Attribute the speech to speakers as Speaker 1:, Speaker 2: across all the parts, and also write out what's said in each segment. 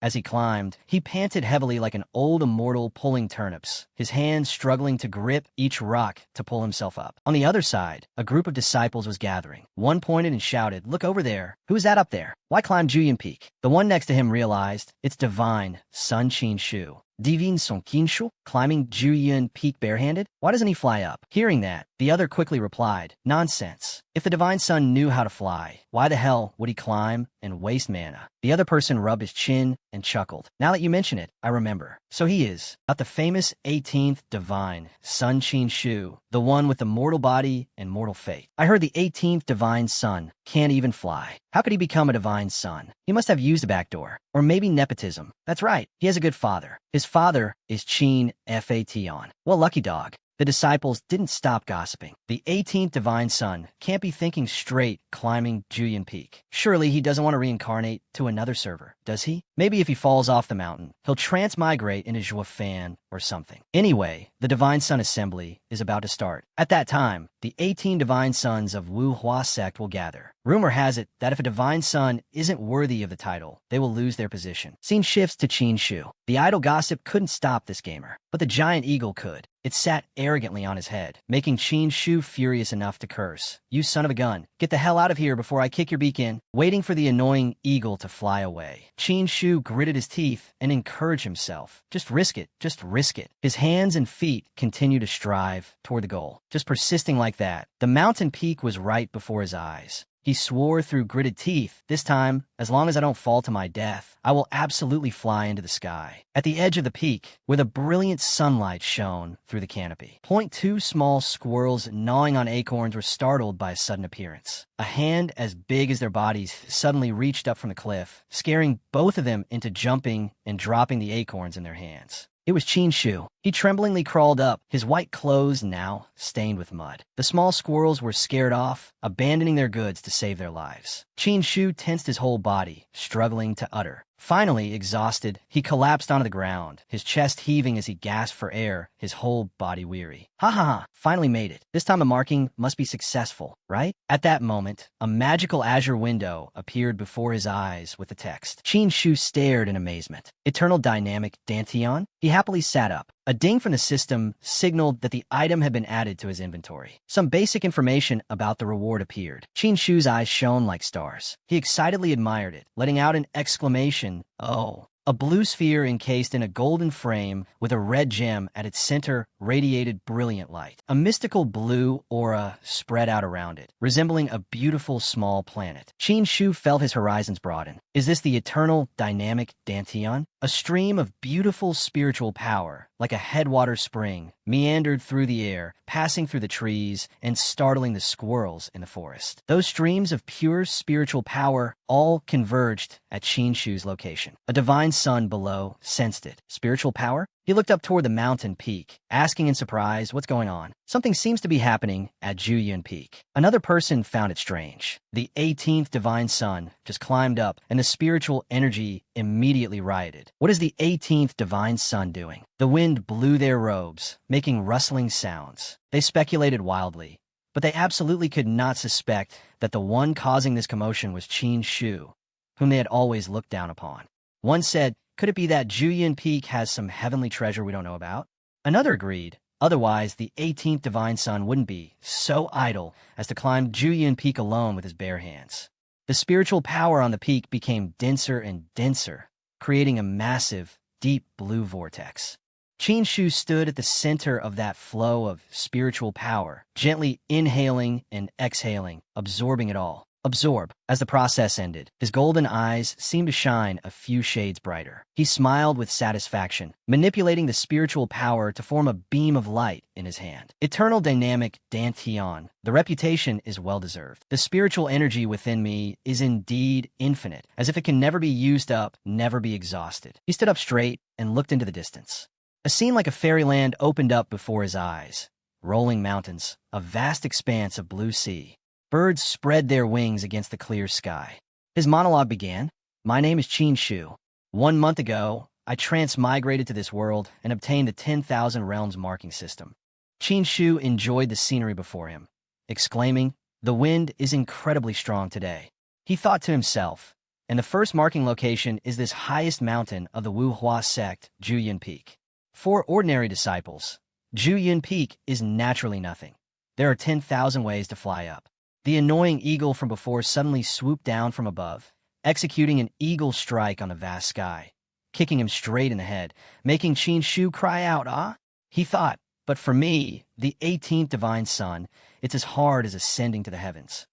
Speaker 1: As he climbed, he panted heavily like an old immortal pulling turnips, his hands struggling to grip each rock to pull himself up. On the other side, a group of disciples was gathering. One pointed and shouted, "Look over there! Who is that up there? Why climb Juyin Peak?" The one next to him realized, it's divine Sun Qin Shu. Divine Son Qinshu, climbing Juyin Peak barehanded? Why doesn't he fly up? Hearing that, the other quickly replied, "Nonsense. If the divine son knew how to fly, why the hell would he climb and waste mana?" The other person rubbed his chin and chuckled. "Now that you mention it, I remember. So he is not the famous 18th divine Sun Qin Shu, the one with the mortal body and mortal fate. I heard the 18th divine son can't even fly. How could he become a divine son? He must have used a backdoor. Or maybe nepotism. That's right, he has a good father. His father is Qin Fation. Well, lucky dog." The disciples didn't stop gossiping. The 18th divine son can't be thinking straight climbing Juyin Peak. Surely he doesn't want to reincarnate to another server, does he? Maybe if he falls off the mountain, he'll transmigrate into Zhuofan or something. Anyway, the Divine Son Assembly is about to start. At that time, the 18 divine sons of Wu Hua sect will gather. Rumor has it that if a divine son isn't worthy of the title, they will lose their position. Scene shifts to Qin Shu. The idle gossip couldn't stop this gamer, but the giant eagle could. It sat arrogantly on his head, making Qin Shu furious enough to curse. "You son of a gun, get the hell out of here before I kick your beak in." Waiting for the annoying eagle to fly away, Qin Shu gritted his teeth and encouraged himself. Just risk it, just risk it. His hands and feet continued to strive toward the goal. Just persisting like that, the mountain peak was right before his eyes. He swore through gritted teeth, "This time, as long as I don't fall to my death, I will absolutely fly into the sky." At the edge of the peak, where the brilliant sunlight shone through the canopy, two small squirrels gnawing on acorns were startled by a sudden appearance. A hand as big as their bodies suddenly reached up from the cliff, scaring both of them into jumping and dropping the acorns in their hands. It was Qin Shu. He tremblingly crawled up, his white clothes now stained with mud. The small squirrels were scared off, abandoning their goods to save their lives. Qin Shu tensed his whole body, struggling to utter. Finally, exhausted, he collapsed onto the ground, his chest heaving as he gasped for air, his whole body weary. "Ha ha ha, finally made it. This time the marking must be successful, right?" At that moment, a magical azure window appeared before his eyes with the text. Qin Shu stared in amazement. "Eternal Dynamic Dantian?" He happily sat up. A ding from the system signaled that the item had been added to his inventory. Some basic information about the reward appeared. Qin Shu's eyes shone like stars. He excitedly admired it, letting out an exclamation, "Oh!" A blue sphere encased in a golden frame with a red gem at its center radiated brilliant light. A mystical blue aura spread out around it, resembling a beautiful small planet. Qin Shu felt his horizons broaden. Is this the eternal dynamic Dantian? A stream of beautiful spiritual power, like a headwater spring, meandered through the air, passing through the trees and startling the squirrels in the forest. Those streams of pure spiritual power all converged at Qin Shu's location. A divine son below sensed it. Spiritual power? He looked up toward the mountain peak, asking in surprise, "What's going on?" Something seems to be happening at Juyin Peak. Another person found it strange. The 18th divine son just climbed up, and the spiritual energy immediately rioted. What is the 18th divine son doing? The wind blew their robes, making rustling sounds. They speculated wildly, but they absolutely could not suspect that the one causing this commotion was Qin Shu, whom they had always looked down upon. One said, "Could it be that Juyin Peak has some heavenly treasure we don't know about?" Another agreed. Otherwise, the 18th divine son wouldn't be so idle as to climb Juyin Peak alone with his bare hands. The spiritual power on the peak became denser and denser, creating a massive, deep blue vortex. Qin Shu stood at the center of that flow of spiritual power, gently inhaling and exhaling, absorbing it all. Absorb. As the process ended, his golden eyes seemed to shine a few shades brighter. He smiled with satisfaction, manipulating the spiritual power to form a beam of light in his hand. Eternal Dynamic Dantian. The reputation is well-deserved. The spiritual energy within me is indeed infinite, as if it can never be used up, never be exhausted. He stood up straight and looked into the distance. A scene like a fairyland opened up before his eyes. Rolling mountains, a vast expanse of blue sea. Birds spread their wings against the clear sky. His monologue began. "My name is Qin Shu. 1 month ago, I transmigrated to this world and obtained the 10,000 Realms marking system." Qin Shu enjoyed the scenery before him, exclaiming, "The wind is incredibly strong today." He thought to himself, and the first marking location is this highest mountain of the Wuhua sect, Juyin Peak. For ordinary disciples, Juyin Peak is naturally nothing. There are 10,000 ways to fly up. The annoying eagle from before suddenly swooped down from above, executing an eagle strike on the vast sky, kicking him straight in the head, making Qin Shu cry out, "Ah!" He thought, but for me, the 18th divine sun, it's as hard as ascending to the heavens.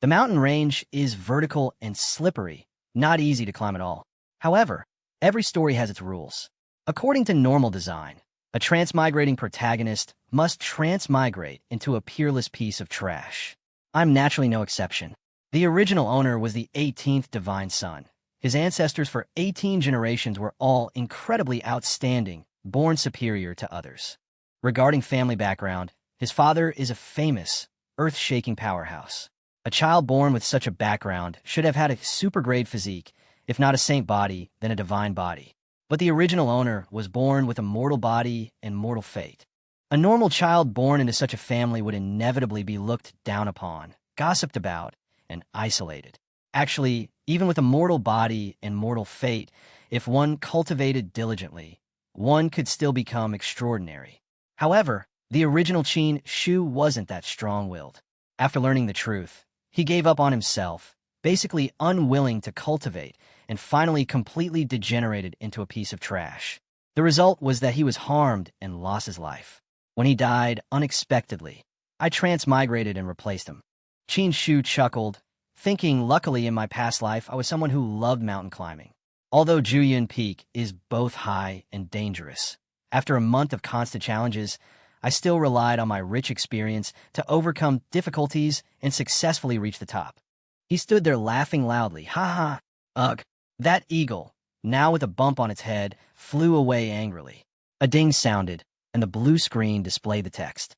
Speaker 1: The mountain range is vertical and slippery, not easy to climb at all. However, every story has its rules. According to normal design, a transmigrating protagonist must transmigrate into a peerless piece of trash. I'm naturally no exception. The original owner was the 18th divine sun. His ancestors for 18 generations were all incredibly outstanding, born superior to others. Regarding family background, his father is a famous, earth-shaking powerhouse. A child born with such a background should have had a super-grade physique, if not a saint body, then a divine body. But the original owner was born with a mortal body and mortal fate. A normal child born into such a family would inevitably be looked down upon, gossiped about, and isolated. Actually, even with a mortal body and mortal fate, if one cultivated diligently, one could still become extraordinary. However, the original Qin Shu wasn't that strong-willed. After learning the truth, he gave up on himself, basically unwilling to cultivate, and finally completely degenerated into a piece of trash. The result was that he was harmed and lost his life. When he died unexpectedly, I transmigrated and replaced him. Qin Shu chuckled, thinking luckily in my past life I was someone who loved mountain climbing. Although Juyin Peak is both high and dangerous, after a month of constant challenges, I still relied on my rich experience to overcome difficulties and successfully reach the top. He stood there laughing loudly. Ha ha! Ugh! That eagle, now with a bump on its head, flew away angrily. A ding sounded, and the blue screen displayed the text.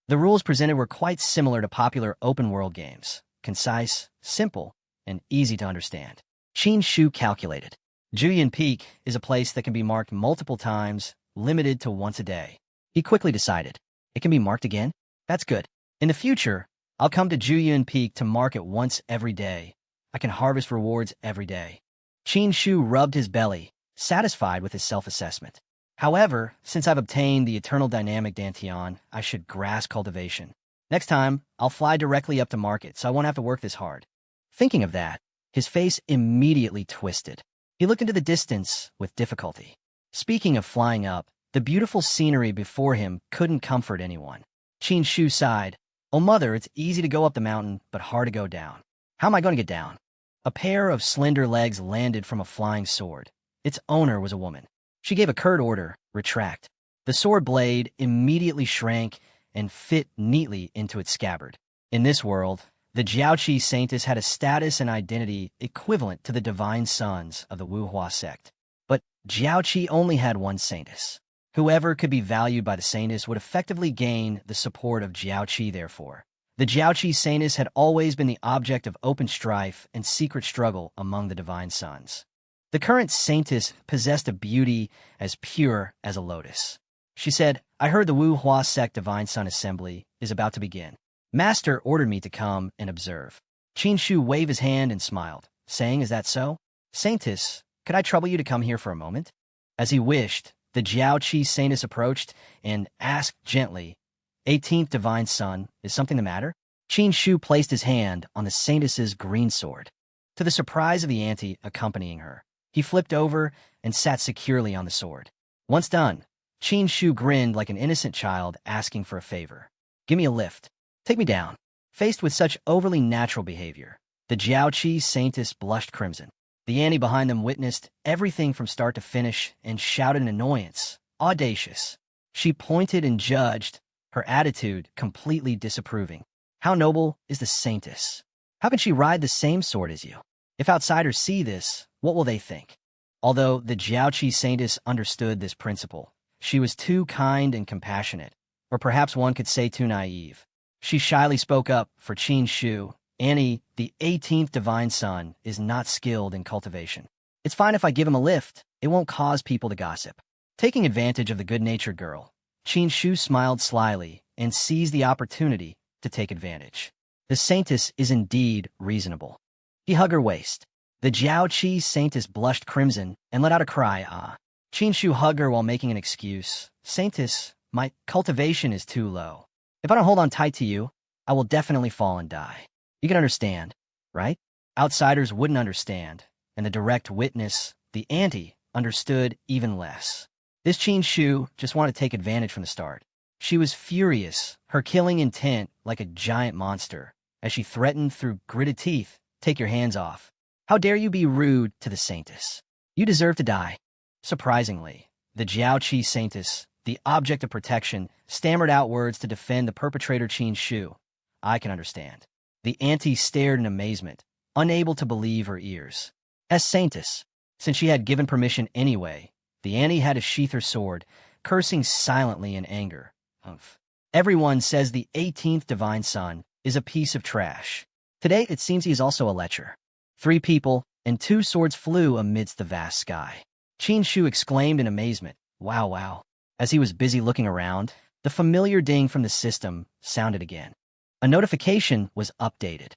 Speaker 1: The rules presented were quite similar to popular open-world games. Concise, simple, and easy to understand. Qin Shu calculated. Juyin Peak is a place that can be marked multiple times, limited to once a day. He quickly decided, it can be marked again? That's good. In the future, I'll come to Juyin Peak to mark it once every day. I can harvest rewards every day. Qin Shu rubbed his belly, satisfied with his self-assessment. However, since I've obtained the eternal dynamic Dantian, I should grasp cultivation. Next time, I'll fly directly up to market, so I won't have to work this hard. Thinking of that, his face immediately twisted. He looked into the distance with difficulty. Speaking of flying up, the beautiful scenery before him couldn't comfort anyone. Qin Shu sighed. Oh mother, it's easy to go up the mountain, but hard to go down. How am I going to get down? A pair of slender legs landed from a flying sword. Its owner was a woman. She gave a curt order, retract. The sword blade immediately shrank and fit neatly into its scabbard. In this world, the Jiaoqi saintess had a status and identity equivalent to the divine sons of the Wuhua sect. But Jiaoqi only had one saintess. Whoever could be valued by the saintess would effectively gain the support of Jiaoqi, therefore. The Jiaoqi saintess had always been the object of open strife and secret struggle among the divine sons. The current saintess possessed a beauty as pure as a lotus. She said, I heard the Wuhua sect divine sun assembly is about to begin. Master ordered me to come and observe. Qin Shu waved his hand and smiled, saying, is that so? Saintess, could I trouble you to come here for a moment? As he wished, the Jiaoqi saintess approached and asked gently, 18th divine sun, is something the matter? Qin Shu placed his hand on the saintess's green sword. To the surprise of the auntie accompanying her, he flipped over and sat securely on the sword. Once done, Qin Shu grinned like an innocent child asking for a favor. Give me a lift. Take me down. Faced with such overly natural behavior, the Jiaoqi saintess blushed crimson. The auntie behind them witnessed everything from start to finish and shouted in annoyance, audacious. She pointed and judged, her attitude completely disapproving. How noble is the saintess? How can she ride the same sword as you? If outsiders see this, what will they think? Although the Jiaoqi saintess understood this principle, she was too kind and compassionate, or perhaps one could say too naive. She shyly spoke up for Qin Shu. Annie, the 18th divine sun, is not skilled in cultivation. It's fine if I give him a lift. It won't cause people to gossip. Taking advantage of the good-natured girl, Qin Shu smiled slyly and seized the opportunity to take advantage. The saintess is indeed reasonable. He hugged her waist. The Jiaoqi Saintess blushed crimson and let out a cry, ah. Qinshu hugged her while making an excuse. Saintess, my cultivation is too low. If I don't hold on tight to you, I will definitely fall and die. You can understand, right? Outsiders wouldn't understand, and the direct witness, the auntie, understood even less. This Qinshu just wanted to take advantage from the start. She was furious, her killing intent like a giant monster, as she threatened through gritted teeth, "Take your hands off. How dare you be rude to the Saintess? You deserve to die." Surprisingly, the Jiaoqi Saintess, the object of protection, stammered out words to defend the perpetrator Qinshu. I can understand. The auntie stared in amazement, unable to believe her ears. As Saintess, since she had given permission anyway, the auntie had to sheath her sword, cursing silently in anger. Humph. Everyone says the 18th divine son is a piece of trash. Today, it seems he is also a lecher. 3 people and 2 swords flew amidst the vast sky. Qinshu exclaimed in amazement, "Wow, wow." As he was busy looking around, the familiar ding from the system sounded again. A notification was updated.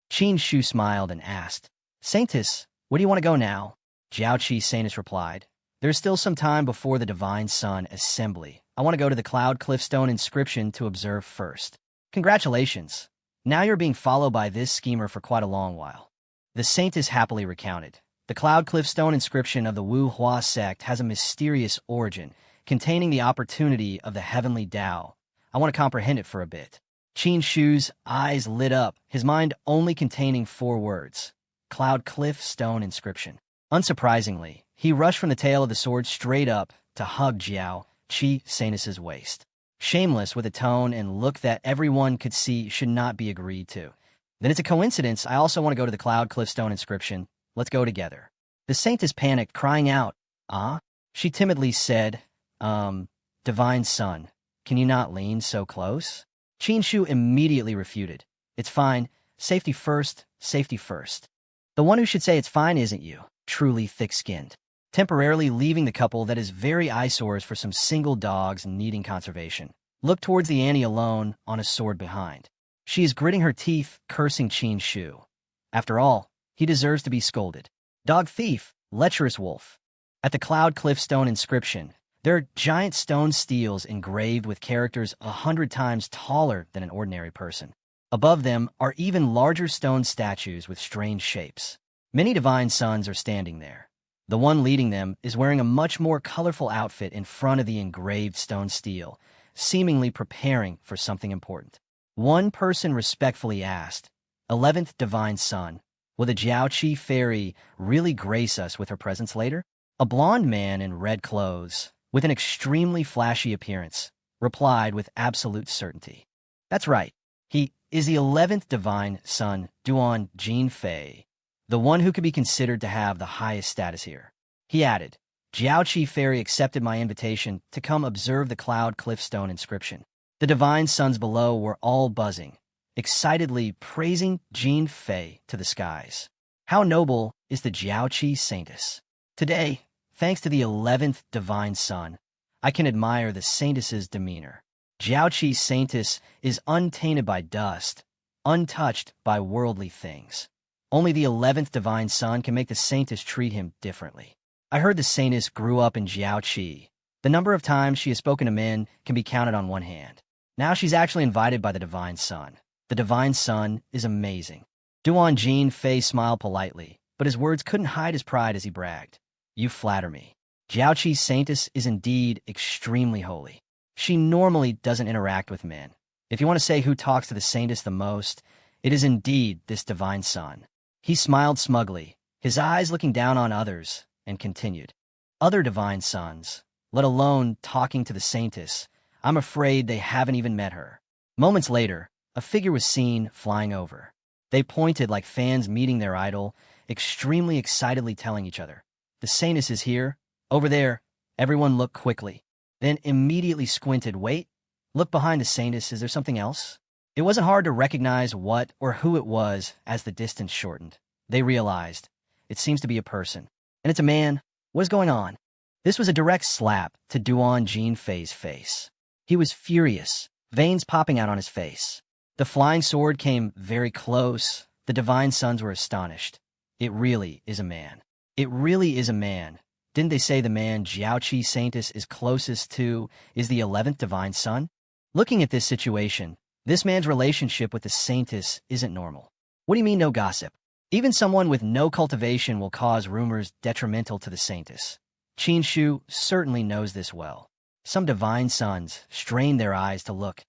Speaker 1: Qinshu smiled and asked, "Saintess, where do you want to go now?" Jiaoqi Saintess replied, "There's still some time before the Divine Sun Assembly. I want to go to the Cloud Cliffstone inscription to observe first." "Congratulations. Now you're being followed by this schemer for quite a long while." The Saintess happily recounted. The Cloud Cliffstone inscription of the Wu Hua sect has a mysterious origin, containing the opportunity of the heavenly Tao. I want to comprehend it for a bit. Qinshu's eyes lit up, his mind only containing 4 words. Cloud Cliffstone inscription. Unsurprisingly, he rushed from the tail of the sword straight up to hug Jiaoqi Saintess's waist. Shameless, with a tone and look that everyone could see should not be agreed to. "Then it's a coincidence. I also want to go to the Cloud Cliffstone inscription. Let's go together." The Saintess panicked, crying out, "Ah?" She timidly said, Divine Son, can you not lean so close?" Qinshu immediately refuted. "It's fine. Safety first, safety first." The one who should say it's fine isn't you, truly thick-skinned. Temporarily leaving the couple that is very eyesores for some single dogs needing conservation. Look towards the Annie alone, on a sword behind. She is gritting her teeth, cursing Qinshu. After all, he deserves to be scolded. Dog thief, lecherous wolf. At the Cloud Cliffstone inscription, there are giant stone steels engraved with characters 100 times taller than an ordinary person. Above them are even larger stone statues with strange shapes. Many divine sons are standing there. The one leading them is wearing a much more colorful outfit in front of the engraved stone steel, seemingly preparing for something important. One person respectfully asked, 11th divine son, will the Jiaoqi fairy really grace us with her presence later? A blond man in red clothes, with an extremely flashy appearance, replied with absolute certainty. That's right. He is the 11th divine son, Duan Jinfei, the one who could be considered to have the highest status here. He added, Jiaoqi fairy accepted my invitation to come observe the Cloud Cliffstone inscription. The divine sons below were all buzzing, excitedly praising Jinfei to the skies. How noble is the Jiaoqi Saintess. Today, thanks to the 11th divine son, I can admire the Saintess's demeanor. Jiaoqi Saintess is untainted by dust, untouched by worldly things. Only the 11th divine son can make the Saintess treat him differently. I heard the Saintess grew up in Jiaoqi. The number of times she has spoken to men can be counted on one hand. Now she's actually invited by the divine son. The divine son is amazing. Duan Jinfei smiled politely, but his words couldn't hide his pride as he bragged. You flatter me. Jiaoqi Saintess is indeed extremely holy. She normally doesn't interact with men. If you want to say who talks to the Saintess the most, it is indeed this divine son. He smiled smugly, his eyes looking down on others, and continued. Other divine sons, let alone talking to the Saintess, I'm afraid they haven't even met her. Moments later, a figure was seen flying over. They pointed like fans meeting their idol, extremely excitedly telling each other, the Saintess is here, over there. Everyone looked quickly, then immediately squinted. Wait, look behind the Saintess. Is there something else? It wasn't hard to recognize what or who it was as the distance shortened. They realized, it seems to be a person. And it's a man. What is going on? This was a direct slap to Duan Jinfei's face. He was furious, veins popping out on his face. The flying sword came very close. The divine sons were astonished. It really is a man. It really is a man. Didn't they say the man Jiaoqi Saintus is closest to is the 11th divine son? Looking at this situation, this man's relationship with the Saintus isn't normal. What do you mean no gossip? Even someone with no cultivation will cause rumors detrimental to the Saintus. Qin Shu certainly knows this well. Some divine sons strain their eyes to look.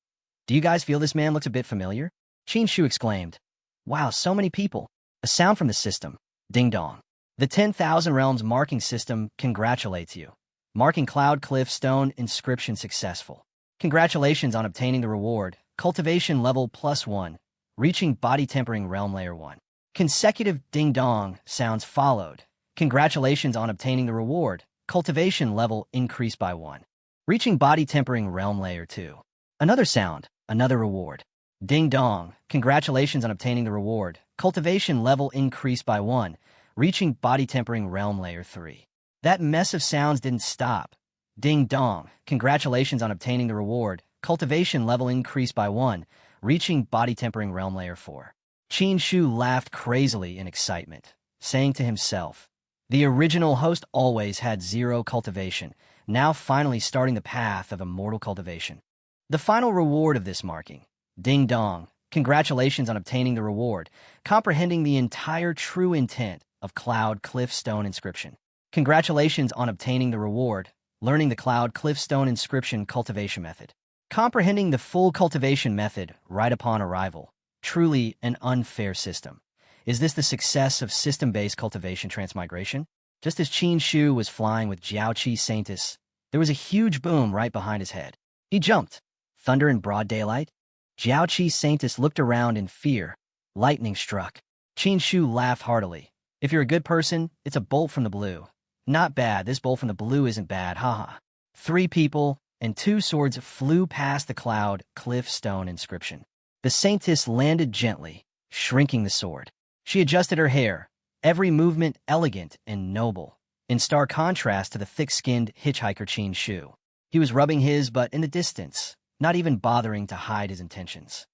Speaker 1: Do you guys feel this man looks a bit familiar? Qin Shu exclaimed. Wow, so many people. A sound from the system. Ding dong. The 10,000 Realms marking system congratulates you. Marking Cloud Cliff Stone inscription successful. Congratulations on obtaining the reward, Cultivation Level +1, reaching Body Tempering Realm Layer 1. Consecutive ding-dong sounds followed. Congratulations on obtaining the reward, Cultivation Level increased by 1, reaching Body Tempering Realm Layer 2. Another sound, another reward. Ding-dong, congratulations on obtaining the reward, Cultivation Level increased by 1, reaching Body Tempering Realm Layer 3. That mess of sounds didn't stop. Ding-dong, congratulations on obtaining the reward, Cultivation Level increased by 1, reaching Body Tempering Realm Layer 4. Qin Shu laughed crazily in excitement, saying to himself, the original host always had 0 cultivation, now finally starting the path of immortal cultivation. The final reward of this marking. Ding-dong, congratulations on obtaining the reward, comprehending the entire true intent of Cloud Cliff Stone inscription. Congratulations on obtaining the reward, learning the Cloud Cliff Stone inscription cultivation method. Comprehending the full cultivation method right upon arrival. Truly an unfair system. Is this the success of system-based cultivation transmigration? Just as Qin Shu was flying with Jiaoqi Saintus, there was a huge boom right behind his head. He jumped. Thunder in broad daylight? Jiaoqi Saintus looked around in fear. Lightning struck. Qin Shu laughed heartily. If you're a good person, it's a bolt from the blue. Not bad, this bolt from the blue isn't bad, haha. 3 people and 2 swords flew past the Cloud Cliff Stone inscription. The Saintess landed gently, shrinking the sword. She adjusted her hair, every movement elegant and noble, in stark contrast to the thick-skinned hitchhiker Qin Shu. He was rubbing his butt in the distance, not even bothering to hide his intentions.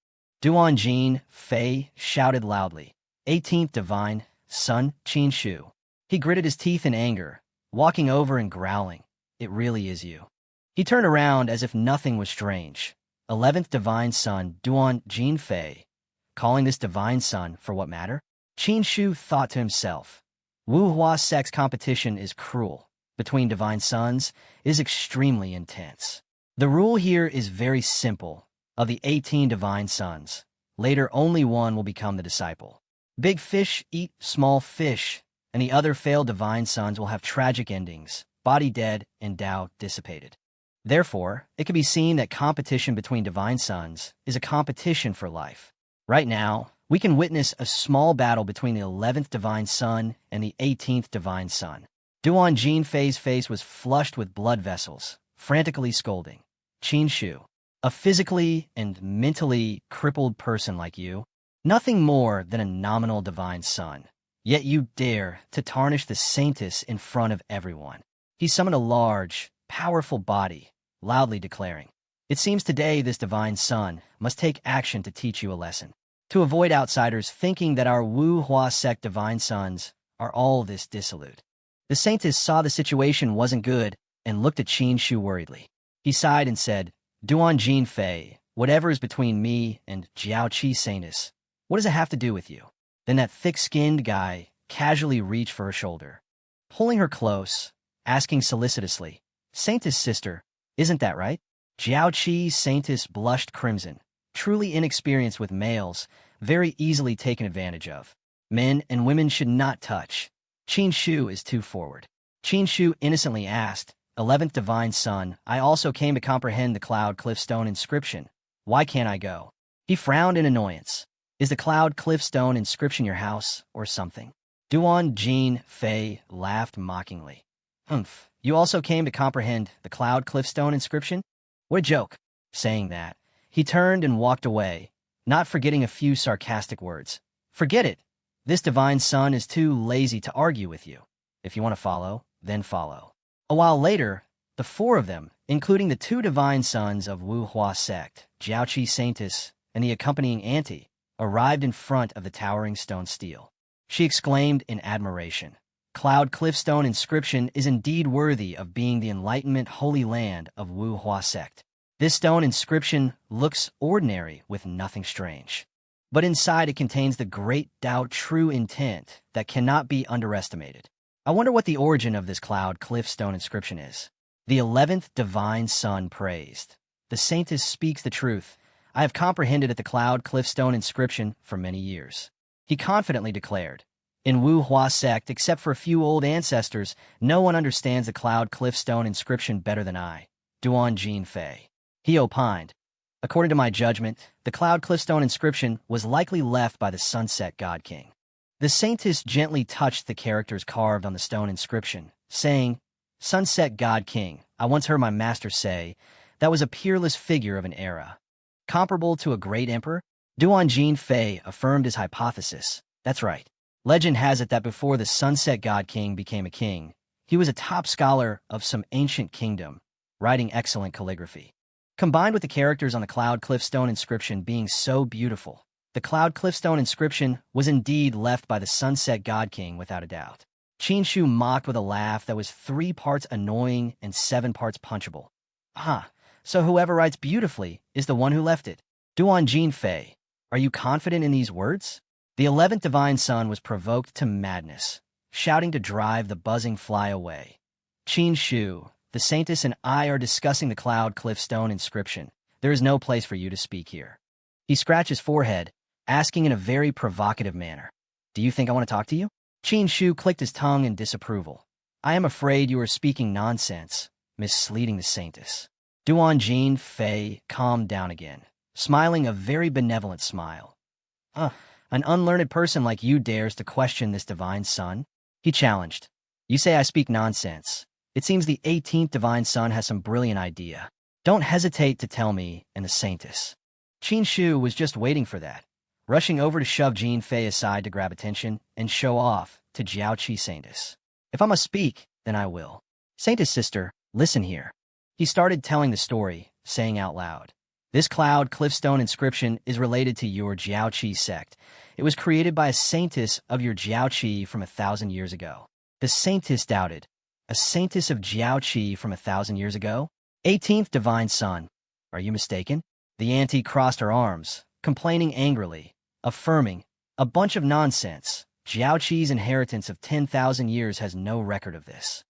Speaker 1: Duan Jin Fei shouted loudly, 18th Divine Son Qin Shu. He gritted his teeth in anger, walking over and growling, it really is you. He turned around as if nothing was strange. 11th Divine Son Duan Jin Fei, calling this Divine Son for what matter? Qin Shu thought to himself, Wuhua sex competition is cruel. Between Divine Sons is extremely intense. The rule here is very simple. Of the 18 Divine Sons, later only one will become the disciple. Big fish eat small fish, and the other failed Divine Sons will have tragic endings, body dead and Tao dissipated. Therefore, it can be seen that competition between Divine Sons is a competition for life. Right now, we can witness a small battle between the 11th Divine Son and the 18th Divine Son. Duan Jin Fei's face was flushed with blood vessels, frantically scolding. Qin Shu, a physically and mentally crippled person like you, nothing more than a nominal Divine Son. Yet you dare to tarnish the Saintess in front of everyone. He summoned a large, powerful body, loudly declaring, it seems today this Divine Son must take action to teach you a lesson. To avoid outsiders thinking that our Wu Hua sect Divine Sons are all this dissolute. The Saintess saw the situation wasn't good and looked at Qin Shu worriedly. He sighed and said, Duan Jin Fei, whatever is between me and Jiaoqi Saintus, what does it have to do with you? Then that thick-skinned guy casually reached for her shoulder, pulling her close, asking solicitously, Saintess sister, isn't that right? Jiaoqi Saintus blushed crimson, truly inexperienced with males, very easily taken advantage of. Men and women should not touch. Qin Shu is too forward. Qin Shu innocently asked, 11th Divine Son, I also came to comprehend the Cloud Cliff Stone inscription. Why can't I go? He frowned in annoyance. Is the Cloud Cliff Stone inscription your house, or something? Duan Jin Fei laughed mockingly. Humph, you also came to comprehend the Cloud Cliff Stone inscription? What a joke. Saying that, he turned and walked away, not forgetting a few sarcastic words. Forget it. This Divine Son is too lazy to argue with you. If you want to follow, then follow. A while later, the 4 of them, including the 2 Divine Sons of Wu Hua sect, Jiaoqi Saintus, and the accompanying auntie, arrived in front of the towering stone stele. She exclaimed in admiration. Cloud Cliffstone inscription is indeed worthy of being the Enlightenment Holy Land of Wu Hua sect. This stone inscription looks ordinary with nothing strange. But inside it contains the great Tao true intent that cannot be underestimated. I wonder what the origin of this Cloud Cliffstone inscription is. The 11th Divine Son praised. The saintess speaks the truth. I have comprehended at the Cloud Cliffstone inscription for many years. He confidently declared. In Wu Hua sect, except for a few old ancestors, no one understands the Cloud Cliffstone inscription better than I, Duan Jin Fei. He opined. According to my judgment, the Cloud Cliffstone inscription was likely left by the Sunset God King. The saintess gently touched the characters carved on the stone inscription, saying, Sunset God King, I once heard my master say, that was a peerless figure of an era. Comparable to a great emperor? Duan Jin Fei affirmed his hypothesis. That's right. Legend has it that before the Sunset God King became a king, he was a top scholar of some ancient kingdom, writing excellent calligraphy. Combined with the characters on the Cloud Cliffstone inscription being so beautiful, the Cloud Cliffstone inscription was indeed left by the Sunset God King without a doubt. Qin Shu mocked with a laugh that was 3 parts annoying and 7 parts punchable. So whoever writes beautifully is the one who left it. Duan Jin Fei, are you confident in these words? The 11th Divine Son was provoked to madness, shouting to drive the buzzing fly away. Qin Shu, the saintess and I are discussing the Cloud Cliffstone inscription. There is no place for you to speak here. He scratched his forehead, asking in a very provocative manner, Do you think I want to talk to you? Qin Shu clicked his tongue in disapproval. I am afraid you are speaking nonsense, misleading the saintess. Duan Jin Fei calmed down again, smiling a very benevolent smile. An unlearned person like you dares to question this divine son? He challenged. You say I speak nonsense. It seems the 18th Divine Son has some brilliant idea. Don't hesitate to tell me, and the saintess. Qin Shu was just waiting for that, rushing over to shove Jin Fei aside to grab attention and show off to Jiaoqi saintess. If I must speak, then I will. Saintess sister, listen here. He started telling the story, saying out loud. This Cloud Cliffstone inscription is related to your Jiaoqi sect. It was created by a saintess of your Jiaoqi from 1,000 years ago. The saintess doubted. A saintess of Jiaoqi from 1,000 years ago? 18th Divine Son. Are you mistaken? The auntie crossed her arms, complaining angrily, affirming, a bunch of nonsense. Jiaoqi's inheritance of 10,000 years has no record of this.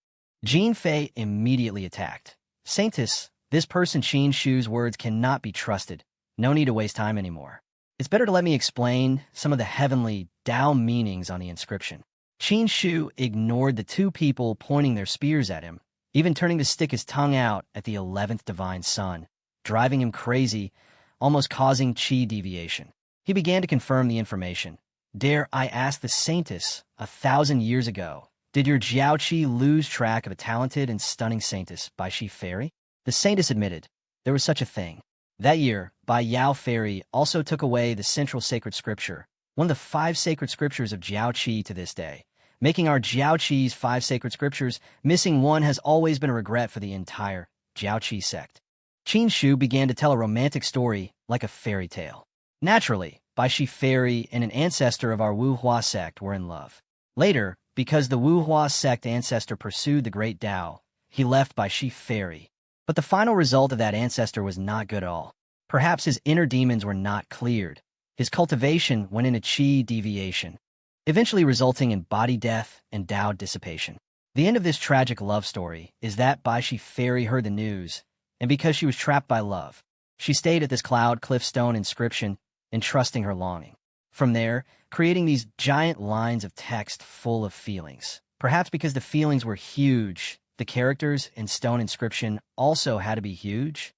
Speaker 1: Jin Fei immediately attacked. Saintess, this person Qin Shu's words cannot be trusted. No need to waste time anymore. It's better to let me explain some of the heavenly Tao meanings on the inscription. Qin Shu ignored the 2 people pointing their spears at him, even turning to stick his tongue out at the 11th Divine Son, driving him crazy, almost causing qi deviation. He began to confirm the information. Dare I ask the saintess, 1,000 years ago, did your Jiaoqi lose track of a talented and stunning saintess, Bai Shi Fairy? The saintess admitted, there was such a thing. That year, Bai Yao Fairy also took away the central sacred scripture, one of the 5 sacred scriptures of Jiaoqi to this day. Making our Jiaoqi's 5 sacred scriptures, missing one has always been a regret for the entire Jiaoqi sect. Qin Shu began to tell a romantic story like a fairy tale. Naturally, Bai Shi Fairy and an ancestor of our Wu Hua sect were in love. Later, because the Wu Hua sect ancestor pursued the great Tao, he left Bai Shi Fairy. But the final result of that ancestor was not good at all. Perhaps his inner demons were not cleared. His cultivation went into qi deviation, eventually resulting in body death and Tao dissipation. The end of this tragic love story is that Bai Shi Fairy heard the news, and because she was trapped by love, she stayed at this Cloud Cliffstone inscription, entrusting her longing. From there, creating these giant lines of text full of feelings. Perhaps because the feelings were huge, the characters in stone inscription also had to be huge.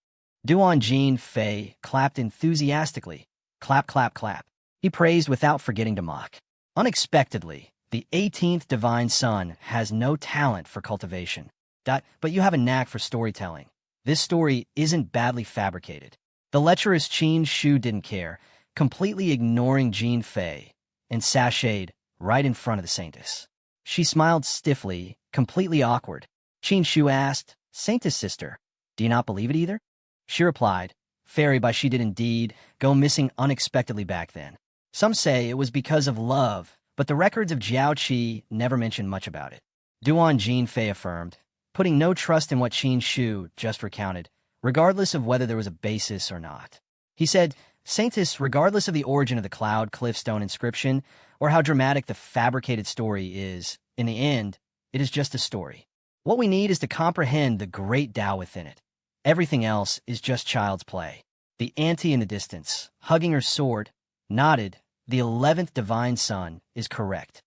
Speaker 1: Duan Jin Fei clapped enthusiastically. Clap, clap, clap. He praised without forgetting to mock. Unexpectedly, the 18th Divine Son has no talent for cultivation. But you have a knack for storytelling. This story isn't badly fabricated. The lecherous Qin Shu didn't care, completely ignoring Jin Fei, and sashayed right in front of the saintess. She smiled stiffly, completely awkward. Qin Shu asked, Saintess sister, do you not believe it either? She replied, Fairy Bai Shi did indeed go missing unexpectedly back then. Some say it was because of love, but the records of Jiao Qi never mention much about it. Duan Jinfei affirmed, putting no trust in what Qin Shu just recounted, regardless of whether there was a basis or not. He said, Saintis, regardless of the origin of the Cloud Cliffstone inscription or how dramatic the fabricated story is, in the end, it is just a story. What we need is to comprehend the great Tao within it. Everything else is just child's play. The auntie in the distance, hugging her sword, nodded. The 11th divine son is correct.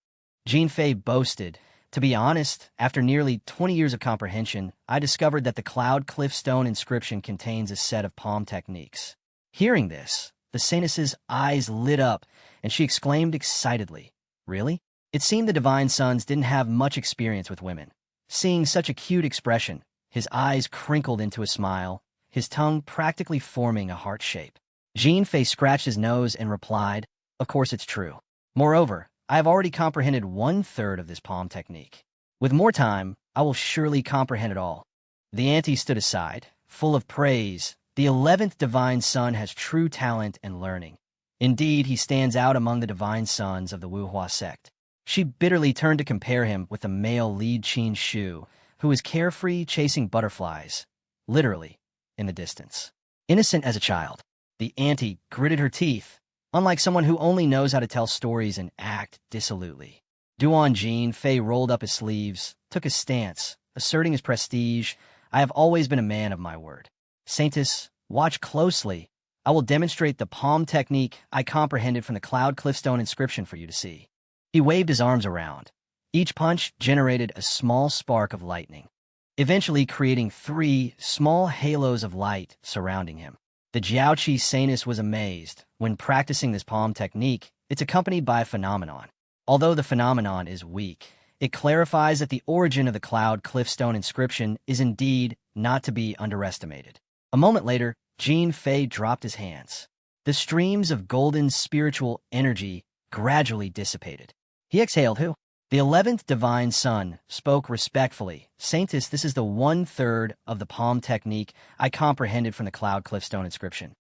Speaker 1: Jinfei boasted, to be honest, after nearly 20 years of comprehension, I discovered that the Cloud Cliffstone inscription contains a set of palm techniques. Hearing this, the saintess's eyes lit up, and she exclaimed excitedly, Really? It seemed the divine sons didn't have much experience with women. Seeing such a cute expression, his eyes crinkled into a smile, his tongue practically forming a heart shape. Jinfei scratched his nose and replied, Of course it's true. Moreover, I have already comprehended 1/3 of this palm technique. With more time, I will surely comprehend it all. The auntie stood aside, full of praise. The 11th divine son has true talent and learning. Indeed, he stands out among the divine sons of the Wuhua sect. She bitterly turned to compare him with the male lead Qin Shu, who was carefree chasing butterflies, literally, in the distance. Innocent as a child, the auntie gritted her teeth, unlike someone who only knows how to tell stories and act dissolutely. Duan Jinfei rolled up his sleeves, took a stance, asserting his prestige. I have always been a man of my word. Saintess, watch closely. I will demonstrate the palm technique I comprehended from the Cloud Cliffstone inscription for you to see. He waved his arms around. Each punch generated a small spark of lightning, eventually creating 3 small halos of light surrounding him. The Jiaoqi Saintess was amazed. When practicing this palm technique, it's accompanied by a phenomenon. Although the phenomenon is weak, it clarifies that the origin of the Cloud Cliffstone inscription is indeed not to be underestimated. A moment later, Jinfei dropped his hands. The streams of golden spiritual energy gradually dissipated. He exhaled. The 11th divine son spoke respectfully. Saintess, this is the 1/3 of the palm technique I comprehended from the Cloud Cliffstone inscription.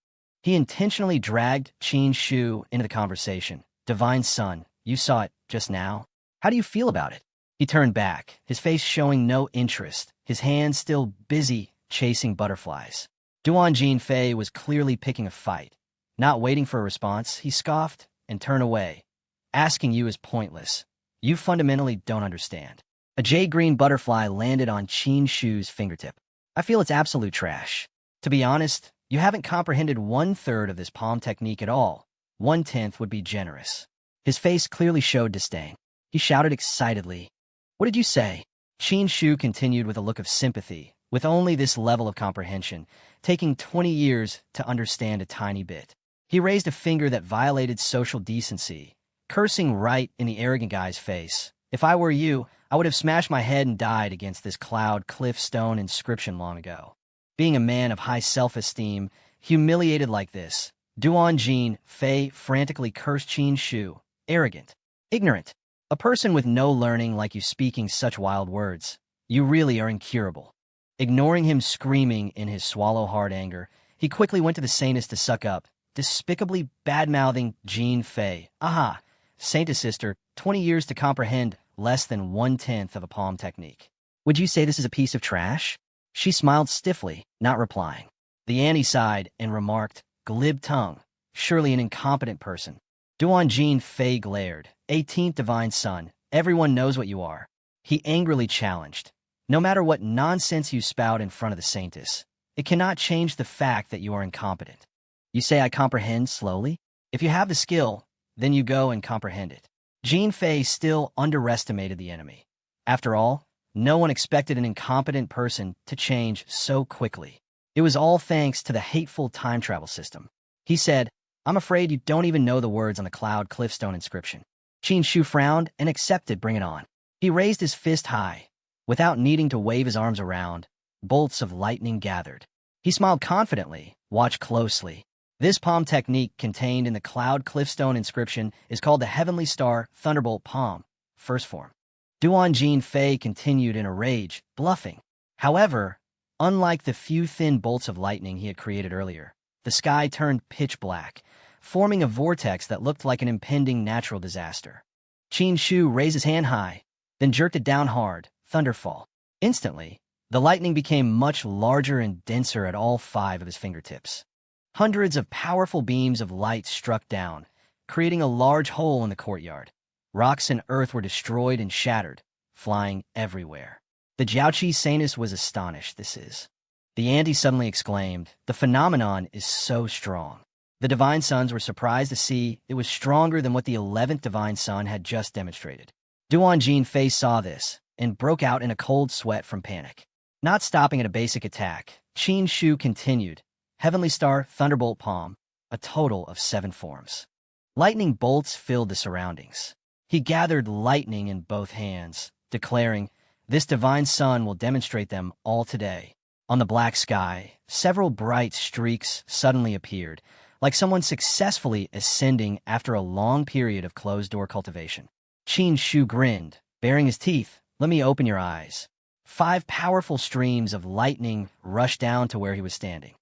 Speaker 1: He intentionally dragged Qin Shu into the conversation. Divine son, you saw it just now. How do you feel about it? He turned back, his face showing no interest, his hands still busy chasing butterflies. Duan Jinfei was clearly picking a fight. Not waiting for a response, he scoffed and turned away. Asking you is pointless. You fundamentally don't understand. A jade-green butterfly landed on Qin Shu's fingertip. I feel it's absolute trash. To be honest, you haven't comprehended 1/3 of this palm technique at all. 1/10 would be generous. His face clearly showed disdain. He shouted excitedly, What did you say? Qin Shu continued with a look of sympathy. With only this level of comprehension, taking 20 years to understand a tiny bit. He raised a finger that violated social decency, cursing right in the arrogant guy's face. If I were you, I would have smashed my head and died against this Cloud Cliffstone inscription long ago. Being a man of high self-esteem, humiliated like this, Duan Jinfei frantically cursed Qin Shu. Arrogant. Ignorant. A person with no learning like you speaking such wild words. You really are incurable. Ignoring him screaming in his swallow-hard anger, he quickly went to the saintess to suck up, despicably bad-mouthing Jinfei. Aha, saintess sister, 20 years to comprehend less than 1/10 of a palm technique. Would you say this is a piece of trash? She smiled stiffly, not replying. The auntie sighed and remarked, glib tongue, surely an incompetent person. Duan Jinfei glared. 18th divine son, everyone knows what you are. He angrily challenged. No matter what nonsense you spout in front of the saintess, it cannot change the fact that you are incompetent. You say I comprehend slowly? If you have the skill, then you go and comprehend it. Jinfei still underestimated the enemy. After all, no one expected an incompetent person to change so quickly. It was all thanks to the hateful time travel system. He said, I'm afraid you don't even know the words on the Cloud Cliffstone inscription. Qin Shu frowned and accepted. Bring it on. He raised his fist high. Without needing to wave his arms around, bolts of lightning gathered. He smiled confidently. Watch closely. This palm technique contained in the Cloud Cliffstone inscription is called the Heavenly Star Thunderbolt Palm, first form. Duan Jinfei continued in a rage, bluffing. However, unlike the few thin bolts of lightning he had created earlier, the sky turned pitch black, forming a vortex that looked like an impending natural disaster. Qin Shu raised his hand high, then jerked it down hard, thunderfall. Instantly, the lightning became much larger and denser at all 5 of his fingertips. Hundreds of powerful beams of light struck down, creating a large hole in the courtyard. Rocks and earth were destroyed and shattered, flying everywhere. The Jiaoqi Saintess was astonished. The ante suddenly exclaimed, "The phenomenon is so strong." The Divine Sons were surprised to see it was stronger than what the 11th Divine Son had just demonstrated. Duan Jinfei saw this and broke out in a cold sweat from panic. Not stopping at a basic attack, Qin Shu continued, Heavenly Star, Thunderbolt Palm, a total of 7 forms. Lightning bolts filled the surroundings. He gathered lightning in both hands, declaring, "This Divine Sun will demonstrate them all today." On the black sky, several bright streaks suddenly appeared, like someone successfully ascending after a long period of closed-door cultivation. Qin Shu grinned, baring his teeth. "Let me open your eyes." 5 powerful streams of lightning rushed down to where he was standing.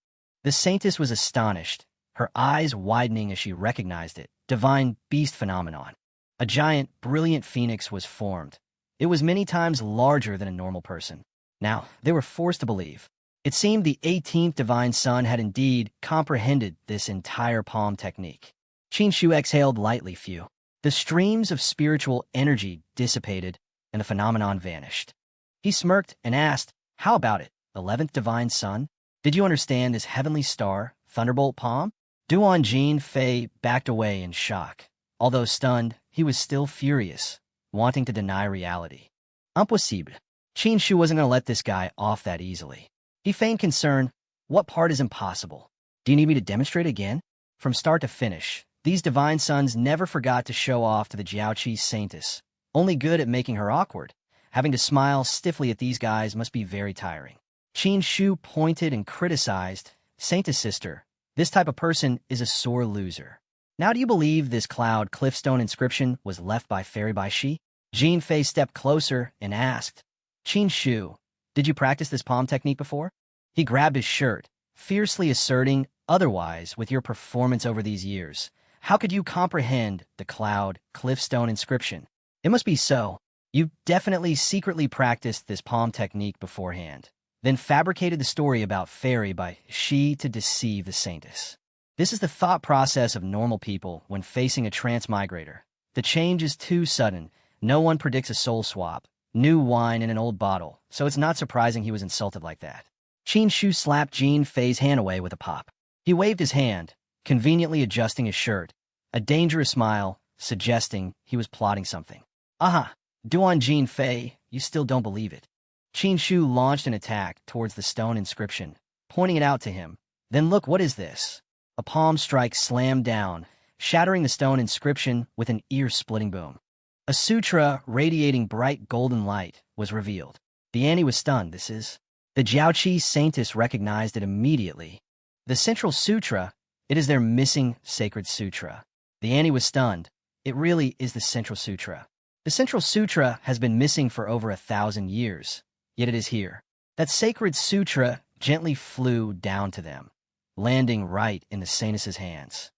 Speaker 1: The Saintess was astonished, her eyes widening as she recognized it. Divine beast phenomenon. A giant, brilliant phoenix was formed. It was many times larger than a normal person. Now, they were forced to believe. It seemed the 18th Divine Son had indeed comprehended this entire palm technique. Qin Shu exhaled lightly. Phew. The streams of spiritual energy dissipated, and the phenomenon vanished. He smirked and asked, "How about it, 11th Divine Son? Did you understand this heavenly star, Thunderbolt Palm?" Duan Jinfei backed away in shock. Although stunned, he was still furious, wanting to deny reality. Impossible. Qin Shu wasn't going to let this guy off that easily. He feigned concern. "What part is impossible? Do you need me to demonstrate again?" From start to finish, these Divine Sons never forgot to show off to the Jiaoqi Saintess, only good at making her awkward. Having to smile stiffly at these guys must be very tiring. Qin Shu pointed and criticized, "Saintess sister, this type of person is a sore loser. Now do you believe this cloud cliffstone inscription was left by Fairy Bai Shi?" Jinfei stepped closer and asked, "Qin Shu, did you practice this palm technique before?" He grabbed his shirt, fiercely asserting, "Otherwise, with your performance over these years, how could you comprehend the cloud cliffstone inscription? It must be so. You definitely secretly practiced this palm technique beforehand, then fabricated the story about Fairy Bai Shi to deceive the Saintess. This is the thought process of normal people when facing a transmigrator. The change is too sudden. No one predicts a soul swap. New wine in an old bottle, so it's not surprising he was insulted like that." Qin Shu slapped Jinfei's hand away with a pop. He waved his hand, conveniently adjusting his shirt, a dangerous smile, suggesting he was plotting something. "Aha! Duan Jinfei, you still don't believe it." Qin Shu launched an attack towards the stone inscription, pointing it out to him. "Then look, what is this?" A palm strike slammed down, shattering the stone inscription with an ear-splitting boom. A sutra radiating bright golden light was revealed. The ante was stunned. The Jiaoqi Saintess recognized it immediately. The central sutra, it is their missing sacred sutra. The ante was stunned. It really is the central sutra. The central sutra has been missing for over 1,000 years, yet it is here. That sacred sutra gently flew down to them, landing right in the Saintess's hands.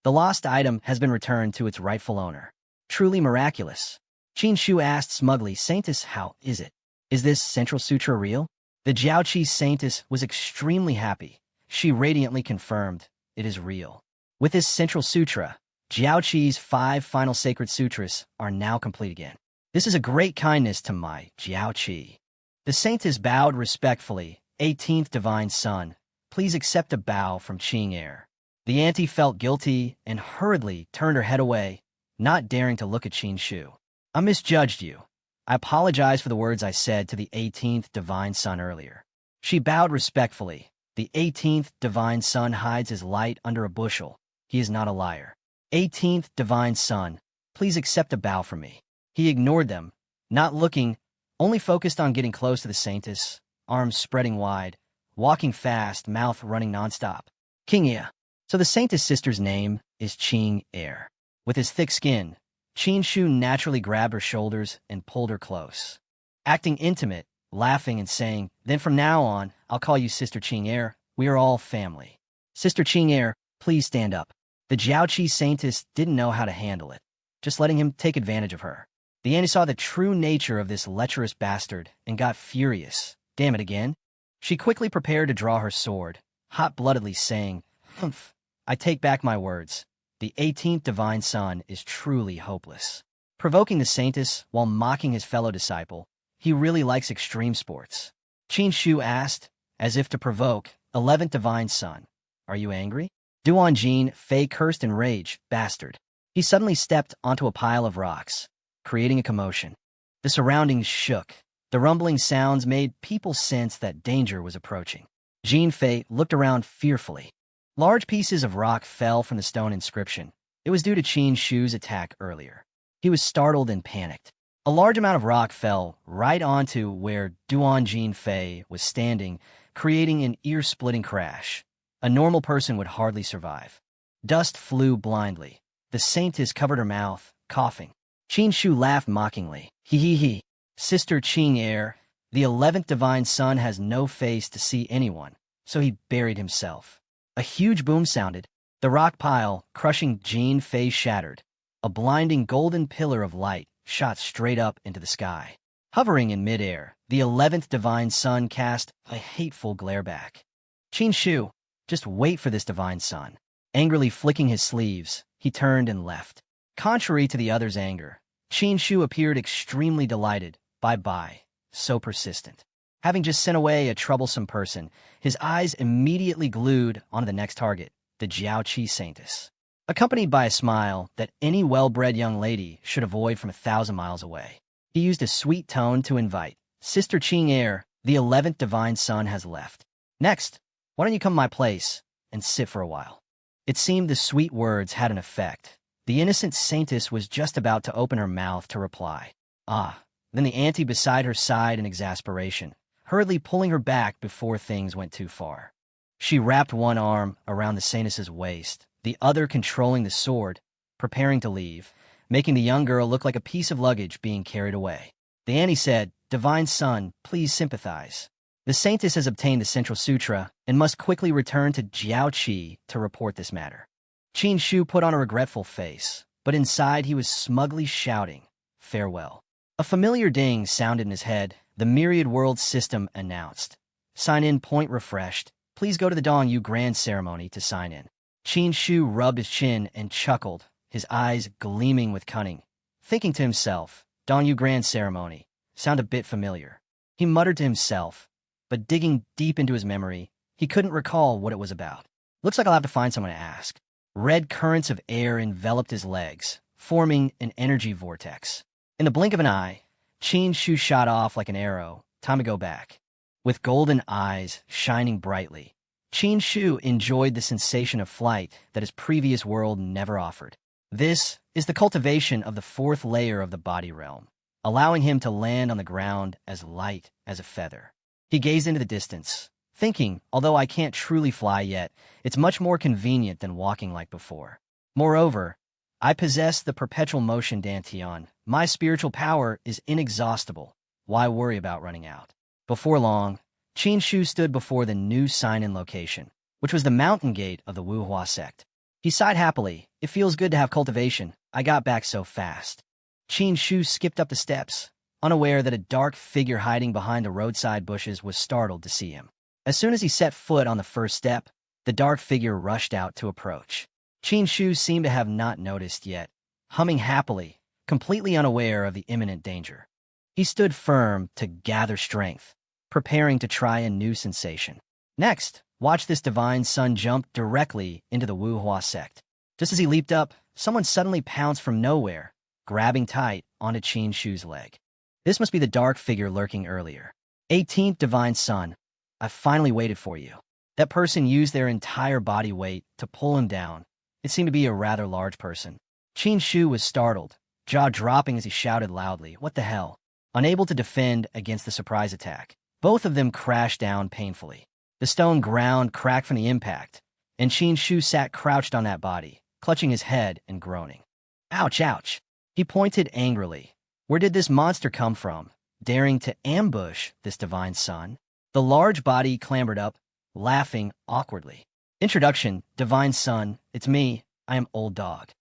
Speaker 1: The lost item has been returned to its rightful owner. Truly miraculous. Qin Shu asked smugly, "Saintess, how is it? Is this central sutra real?" The Jiaoqi Saintess was extremely happy. She radiantly confirmed, "It is real." With this central sutra, Jiaoqi's 5 final sacred sutras are now complete again. "This is a great kindness to my Jiaoqi." The Saintess bowed respectfully. 18th Divine Son, please accept a bow from Qing Er. The auntie felt guilty and hurriedly turned her head away, not daring to look at Qin Shu. "I misjudged you. I apologize for the words I said to the 18th Divine Son earlier." She bowed respectfully. The 18th Divine Son hides his light under a bushel. He is not a liar. 18th Divine Son, please accept a bow from me. He ignored them, not looking, only focused on getting close to the Saintess, arms spreading wide, walking fast, mouth running nonstop. "King Ye." So the Saintess sister's name is Qing Er. With his thick skin, Qin Shu naturally grabbed her shoulders and pulled her close. Acting intimate, laughing and saying, "Then from now on, I'll call you Sister Qing Er. We are all family. Sister Qing Er, please stand up." The Jiaoqi Saintess didn't know how to handle it. just letting him take advantage of her. The Annie saw the true nature of this lecherous bastard and got furious. Damn it again. She quickly prepared to draw her sword, hot-bloodedly saying, "Humph, I take back my words. The 18th divine son is truly hopeless." Provoking the Saintess while mocking his fellow disciple, he really likes extreme sports. Qin Shu asked, as if to provoke, 11th divine son, "Are you angry?" Duan Jin Fei cursed in rage, "Bastard." He suddenly stepped onto a pile of rocks, creating a commotion. The surroundings shook. The rumbling sounds made people sense that danger was approaching. Jin Fei looked around fearfully. Large pieces of rock fell from the stone inscription. It was due to Qin Shu's attack earlier. He was startled and panicked. A large amount of rock fell right onto where Duan Jin Fei was standing, creating an ear-splitting crash. A normal person would hardly survive. Dust flew blindly. The Saintess covered her mouth, coughing. Qin Shu laughed mockingly. "Hee hee hee. Sister Qing Er, the 11th divine son has no face to see anyone, so he buried himself." A huge boom sounded. The rock pile, crushing Jin Fei, shattered. A blinding golden pillar of light shot straight up into the sky. Hovering in midair, the 11th divine son cast a hateful glare back. Qin Shu, just wait for this divine son. Angrily flicking his sleeves, he turned and left. Contrary to the other's anger, Qin Shu appeared extremely delighted. Bye-bye, so persistent. Having just sent away a troublesome person, his eyes immediately glued onto the next target, the Jiaoqi Saintess. Accompanied by a smile that any well-bred young lady should avoid from 1,000 miles away, he used a sweet tone to invite, "Sister Qing Er, the 11th divine son has left. Next, why don't you come to my place and sit for a while?" It seemed the sweet words had an effect. The innocent Saintess was just about to open her mouth to reply. Then the auntie beside her sighed in exasperation, hurriedly pulling her back before things went too far. She wrapped one arm around the Saintess's waist, the other controlling the sword, preparing to leave, making the young girl look like a piece of luggage being carried away. The auntie said, "Divine son, please sympathize. The Saintess has obtained the Central Sutra and must quickly return to Jiaoqi to report this matter." Qin Shu put on a regretful face, but inside he was smugly shouting, "Farewell." A familiar ding sounded in his head. The Myriad World system announced, "Sign-in point refreshed. Please go to the Dongyu Grand Ceremony to sign in." Qin Shu rubbed his chin and chuckled, his eyes gleaming with cunning. Thinking to himself, Dongyu Grand Ceremony, sound a bit familiar. He muttered to himself, but digging deep into his memory, he couldn't recall what it was about. Looks like I'll have to find someone to ask. Red currents of air enveloped his legs, forming an energy vortex. In the blink of an eye, Qin Shu shot off like an arrow. Time to go back. With golden eyes shining brightly, Qin Shu enjoyed the sensation of flight that his previous world never offered. This is the cultivation of the 4th layer of the body realm, allowing him to land on the ground as light as a feather. He gazed into the distance, thinking, although I can't truly fly yet, it's much more convenient than walking like before. Moreover, I possess the perpetual motion Dantian. My spiritual power is inexhaustible. Why worry about running out? Before long, Qin Shu stood before the new sign-in location, which was the mountain gate of the Wuhua sect. He sighed happily. "It feels good to have cultivation. I got back so fast." Qin Shu skipped up the steps, unaware that a dark figure hiding behind the roadside bushes was startled to see him. As soon as he set foot on the first step, the dark figure rushed out to approach. Qin Shu seemed to have not noticed yet, humming happily, completely unaware of the imminent danger. He stood firm to gather strength, preparing to try a new sensation. Next, watch this divine son jump directly into the Wuhua sect. Just as he leaped up, someone suddenly pounced from nowhere, grabbing tight onto Qin Shu's leg. This must be the dark figure lurking earlier. 18th divine son, I finally waited for you. That person used their entire body weight to pull him down. It seemed to be a rather large person. Qin Shu was startled, jaw dropping as he shouted loudly, "What the hell?" Unable to defend against the surprise attack, both of them crashed down painfully. The stone ground cracked from the impact, and Qin Shu sat crouched on that body, clutching his head and groaning. "Ouch, ouch!" He pointed angrily. Where did this monster come from, daring to ambush this divine son? The large body clambered up, laughing awkwardly. "Introduction, divine son. It's me. I am Old Dog."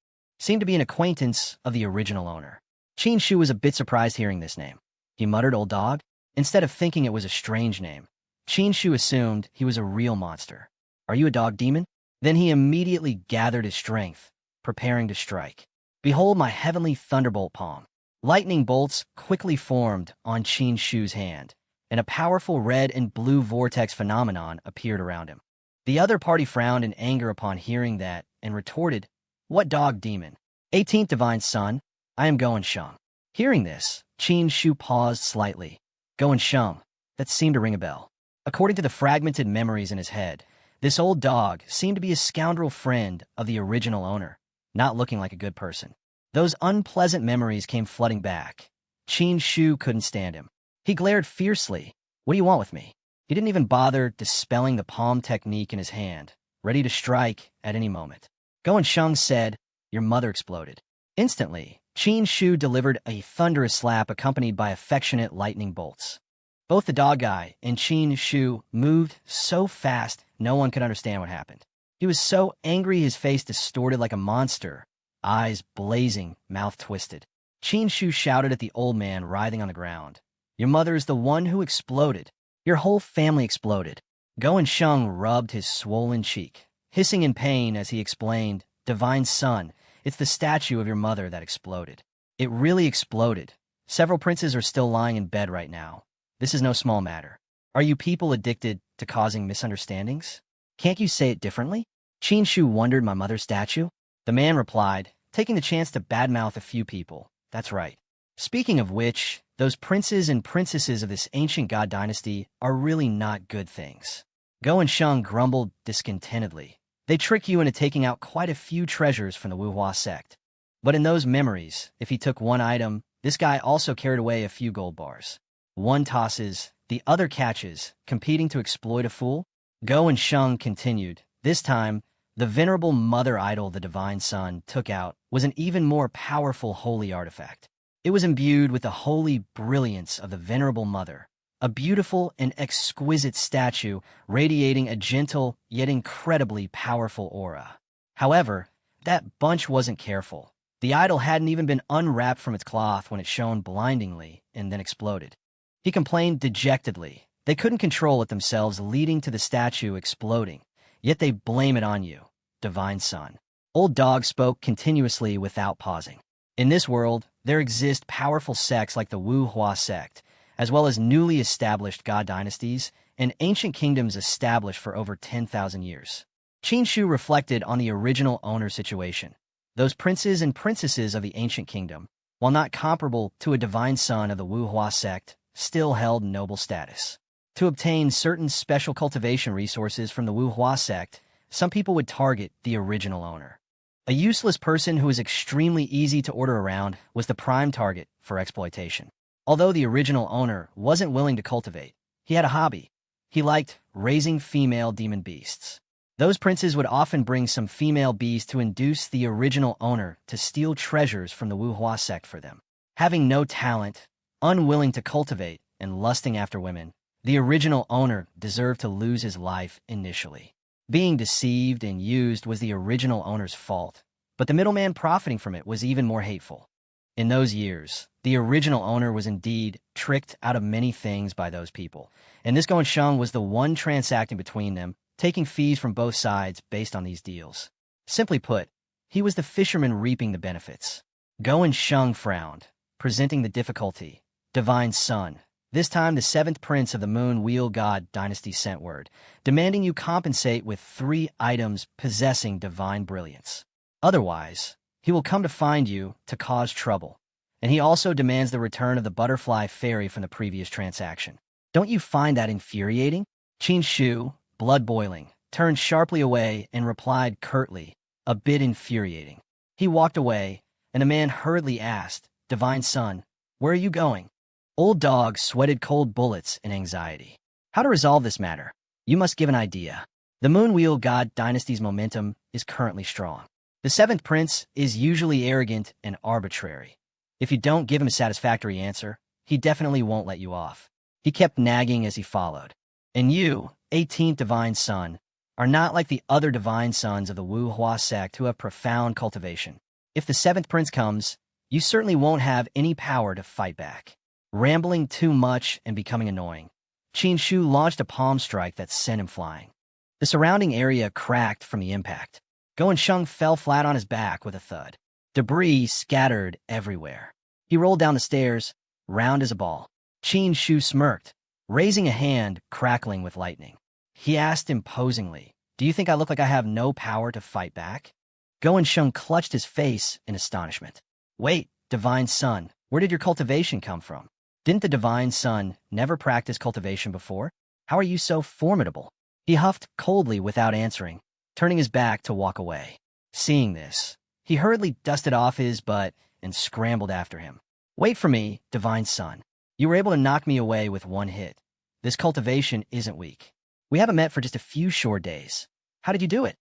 Speaker 1: seemed to be an acquaintance of the original owner. Qin Shu was a bit surprised hearing this name. He muttered, "Old dog?" Instead of thinking it was a strange name, Qin Shu assumed he was a real monster. "Are you a dog demon?" Then he immediately gathered his strength, preparing to strike. "Behold my heavenly thunderbolt palm." Lightning bolts quickly formed on Qin Shu's hand, and a powerful red and blue vortex phenomenon appeared around him. The other party frowned in anger upon hearing that and retorted, "What dog demon? 18th Divine Son, I am Goen Sheng." Hearing this, Qin Shu paused slightly. Goen Sheng, that seemed to ring a bell. According to the fragmented memories in his head, this old dog seemed to be a scoundrel friend of the original owner, not looking like a good person. Those unpleasant memories came flooding back. Qin Shu couldn't stand him. He glared fiercely. "What do you want with me?" He didn't even bother dispelling the palm technique in his hand, ready to strike at any moment. Goen Sheng said, "Your mother exploded." Instantly, Qin Shu delivered a thunderous slap accompanied by affectionate lightning bolts. Both the dog guy and Qin Shu moved so fast no one could understand what happened. He was so angry his face distorted like a monster, eyes blazing, mouth twisted. Qin Shu shouted at the old man writhing on the ground. "Your mother is the one who exploded. Your whole family exploded." Goen Sheng rubbed his swollen cheek, hissing in pain as he explained, "Divine Son, it's the statue of your mother that exploded. It really exploded. Several princes are still lying in bed right now. This is no small matter. Are you people addicted to causing misunderstandings? Can't you say it differently?" Qin Shu wondered, "My mother's statue?" The man replied, taking the chance to badmouth a few people. "That's right. Speaking of which, those princes and princesses of this ancient god dynasty are really not good things." Goen Sheng grumbled discontentedly. "They trick you into taking out quite a few treasures from the Wuhua sect. But in those memories, if he took one item, this guy also carried away a few gold bars. One tosses, the other catches, competing to exploit a fool." Goen Sheng continued, "This time, the venerable mother idol the Divine Son took out was an even more powerful holy artifact. It was imbued with the holy brilliance of the venerable mother, a beautiful and exquisite statue radiating a gentle yet incredibly powerful aura. However, that bunch wasn't careful. The idol hadn't even been unwrapped from its cloth when it shone blindingly and then exploded." He complained dejectedly. "They couldn't control it themselves, leading to the statue exploding. Yet they blame it on you, Divine Son." Old Dog spoke continuously without pausing. "In this world, there exist powerful sects like the Wuhua sect, as well as newly established god dynasties and ancient kingdoms established for over 10,000 years. Qin Shu reflected on the original owner situation. Those princes and princesses of the ancient kingdom, while not comparable to a divine son of the Wuhua sect, still held noble status. To obtain certain special cultivation resources from the Wuhua sect, some people would target the original owner. A useless person who was extremely easy to order around was the prime target for exploitation. Although the original owner wasn't willing to cultivate, he had a hobby. He liked raising female demon beasts. Those princes would often bring some female beast to induce the original owner to steal treasures from the Wuhua sect for them. Having no talent, unwilling to cultivate, and lusting after women, the original owner deserved to lose his life initially. Being deceived and used was the original owner's fault, but the middleman profiting from it was even more hateful. In those years, the original owner was indeed tricked out of many things by those people, and this Goen Sheng was the one transacting between them, taking fees from both sides based on these deals. Simply put, he was the fisherman reaping the benefits. Goen Sheng frowned, presenting the difficulty. "Divine Son, this time the 7th prince of the Moon Wheel God dynasty sent word, demanding you compensate with 3 items possessing divine brilliance. Otherwise, he will come to find you to cause trouble. And he also demands the return of the butterfly fairy from the previous transaction. Don't you find that infuriating?" Qin Shu, blood boiling, turned sharply away and replied curtly, "A bit infuriating." He walked away, and the man hurriedly asked, "Divine Son, where are you going?" Old Dog sweated cold bullets in anxiety. "How to resolve this matter? You must give an idea. The Moonwheel God dynasty's momentum is currently strong. The 7th prince is usually arrogant and arbitrary. If you don't give him a satisfactory answer, he definitely won't let you off." He kept nagging as he followed. "And you, 18th Divine Son, are not like the other divine sons of the Wuhua sect who have profound cultivation. If the seventh prince comes, you certainly won't have any power to fight back. Rambling too much and becoming annoying, Qin Shu launched a palm strike that sent him flying. The surrounding area cracked from the impact. Go and Sheng fell flat on his back with a thud. Debris scattered everywhere. He rolled down the stairs, round as a ball. Qin Shu smirked, raising a hand crackling with lightning. He asked imposingly, "Do you think I look like I have no power to fight back?" Go and Sheng clutched his face in astonishment. "Wait, Divine Son, where did your cultivation come from? Didn't the Divine Son never practice cultivation before? How are you so formidable?" He huffed coldly without answering, turning his back to walk away. Seeing this, he hurriedly dusted off his butt and scrambled after him. "Wait for me, Divine Son. You were able to knock me away with one hit. This cultivation isn't weak. We haven't met for just a few short days. How did you do it?"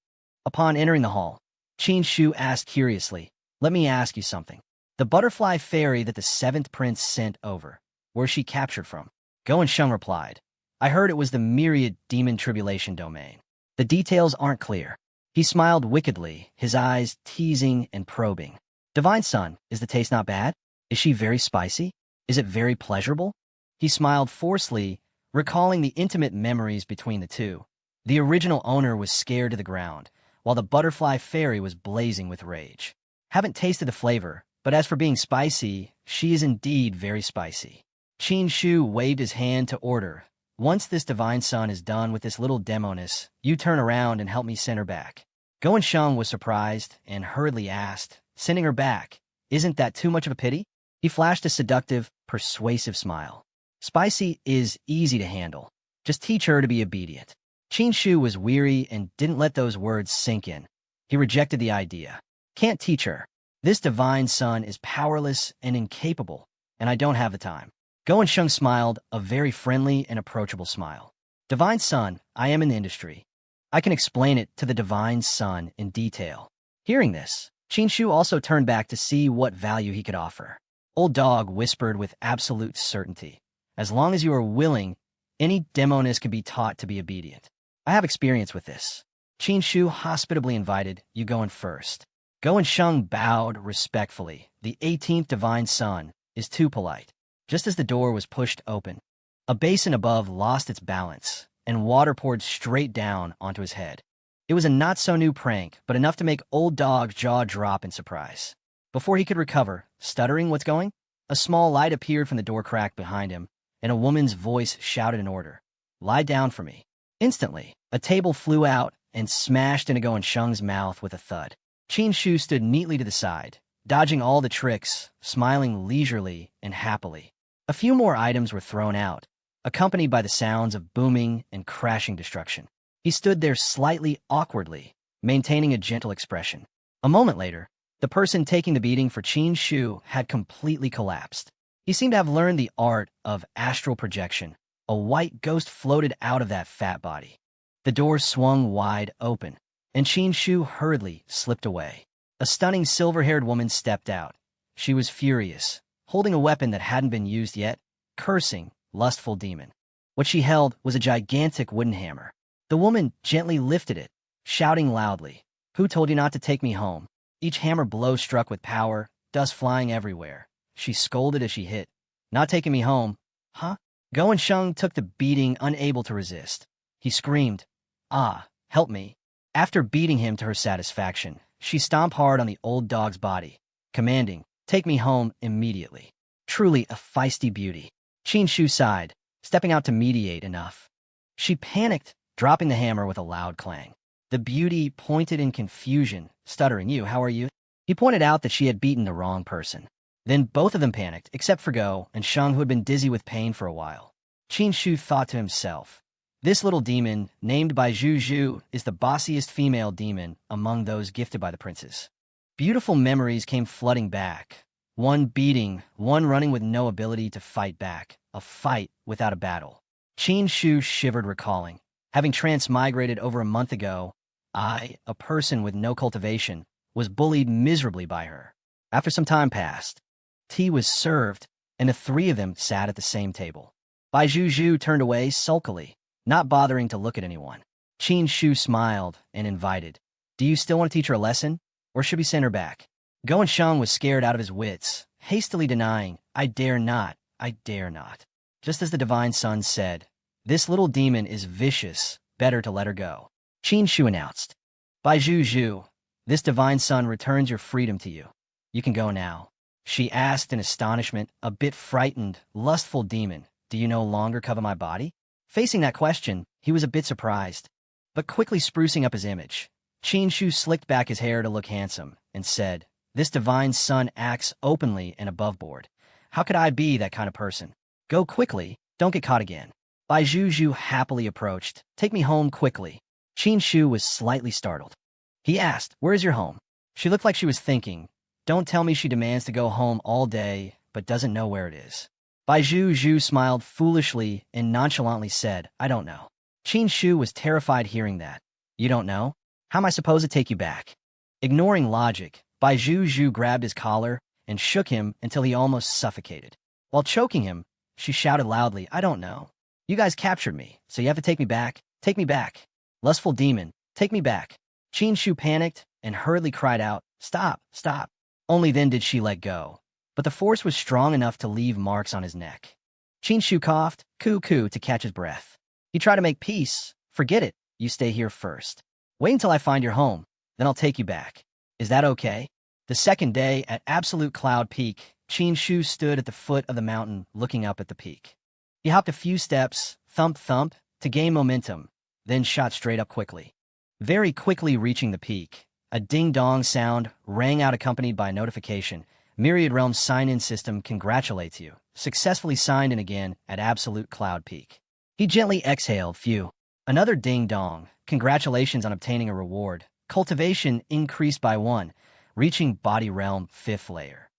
Speaker 1: Upon entering the hall, Qin Shu asked curiously, "Let me ask you something. The butterfly fairy that the seventh prince sent over, where's she captured from?" Go and Sheng replied, "I heard it was the myriad demon tribulation domain. The details aren't clear." He smiled wickedly, his eyes teasing and probing. "Divine Son, is the taste not bad? Is she very spicy? Is it very pleasurable?" He smiled forcefully, recalling the intimate memories between the two. The original owner was scared to the ground, while the butterfly fairy was blazing with rage. "Haven't tasted the flavor, but as for being spicy, she is indeed very spicy." Qin Shu waved his hand to order. "Once this Divine Son is done with this little demoness, you turn around and help me send her back." Go and Sheng was surprised and hurriedly asked, "Sending her back, isn't that too much of a pity?" He flashed a seductive, persuasive smile. "Spicy is easy to handle. Just teach her to be obedient." Qin Shu was weary and didn't let those words sink in. He rejected the idea. "Can't teach her. This Divine Son is powerless and incapable, and I don't have the time." Go and Sheng smiled, a very friendly and approachable smile. "Divine Son, I am in the industry. I can explain it to the Divine Son in detail." Hearing this, Qin Shu also turned back to see what value he could offer. Old Dog whispered with absolute certainty, "As long as you are willing, any demoness can be taught to be obedient. I have experience with this." Qin Shu hospitably invited, "You go in first." Go and Sheng bowed respectfully. The 18th Divine Son is too polite. Just as the door was pushed open, a basin above lost its balance, and water poured straight down onto his head. It was a not-so-new prank, but enough to make Old Dog's jaw drop in surprise. Before he could recover, stuttering, "What's going?" a small light appeared from the door crack behind him, and a woman's voice shouted an order. "Lie down for me." Instantly, a table flew out and smashed into Go and Sheng's mouth with a thud. Qin Shu stood neatly to the side, dodging all the tricks, smiling leisurely and happily. A few more items were thrown out, accompanied by the sounds of booming and crashing destruction. He stood there slightly awkwardly, maintaining a gentle expression. A moment later, the person taking the beating for Qin Shu had completely collapsed. He seemed to have learned the art of astral projection. A white ghost floated out of that fat body. The door swung wide open, and Qin Shu hurriedly slipped away. A stunning silver-haired woman stepped out. She was furious, holding a weapon that hadn't been used yet, cursing, lustful demon. What she held was a gigantic wooden hammer. The woman gently lifted it, shouting loudly, "Who told you not to take me home?" Each hammer blow struck with power, dust flying everywhere. She scolded as she hit. "Not taking me home? Huh?" Go and Sheng took the beating, unable to resist. He screamed, "Ah, help me." After beating him to her satisfaction, she stomped hard on the Old Dog's body, commanding, "Take me home immediately." Truly a feisty beauty. Qin Shu sighed, stepping out to mediate enough. She panicked, dropping the hammer with a loud clang. The beauty pointed in confusion, stuttering, "You, how are you?" He pointed out that she had beaten the wrong person. Then both of them panicked, except for Go and Sheng, who had been dizzy with pain for a while. Qin Shu thought to himself, "This little demon, named by Zhu, is the bossiest female demon among those gifted by the princes." Beautiful memories came flooding back. One beating, one running with no ability to fight back, a fight without a battle. Qin Shu shivered, recalling, having transmigrated over a month ago, I, a person with no cultivation, was bullied miserably by her. After some time passed, tea was served, and the three of them sat at the same table. Bai Zhu turned away sulkily, not bothering to look at anyone. Qin Shu smiled and invited, "Do you still want to teach her a lesson, or should we send her back?" Go and Shang was scared out of his wits, hastily denying, I dare not, I dare not. Just as the divine son said, this little demon is vicious, better to let her go. Qin Shu announced. By Zhu Zhu, this divine son returns your freedom to you. You can go now. She asked in astonishment, a bit frightened, lustful demon, do you no longer cover my body? Facing that question, he was a bit surprised, but quickly sprucing up his image. Qin Shu slicked back his hair to look handsome and said, this divine son acts openly and above board. How could I be that kind of person? Go quickly, don't get caught again. Bai Zhu happily approached. Take me home quickly. Qin Shu was slightly startled. He asked, where is your home? She looked like she was thinking. Don't tell me she demands to go home all day, but doesn't know where it is. Bai Zhu smiled foolishly and nonchalantly said, I don't know. Qin Shu was terrified hearing that. You don't know? How am I supposed to take you back? Ignoring logic, Bai Zhu grabbed his collar and shook him until he almost suffocated. While choking him, she shouted loudly, I don't know. You guys captured me, so you have to take me back. Take me back. Lustful demon, take me back. Qin Shu panicked and hurriedly cried out, stop, stop. Only then did she let go, but the force was strong enough to leave marks on his neck. Qin Shu coughed, coo-coo, to catch his breath. He tried to make peace. Forget it, you stay here first. Wait until I find your home, then I'll take you back. Is that okay? The second day, at Absolute Cloud Peak, Qin Shu stood at the foot of the mountain looking up at the peak. He hopped a few steps, thump, to gain momentum, then shot straight up quickly. Very quickly reaching the peak, a ding-dong sound rang out accompanied by a notification. Myriad Realms sign-in system congratulates you. Successfully signed in again at Absolute Cloud Peak. He gently exhaled, phew. Another ding-dong. Congratulations on obtaining a reward. Cultivation increased by 1, reaching Body Realm 5th layer.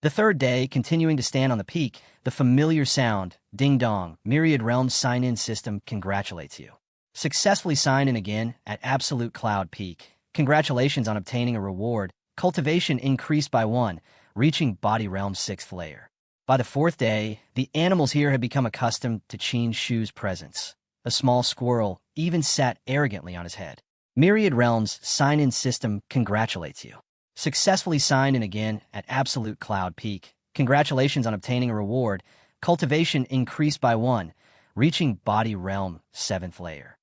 Speaker 1: The third day, continuing to stand on the peak, the familiar sound, ding-dong, Myriad Realms sign-in system congratulates you. Successfully signed in again at Absolute Cloud Peak. Congratulations on obtaining a reward. Cultivation increased by 1, reaching Body Realm 6th layer. By the fourth day, the animals here had become accustomed to Qin Shu's presence. A small squirrel even sat arrogantly on his head. Myriad Realms sign-in system congratulates you. Successfully signed in again at Absolute Cloud Peak. Congratulations on obtaining a reward. Cultivation increased by 1, reaching Body Realm 7th layer.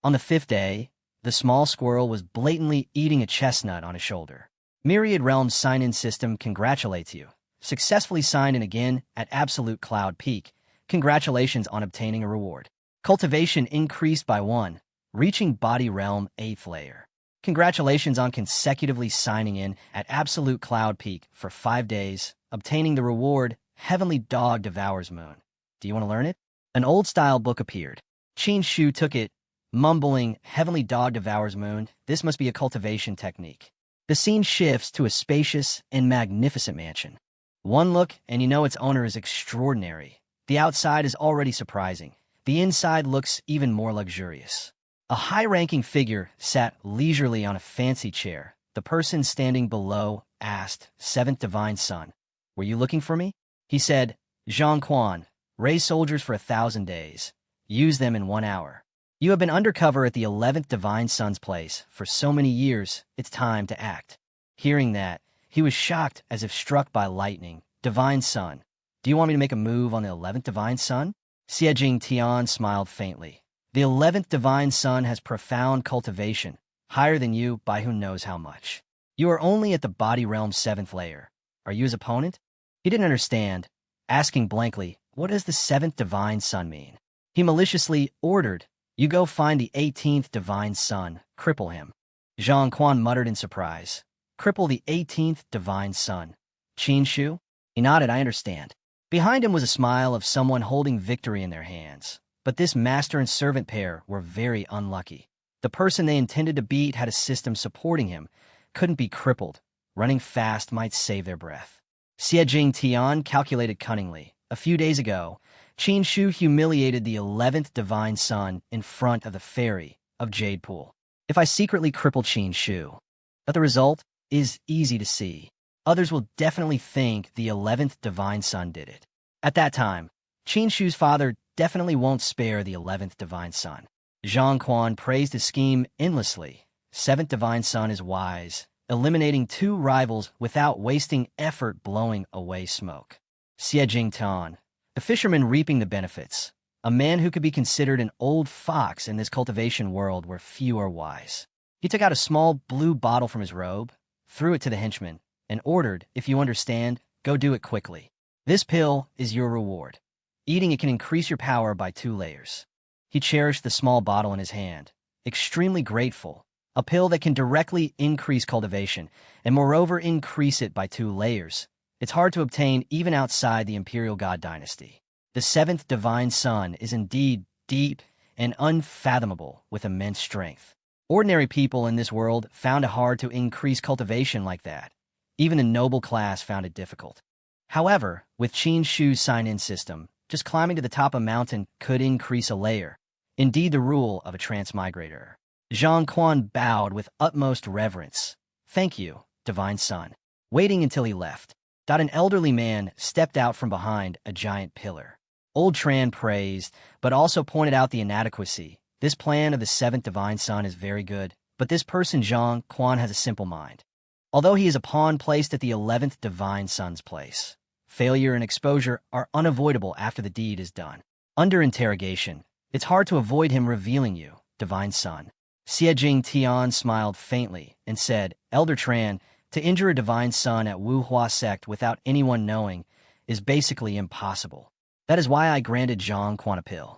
Speaker 1: On the fifth day, the small squirrel was blatantly eating a chestnut on his shoulder. Myriad Realms sign-in system congratulates you. Successfully signed in again at Absolute Cloud Peak. Congratulations on obtaining a reward. Cultivation increased by 1, reaching Body Realm 8th layer. Congratulations on consecutively signing in at Absolute Cloud Peak for 5 days, obtaining the reward, Heavenly Dog Devours Moon. Do you want to learn it? An old-style book appeared. Qin Shu took it, mumbling, Heavenly Dog Devours Moon. This must be a cultivation technique. The scene shifts to a spacious and magnificent mansion. One look, and you know its owner is extraordinary. The outside is already surprising. The inside looks even more luxurious. A high-ranking figure sat leisurely on a fancy chair. The person standing below asked, Seventh Divine Son, were you looking for me? He said, Zhang Quan, raise soldiers for 1,000 days. Use them in 1 hour. You have been undercover at the 11th Divine Son's place for so many years, it's time to act. Hearing that, he was shocked as if struck by lightning. Divine Son, do you want me to make a move on the 11th Divine Son? Xie Tian smiled faintly. The 11th Divine Son has profound cultivation, higher than you by who knows how much. You are only at the Body Realm 7th layer. Are you his opponent? He didn't understand, asking blankly, what does the 7th Divine Son mean? He maliciously ordered, you go find the 18th Divine Son, cripple him. Zhang Quan muttered in surprise. Cripple the 18th Divine Son. Qin Shu? He nodded, I understand. Behind him was a smile of someone holding victory in their hands. But this master and servant pair were very unlucky. The person they intended to beat had a system supporting him, couldn't be crippled. Running fast might save their breath. Xie Tian calculated cunningly. A few days ago, Qin Shu humiliated the 11th Divine Son in front of the Fairy of Jade Pool. If I secretly cripple Qin Shu, but the result is easy to see. Others will definitely think the 11th Divine Son did it. At that time, Qin Shu's father definitely won't spare the 11th Divine Son. Zhang Quan praised his scheme endlessly. 7th Divine Son is wise. eliminating 2 rivals without wasting effort blowing away smoke. Xie Tan, the fisherman reaping the benefits, a man who could be considered an old fox in this cultivation world where few are wise. He took out a small blue bottle from his robe, threw it to the henchman, and ordered, "If you understand, go do it quickly. This pill is your reward. Eating it can increase your power by 2 layers." He cherished the small bottle in his hand, extremely grateful. A pill that can directly increase cultivation, and moreover increase it by 2 layers. It's hard to obtain even outside the Imperial God Dynasty. The 7th Divine Sun is indeed deep and unfathomable with immense strength. Ordinary people in this world found it hard to increase cultivation like that. Even the noble class found it difficult. However, with Qin Shu's sign-in system, just climbing to the top of a mountain could increase a layer. Indeed the rule of a transmigrator. Zhang Quan bowed with utmost reverence. "Thank you, Divine Sun." Waiting until he left, an elderly man stepped out from behind a giant pillar. Old Tran praised, but also pointed out the inadequacy. This plan of the 7th Divine Sun is very good, but this person Zhang Quan has a simple mind. Although he is a pawn placed at the 11th Divine Sun's place, failure and exposure are unavoidable after the deed is done. Under interrogation, it's hard to avoid him revealing you, Divine Sun. Xie Tian smiled faintly and said, "Elder Tran, to injure a Divine Sun at Wuhua sect without anyone knowing is basically impossible. That is why I granted Zhang Quan a pill."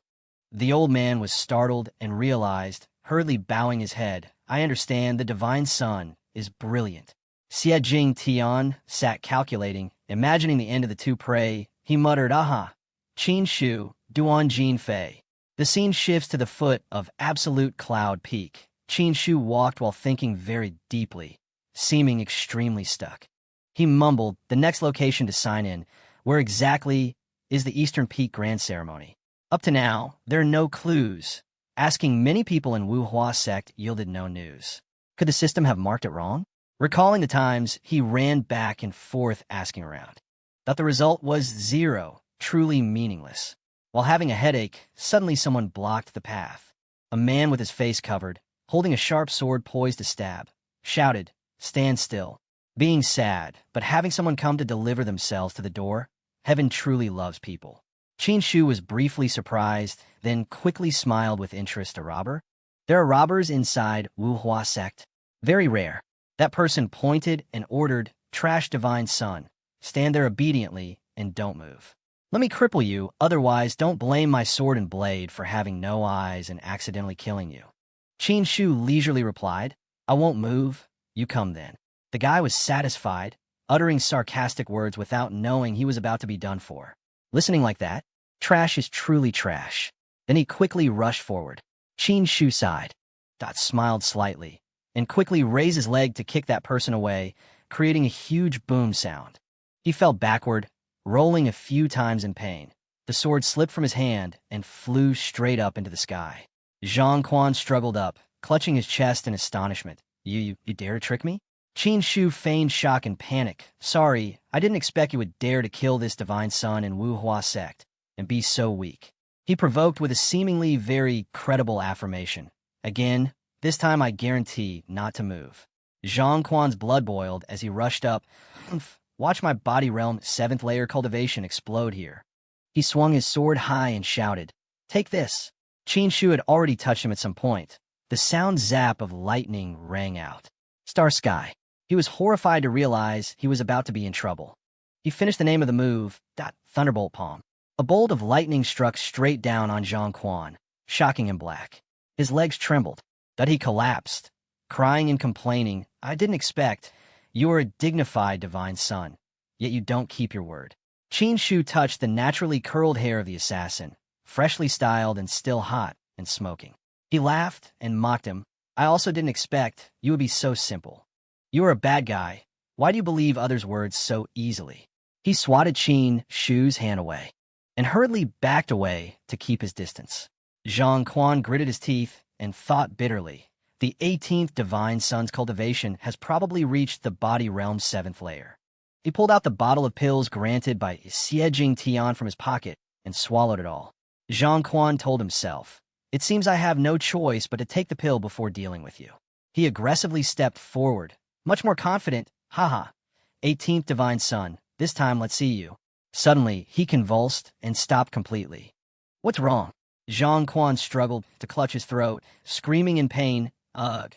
Speaker 1: The old man was startled and realized, hurriedly bowing his head, "I understand the Divine Sun is brilliant." Xie Tian sat calculating, imagining the end of the 2 prey. He muttered, "Aha! Qin Shu, Duan Jin Fei." The scene shifts to the foot of Absolute Cloud Peak. Qin Shu walked while thinking very deeply, seeming extremely stuck. He mumbled, "The next location to sign in, where exactly is the Eastern Peak Grand Ceremony?" Up to now, there are no clues. Asking many people in Wuhua sect yielded no news. Could the system have marked it wrong? Recalling the times, he ran back and forth asking around. That the result was 0, truly meaningless. While having a headache, suddenly someone blocked the path. A man with his face covered, holding a sharp sword poised to stab, shouted, "Stand still." Being sad, but having someone come to deliver themselves to the door, heaven truly loves people. Qin Shu was briefly surprised, then quickly smiled with interest. "A robber? There are robbers inside Wuhua sect. Very rare." That person pointed and ordered, "Trash Divine Sun. Stand there obediently and don't move. Let me cripple you, otherwise don't blame my sword and blade for having no eyes and accidentally killing you." Qin Shu leisurely replied, "I won't move. You come then." The guy was satisfied, uttering sarcastic words without knowing he was about to be done for. Listening like that, trash is truly trash. Then he quickly rushed forward. Qin Shu sighed, smiled slightly, and quickly raised his leg to kick that person away, creating a huge boom sound. He fell backward, rolling a few times in pain. The sword slipped from his hand and flew straight up into the sky. Zhang Quan struggled up, clutching his chest in astonishment. You dare to trick me?" Qin Shu feigned shock and panic. "Sorry, I didn't expect you would dare to kill this Divine Sun in Wuhua sect and be so weak." He provoked with a seemingly very credible affirmation. "Again, this time I guarantee not to move." Zhang Quan's blood boiled as he rushed up. "Watch my body realm 7th layer cultivation explode here." He swung his sword high and shouted, "Take this." Qin Shu had already touched him at some point. The sound zap of lightning rang out. Star Sky. He was horrified to realize he was about to be in trouble. He finished the name of the move, Thunderbolt Palm. A bolt of lightning struck straight down on Zhang Quan, shocking him black. His legs trembled. He collapsed, crying and complaining, "I didn't expect. You are a dignified Divine Sun, yet you don't keep your word." Qin Shu touched the naturally curled hair of the assassin, freshly styled and still hot and smoking. He laughed and mocked him. "I also didn't expect you would be so simple. You are a bad guy. Why do you believe others' words so easily?" He swatted Qin Shu's hand away and hurriedly backed away to keep his distance. Zhang Quan gritted his teeth and thought bitterly, the 18th Divine Sun's cultivation has probably reached the body realm's 7th layer. He pulled out the bottle of pills granted by Xie Tian from his pocket and swallowed it all. Zhang Quan told himself, "It seems I have no choice but to take the pill before dealing with you." He aggressively stepped forward, much more confident. Haha. 18th Divine Son, this time let's see you. Suddenly, he convulsed and stopped completely. What's wrong? Zhang Quan struggled to clutch his throat, screaming in pain. Ugh.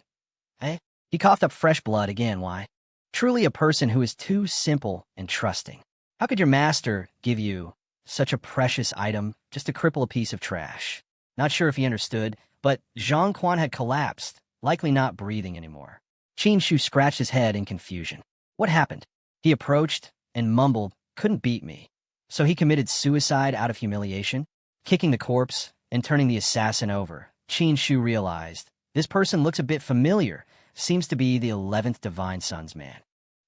Speaker 1: Eh? He coughed up fresh blood again, why? Truly a person who is too simple and trusting. How could your master give you such a precious item just to cripple a piece of trash? Not sure if he understood, but Zhang Quan had collapsed, likely not breathing anymore. Qin Shu scratched his head in confusion. What happened? He approached and mumbled, couldn't beat me. So he committed suicide out of humiliation? Kicking the corpse and turning the assassin over, Qin Shu realized, this person looks a bit familiar, seems to be the 11th Divine Son's man.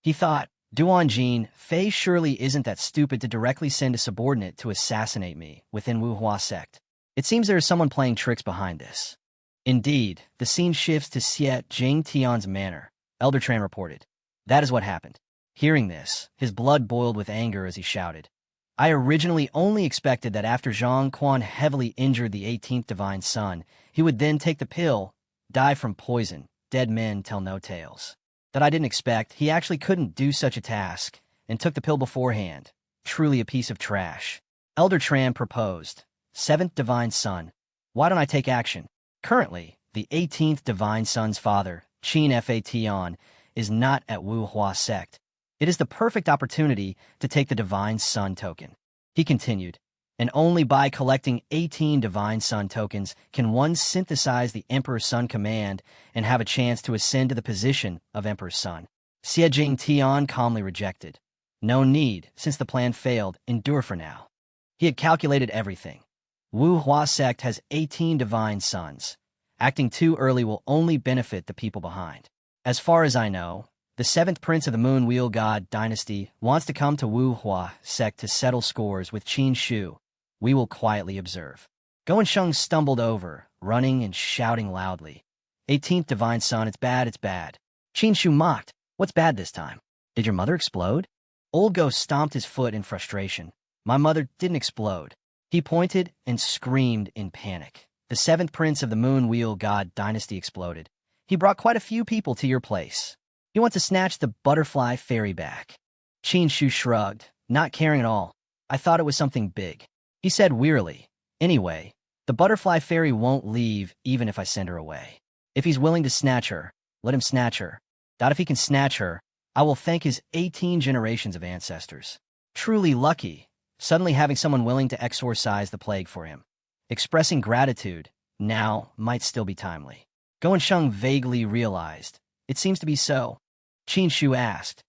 Speaker 1: He thought, Duan Jin, Fei surely isn't that stupid to directly send a subordinate to assassinate me within Wuhua sect. It seems there is someone playing tricks behind this. Indeed, the scene shifts to Xie Jing Tian's manor, Elder Tran reported. That is what happened. Hearing this, his blood boiled with anger as he shouted. I originally only expected that after Zhang Quan heavily injured the 18th Divine Son, he would then take the pill, die from poison, dead men tell no tales. That I didn't expect, he actually couldn't do such a task, and took the pill beforehand. Truly a piece of trash. Elder Tran proposed, 7th Divine Son, why don't I take action? Currently, the 18th Divine Son's father, Qin Fa Tian, is not at Wuhua sect. It is the perfect opportunity to take the Divine Son token. He continued, and only by collecting 18 Divine Son tokens can one synthesize the Emperor's Son command and have a chance to ascend to the position of Emperor's Son. Xie Jing Tian calmly rejected. No need, since the plan failed, endure for now. He had calculated everything. Wuhua sect has 18 Divine Sons. Acting too early will only benefit the people behind. As far as I know, the 7th Prince of the Moon Wheel God Dynasty wants to come to Wuhua sect to settle scores with Qin Shu. We will quietly observe. Goensheng stumbled over, running and shouting loudly. 18th Divine Son, it's bad, it's bad. Qin Shu mocked. What's bad this time? Did your mother explode? Old Go stomped his foot in frustration. My mother didn't explode. He pointed and screamed in panic. The 7th Prince of the Moon Wheel God Dynasty exploded. He brought quite a few people to your place. You want to snatch the butterfly fairy back. Qin Shu shrugged, not caring at all. I thought it was something big. He said wearily, anyway, the butterfly fairy won't leave even if I send her away. If he's willing to snatch her, let him snatch her. Doubt if he can snatch her, I will thank his 18 generations of ancestors. Truly lucky, suddenly having someone willing to exorcise the plague for him. Expressing gratitude, now, might still be timely. Goensheng vaguely realized. It seems to be so. Qin Shu asked,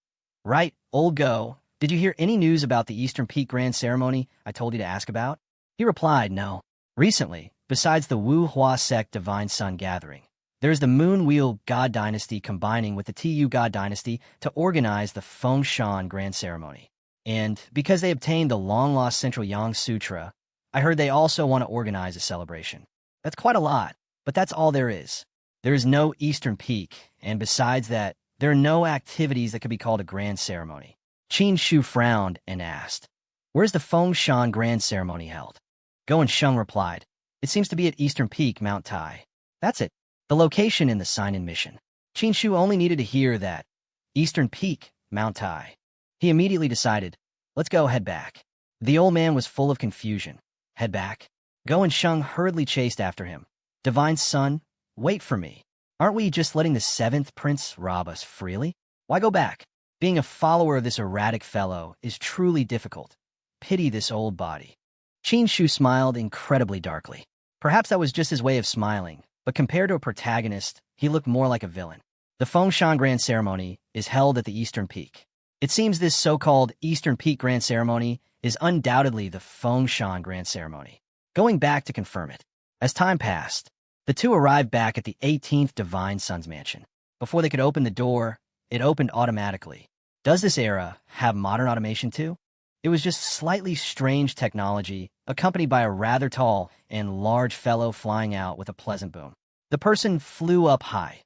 Speaker 1: right, Old Go, did you hear any news about the Eastern Peak Grand Ceremony I told you to ask about? He replied, no. Recently, besides the Wuhua sect Divine Son gathering, there's the Moon Wheel God Dynasty combining with the Tu God Dynasty to organize the Fengshan Grand Ceremony. And because they obtained the long-lost Central Yang Sutra, I heard they also want to organize a celebration. That's quite a lot, but that's all there is. There is no Eastern Peak, and besides that, there are no activities that could be called a grand ceremony. Qin Shu frowned and asked, where's the Fengshan Grand Ceremony held? Goensheng replied, it seems to be at Eastern Peak, Mount Tai. That's it. The location in the sign-in mission. Qin Shu only needed to hear that. Eastern Peak, Mount Tai. He immediately decided, let's go head back. The old man was full of confusion. Head back? Goensheng hurriedly chased after him. Divine Son, wait for me. Aren't we just letting the 7th Prince rob us freely? Why go back? Being a follower of this erratic fellow is truly difficult. Pity this old body. Qin Shu smiled incredibly darkly. Perhaps that was just his way of smiling, but compared to a protagonist, he looked more like a villain. The Fengshan Grand Ceremony is held at the Eastern Peak. It seems this so-called Eastern Peak Grand Ceremony is undoubtedly the Fengshan Grand Ceremony. Going back to confirm it. As time passed, the two arrived back at the 18th Divine Son's mansion. Before they could open the door, it opened automatically. Does this era have modern automation too? It was just slightly strange technology, accompanied by a rather tall and large fellow flying out with a pleasant boom. The person flew up high.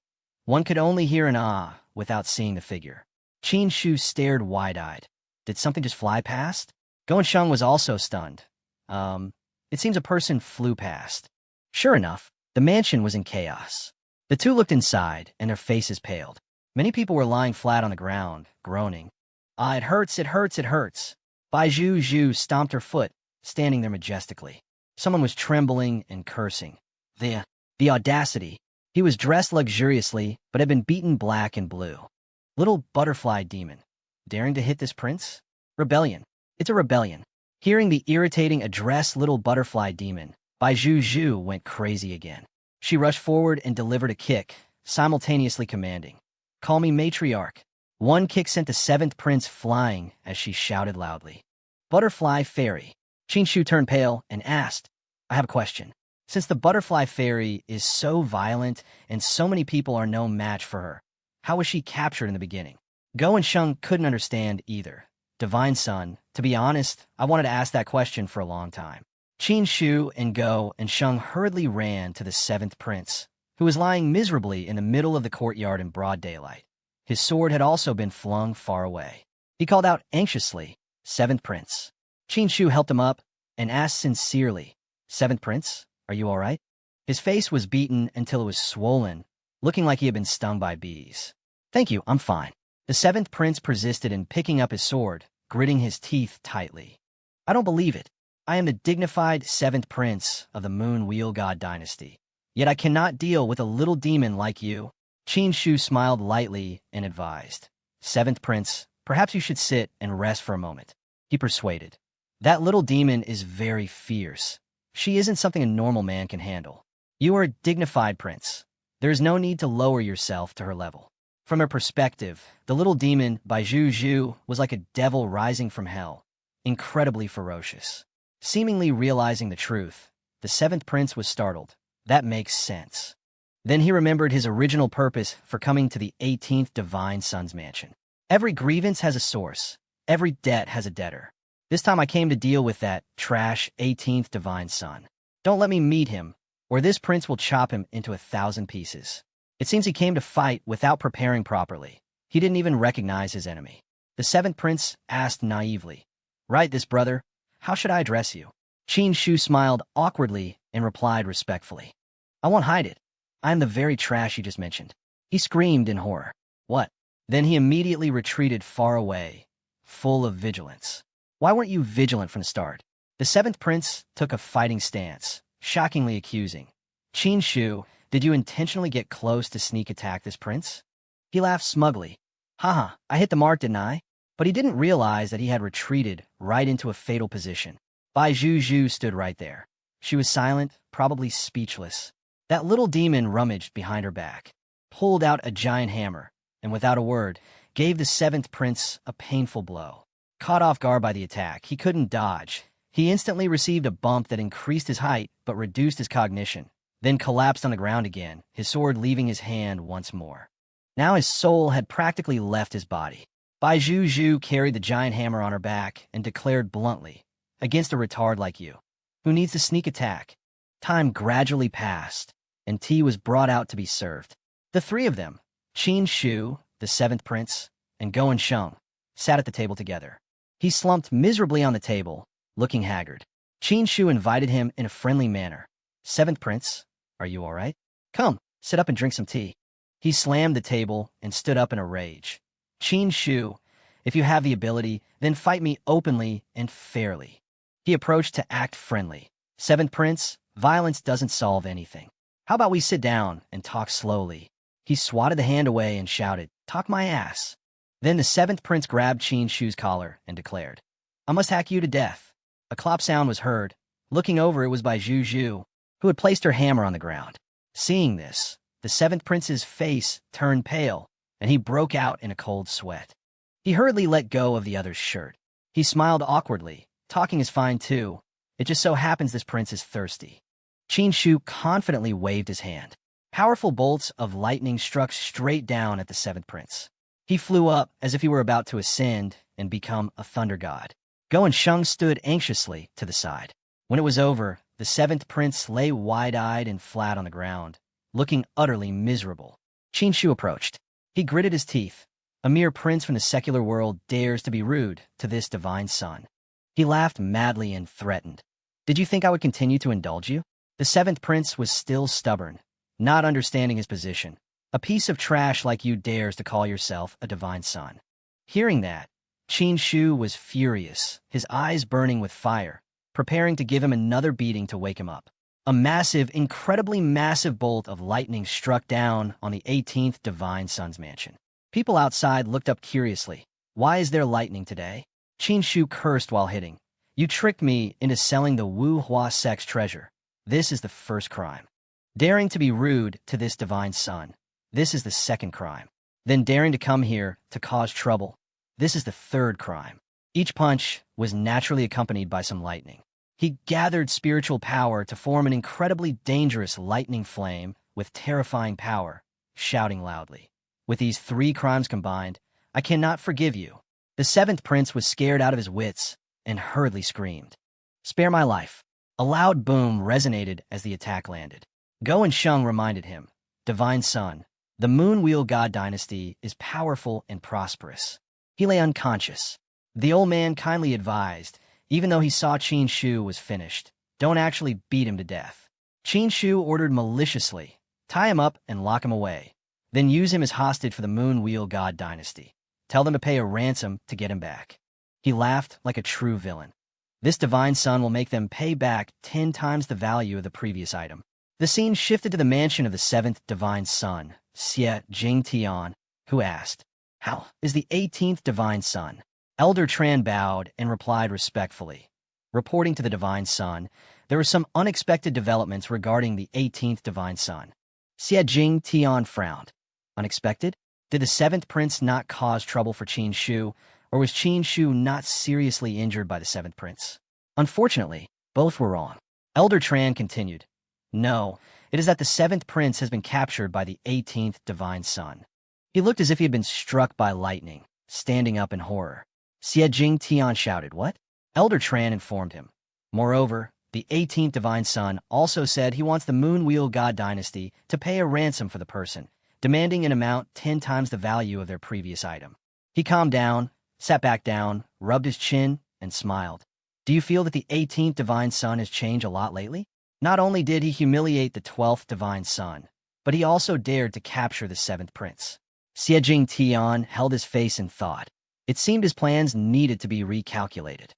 Speaker 1: One could only hear an ah without seeing the figure. Qin Shu stared wide-eyed. Did something just fly past? Goensheng was also stunned. It seems a person flew past. Sure enough, the mansion was in chaos. The two looked inside, and their faces paled. Many people were lying flat on the ground, groaning. Ah, it hurts, it hurts, it hurts. Bai Zhu stomped her foot, standing there majestically. Someone was trembling and cursing. The audacity. He was dressed luxuriously, but had been beaten black and blue. Little butterfly demon. Daring to hit this prince? Rebellion. It's a rebellion. Hearing the irritating address little butterfly demon, Bai Zhu went crazy again. She rushed forward and delivered a kick, simultaneously commanding, "Call me matriarch." One kick sent the seventh prince flying as she shouted loudly, "Butterfly fairy." Qinshu turned pale and asked, "I have a question. Since the butterfly fairy is so violent and so many people are no match for her, how was she captured in the beginning?" Go and Sheng couldn't understand either. Divine Son, to be honest, I wanted to ask that question for a long time. Qinshu and Go and Sheng hurriedly ran to the seventh prince, who was lying miserably in the middle of the courtyard in broad daylight. His sword had also been flung far away. He called out anxiously, "Seventh prince." Qinshu helped him up and asked sincerely, "Seventh prince, are you all right?" His face was beaten until it was swollen, looking like he had been stung by bees. "Thank you, I'm fine." The seventh prince persisted in picking up his sword, gritting his teeth tightly. "I don't believe it. I am the dignified seventh prince of the Moon Wheel God dynasty. Yet I cannot deal with a little demon like you." Qinshu smiled lightly and advised, "Seventh prince, perhaps you should sit and rest for a moment." He persuaded. "That little demon is very fierce. She isn't something a normal man can handle. You are a dignified prince. There is no need to lower yourself to her level." From her perspective, the little demon Bai Zhu was like a devil rising from hell, incredibly ferocious. Seemingly realizing the truth, the seventh prince was startled. That makes sense. Then he remembered his original purpose for coming to the 18th Divine Son's mansion. Every grievance has a source. Every debt has a debtor. This time I came to deal with that trash 18th Divine Son. Don't let me meet him, or this prince will chop him into 1,000 pieces. It seems he came to fight without preparing properly. He didn't even recognize his enemy. The seventh prince asked naively, "Right, this brother, how should I address you?" Qinshu smiled awkwardly and replied respectfully, "I won't hide it. I am the very trash you just mentioned." He screamed in horror. "What?" Then he immediately retreated far away, full of vigilance. "Why weren't you vigilant from the start?" The seventh prince took a fighting stance, shockingly accusing, "Qinshu, did you intentionally get close to sneak attack this prince?" He laughed smugly. "Haha, I hit the mark, didn't I?" But he didn't realize that he had retreated right into a fatal position. Bai Zhu stood right there. She was silent, probably speechless. That little demon rummaged behind her back, pulled out a giant hammer, and without a word, gave the seventh prince a painful blow. Caught off guard by the attack, he couldn't dodge. He instantly received a bump that increased his height but reduced his cognition, then collapsed on the ground again, his sword leaving his hand once more. Now his soul had practically left his body. Bai Zhu carried the giant hammer on her back and declared bluntly, "Against a retard like you, who needs to sneak attack." Time gradually passed, and tea was brought out to be served. The three of them, Qinshu, the seventh prince, and Go and Sheng, sat at the table together. He slumped miserably on the table, looking haggard. Qinshu invited him in a friendly manner. "Seventh prince, are you all right? Come, sit up and drink some tea." He slammed the table and stood up in a rage. "Qinshu, if you have the ability, then fight me openly and fairly." He approached to act friendly. "Seventh prince, violence doesn't solve anything. How about we sit down and talk slowly?" He swatted the hand away and shouted, "Talk my ass." Then the seventh prince grabbed Qinshu's collar and declared, "I must hack you to death." A clop sound was heard. Looking over, it was Bai Zhu, who had placed her hammer on the ground. Seeing this, the seventh prince's face turned pale, and he broke out in a cold sweat. He hurriedly let go of the other's shirt. He smiled awkwardly. "Talking is fine too. It just so happens this prince is thirsty." Qinshu confidently waved his hand. Powerful bolts of lightning struck straight down at the seventh prince. He flew up as if he were about to ascend and become a thunder god. Go and Sheng stood anxiously to the side. When it was over, the seventh prince lay wide-eyed and flat on the ground, looking utterly miserable. Qinshu approached. He gritted his teeth. A mere prince from the secular world dares to be rude to this divine son. He laughed madly and threatened. "Did you think I would continue to indulge you?" The seventh prince was still stubborn, not understanding his position. A piece of trash like you dares to call yourself a divine son. Hearing that, Qin Shu was furious, his eyes burning with fire, preparing to give him another beating to wake him up. A massive, incredibly massive bolt of lightning struck down on the 18th Divine Son's mansion. People outside looked up curiously. Why is there lightning today? Qin Shu cursed while hitting. You tricked me into selling the Wu Hua sect's treasure. This is the first crime. Daring to be rude to this divine son. This is the second crime. Then daring to come here to cause trouble. This is the third crime. Each punch was naturally accompanied by some lightning. He gathered spiritual power to form an incredibly dangerous lightning flame with terrifying power, shouting loudly. With these three crimes combined, I cannot forgive you. The seventh prince was scared out of his wits and hurriedly screamed. Spare my life. A loud boom resonated as the attack landed. Go and Sheng reminded him, Divine Son, the Moon Wheel God dynasty is powerful and prosperous. He lay unconscious. The old man kindly advised, even though he saw Qin Shu was finished, don't actually beat him to death. Qin Shu ordered maliciously, tie him up and lock him away, then use him as hostage for the Moon Wheel God dynasty. Tell them to pay a ransom to get him back. He laughed like a true villain. This divine son will make them pay back 10 times the value of the previous item. The scene shifted to the mansion of the seventh divine son, Xie Jingtian, who asked, How is the 18th divine son? Elder Tran bowed and replied respectfully. Reporting to the divine son, there were some unexpected developments regarding the 18th divine son. Xie Jingtian frowned. Unexpected? Did the seventh prince not cause trouble for Qin Shu, or was Qin Shu not seriously injured by the seventh prince? Unfortunately, both were wrong. Elder Tran continued. No, it is that the seventh prince has been captured by the 18th divine son. He looked as if he had been struck by lightning, standing up in horror. Xie Jingtian shouted, What? Elder Tran informed him. Moreover, the 18th divine son also said he wants the Moon Wheel God dynasty to pay a ransom for the person, demanding an amount 10 times the value of their previous item. He calmed down, sat back down, rubbed his chin, and smiled. Do you feel that the 18th divine son has changed a lot lately? Not only did he humiliate the 12th divine son, but he also dared to capture the seventh prince. Xie Jingtian held his face in thought. It seemed his plans needed to be recalculated.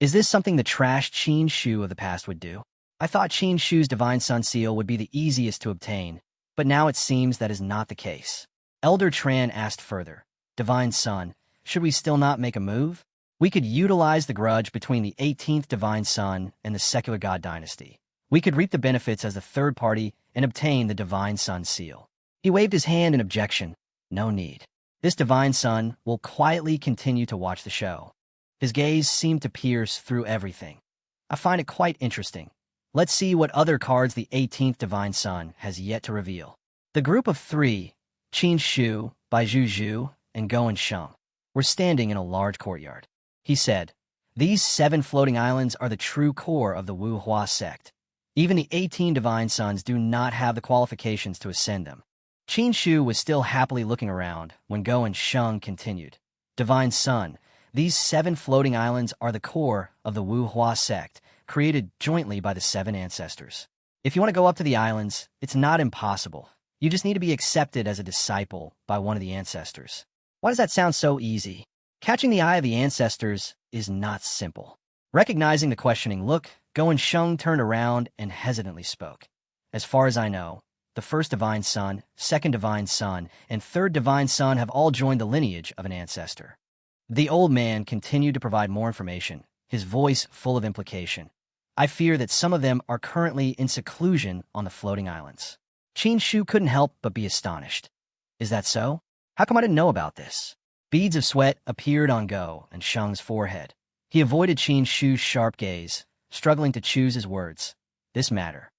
Speaker 1: Is this something the trashed Qin Shu of the past would do? I thought Qin Shu's divine son seal would be the easiest to obtain, but now it seems that is not the case. Elder Tran asked further, Divine son, should we still not make a move? We could utilize the grudge between the 18th divine son and the secular god dynasty. We could reap the benefits as the third party and obtain the divine son seal. He waved his hand in objection. No need. This divine son will quietly continue to watch the show. His gaze seemed to pierce through everything. I find it quite interesting. Let's see what other cards the 18th divine son has yet to reveal. The group of three, Qin Shu, Baizhu Zhu, and Go and Sheng, were standing in a large courtyard. He said, These 7 floating islands are the true core of the Wu Hua sect. Even the 18 divine sons do not have the qualifications to ascend them. Qin Shu was still happily looking around when Go and Sheng continued. Divine son, these 7 floating islands are the core of the Wu Hua sect, created jointly by the 7 ancestors. If you want to go up to the islands, it's not impossible. You just need to be accepted as a disciple by one of the ancestors. Why does that sound so easy? Catching the eye of the ancestors is not simple. Recognizing the questioning look, Go and Sheng turned around and hesitantly spoke. As far as I know, the first divine son, second divine son, and third divine son have all joined the lineage of an ancestor. The old man continued to provide more information, his voice full of implication. I fear that some of them are currently in seclusion on the floating islands. Qin Shu couldn't help but be astonished. Is that so? How come I didn't know about this? Beads of sweat appeared on Go and Sheng's forehead. He avoided Qin Shu's sharp gaze, struggling to choose his words. This matter.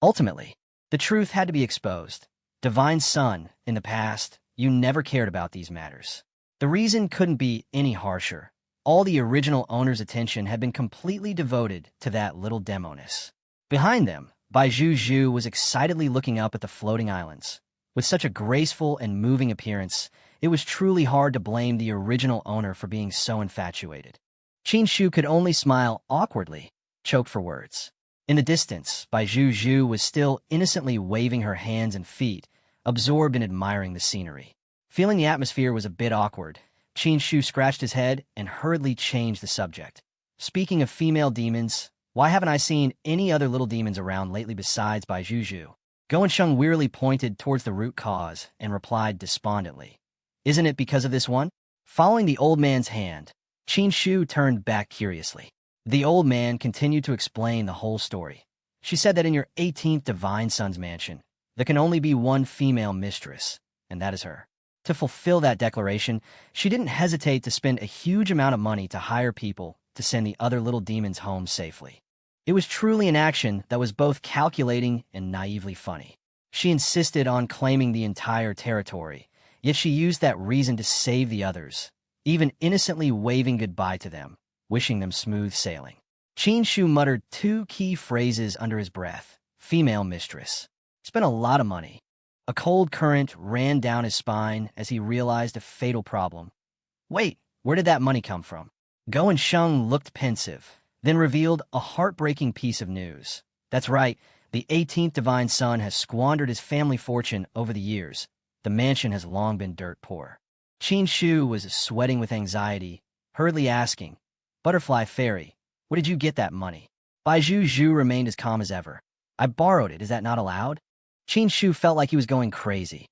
Speaker 1: Ultimately, the truth had to be exposed. Divine son, in the past, you never cared about these matters. The reason couldn't be any harsher. All the original owner's attention had been completely devoted to that little demoness. Behind them, Baizhu Zhu was excitedly looking up at the floating islands. With such a graceful and moving appearance, it was truly hard to blame the original owner for being so infatuated. Qin Shu could only smile awkwardly, choked for words. In the distance, Baizhu Zhu was still innocently waving her hands and feet, absorbed in admiring the scenery. Feeling the atmosphere was a bit awkward, Qin Shu scratched his head and hurriedly changed the subject. Speaking of female demons, why haven't I seen any other little demons around lately besides Bai Juju? Goensheng wearily pointed towards the root cause and replied despondently. Isn't it because of this one? Following the old man's hand, Qin Shu turned back curiously. The old man continued to explain the whole story. She said that in your 18th divine son's mansion, there can only be one female mistress, and that is her. To fulfill that declaration, she didn't hesitate to spend a huge amount of money to hire people to send the other little demons home safely. It was truly an action that was both calculating and naively funny. She insisted on claiming the entire territory, yet she used that reason to save the others, even innocently waving goodbye to them, wishing them smooth sailing. Qin Shu muttered two key phrases under his breath. Female mistress. Spent a lot of money. A cold current ran down his spine as he realized a fatal problem. Wait, where did that money come from? Goensheng looked pensive, then revealed a heartbreaking piece of news. That's right, the 18th divine son has squandered his family fortune over the years. The mansion has long been dirt poor. Qin Shu was sweating with anxiety, hurriedly asking, Butterfly Fairy, where did you get that money? Bai Juju remained as calm as ever. I borrowed it, is that not allowed? Qin Shu felt like he was going crazy.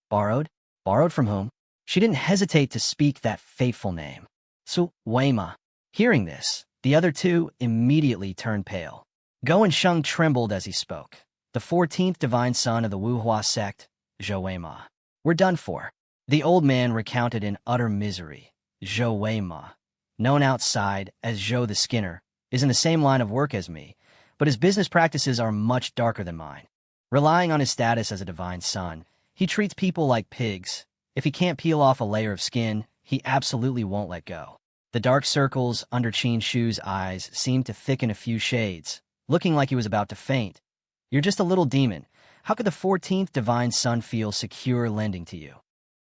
Speaker 1: Borrowed? Borrowed from whom? She didn't hesitate to speak that fateful name. Su Weima. Hearing this, the other two immediately turned pale. Goensheng trembled as he spoke. The 14th divine son of the Wuhua sect, Zhou Weima. We're done for. The old man recounted in utter misery. Zhou Weima, known outside as Zhou the Skinner, is in the same line of work as me, but his business practices are much darker than mine. Relying on his status as a divine son, he treats people like pigs. If he can't peel off a layer of skin, he absolutely won't let go. The dark circles under Qin Shu's eyes seemed to thicken a few shades, looking like he was about to faint. You're just a little demon. How could the 14th divine son feel secure lending to you?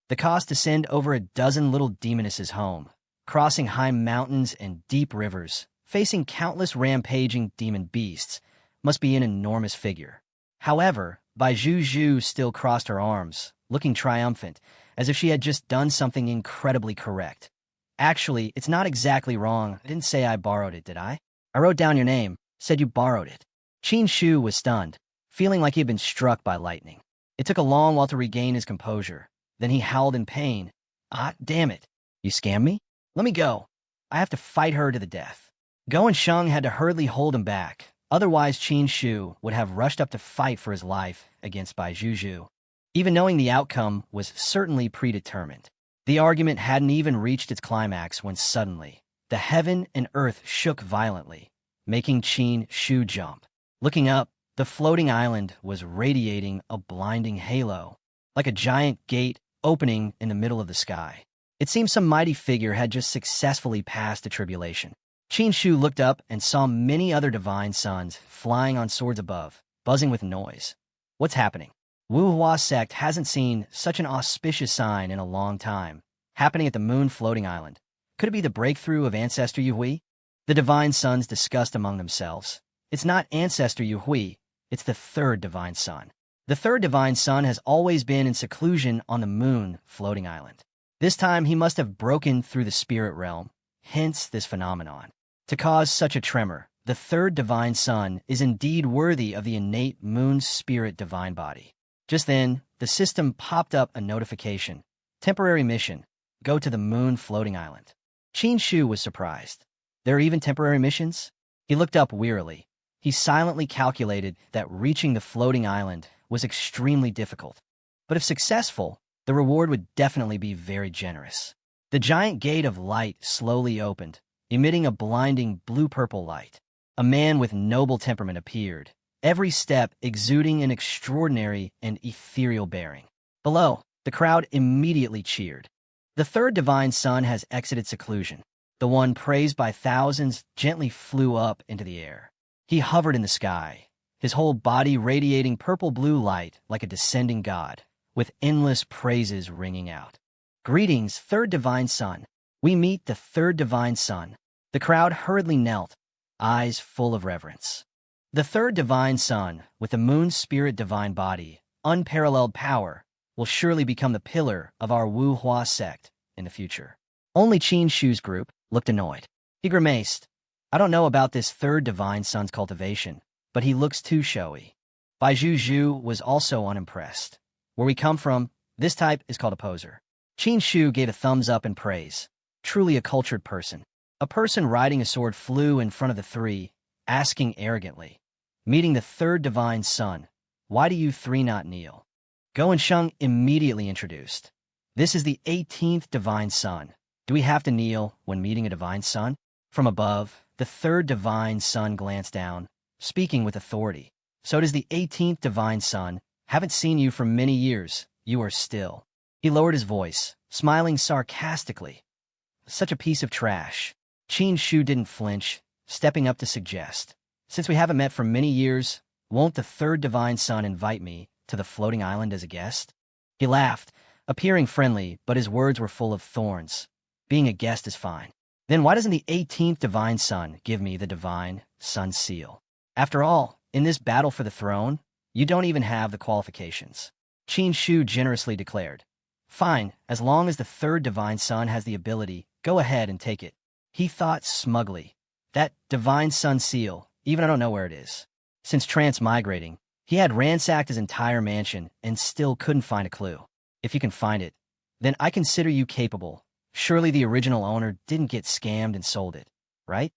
Speaker 1: The cost to send over a dozen little demonesses home, crossing high mountains and deep rivers, facing countless rampaging demon beasts, must be an enormous figure. However, Bai Juju still crossed her arms, looking triumphant, as if she had just done something incredibly correct. Actually, it's not exactly wrong. I didn't say I borrowed it, did I? I wrote down your name, said you borrowed it. Qin Shu was stunned, feeling like he had been struck by lightning. It took a long while to regain his composure. Then he howled in pain. Ah, damn it. You scammed me? Let me go. I have to fight her to the death. Goensheng had to hurriedly hold him back. Otherwise, Qin Shu would have rushed up to fight for his life against Bai Juju, even knowing the outcome was certainly predetermined. The argument hadn't even reached its climax when suddenly, the heaven and earth shook violently, making Qin Shu jump. Looking up, the floating island was radiating a blinding halo, like a giant gate opening in the middle of the sky. It seemed some mighty figure had just successfully passed the tribulation. Qin Shu looked up and saw many other divine sons flying on swords above, buzzing with noise. What's happening? Wuhua sect hasn't seen such an auspicious sign in a long time, happening at the moon floating island. Could it be the breakthrough of Ancestor Yuhui? The divine sons discussed among themselves. It's not Ancestor Yuhui, it's the third divine son. The third divine son has always been in seclusion on the moon floating island. This time he must have broken through the spirit realm, hence this phenomenon. To cause such a tremor, the third divine son is indeed worthy of the innate moon spirit divine body. Just then, the system popped up a notification. Temporary mission. Go to the moon floating island. Qin Shu was surprised. There are even temporary missions? He looked up wearily. He silently calculated that reaching the floating island was extremely difficult. But if successful, the reward would definitely be very generous. The giant gate of light slowly opened, emitting a blinding blue-purple light. A man with noble temperament appeared, every step exuding an extraordinary and ethereal bearing. Below, the crowd immediately cheered. The third divine son has exited seclusion. The one praised by thousands gently flew up into the air. He hovered in the sky, his whole body radiating purple-blue light like a descending god, with endless praises ringing out. Greetings, third divine son. We meet the third divine son. The crowd hurriedly knelt, eyes full of reverence. The third divine son, with the moon spirit divine body, unparalleled power, will surely become the pillar of our Wu Hua sect in the future. Only Qin Shu's group looked annoyed. He grimaced. I don't know about this third divine son's cultivation, but he looks too showy. Bai Zhu was also unimpressed. Where we come from, this type is called a poser. Qin Shu gave a thumbs up in praise. Truly a cultured person. A person riding a sword flew in front of the three, asking arrogantly, meeting the third divine son, why do you three not kneel? Go and Sheng immediately introduced. This is the 18th divine son. Do we have to kneel when meeting a divine son? From above, the third divine son glanced down, speaking with authority. So does the 18th divine son. Haven't seen you for many years. You are still. He lowered his voice, smiling sarcastically. Such a piece of trash. Qin Shu didn't flinch, stepping up to suggest. Since we haven't met for many years, won't the third divine son invite me to the floating island as a guest? He laughed, appearing friendly, but his words were full of thorns. Being a guest is fine. Then why doesn't the 18th divine son give me the divine son seal? After all, in this battle for the throne, you don't even have the qualifications. Qin Shu generously declared. Fine, as long as the third divine son has the ability, go ahead and take it. He thought smugly. That divine son seal, even I don't know where it is. Since transmigrating, he had ransacked his entire mansion and still couldn't find a clue. If you can find it, then I consider you capable. Surely the original owner didn't get scammed and sold it, right?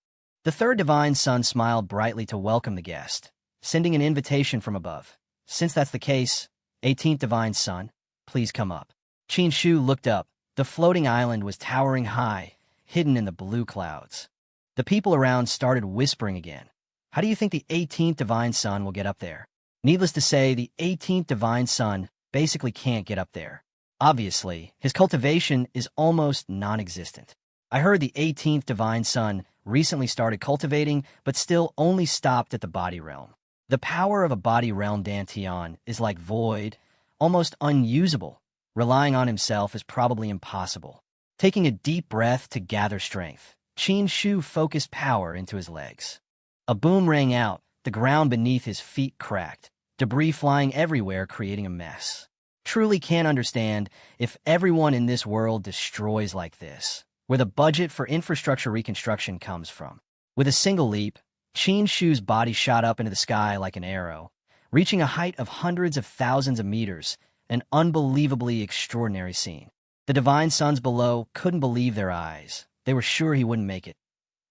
Speaker 1: The third divine son smiled brightly to welcome the guest, sending an invitation from above. Since that's the case, 18th divine son, please come up. Qin Shu looked up. The floating island was towering high, hidden in the blue clouds. The people around started whispering again. How do you think the 18th divine son will get up there? Needless to say, the 18th divine son basically can't get up there. Obviously, his cultivation is almost non-existent. I heard the 18th divine son recently started cultivating, but still only stopped at the body realm. The power of a body realm Dantian is like void, almost unusable. Relying on himself is probably impossible. Taking a deep breath to gather strength, Qin Shu focused power into his legs. A boom rang out, the ground beneath his feet cracked, debris flying everywhere creating a mess. Truly can't understand if everyone in this world destroys like this, where the budget for infrastructure reconstruction comes from. With a single leap, Qin Shu's body shot up into the sky like an arrow, reaching a height of hundreds of thousands of meters, an unbelievably extraordinary scene. The divine sons below couldn't believe their eyes. They were sure he wouldn't make it.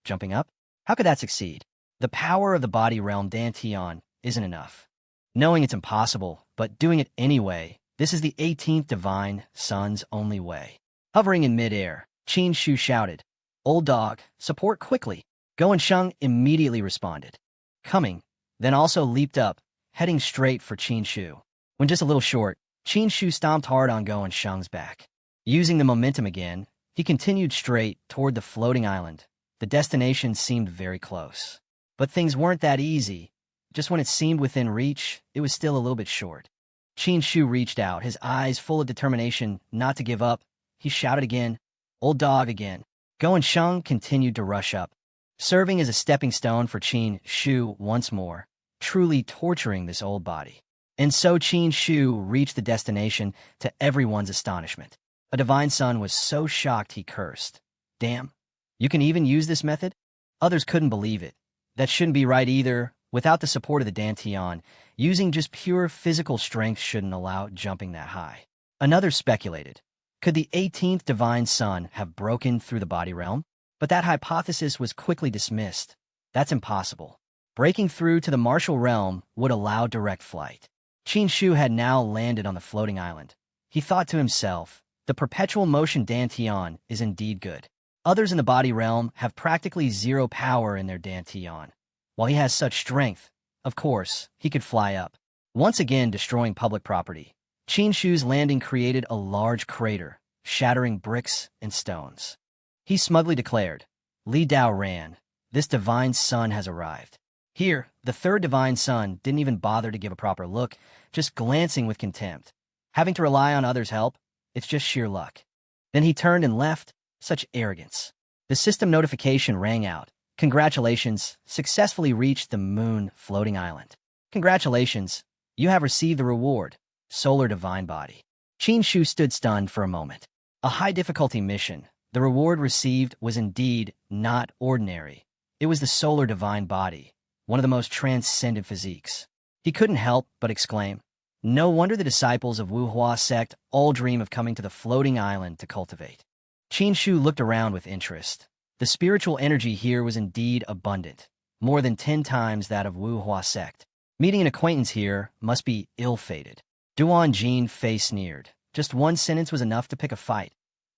Speaker 1: Jumping up? How could that succeed? The power of the body realm Dantian isn't enough. Knowing it's impossible, but doing it anyway, this is the 18th divine son's only way. Hovering in midair, Qin Shu shouted, Old dog, support quickly. Go and Sheng immediately responded. Coming, then also leaped up, heading straight for Qin Shu. When just a little short, Qin Shu stomped hard on Go and Sheng's back. Using the momentum again, he continued straight toward the floating island. The destination seemed very close. But things weren't that easy. Just when it seemed within reach, it was still a little bit short. Qin Shu reached out, his eyes full of determination not to give up. He shouted again, Old dog again. Go and Sheng continued to rush up, serving as a stepping stone for Qin Shu once more, truly torturing this old body. And so Qin Shu reached the destination to everyone's astonishment. A divine son was so shocked he cursed. Damn, you can even use this method? Others couldn't believe it. That shouldn't be right either. Without the support of the Dantian, using just pure physical strength shouldn't allow jumping that high. Another speculated, could the 18th divine son have broken through the body realm? But that hypothesis was quickly dismissed. That's impossible. Breaking through to the martial realm would allow direct flight. Qin Shu had now landed on the floating island. He thought to himself, the perpetual motion Dantian is indeed good. Others in the body realm have practically zero power in their Dantian. While he has such strength, of course, he could fly up. Once again destroying public property, Qin Shu's landing created a large crater, shattering bricks and stones. He smugly declared, Li Dao ran. This divine son has arrived. Here, the third divine son didn't even bother to give a proper look, just glancing with contempt. Having to rely on others' help, it's just sheer luck. Then he turned and left. Such arrogance. The system notification rang out. Congratulations, successfully reached the moon floating island. Congratulations, you have received the reward, Solar Divine Body. Qin Shu stood stunned for a moment. A high-difficulty mission. The reward received was indeed not ordinary. It was the solar divine body, one of the most transcendent physiques. He couldn't help but exclaim, "No wonder the disciples of Wuhua sect all dream of coming to the floating island to cultivate." Qin Shu looked around with interest. The spiritual energy here was indeed abundant, more than 10 times that of Wuhua sect. Meeting an acquaintance here must be ill-fated. Duan Jin face sneered. Just one sentence was enough to pick a fight.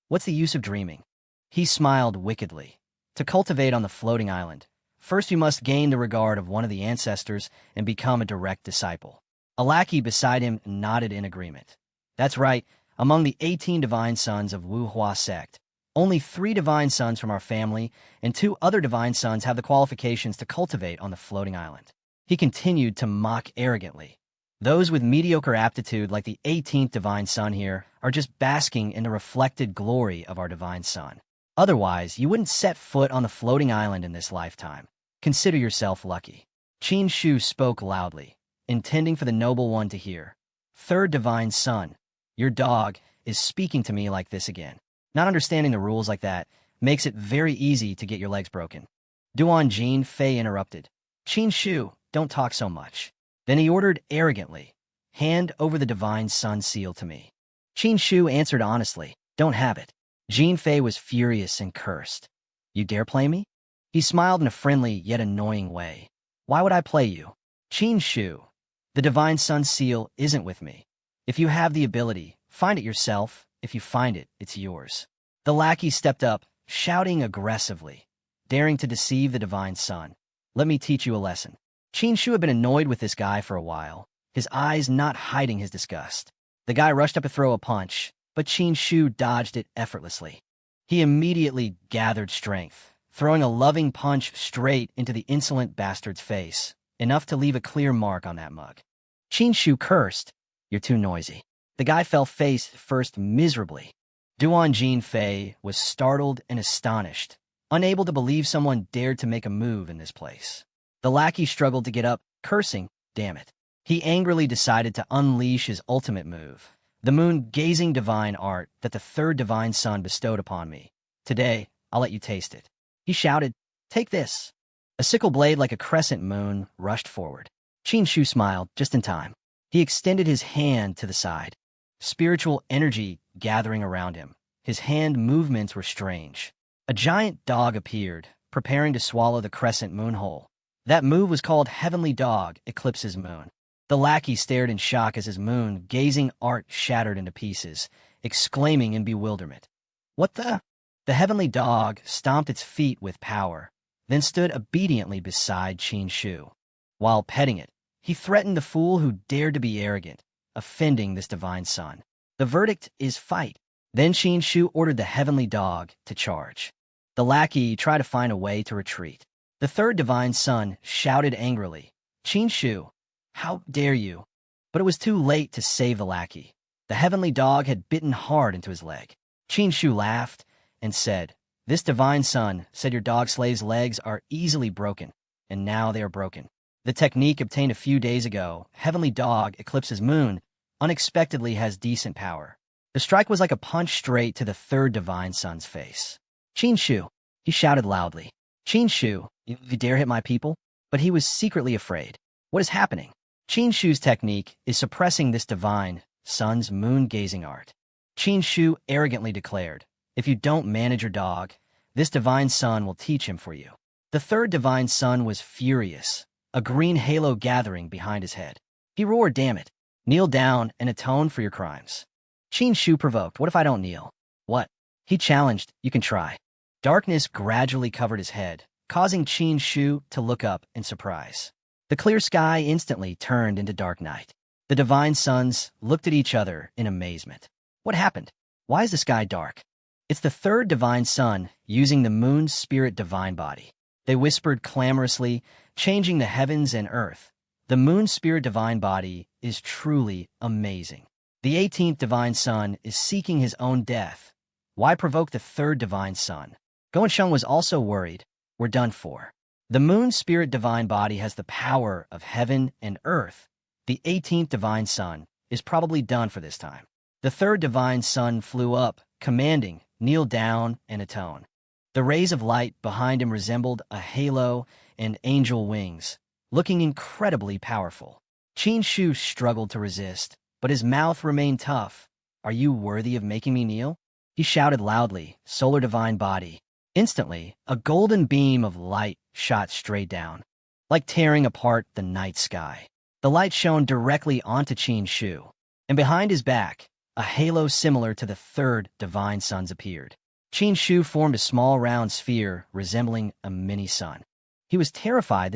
Speaker 1: What's the use of dreaming? He smiled wickedly. To cultivate on the floating island, first you must gain the regard of one of the ancestors and become a direct disciple. A lackey beside him nodded in agreement. That's right, among the 18 divine sons of Wuhua sect, only 3 divine sons from our family and 2 other divine sons have the qualifications to cultivate on the floating island. He continued to mock arrogantly. Those with mediocre aptitude like the 18th divine son here are just basking in the reflected glory of our divine son. Otherwise, you wouldn't set foot on the floating island in this lifetime. Consider yourself lucky. Qin Shu spoke loudly, intending for the noble one to hear. Third divine son, your dog is speaking to me like this again. Not understanding the rules like that makes it very easy to get your legs broken. Duan Jin Fei interrupted. Qin Shu, don't talk so much. Then he ordered arrogantly, hand over the divine sun seal to me. Qin Shu answered honestly, don't have it. Jin Fei was furious and cursed. You dare play me? He smiled in a friendly yet annoying way. Why would I play you? Qin Shu, the divine sun seal isn't with me. If you have the ability, find it yourself. If you find it, it's yours. The lackey stepped up, shouting aggressively, daring to deceive the divine sun. Let me teach you a lesson. Qin Shu had been annoyed with this guy for a while, his eyes not hiding his disgust. The guy rushed up to throw a punch, but Qin Shu dodged it effortlessly. He immediately gathered strength, throwing a loving punch straight into the insolent bastard's face, enough to leave a clear mark on that mug. Qin Shu cursed, "You're too noisy." The guy fell face first miserably. Duan Jin Fei was startled and astonished, unable to believe someone dared to make a move in this place. The lackey struggled to get up, cursing, damn it. He angrily decided to unleash his ultimate move, the moon-gazing divine art that the third divine son bestowed upon me. Today, I'll let you taste it. He shouted, take this. A sickle blade like a crescent moon rushed forward. Qin Shu smiled just in time. He extended his hand to the side, spiritual energy gathering around him. His hand movements were strange. A giant dog appeared, preparing to swallow the crescent moon whole. That move was called Heavenly Dog Eclipses Moon. The lackey stared in shock as his moon-gazing art shattered into pieces, exclaiming in bewilderment. What the? The Heavenly Dog stomped its feet with power, then stood obediently beside Qin Shu. While petting it, he threatened the fool who dared to be arrogant, offending this divine son. The verdict is fight. Then Qin Shu ordered the Heavenly Dog to charge. The lackey tried to find a way to retreat. The third divine son shouted angrily, Qin Shu, how dare you? But it was too late to save the lackey. The Heavenly Dog had bitten hard into his leg. Qin Shu laughed and said, this divine son said your dog slave's legs are easily broken, and now they are broken. The technique obtained a few days ago, Heavenly Dog Eclipses Moon, unexpectedly has decent power. The strike was like a punch straight to the third divine son's face. Qin Shu, he shouted loudly. Qin Shu, you dare hit my people? But he was secretly afraid. What is happening? Qin Shu's technique is suppressing this divine son's moon-gazing art. Qin Shu arrogantly declared, if you don't manage your dog, this divine son will teach him for you. The third divine son was furious, a green halo gathering behind his head. He roared, damn it. Kneel down and atone for your crimes. Qin Shu provoked, what if I don't kneel? What? He challenged, you can try. Darkness gradually covered his head, causing Qin Shu to look up in surprise. The clear sky instantly turned into dark night. The divine sons looked at each other in amazement. What happened? Why is the sky dark? It's the third divine son using the moon's spirit divine body. They whispered clamorously, changing the heavens and earth. The moon's spirit divine body is truly amazing. The 18th divine son is seeking his own death. Why provoke the third divine son? Goensheng was also worried. We're done for. The moon's spirit divine body has the power of heaven and earth. The 18th divine son is probably done for this time. The third divine sun flew up, commanding, kneel down, and atone. The rays of light behind him resembled a halo and angel wings, looking incredibly powerful. Qin Shu struggled to resist, but his mouth remained tough. "Are you worthy of making me kneel?" He shouted loudly, "Solar divine body." Instantly, a golden beam of light shot straight down, like tearing apart the night sky. The light shone directly onto Qin Shu, and behind his back, a halo similar to the third divine sun's appeared. Qin Shu formed a small round sphere resembling a mini sun. He was terrified.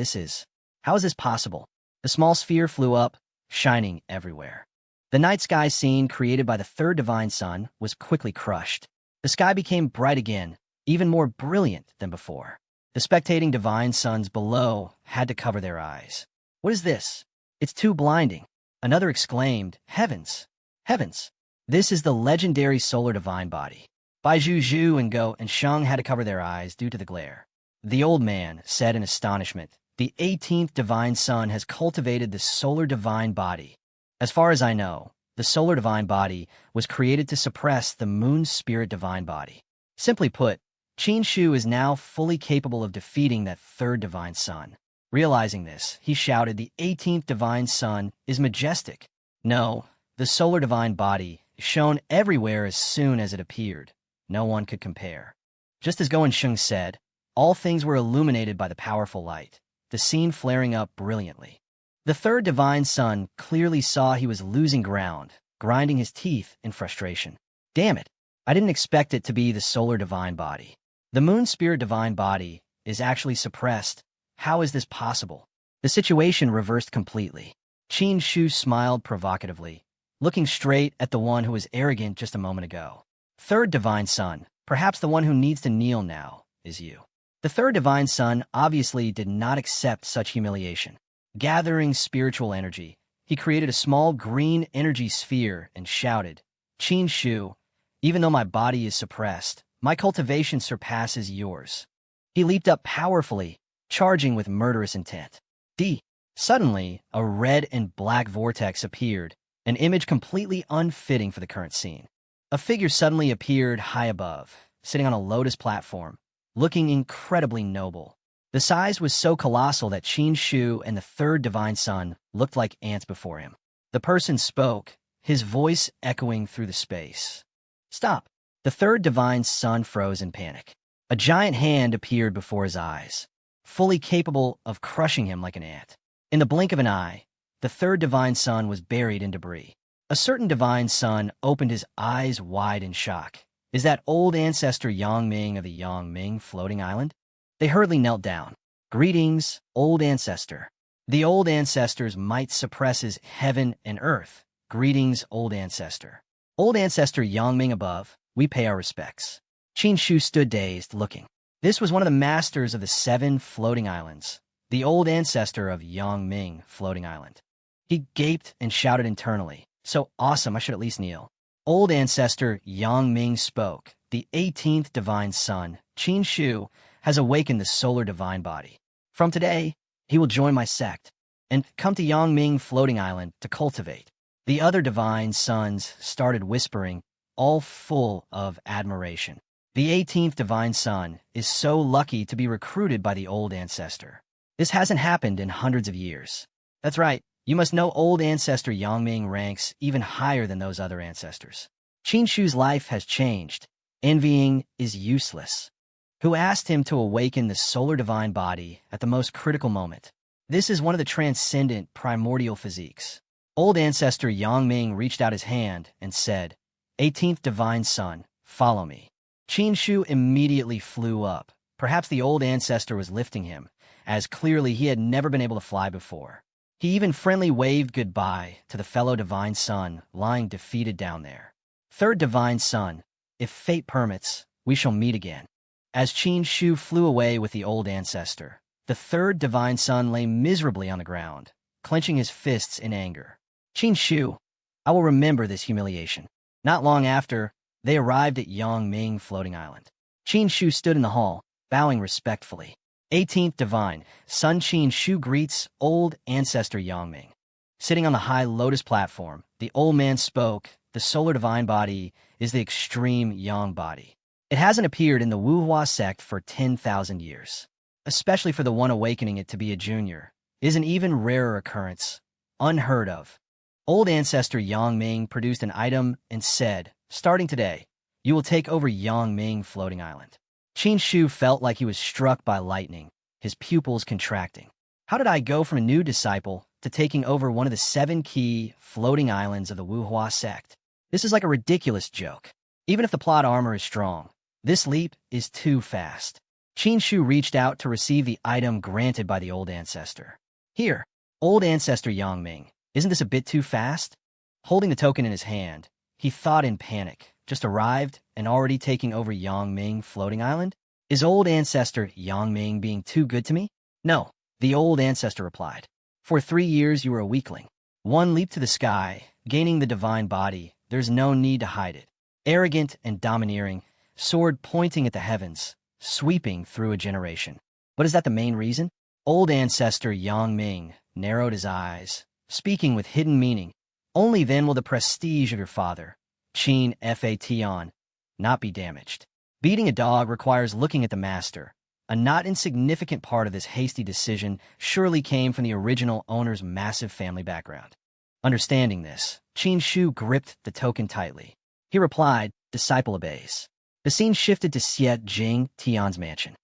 Speaker 1: How is this possible? The small sphere flew up, shining everywhere. The night sky scene created by the third divine sun was quickly crushed. The sky became bright again, even more brilliant than before. The spectating divine suns below had to cover their eyes. "What is this? It's too blinding." Another exclaimed, "Heavens! Heavens! This is the legendary solar divine body." Bai Zhu and Go and Sheng had to cover their eyes due to the glare. The old man said in astonishment, "The 18th divine sun has cultivated the solar divine body. As far as I know, the solar divine body was created to suppress the moon's spirit divine body." Simply put, Qin Shu is now fully capable of defeating that third divine sun. Realizing this, he shouted, "The 18th divine sun is majestic." No, the solar divine body shone everywhere as soon as it appeared. No one could compare. Just as Go and Sheng said, all things were illuminated by the powerful light, the scene flaring up brilliantly. The third divine sun clearly saw he was losing ground, grinding his teeth in frustration. "Damn it, I didn't expect it to be the solar divine body. The moon spirit divine body is actually suppressed. How is this possible?" The situation reversed completely. Qin Shu smiled provocatively, looking straight at the one who was arrogant just a moment ago. "Third divine sun, perhaps the one who needs to kneel now, is you." The third divine sun obviously did not accept such humiliation. Gathering spiritual energy, he created a small green energy sphere and shouted, "Qin Shu, even though my body is suppressed, my cultivation surpasses yours." He leaped up powerfully, charging with murderous intent. Suddenly, a red and black vortex appeared, an image completely unfitting for the current scene. A figure suddenly appeared high above, sitting on a lotus platform, looking incredibly noble. The size was so colossal that Qin Shu and the third divine sun looked like ants before him. The person spoke, his voice echoing through the space. "Stop!" The third divine sun froze in panic. A giant hand appeared before his eyes, fully capable of crushing him like an ant. In the blink of an eye, the third divine sun was buried in debris. A certain divine sun opened his eyes wide in shock. "Is that old ancestor Yang Ming of the Yang Ming floating island?" They hurriedly knelt down. "Greetings, old ancestor." The old ancestor's might suppresses heaven and earth. "Greetings, old ancestor." "Old ancestor Yang Ming above, we pay our respects." Qin Shu stood dazed, looking. This was one of the masters of the 7 floating islands, the old ancestor of Yang Ming floating island. He gaped and shouted internally, "So awesome, I should at least kneel." Old ancestor Yang Ming spoke. "The 18th divine sun, Qin Shu, has awakened the solar divine body. From today, he will join my sect and come to Yang Ming floating island to cultivate." The other divine sons started whispering, all full of admiration. The 18th divine sun is so lucky to be recruited by the old ancestor. This hasn't happened in hundreds of years. That's right, you must know old ancestor Yang Ming ranks even higher than those other ancestors. Qin Shu's life has changed. Envying is useless. Who asked him to awaken the solar divine body at the most critical moment? This is one of the transcendent primordial physiques. Old ancestor Yang Ming reached out his hand and said, "18th divine sun, follow me." Qin Shu immediately flew up. Perhaps the old ancestor was lifting him, as clearly he had never been able to fly before. He even friendly waved goodbye to the fellow divine sun lying defeated down there. "Third divine sun, if fate permits, we shall meet again." As Qin Shu flew away with the old ancestor, the third divine sun lay miserably on the ground, clenching his fists in anger. "Qin Shu, I will remember this humiliation." Not long after, they arrived at Yang Ming floating island. Qin Shu stood in the hall, bowing respectfully. 18th divine, Sun Qin Shu greets old ancestor Yang Ming. Sitting on the high lotus platform, the old man spoke, the solar divine body, is the extreme yang body. It hasn't appeared in the Wuhua sect for 10,000 years. Especially for the one awakening it to be a junior, is an even rarer occurrence, unheard of. Old ancestor Yang Ming produced an item and said, "Starting today, you will take over Yang Ming floating island." Qin Shu felt like he was struck by lightning, his pupils contracting. How did I go from a new disciple to taking over one of the 7 key floating islands of the Wuhua sect? This is like a ridiculous joke. Even if the plot armor is strong, this leap is too fast. Qin Shu reached out to receive the item granted by the old ancestor. Here, old ancestor Yang Ming, isn't this a bit too fast? Holding the token in his hand, he thought in panic, just arrived and already taking over Yang Ming floating island? Is old ancestor Yang Ming being too good to me? No, the old ancestor replied. For 3 years you were a weakling. One leap to the sky, gaining the divine body, there's no need to hide it. Arrogant and domineering, sword pointing at the heavens, sweeping through a generation. But is that the main reason? Old ancestor Yang Ming narrowed his eyes, speaking with hidden meaning. Only then will the prestige of your father, Qin Fation, not be damaged. Beating a dog requires looking at the master. A not insignificant part of this hasty decision surely came from the original owner's massive family background. Understanding this, Qin Shu gripped the token tightly. He replied, "Disciple obeys." The scene shifted to Xie Jing Tian's mansion.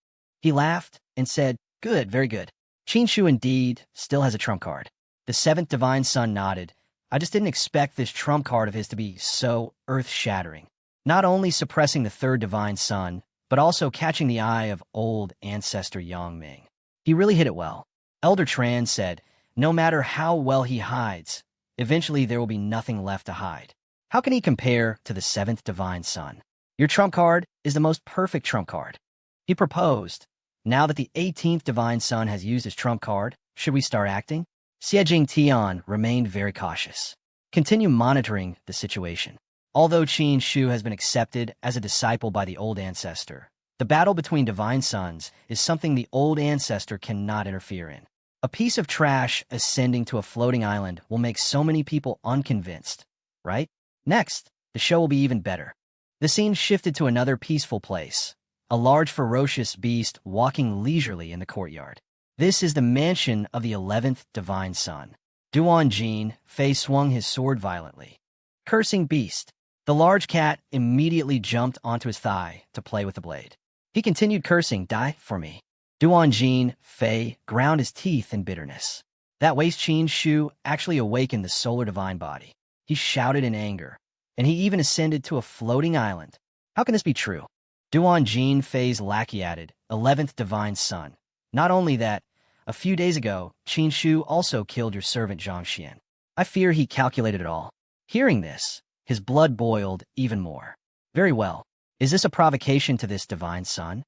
Speaker 1: He laughed and said, "Good, very good. Qin Shu indeed still has a trump card." The 7th divine son nodded. "I just didn't expect this trump card of his to be so earth-shattering. Not only suppressing the 3rd divine son, but also catching the eye of old ancestor Yang Ming. He really hit it well." Elder Tran said, "No matter how well he hides, eventually there will be nothing left to hide. How can he compare to the 7th divine son? Your trump card is the most perfect trump card." He proposed, "Now that the 18th divine son has used his trump card, should we start acting?" Xie Jing Tian remained very cautious. "Continue monitoring the situation." Although Qin Shu has been accepted as a disciple by the old ancestor, the battle between divine sons is something the old ancestor cannot interfere in. A piece of trash ascending to a floating island will make so many people unconvinced, right? Next, the show will be even better. The scene shifted to another peaceful place, a large ferocious beast walking leisurely in the courtyard. This is the mansion of the 11th divine son. Duan Jin Fei swung his sword violently. Cursing beast. The large cat immediately jumped onto his thigh to play with the blade. He continued cursing, "Die for me." Duan Jin Fei ground his teeth in bitterness. That waste Qin Shu actually awakened the solar divine body. He shouted in anger, and he even ascended to a floating island. How can this be true? Duan Jin Fei's lackey added, 11th divine son. Not only that, a few days ago, Qin Shu also killed your servant Zhang Xian. I fear he calculated it all. Hearing this, his blood boiled even more. Very well. Is this a provocation to this divine son?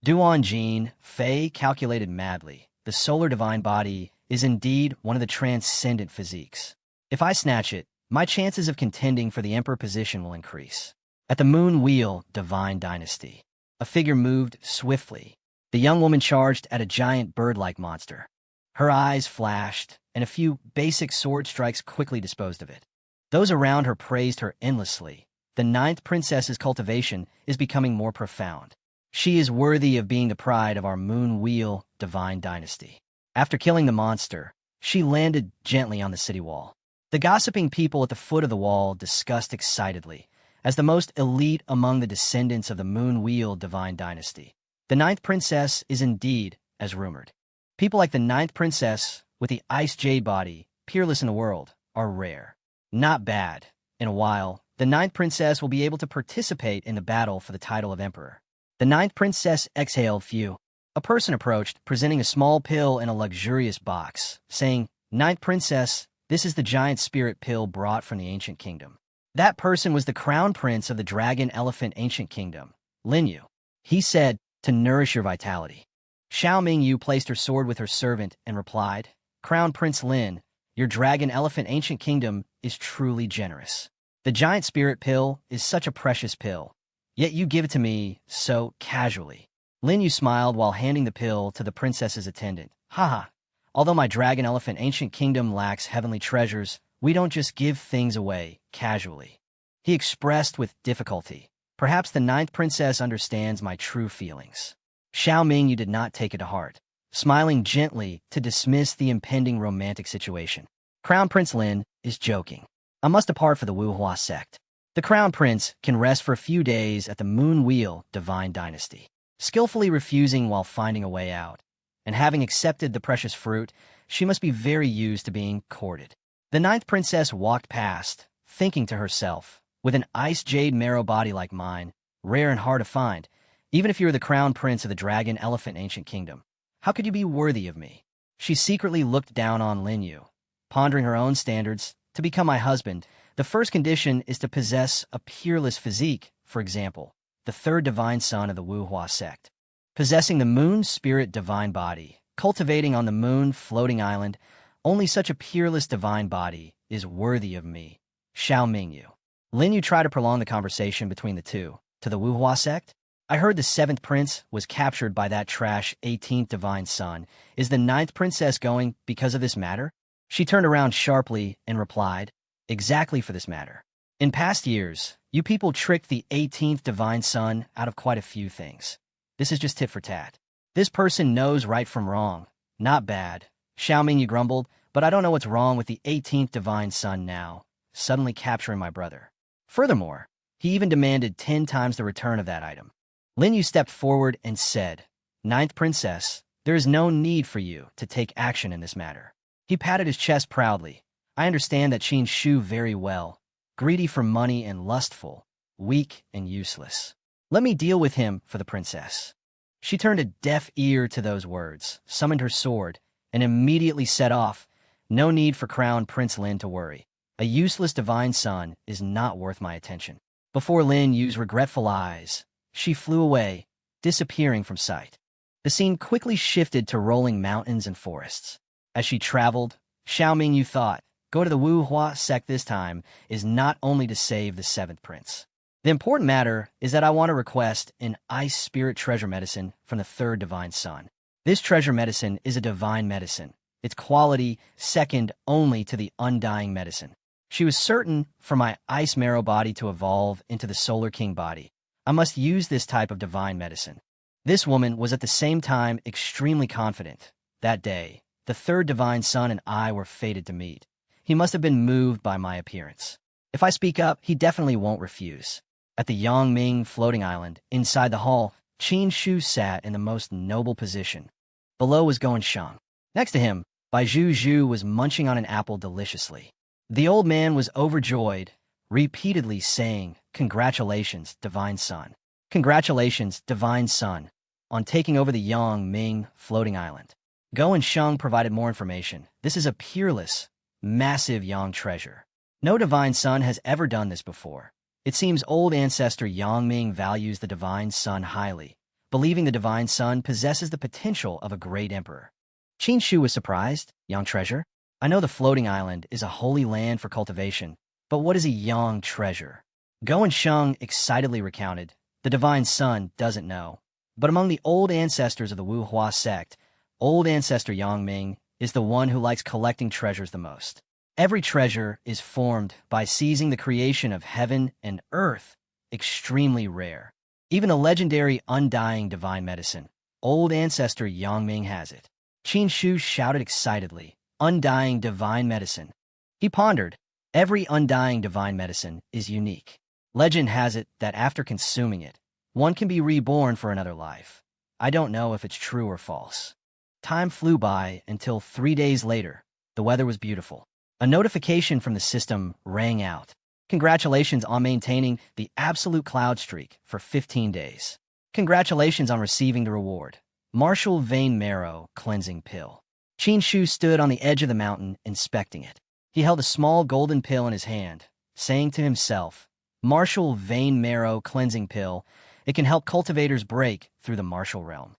Speaker 1: Duan Jin Fei calculated madly. The solar divine body is indeed one of the transcendent physiques. If I snatch it, my chances of contending for the emperor position will increase. At the moon wheel divine dynasty, a figure moved swiftly. The young woman charged at a giant bird-like monster. Her eyes flashed, and a few basic sword strikes quickly disposed of it. Those around her praised her endlessly. The 9th princess's cultivation is becoming more profound. She is worthy of being the pride of our moon wheel divine dynasty. After killing the monster, she landed gently on the city wall. The gossiping people at the foot of the wall discussed excitedly, as the most elite among the descendants of the moon wheel divine dynasty. The 9th princess is indeed as rumored. People like the 9th princess with the ice jade body, peerless in the world, are rare. Not bad. In a while, the 9th princess will be able to participate in the battle for the title of emperor. The 9th princess exhaled few. A person approached, presenting a small pill in a luxurious box, saying, "9th princess, this is the giant spirit pill brought from the ancient kingdom." That person was the crown prince of the dragon elephant ancient kingdom, Lin Yu. He said, "To nourish your vitality." Xiao Mingyu placed her sword with her servant and replied, "Crown Prince Lin, your dragon elephant ancient kingdom is truly generous. The giant spirit pill is such a precious pill, yet you give it to me so casually." Lin Yu smiled while handing the pill to the princess's attendant. "Haha, although my dragon elephant ancient kingdom lacks heavenly treasures, we don't just give things away casually. He expressed with difficulty. Perhaps the ninth princess understands my true feelings. Xiao Mingyu did not take it to heart, smiling gently to dismiss the impending romantic situation. Crown Prince Lin is joking. I must depart for the Wuhua sect. The Crown Prince can rest for a few days at the Moon Wheel Divine Dynasty, skillfully refusing while finding a way out. And having accepted the precious fruit, she must be very used to being courted. The ninth princess walked past, thinking to herself, with an ice jade marrow body like mine, rare and hard to find, even if you are the crown prince of the dragon elephant ancient kingdom, how could you be worthy of me? She secretly looked down on Lin Yu, pondering her own standards. To become my husband, the first condition is to possess a peerless physique, for example, the third divine son of the Wuhua sect. Possessing the moon spirit divine body, cultivating on the moon floating island, only such a peerless divine body is worthy of me. Xiao Mingyu. Lin Yu tried to prolong the conversation between the two. To the Wuhua sect? I heard the seventh prince was captured by that trash 18th divine son. Is the ninth princess going because of this matter? She turned around sharply and replied, exactly for this matter. In past years, you people tricked the 18th divine son out of quite a few things. This is just tit for tat. This person knows right from wrong. Not bad. Xiao Mingyu grumbled, but I don't know what's wrong with the 18th divine son now, suddenly capturing my brother. Furthermore, he even demanded 10 times the return of that item. Lin Yu stepped forward and said, Ninth princess, there is no need for you to take action in this matter. He patted his chest proudly. I understand that Qin Shu very well. Greedy for money and lustful, weak and useless. Let me deal with him for the princess. She turned a deaf ear to those words, summoned her sword, and immediately set off. No need for Crown Prince Lin to worry. A useless divine son is not worth my attention. Before Lin Yu's regretful eyes, she flew away, disappearing from sight. The scene quickly shifted to rolling mountains and forests. As she traveled, Xiao Mingyu thought, go to the Wuhua sect this time is not only to save the seventh prince. The important matter is that I want to request an ice spirit treasure medicine from the third divine son. This treasure medicine is a divine medicine, its quality second only to the undying medicine. She was certain for my ice marrow body to evolve into the Solar King body. I must use this type of divine medicine. This woman was at the same time extremely confident. That day, the third divine son and I were fated to meet. He must have been moved by my appearance. If I speak up, he definitely won't refuse. At the Yangming floating island, inside the hall, Qin Shu sat in the most noble position. Below was Goen Sheng. Next to him, Bai Zhu Zhu was munching on an apple deliciously. The old man was overjoyed, repeatedly saying, Congratulations, divine son. Congratulations, divine son, on taking over the Yangming floating island. Goen Sheng provided more information. This is a peerless, massive Yang treasure. No divine son has ever done this before. It seems old ancestor Yangming values the divine son highly, believing the divine son possesses the potential of a great emperor. Qin Shu was surprised. Yang treasure? I know the floating island is a holy land for cultivation, but what is a Yang treasure? Goen Sheng excitedly recounted. The divine son doesn't know. But among the old ancestors of the Wuhua sect, old ancestor Yangming is the one who likes collecting treasures the most. Every treasure is formed by seizing the creation of heaven and earth, extremely rare. Even the legendary undying divine medicine, old ancestor Yangming has it. Qin Shu shouted excitedly, Undying divine medicine. He pondered, every undying divine medicine is unique. Legend has it that after consuming it, one can be reborn for another life. I don't know if it's true or false. Time flew by until 3 days later. The weather was beautiful. A notification from the system rang out. Congratulations on maintaining the absolute cloud streak for 15 days. Congratulations on receiving the reward. Martial Vein Marrow Cleansing Pill. Qin Shu stood on the edge of the mountain, inspecting it. He held a small golden pill in his hand, saying to himself, Martial Vein Marrow Cleansing Pill. It can help cultivators break through the martial realm.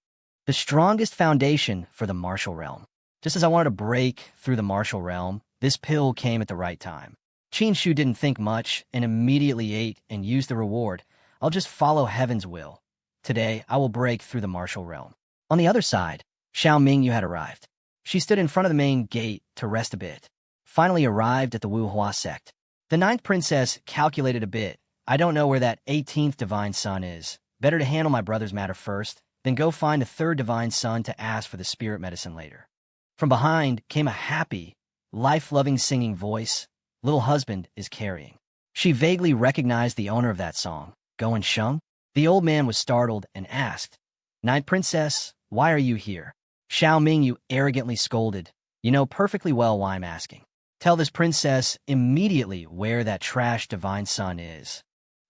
Speaker 1: The strongest foundation for the martial realm. Just as I wanted to break through the martial realm, this pill came at the right time. Qin Shu didn't think much and immediately ate and used the reward. I'll just follow heaven's will. Today, I will break through the martial realm. On the other side, Xiao Mingyu had arrived. She stood in front of the main gate to rest a bit. Finally arrived at the Wuhua sect. The ninth princess calculated a bit. I don't know where that 18th divine son is. Better to handle my brother's matter first, then go find a third divine son to ask for the spirit medicine later. From behind came a happy, life-loving singing voice. Little husband is carrying. She vaguely recognized the owner of that song, Go and Shung. The old man was startled and asked, Ninth princess, why are you here? Xiao Mingyu arrogantly scolded. You know perfectly well why I'm asking. Tell this princess immediately where that trash divine son is.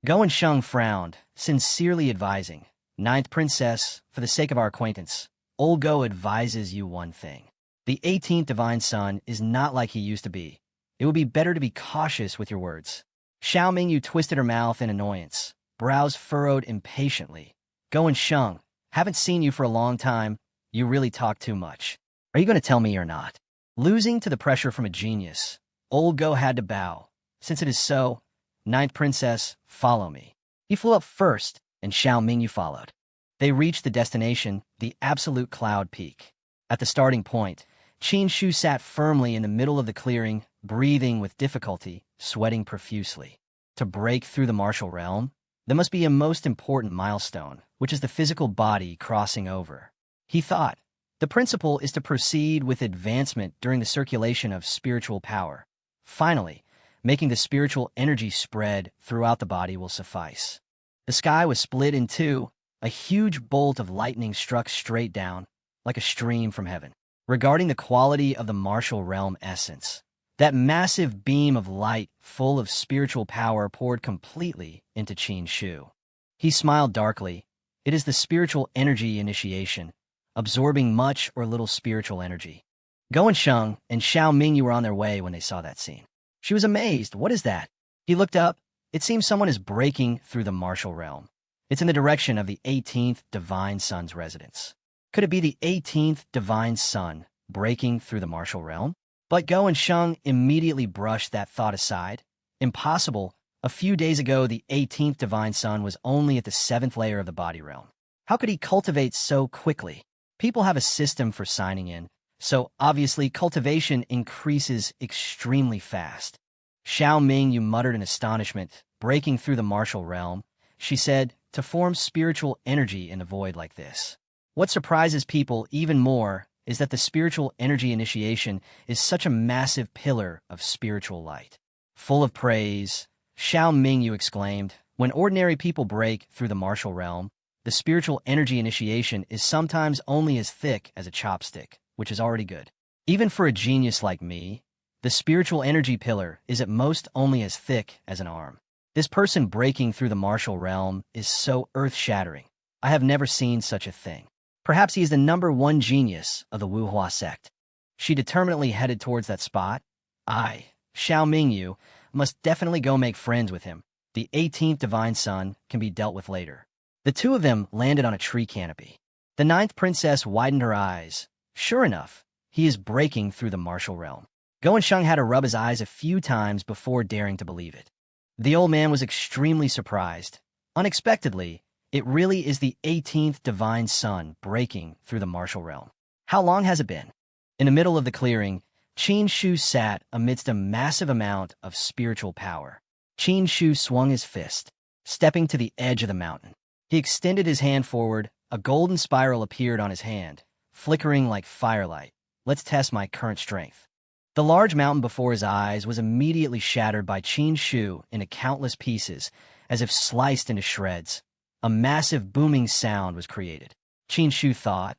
Speaker 1: Go and Shung frowned, sincerely advising, Ninth princess, for the sake of our acquaintance, old Go advises you one thing. The 18th divine son is not like he used to be. It would be better to be cautious with your words. Xiao Mingyu twisted her mouth in annoyance, brows furrowed impatiently. Go and Shung, haven't seen you for a long time. You really talk too much. Are you going to tell me or not? Losing to the pressure from a genius, old Go had to bow. Since it is so, Ninth princess, follow me. He flew up first, and Xiao Mingyu followed. They reached the destination, the absolute cloud peak. At the starting point, Qin Shu sat firmly in the middle of the clearing, breathing with difficulty, sweating profusely. To break through the martial realm, there must be a most important milestone, which is the physical body crossing over. He thought, the principle is to proceed with advancement during the circulation of spiritual power. Finally, making the spiritual energy spread throughout the body will suffice. The sky was split in two. A huge bolt of lightning struck straight down, like a stream from heaven. Regarding the quality of the martial realm essence, that massive beam of light full of spiritual power poured completely into Qin Shu. He smiled darkly. It is the spiritual energy initiation, absorbing much or little spiritual energy. Go and Shung and Xiao Mingyu were on their way when they saw that scene. She was amazed. What is that? He looked up. It seems someone is breaking through the martial realm. It's in the direction of the 18th divine son's residence. Could it be the 18th divine son breaking through the martial realm? But Go and Shung immediately brushed that thought aside. Impossible. A few days ago, the 18th divine son was only at the 7th layer of the body realm. How could he cultivate so quickly? People have a system for signing in, so obviously cultivation increases extremely fast. Xiao Mingyu muttered in astonishment, breaking through the martial realm. She said, to form spiritual energy in the void like this. What surprises people even more is that the spiritual energy initiation is such a massive pillar of spiritual light. Full of praise, Xiao Mingyu exclaimed, when ordinary people break through the martial realm, the spiritual energy initiation is sometimes only as thick as a chopstick, which is already good. Even for a genius like me, the spiritual energy pillar is at most only as thick as an arm. This person breaking through the martial realm is so earth-shattering. I have never seen such a thing. Perhaps he is the #1 genius of the Wuhua sect. She determinedly headed towards that spot. I, Xiao Mingyu, must definitely go make friends with him. The 18th divine son can be dealt with later. The two of them landed on a tree canopy. The 9th princess widened her eyes. Sure enough, he is breaking through the martial realm. Go and Shung had to rub his eyes a few times before daring to believe it. The old man was extremely surprised. Unexpectedly, it really is the 18th divine son breaking through the martial realm. How long has it been? In the middle of the clearing, Qin Shu sat amidst a massive amount of spiritual power. Qin Shu swung his fist, stepping to the edge of the mountain. He extended his hand forward. A golden spiral appeared on his hand, flickering like firelight. Let's test my current strength. The large mountain before his eyes was immediately shattered by Qin Shu into countless pieces, as if sliced into shreds. A massive booming sound was created. Qin Shu thought,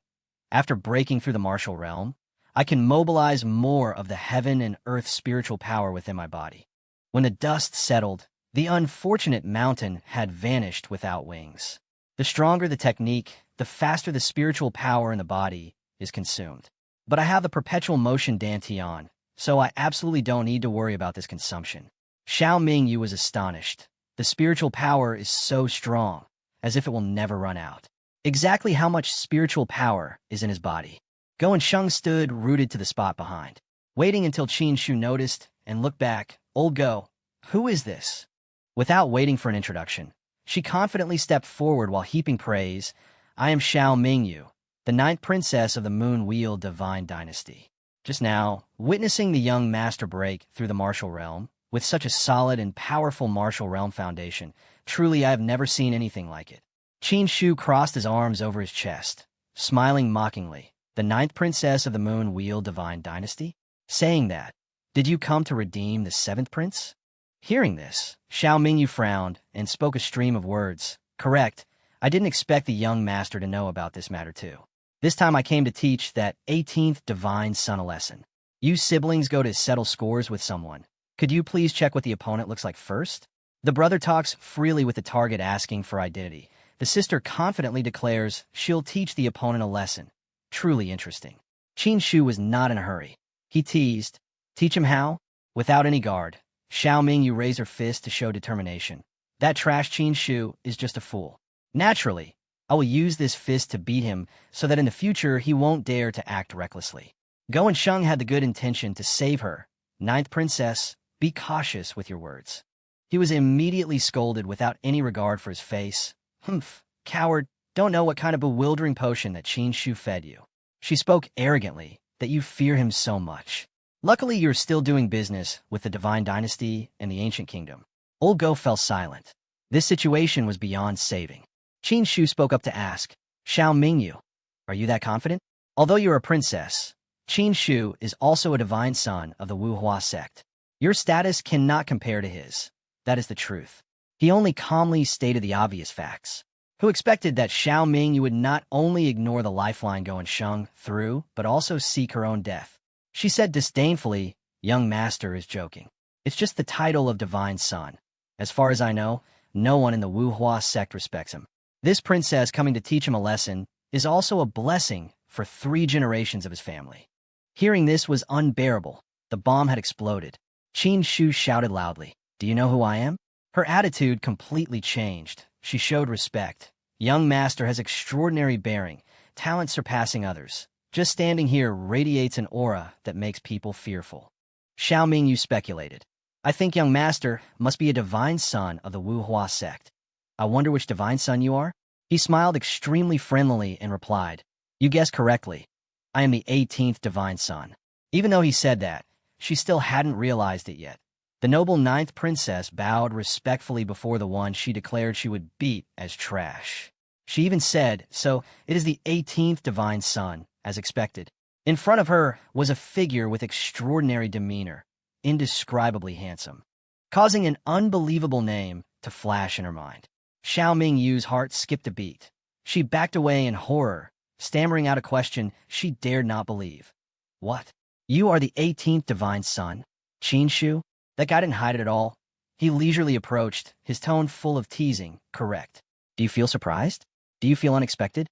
Speaker 1: after breaking through the martial realm, I can mobilize more of the heaven and earth spiritual power within my body. When the dust settled, the unfortunate mountain had vanished without wings. The stronger the technique, the faster the spiritual power in the body is consumed. But I have the perpetual motion Dantian, so I absolutely don't need to worry about this consumption. Xiao Mingyu was astonished. The spiritual power is so strong, as if it will never run out. Exactly how much spiritual power is in his body? Go and Shung stood rooted to the spot behind, waiting until Qin Shu noticed and looked back. Old Go, who is this? Without waiting for an introduction, she confidently stepped forward while heaping praise. I am Xiao Mingyu, the 9th princess of the Moon Wheel Divine Dynasty. Just now, witnessing the young master break through the martial realm, with such a solid and powerful martial realm foundation. Truly, I have never seen anything like it. Qin Shu crossed his arms over his chest, smiling mockingly. The ninth princess of the Moon Wheel Divine Dynasty? Saying that, did you come to redeem the seventh prince? Hearing this, Xiao Mingyu frowned and spoke a stream of words. Correct. I didn't expect the young master to know about this matter too. This time I came to teach that 18th divine son a lesson. You siblings go to settle scores with someone. Could you please check what the opponent looks like first? The brother talks freely with the target asking for identity. The sister confidently declares she'll teach the opponent a lesson. Truly interesting. Qin Shu was not in a hurry. He teased, teach him how? Without any guard, Xiao Mingyu raised her fist to show determination. That trash Qin Shu is just a fool. Naturally, I will use this fist to beat him so that in the future he won't dare to act recklessly. Go and Sheng had the good intention to save her. Ninth princess, be cautious with your words. He was immediately scolded without any regard for his face. Humph, coward, don't know what kind of bewildering potion that Qin Shu fed you. She spoke arrogantly that you fear him so much. Luckily, you're still doing business with the Divine Dynasty and the Ancient Kingdom. Old Go fell silent. This situation was beyond saving. Qin Shu spoke up to ask, Xiao Mingyu, are you that confident? Although you're a princess, Qin Shu is also a divine son of the Wuhua sect. Your status cannot compare to his. That is the truth. He only calmly stated the obvious facts. Who expected that Xiao Mingyu would not only ignore the lifeline Go and Sheng through, but also seek her own death? She said disdainfully, young master is joking. It's just the title of divine son. As far as I know, no one in the Wuhua sect respects him. This princess coming to teach him a lesson is also a blessing for 3 generations of his family. Hearing this was unbearable. The bomb had exploded. Qin Shu shouted loudly, do you know who I am? Her attitude completely changed. She showed respect. Young master has extraordinary bearing, talent surpassing others. Just standing here radiates an aura that makes people fearful. Xiao Mingyu speculated. I think young master must be a divine son of the Wuhua sect. I wonder which divine son you are? He smiled extremely friendlily and replied, you guessed correctly. I am the 18th divine son. Even though he said that, she still hadn't realized it yet. The noble 9th princess bowed respectfully before the one she declared she would beat as trash. She even said, so it is the 18th divine son, as expected. In front of her was a figure with extraordinary demeanor, indescribably handsome, causing an unbelievable name to flash in her mind. Xiao Mingyu's heart skipped a beat. She backed away in horror, stammering out a question she dared not believe. What? You are the 18th divine son? Qin Shu? That guy didn't hide it at all. He leisurely approached, his tone full of teasing. Correct. Do you feel surprised? Do you feel unexpected?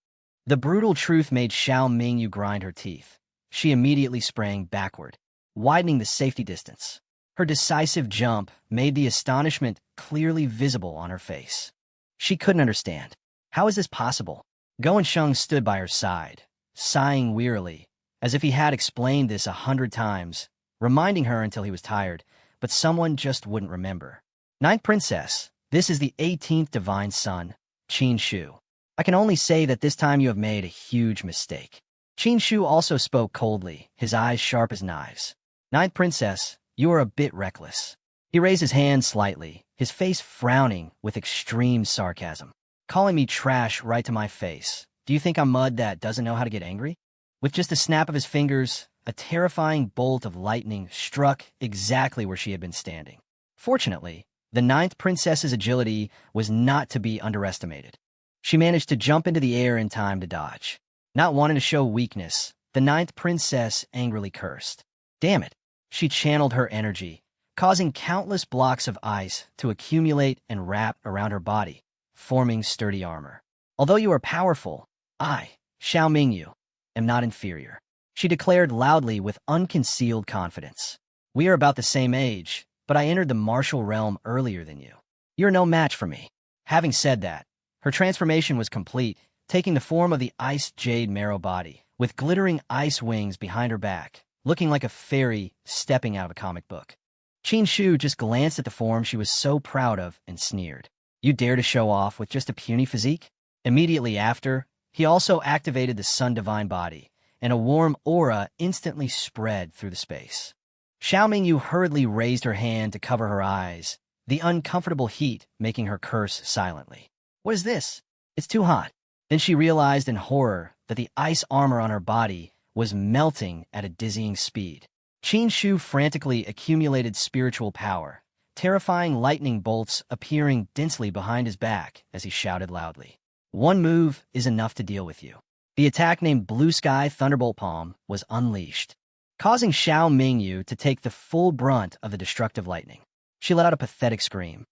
Speaker 1: The brutal truth made Xiao Mingyu grind her teeth. She immediately sprang backward, widening the safety distance. Her decisive jump made the astonishment clearly visible on her face. She couldn't understand. How is this possible? Go and Sheng stood by her side, sighing wearily, as if he had explained this 100 times, reminding her until he was tired, but someone just wouldn't remember. Ninth princess, this is the 18th divine son, Qin Shu. I can only say that this time you have made a huge mistake. Qin Shu also spoke coldly, his eyes sharp as knives. Ninth princess, you are a bit reckless. He raised his hand slightly, his face frowning with extreme sarcasm. Calling me trash right to my face. Do you think I'm mud that doesn't know how to get angry? With just a snap of his fingers, a terrifying bolt of lightning struck exactly where she had been standing. Fortunately, the 9th princess's agility was not to be underestimated. She managed to jump into the air in time to dodge. Not wanting to show weakness, the 9th princess angrily cursed. Damn it! She channeled her energy, causing countless blocks of ice to accumulate and wrap around her body, forming sturdy armor. Although you are powerful, I, Xiao Mingyu, am not inferior. She declared loudly with unconcealed confidence. We are about the same age, but I entered the martial realm earlier than you. You're no match for me. Having said that, her transformation was complete, taking the form of the ice jade marrow body, with glittering ice wings behind her back, looking like a fairy stepping out of a comic book. Qin Shu just glanced at the form she was so proud of and sneered. You dare to show off with just a puny physique? Immediately after, he also activated the Sun Divine Body, and a warm aura instantly spread through the space. Xiao Mingyu hurriedly raised her hand to cover her eyes, the uncomfortable heat making her curse silently. What is this? It's too hot. Then she realized in horror that the ice armor on her body was melting at a dizzying speed. Qin Shu frantically accumulated spiritual power, terrifying lightning bolts appearing densely behind his back as he shouted loudly. One move is enough to deal with you. The attack named Blue Sky Thunderbolt Palm was unleashed, causing Xiao Mingyu to take the full brunt of the destructive lightning. She let out a pathetic scream.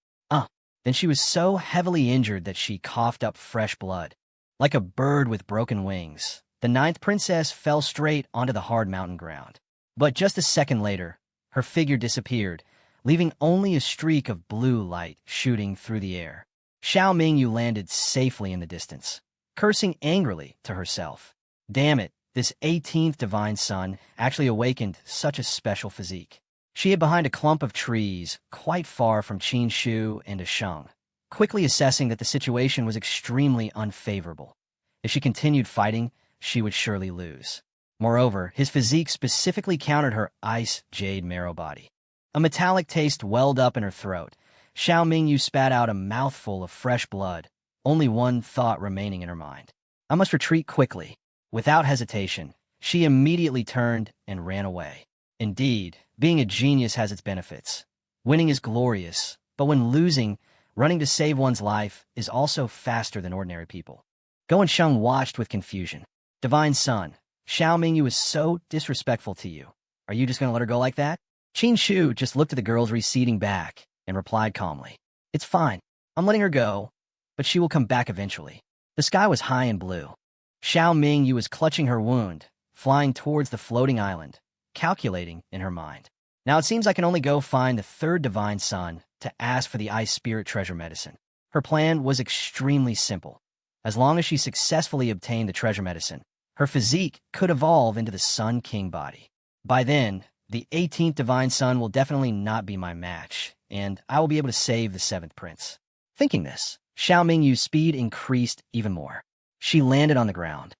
Speaker 1: Then she was so heavily injured that she coughed up fresh blood. Like a bird with broken wings, the ninth princess fell straight onto the hard mountain ground. But just a second later, her figure disappeared, leaving only a streak of blue light shooting through the air. Xiao Mingyu landed safely in the distance, cursing angrily to herself. Damn it, this 18th divine son actually awakened such a special physique. She hid behind a clump of trees, quite far from Qin Shu and Sheng, quickly assessing that the situation was extremely unfavorable. If she continued fighting, she would surely lose. Moreover, his physique specifically countered her ice jade marrow body. A metallic taste welled up in her throat. Xiao Mingyu spat out a mouthful of fresh blood, only one thought remaining in her mind. I must retreat quickly. Without hesitation, she immediately turned and ran away. Indeed, being a genius has its benefits. Winning is glorious, but when losing, running to save one's life is also faster than ordinary people. Go and Sheng watched with confusion. Divine Son, Xiao Mingyu is so disrespectful to you. Are you just going to let her go like that? Qin Shu just looked at the girl's receding back and replied calmly. It's fine. I'm letting her go, but she will come back eventually. The sky was high and blue. Xiao Mingyu was clutching her wound, flying towards the floating island, calculating in her mind. Now it seems I can only go find the third divine son to ask for the ice spirit treasure medicine. Her plan was extremely simple. As long as she successfully obtained the treasure medicine, her physique could evolve into the Sun King body. By then, the 18th divine son will definitely not be my match, and I will be able to save the 7th prince. Thinking this, Xiao Mingyu's speed increased even more. She landed on the ground,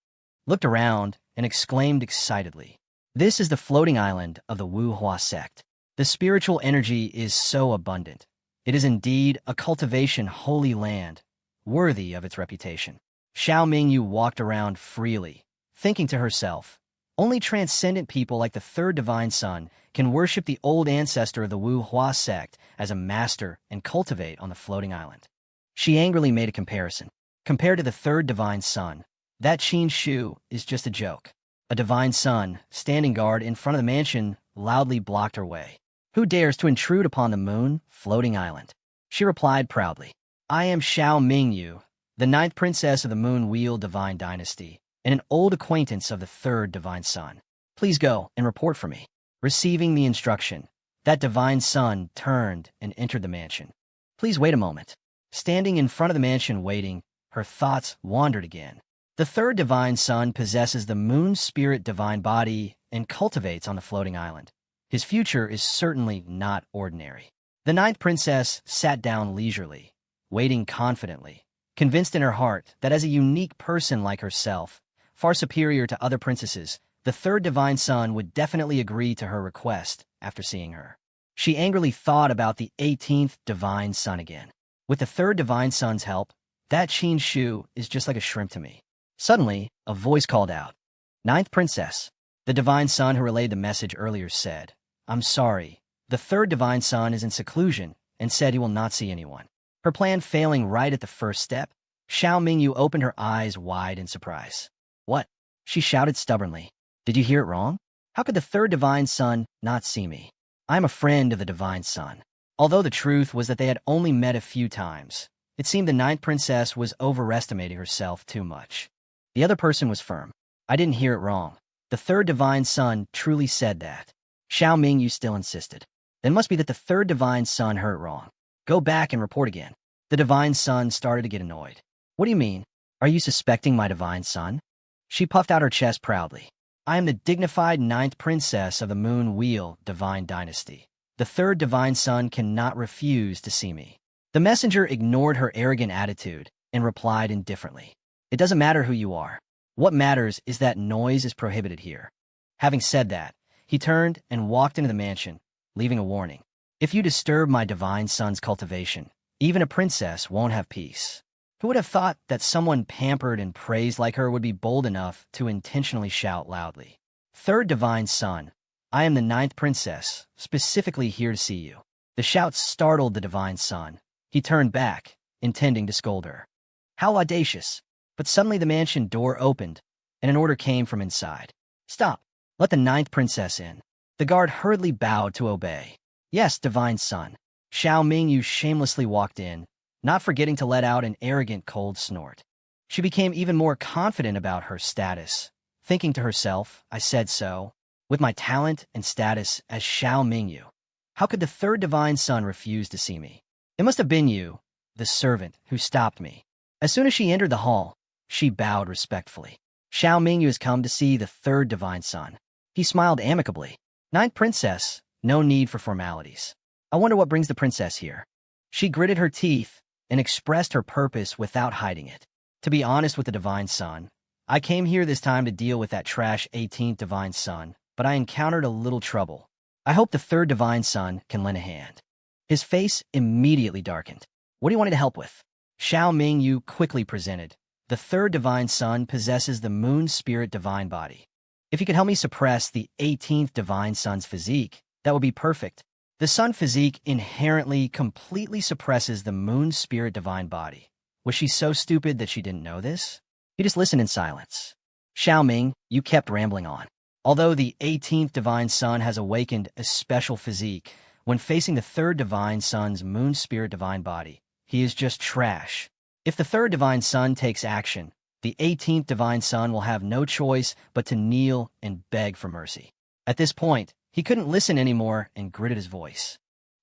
Speaker 1: looked around, and exclaimed excitedly, "This is the floating island of the Wuhua sect. The spiritual energy is so abundant. It is indeed a cultivation holy land, worthy of its reputation." Xiao Mingyu walked around freely, thinking to herself, only transcendent people like the third divine son can worship the old ancestor of the Wuhua sect as a master and cultivate on the floating island. She angrily made a comparison. Compared to the third divine son, that Qin Shu is just a joke. A divine son, standing guard in front of the mansion, loudly blocked her way. Who dares to intrude upon the moon, floating island? She replied proudly, I am Xiao Mingyu, the 9th princess of the Moon Wheel Divine Dynasty, and an old acquaintance of the third divine son. Please go and report for me. Receiving the instruction, that divine son turned and entered the mansion. Please wait a moment. Standing in front of the mansion waiting, her thoughts wandered again. The third divine son possesses the moon spirit divine body and cultivates on the floating island. His future is certainly not ordinary. The 9th princess sat down leisurely, waiting confidently, convinced in her heart that as a unique person like herself, far superior to other princesses, the third divine son would definitely agree to her request after seeing her. She angrily thought about the 18th divine son again. With the third divine son's help, that Qin Shu is just like a shrimp to me. Suddenly, a voice called out, 9th princess. The divine son who relayed the message earlier said, I'm sorry, the third divine son is in seclusion and said he will not see anyone. Her plan failing right at the first step, Xiao Mingyu opened her eyes wide in surprise. What? She shouted stubbornly. Did you hear it wrong? How could the third divine son not see me? I am a friend of the divine son. Although the truth was that they had only met a few times, it seemed the 9th princess was overestimating herself too much. The other person was firm. I didn't hear it wrong. The third divine son truly said that. Xiao Mingyu still insisted. It must be that the third divine son heard it wrong. Go back and report again. The divine son started to get annoyed. What do you mean? Are you suspecting my divine son? She puffed out her chest proudly. I am the dignified 9th princess of the Moon Wheel Divine Dynasty. The third divine son cannot refuse to see me. The messenger ignored her arrogant attitude and replied indifferently. It doesn't matter who you are. What matters is that noise is prohibited here. Having said that, He turned and walked into the mansion, leaving a warning. If you disturb my divine son's cultivation, even a princess won't have peace. Who would have thought that someone pampered and praised like her would be bold enough to intentionally shout loudly? Third divine son, I am the 9th princess, specifically here to see you. The shout startled the divine son. He turned back, intending to scold her. How audacious! But suddenly the mansion door opened, and an order came from inside. Stop! Let the 9th princess in. The guard hurriedly bowed to obey. Yes, divine son. Xiao Mingyu shamelessly walked in, not forgetting to let out an arrogant cold snort. She became even more confident about her status, thinking to herself, I said so. With my talent and status as Xiao Mingyu, how could the 3rd divine son refuse to see me? It must have been you, the servant, who stopped me. As soon as she entered the hall, she bowed respectfully. Xiao Mingyu has come to see the 3rd divine son. He smiled amicably. 9th princess, no need for formalities. I wonder what brings the princess here. She gritted her teeth and expressed her purpose without hiding it. To be honest with the divine son, I came here this time to deal with that trash 18th divine son, but I encountered a little trouble. I hope the 3rd divine son can lend a hand. His face immediately darkened. What do you want me to help with? Xiao Mingyu quickly presented. The 3rd divine son possesses the moon spirit divine body. If you could help me suppress the 18th divine son's physique, that would be perfect. The sun physique inherently completely suppresses the moon spirit divine body. Was she so stupid that she didn't know this? He just listened in silence. Xiao Ming, you kept rambling on. Although the 18th divine son has awakened a special physique, when facing the 3rd divine son's moon spirit divine body, he is just trash. If the 3rd divine son takes action, the 18th divine son will have no choice but to kneel and beg for mercy. At this point, he couldn't listen anymore and gritted his voice.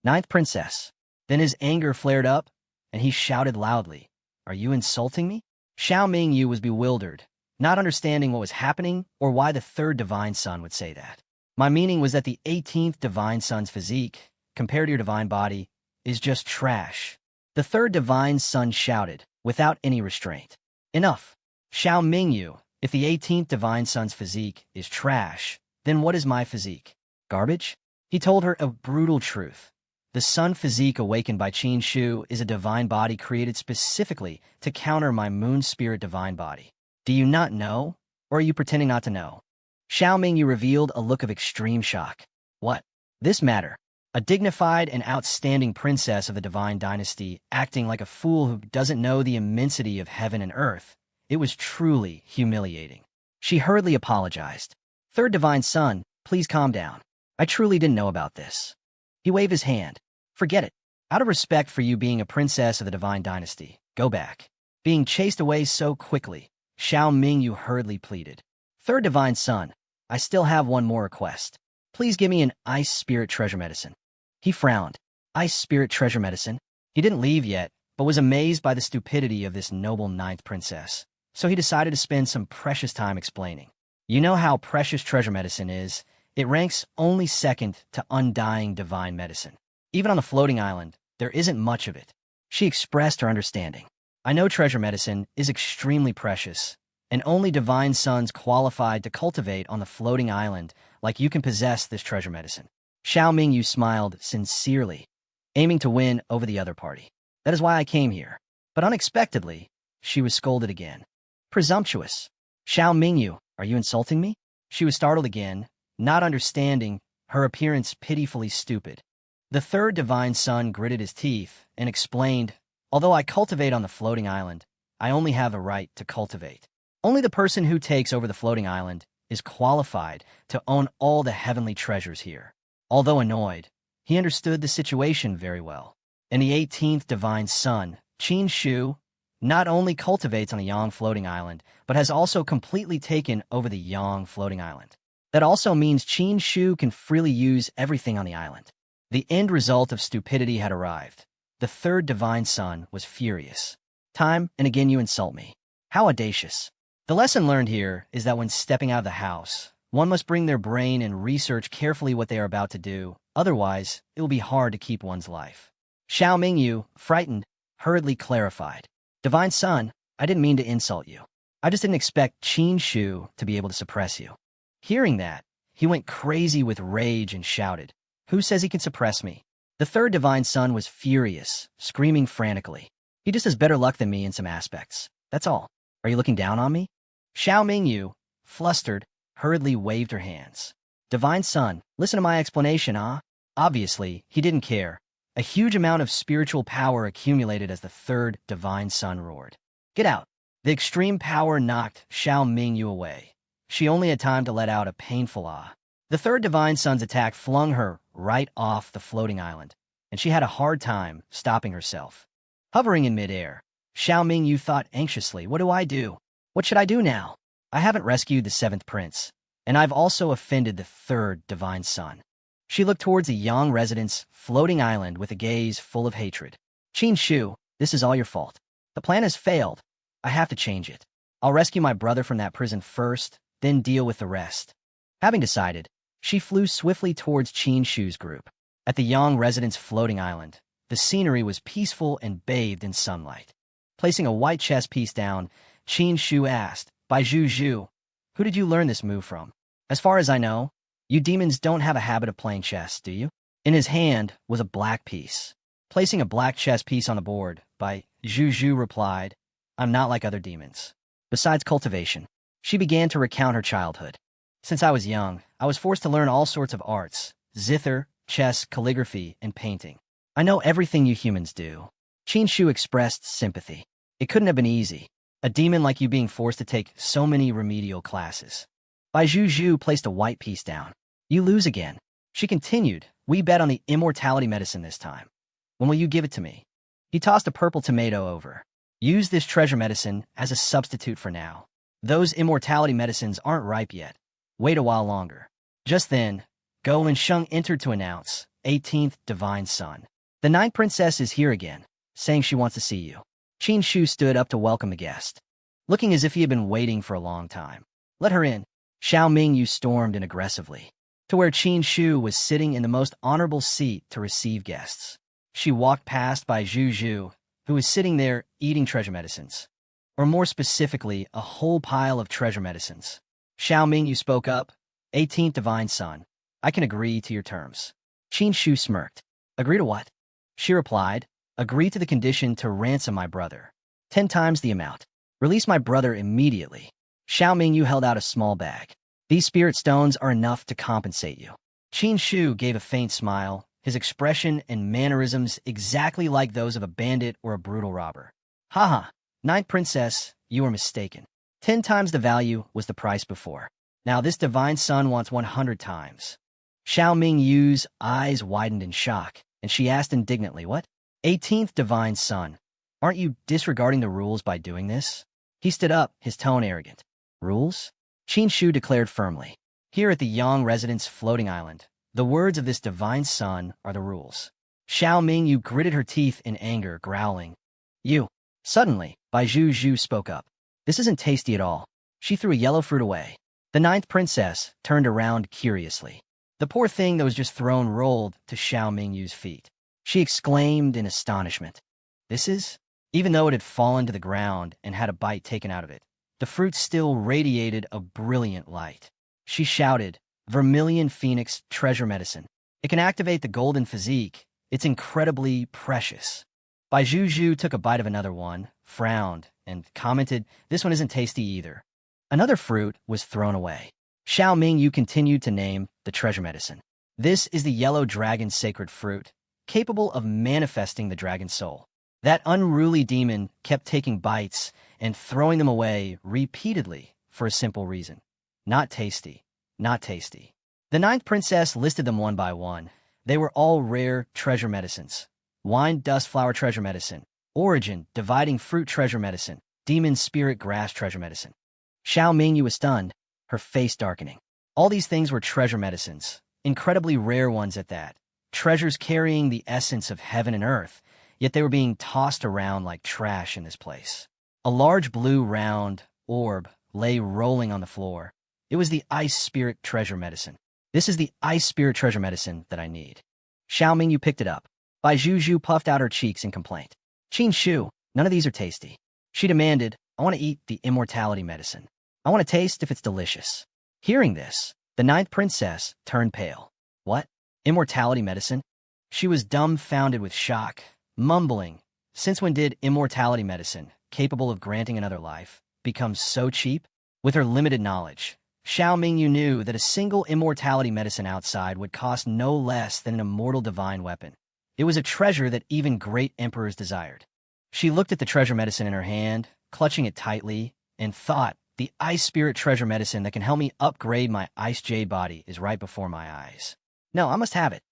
Speaker 1: 9th princess. Then his anger flared up, and he shouted loudly, Are you insulting me? Xiao Mingyu was bewildered, not understanding what was happening or why the 3rd divine son would say that. My meaning was that the 18th divine son's physique, compared to your divine body, is just trash. The 3rd divine son shouted, without any restraint. Enough. Xiao Mingyu, if the 18th divine son's physique is trash, then what is my physique? Garbage? He told her a brutal truth. The sun physique awakened by Qin Shu is a divine body created specifically to counter my moon spirit divine body. Do you not know? Or are you pretending not to know? Xiao Mingyu revealed a look of extreme shock. What? This matter. A dignified and outstanding princess of the divine dynasty acting like a fool who doesn't know the immensity of heaven and earth. It was truly humiliating. She hurriedly apologized. 3rd divine son, please calm down. I truly didn't know about this. He waved his hand. Forget it. Out of respect for you being a princess of the divine dynasty, go back. Being chased away so quickly, Xiao Mingyu hurriedly pleaded. 3rd divine son, I still have one more request. Please give me an ice spirit treasure medicine. He frowned. Ice spirit treasure medicine? He didn't leave yet, but was amazed by the stupidity of this noble 9th princess. So he decided to spend some precious time explaining. You know how precious treasure medicine is. It ranks only 2nd to undying divine medicine. Even on the floating island, there isn't much of it. She expressed her understanding. I know treasure medicine is extremely precious, and only divine sons qualified to cultivate on the floating island like you can possess this treasure medicine. Xiao Mingyu smiled sincerely, aiming to win over the other party. That is why I came here. But unexpectedly, she was scolded again. Presumptuous. Xiao Mingyu, are you insulting me? She was startled again, not understanding, her appearance pitifully stupid. The 3rd divine son gritted his teeth and explained, Although I cultivate on the floating island, I only have a right to cultivate. Only the person who takes over the floating island is qualified to own all the heavenly treasures here. Although annoyed, he understood the situation very well. And the 18th divine son, Qin Shu, not only cultivates on the Yang floating island, but has also completely taken over the Yang floating island. That also means Qin Shu can freely use everything on the island. The end result of stupidity had arrived. The 3rd divine son was furious. Time and again you insult me. How audacious. The lesson learned here is that when stepping out of the house, one must bring their brain and research carefully what they are about to do. Otherwise, it will be hard to keep one's life. Xiao Mingyu, frightened, hurriedly clarified. Divine son, I didn't mean to insult you. I just didn't expect Qin Shu to be able to suppress you. Hearing that, he went crazy with rage and shouted, "Who says he can suppress me?" The third divine son was furious, screaming frantically. "He just has better luck than me in some aspects. That's all. Are you looking down on me?" Xiao Mingyu, flustered, hurriedly waved her hands. "Divine son, listen to my explanation, ah?" Obviously, he didn't care. A huge amount of spiritual power accumulated as the third divine son roared. "Get out!" The extreme power knocked Xiao Mingyu away. She only had time to let out a painful ah. The third divine son's attack flung her right off the floating island, and she had a hard time stopping herself. Hovering in midair, Xiao Mingyu thought anxiously, "What do I do? What should I do now? I haven't rescued the seventh prince, and I've also offended the third divine son." She looked towards the Yang resident's floating island with a gaze full of hatred. "Qin Shu, this is all your fault. The plan has failed. I have to change it. I'll rescue my brother from that prison first, then deal with the rest." Having decided, she flew swiftly towards Qin Shu's group. At the Yang resident's floating island, the scenery was peaceful and bathed in sunlight. Placing a white chess piece down, Qin Shu asked, "Bai Zhu Zhu, who did you learn this move from? As far as I know, you demons don't have a habit of playing chess, do you?" In his hand was a black piece. Placing a black chess piece on the board, Bai Zhu Zhu replied, "I'm not like other demons. Besides cultivation." She began to recount her childhood. "Since I was young, I was forced to learn all sorts of arts: zither, chess, calligraphy, and painting. I know everything you humans do." Qin Shu expressed sympathy. "It couldn't have been easy. A demon like you being forced to take so many remedial classes." Bai Zhu Zhu placed a white piece down. "You lose again." She continued, "We bet on the immortality medicine this time. When will you give it to me?" He tossed a purple tomato over. "Use this treasure medicine as a substitute for now. Those immortality medicines aren't ripe yet. Wait a while longer." Just then, Go and Sheng entered to announce, 18th Divine Son. "The ninth princess is here again, saying she wants to see you." Qin Shu stood up to welcome the guest, looking as if he had been waiting for a long time. "Let her in." Xiao Mingyu stormed in aggressively, to where Qin Shu was sitting in the most honorable seat to receive guests. She walked past Bai Zhu Zhu, who was sitting there eating treasure medicines, or more specifically, a whole pile of treasure medicines. Xiao Mingyu spoke up, 18th Divine Son, "I can agree to your terms." Qin Shu smirked. "Agree to what?" She replied, "Agree to the condition to ransom my brother. 10 times the amount. Release my brother immediately." Xiao Mingyu held out a small bag. "These spirit stones are enough to compensate you." Qin Shu gave a faint smile, his expression and mannerisms exactly like those of a bandit or a brutal robber. "Haha, ninth princess, you are mistaken. 10 times the value was the price before. Now this divine son wants 100 times. Xiao Mingyu's eyes widened in shock, and she asked indignantly, "What? 18th divine son, aren't you disregarding the rules by doing this?" He stood up, his tone arrogant. "Rules?" Qin Shu declared firmly. "Here at the Yang resident's floating island, the words of this divine son are the rules." Xiao Mingyu gritted her teeth in anger, growling, "You!" Suddenly, Bai Zhu Zhu spoke up. "This isn't tasty at all." She threw a yellow fruit away. The ninth princess turned around curiously. The poor thing that was just thrown rolled to Xiao Mingyu's feet. She exclaimed in astonishment, "This is?" Even though it had fallen to the ground and had a bite taken out of it, the fruit still radiated a brilliant light. She shouted, "Vermilion Phoenix treasure medicine. It can activate the golden physique. It's incredibly precious." Bai Zhu Zhu took a bite of another one, frowned, and commented, "This one isn't tasty either." Another fruit was thrown away. Xiao Mingyu continued to name the treasure medicine. "This is the yellow dragon sacred fruit, capable of manifesting the dragon soul." That unruly demon kept taking bites and throwing them away repeatedly for a simple reason. Not tasty. Not tasty. The ninth princess listed them one by one. They were all rare treasure medicines. Wine dust flower treasure medicine. Origin dividing fruit treasure medicine. Demon spirit grass treasure medicine. Xiao Mingyu was stunned, her face darkening. All these things were treasure medicines, incredibly rare ones at that. Treasures carrying the essence of heaven and earth, yet they were being tossed around like trash in this place. A large blue round orb lay rolling on the floor. It was the ice spirit treasure medicine. "This is the ice spirit treasure medicine that I need." Xiao Mingyu picked it up. Bai Zhu Zhu puffed out her cheeks in complaint. "Qin Shu, none of these are tasty." She demanded, "I want to eat the immortality medicine. I want to taste if it's delicious." Hearing this, The ninth princess turned pale. What? Immortality medicine? She was dumbfounded with shock, mumbling, since when did immortality medicine, capable of granting another life, become so cheap? With her limited knowledge, Xiao Mingyu knew that a single immortality medicine outside would cost no less than an immortal divine weapon. It was a treasure that even great emperors desired. She looked at the treasure medicine in her hand, clutching it tightly, and thought, the ice spirit treasure medicine that can help me upgrade my ice jade body is right before my eyes. No, I must have it.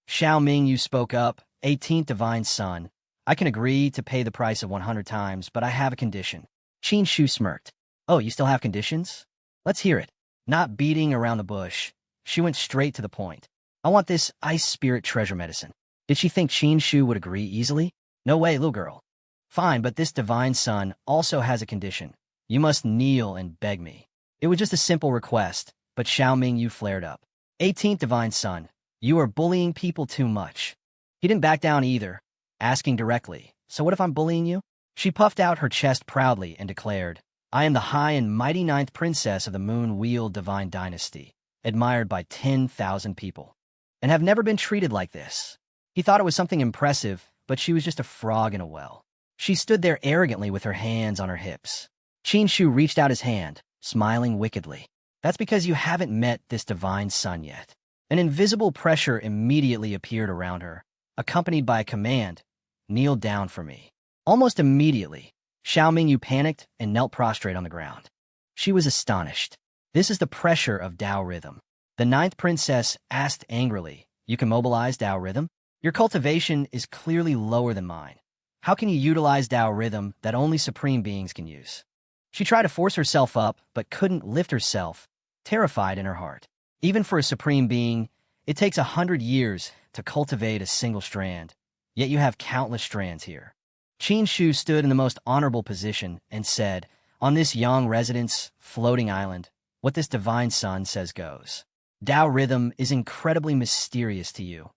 Speaker 1: Xiao Mingyu spoke up, 18th divine son. I can agree to pay the price of 100 times, but I have a condition. Qin Shu smirked. Oh, you still have conditions? Let's hear it. Not beating around the bush, she went straight to the point. I want this ice spirit treasure medicine. Did she think Qin Shu would agree easily? No way, little girl. Fine, but this divine son also has a condition. You must kneel and beg me. It was just a simple request, but Xiao Mingyu flared up. 18th divine son, you are bullying people too much. He didn't back down either, asking directly, so what if I'm bullying you? She puffed out her chest proudly and declared, I am the high and mighty ninth princess of the Moon-Wheel Divine Dynasty, admired by 10,000 people, and have never been treated like this. He thought it was something impressive, but she was just a frog in a well. She stood there arrogantly with her hands on her hips. Qin Shu reached out his hand, smiling wickedly. That's because you haven't met this divine son yet. An invisible pressure immediately appeared around her, accompanied by a command, kneel down for me. Almost immediately, Xiao Mingyu panicked and knelt prostrate on the ground. She was astonished. This is the pressure of Tao rhythm. The ninth princess asked angrily, you can mobilize Tao rhythm? Your cultivation is clearly lower than mine. How can you utilize Tao rhythm that only supreme beings can use? She tried to force herself up, but couldn't lift herself, terrified in her heart. Even for a supreme being, it takes 100 years to cultivate a single strand, yet you have countless strands here. Qin Shu stood in the most honorable position and said, on this Yang residence, floating island, what this divine son says goes. Tao rhythm is incredibly mysterious to you,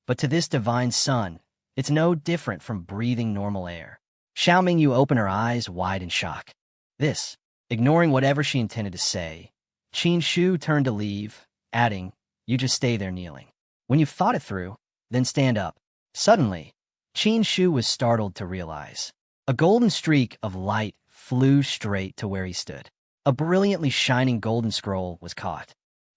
Speaker 1: but to this divine son, it's no different from breathing normal air. Xiao Mingyu opened her eyes wide in shock. This, ignoring whatever she intended to say, Qin Shu turned to leave, adding, you just stay there kneeling. When you've thought it through, then stand up. Suddenly, Qin Shu was startled to realize. A golden streak of light flew straight to where he stood. A brilliantly shining golden scroll was caught.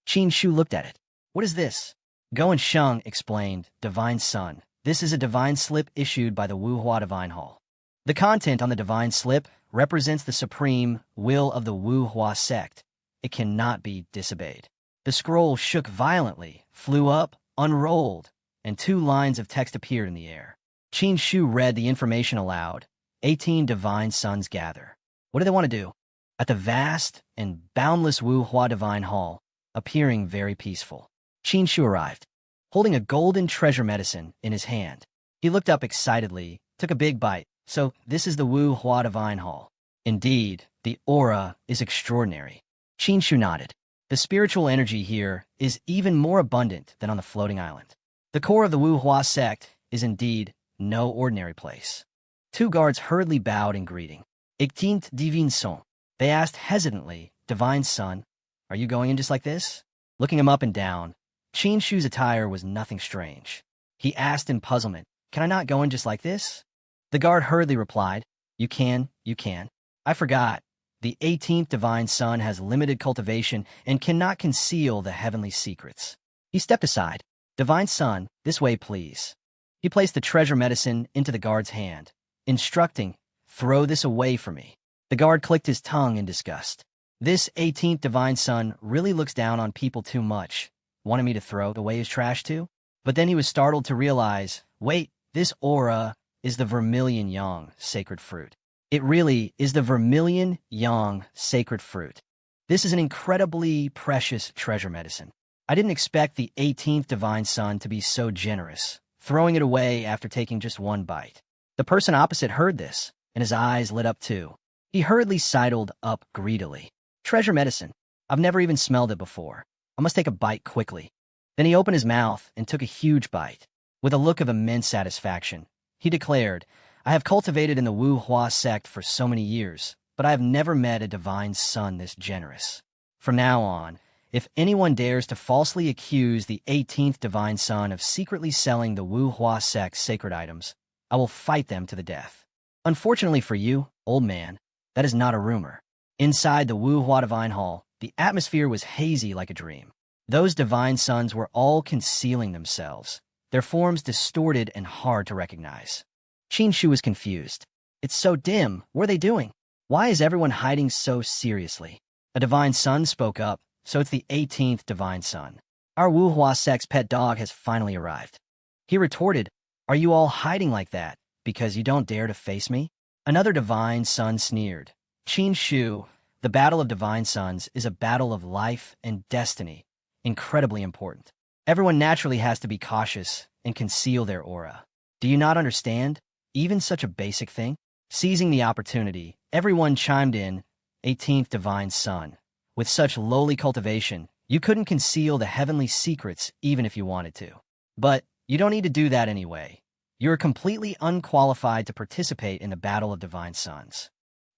Speaker 1: Qin Shu looked at it. What is this? Go and Sheng explained, divine son. This is a divine slip issued by the Wuhua Divine Hall. The content on the divine slip represents the supreme will of the Wuhua sect. It cannot be disobeyed. The scroll shook violently, flew up, unrolled, and 2 lines of text appeared in the air. Qin Shu read the information aloud. 18 divine sons gather. What do they want to do? At the vast and boundless Wuhua Divine Hall, appearing very peaceful. Qin Shu arrived, holding a golden treasure medicine in his hand. He looked up excitedly, took a big bite. So, this is the Wuhua Divine Hall. Indeed, the aura is extraordinary. Qin Shu nodded. The spiritual energy here is even more abundant than on the floating island. The core of the Wuhua sect is indeed no ordinary place. 2 guards hurriedly bowed in greeting. 18th divine son. They asked hesitantly, divine son, are you going in just like this? Looking him up and down, Qin Shu's attire was nothing strange. He asked in puzzlement, can I not go in just like this? The guard hurriedly replied, you can. I forgot. The 18th divine son has limited cultivation and cannot conceal the heavenly secrets. He stepped aside. Divine son, this way please. He placed the treasure medicine into the guard's hand, instructing, throw this away for me. The guard clicked his tongue in disgust. This 18th divine son really looks down on people too much. Wanted me to throw away his trash too? But then he was startled to realize, wait, this aura is the vermilion yang sacred fruit. It really is the vermilion yang sacred fruit. This is an incredibly precious treasure medicine. I didn't expect the 18th divine son to be so generous, throwing it away after taking just 1 bite. The person opposite heard this, and his eyes lit up too. He hurriedly sidled up greedily. Treasure medicine. I've never even smelled it before. I must take a bite quickly. Then he opened his mouth and took a huge bite. With a look of immense satisfaction, he declared, I have cultivated in the Wuhua sect for so many years, but I have never met a divine son this generous. From now on, If anyone dares to falsely accuse the 18th divine son of secretly selling the Wu Hua sect's sacred items, I will fight them to the death. Unfortunately for you, old man, that is not a rumor. Inside the Wu Hua Divine Hall, the atmosphere was hazy like a dream. Those divine sons were all concealing themselves, their forms distorted and hard to recognize. Qin Shu was confused. It's so dim. What are they doing? Why is everyone hiding so seriously? A divine son spoke up. So it's the 18th divine son. Our Wu Hua sect's pet dog has finally arrived. He retorted, "Are you all hiding like that because you don't dare to face me?" Another divine son sneered. Qin Shu, the battle of divine sons is a battle of life and destiny, incredibly important. Everyone naturally has to be cautious and conceal their aura. Do you not understand? Even such a basic thing? Seizing the opportunity, everyone chimed in, 18th divine son. With such lowly cultivation, you couldn't conceal the heavenly secrets even if you wanted to. But you don't need to do that anyway. You're completely unqualified to participate in the battle of divine sons.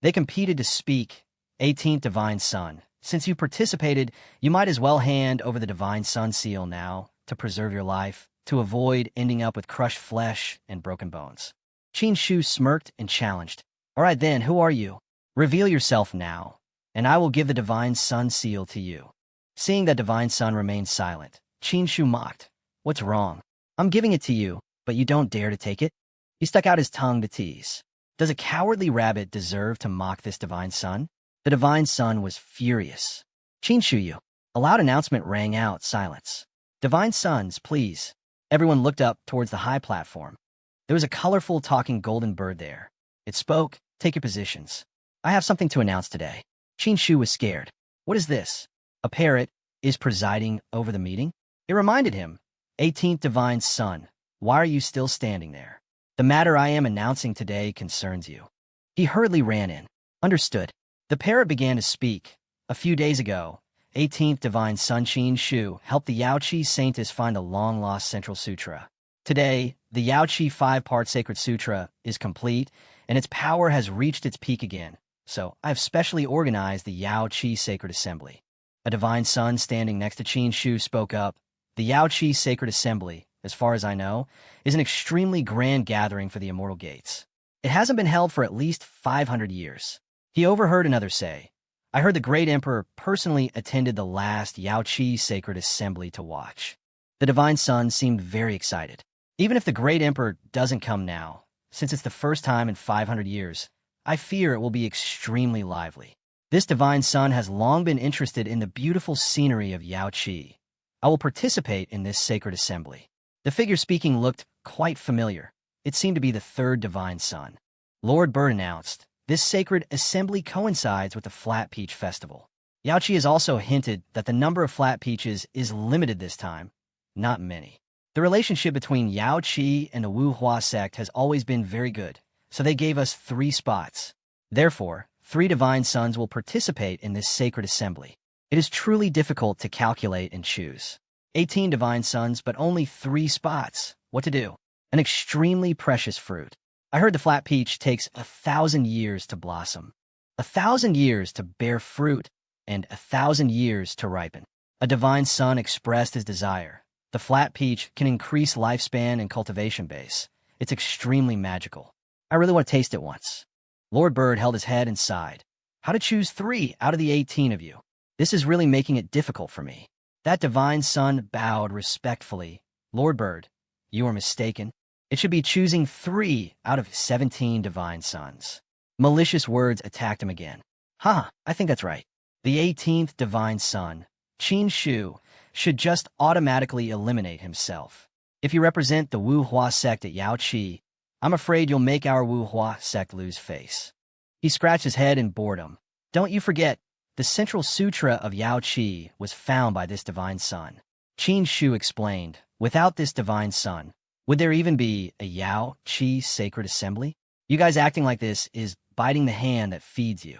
Speaker 1: They competed to speak, 18th divine son. Since you participated, you might as well hand over the divine son seal now to preserve your life, to avoid ending up with crushed flesh and broken bones. Qin Shu smirked and challenged. All right then, who are you? Reveal yourself now, and I will give the divine son seal to you. Seeing that divine son remained silent, Qin Shu mocked. What's wrong? I'm giving it to you, but you don't dare to take it? He stuck out his tongue to tease. Does a cowardly rabbit deserve to mock this divine son? The divine son was furious. Qin Shu Yu. A loud announcement rang out silence. Divine sons, please. Everyone looked up towards the high platform. There was a colorful talking golden bird there. It spoke, take your positions. I have something to announce today. Qin Shu was scared. What is this? A parrot is presiding over the meeting? It reminded him, 18th divine son, why are you still standing there? The matter I am announcing today concerns you. He hurriedly ran in. Understood. The parrot began to speak. A few days ago, 18th divine son Qin Shu helped the Yaoqi saintess find the long-lost Central Sutra. Today, the Yaoqi 5-part Sacred Sutra is complete, and its power has reached its peak again. So, I have specially organized the Yaoqi Sacred Assembly. A divine son standing next to Qin Shu spoke up. The Yaoqi Sacred Assembly, as far as I know, is an extremely grand gathering for the Immortal Gates. It hasn't been held for at least 500 years. He overheard another say, I heard the great emperor personally attended the last Yaoqi Sacred Assembly to watch. The divine son seemed very excited. Even if the great emperor doesn't come now, since it's the first time in 500 years, I fear it will be extremely lively. This divine son has long been interested in the beautiful scenery of Yaoqi. I will participate in this sacred assembly. The figure speaking looked quite familiar. It seemed to be the third divine son. Lord Bird announced, this sacred assembly coincides with the Flat Peach Festival. Yaoqi has also hinted that the number of flat peaches is limited this time, not many. The relationship between Yaoqi and the Wu Hua sect has always been very good, so they gave us 3 spots. Therefore, 3 divine sons will participate in this sacred assembly. It is truly difficult to calculate and choose. 18 divine sons, but only 3 spots. What to do? An extremely precious fruit. I heard the flat peach takes 1,000 years to blossom, 1,000 years to bear fruit, and 1,000 years to ripen. A divine son expressed his desire. The flat peach can increase lifespan and cultivation base. It's extremely magical. I really want to taste it once. Lord Bird held his head and sighed. How to choose 3 out of the 18 of you? This is really making it difficult for me. That divine son bowed respectfully. Lord Bird, you are mistaken. It should be choosing 3 out of 17 divine sons. Malicious words attacked him again. I think that's right. The 18th divine son, Qin Shu, should just automatically eliminate himself. If you represent the Wu Hua sect at Yaoqi, I'm afraid you'll make our Wu Hua sect lose face. He scratched his head in boredom. Don't you forget, the Central Sutra of Yaoqi was found by this divine son. Qin Shu explained, without this divine son, would there even be a Yaoqi sacred assembly? You guys acting like this is biting the hand that feeds you.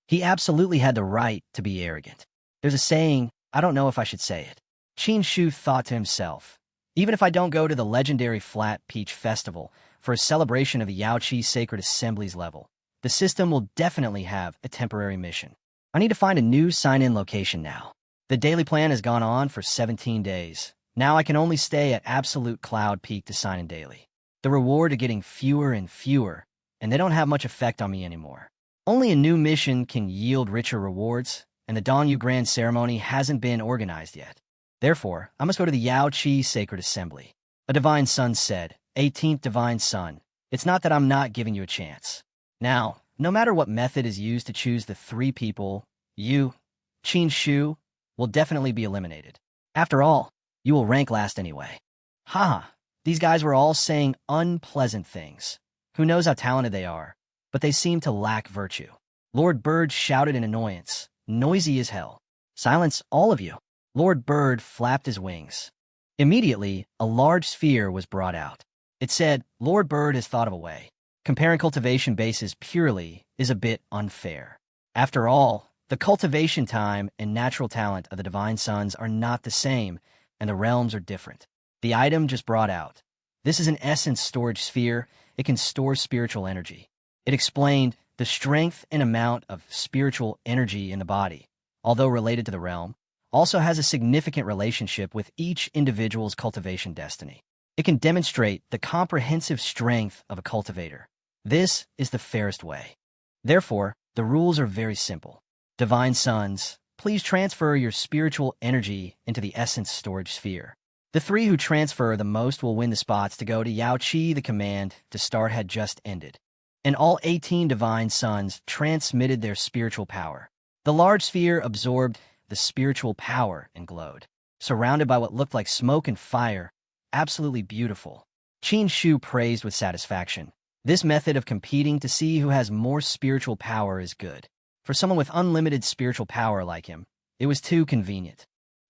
Speaker 1: He absolutely had the right to be arrogant. There's a saying, I don't know if I should say it. Qin Shu thought to himself, even if I don't go to the legendary Flat Peach Festival for a celebration of the Yaoqi Sacred Assembly's level, the system will definitely have a temporary mission. I need to find a new sign-in location now. The daily plan has gone on for 17 days. Now I can only stay at absolute cloud peak to sign in daily. The reward are getting fewer and fewer, and they don't have much effect on me anymore. Only a new mission can yield richer rewards, and the Danyu Grand Ceremony hasn't been organized yet. Therefore, I must go to the Yao Qi Sacred Assembly. A divine son said, 18th divine son, it's not that I'm not giving you a chance. Now, no matter what method is used to choose the three people, you, Qin Shu, will definitely be eliminated. After all, you will rank last anyway. Haha, these guys were all saying unpleasant things. Who knows how talented they are, but they seem to lack virtue. Lord Bird shouted in annoyance, noisy as hell. Silence, all of you. Lord Bird flapped his wings. Immediately, a large sphere was brought out. It said, Lord Bird has thought of a way. Comparing cultivation bases purely is a bit unfair. After all, the cultivation time and natural talent of the divine sons are not the same, and the realms are different. The item just brought out. This is an essence storage sphere. It can store spiritual energy. It explained the strength and amount of spiritual energy in the body, although related to the realm, also has a significant relationship with each individual's cultivation destiny. It can demonstrate the comprehensive strength of a cultivator. This is the fairest way. Therefore, the rules are very simple. Divine sons, please transfer your spiritual energy into the essence storage sphere. The three who transfer the most will win the spots to go to Yao Qi. The command to start had just ended, and all 18 divine sons transmitted their spiritual power. The large sphere absorbed the spiritual power and glowed, surrounded by what looked like smoke and fire. Absolutely beautiful. Qin Shu praised with satisfaction. This method of competing to see who has more spiritual power is good. For someone with unlimited spiritual power like him, it was too convenient.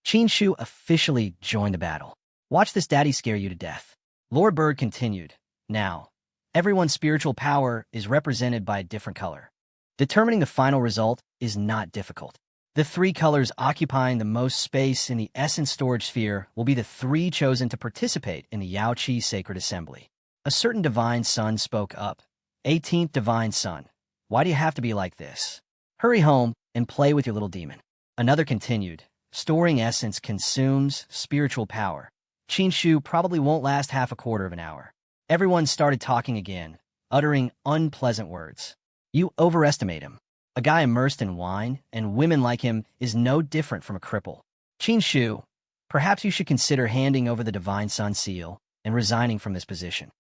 Speaker 1: Qin Shu officially joined the battle. Watch this daddy scare you to death. Lord Bird continued. Now, everyone's spiritual power is represented by a different color. Determining the final result is not difficult. The three colors occupying the most space in the essence storage sphere will be the three chosen to participate in the Yao Qi Sacred Assembly. A certain divine son spoke up. 18th divine son, why do you have to be like this? Hurry home and play with your little demon. Another continued. Storing essence consumes spiritual power. Qin Shu probably won't last half a quarter of an hour. Everyone started talking again, uttering unpleasant words. You overestimate him. A guy immersed in wine and women like him is no different from a cripple. Qin Shu, perhaps you should consider handing over the Divine Son seal and resigning from this position.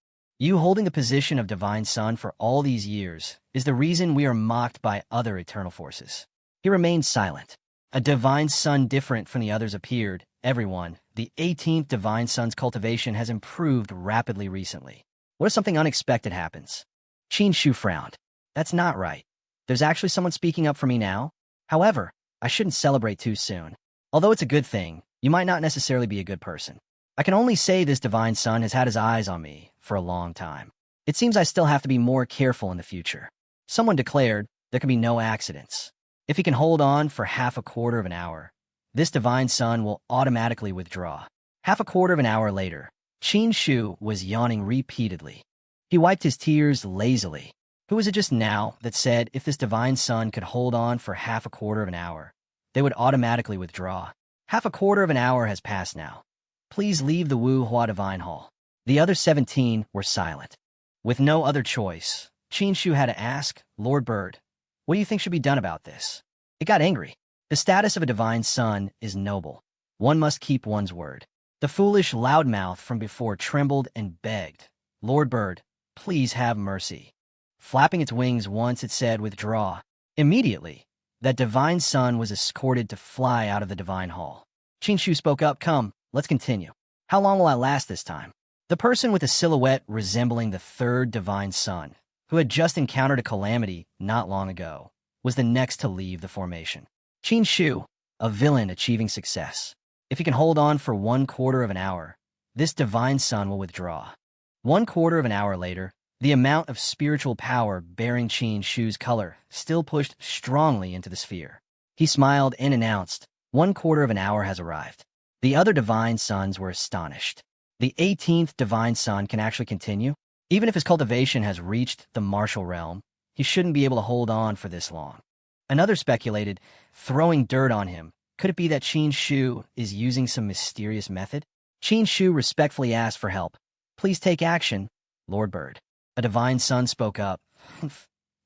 Speaker 1: You holding the position of Divine Son for all these years is the reason we are mocked by other eternal forces. He remained silent. A Divine Son different from the others appeared. Everyone, the 18th Divine Son's cultivation has improved rapidly recently. What if something unexpected happens? Qin Shu frowned. That's not right. There's actually someone speaking up for me now. However, I shouldn't celebrate too soon. Although it's a good thing, you might not necessarily be a good person. I can only say this Divine Son has had his eyes on me for a long time. It seems I still have to be more careful in the future. Someone declared there can be no accidents. If he can hold on for half a quarter of an hour, this Divine Son will automatically withdraw. Half a quarter of an hour later, Qin Shu was yawning repeatedly. He wiped his tears lazily. Who was it just now that said if this Divine Son could hold on for half a quarter of an hour, they would automatically withdraw? Half a quarter of an hour has passed now. Please leave the Wu Hua Divine Hall. The other 17 were silent. With no other choice, Qin Shu had to ask, Lord Bird, what do you think should be done about this? It got angry. The status of a Divine Son is noble. One must keep one's word. The foolish loudmouth from before trembled and begged, Lord Bird, please have mercy. Flapping its wings once, it said, withdraw. Immediately, that Divine Son was escorted to fly out of the Divine Hall. Qin Shu spoke up, come, let's continue. How long will I last this time? The person with a silhouette resembling the third Divine Son, who had just encountered a calamity not long ago, was the next to leave the formation. Qin Shu, a villain achieving success. If he can hold on for 1/4 of an hour, this Divine Son will withdraw. 1/4 of an hour later, the amount of spiritual power bearing Qin Shu's color still pushed strongly into the sphere. He smiled and announced, 1/4 of an hour has arrived. The other Divine Sons were astonished. The 18th Divine Son can actually continue? Even if his cultivation has reached the martial realm, he shouldn't be able to hold on for this long. Another speculated, throwing dirt on him, Could it be that Qin Shu is using some mysterious method? Qin Shu respectfully asked for help. Please take action, Lord Bird. A divine son spoke up.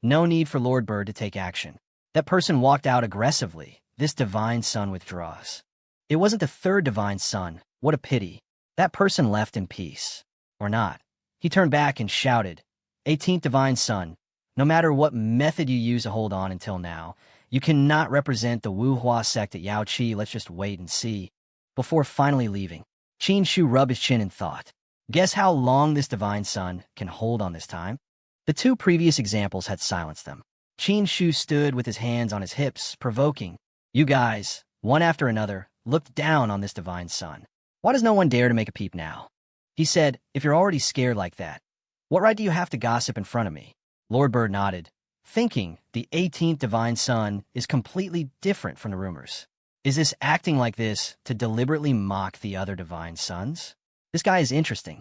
Speaker 1: No need for Lord Bird to take action. That person walked out aggressively. This divine son withdraws. It wasn't the third divine son. What a pity. That person left in peace. Or not. He turned back and shouted, 18th divine son, no matter what method you use to hold on until now, you cannot represent the Wuhua sect at Yao Qi. Let's just wait and see. Before finally leaving, Qin Shu rubbed his chin and thought, guess how long this divine son can hold on this time? The two previous examples had silenced them. Qin Shu stood with his hands on his hips, provoking. You guys, one after another, looked down on this divine son. Why does no one dare to make a peep now? He said, if you're already scared like that, what right do you have to gossip in front of me? Lord Bird nodded, thinking the 18th divine son is completely different from the rumors. Is this acting like this to deliberately mock the other divine sons? This guy is interesting.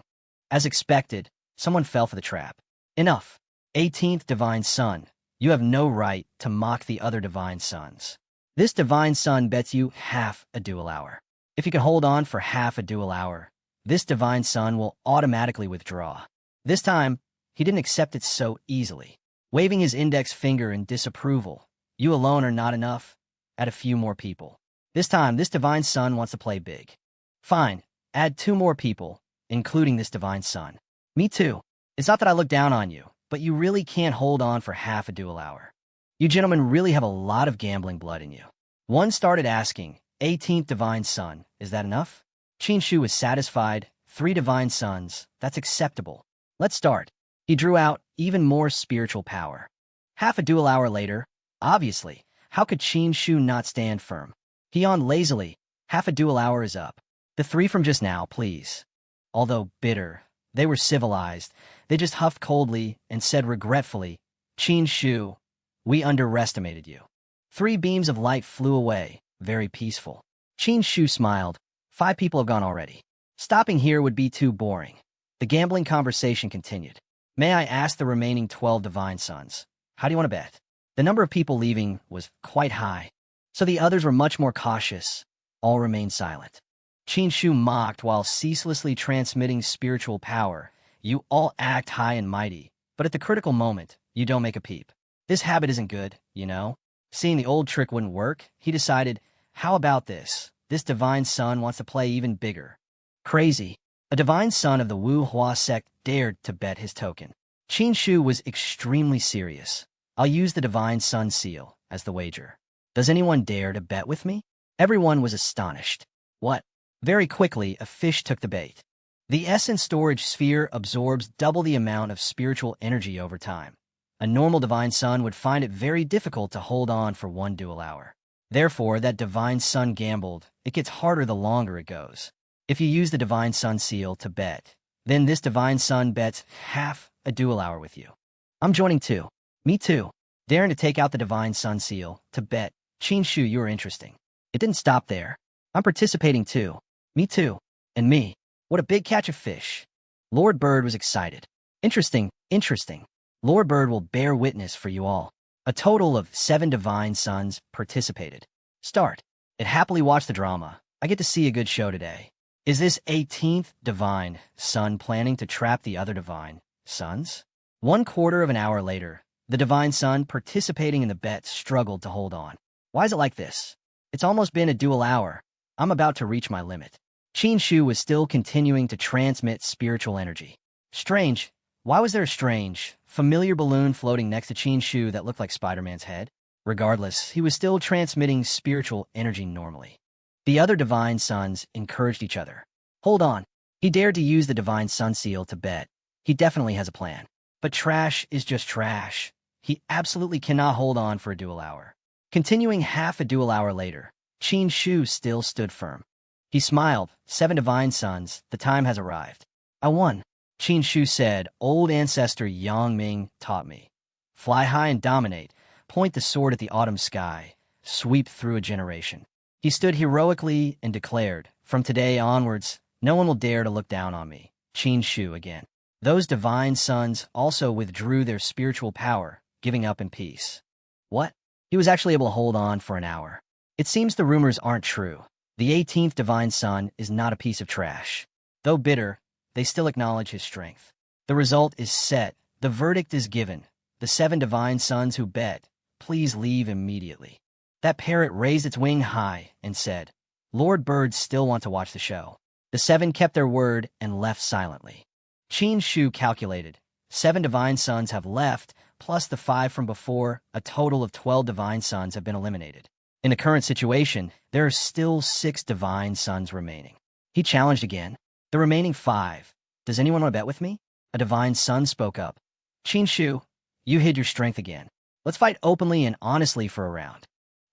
Speaker 1: As expected, someone fell for the trap. Enough. 18th divine son, you have no right to mock the other divine sons. This divine son bets you half a dual hour. If you can hold on for half a dual hour, this divine son will automatically withdraw. This time, he didn't accept it so easily. Waving his index finger in disapproval, you alone are not enough. Add a few more people. This time, this divine son wants to play big. Fine, add 2 more people, including this divine son. Me too. It's not that I look down on you, but you really can't hold on for half a dual hour. You gentlemen really have a lot of gambling blood in you. One started asking, 18th divine son, is that enough? Qin Shu was satisfied. 3 divine sons, that's acceptable. Let's start. He drew out even more spiritual power. Half a dual hour later, obviously, how could Qin Shu not stand firm? He yawned lazily. Half a dual hour is up. The 3 from just now, please. Although bitter, they were civilized. They just huffed coldly and said regretfully, Qin Shu, we underestimated you. 3 beams of light flew away, very peaceful. Qin Shu smiled. 5 people have gone already. Stopping here would be too boring. The gambling conversation continued. May I ask the remaining 12 divine sons, how do you want to bet? The number of people leaving was quite high, so the others were much more cautious. All remained silent. Qin Shu mocked while ceaselessly transmitting spiritual power. You all act high and mighty, but at the critical moment, you don't make a peep. This habit isn't good, you know? Seeing the old trick wouldn't work, he decided, how about this? This divine son wants to play even bigger. Crazy. A divine son of the Wu Hua sect dared to bet his token. Qin Shu was extremely serious. I'll use the divine son seal as the wager. Does anyone dare to bet with me? Everyone was astonished. What? Very quickly, a fish took the bait. The essence storage sphere absorbs double the amount of spiritual energy over time. A normal divine son would find it very difficult to hold on for 1 dual hour. Therefore, that divine son gambled. It gets harder the longer it goes. If you use the divine son seal to bet, then this divine son bets half a dual hour with you. I'm joining too. Me too. Daring to take out the divine son seal to bet. Qin Shu, you're interesting. It didn't stop there. I'm participating too. Me too. And me. What a big catch of fish. Lord Bird was excited. Interesting, interesting. Lord Bird will bear witness for you all. A total of 7 divine sons participated. Start. It happily watched the drama. I get to see a good show today. Is this 18th divine son planning to trap the other divine sons? 1/4 of an hour later, the divine son participating in the bet struggled to hold on. Why is it like this? It's almost been a dual hour. I'm about to reach my limit. Qin Shu was still continuing to transmit spiritual energy. Strange. Why was there a strange, familiar balloon floating next to Qin Shu that looked like Spider-Man's head? Regardless, he was still transmitting spiritual energy normally. The other divine sons encouraged each other. Hold on. He dared to use the divine sun seal to bet. He definitely has a plan. But trash is just trash. He absolutely cannot hold on for a dual hour. Continuing half a dual hour later, Qin Shu still stood firm. He smiled. 7 divine sons, the time has arrived. I won. Qin Shu said, old ancestor Yang Ming taught me. Fly high and dominate. Point the sword at the autumn sky. Sweep through a generation. He stood heroically and declared, from today onwards, no one will dare to look down on me. Qin Shu again. Those divine sons also withdrew their spiritual power, giving up in peace. What? He was actually able to hold on for an hour. It seems the rumors aren't true. The 18th divine son is not a piece of trash. Though bitter, they still acknowledge his strength. The result is set. The verdict is given. The 7 divine sons who bet, please leave immediately. That parrot raised its wing high and said, Lord Birds still want to watch the show. The 7 kept their word and left silently. Qin Shu calculated. 7 divine sons have left, plus the 5 from before. A total of 12 divine sons have been eliminated. In the current situation, there are still 6 divine sons remaining. He challenged again. The remaining 5. Does anyone want to bet with me? A divine son spoke up. Qin Shu, you hid your strength again. Let's fight openly and honestly for a round.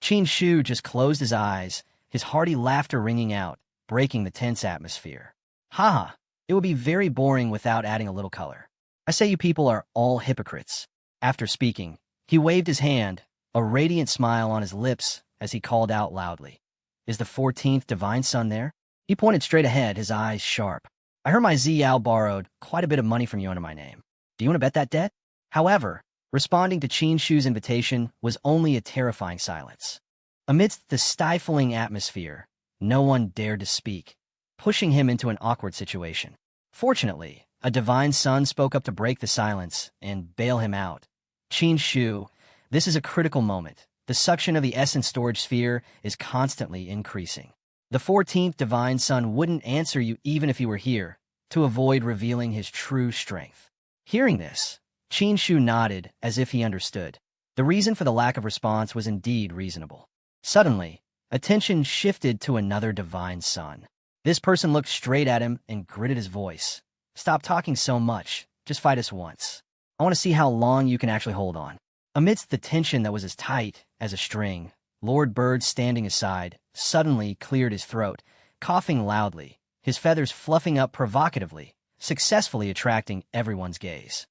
Speaker 1: Qin Shu just closed his eyes, his hearty laughter ringing out, breaking the tense atmosphere. Haha, it would be very boring without adding a little color. I say you people are all hypocrites. After speaking, he waved his hand, a radiant smile on his lips as he called out loudly. Is the 14th divine son there? He pointed straight ahead, his eyes sharp. I heard my Ziyao borrowed quite a bit of money from you under my name. Do you want to bet that debt? However, responding to Qin Shu's invitation was only a terrifying silence. Amidst the stifling atmosphere, no one dared to speak, pushing him into an awkward situation. Fortunately, a divine son spoke up to break the silence and bail him out. Qin Shu, this is a critical moment. The suction of the essence storage sphere is constantly increasing. The 14th divine son wouldn't answer you even if he were here, to avoid revealing his true strength. Hearing this, Qin Shu nodded as if he understood. The reason for the lack of response was indeed reasonable. Suddenly, attention shifted to another divine son. This person looked straight at him and gritted his voice. Stop talking so much. Just fight us once. I want to see how long you can actually hold on. Amidst the tension that was as tight as a string, Lord Bird, standing aside, suddenly cleared his throat, coughing loudly, his feathers fluffing up provocatively, successfully attracting everyone's gaze.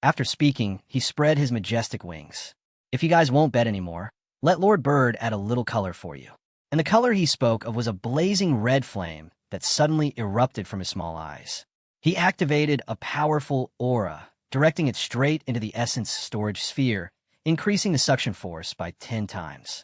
Speaker 1: After speaking, he spread his majestic wings. If you guys won't bet anymore, let Lord Bird add a little color for you. And the color he spoke of was a blazing red flame that suddenly erupted from his small eyes. He activated a powerful aura, directing it straight into the essence storage sphere, increasing the suction force by 10 times.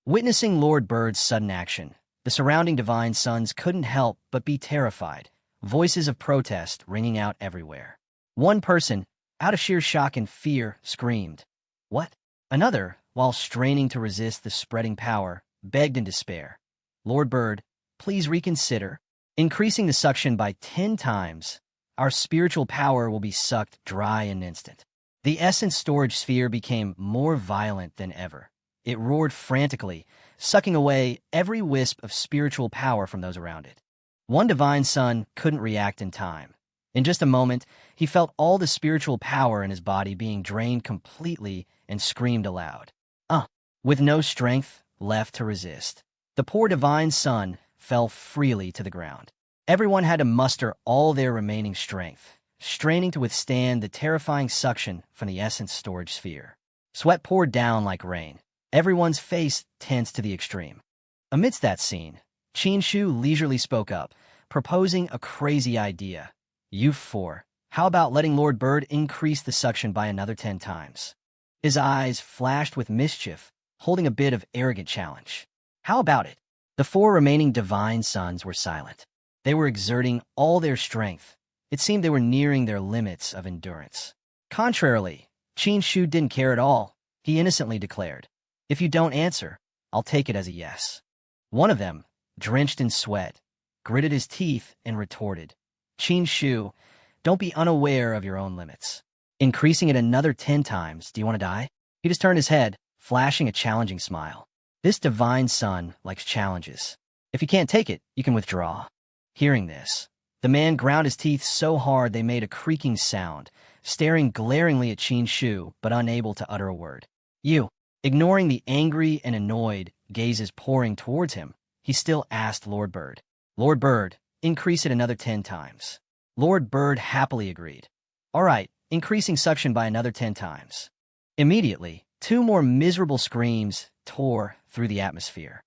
Speaker 1: Witnessing Lord Bird's sudden action, the surrounding divine sons couldn't help but be terrified, voices of protest ringing out everywhere. One person, out of sheer shock and fear, screamed, "What?" Another, while straining to resist the spreading power, begged in despair, "Lord Bird, please reconsider. Increasing the suction by 10 times, our spiritual power will be sucked dry in an instant." The essence storage sphere became more violent than ever. It roared frantically, sucking away every wisp of spiritual power from those around it. One divine son couldn't react in time. In just a moment, he felt all the spiritual power in his body being drained completely and screamed aloud. With no strength left to resist. The poor divine son fell freely to the ground. Everyone had to muster all their remaining strength, straining to withstand the terrifying suction from the essence storage sphere. Sweat poured down like rain. Everyone's face tensed to the extreme. Amidst that scene, Qin Shu leisurely spoke up, proposing a crazy idea. "You 4, how about letting Lord Bird increase the suction by another 10 times? His eyes flashed with mischief, holding a bit of arrogant challenge. How about it? The 4 remaining divine sons were silent. They were exerting all their strength. It seemed they were nearing their limits of endurance. Contrarily, Qin Shu didn't care at all. He innocently declared, "If you don't answer, I'll take it as a yes." One of them, drenched in sweat, gritted his teeth and retorted, "Qin Shu, don't be unaware of your own limits. Increasing it another 10 times, do you want to die?" He just turned his head, flashing a challenging smile. This divine son likes challenges. If you can't take it, you can withdraw. Hearing this, the man ground his teeth so hard they made a creaking sound, staring glaringly at Qin Shu, but unable to utter a word. "You." Ignoring the angry and annoyed gazes pouring towards him, he still asked Lord Bird, "Lord Bird, increase it another 10 times. Lord Bird happily agreed. "All right, increasing suction by another 10 times. Immediately, 2 more miserable screams tore through the atmosphere.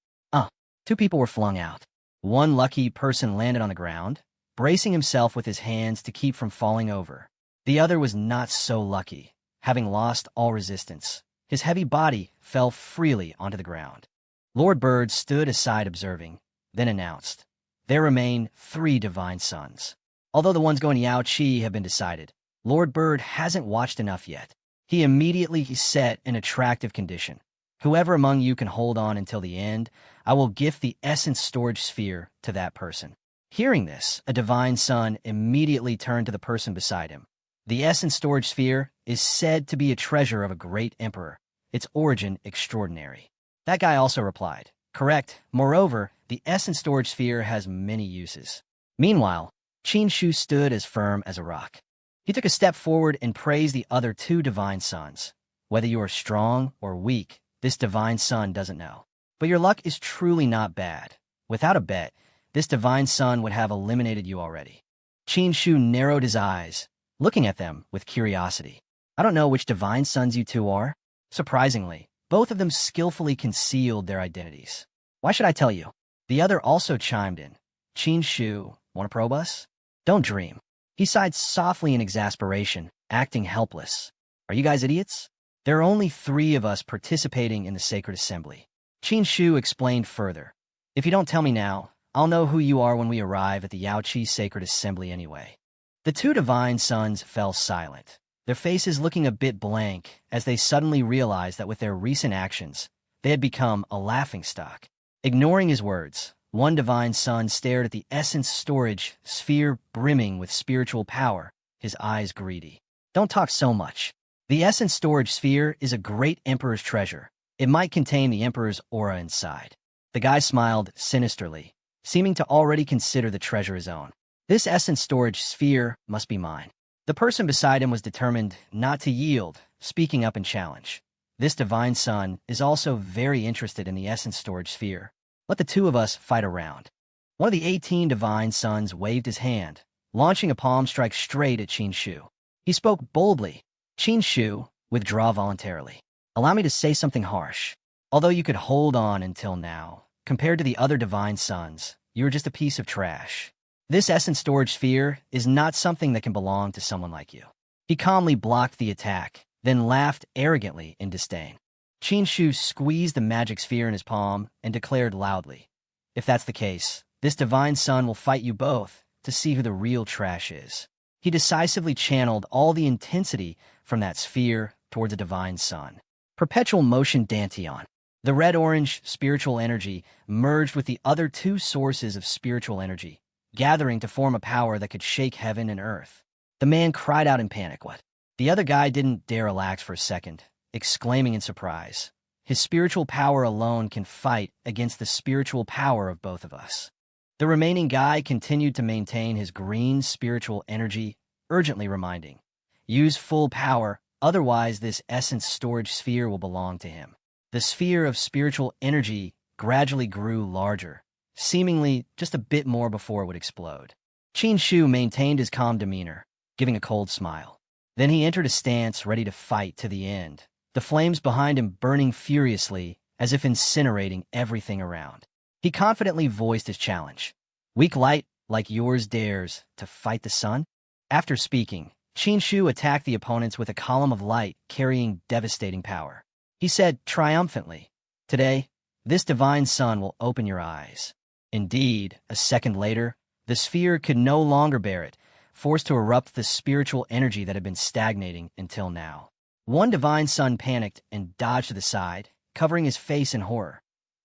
Speaker 1: 2 people were flung out. One lucky person landed on the ground, bracing himself with his hands to keep from falling over. The other was not so lucky, having lost all resistance. His heavy body fell freely onto the ground. Lord Bird stood aside observing, then announced, "There remain 3 divine sons. Although the ones going Yao Qi have been decided, Lord Bird hasn't watched enough yet. He immediately set an attractive condition. Whoever among you can hold on until the end, I will gift the essence storage sphere to that person." Hearing this, a divine son immediately turned to the person beside him. The essence storage sphere is said to be a treasure of a great emperor, its origin extraordinary. That guy also replied, "Correct. Moreover, the essence storage sphere has many uses." Meanwhile, Qin Shu stood as firm as a rock. He took a step forward and praised the other 2 divine sons. "Whether you are strong or weak, this divine son doesn't know. But your luck is truly not bad. Without a bet, this divine son would have eliminated you already." Qin Shu narrowed his eyes, looking at them with curiosity. "I don't know which divine sons you 2 are." Surprisingly, both of them skillfully concealed their identities. "Why should I tell you?" The other also chimed in. "Qin Shu, want to probe us?" "Don't dream." He sighed softly in exasperation, acting helpless. "Are you guys idiots? There are only 3 of us participating in the sacred assembly." Qin Shu explained further. "If you don't tell me now, I'll know who you are when we arrive at the Yao Qi sacred assembly anyway." The 2 divine sons fell silent, their faces looking a bit blank as they suddenly realized that with their recent actions, they had become a laughingstock. Ignoring his words, one divine son stared at the essence storage sphere brimming with spiritual power, his eyes greedy. "Don't talk so much. The essence storage sphere is a great emperor's treasure. It might contain the emperor's aura inside." The guy smiled sinisterly, seeming to already consider the treasure his own. "This essence storage sphere must be mine." The person beside him was determined not to yield, speaking up in challenge. "This divine son is also very interested in the essence storage sphere. Let the 2 of us fight a round." One of the 18 divine sons waved his hand, launching a palm strike straight at Qin Shu. He spoke boldly. "Qin Shu, withdraw voluntarily. Allow me to say something harsh. Although you could hold on until now, compared to the other divine sons, you're just a piece of trash. This essence storage sphere is not something that can belong to someone like you." He calmly blocked the attack, then laughed arrogantly in disdain. Qin Shu squeezed the magic sphere in his palm and declared loudly, "If that's the case, this divine son will fight you both to see who the real trash is." He decisively channeled all the intensity from that sphere towards a divine son. Perpetual motion Dantian. The red-orange spiritual energy merged with the other 2 sources of spiritual energy, gathering to form a power that could shake heaven and earth. The man cried out in panic. "What?" The other guy didn't dare relax for a second, exclaiming in surprise, "His spiritual power alone can fight against the spiritual power of both of us." The remaining guy continued to maintain his green spiritual energy, urgently reminding, "Use full power, otherwise this essence storage sphere will belong to him." The sphere of spiritual energy gradually grew larger, seemingly just a bit more before it would explode. Qin Shu maintained his calm demeanor, giving a cold smile. Then he entered a stance ready to fight to the end, the flames behind him burning furiously as if incinerating everything around. He confidently voiced his challenge. "Weak light like yours dares to fight the sun?" After speaking, Qin Shu attacked the opponents with a column of light carrying devastating power. He said triumphantly, "Today, this divine sun will open your eyes." Indeed, a second later, the sphere could no longer bear it, forced to erupt the spiritual energy that had been stagnating until now. One divine son panicked and dodged to the side, covering his face in horror.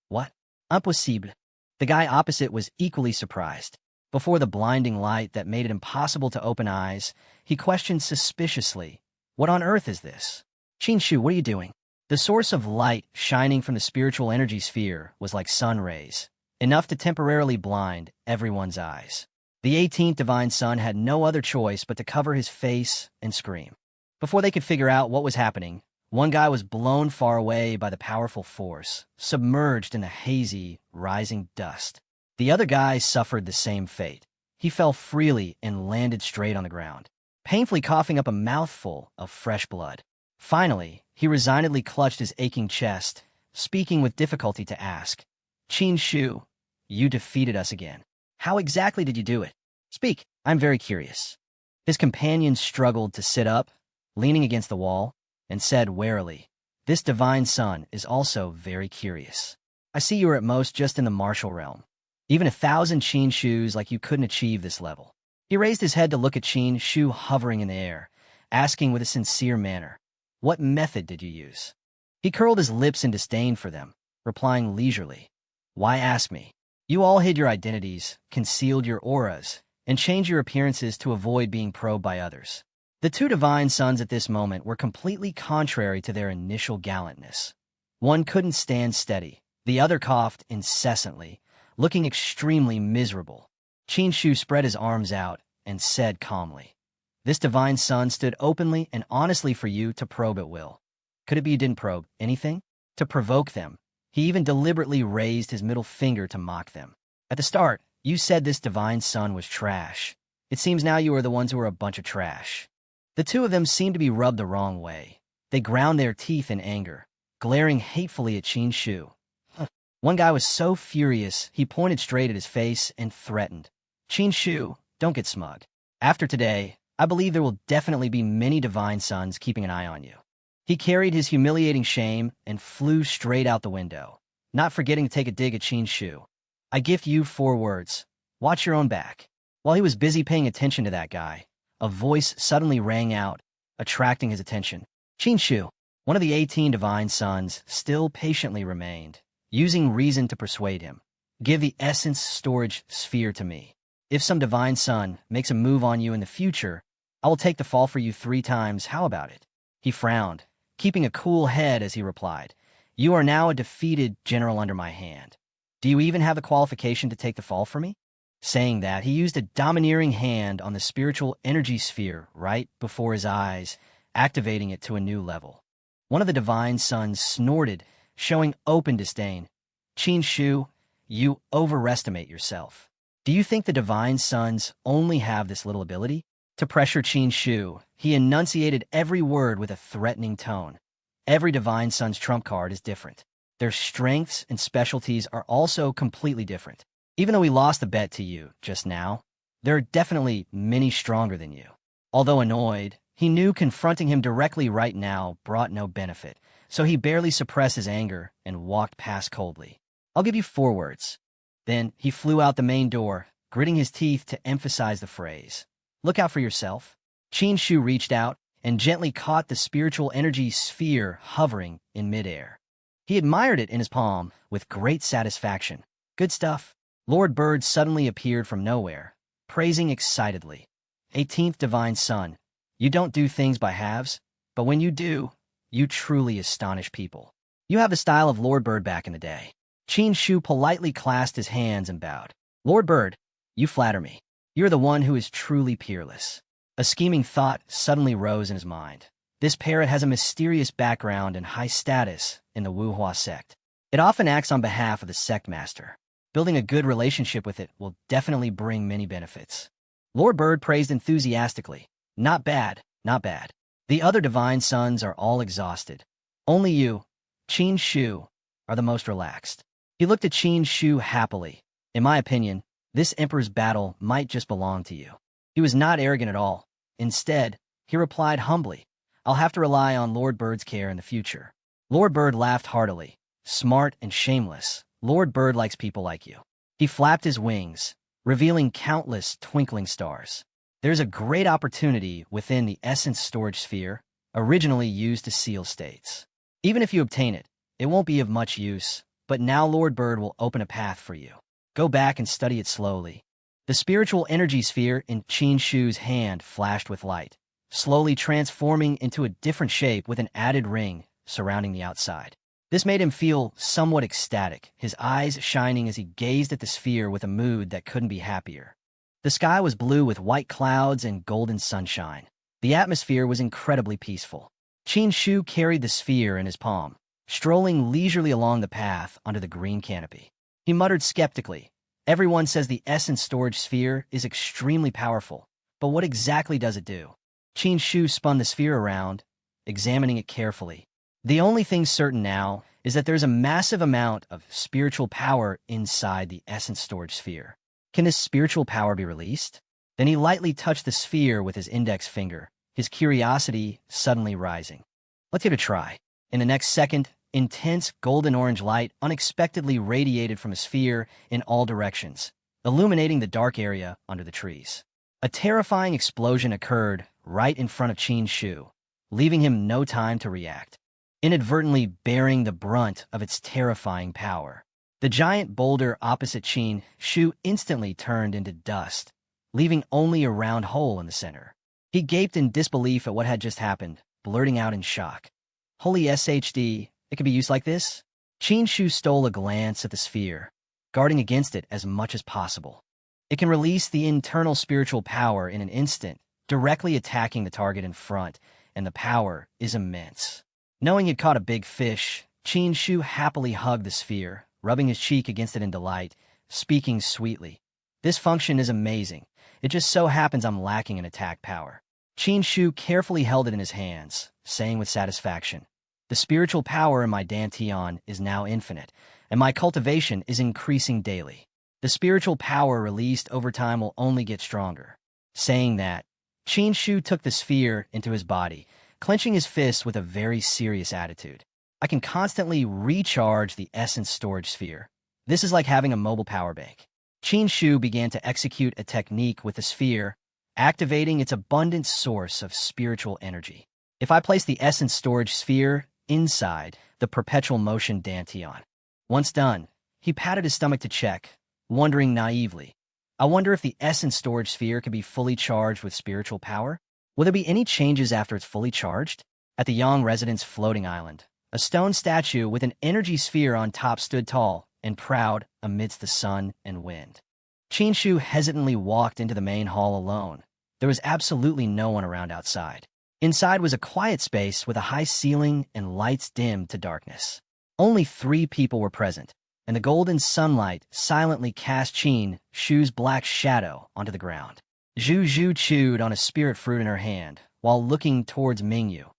Speaker 1: "What? Impossible." The guy opposite was equally surprised. Before the blinding light that made it impossible to open eyes, he questioned suspiciously, "What on earth is this?" "Qin Shu, what are you doing?" The source of light shining from the spiritual energy sphere was like sun rays, enough to temporarily blind everyone's eyes. The 18th divine son had no other choice but to cover his face and scream. Before they could figure out what was happening, one guy was blown far away by the powerful force, submerged in the hazy, rising dust. The other guy suffered the same fate. He fell freely and landed straight on the ground, painfully coughing up a mouthful of fresh blood. Finally, he resignedly clutched his aching chest, speaking with difficulty to ask, "Qin Shu, you defeated us again. How exactly did you do it? Speak, I'm very curious." His companion struggled to sit up, leaning against the wall, and said warily, "This divine son is also very curious." I see you are at most just in the martial realm. Even 1,000 Qin Shus like you couldn't achieve this level. He raised his head to look at Qin Shu hovering in the air, asking with a sincere manner, "What method did you use?" He curled his lips in disdain for them, replying leisurely, "Why ask me? You all hid your identities, concealed your auras, and changed your appearances to avoid being probed by others." The two divine sons at this moment were completely contrary to their initial gallantness. One couldn't stand steady, the other coughed incessantly, looking extremely miserable. Qin Shu spread his arms out and said calmly, "This divine son stood openly and honestly for you to probe at will. Could it be you didn't probe anything? To provoke them, he even deliberately raised his middle finger to mock them. At the start, you said this divine son was trash. It seems now you are the ones who are a bunch of trash." The two of them seemed to be rubbed the wrong way. They ground their teeth in anger, glaring hatefully at Qin Shu. One guy was so furious, he pointed straight at his face and threatened, "Qin Shu, don't get smug. After today, I believe there will definitely be many divine sons keeping an eye on you." He carried his humiliating shame and flew straight out the window, not forgetting to take a dig at Qin Shu. "I gift you 4 words. Watch your own back." While he was busy paying attention to that guy, a voice suddenly rang out, attracting his attention. Qin Shu, one of the 18 divine sons, still patiently remained, using reason to persuade him. "Give the essence storage sphere to me. If some divine son makes a move on you in the future, I will take the fall for you 3 times. How about it?" He frowned, keeping a cool head as he replied, "You are now a defeated general under my hand. Do you even have the qualification to take the fall for me?" Saying that, he used a domineering hand on the spiritual energy sphere right before his eyes, activating it to a new level. One of the divine sons snorted, showing open disdain. "Qin Shu, you overestimate yourself. Do you think the divine sons only have this little ability?" To pressure Qin Shu, he enunciated every word with a threatening tone. Every divine son's trump card is different. Their strengths and specialties are also completely different. Even though he lost the bet to you just now, there are definitely many stronger than you. Although annoyed, he knew confronting him directly right now brought no benefit, so he barely suppressed his anger and walked past coldly. "I'll give you 4 words." Then he flew out the main door, gritting his teeth to emphasize the phrase. "Look out for yourself." Qin Shu reached out and gently caught the spiritual energy sphere hovering in midair. He admired it in his palm with great satisfaction. "Good stuff." Lord Bird suddenly appeared from nowhere, praising excitedly. 18th divine son, you don't do things by halves, but when you do, you truly astonish people. You have the style of Lord Bird back in the day. Qin Shu politely clasped his hands and bowed. "Lord Bird, you flatter me. You're the one who is truly peerless." A scheming thought suddenly rose in his mind. This parrot has a mysterious background and high status in the Wuhua sect. It often acts on behalf of the sect master. Building a good relationship with it will definitely bring many benefits. Lord Bird praised enthusiastically. "Not bad, not bad." The other divine sons are all exhausted. Only you, Qin Shu, are the most relaxed. He looked at Qin Shu happily. "In my opinion, this emperor's battle might just belong to you." He was not arrogant at all. Instead, he replied humbly, "I'll have to rely on Lord Bird's care in the future." Lord Bird laughed heartily. "Smart and shameless. Lord Bird likes people like you." He flapped his wings, revealing countless twinkling stars. There's a great opportunity within the essence storage sphere, originally used to seal states. Even if you obtain it, it won't be of much use, but now Lord Bird will open a path for you. Go back and study it slowly. The spiritual energy sphere in Qin Shu's hand flashed with light, slowly transforming into a different shape with an added ring surrounding the outside. This made him feel somewhat ecstatic, his eyes shining as he gazed at the sphere with a mood that couldn't be happier. The sky was blue with white clouds and golden sunshine. The atmosphere was incredibly peaceful. Qin Shu carried the sphere in his palm, strolling leisurely along the path under the green canopy. He muttered skeptically, "Everyone says the essence storage sphere is extremely powerful, but what exactly does it do?" Qin Shu spun the sphere around, examining it carefully. "The only thing certain now is that there's a massive amount of spiritual power inside the essence storage sphere. Can this spiritual power be released?" Then he lightly touched the sphere with his index finger, his curiosity suddenly rising. "Let's give it a try." In the next second, intense golden-orange light unexpectedly radiated from a sphere in all directions, illuminating the dark area under the trees. A terrifying explosion occurred right in front of Qin Shu, leaving him no time to react, inadvertently bearing the brunt of its terrifying power. The giant boulder opposite Qin Shu instantly turned into dust, leaving only a round hole in the center. He gaped in disbelief at what had just happened, blurting out in shock, "Holy SHD, it could be used like this?" Qin Shu stole a glance at the sphere, guarding against it as much as possible. It can release the internal spiritual power in an instant, directly attacking the target in front, and the power is immense. Knowing he'd caught a big fish, Qin Shu happily hugged the sphere, rubbing his cheek against it in delight, speaking sweetly. "This function is amazing. It just so happens I'm lacking in attack power." Qin Shu carefully held it in his hands, saying with satisfaction, "The spiritual power in my Dantian is now infinite, and my cultivation is increasing daily. The spiritual power released over time will only get stronger." Saying that, Qin Shu took the sphere into his body, clenching his fists with a very serious attitude. "I can constantly recharge the essence storage sphere. This is like having a mobile power bank." Qin Shu began to execute a technique with the sphere, activating its abundant source of spiritual energy. "If I place the essence storage sphere inside the perpetual motion Dantian." Once done, he patted his stomach to check, wondering naively, "I wonder if the essence storage sphere could be fully charged with spiritual power? Will there be any changes after it's fully charged?" At the Yang residence floating island, a stone statue with an energy sphere on top stood tall and proud amidst the sun and wind. Qin Shu hesitantly walked into the main hall alone. There was absolutely no one around outside. Inside was a quiet space with a high ceiling and lights dimmed to darkness. Only 3 people were present, and the golden sunlight silently cast Qin Shu's black shadow onto the ground. Zhu Zhu chewed on a spirit fruit in her hand while looking towards Mingyu,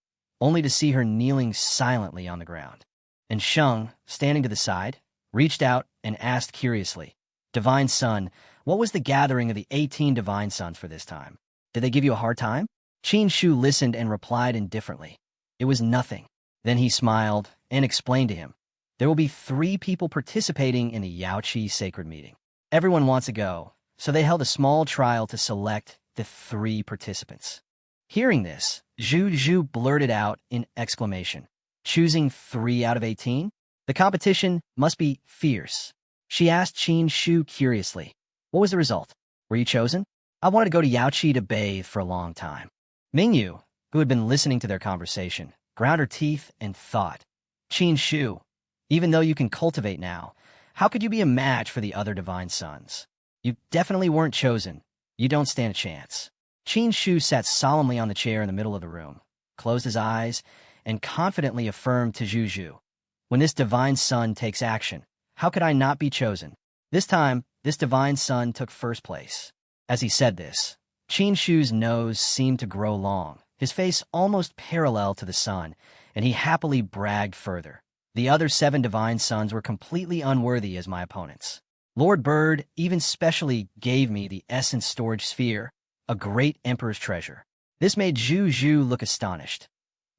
Speaker 1: only to see her kneeling silently on the ground. And Sheng, standing to the side, reached out and asked curiously, "Divine Son, what was the gathering of the 18 Divine Sons for this time? Did they give you a hard time?" Qin Shu listened and replied indifferently, "It was nothing." Then he smiled and explained to him, "There will be 3 people participating in the Yaoqi sacred meeting. Everyone wants to go, so they held a small trial to select the 3 participants." Hearing this, Zhu Zhu blurted out in exclamation, "Choosing 3 out of 18? The competition must be fierce." She asked Qin Shu curiously, "What was the result? Were you chosen?" "I wanted to go to Yaoqi to bathe for a long time." Mingyu, who had been listening to their conversation, ground her teeth and thought, "Qin Shu, even though you can cultivate now, how could you be a match for the other Divine Sons? You definitely weren't chosen. You don't stand a chance." Qin Shu sat solemnly on the chair in the middle of the room, closed his eyes, and confidently affirmed to Zhu Zhu, "When this Divine Son takes action, how could I not be chosen?" This time, this Divine Son took first place. As he said this, Qin Shu's nose seemed to grow long, his face almost parallel to the sun, and he happily bragged further, "The other 7 Divine Sons were completely unworthy as my opponents. Lord Bird even specially gave me the essence storage sphere, a great emperor's treasure." This made Zhu Zhu look astonished.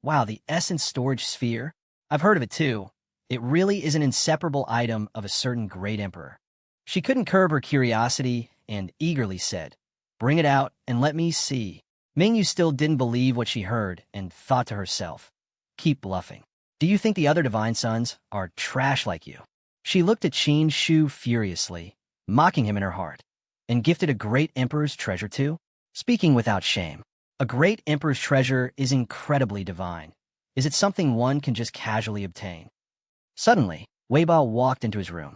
Speaker 1: "Wow, the essence storage sphere? I've heard of it too. It really is an inseparable item of a certain great emperor." She couldn't curb her curiosity and eagerly said, "Bring it out and let me see." Mingyu still didn't believe what she heard and thought to herself, "Keep bluffing. Do you think the other Divine Sons are trash like you?" She looked at Qin Shu furiously, mocking him in her heart, "And gifted a great emperor's treasure too? Speaking without shame. A great emperor's treasure is incredibly divine. Is it something one can just casually obtain?" Suddenly, Weiba walked into his room.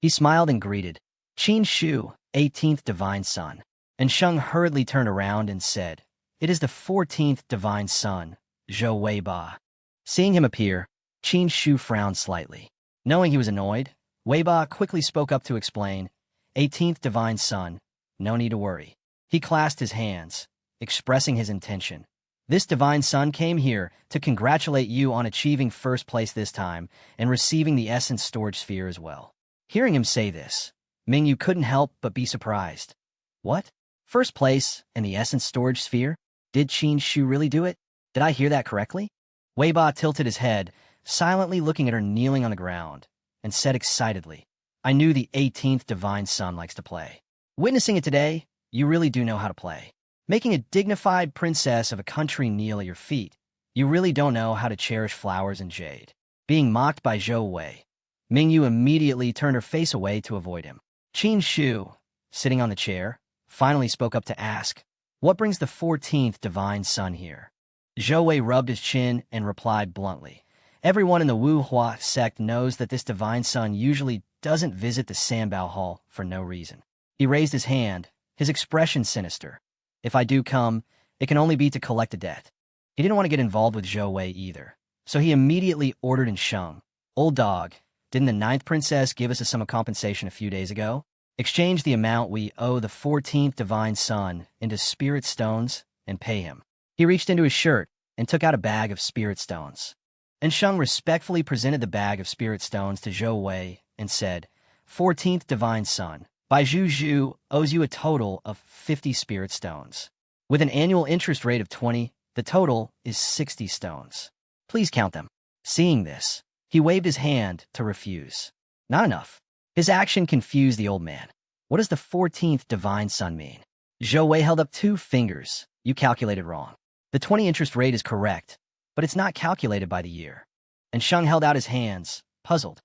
Speaker 1: He smiled and greeted, "Qin Shu, 18th Divine Son." And Sheng hurriedly turned around and said, "It is the 14th Divine Son, Zhou Weiba." Seeing him appear, Qin Shu frowned slightly. Knowing he was annoyed, Weiba quickly spoke up to explain, "18th Divine Son, no need to worry." He clasped his hands, expressing his intention. "This Divine Son came here to congratulate you on achieving first place this time and receiving the essence storage sphere as well." Hearing him say this, Mingyu couldn't help but be surprised. "What? First place and the essence storage sphere? Did Qin Shu really do it? Did I hear that correctly?" Weiba tilted his head, silently looking at her kneeling on the ground, and said excitedly, I knew the 18th divine son likes to play. Witnessing it today, you really do know how to play. Making a dignified princess of a country kneel at your feet, you really don't know how to cherish flowers and jade. Being mocked by Zhou Wei, Mingyu immediately turned her face away to avoid him. Qin Shu, sitting on the chair, finally spoke up to ask, what brings the 14th divine son here? Zhou Wei rubbed his chin and replied bluntly, everyone in the Wu Hua sect knows that this divine son usually doesn't visit the Sanbao Hall for no reason. He raised his hand, his expression sinister. If I do come, it can only be to collect a debt. He didn't want to get involved with Zhou Wei either, so he immediately ordered in Sheng, old dog, didn't the 9th princess give us a sum of compensation a few days ago? Exchange the amount we owe the 14th divine son into spirit stones and pay him. He reached into his shirt and took out a bag of spirit stones. And Sheng respectfully presented the bag of spirit stones to Zhou Wei and said, 14th divine son, Bai Zhu owes you a total of 50 spirit stones. With an annual interest rate of 20, the total is 60 stones. Please count them. Seeing this, he waved his hand to refuse. Not enough. His action confused the old man. What does the 14th divine son mean? Zhou Wei held up 2 fingers. You calculated wrong. The 20 interest rate is correct, but it's not calculated by the year. And Sheng held out his hands, puzzled.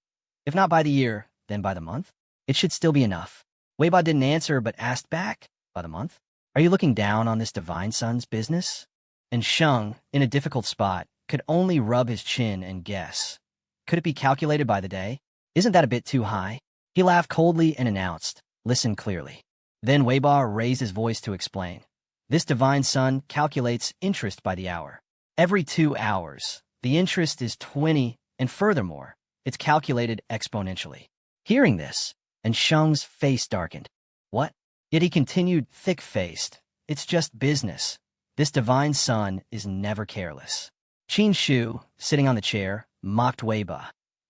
Speaker 1: If not by the year, then by the month? It should still be enough. Weiba didn't answer but asked back, by the month? Are you looking down on this divine son's business? And Sheng, in a difficult spot, could only rub his chin and guess. Could it be calculated by the day? Isn't that a bit too high? He laughed coldly and announced, listen clearly. Then Weiba raised his voice to explain. This divine son calculates interest by the hour. Every 2 hours, the interest is 20, and furthermore, it's calculated exponentially. Hearing this, and Sheng's face darkened. What? Yet he continued thick-faced. It's just business. This divine son is never careless. Qin Shu, sitting on the chair, mocked Weiba.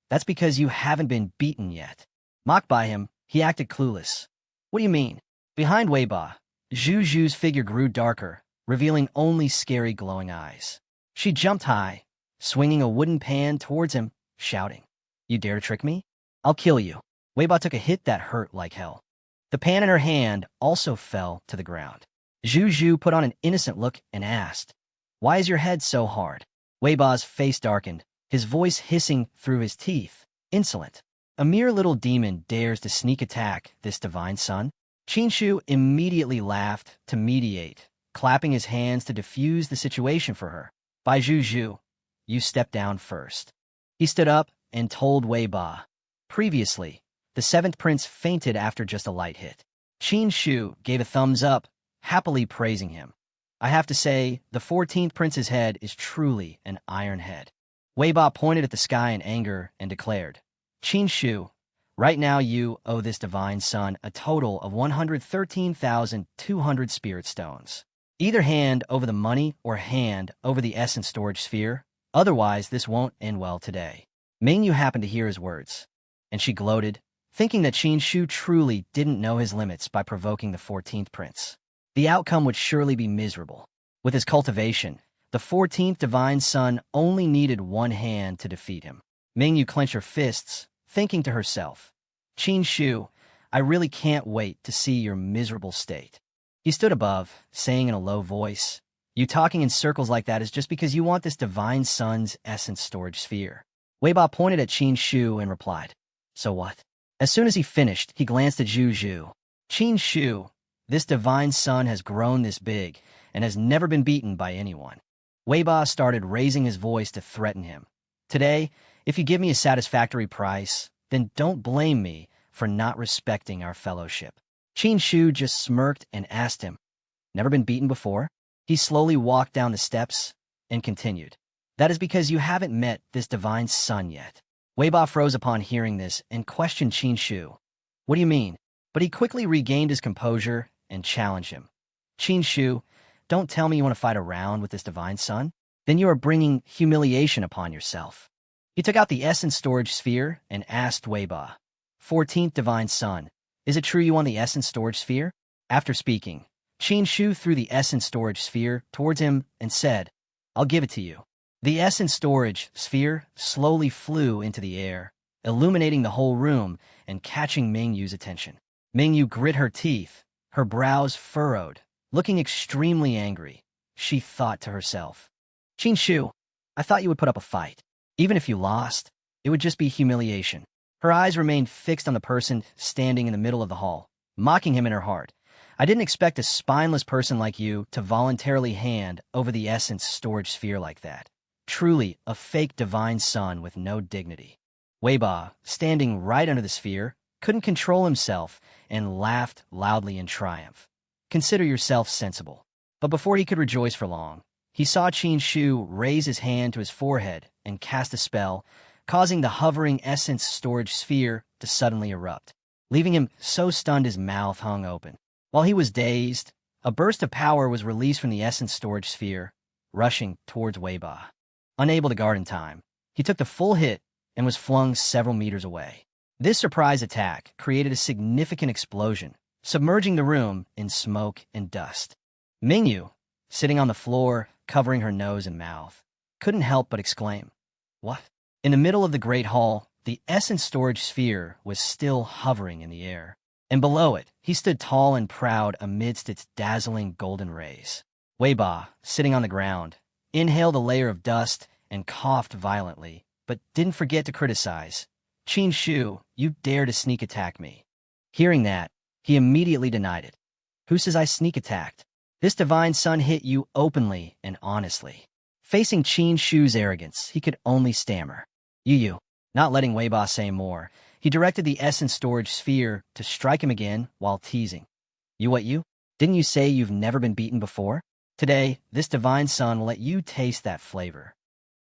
Speaker 1: That's because you haven't been beaten yet. Mocked by him, he acted clueless. What do you mean? Behind Weiba, Zhu Zhu's figure grew darker, revealing only scary glowing eyes. She jumped high, swinging a wooden pan towards him, shouting, You dare to trick me? I'll kill you. Weiba took a hit that hurt like hell. The pan in her hand also fell to the ground. Zhu Zhu put on an innocent look and asked, Why is your head so hard? Weiba's face darkened, his voice hissing through his teeth. Insolent. A mere little demon dares to sneak attack this divine son? Qin Shu immediately laughed to mediate, clapping his hands to diffuse the situation for her. Bai Zhu Zhu, you step down first. He stood up and told Weiba. Previously, the 7th prince fainted after just a light hit. Qin Shu gave a thumbs up, happily praising him. I have to say, the 14th prince's head is truly an iron head. Weiba pointed at the sky in anger and declared, Qin Shu, right now you owe this divine son a total of 113,200 spirit stones. Either hand over the money or hand over the essence storage sphere, otherwise this won't end well today. Mingyu happened to hear his words, and she gloated, thinking that Qin Shu truly didn't know his limits by provoking the 14th prince. The outcome would surely be miserable. With his cultivation, the 14th divine son only needed one hand to defeat him. Mingyu clenched her fists, thinking to herself, Qin Shu, I really can't wait to see your miserable state. He stood above, saying in a low voice, You talking in circles like that is just because you want this divine son's essence storage sphere. Weiba pointed at Qin Shu and replied, So what? As soon as he finished, he glanced at Zhu Zhu. Qin Shu, this divine son has grown this big and has never been beaten by anyone. Weiba started raising his voice to threaten him. Today, if you give me a satisfactory price, then don't blame me for not respecting our fellowship. Qin Shu just smirked and asked him, Never been beaten before? He slowly walked down the steps and continued, That is because you haven't met this divine son yet. Weiba froze upon hearing this and questioned Qin Shu. What do you mean? But he quickly regained his composure and challenged him. Qin Shu, don't tell me you want to fight around with this divine son? Then you are bringing humiliation upon yourself. He took out the essence storage sphere and asked Weiba, 14th divine son, is it true you want the essence storage sphere? After speaking, Qin Shu threw the essence storage sphere towards him and said, I'll give it to you. The essence storage sphere slowly flew into the air, illuminating the whole room and catching Mingyu's attention. Mingyu grit her teeth, her brows furrowed, looking extremely angry. She thought to herself, "Shu, I thought you would put up a fight. Even if you lost, it would just be humiliation." Her eyes remained fixed on the person standing in the middle of the hall, mocking him in her heart. "I didn't expect a spineless person like you to voluntarily hand over the essence storage sphere like that. Truly a fake divine son with no dignity." Weiba, standing right under the sphere, couldn't control himself and laughed loudly in triumph. "Consider yourself sensible." But before he could rejoice for long, he saw Shu raise his hand to his forehead and cast a spell, causing the hovering essence storage sphere to suddenly erupt, leaving him so stunned his mouth hung open. While he was dazed, a burst of power was released from the essence storage sphere, rushing towards Weiba. Unable to guard in time, he took the full hit and was flung several meters away. This surprise attack created a significant explosion, submerging the room in smoke and dust. Mingyu, sitting on the floor, covering her nose and mouth, couldn't help but exclaim, "What?" In the middle of the great hall, the essence storage sphere was still hovering in the air, and below it, he stood tall and proud amidst its dazzling golden rays. Weiba, sitting on the ground, inhaled a layer of dust and coughed violently, but didn't forget to criticize. "Shu, you dare to sneak attack me." Hearing that, he immediately denied it. "Who says I sneak attacked? This divine son hit you openly and honestly." Facing Shu's arrogance, he could only stammer, You. Not letting Weiba say more, he directed the essence storage sphere to strike him again while teasing. "You what you? Didn't you say you've never been beaten before? Today, this divine son will let you taste that flavor."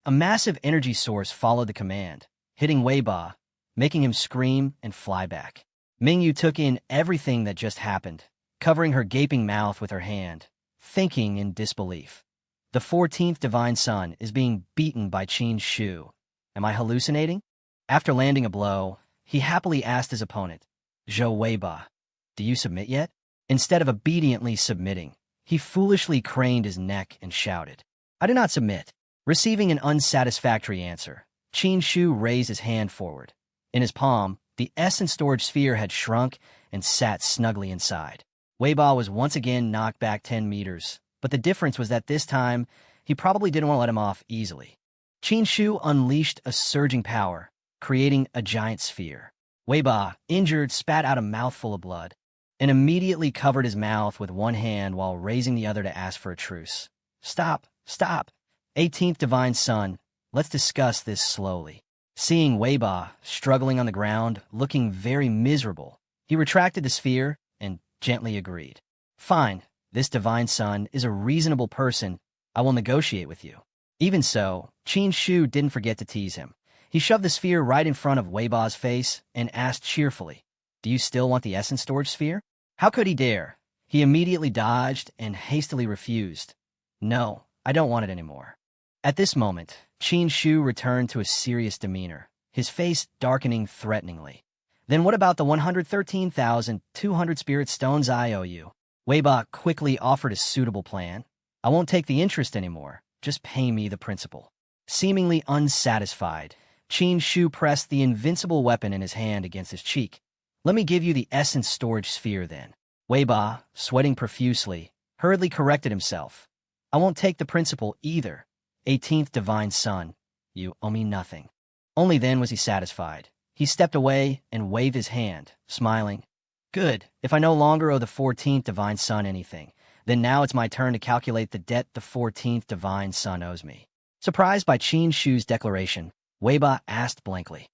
Speaker 1: A massive energy source followed the command, hitting Weiba, making him scream and fly back. Mingyu took in everything that just happened, covering her gaping mouth with her hand, thinking in disbelief. The 14th divine son is being beaten by Shu. Am I hallucinating? After landing a blow, he happily asked his opponent, "Zhou Weiba, do you submit yet?" Instead of obediently submitting, he foolishly craned his neck and shouted, "I do not submit." Receiving an unsatisfactory answer, Shu raised his hand forward. In his palm, the essence storage sphere had shrunk and sat snugly inside. Weiba was once again knocked back 10 meters, but the difference was that this time, he probably didn't want to let him off easily. Shu unleashed a surging power, creating a giant sphere. Weiba, injured, spat out a mouthful of blood, and immediately covered his mouth with one hand while raising the other to ask for a truce. "Stop, stop. 18th divine son, let's discuss this slowly." Seeing Weiba struggling on the ground, looking very miserable, he retracted the sphere and gently agreed. "Fine, this divine son is a reasonable person. I will negotiate with you." Even so, Shu didn't forget to tease him. He shoved the sphere right in front of Weiba's face and asked cheerfully, "Do you still want the essence storage sphere?" How could he dare? He immediately dodged and hastily refused. "No, I don't want it anymore." At this moment, Shu returned to a serious demeanor, his face darkening threateningly. "Then what about the 113,200 spirit stones I owe you?" Weiba quickly offered a suitable plan. "I won't take the interest anymore. Just pay me the principal." Seemingly unsatisfied, Shu pressed the invincible weapon in his hand against his cheek. "Let me give you the essence storage sphere then." Weiba, sweating profusely, hurriedly corrected himself. "I won't take the principal either. 18th divine son, you owe me nothing." Only then was he satisfied. He stepped away and waved his hand, smiling. "Good, if I no longer owe the 14th divine son anything, then now it's my turn to calculate the debt the 14th divine son owes me." Surprised by Shu's declaration, Weiba asked blankly,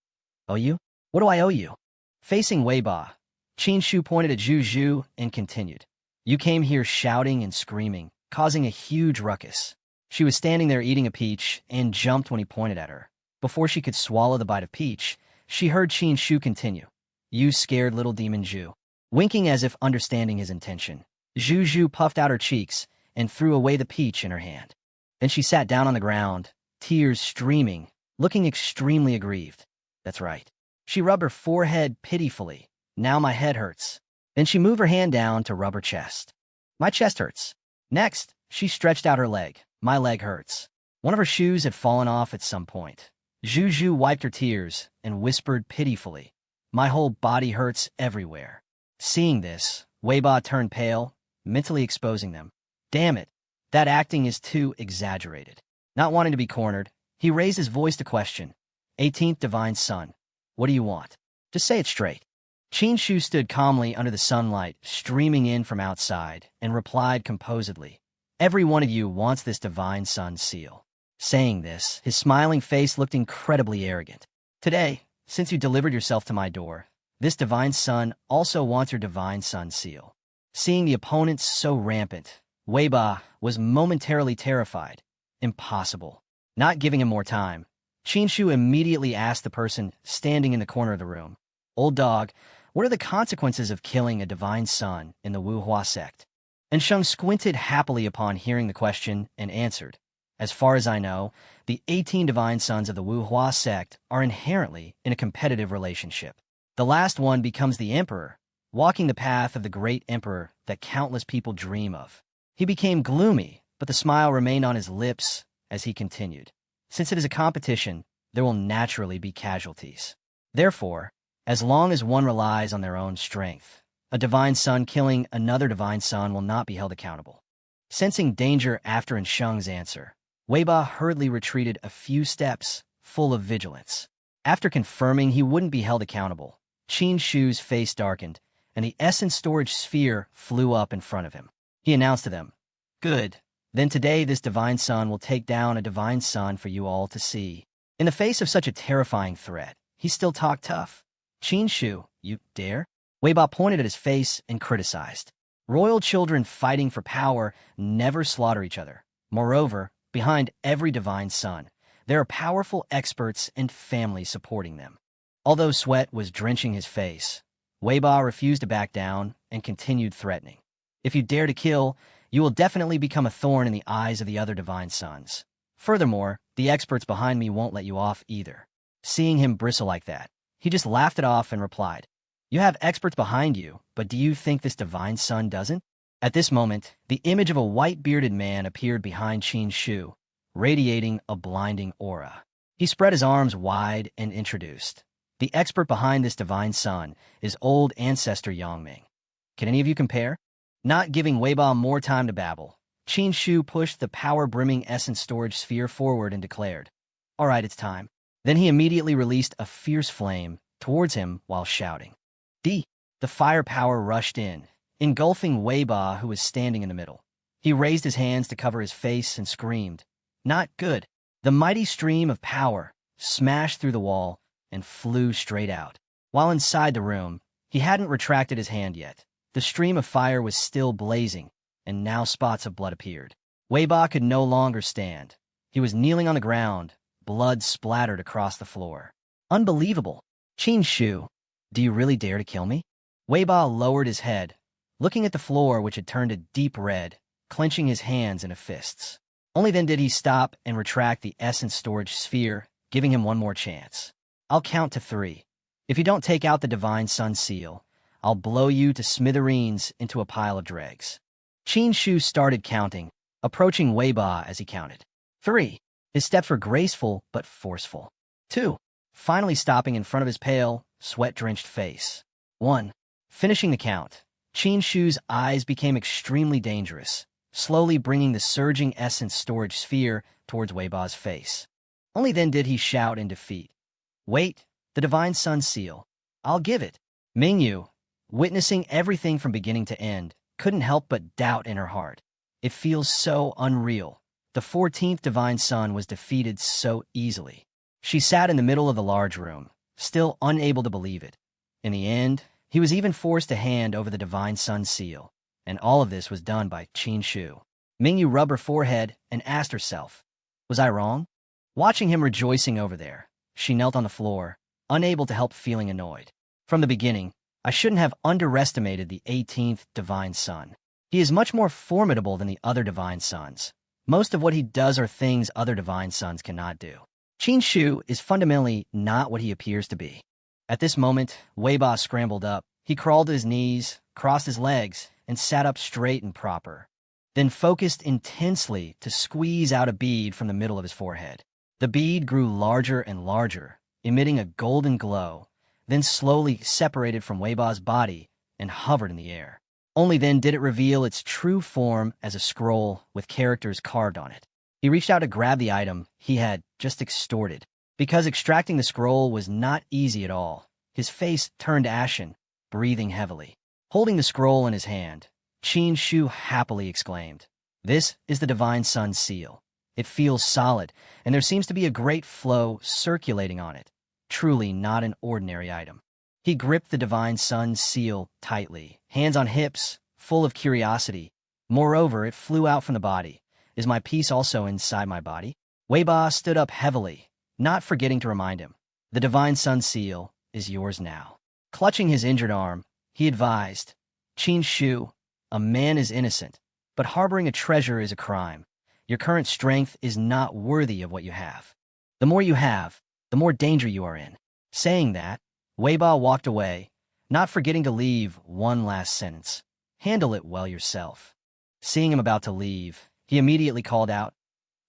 Speaker 1: "Owe you? What do I owe you?" Facing Weiba, Shu pointed at Zhu and continued, "You came here shouting and screaming, causing a huge ruckus." She was standing there eating a peach and jumped when he pointed at her. Before she could swallow the bite of peach, she heard Shu continue, "You scared little demon Zhu." Winking as if understanding his intention, Zhu puffed out her cheeks and threw away the peach in her hand. Then she sat down on the ground, tears streaming, looking extremely aggrieved. "That's right." She rubbed her forehead pitifully. "Now my head hurts." Then she moved her hand down to rub her chest. "My chest hurts." Next, she stretched out her leg. "My leg hurts." One of her shoes had fallen off at some point. Juju wiped her tears and whispered pitifully, "My whole body hurts everywhere." Seeing this, Weiba turned pale, mentally exposing them. Damn it, that acting is too exaggerated. Not wanting to be cornered, he raised his voice to question, 18th Divine Son, what do you want? Just say it straight. Shu stood calmly under the sunlight streaming in from outside and replied composedly, "Every one of you wants this Divine Son seal." Saying this, his smiling face looked incredibly arrogant. "Today, since you delivered yourself to my door, this Divine Son also wants your Divine Son seal." Seeing the opponents so rampant, Weiba was momentarily terrified. Impossible. Not giving him more time, Shu immediately asked the person standing in the corner of the room, "Old dog, what are the consequences of killing a Divine Son in the Wuhua sect?" And Sheng squinted happily upon hearing the question and answered, "As far as I know, the 18 Divine Sons of the Wuhua sect are inherently in a competitive relationship. The last one becomes the Emperor, walking the path of the great Emperor that countless people dream of." He became gloomy, but the smile remained on his lips as he continued. "Since it is a competition, there will naturally be casualties. Therefore, as long as one relies on their own strength, a Divine Son killing another Divine Son will not be held accountable." Sensing danger after Sheng's answer, Weiba hurriedly retreated a few steps, full of vigilance. After confirming he wouldn't be held accountable, Shu's face darkened, and the essence storage sphere flew up in front of him. He announced to them, "Good. Then today this Divine Son will take down a Divine Son for you all to see." In the face of such a terrifying threat, he still talked tough. "Shu, you dare?" Weiba pointed at his face and criticized. "Royal children fighting for power never slaughter each other. Moreover, behind every Divine Son, there are powerful experts and families supporting them." Although sweat was drenching his face, Weiba refused to back down and continued threatening. "If you dare to kill, you will definitely become a thorn in the eyes of the other Divine Sons. Furthermore, the experts behind me won't let you off either." Seeing him bristle like that, he just laughed it off and replied, "You have experts behind you, but do you think this Divine Son doesn't?" At this moment, the image of a white-bearded man appeared behind Shu, radiating a blinding aura. He spread his arms wide and introduced, "The expert behind this Divine Son is old ancestor Yangming. Can any of you compare?" Not giving Weiba more time to babble, Shu pushed the power-brimming essence storage sphere forward and declared, "All right, it's time." Then he immediately released a fierce flame towards him while shouting, "D!" The firepower rushed in, engulfing Weiba, who was standing in the middle. He raised his hands to cover his face and screamed, "Not good!" The mighty stream of power smashed through the wall and flew straight out. While inside the room, he hadn't retracted his hand yet. The stream of fire was still blazing, and now spots of blood appeared. Weiba could no longer stand. He was kneeling on the ground, blood splattered across the floor. "Unbelievable! Shu, do you really dare to kill me?" Weiba lowered his head, looking at the floor which had turned a deep red, clenching his hands into fists. Only then did he stop and retract the essence storage sphere, giving him one more chance. "I'll count to 3. If you don't take out the Divine Son seal, I'll blow you to smithereens into a pile of dregs." Shu started counting, approaching Weiba as he counted. 3. His steps were graceful but forceful. 2. Finally stopping in front of his pale, sweat-drenched face. 1. Finishing the count, Shu's eyes became extremely dangerous, slowly bringing the surging essence storage sphere towards Weiba's face. Only then did he shout in defeat, "Wait, the Divine Son seal. I'll give it." Mingyu, witnessing everything from beginning to end, couldn't help but doubt in her heart. It feels so unreal. The 14th Divine Son was defeated so easily. She sat in the middle of the large room, still unable to believe it. In the end, he was even forced to hand over the Divine Son seal, and all of this was done by Shu. Mingyu rubbed her forehead and asked herself, "Was I wrong?" Watching him rejoicing over there, she knelt on the floor, unable to help feeling annoyed. "From the beginning, I shouldn't have underestimated the 18th Divine Son. He is much more formidable than the other Divine Sons. Most of what he does are things other Divine Sons cannot do. Shu is fundamentally not what he appears to be." At this moment, Weiba scrambled up. He crawled to his knees, crossed his legs, and sat up straight and proper. then focused intensely to squeeze out a bead from the middle of his forehead. The bead grew larger and larger, emitting a golden glow, then slowly separated from Weiba's body and hovered in the air. Only then did it reveal its true form as a scroll with characters carved on it. He reached out to grab the item he had just extorted. Because extracting the scroll was not easy at all, his face turned ashen, breathing heavily. Holding the scroll in his hand, Qin Shu happily exclaimed, "This is the Divine Sun seal. It feels solid, and there seems to be a great flow circulating on it. Truly not an ordinary item." He gripped the Divine Sun seal tightly, hands on hips, full of curiosity. Moreover, it flew out from the body. "Is my piece also inside my body?" Weiba stood up heavily, not forgetting to remind him, "The Divine Sun seal is yours now." Clutching his injured arm, he advised, "Qin Shu, a man is innocent, but harboring a treasure is a crime. Your current strength is not worthy of what you have. The more you have, the more danger you are in." Saying that, Weiba walked away, not forgetting to leave one last sentence. "Handle it well yourself." Seeing him about to leave, he immediately called out,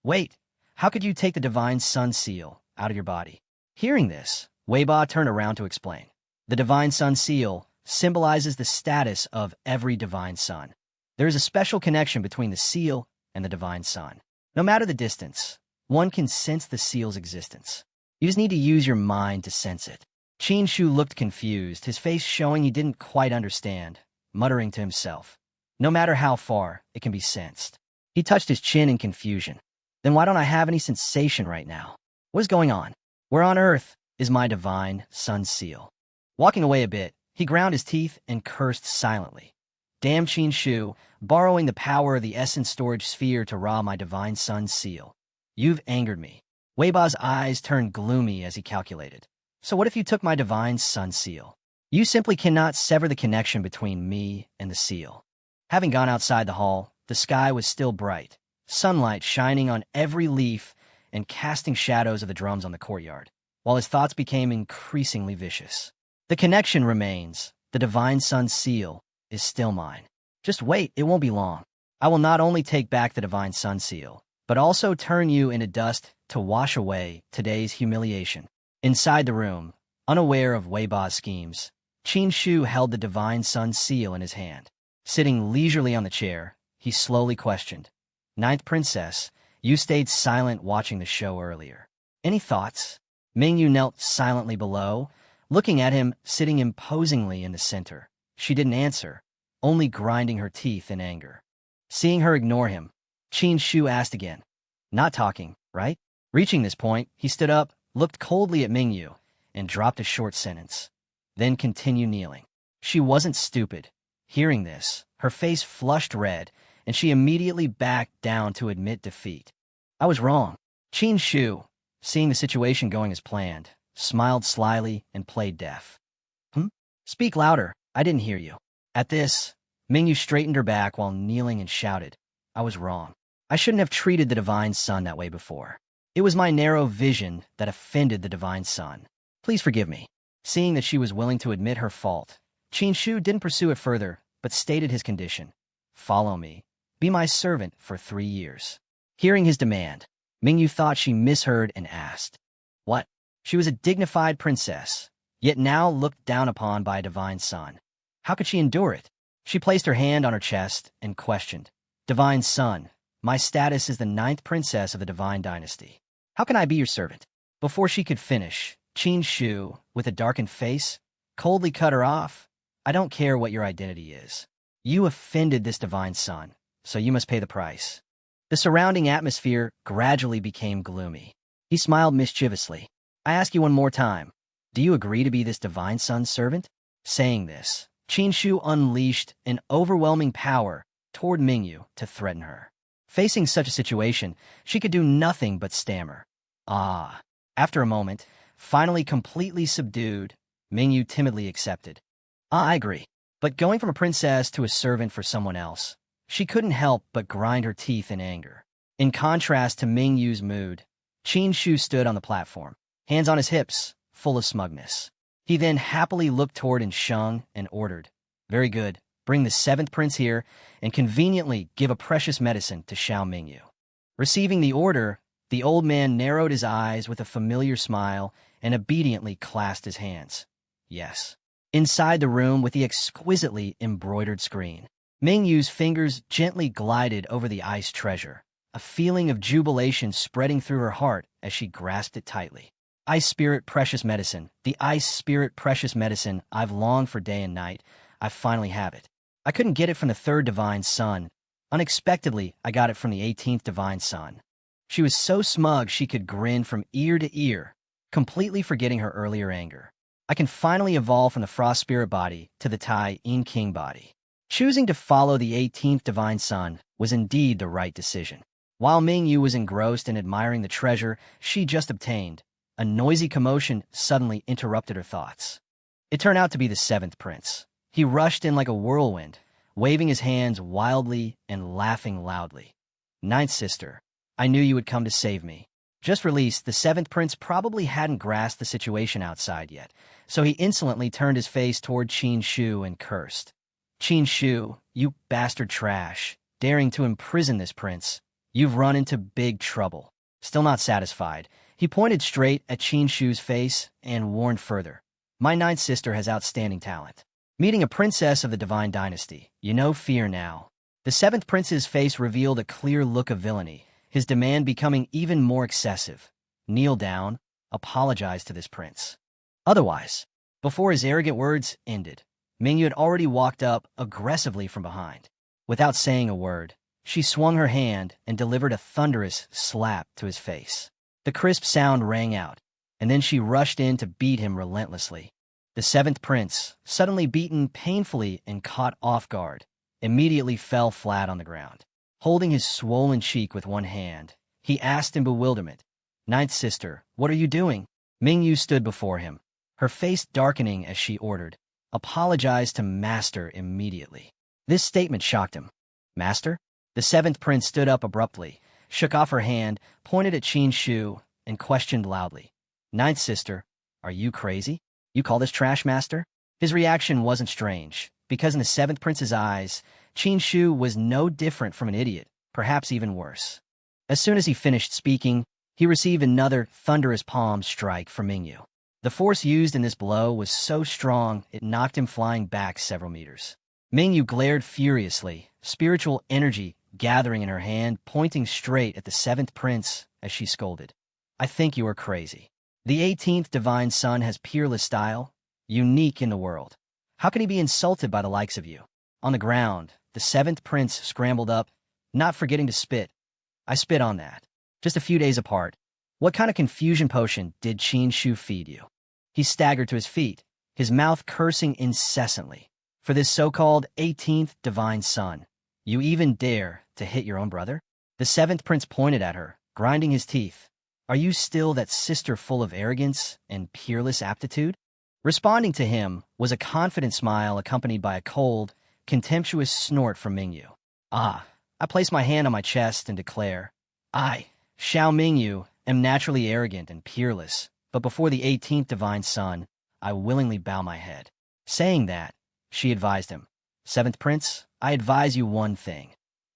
Speaker 1: "Wait, how could you take the Divine Sun seal out of your body?" Hearing this, Weiba turned around to explain. The Divine Sun seal symbolizes the status of every Divine Sun. There is a special connection between the seal and the Divine Sun. No matter the distance, one can sense the seal's existence. You just need to use your mind to sense it. Qin Shu looked confused, his face showing he didn't quite understand, muttering to himself, "No matter how far, it can be sensed." He touched his chin in confusion. "Then why don't I have any sensation right now? What is going on? Where on earth is my Divine Sun seal?" Walking away a bit, he ground his teeth and cursed silently. "Damn Qin Shu, borrowing the power of the essence storage sphere to rob my Divine Sun seal. You've angered me." Weiba's eyes turned gloomy as he calculated. "So what if you took my Divine Sun seal? You simply cannot sever the connection between me and the seal." Having gone outside the hall, the sky was still bright, sunlight shining on every leaf and casting shadows of the drums on the courtyard, while his thoughts became increasingly vicious. "The connection remains. The Divine Sun seal is still mine. Just wait, it won't be long. I will not only take back the Divine Sun seal, but also turn you into dust to wash away today's humiliation." Inside the room, unaware of Weiba's schemes, Qin Shu held the Divine Sun seal in his hand. Sitting leisurely on the chair, he slowly questioned, "Ninth Princess, you stayed silent watching the show earlier. Any thoughts?" Mingyu knelt silently below, looking at him sitting imposingly in the center. She didn't answer, only grinding her teeth in anger. Seeing her ignore him, Qin Shu asked again, "Not talking, right?" Reaching this point, he stood up, looked coldly at Mingyu, and dropped a short sentence, then continued kneeling. She wasn't stupid. Hearing this, her face flushed red, and she immediately backed down to admit defeat. "I was wrong." Qin Shu, seeing the situation going as planned, smiled slyly and played deaf. "Speak louder, I didn't hear you." At this, Mingyu straightened her back while kneeling and shouted, "I was wrong. I shouldn't have treated the Divine Sun that way before. It was my narrow vision that offended the Divine Sun. Please forgive me." Seeing that she was willing to admit her fault, Qin Shu didn't pursue it further, but stated his condition. "Follow me. Be my servant for 3 years." Hearing his demand, Mingyu thought she misheard and asked, "What?" She was a dignified princess, yet now looked down upon by a Divine Sun. How could she endure it? She placed her hand on her chest and questioned, "Divine Sun, my status is the 9th princess of the Divine Dynasty. How can I be your servant?" Before she could finish, Qin Shu, with a darkened face, coldly cut her off. "I don't care what your identity is. You offended this Divine Sun, so you must pay the price." The surrounding atmosphere gradually became gloomy. He smiled mischievously. "I ask you one more time. Do you agree to be this Divine Sun's servant?" Saying this, Qin Shu unleashed an overwhelming power toward Mingyu to threaten her. Facing such a situation, she could do nothing but stammer. "Ah." After a moment, finally completely subdued, Mingyu timidly accepted. "I agree." But going from a princess to a servant for someone else, she couldn't help but grind her teeth in anger. In contrast to Mingyu's mood, Qin Shu stood on the platform, hands on his hips, full of smugness. He then happily looked toward Sheng and ordered, "Very good, bring the seventh prince here, and conveniently give a precious medicine to Xiao Mingyu. Receiving the order, the old man narrowed his eyes with a familiar smile and obediently clasped his hands. Yes. Inside the room with the exquisitely embroidered screen, Mingyu's fingers gently glided over the ice treasure, a feeling of jubilation spreading through her heart as she grasped it tightly. Ice Spirit Precious Medicine, the Ice Spirit Precious Medicine I've longed for day and night. I finally have it. I couldn't get it from the third Divine Sun. Unexpectedly, I got it from the 18th Divine Sun. She was so smug she could grin from ear to ear, completely forgetting her earlier anger. I can finally evolve from the Frost Spirit body to the Tai In King body. Choosing to follow the 18th Divine Sun was indeed the right decision. While Mingyu was engrossed in admiring the treasure she just obtained, a noisy commotion suddenly interrupted her thoughts. It turned out to be the seventh prince. He rushed in like a whirlwind, waving his hands wildly and laughing loudly. Ninth sister, I knew you would come to save me. Just released, the seventh prince probably hadn't grasped the situation outside yet, so he insolently turned his face toward Qin Shu and cursed. Qin Shu, you bastard trash, daring to imprison this prince. You've run into big trouble. Still not satisfied, he pointed straight at Qin Shu's face and warned further. My ninth sister has outstanding talent. Meeting a princess of the divine dynasty, you know fear now. The seventh prince's face revealed a clear look of villainy, his demand becoming even more excessive. Kneel down, apologize to this prince. Otherwise, before his arrogant words ended, Mingyu had already walked up aggressively from behind. Without saying a word, she swung her hand and delivered a thunderous slap to his face. The crisp sound rang out, and then she rushed in to beat him relentlessly. The seventh prince, suddenly beaten painfully and caught off guard, immediately fell flat on the ground. Holding his swollen cheek with one hand, he asked in bewilderment, Ninth sister, what are you doing? Mingyu stood before him, her face darkening as she ordered, apologize to master immediately. This statement shocked him. Master? The seventh prince stood up abruptly, shook off her hand, pointed at Qin Shu, and questioned loudly. Ninth sister, are you crazy? You call this trash, master? His reaction wasn't strange, because in the seventh prince's eyes, Qin Shu was no different from an idiot, perhaps even worse. As soon as he finished speaking, he received another thunderous palm strike from Mingyu. The force used in this blow was so strong it knocked him flying back several meters. Mingyu glared furiously, spiritual energy gathering in her hand, pointing straight at the seventh prince as she scolded. I think you are crazy. The 18th Divine Sun has peerless style, unique in the world. How can he be insulted by the likes of you? On the ground, the seventh prince scrambled up, not forgetting to spit. I spit on that. Just a few days apart. What kind of confusion potion did Qin Shu feed you? He staggered to his feet, his mouth cursing incessantly. For this so-called 18th Divine Sun, you even dare to hit your own brother? The seventh prince pointed at her, grinding his teeth. Are you still that sister full of arrogance and peerless aptitude? Responding to him was a confident smile accompanied by a cold, contemptuous snort from Mingyu. I place my hand on my chest and declare, I, Xiao Mingyu, am naturally arrogant and peerless, but before the 18th Divine Sun, I willingly bow my head. Saying that, she advised him, Seventh Prince, I advise you one thing.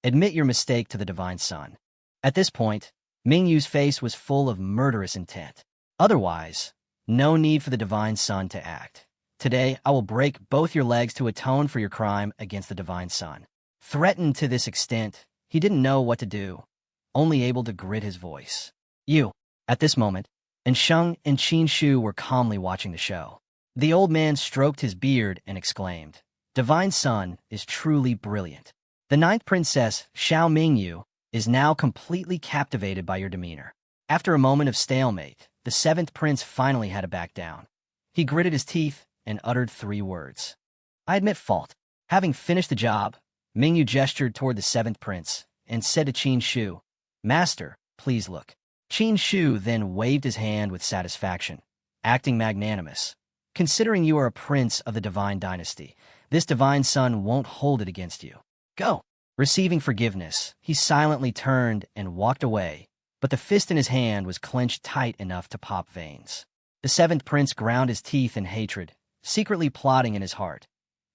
Speaker 1: Admit your mistake to the Divine Sun. At this point, Mingyu's face was full of murderous intent. Otherwise, no need for the Divine Sun to act. Today, I will break both your legs to atone for your crime against the Divine Sun. Threatened to this extent, he didn't know what to do, only able to grit his voice. You, at this moment, and Sheng and Qin Shu were calmly watching the show. The old man stroked his beard and exclaimed, Divine Sun is truly brilliant. The ninth princess, Xiao Mingyu, is now completely captivated by your demeanor. After a moment of stalemate, the seventh prince finally had to back down. He gritted his teeth and uttered 3 words. I admit fault. Having finished the job, Mingyu gestured toward the seventh prince and said to Qin Shu, Master, please look. Qin Shu then waved his hand with satisfaction, acting magnanimous. Considering you are a prince of the divine dynasty, this divine sun won't hold it against you. Go. Receiving forgiveness, he silently turned and walked away, but the fist in his hand was clenched tight enough to pop veins. The seventh prince ground his teeth in hatred, secretly plotting in his heart.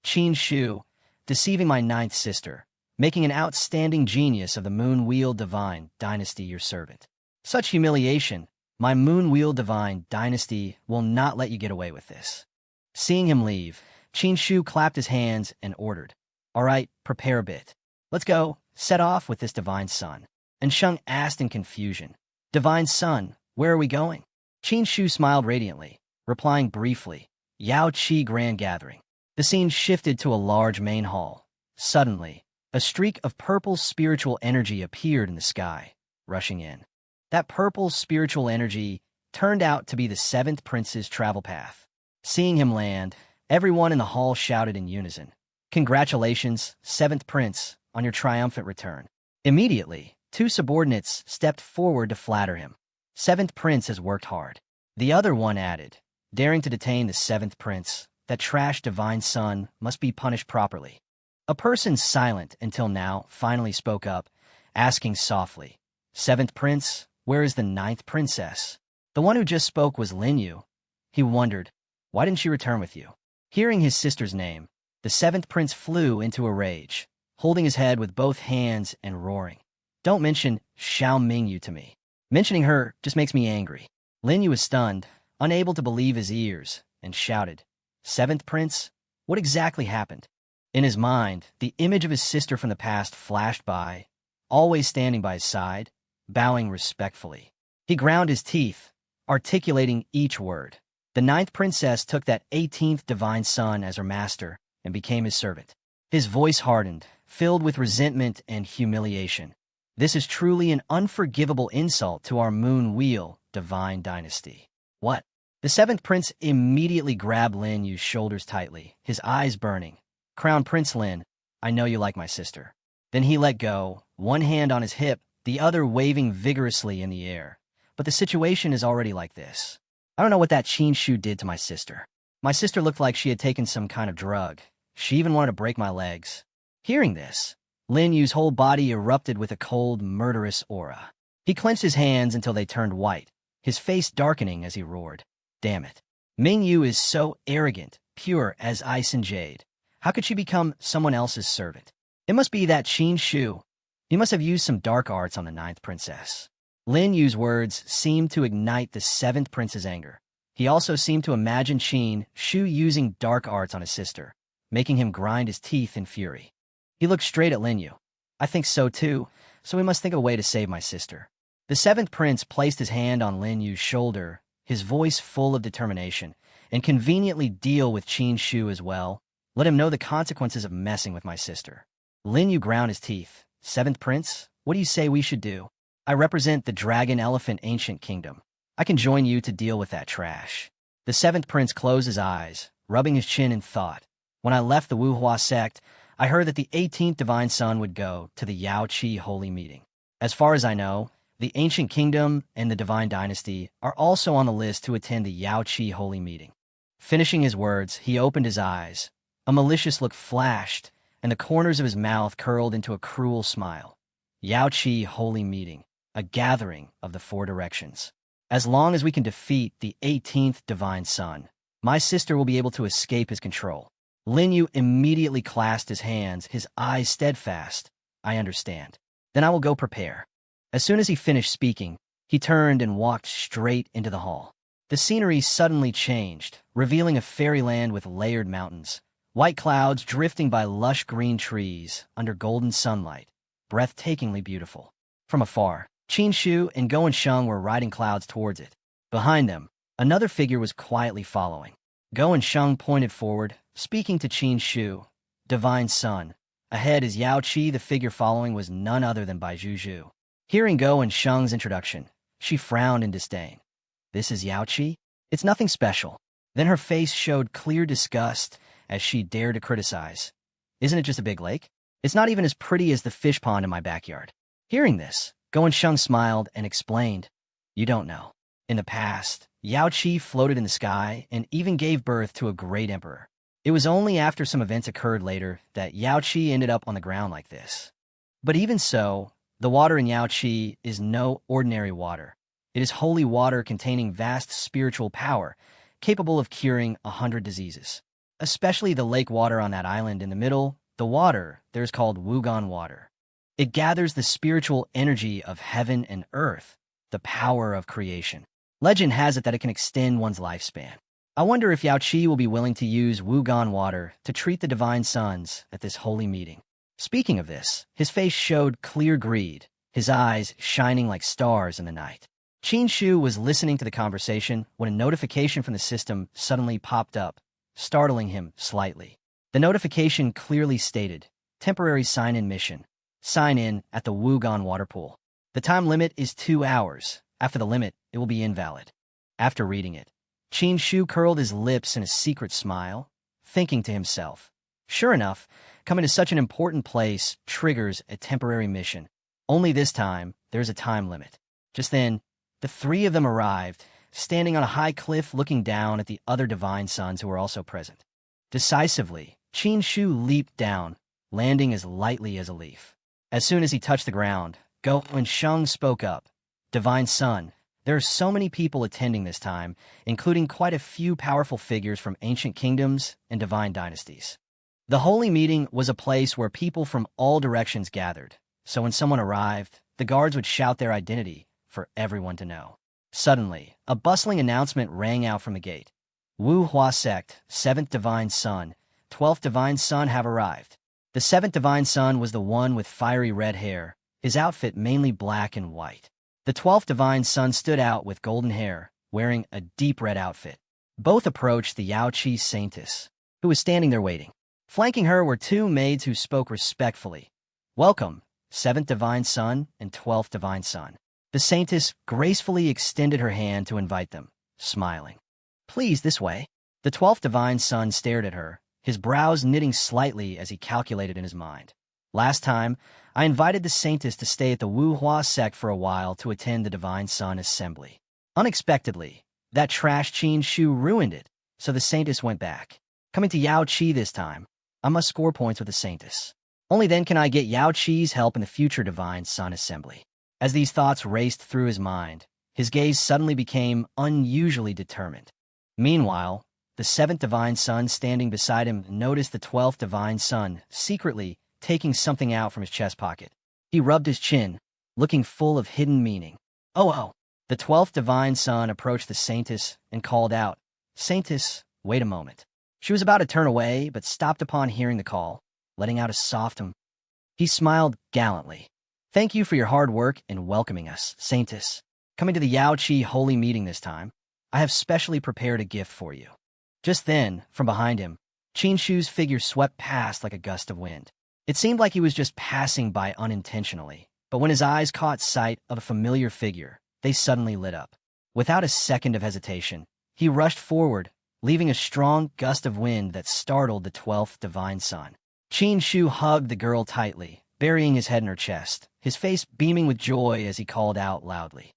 Speaker 1: Qin Shu, deceiving my ninth sister, making an outstanding genius of the Moon Wheel Divine Dynasty your servant. Such humiliation, my Moon Wheel Divine Dynasty will not let you get away with this. Seeing him leave, Shu clapped his hands and ordered, "All right, prepare a bit. Let's go, set off with this divine son." And Sheng asked in confusion, "Divine son, where are we going?" Shu smiled radiantly, replying briefly, "Yao Qi Grand Gathering." The scene shifted to a large main hall. Suddenly, a streak of purple spiritual energy appeared in the sky, rushing in. That purple spiritual energy turned out to be the seventh prince's travel path. Seeing him land, everyone in the hall shouted in unison, "Congratulations, seventh prince, on your triumphant return." Immediately, two subordinates stepped forward to flatter him. "Seventh prince has worked hard." The other one added, daring to detain the seventh prince, "That trash divine son must be punished properly." A person silent until now finally spoke up, asking softly, "Seventh prince, where is the ninth princess?" The one who just spoke was Lin Yu. He wondered, why didn't she return with you? Hearing his sister's name, the seventh prince flew into a rage, holding his head with both hands and roaring, "Don't mention Xiao Mingyu to me. Mentioning her just makes me angry." Lin Yu was stunned, unable to believe his ears, and shouted, "Seventh prince, what exactly happened?" In his mind, the image of his sister from the past flashed by, always standing by his side, bowing respectfully. He ground his teeth, articulating each word. The ninth princess took that 18th divine son as her master and became his servant. His voice hardened, filled with resentment and humiliation. "This is truly an unforgivable insult to our Moon Wheel Divine Dynasty." "What?" The seventh prince immediately grabbed Lin Yu's shoulders tightly, his eyes burning. "Crown Prince Lin, I know you like my sister." Then he let go, one hand on his hip, the other waving vigorously in the air. "But the situation is already like this. I don't know what that Shu did to my sister. My sister looked like she had taken some kind of drug. She even wanted to break my legs." Hearing this, Lin Yu's whole body erupted with a cold, murderous aura. He clenched his hands until they turned white, his face darkening as he roared, "Damn it. Ming Yu is so arrogant, pure as ice and jade. How could she become someone else's servant? It must be that Shu. He must have used some dark arts on the ninth princess." Lin Yu's words seemed to ignite the seventh prince's anger. He also seemed to imagine Shu using dark arts on his sister, making him grind his teeth in fury. He looked straight at Lin Yu. "I think so too, so we must think of a way to save my sister." The seventh prince placed his hand on Lin Yu's shoulder, his voice full of determination, "And conveniently deal with Shu as well. Let him know the consequences of messing with my sister." Lin Yu ground his teeth. "Seventh prince, what do you say we should do? I represent the Dragon Elephant Ancient Kingdom. I can join you to deal with that trash." The seventh prince closed his eyes, rubbing his chin in thought. "When I left the Wuhua sect, I heard that the 18th divine son would go to the Yao Qi holy meeting. As far as I know, the Ancient Kingdom and the Divine Dynasty are also on the list to attend the Yao Qi holy meeting." Finishing his words, he opened his eyes. A malicious look flashed, and the corners of his mouth curled into a cruel smile. "Yao Qi holy meeting, a gathering of the four directions. As long as we can defeat the 18th divine son, my sister will be able to escape his control." Lin Yu immediately clasped his hands, his eyes steadfast. "I understand. Then I will go prepare." As soon as he finished speaking, he turned and walked straight into the hall. The scenery suddenly changed, revealing a fairyland with layered mountains, white clouds drifting by lush green trees under golden sunlight, breathtakingly beautiful. From afar, Shu and Go and Sheng were riding clouds towards it. Behind them, another figure was quietly following. Go and Sheng pointed forward, speaking to Shu, "Divine son." Ahead is Yao Qi. The figure following was none other than Bai Zhu. Hearing Go and Sheng's introduction, she frowned in disdain. "This is Yao Qi? It's nothing special." Then her face showed clear disgust as she dared to criticize. "Isn't it just a big lake? It's not even as pretty as the fish pond in my backyard." Hearing this, Go and Sheng smiled and explained, "You don't know. In the past, Yao Qi floated in the sky and even gave birth to a great emperor. It was only after some events occurred later that Yao Qi ended up on the ground like this. But even so, the water in Yao Qi is no ordinary water. It is holy water containing vast spiritual power, capable of curing 100 diseases. Especially the lake water on that island in the middle The water there's called Wugan water. It gathers the spiritual energy of heaven and earth, the power of creation. Legend has it that it can extend one's lifespan. I wonder if Yao Qi will be willing to use Wugan water to treat the divine sons at this holy meeting. Speaking of this, his face showed clear greed, his eyes shining like stars in the night. Qin Shu was listening to the conversation when a notification from the system suddenly popped up, startling him slightly. The notification clearly stated, temporary sign-in mission. Sign in at the Wugan water pool. The time limit is 2 hours. After the limit, it will be invalid. After reading it, Qin Shu curled his lips in a secret smile, thinking to himself, sure enough, coming to such an important place triggers a temporary mission. Only this time, there's a time limit. Just then, the three of them arrived, standing on a high cliff looking down at the other divine sons who were also present. Decisively, Qin Shu leaped down, landing as lightly as a leaf. As soon as he touched the ground, Go and Sheng spoke up. Divine Son, there are so many people attending this time, including quite a few powerful figures from ancient kingdoms and divine dynasties. The holy meeting was a place where people from all directions gathered, so when someone arrived, the guards would shout their identity for everyone to know. Suddenly, a bustling announcement rang out from the gate. Wu Hua sect, 7th divine son, 12th divine son have arrived. The 7th divine son was the one with fiery red hair, his outfit mainly black and white. The 12th divine son stood out with golden hair, wearing a deep red outfit. Both approached the Yao Qi saintess, who was standing there waiting. Flanking her were 2 maids who spoke respectfully. Welcome, 7th divine son and 12th divine son. The saintess gracefully extended her hand to invite them, smiling. Please, this way. The 12th divine son stared at her, his brows knitting slightly as he calculated in his mind. Last time, I invited the saintess to stay at the Wu Hua sect for a while to attend the divine son assembly. Unexpectedly, that trash Qin Shu ruined it, so the saintess went back. Coming to Yao Qi this time, I must score points with the saintess. Only then can I get Yao Qi's help in the future divine son assembly. As these thoughts raced through his mind, his gaze suddenly became unusually determined. Meanwhile, the 7th divine son standing beside him noticed the 12th divine son secretly taking something out from his chest pocket. He rubbed his chin, looking full of hidden meaning. Oh! The 12th divine son approached the saintess and called out, Saintess, wait a moment. She was about to turn away, but stopped upon hearing the call, letting out a soft He smiled gallantly. Thank you for your hard work in welcoming us, Saintess. Coming to the Yao Qi holy meeting this time, I have specially prepared a gift for you. Just then, from behind him, Qin Shu's figure swept past like a gust of wind. It seemed like he was just passing by unintentionally, but when his eyes caught sight of a familiar figure, they suddenly lit up. Without a second of hesitation, he rushed forward, leaving a strong gust of wind that startled the 12th divine son. Qin Shu hugged the girl tightly, burying his head in her chest, his face beaming with joy as he called out loudly,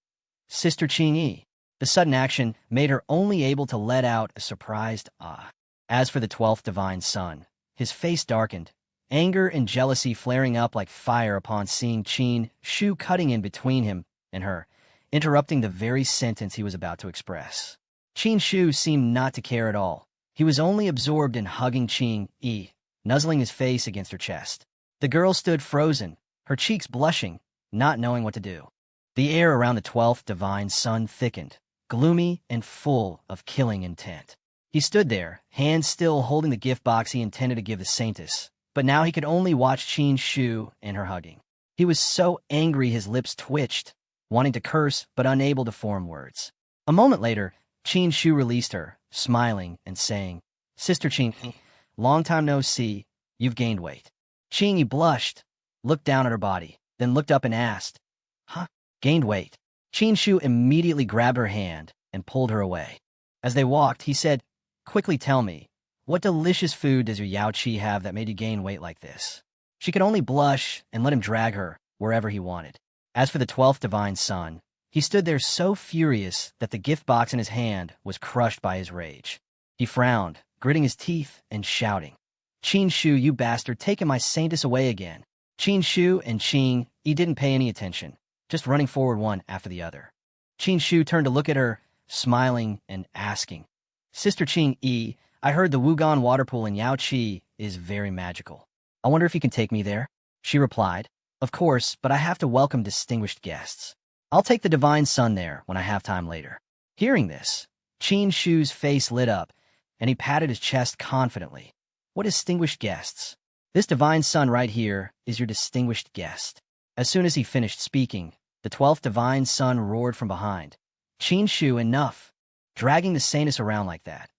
Speaker 1: Sister Qing Yi. The sudden action made her only able to let out a surprised ah. As for the 12th divine son, his face darkened, anger and jealousy flaring up like fire upon seeing Qin Shu cutting in between him and her, interrupting the very sentence he was about to express. Qin Shu seemed not to care at all. He was only absorbed in hugging Qing Yi, nuzzling his face against her chest. The girl stood frozen, her cheeks blushing, not knowing what to do. The air around the 12th divine son thickened, gloomy and full of killing intent. He stood there, hands still holding the gift box he intended to give the saintess, but now he could only watch Qin Shu and her hugging. He was so angry his lips twitched, wanting to curse but unable to form words. A moment later, Qin Shu released her, smiling and saying, Sister Qing, long time no see, you've gained weight. Qing Yi blushed, looked down at her body, then looked up and asked, Huh? Gained weight? Qin Shu immediately grabbed her hand and pulled her away. As they walked, he said, Quickly tell me, what delicious food does your Yao Qi have that made you gain weight like this? She could only blush and let him drag her wherever he wanted. As for the 12th divine son, he stood there so furious that the gift box in his hand was crushed by his rage. He frowned, gritting his teeth and shouting, Qin Shu, you bastard, taking my saintess away again. Qin Shu and Qing Yi didn't pay any attention, just running forward one after the other. Qin Shu turned to look at her, smiling and asking, Sister Qing Yi, I heard the Wugan water pool in Yao Qi is very magical. I wonder if you can take me there? She replied. Of course, but I have to welcome distinguished guests. I'll take the divine son there when I have time later. Hearing this, Qin Shu's face lit up, and he patted his chest confidently. What distinguished guests? This divine son right here is your distinguished guest. As soon as he finished speaking, the 12th divine son roared from behind. Qin Shu, enough. Dragging the saintess around like that.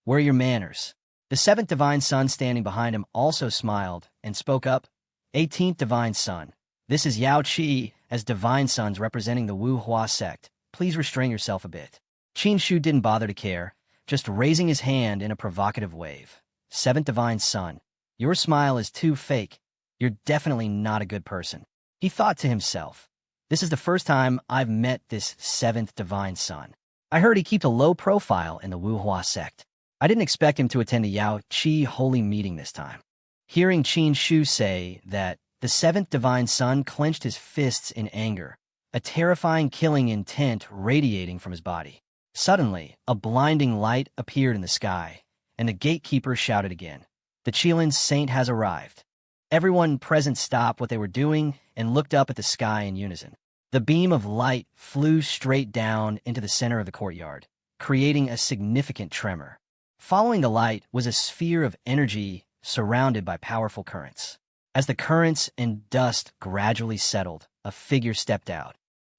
Speaker 1: Where are your manners? The 7th divine son standing behind him also smiled and spoke up. 18th divine son. This is Yao Qi as divine sons representing the Wu Hua sect. Please restrain yourself a bit. Qin Shu didn't bother to care, just raising his hand in a provocative wave. 7th divine son. Your smile is too fake. You're definitely not a good person. He thought to himself. This is the first time I've met this 7th divine son. I heard he keeps a low profile in the Wu Hua sect. I didn't expect him to attend the Yao Qi holy meeting this time. Hearing Qin Shu say that, the 7th divine son clenched his fists in anger, a terrifying killing intent radiating from his body. Suddenly, a blinding light appeared in the sky, and the gatekeeper shouted again. The Qilin saint has arrived. Everyone present stopped what they were doing and looked up at the sky in unison. The beam of light flew straight down into the center of the courtyard, creating a significant tremor. Following the light was a sphere of energy surrounded by powerful currents. As the currents and dust gradually settled, a figure stepped out.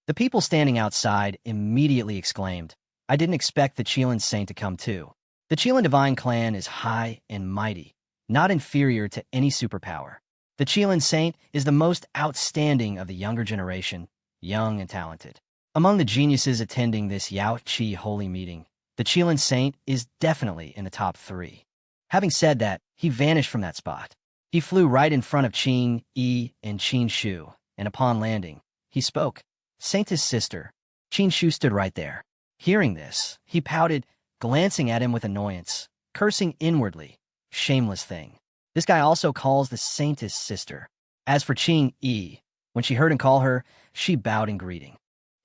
Speaker 1: The people standing outside immediately exclaimed, I didn't expect the Qilin saint to come too. The Qilin divine clan is high and mighty, not inferior to any superpower. The Qilin saint is the most outstanding of the younger generation, young and talented. Among the geniuses attending this Yao Qi holy meeting, the Qilin saint is definitely in the top 3. Having said that, he vanished from that spot. He flew right in front of Qin Yi and Qin Shu, and upon landing, he spoke. Saint's sister. Qin Shu stood right there. Hearing this, he pouted, glancing at him with annoyance, cursing inwardly. Shameless thing. This guy also calls the saintess sister. As for Qin Yi, when she heard him call her, she bowed in greeting.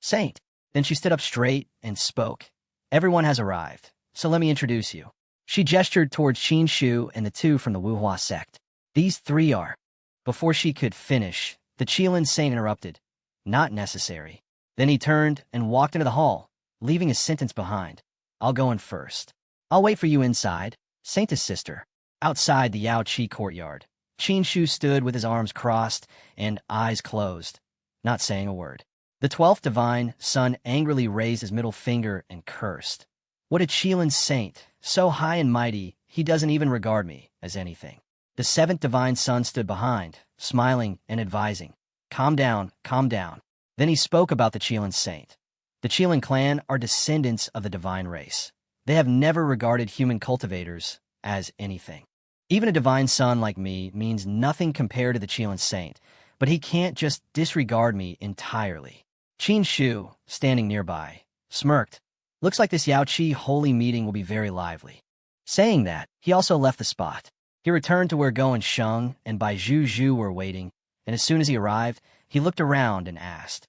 Speaker 1: Saint. Then she stood up straight and spoke. Everyone has arrived, so let me introduce you. She gestured towards Qin Shu and the 2 from the Wu Hua sect. These 3 are. Before she could finish, the Qilin saint interrupted. Not necessary. Then he turned and walked into the hall, leaving his sentence behind. I'll go in first. I'll wait for you inside, saintess sister. Outside the Yao Qi courtyard, Qin Shu stood with his arms crossed and eyes closed, not saying a word. The 12th divine son angrily raised his middle finger and cursed. What a Qilin saint, so high and mighty, he doesn't even regard me as anything. The 7th divine son stood behind, smiling and advising. Calm down, calm down. Then he spoke about the Qilin saint. The Qilin clan are descendants of the divine race. They have never regarded human cultivators as anything. Even a divine son like me means nothing compared to the Qilin saint, but he can't just disregard me entirely. Qin Shu, standing nearby, smirked. Looks like this Yao Qi holy meeting will be very lively. Saying that, he also left the spot. He returned to where Go and Sheng and Bai Zhu were waiting, and as soon as he arrived, he looked around and asked,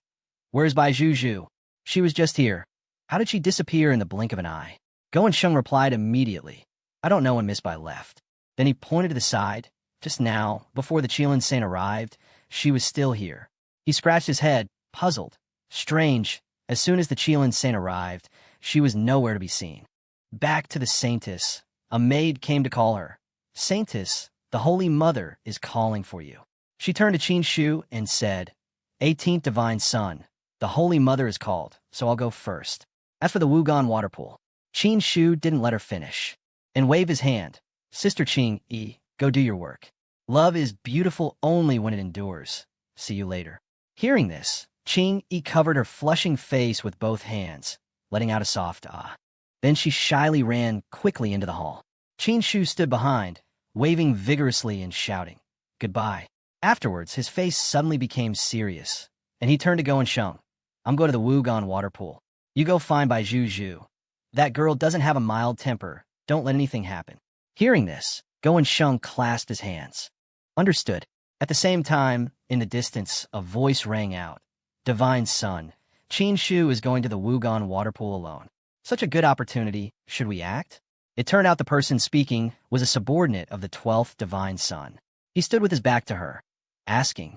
Speaker 1: Where's Bai Zhu? She was just here. How did she disappear in the blink of an eye? Go and Sheng replied immediately. I don't know when Miss Bai left. Then he pointed to the side. Just now, before the Qilin saint arrived, she was still here. He scratched his head, puzzled. Strange, as soon as the Qilin saint arrived, she was nowhere to be seen. Back to the saintess. A maid came to call her. Saintess, the Holy Mother is calling for you. She turned to Qin Shu and said, 18th divine son, the Holy Mother is called, so I'll go first. As for the Wugan water pool, Qin Shu didn't let her finish and waved his hand. Sister Qin Yi, go do your work. Love is beautiful only when it endures. See you later. Hearing this, Qin Yi covered her flushing face with both hands, letting out a soft ah. Then she shyly ran quickly into the hall. Qin Shu stood behind, waving vigorously and shouting, Goodbye. Afterwards, his face suddenly became serious, and he turned to Go and Sheng. I'm going to the Wugan water pool. You go find Bai Zhu. That girl doesn't have a mild temper. Don't let anything happen. Hearing this, Go and Sheng clasped his hands. Understood. At the same time, in the distance, a voice rang out. Divine son, Qin Shu is going to the Wugan water pool alone. Such a good opportunity. Should we act? It turned out the person speaking was a subordinate of the 12th divine son. He stood with his back to her, asking,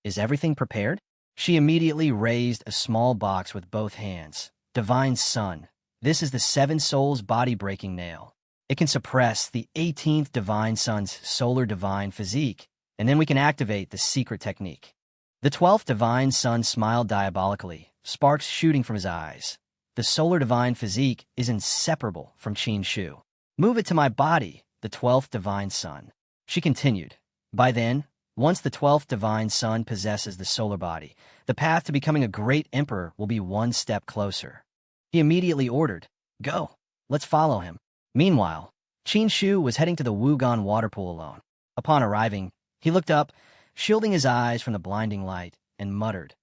Speaker 1: "Is everything prepared?" She immediately raised a small box with both hands. "Divine Sun, this is the Seven Souls body-breaking nail. It can suppress the 18th Divine Sun's solar divine physique, and then we can activate the secret technique." The 12th Divine Sun smiled diabolically, sparks shooting from his eyes. "The solar divine physique is inseparable from Qin Shu. Move it to my body, the 12th Divine Sun." She continued, "By then, once the 12th Divine Sun possesses the solar body, the path to becoming a great emperor will be one step closer." He immediately ordered, "Go, let's follow him." Meanwhile, Qin Shu was heading to the Wugan water pool alone. Upon arriving, he looked up, shielding his eyes from the blinding light, and muttered,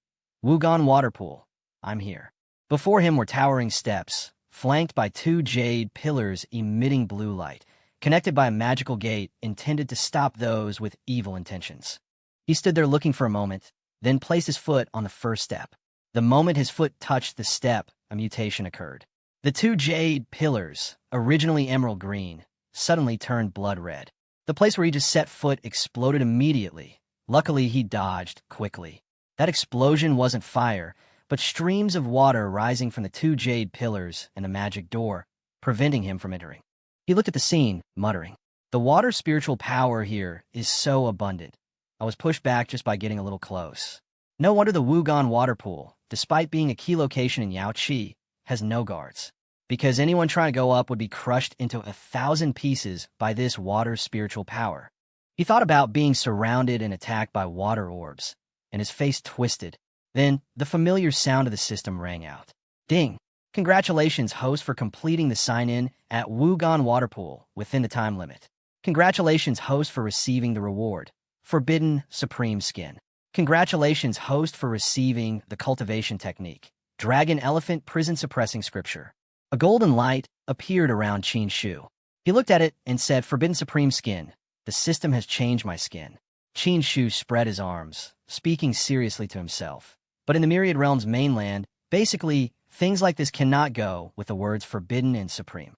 Speaker 1: "Wugan water pool, I'm here." Before him were towering steps, flanked by two jade pillars emitting blue light, connected by a magical gate intended to stop those with evil intentions. He stood there looking for a moment, then placed his foot on the first step. The moment his foot touched the step, a mutation occurred. The two jade pillars, originally emerald green, suddenly turned blood red. The place where he just set foot exploded immediately. Luckily, he dodged quickly. That explosion wasn't fire, but streams of water rising from the two jade pillars and the magic door, preventing him from entering. He looked at the scene, muttering, "The water spiritual power here is so abundant. I was pushed back just by getting a little close." No wonder the Wugan water pool, despite being a key location in Yaoqi, has no guards, because anyone trying to go up would be crushed into 1,000 pieces by this water spiritual power. He thought about being surrounded and attacked by water orbs, and his face twisted. Then, the familiar sound of the system rang out. "Ding! Congratulations, host, for completing the sign-in at Wugan water pool within the time limit. Congratulations, host, for receiving the reward, Forbidden Supreme Skin. Congratulations, host, for receiving the cultivation technique, Dragon Elephant Prison Suppressing Scripture." A golden light appeared around Qin Shu. He looked at it and said, "Forbidden Supreme Skin, the system has changed my skin." Qin Shu spread his arms, speaking seriously to himself. But in the Myriad Realms mainland, basically, things like this cannot go with the words forbidden and supreme.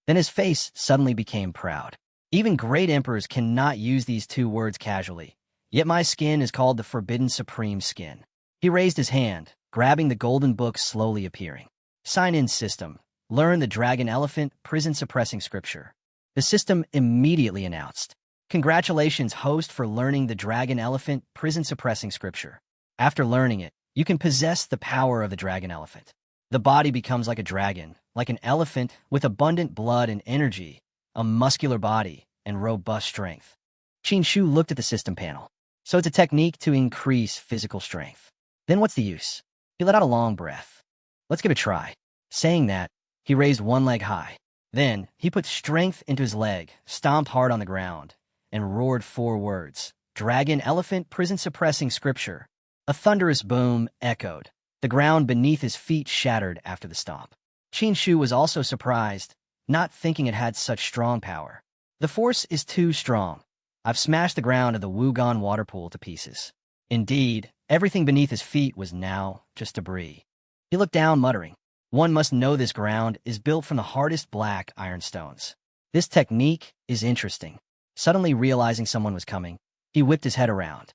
Speaker 1: Then his face suddenly became proud. Even great emperors cannot use these two words casually. Yet my skin is called the Forbidden Supreme Skin. He raised his hand, grabbing the golden book slowly appearing. Sign-in system. Learn the Dragon Elephant Prison Suppressing Scripture. The system immediately announced, "Congratulations, host, for learning the Dragon Elephant Prison Suppressing Scripture. After learning it, you can possess the power of the Dragon Elephant. The body becomes like a dragon, like an elephant with abundant blood and energy, a muscular body, and robust strength." Qin Shu looked at the system panel. So it's a technique to increase physical strength. Then what's the use? He let out a long breath. "Let's give it a try." Saying that, he raised one leg high. Then, he put strength into his leg, stomped hard on the ground, and roared 4 words, "Dragon Elephant Prison Suppressing Scripture." A thunderous boom echoed. The ground beneath his feet shattered after the stomp. Qin Shu was also surprised, not thinking it had such strong power. "The force is too strong. I've smashed the ground of the Wugan water pool to pieces." Indeed, everything beneath his feet was now just debris. He looked down, muttering, "One must know this ground is built from the hardest black ironstones. This technique is interesting." Suddenly realizing someone was coming, he whipped his head around.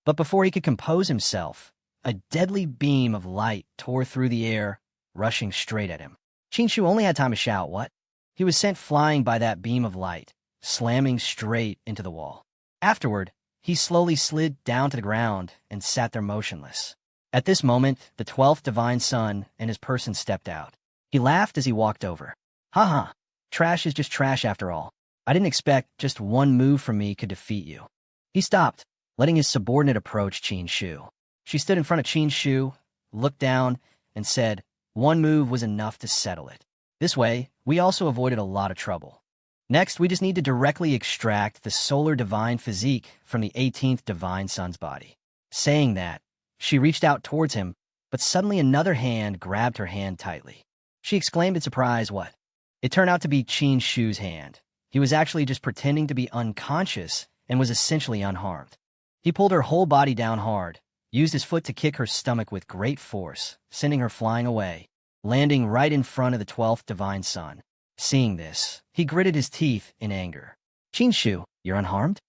Speaker 1: But before he could compose himself, a deadly beam of light tore through the air, rushing straight at him. Qin Shu only had time to shout, "What?" He was sent flying by that beam of light, slamming straight into the wall. Afterward, he slowly slid down to the ground and sat there motionless. At this moment, the 12th Divine Sun and his person stepped out. He laughed as he walked over. "Ha, trash is just trash after all. I didn't expect just one move from me could defeat you." He stopped, letting his subordinate approach Qin Shu. She stood in front of Qin Shu, looked down, and said, "One move was enough to settle it. This way, we also avoided a lot of trouble. Next, we just need to directly extract the solar divine physique from the 18th Divine Sun's body." Saying that, she reached out towards him, but suddenly another hand grabbed her hand tightly. She exclaimed in surprise, "What?" It turned out to be Qin Shu's hand. He was actually just pretending to be unconscious and was essentially unharmed. He pulled her whole body down hard, used his foot to kick her stomach with great force, sending her flying away, landing right in front of the 12th Divine Sun. Seeing this, he gritted his teeth in anger. "Qin Shu, you're unharmed?"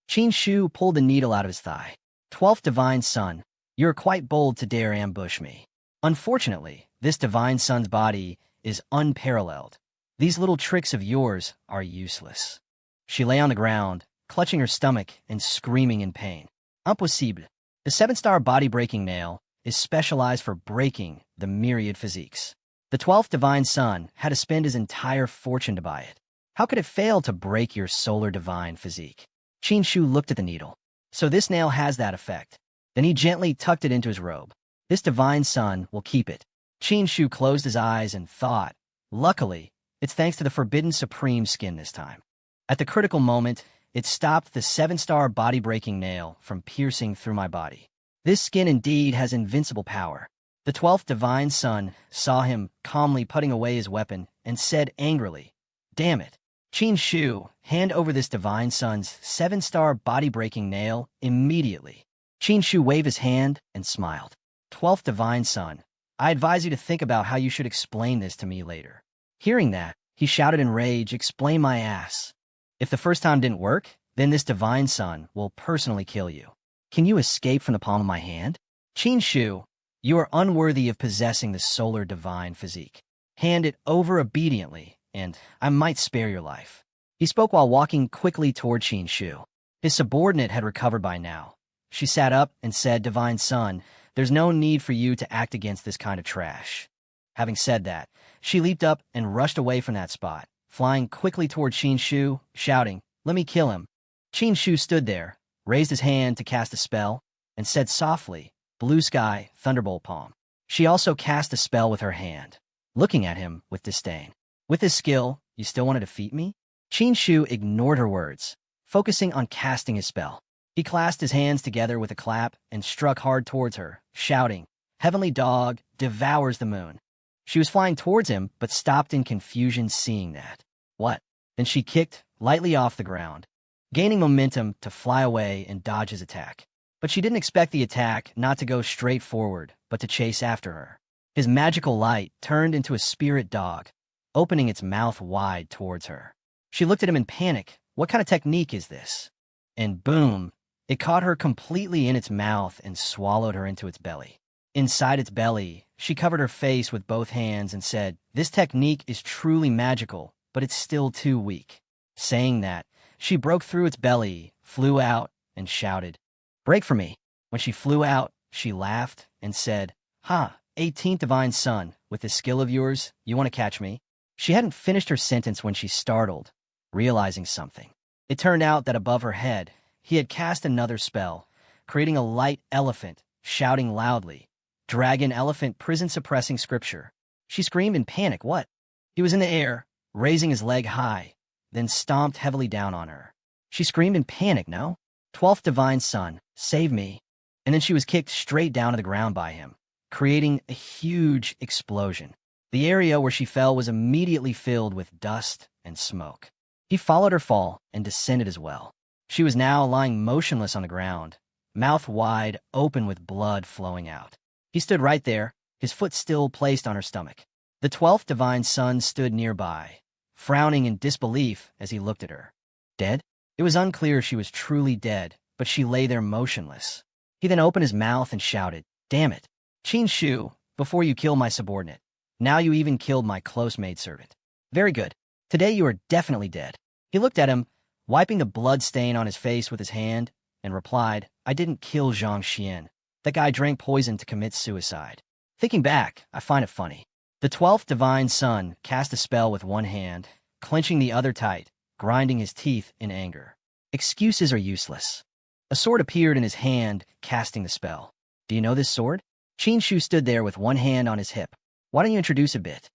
Speaker 1: Qin Shu pulled the needle out of his thigh. 12th Divine Son, you're quite bold to dare ambush me. Unfortunately, this Divine Son's body is unparalleled. These little tricks of yours are useless. She lay on the ground, clutching her stomach and screaming in pain. Impossible. The 7-star body-breaking nail is specialized for breaking the myriad physiques. The 12th Divine Son had to spend his entire fortune to buy it. How could it fail to break your solar divine physique? Qin Shu looked at the needle. So this nail has that effect. Then he gently tucked it into his robe. This Divine Son will keep it. Qin Shu closed his eyes and thought, luckily, it's thanks to the Forbidden Supreme skin this time. At the critical moment, it stopped the 7-star body-breaking nail from piercing through my body. This skin indeed has invincible power. The 12th Divine Son saw him calmly putting away his weapon and said angrily, damn it. Qin Shu, hand over this Divine Son's 7-star body-breaking nail immediately. Qin Shu waved his hand and smiled. 12th Divine Son, I advise you to think about how you should explain this to me later. Hearing that, he shouted in rage, explain my ass. If the first time didn't work, then this Divine Son will personally kill you. Can you escape from the palm of my hand? Qin Shu, you are unworthy of possessing the solar divine physique. Hand it over obediently, and I might spare your life. He spoke while walking quickly toward Qin Shu. His subordinate had recovered by now. She sat up and said, Divine Son, there's no need for you to act against this kind of trash. Having said that, she leaped up and rushed away from that spot, flying quickly toward Qin Shu, shouting, let me kill him. Qin Shu stood there, raised his hand to cast a spell, and said softly, Blue Sky, Thunderbolt Palm. She also cast a spell with her hand, looking at him with disdain. With this skill, you still want to defeat me? Qin Shu ignored her words, focusing on casting his spell. He clasped his hands together with a clap and struck hard towards her, shouting, Heavenly Dog devours the moon. She was flying towards him, but stopped in confusion seeing that. What? Then she kicked lightly off the ground, gaining momentum to fly away and dodge his attack. But she didn't expect the attack not to go straight forward, but to chase after her. His magical light turned into a spirit dog, opening its mouth wide towards her. She looked at him in panic. What kind of technique is this? And boom, it caught her completely in its mouth and swallowed her into its belly. Inside its belly, she covered her face with both hands and said, this technique is truly magical, but it's still too weak. Saying that, she broke through its belly, flew out, and shouted, break for me. When she flew out, she laughed and said, ha, 18th Divine Son, with this skill of yours, you want to catch me? She hadn't finished her sentence when she startled, realizing something. It turned out that above her head, he had cast another spell, creating a light elephant, shouting loudly, Dragon Elephant Prison-Suppressing Scripture. She screamed in panic, what? He was in the air, raising his leg high, then stomped heavily down on her. She screamed in panic, no? 12th Divine Son, save me. And then she was kicked straight down to the ground by him, creating a huge explosion. The area where she fell was immediately filled with dust and smoke. He followed her fall and descended as well. She was now lying motionless on the ground, mouth wide open with blood flowing out. He stood right there, his foot still placed on her stomach. The 12th Divine Son stood nearby, frowning in disbelief as he looked at her. Dead? It was unclear if she was truly dead, but she lay there motionless. He then opened his mouth and shouted, damn it, Qin Shu, before you kill my subordinate. Now you even killed my close maidservant. Very good. Today you are definitely dead. He looked at him, wiping the blood stain on his face with his hand, and replied, I didn't kill Zhang Xian. That guy drank poison to commit suicide. Thinking back, I find it funny. The 12th Divine Son cast a spell with one hand, clenching the other tight, grinding his teeth in anger. Excuses are useless. A sword appeared in his hand, casting the spell. Do you know this sword? Qin Shu stood there with one hand on his hip. Why don't you introduce a bit?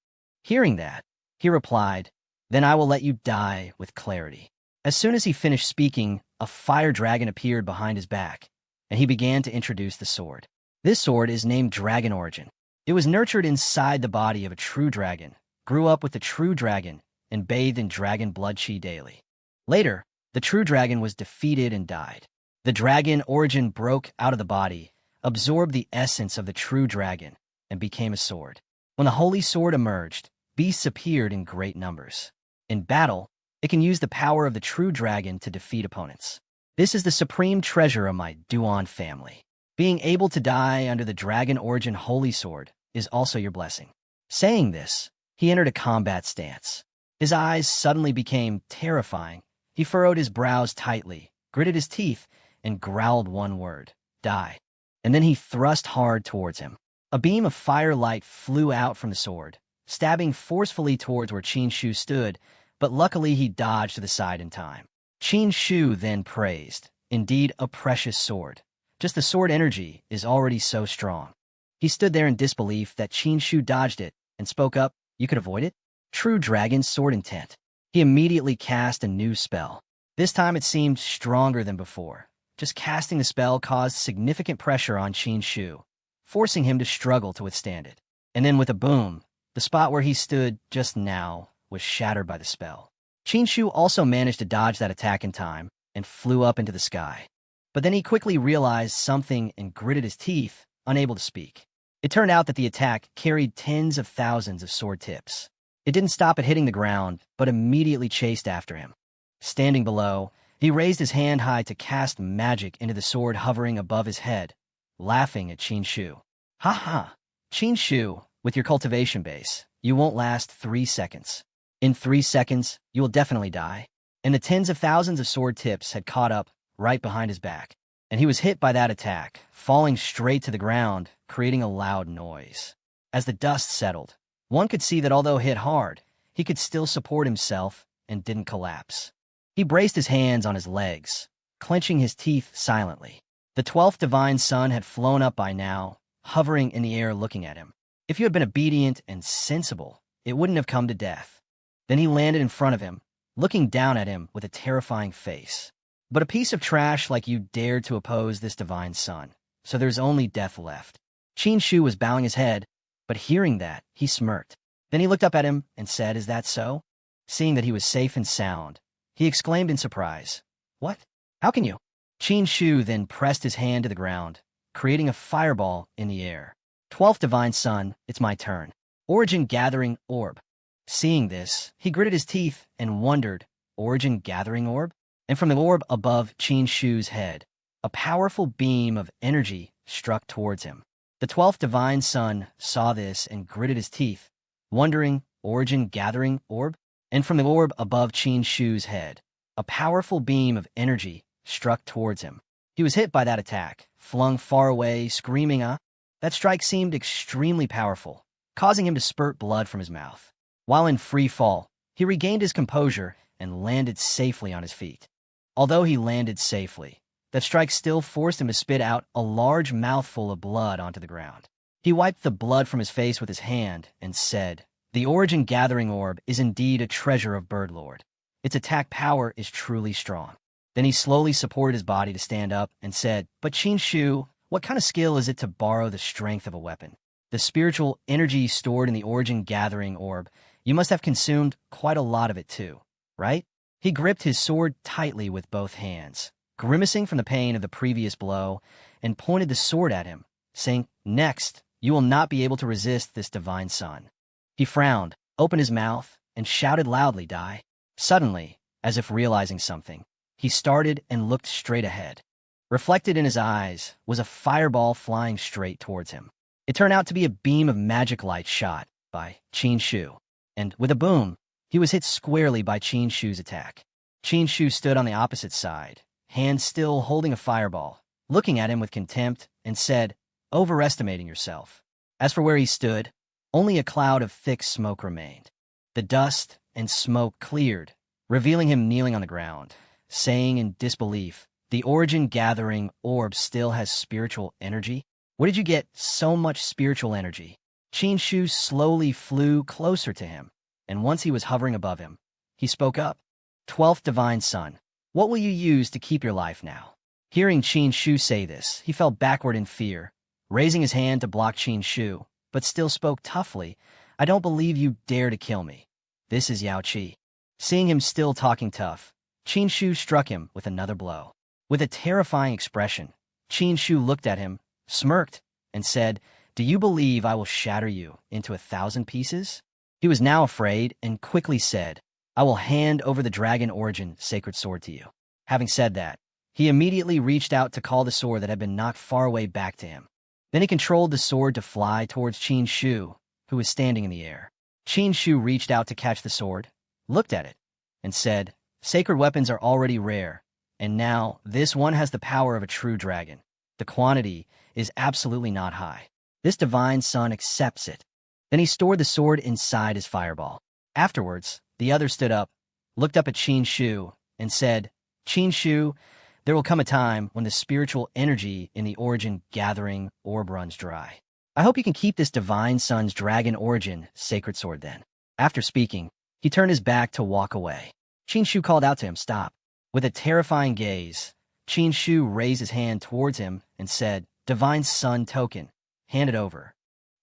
Speaker 1: Hearing that, he replied, then I will let you die with clarity. As soon as he finished speaking, a fire dragon appeared behind his back, and he began to introduce the sword. This sword is named Dragon Origin. It was nurtured inside the body of a true dragon, grew up with the true dragon, and bathed in dragon blood chi daily. Later, the true dragon was defeated and died. The Dragon Origin broke out of the body, absorbed the essence of the true dragon, and became a sword. When the holy sword emerged, beasts appeared in great numbers. In battle, it can use the power of the true dragon to defeat opponents. This is the supreme treasure of my Duan family. Being able to die under the Dragon Origin Holy Sword is also your blessing." Saying this, he entered a combat stance. His eyes suddenly became terrifying. He furrowed his brows tightly, gritted his teeth, and growled one word: "Die." And then he thrust hard towards him. A beam of firelight flew out from the sword, stabbing forcefully towards where Qin Shu stood, but luckily he dodged to the side in time. Qin Shu then praised, "Indeed, a precious sword. Just the sword energy is already so strong." He stood there in disbelief that Qin Shu dodged it and spoke up, "You could avoid it?" True dragon sword intent. He immediately cast a new spell. This time it seemed stronger than before. Just casting the spell caused significant pressure on Qin Shu, forcing him to struggle to withstand it. And then with a boom, the spot where he stood just now was shattered by the spell. Qin Shu also managed to dodge that attack in time and flew up into the sky. But then he quickly realized something and gritted his teeth, unable to speak. It turned out that the attack carried tens of thousands of sword tips. It didn't stop at hitting the ground, but immediately chased after him. Standing below, he raised his hand high to cast magic into the sword hovering above his head, laughing at Qin Shu. "Ha ha! Qin Shu, with your cultivation base, you won't last 3 seconds. In 3 seconds, you will definitely die." And the tens of thousands of sword tips had caught up right behind his back, and he was hit by that attack, falling straight to the ground, creating a loud noise. As the dust settled, one could see that although hit hard, he could still support himself and didn't collapse. He braced his hands on his legs, clenching his teeth silently. The 12th divine son had flown up by now, hovering in the air looking at him. If you had been obedient and sensible, it wouldn't have come to death. Then he landed in front of him, looking down at him with a terrifying face. "But a piece of trash like you dared to oppose this divine son, so there's only death left." Qin Shu was bowing his head, but hearing that, he smirked. Then he looked up at him and said, "Is that so?" Seeing that he was safe and sound, he exclaimed in surprise, "What? How can you?" Qin Shu then pressed his hand to the ground, creating a fireball in the air. "12th divine son, it's my turn. Origin gathering orb." Seeing this, he gritted his teeth and wondered, "Origin gathering orb?" And from the orb above Qin Shu's head, a powerful beam of energy struck towards him. The 12th divine son saw this and gritted his teeth, wondering, "Origin gathering orb?" And from the orb above Qin Shu's head, a powerful beam of energy struck towards him. He was hit by that attack, flung far away, screaming, "Ah!" That strike seemed extremely powerful, causing him to spurt blood from his mouth. While in free fall, he regained his composure and landed safely on his feet. Although he landed safely, that strike still forced him to spit out a large mouthful of blood onto the ground. He wiped the blood from his face with his hand and said, "The Origin Gathering Orb is indeed a treasure of Birdlord. Its attack power is truly strong." Then he slowly supported his body to stand up and said, "But Qin Shu, what kind of skill is it to borrow the strength of a weapon? The spiritual energy stored in the Origin Gathering Orb, you must have consumed quite a lot of it too, right?" He gripped his sword tightly with both hands, grimacing from the pain of the previous blow, and pointed the sword at him, saying, "Next, you will not be able to resist this divine son." He frowned, opened his mouth, and shouted loudly, "Die." Suddenly, as if realizing something, he started and looked straight ahead. Reflected in his eyes was a fireball flying straight towards him. It turned out to be a beam of magic light shot by Qin Shu, and with a boom, he was hit squarely by Qin Shu's attack. Qin Shu stood on the opposite side, hand still holding a fireball, looking at him with contempt, and said, "Overestimating yourself." As for where he stood, only a cloud of thick smoke remained. The dust and smoke cleared, revealing him kneeling on the ground, saying in disbelief, "The Origin Gathering Orb still has spiritual energy? Where did you get so much spiritual energy?" Qin Shu slowly flew closer to him, and once he was hovering above him, he spoke up, "12th divine son, what will you use to keep your life now?" Hearing Qin Shu say this, he fell backward in fear, raising his hand to block Qin Shu, but still spoke toughly, "I don't believe you dare to kill me. This is Yao Qi." Seeing him still talking tough, Qin Shu struck him with another blow. With a terrifying expression, Qin Shu looked at him, smirked, and said, "Do you believe I will shatter you into 1,000 pieces?" He was now afraid and quickly said, "I will hand over the Dragon Origin Sacred Sword to you." Having said that, He immediately reached out to call the sword that had been knocked far away back to him. Then he controlled the sword to fly towards Qin Shu, who was standing in the air. Qin Shu reached out to catch the sword, looked at it, and said, "Sacred weapons are already rare, and now this one has the power of a true dragon. The quantity is absolutely not high. This divine son accepts it." Then he stored the sword inside his fireball. Afterwards, the other stood up, looked up at Qin Shu, and said, "Qin Shu, there will come a time when the spiritual energy in the origin gathering orb runs dry. I hope you can keep this divine son's dragon origin sacred sword then." After speaking, he turned his back to walk away. Qin Shu called out to him, "Stop." With a terrifying gaze, Qin Shu raised his hand towards him and said, "Divine son token, hand it over."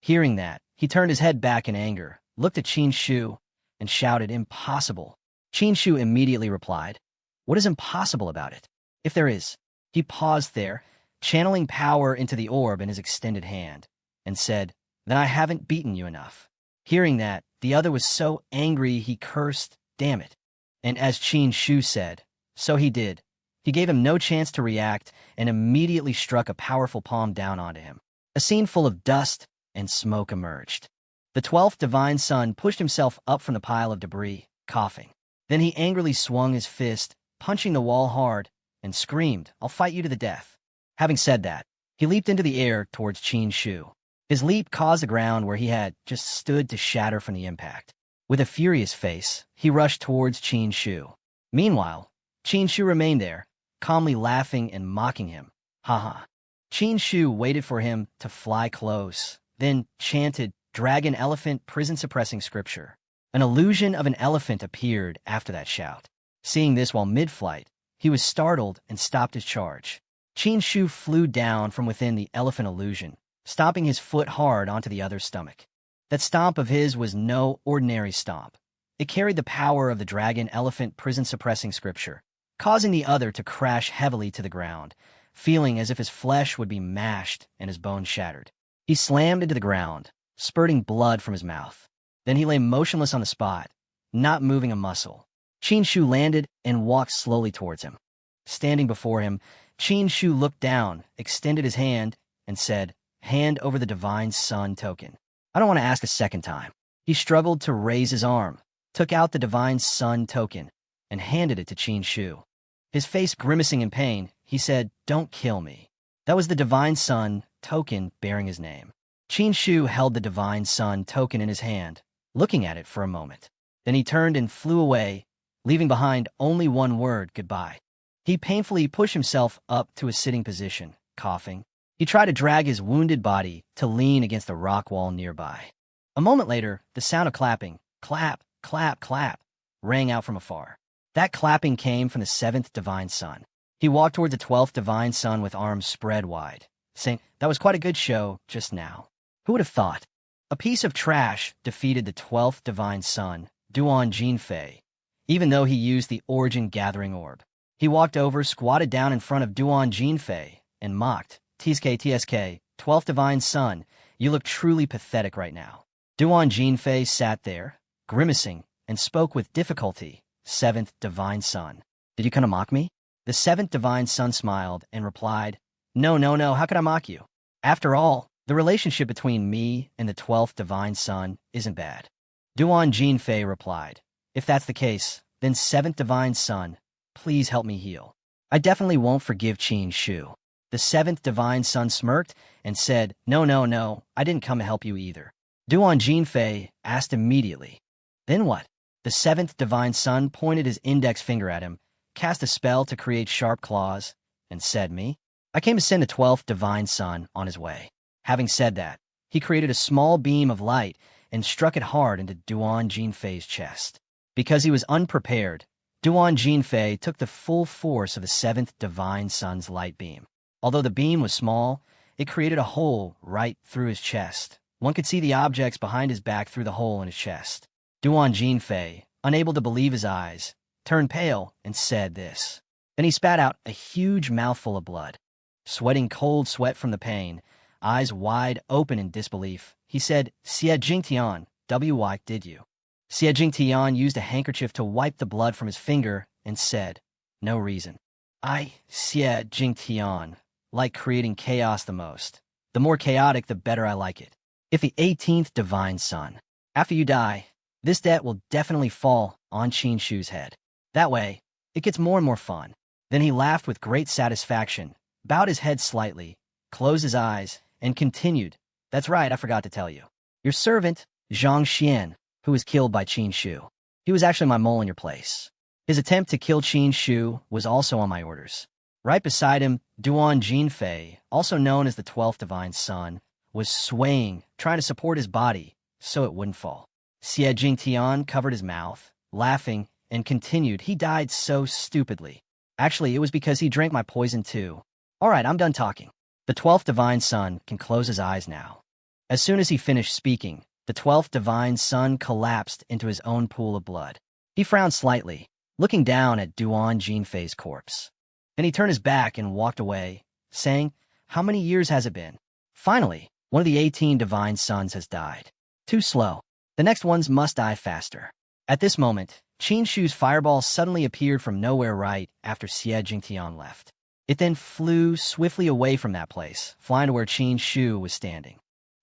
Speaker 1: Hearing that, he turned his head back in anger, looked at Qin Shu, and shouted, "Impossible." Qin Shu immediately replied, "What is impossible about it? If there is." He paused there, channeling power into the orb in his extended hand, and said, "Then I haven't beaten you enough." Hearing that, the other was so angry he cursed, "Damn it." And as Qin Shu said, so he did. He gave him no chance to react and immediately struck a powerful palm down onto him. A scene full of dust and smoke emerged. The 12th divine son pushed himself up from the pile of debris, coughing. Then he angrily swung his fist, punching the wall hard, and screamed, "I'll fight you to the death." Having said that, he leaped into the air towards Qin Shu. His leap caused the ground where he had just stood to shatter from the impact. With a furious face, he rushed towards Qin Shu. Meanwhile, Qin Shu remained there, calmly laughing and mocking him. Haha. Qin Shu waited for him to fly close, then chanted dragon elephant prison-suppressing scripture. An illusion of an elephant appeared after that shout. Seeing this while mid-flight, he was startled and stopped his charge. Qin Shu flew down from within the elephant illusion, stomping his foot hard onto the other's stomach. That stomp of his was no ordinary stomp. It carried the power of the dragon elephant prison-suppressing scripture, causing the other to crash heavily to the ground, feeling as if his flesh would be mashed and his bones shattered. He slammed into the ground, spurting blood from his mouth. Then he lay motionless on the spot, not moving a muscle. Qin Shu landed and walked slowly towards him. Standing before him, Qin Shu looked down, extended his hand, and said, "Hand over the divine son token." I don't want to ask a second time. He struggled to raise his arm, took out the divine son token, and handed it to Qin Shu. His face grimacing in pain, he said, "Don't kill me." That was the divine son token bearing his name. Qin Shu held the divine son token in his hand, looking at it for a moment. Then he turned and flew away, leaving behind only one word, "Goodbye." He painfully pushed himself up to a sitting position, coughing. He tried to drag his wounded body to lean against a rock wall nearby. A moment later, the sound of clapping, clap, clap, clap, rang out from afar. That clapping came from the 7th divine son. He walked toward the 12th divine son with arms spread wide, saying, "That was quite a good show just now." Who would have thought? A piece of trash defeated the 12th divine son, Duan Jinfei, even though he used the origin gathering orb. He walked over, squatted down in front of Duan Jinfei, and mocked, "TSK, 12th divine son, you look truly pathetic right now." Duan Jinfei sat there, grimacing, and spoke with difficulty, "7th divine son, did you come to mock me?" The 7th divine son smiled and replied, No, how could I mock you? After all, the relationship between me and the 12th divine son isn't bad." Duan Jinfei replied, "If that's the case, then 7th divine son, please help me heal. I definitely won't forgive Qin Shu." The 7th divine son smirked and said, No, I didn't come to help you either." Duan Jinfei asked immediately, "Then what?" The 7th divine son pointed his index finger at him, cast a spell to create sharp claws, and said, "Me? I came to send the 12th divine son on his way." Having said that, he created a small beam of light and struck it hard into Duan Jinfei's chest. Because he was unprepared, Duan Jinfei took the full force of the 7th divine son's light beam. Although the beam was small, it created a hole right through his chest. One could see the objects behind his back through the hole in his chest. Duan Jinfei, unable to believe his eyes, turned pale and said this. Then he spat out a huge mouthful of blood. Sweating cold sweat from the pain, eyes wide open in disbelief, he said, "Xie Jingtian, why did you?" Xie Jingtian used a handkerchief to wipe the blood from his finger and said, "No reason." I, Xie Jingtian, like creating chaos the most. The more chaotic, the better I like it. If the 18th Divine Son. After you die, this debt will definitely fall on Qin Shu's head. That way, it gets more and more fun. Then he laughed with great satisfaction, bowed his head slightly, closed his eyes, and continued, "That's right, I forgot to tell you. Your servant, Zhang Xian, who was killed by Qin Shu. He was actually my mole in your place. His attempt to kill Qin Shu was also on my orders." Right beside him, Duan Jinfei, also known as the 12th Divine Son, was swaying, trying to support his body so it wouldn't fall. Xie Jingtian covered his mouth, laughing, and continued, "He died so stupidly. Actually, it was because he drank my poison too. All right, I'm done talking." The 12th Divine Son can close his eyes now. As soon as he finished speaking, the 12th Divine Son collapsed into his own pool of blood. He frowned slightly, looking down at Duan Jinfei's corpse. Then he turned his back and walked away, saying, "How many years has it been?" Finally, one of the 18 Divine Sons has died. Too slow. The next ones must die faster. At this moment, Qin Shu's fireball suddenly appeared from nowhere right after Xie Jingtian left. It then flew swiftly away from that place, flying to where Qin Shu was standing.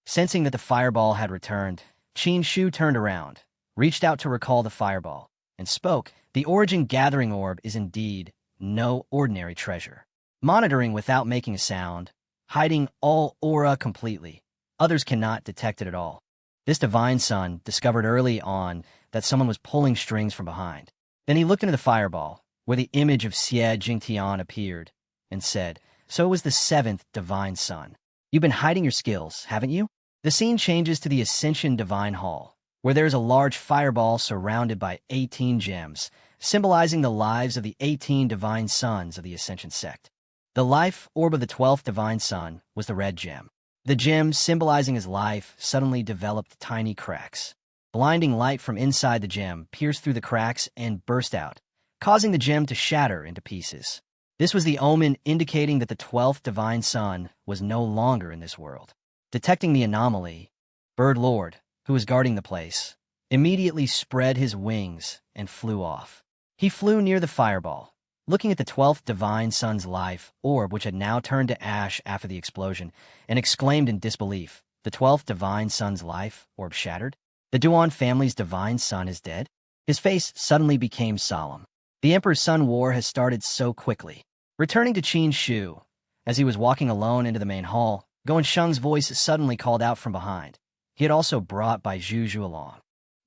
Speaker 1: Sensing that the fireball had returned, Qin Shu turned around, reached out to recall the fireball, and spoke. "The Origin Gathering Orb is indeed no ordinary treasure. Monitoring without making a sound, hiding all aura completely. Others cannot detect it at all. This Divine Son discovered early on that someone was pulling strings from behind. Then he looked into the fireball, where the image of Xie Jingtian appeared, and said, 'So it was the 7th Divine Son. You've been hiding your skills, haven't you?' The scene changes to the Ascension Divine Hall, where there is a large fireball surrounded by 18 gems, symbolizing the lives of the 18 Divine Sons of the Ascension sect. The life orb of the 12th Divine Son was the red gem. The gem, symbolizing his life, suddenly developed tiny cracks. Blinding light from inside the gem pierced through the cracks and burst out, causing the gem to shatter into pieces. This was the omen indicating that the 12th Divine Son was no longer in this world. Detecting the anomaly, Bird Lord, who was guarding the place, immediately spread his wings and flew off. He flew near the fireball, looking at the 12th Divine Son's life orb, which had now turned to ash after the explosion, and exclaimed in disbelief, "The 12th Divine Son's life orb shattered? The Duan family's Divine Son is dead?" His face suddenly became solemn. The Emperor's Sun War has started so quickly. Returning to Qin Shu, as he was walking alone into the main hall, Goensheng's voice suddenly called out from behind. He had also brought Bai Juju along.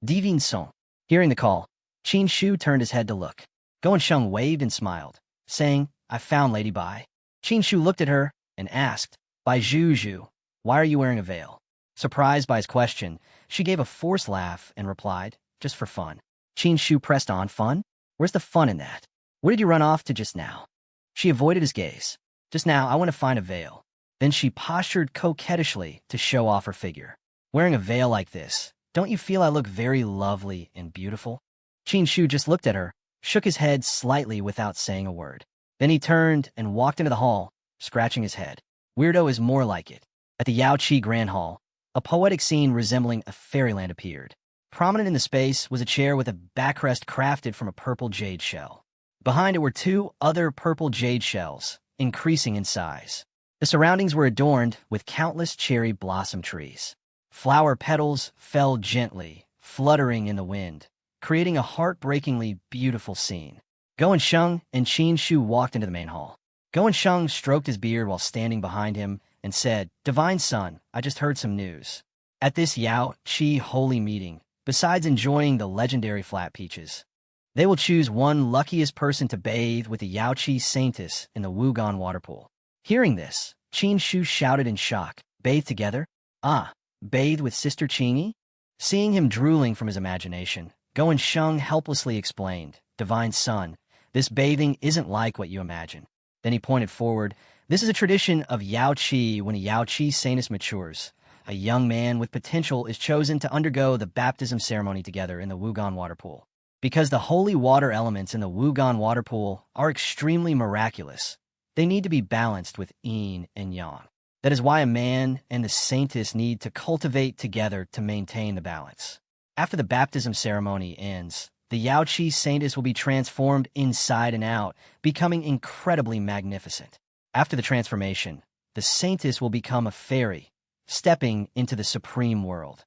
Speaker 1: "Divine Son." Hearing the call, Qin Shu turned his head to look. Goensheng waved and smiled, saying, "I found Lady Bai." Qin Shu looked at her and asked, "Bai Juju, why are you wearing a veil?" Surprised by his question, she gave a forced laugh and replied, "Just for fun." Qin Shu pressed on, "Fun? Where's the fun in that? What did you run off to just now?" She avoided his gaze. "Just now, I want to find a veil." Then she postured coquettishly to show off her figure. "Wearing a veil like this, don't you feel I look very lovely and beautiful?" Qin Shu just looked at her, shook his head slightly without saying a word. Then he turned and walked into the hall, scratching his head. Weirdo is more like it. At the Yaoqi Grand Hall, a poetic scene resembling a fairyland appeared. Prominent in the space was a chair with a backrest crafted from a purple jade shell. Behind it were 2 other purple jade shells, increasing in size. The surroundings were adorned with countless cherry blossom trees. Flower petals fell gently, fluttering in the wind, creating a heartbreakingly beautiful scene. Goensheng and Qin Shu walked into the main hall. Goensheng stroked his beard while standing behind him and said, "Divine Son, I just heard some news. At this Yaoqi holy meeting, besides enjoying the legendary flat peaches, they will choose one luckiest person to bathe with the Yaoqi Saintess in the Wugan water pool." Hearing this, Qin Shu shouted in shock, "Bathe together? Ah, bathe with Sister Qingyi?" Seeing him drooling from his imagination, Goensheng helplessly explained, "Divine Son, this bathing isn't like what you imagine." Then he pointed forward. "This is a tradition of Yaoqi. When a Yaoqi Saintess matures, a young man with potential is chosen to undergo the baptism ceremony together in the Wugan water pool. Because the holy water elements in the Wugan water pool are extremely miraculous, they need to be balanced with yin and yang. That is why a man and the saintess need to cultivate together to maintain the balance. After the baptism ceremony ends, the Yaoqi saintess will be transformed inside and out, becoming incredibly magnificent. After the transformation, the saintess will become a fairy, stepping into the supreme world.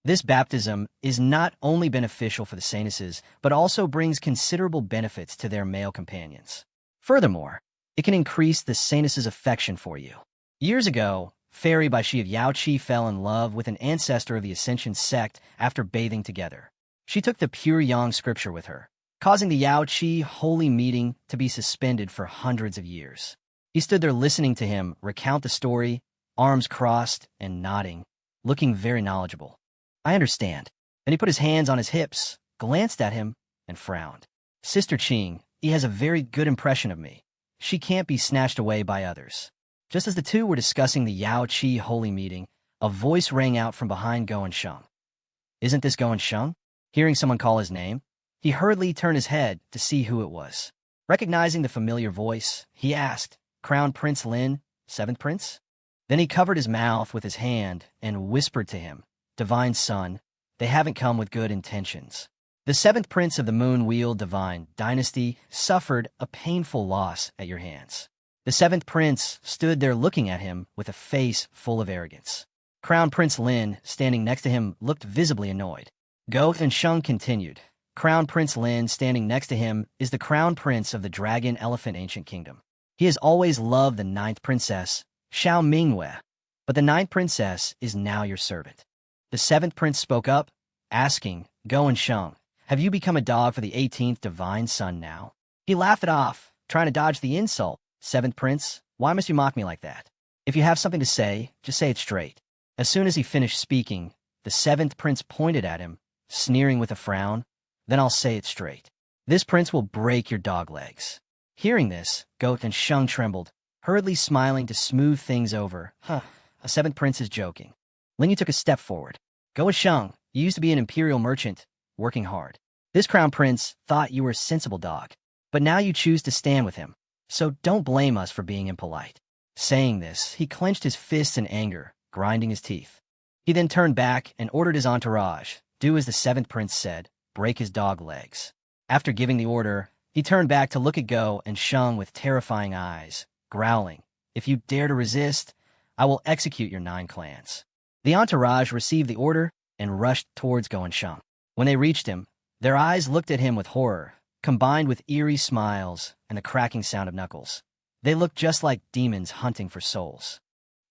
Speaker 1: This baptism is not only beneficial for the saintesses, but also brings considerable benefits to their male companions. Furthermore, it can increase the saintess's affection for you. Years ago, Fairy Baishi of Yaoqi fell in love with an ancestor of the Ascension sect after bathing together. She took the pure Yang scripture with her, causing the Yaoqi holy meeting to be suspended for hundreds of years. He stood there listening to him recount the story, arms crossed and nodding, looking very knowledgeable. I understand. Then he put his hands on his hips, glanced at him, and frowned. Sister Qing, he has a very good impression of me. She can't be snatched away by others. Just as the two were discussing the Yaoqi holy meeting, a voice rang out from behind Go and Sheng. Isn't this Go and Sheng? Hearing someone call his name, he hurriedly turned his head to see who it was. Recognizing the familiar voice, he asked, Crown Prince Lin, 7th Prince? Then he covered his mouth with his hand and whispered to him, Divine Son, they haven't come with good intentions. The 7th Prince of the Moon Wheel Divine Dynasty suffered a painful loss at your hands. The 7th Prince stood there looking at him with a face full of arrogance. Crown Prince Lin, standing next to him, looked visibly annoyed. Go and Sheng continued. Crown Prince Lin, standing next to him, is the Crown Prince of the Dragon Elephant Ancient Kingdom. He has always loved the 9th Princess, Xiao Minghua, but the 9th Princess is now your servant. The 7th Prince spoke up, asking, Go and Sheng, have you become a dog for the 18th Divine Son now? He laughed it off, trying to dodge the insult. 7th Prince, why must you mock me like that? If you have something to say, just say it straight. As soon as he finished speaking, the 7th Prince pointed at him, sneering with a frown. Then I'll say it straight. This prince will break your dog legs. Hearing this, Goat and Sheng trembled, hurriedly smiling to smooth things over. A 7th Prince is joking. Lin Yu took a step forward. Go and Sheng, you used to be an imperial merchant, working hard. This crown prince thought you were a sensible dog, but now you choose to stand with him. So don't blame us for being impolite. Saying this, he clenched his fists in anger, grinding his teeth. He then turned back and ordered his entourage, do as the 7th Prince said, break his dog legs. After giving the order, he turned back to look at Go and Sheng with terrifying eyes, growling, If you dare to resist, I will execute your 9 clans. The entourage received the order and rushed towards Go and Sheng. When they reached him, their eyes looked at him with horror, combined with eerie smiles and the cracking sound of knuckles. They looked just like demons hunting for souls.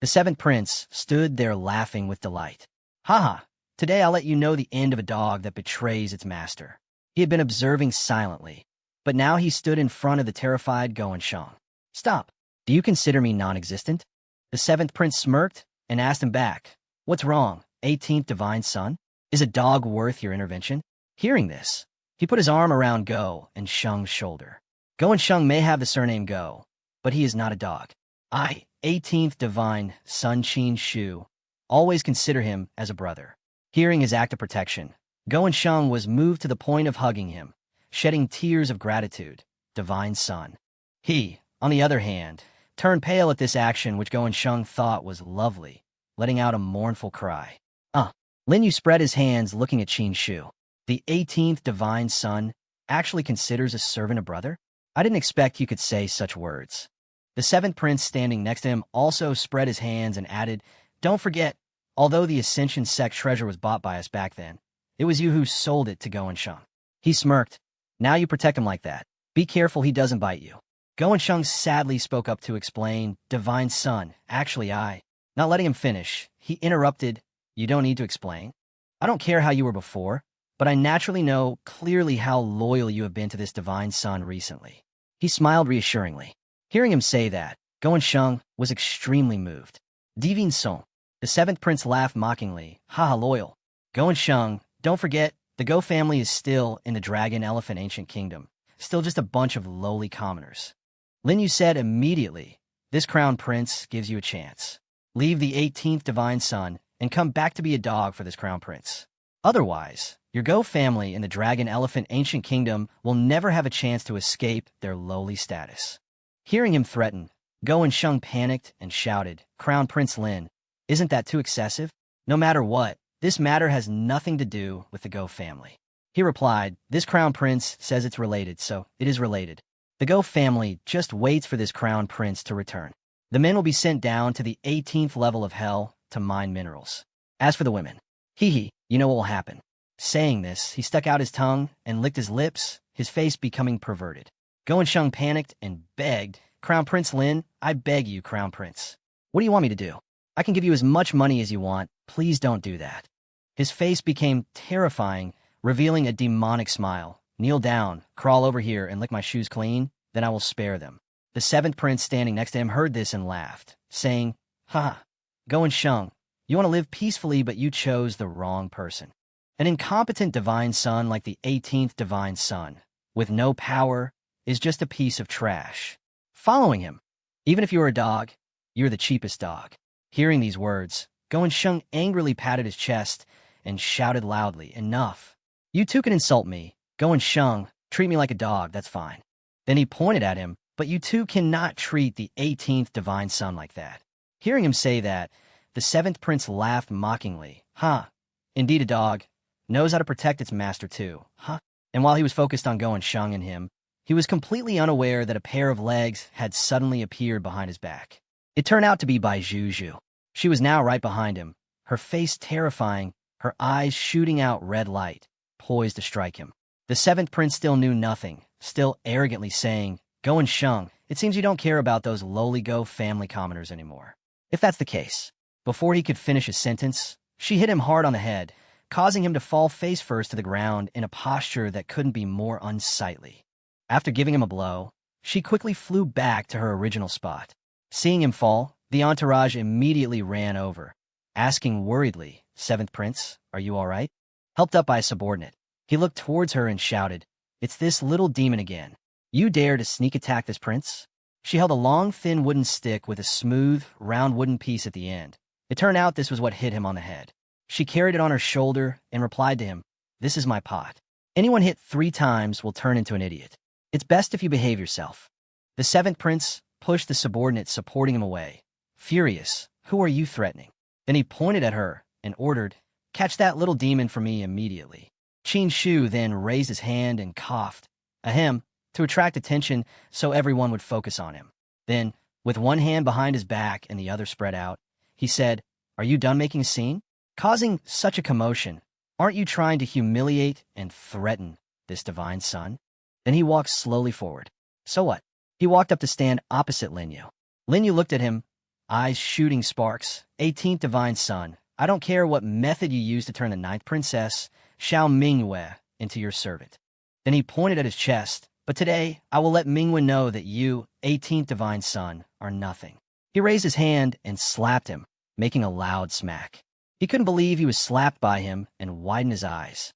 Speaker 1: The 7th Prince stood there laughing with delight. Haha, today I'll let you know the end of a dog that betrays its master. He had been observing silently, but now he stood in front of the terrified Go and Sheng. Stop. Do you consider me non-existent? The 7th Prince smirked and asked him back, What's wrong, 18th Divine Son? Is a dog worth your intervention? Hearing this, he put his arm around Go and Sheng's shoulder. Go and Sheng may have the surname Go, but he is not a dog. I, 18th Divine Sun Qin Shu, always consider him as a brother. Hearing his act of protection, Go and Sheng was moved to the point of hugging him, shedding tears of gratitude. Divine Son. He, on the other hand, turned pale at this action which Go and Sheng thought was lovely, letting out a mournful cry. Lin Yu spread his hands looking at Qin Shu. The 18th Divine Son actually considers a servant a brother? I didn't expect you could say such words. The 7th Prince standing next to him also spread his hands and added, Don't forget, although the Ascension sect treasure was bought by us back then, it was you who sold it to Go and Sheng. He smirked. Now you protect him like that. Be careful he doesn't bite you. Go and Sheng sadly spoke up to explain, Divine Son, actually Not letting him finish, he interrupted, You don't need to explain. I don't care how you were before, but I naturally know clearly how loyal you have been to this Divine Son recently. He smiled reassuringly. Hearing him say that, Go and Sheng was extremely moved. Divine Son. The 7th Prince laughed mockingly. Haha, loyal. Go and Sheng, don't forget, the Go family is still in the Dragon Elephant Ancient Kingdom, still just a bunch of lowly commoners. Lin Yu said immediately, This Crown Prince gives you a chance. Leave the 18th Divine Son and come back to be a dog for this Crown Prince. Otherwise, your Go family in the Dragon Elephant Ancient Kingdom will never have a chance to escape their lowly status. Hearing him threaten, Go and Sheng panicked and shouted, Crown Prince Lin, isn't that too excessive? No matter what, this matter has nothing to do with the Go family. He replied, "This crown prince says it's related, so it is related. The Go family just waits for this crown prince to return. The men will be sent down to the 18th level of hell to mine minerals. As for the women, hee, you know what will happen." Saying this, he stuck out his tongue and licked his lips, his face becoming perverted. Go and Shung panicked and begged, "Crown Prince Lin, I beg you, Crown Prince. What do you want me to do? I can give you as much money as you want. Please don't do that." His face became terrifying, revealing a demonic smile. "Kneel down, crawl over here, and lick my shoes clean, then I will spare them." The seventh prince standing next to him heard this and laughed, saying, "Ha, Go and Shung, you want to live peacefully, but you chose the wrong person. An incompetent divine son like the 18th divine son, with no power, is just a piece of trash. Following him, even if you are a dog, you're the cheapest dog." Hearing these words, Go and Shung angrily patted his chest and shouted loudly, "Enough. You two can insult me. Go and Shung, treat me like a dog, that's fine." Then he pointed at him, "But you two cannot treat the 18th divine son like that." Hearing him say that, the seventh prince laughed mockingly. Indeed a dog. Knows how to protect its master too, huh?" And while he was focused on Go and Shung and him, he was completely unaware that a pair of legs had suddenly appeared behind his back. It turned out to be Bai Juju. She was now right behind him, her face terrifying, her eyes shooting out red light, poised to strike him. The seventh prince still knew nothing, still arrogantly saying, "Go and Shung, it seems you don't care about those lowly Go family commoners anymore." If that's the case, before he could finish his sentence, she hit him hard on the head, causing him to fall face first to the ground in a posture that couldn't be more unsightly. After giving him a blow, she quickly flew back to her original spot. Seeing him fall, the entourage immediately ran over, asking worriedly, "Seventh Prince, are you all right?" Helped up by a subordinate, he looked towards her and shouted, "It's this little demon again. You dare to sneak attack this prince?" She held a long, thin wooden stick with a smooth, round wooden piece at the end. It turned out this was what hit him on the head. She carried it on her shoulder and replied to him, "This is my pot. Anyone hit 3 times will turn into an idiot. It's best if you behave yourself." The seventh prince pushed the subordinate supporting him away. Furious, "Who are you threatening?" Then he pointed at her and ordered, "Catch that little demon for me immediately." Qin Shu then raised his hand and coughed, ahem, to attract attention so everyone would focus on him. Then, with one hand behind his back and the other spread out, he said, "Are you done making a scene? Causing such a commotion? Aren't you trying to humiliate and threaten this divine son?" Then he walked slowly forward. So what? He walked up to stand opposite Linyu. Linyu looked at him, eyes shooting sparks. 18th divine son, I don't care what method you use to turn the 9th princess, Xiao Mingyue, into your servant. Then he pointed at his chest, "But today I will let Mingyue know that you, 18th divine son, are nothing." He raised his hand and slapped him, making a loud smack. He couldn't believe he was slapped by him and widened his eyes.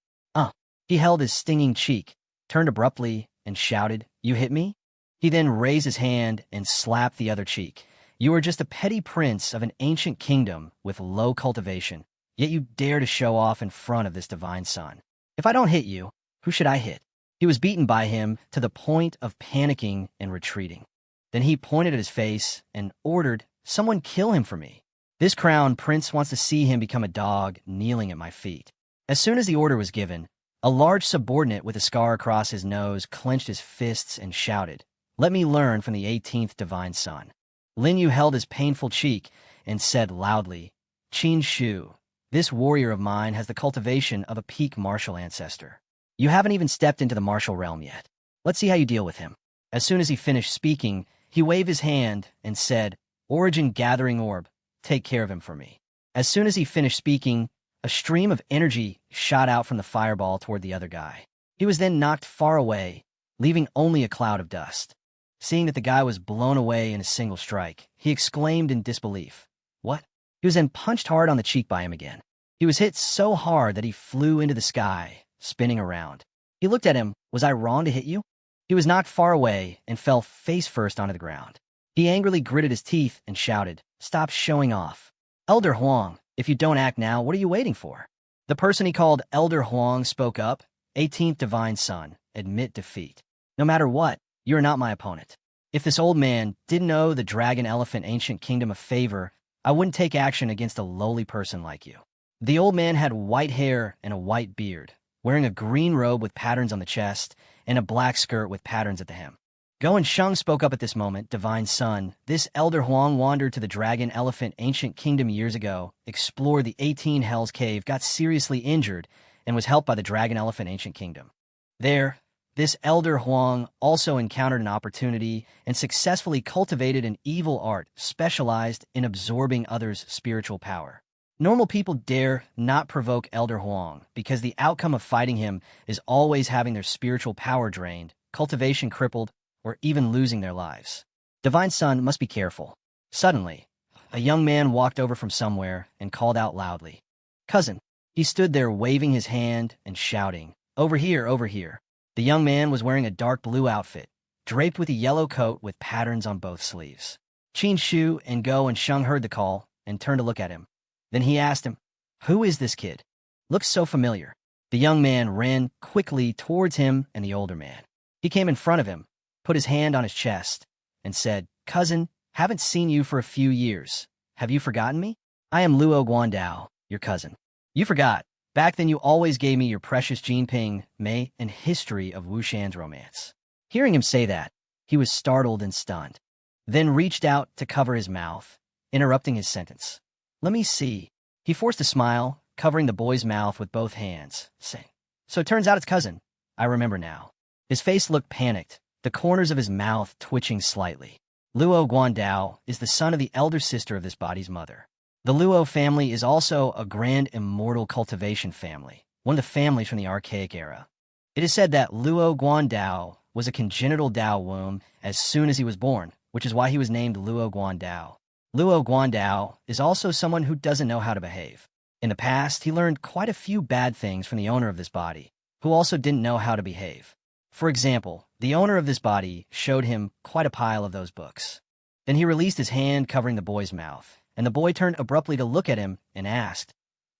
Speaker 1: He held his stinging cheek, turned abruptly, and shouted, "You hit me?" He then raised his hand and slapped the other cheek. "You are just a petty prince of an ancient kingdom with low cultivation, yet you dare to show off in front of this divine son. If I don't hit you, who should I hit?" He was beaten by him to the point of panicking and retreating. Then he pointed at his face and ordered, "Someone kill him for me. This crown prince wants to see him become a dog kneeling at my feet." As soon as the order was given, a large subordinate with a scar across his nose clenched his fists and shouted, "Let me learn from the 18th divine son." Linyu held his painful cheek and said loudly, "Qin Shu, this warrior of mine has the cultivation of a peak martial ancestor. You haven't even stepped into the martial realm yet. Let's see how you deal with him." As soon as he finished speaking, he waved his hand and said, "Origin Gathering Orb, take care of him for me." As soon as he finished speaking, a stream of energy shot out from the fireball toward the other guy. He was then knocked far away, leaving only a cloud of dust. Seeing that the guy was blown away in a single strike, he exclaimed in disbelief, "What?" He was then punched hard on the cheek by him again. He was hit so hard that he flew into the sky, spinning around. He looked at him, "Was I wrong to hit you?" He was knocked far away and fell face first onto the ground. He angrily gritted his teeth and shouted, "Stop showing off. Elder Huang, if you don't act now, what are you waiting for?" The person he called Elder Huang spoke up, 18th divine son, admit defeat. No matter what, you're not my opponent. If this old man didn't owe the dragon elephant ancient kingdom a favor, I wouldn't take action against a lowly person like you. The old man had white hair and a white beard, wearing a green robe with patterns on the chest and a black skirt with patterns at the hem. Go and Sheng spoke up at this moment, Divine Son. This elder Huang wandered to the Dragon Elephant Ancient Kingdom years ago, explored the 18 Hells Cave, got seriously injured, and was helped by the Dragon Elephant Ancient Kingdom. There, this elder Huang also encountered an opportunity and successfully cultivated an evil art specialized in absorbing others' spiritual power. Normal people dare not provoke Elder Huang because the outcome of fighting him is always having their spiritual power drained, cultivation crippled, or even losing their lives. Divine Son must be careful. Suddenly, a young man walked over from somewhere and called out loudly, "Cousin." He stood there waving his hand and shouting, "Over here, over here." The young man was wearing a dark blue outfit, draped with a yellow coat with patterns on both sleeves. Qin Shu and Go and Sheng heard the call and turned to look at him. Then he asked him, "Who is this kid? Looks so familiar." The young man ran quickly towards him and the older man. He came in front of him, put his hand on his chest, and said, "Cousin, haven't seen you for a few years. Have you forgotten me? I am Luo Guandao, your cousin." "You forgot. Back then you always gave me your precious Jinping, Mei, and history of Wushan's romance." Hearing him say that, he was startled and stunned, then reached out to cover his mouth, interrupting his sentence. "Let me see." He forced a smile, covering the boy's mouth with both hands, saying, "So it turns out it's cousin. I remember now." His face looked panicked, the corners of his mouth twitching slightly. Luo Guandao is the son of the elder sister of this body's mother. The Luo family is also a grand immortal cultivation family, one of the families from the archaic era. It is said that Luo Guandao was a congenital Dao womb as soon as he was born, which is why he was named Luo Guandao. Luo Guandao is also someone who doesn't know how to behave. In the past, he learned quite a few bad things from the owner of this body, who also didn't know how to behave. For example, the owner of this body showed him quite a pile of those books. Then he released his hand covering the boy's mouth, and the boy turned abruptly to look at him and asked,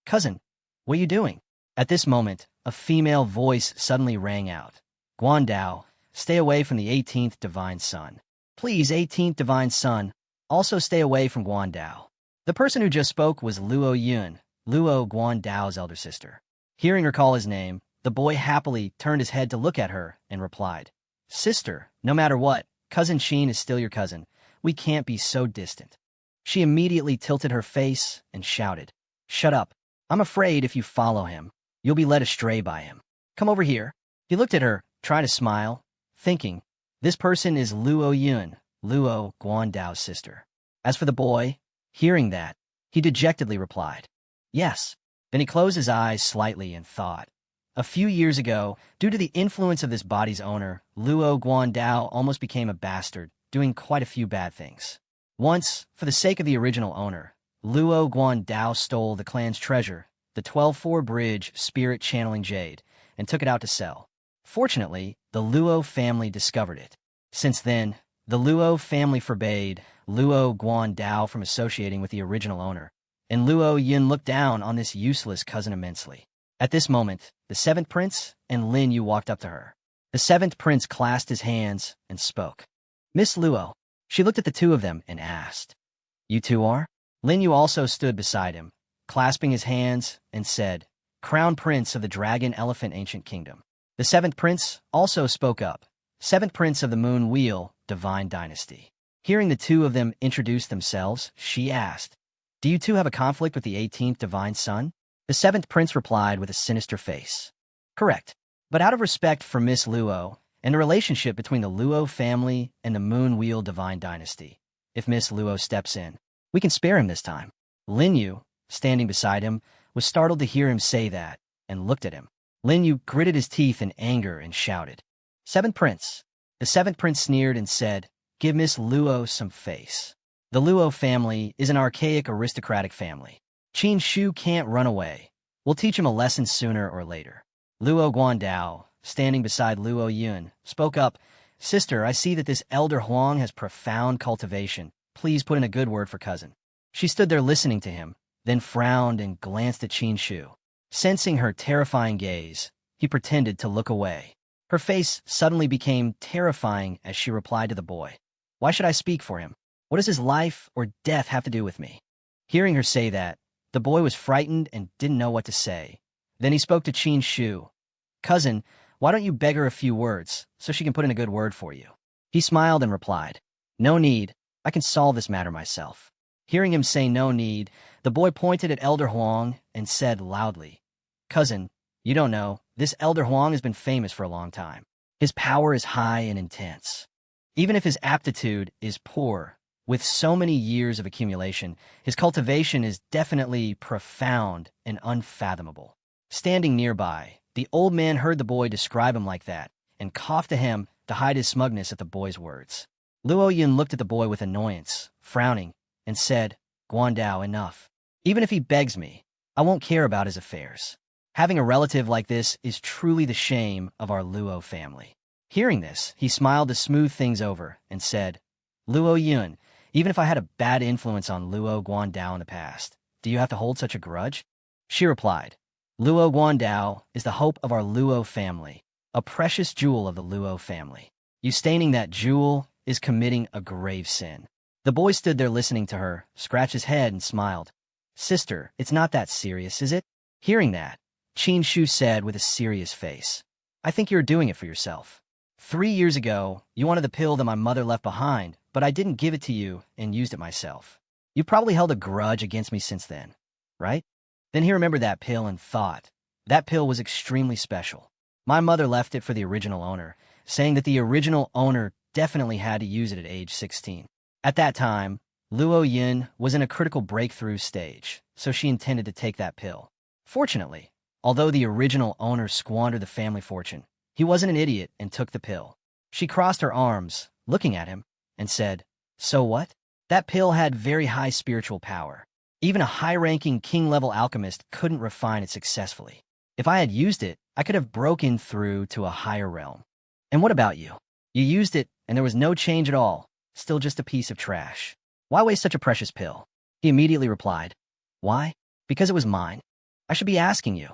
Speaker 1: "Cousin, what are you doing?" At this moment, a female voice suddenly rang out. "Guandao, stay away from the 18th Divine Son. Please, 18th Divine Son, also stay away from Guandao." The person who just spoke was Luo Yun, Luo Guandao's elder sister. Hearing her call his name, the boy happily turned his head to look at her and replied, "Sister, no matter what, Cousin Qin is still your cousin. We can't be so distant." She immediately tilted her face and shouted, "Shut up. I'm afraid if you follow him, you'll be led astray by him. Come over here." He looked at her, trying to smile, thinking, this person is Luo Yun, Luo Guandao's sister. As for the boy, hearing that, he dejectedly replied, "Yes." Then he closed his eyes slightly and thought. A few years ago, due to the influence of this body's owner, Luo Guandao almost became a bastard, doing quite a few bad things. Once, for the sake of the original owner, Luo Guandao stole the clan's treasure, the 12-4 bridge spirit channeling jade, and took it out to sell. Fortunately, the Luo family discovered it. Since then, the Luo family forbade Luo Guandao from associating with the original owner, and Luo Yun looked down on this useless cousin immensely. At this moment, the 7th prince and Lin Yu walked up to her. The 7th prince clasped his hands and spoke. "Miss Luo." She looked at the two of them and asked, "You two are?" Lin Yu also stood beside him, clasping his hands, and said, "Crown Prince of the Dragon Elephant Ancient Kingdom." The 7th prince also spoke up, "7th Prince of the Moon Wheel, Divine Dynasty." Hearing the two of them introduce themselves, she asked, "Do you two have a conflict with the 18th Divine Son?" The 7th prince replied with a sinister face, "Correct. But out of respect for Miss Luo, and the relationship between the Luo family and the Moon Wheel Divine Dynasty, if Miss Luo steps in, we can spare him this time." Lin Yu, standing beside him, was startled to hear him say that, and looked at him. Lin Yu gritted his teeth in anger and shouted, "7th Prince." The 7th Prince sneered and said, "Give Miss Luo some face. The Luo family is an archaic aristocratic family. Qin Shu can't run away. We'll teach him a lesson sooner or later." Luo Guandao, standing beside Luo Yun, spoke up, "Sister, I see that this elder Huang has profound cultivation. Please put in a good word for cousin." She stood there listening to him, then frowned and glanced at Qin Shu. Sensing her terrifying gaze, he pretended to look away. Her face suddenly became terrifying as she replied to the boy, "Why should I speak for him? What does his life or death have to do with me?" Hearing her say that, the boy was frightened and didn't know what to say. Then he spoke to Qin Shu, Cousin, why don't you beg her a few words, so she can put in a good word for you? He smiled and replied, No need, I can solve this matter myself. Hearing him say no need, the boy pointed at Elder Huang and said loudly, Cousin, you don't know, this Elder Huang has been famous for a long time. His power is high and intense. Even if his aptitude is poor, with so many years of accumulation, his cultivation is definitely profound and unfathomable. Standing nearby, the old man heard the boy describe him like that and coughed to him to hide his smugness at the boy's words. Luo Yun looked at the boy with annoyance, frowning, and said, Guandao, enough. Even if he begs me, I won't care about his affairs. Having a relative like this is truly the shame of our Luo family. Hearing this, he smiled to smooth things over and said, Luo Yun, even if I had a bad influence on Luo Guandao in the past, do you have to hold such a grudge? She replied, Luo Guandao is the hope of our Luo family, a precious jewel of the Luo family. You staining that jewel is committing a grave sin. The boy stood there listening to her, scratched his head and smiled. Sister, it's not that serious, is it? Hearing that, Qin Shu said with a serious face, I think you're doing it for yourself. 3 years ago, you wanted the pill that my mother left behind, but I didn't give it to you and used it myself. You probably held a grudge against me since then, right? Then he remembered that pill and thought, that pill was extremely special. My mother left it for the original owner, saying that the original owner definitely had to use it at age 16. At that time, Luo Yin was in a critical breakthrough stage, so she intended to take that pill. Fortunately, although the original owner squandered the family fortune, he wasn't an idiot and took the pill. She crossed her arms, looking at him, and said, So what? That pill had very high spiritual power. Even a high-ranking king-level alchemist couldn't refine it successfully. If I had used it, I could have broken through to a higher realm. And what about you? You used it, and there was no change at all, still just a piece of trash. Why waste such a precious pill? He immediately replied, Why? Because it was mine. I should be asking you,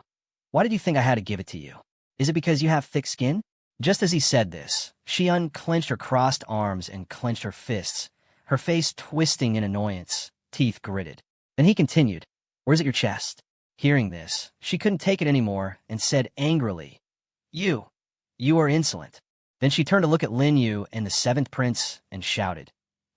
Speaker 1: why did you think I had to give it to you? Is it because you have thick skin? Just as he said this, she unclenched her crossed arms and clenched her fists, her face twisting in annoyance, teeth gritted. Then he continued, Or is it your chest? Hearing this, she couldn't take it anymore and said angrily, You are insolent. Then she turned to look at Lin Yu and the 7th prince and shouted,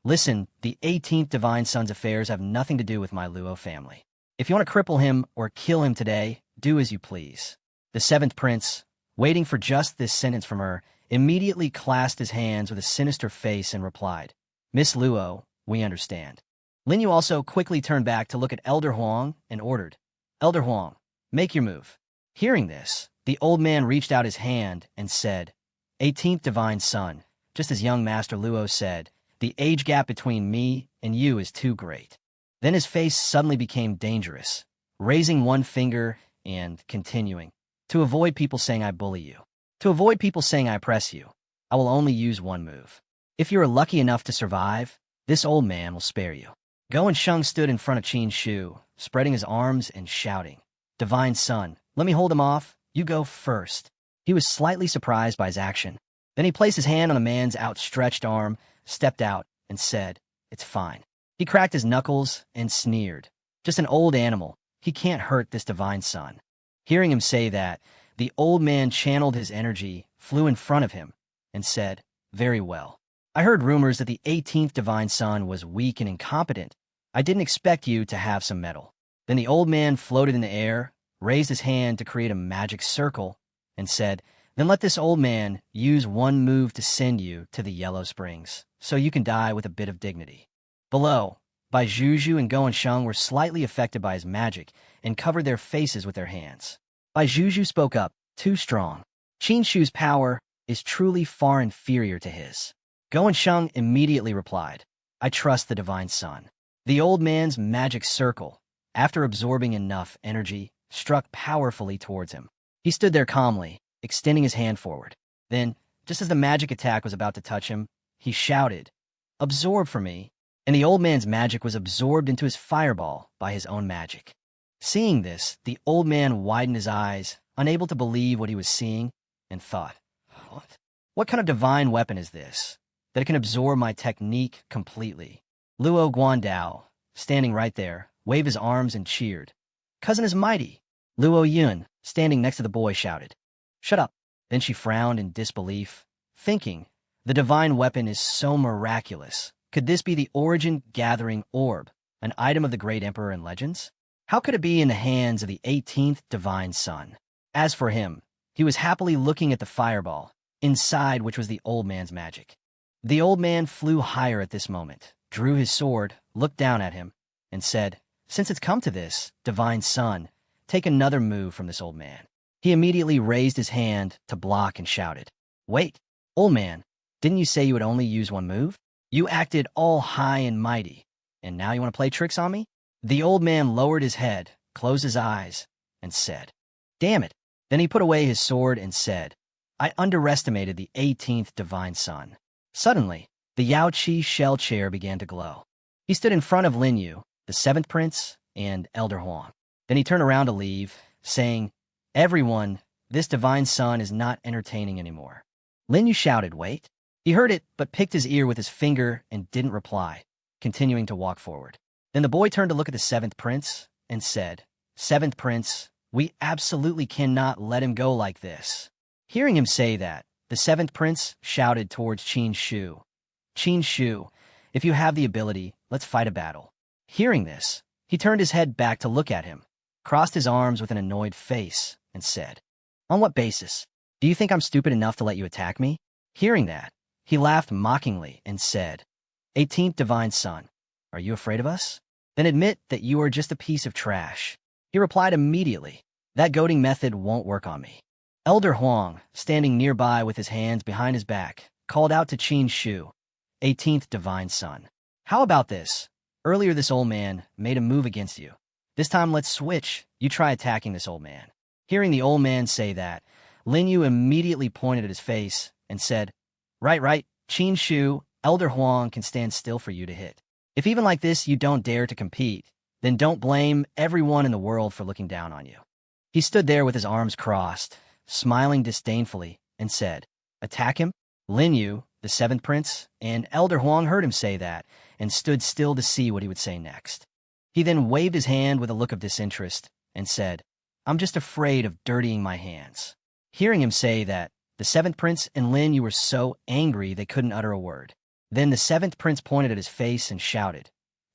Speaker 1: Listen, the 18th divine son's affairs have nothing to do with my Luo family. If you want to cripple him or kill him today, do as you please. The 7th prince, waiting for just this sentence from her, immediately clasped his hands with a sinister face and replied, Miss Luo, we understand. Lin Yu also quickly turned back to look at Elder Huang and ordered, Elder Huang, make your move. Hearing this, the old man reached out his hand and said, 18th divine son, just as young Master Luo said, the age gap between me and you is too great. Then his face suddenly became dangerous, raising one finger and continuing, To avoid people saying I bully you, to avoid people saying I oppress you, I will only use one move. If you are lucky enough to survive, this old man will spare you. Go and Sheng stood in front of Qin Shu, spreading his arms and shouting, Divine son, let me hold him off, you go first. He was slightly surprised by his action. Then he placed his hand on the man's outstretched arm, stepped out, and said, It's fine. He cracked his knuckles and sneered. Just an old animal. He can't hurt this divine son. Hearing him say that, the old man channeled his energy, flew in front of him, and said, Very well. I heard rumors that the 18th divine son was weak and incompetent. I didn't expect you to have some mettle. Then the old man floated in the air, raised his hand to create a magic circle, and said, Then let this old man use one move to send you to the Yellow Springs, so you can die with a bit of dignity. Below, Bai Juju and Goen Sheng were slightly affected by his magic and covered their faces with their hands. Bai Juju spoke up, Too strong. Qin Shu's power is truly far inferior to his. Goen Sheng immediately replied, I trust the divine son. The old man's magic circle, after absorbing enough energy, struck powerfully towards him. He stood there calmly, extending his hand forward. Then, just as the magic attack was about to touch him, he shouted, Absorb for me. And the old man's magic was absorbed into his fireball by his own magic. Seeing this, the old man widened his eyes, unable to believe what he was seeing, and thought, What kind of divine weapon is this, that it can absorb my technique completely? Luo Guandao, standing right there, waved his arms and cheered. Cousin is mighty. Luo Yun, standing next to the boy, shouted, Shut up. Then she frowned in disbelief, thinking, the divine weapon is so miraculous. Could this be the origin-gathering orb, an item of the great emperor in legends? How could it be in the hands of the 18th divine son? As for him, he was happily looking at the fireball, inside which was the old man's magic. The old man flew higher at this moment, drew his sword, looked down at him, and said, since it's come to this, divine son, take another move from this old man. He immediately raised his hand to block and shouted, wait, old man, didn't you say you would only use one move? You acted all high and mighty, and now you want to play tricks on me? The old man lowered his head, closed his eyes, and said, damn it. Then he put away his sword and said, I underestimated the 18th divine son. Suddenly, the Yao Qi shell chair began to glow. He stood in front of Lin Yu, the 7th prince, and Elder Huang. Then he turned around to leave, saying, everyone, this divine son is not entertaining anymore. Lin Yu shouted, wait. He heard it, but picked his ear with his finger and didn't reply, continuing to walk forward. Then the boy turned to look at the 7th prince and said, 7th prince, we absolutely cannot let him go like this. Hearing him say that, the 7th prince shouted towards Qin Shu. Qin Shu, if you have the ability, let's fight a battle. Hearing this, he turned his head back to look at him, crossed his arms with an annoyed face, and said, on what basis? Do you think I'm stupid enough to let you attack me? Hearing that, he laughed mockingly and said, 18th divine son, are you afraid of us? Then admit that you are just a piece of trash. He replied immediately, that goading method won't work on me. Elder Huang, standing nearby with his hands behind his back, called out to Qin Shu, 18th divine son. How about this? Earlier this old man made a move against you. This time let's switch. You try attacking this old man. Hearing the old man say that, Lin Yu immediately pointed at his face and said, right, Qin Shu, Elder Huang can stand still for you to hit. If even like this you don't dare to compete, then don't blame everyone in the world for looking down on you. He stood there with his arms crossed, smiling disdainfully, and said, attack him? Lin Yu, the 7th prince, and Elder Huang heard him say that, and stood still to see what he would say next. He then waved his hand with a look of disinterest, and said, I'm just afraid of dirtying my hands. Hearing him say that, the 7th prince and Lin Yu were so angry they couldn't utter a word. Then the 7th prince pointed at his face and shouted,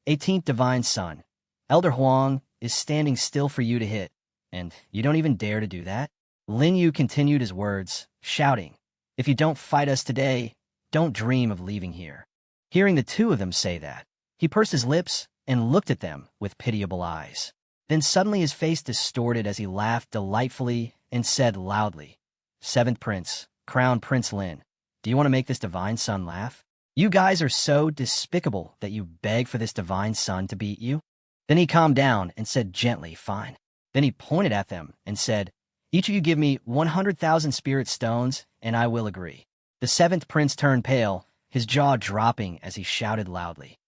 Speaker 1: 18th divine son, Elder Huang is standing still for you to hit, and you don't even dare to do that? Lin Yu continued his words, shouting, if you don't fight us today, don't dream of leaving here. Hearing the two of them say that, he pursed his lips and looked at them with pitiable eyes. Then suddenly his face distorted as he laughed delightfully and said loudly, 7th prince, Crown Prince Lin, do you want to make this divine son laugh? You guys are so despicable that you beg for this divine son to beat you? Then he calmed down and said gently, fine. Then he pointed at them and said, each of you give me 100,000 spirit stones, and I will agree. The 7th prince turned pale, his jaw dropping as he shouted loudly,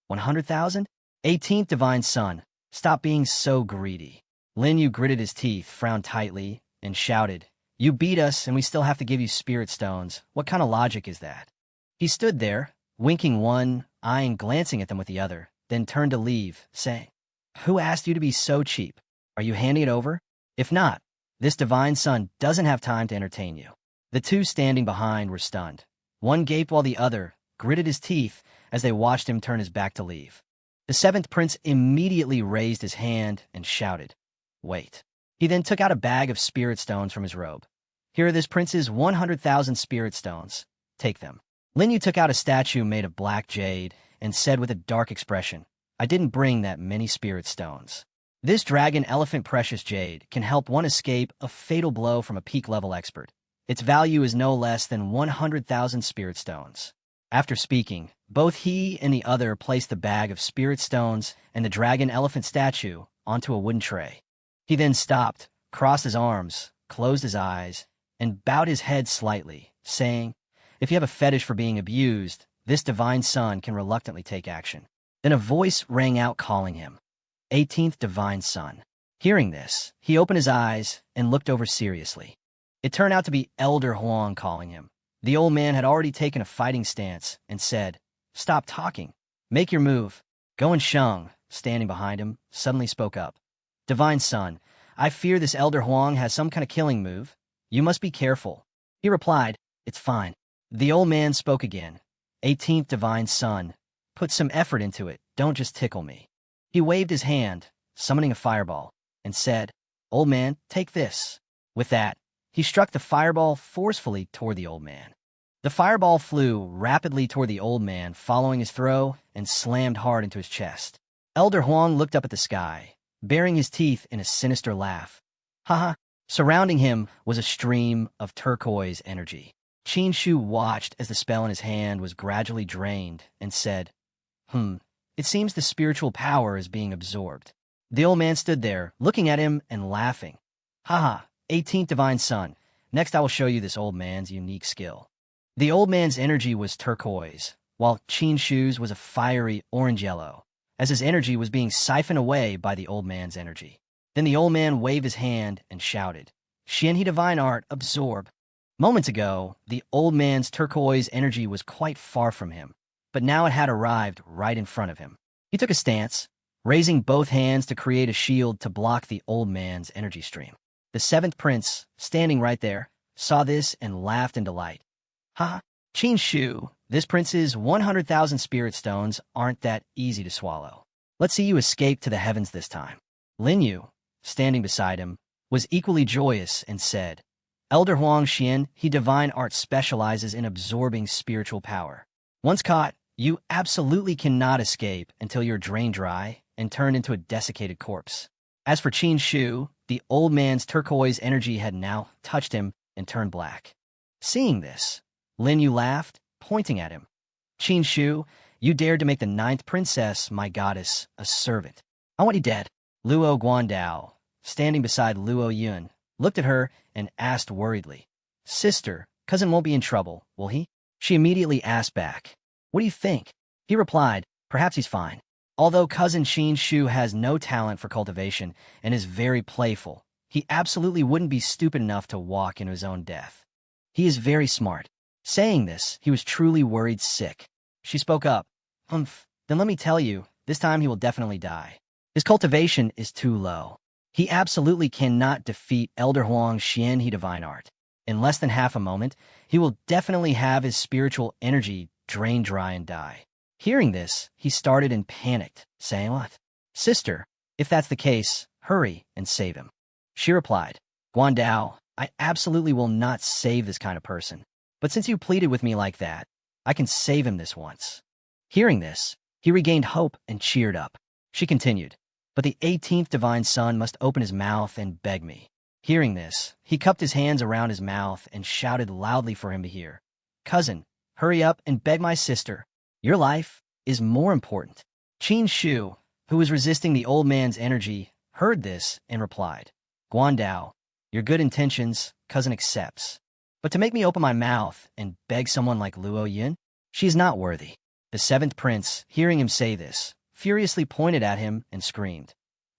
Speaker 1: 100,000? 18th divine son, stop being so greedy. Lin Yu gritted his teeth, frowned tightly, and shouted, you beat us and we still have to give you spirit stones. What kind of logic is that? He stood there, winking one eye and glancing at them with the other, then turned to leave, saying, who asked you to be so cheap? Are you handing it over? If not, this divine son doesn't have time to entertain you. The two standing behind were stunned. One gaped while the other gritted his teeth as they watched him turn his back to leave. The 7th prince immediately raised his hand and shouted, wait. He then took out a bag of spirit stones from his robe. Here are this prince's 100,000 spirit stones. Take them. Lin Yu took out a statue made of black jade and said with a dark expression, I didn't bring that many spirit stones. This dragon elephant precious jade can help one escape a fatal blow from a peak level expert. Its value is no less than 100,000 spirit stones. After speaking, both he and the other placed the bag of spirit stones and the dragon elephant statue onto a wooden tray. He then stopped, crossed his arms, closed his eyes, and bowed his head slightly, saying, if you have a fetish for being abused, this divine son can reluctantly take action. Then a voice rang out calling him, 18th divine son. Hearing this, he opened his eyes and looked over seriously. It turned out to be Elder Huang calling him. The old man had already taken a fighting stance and said, stop talking. Make your move. Go and Sheng, standing behind him, suddenly spoke up. Divine son, I fear this Elder Huang has some kind of killing move. You must be careful. He replied, It's fine. The old man spoke again. 18th Divine Son, put some effort into it, don't just tickle me. He waved his hand, summoning a fireball, and said, Old man, take this. With that, he struck the fireball forcefully toward the old man. The fireball flew rapidly toward the old man, following his throw, and slammed hard into his chest. Elder Huang looked up at the sky, baring his teeth in a sinister laugh. Haha. Surrounding him was a stream of turquoise energy. Qin Shu watched as the spell in his hand was gradually drained and said, It seems the spiritual power is being absorbed. The old man stood there, looking at him and laughing. Haha, 18th Divine Son. Next I will show you this old man's unique skill. The old man's energy was turquoise, while Qin Shu's was a fiery orange-yellow, as his energy was being siphoned away by the old man's energy. Then the old man waved his hand and shouted, Xianhe Divine Art, absorb. Moments ago, the old man's turquoise energy was quite far from him, but now it had arrived right in front of him. He took a stance, raising both hands to create a shield to block the old man's energy stream. The seventh prince, standing right there, saw this and laughed in delight. Ha! Qin Shu, this prince's 100,000 spirit stones aren't that easy to swallow. Let's see you escape to the heavens this time. Lin Yu, standing beside him, was equally joyous and said, Elder Huang Xian, he divine art specializes in absorbing spiritual power. Once caught, you absolutely cannot escape until you're drained dry and turned into a desiccated corpse. As for Qin Shu, the old man's turquoise energy had now touched him and turned black. Seeing this, Lin Yu laughed, pointing at him. Qin Shu, you dared to make the ninth princess, my goddess, a servant. I want you dead. Luo Guandao, standing beside Luo Yun, looked at her and asked worriedly, Sister, cousin won't be in trouble, will he? She immediately asked back, What do you think? He replied, Perhaps he's fine. Although cousin Qin Shu has no talent for cultivation and is very playful, he absolutely wouldn't be stupid enough to walk into his own death. He is very smart. Saying this, he was truly worried sick. She spoke up, Then let me tell you, this time he will definitely die. His cultivation is too low. He absolutely cannot defeat Elder Huang Xianhe Divine Art. In less than half a moment, he will definitely have his spiritual energy drained dry and die. Hearing this, he started and panicked, saying, What? Sister, if that's the case, hurry and save him. She replied, Guandao, I absolutely will not save this kind of person. But since you pleaded with me like that, I can save him this once. Hearing this, he regained hope and cheered up. She continued, But the 18th Divine Son must open his mouth and beg me. Hearing this, he cupped his hands around his mouth and shouted loudly for him to hear. Cousin, hurry up and beg my sister. Your life is more important. Qin Shu, who was resisting the old man's energy, heard this and replied, Guandao, your good intentions, cousin accepts. But to make me open my mouth and beg someone like Luo Yin, she is not worthy. The seventh prince, hearing him say this, furiously pointed at him and screamed,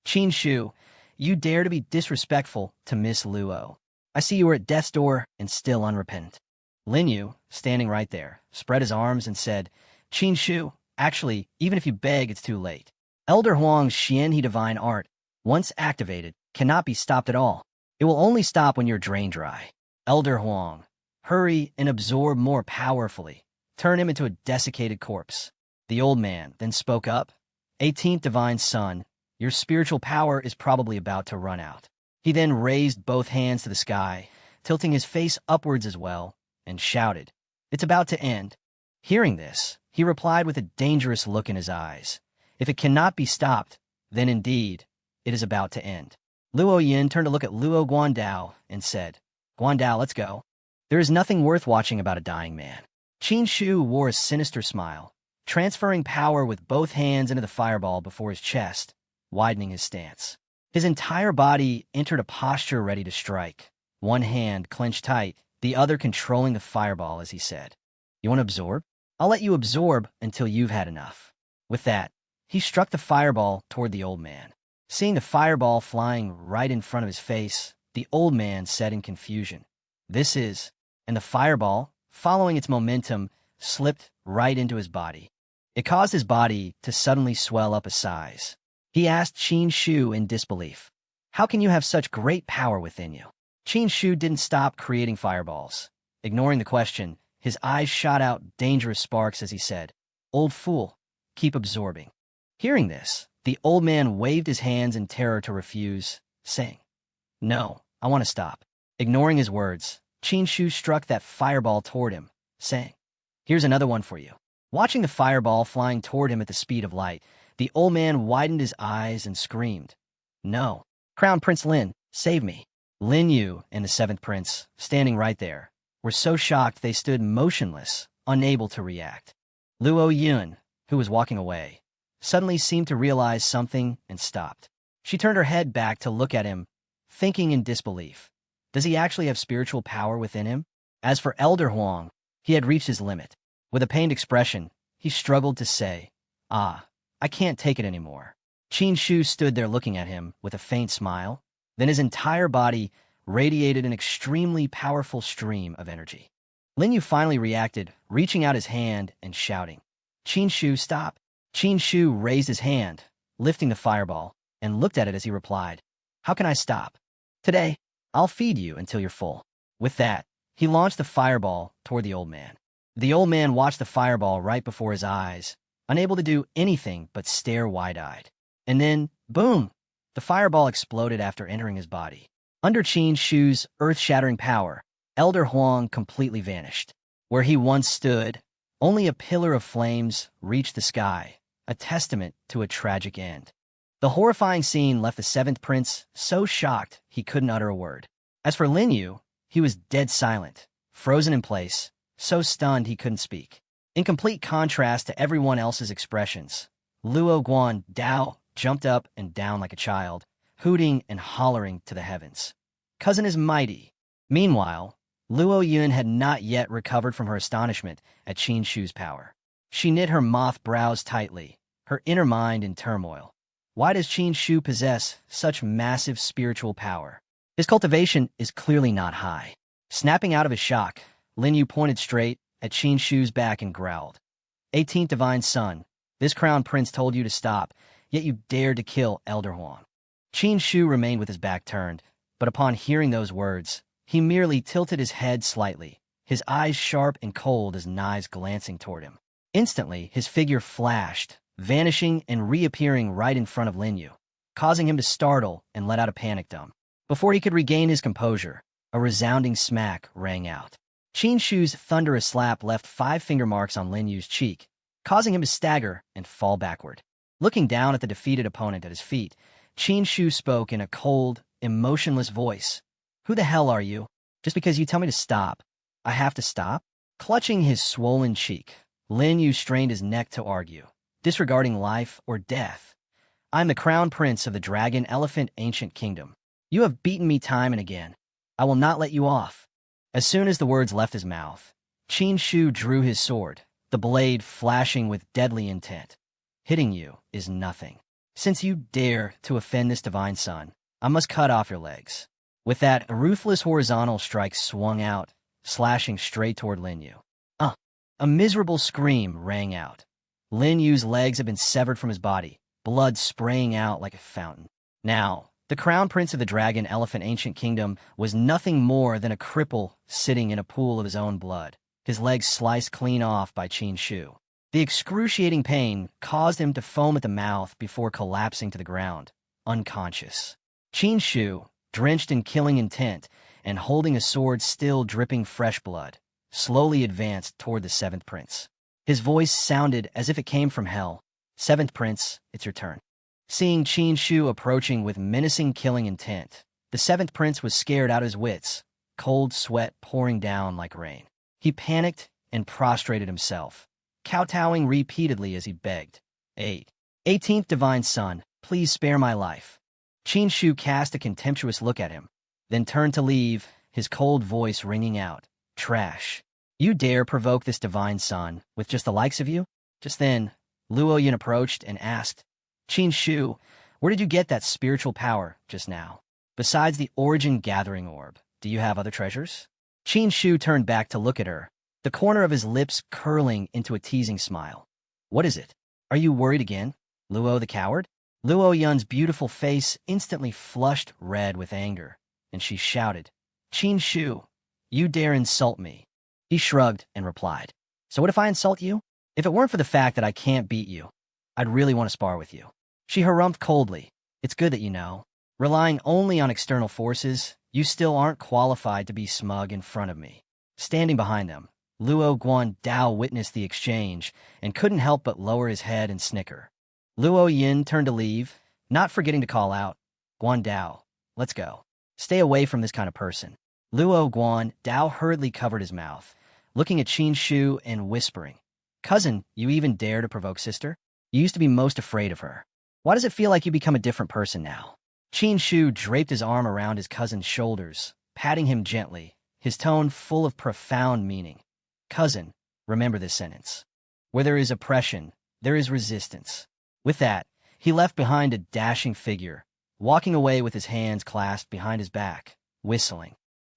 Speaker 1: Qin Shu, you dare to be disrespectful to Miss Luo. I see you are at death's door and still unrepentant. Lin Yu, standing right there, spread his arms and said, Qin Shu, actually, even if you beg, it's too late. Elder Huang's Xianhe Divine Art, once activated, cannot be stopped at all. It will only stop when you're drained dry. Elder Huang, hurry and absorb more powerfully. Turn him into a desiccated corpse. The old man then spoke up, 18th Divine Son, your spiritual power is probably about to run out. He then raised both hands to the sky, tilting his face upwards as well, and shouted, It's about to end. Hearing this, he replied with a dangerous look in his eyes. If it cannot be stopped, then indeed, it is about to end. Luo Yin turned to look at Luo Guandao and said, Guandao, let's go. There is nothing worth watching about a dying man. Qin Shu wore a sinister smile, transferring power with both hands into the fireball before his chest, widening his stance. His entire body entered a posture ready to strike, one hand clenched tight, the other controlling the fireball as he said, You want to absorb? I'll let you absorb until you've had enough. With that, he struck the fireball toward the old man. Seeing the fireball flying right in front of his face, the old man said in confusion, This is, and the fireball, following its momentum, slipped right into his body. It caused his body to suddenly swell up a size. He asked Qin Shu in disbelief, How can you have such great power within you? Qin Shu didn't stop creating fireballs. Ignoring the question, his eyes shot out dangerous sparks as he said, "Old fool, keep absorbing." Hearing this, the old man waved his hands in terror to refuse, saying, "No, I want to stop." Ignoring his words, Qin Shu struck that fireball toward him, saying, "Here's another one for you." Watching the fireball flying toward him at the speed of light, the old man widened his eyes and screamed, "No! Crown Prince Lin, save me!" Lin Yu and the seventh prince, standing right there, were so shocked they stood motionless, unable to react. Luo Yun, who was walking away, suddenly seemed to realize something and stopped. She turned her head back to look at him, thinking in disbelief. Does he actually have spiritual power within him? As for Elder Huang, he had reached his limit. With a pained expression, he struggled to say, I can't take it anymore." Qin Shu stood there looking at him with a faint smile. Then his entire body radiated an extremely powerful stream of energy. Lin Yu finally reacted, reaching out his hand and shouting, "Qin Shu, stop!" Qin Shu raised his hand, lifting the fireball, and looked at it as he replied, "How can I stop? Today, I'll feed you until you're full." With that, he launched the fireball toward the old man. The old man watched the fireball right before his eyes, unable to do anything but stare wide-eyed. And then, boom! The fireball exploded after entering his body. Under Qin Shu's earth-shattering power, Elder Huang completely vanished. Where he once stood, only a pillar of flames reached the sky, a testament to a tragic end. The horrifying scene left the seventh prince so shocked he couldn't utter a word. As for Lin Yu, he was dead silent, frozen in place, so stunned he couldn't speak. In complete contrast to everyone else's expressions, Luo Guan Dao jumped up and down like a child, hooting and hollering to the heavens. "Cousin is mighty." Meanwhile, Luo Yun had not yet recovered from her astonishment at Qin Shu's power. She knit her moth brows tightly, her inner mind in turmoil. Why does Qin Shu possess such massive spiritual power? His cultivation is clearly not high. Snapping out of his shock, Lin Yu pointed straight at Qin Shu's back and growled, "18th Divine Son, this crown prince told you to stop, yet you dared to kill Elder Huang." Qin Shu remained with his back turned, but upon hearing those words, he merely tilted his head slightly, his eyes sharp and cold as knives glancing toward him. Instantly, his figure flashed, vanishing and reappearing right in front of Lin Yu, causing him to startle and let out a panic dum. Before he could regain his composure, a resounding smack rang out. Qin Shu's thunderous slap left 5 finger marks on Lin Yu's cheek, causing him to stagger and fall backward. Looking down at the defeated opponent at his feet, Qin Shu spoke in a cold, emotionless voice. "Who the hell are you? Just because you tell me to stop, I have to stop?" Clutching his swollen cheek, Lin Yu strained his neck to argue, disregarding life or death. "I'm the crown prince of the Dragon Elephant Ancient Kingdom. You have beaten me time and again. I will not let you off." As soon as the words left his mouth, Qin Shu drew his sword, the blade flashing with deadly intent. "Hitting you is nothing. Since you dare to offend this divine son, I must cut off your legs." With that, a ruthless horizontal strike swung out, slashing straight toward Lin Yu. A miserable scream rang out. Lin Yu's legs had been severed from his body, blood spraying out like a fountain. Now, the crown prince of the Dragon Elephant Ancient Kingdom was nothing more than a cripple sitting in a pool of his own blood, his legs sliced clean off by Qin Shu. The excruciating pain caused him to foam at the mouth before collapsing to the ground, unconscious. Qin Shu, drenched in killing intent and holding a sword still dripping fresh blood, slowly advanced toward the seventh prince. His voice sounded as if it came from hell. "Seventh prince, it's your turn." Seeing Qin Shu approaching with menacing killing intent, the seventh prince was scared out of his wits, cold sweat pouring down like rain. He panicked and prostrated himself, kowtowing repeatedly as he begged, 18th Divine Son, please spare my life." Qin Shu cast a contemptuous look at him, then turned to leave, his cold voice ringing out, "Trash. You dare provoke this divine son with just the likes of you?" Just then, Luo Yin approached and asked, "Qin Shu, where did you get that spiritual power just now? Besides the Origin Gathering Orb, do you have other treasures?" Qin Shu turned back to look at her, the corner of his lips curling into a teasing smile. "What is it? Are you worried again, Luo the coward?" Luo Yun's beautiful face instantly flushed red with anger, and she shouted, Qin Shu, you dare insult me. He shrugged and replied, so what if I insult you? If it weren't for the fact that I can't beat you, I'd really want to spar with you. She harumphed coldly. It's good that you know. Relying only on external forces, you still aren't qualified to be smug in front of me. Standing behind them, Luo Guandao witnessed the exchange and couldn't help but lower his head and snicker. Luo Yin turned to leave, not forgetting to call out, Guandao, let's go. Stay away from this kind of person. Luo Guandao hurriedly covered his mouth, looking at Qin Shu and whispering, cousin, you even dare to provoke sister? You used to be most afraid of her. Why does it feel like you become a different person now? Qin Shu draped his arm around his cousin's shoulders, patting him gently, his tone full of profound meaning. Cousin, remember this sentence. Where there is oppression, there is resistance. With that, he left behind a dashing figure, walking away with his hands clasped behind his back, whistling.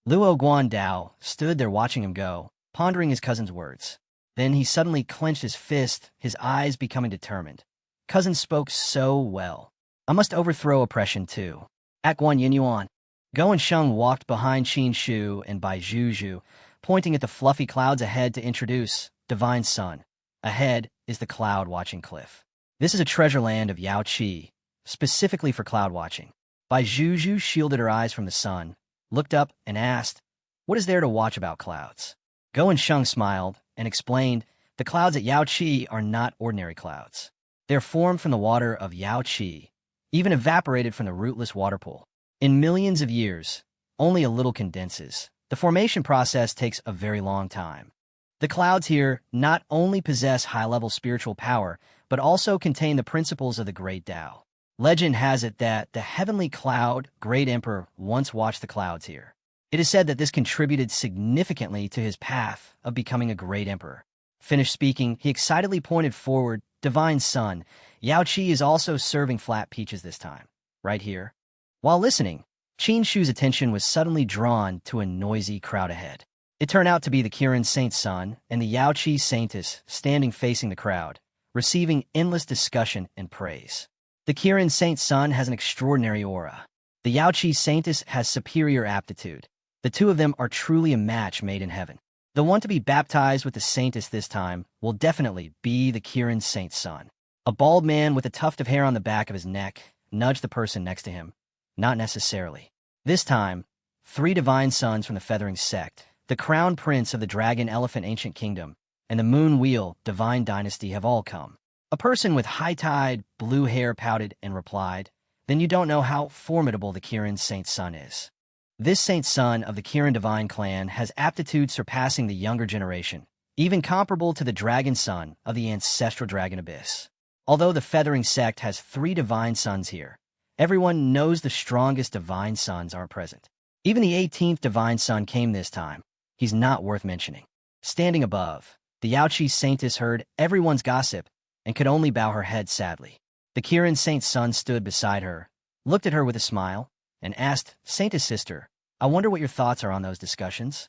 Speaker 1: Luo Guandao stood there watching him go, pondering his cousin's words. Then he suddenly clenched his fist, his eyes becoming determined. Cousin spoke so well. I must overthrow oppression too. At Guan Yinyuan. Go and Sheng walked behind Qin Shu and Bai Zhu, pointing at the fluffy clouds ahead to introduce Divine Sun. Ahead is the cloud-watching cliff. This is a treasure land of Yao Qi, specifically for cloud watching. Bai Zhu shielded her eyes from the sun, looked up and asked, what is there to watch about clouds? Go and Sheng smiled and explained, the clouds at Yao Qi are not ordinary clouds. They're formed from the water of Yao Qi, even evaporated from the rootless water pool. In millions of years, only a little condenses. The formation process takes a very long time. The clouds here not only possess high-level spiritual power, but also contain the principles of the Great Tao. Legend has it that the heavenly cloud, Great Emperor, once watched the clouds here. It is said that this contributed significantly to his path of becoming a great emperor. Finished speaking, he excitedly pointed forward, Divine Sun. Yao Qi is also serving flat peaches this time, right here. While listening, Qin Shu's attention was suddenly drawn to a noisy crowd ahead. It turned out to be the Kirin Saint's son and the Yao Qi Saintess standing facing the crowd, receiving endless discussion and praise. The Kirin Saint's son has an extraordinary aura. The Yao Qi Saintess has superior aptitude. The two of them are truly a match made in heaven. The one to be baptized with the Saintess this time will definitely be the Kirin Saint's son. A bald man with a tuft of hair on the back of his neck nudged the person next to him. Not necessarily. This time, 3 divine sons from the Feathering Sect, the Crown Prince of the Dragon Elephant Ancient Kingdom, and the Moon Wheel Divine Dynasty have all come. A person with high-tied, blue hair pouted and replied, then you don't know how formidable the Kirin Saint's son is. This Saint's son of the Kirin Divine Clan has aptitude surpassing the younger generation, even comparable to the Dragon Son of the ancestral Dragon Abyss. Although the Feathering Sect has 3 divine sons here, everyone knows the strongest divine sons aren't present. Even the 18th divine son came this time. He's not worth mentioning. Standing above, the Yao Qi Saintess heard everyone's gossip and could only bow her head sadly. The Kirin Saint's son stood beside her, looked at her with a smile, and asked, Saintess sister, I wonder what your thoughts are on those discussions?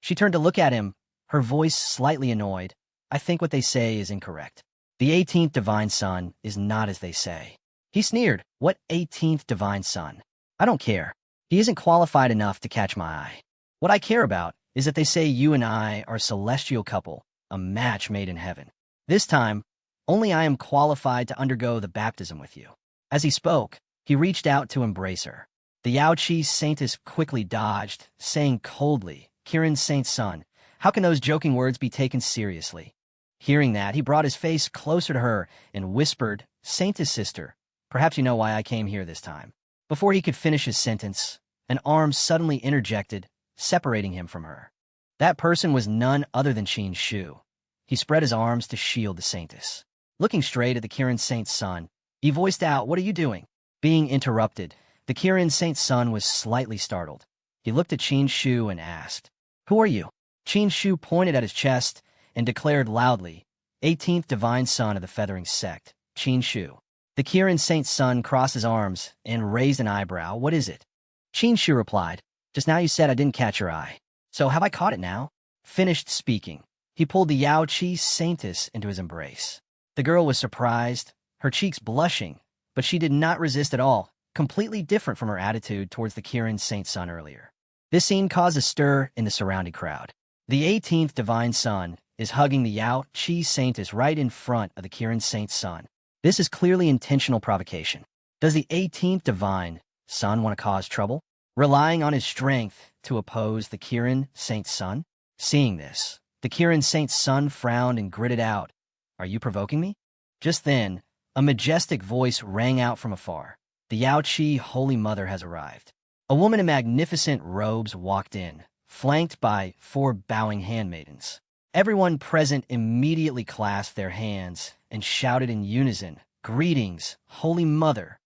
Speaker 1: She turned to look at him, her voice slightly annoyed. I think what they say is incorrect. The 18th divine son is not as they say. He sneered, what 18th divine son? I don't care. He isn't qualified enough to catch my eye. What I care about is that they say you and I are a celestial couple, a match made in heaven. This time, only I am qualified to undergo the baptism with you. As he spoke, he reached out to embrace her. The Yao Qi Saintess quickly dodged, saying coldly, Kirin Saint's son, how can those joking words be taken seriously? Hearing that, he brought his face closer to her and whispered, Saintess sister, perhaps you know why I came here this time. Before he could finish his sentence, an arm suddenly interjected, separating him from her. That person was none other than Qin Shu. He spread his arms to shield the Saintess. Looking straight at the Kirin Saint's son, he voiced out, what are you doing? Being interrupted, the Kirin Saint's son was slightly startled. He looked at Qin Shu and asked, who are you? Qin Shu pointed at his chest and declared loudly, 18th divine son of the Feathering Sect, Qin Shu. The Kirin Saint's son crossed his arms and raised an eyebrow. What is it? Qin Shu replied, just now you said I didn't catch your eye. So have I caught it now? Finished speaking, he pulled the Yao Qi Saintess into his embrace. The girl was surprised, her cheeks blushing, but she did not resist at all, completely different from her attitude towards the Kirin Saint's son earlier. This scene caused a stir in the surrounding crowd. The 18th divine son is hugging the Yao Qi Saintess right in front of the Kirin Saint's son. This is clearly intentional provocation. Does the 18th divine son want to cause trouble, relying on his strength to oppose the Kirin Saint's son? Seeing this, the Kirin Saint's son frowned and gritted out, "Are you provoking me?" Just then, a majestic voice rang out from afar. The Yao Qi Holy Mother has arrived. A woman in magnificent robes walked in, flanked by 4 bowing handmaidens. Everyone present immediately clasped their hands and shouted in unison, "Greetings, Holy Mother."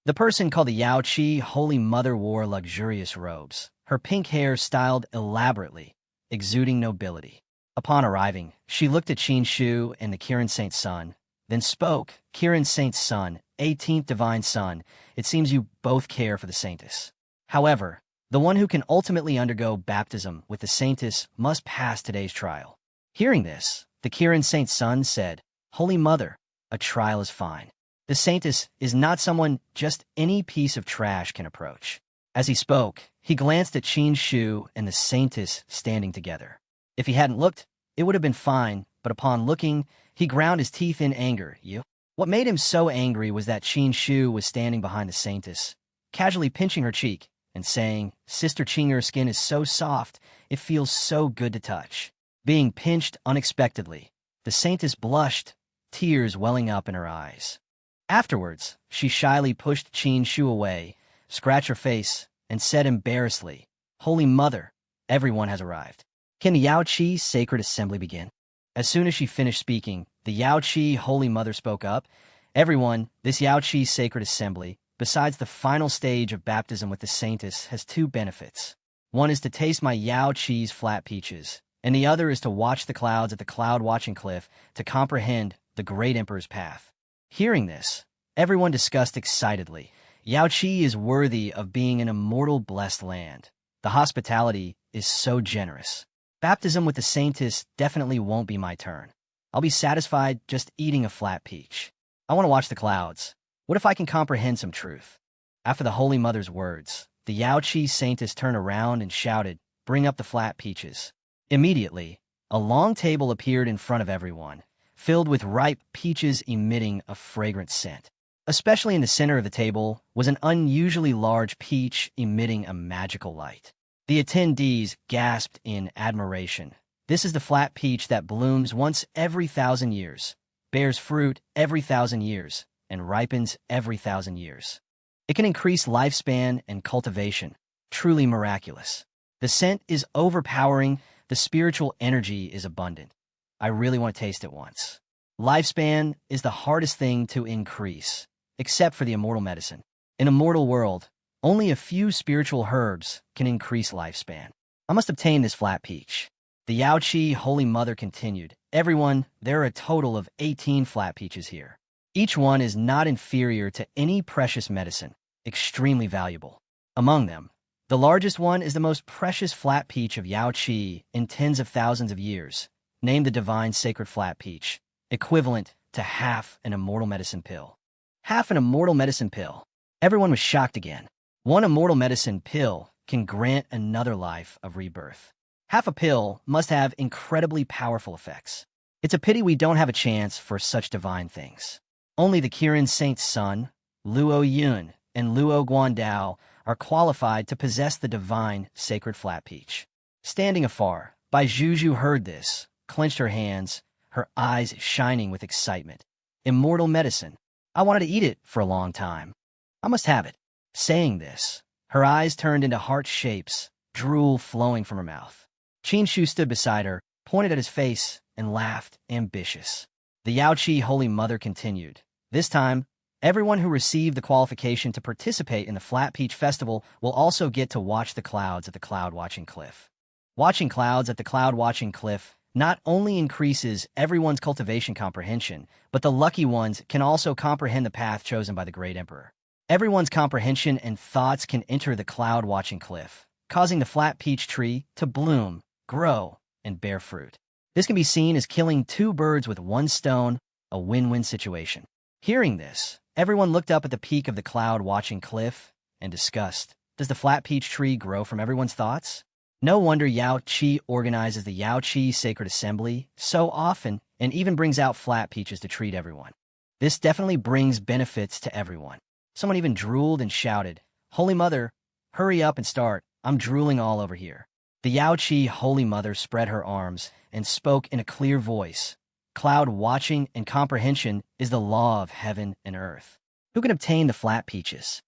Speaker 1: The person called the Yao Qi Holy Mother wore luxurious robes, her pink hair styled elaborately, exuding nobility. Upon arriving, she looked at Qin Shu and the Kirin Saint's son, then spoke. "Kirin Saint's son, 18th divine son, it seems you both care for the Saintess. However, the one who can ultimately undergo baptism with the Saintess must pass today's trial." Hearing this, the Kirin Saint's son said, "Holy Mother, a trial is fine. The Saintess is not someone just any piece of trash can approach." As he spoke, he glanced at Qin Shu and the Saintess standing together. If he hadn't looked, it would have been fine, but upon looking, he ground his teeth in anger. What made him so angry was that Qin Shu was standing behind the Saintess, casually pinching her cheek and saying, "Sister Qing, your skin is so soft, it feels so good to touch." Being pinched unexpectedly, the Saintess blushed, tears welling up in her eyes. Afterwards, she shyly pushed Qin Shu away, scratched her face, and said embarrassedly, "Holy Mother, everyone has arrived. Can the Yao Qi Sacred Assembly begin?" As soon as she finished speaking, the Yao Qi Holy Mother spoke up. "Everyone, this Yao Qi Sacred Assembly, besides the final stage of baptism with the Saintess, has 2 benefits. One is to taste my Yao Qi's flat peaches, and the other is to watch the clouds at the cloud-watching cliff to comprehend the great Emperor's path." Hearing this, everyone discussed excitedly. Yao Qi is worthy of being an immortal blessed land. The hospitality is so generous. Baptism with the Saintess definitely won't be my turn. I'll be satisfied just eating a flat peach. I want to watch the clouds. What if I can comprehend some truth? After the Holy Mother's words, the Yao Qi Saintess turned around and shouted, "Bring up the flat peaches." Immediately, a long table appeared in front of everyone, filled with ripe peaches emitting a fragrant scent. Especially in the center of the table was an unusually large peach emitting a magical light. The attendees gasped in admiration. This is the flat peach that blooms once every 1,000 years, bears fruit every 1,000 years, and ripens every 1,000 years. It can increase lifespan and cultivation. Truly miraculous. The scent is overpowering. The spiritual energy is abundant. I really want to taste it once. Lifespan is the hardest thing to increase, except for the immortal medicine. In a mortal world, only a few spiritual herbs can increase lifespan. I must obtain this flat peach. The Yao Qi Holy Mother continued, "Everyone, there are a total of 18 flat peaches here. Each one is not inferior to any precious medicine, extremely valuable. Among them, the largest one is the most precious flat peach of Yao Qi in tens of thousands of years, named the Divine Sacred Flat Peach, equivalent to half an immortal medicine pill." Half an immortal medicine pill. Everyone was shocked again. One immortal medicine pill can grant another life of rebirth. Half a pill must have incredibly powerful effects. It's a pity we don't have a chance for such divine things. Only the Kirin Saint's son, Luo Yun, and Luo Guandao are qualified to possess the divine sacred flat peach. Standing afar, Bai Juju heard this, clenched her hands, her eyes shining with excitement. Immortal medicine. I wanted to eat it for a long time. I must have it. Saying this, her eyes turned into heart shapes, drool flowing from her mouth. Qin Shu stood beside her, pointed at his face, and laughed, ambitious. The Yao Qi Holy Mother continued. This time, everyone who received the qualification to participate in the Flat Peach Festival will also get to watch the clouds at the cloud-watching cliff. Watching clouds at the cloud-watching cliff not only increases everyone's cultivation comprehension, but the lucky ones can also comprehend the path chosen by the Great Emperor. Everyone's comprehension and thoughts can enter the cloud-watching cliff, causing the flat peach tree to bloom, grow, and bear fruit. This can be seen as killing 2 birds with 1 stone, a win-win situation. Hearing this, everyone looked up at the peak of the cloud-watching cliff and discussed, Does the flat peach tree grow from everyone's thoughts? No wonder Yao Qi organizes the Yao Qi Sacred Assembly so often and even brings out flat peaches to treat everyone. This definitely brings benefits to everyone. Someone even drooled and shouted, "Holy Mother, hurry up and start. I'm drooling all over here." The Yao Qi Holy Mother spread her arms and spoke in a clear voice. Cloud watching and comprehension is the law of heaven and earth. Who can obtain the flat peaches?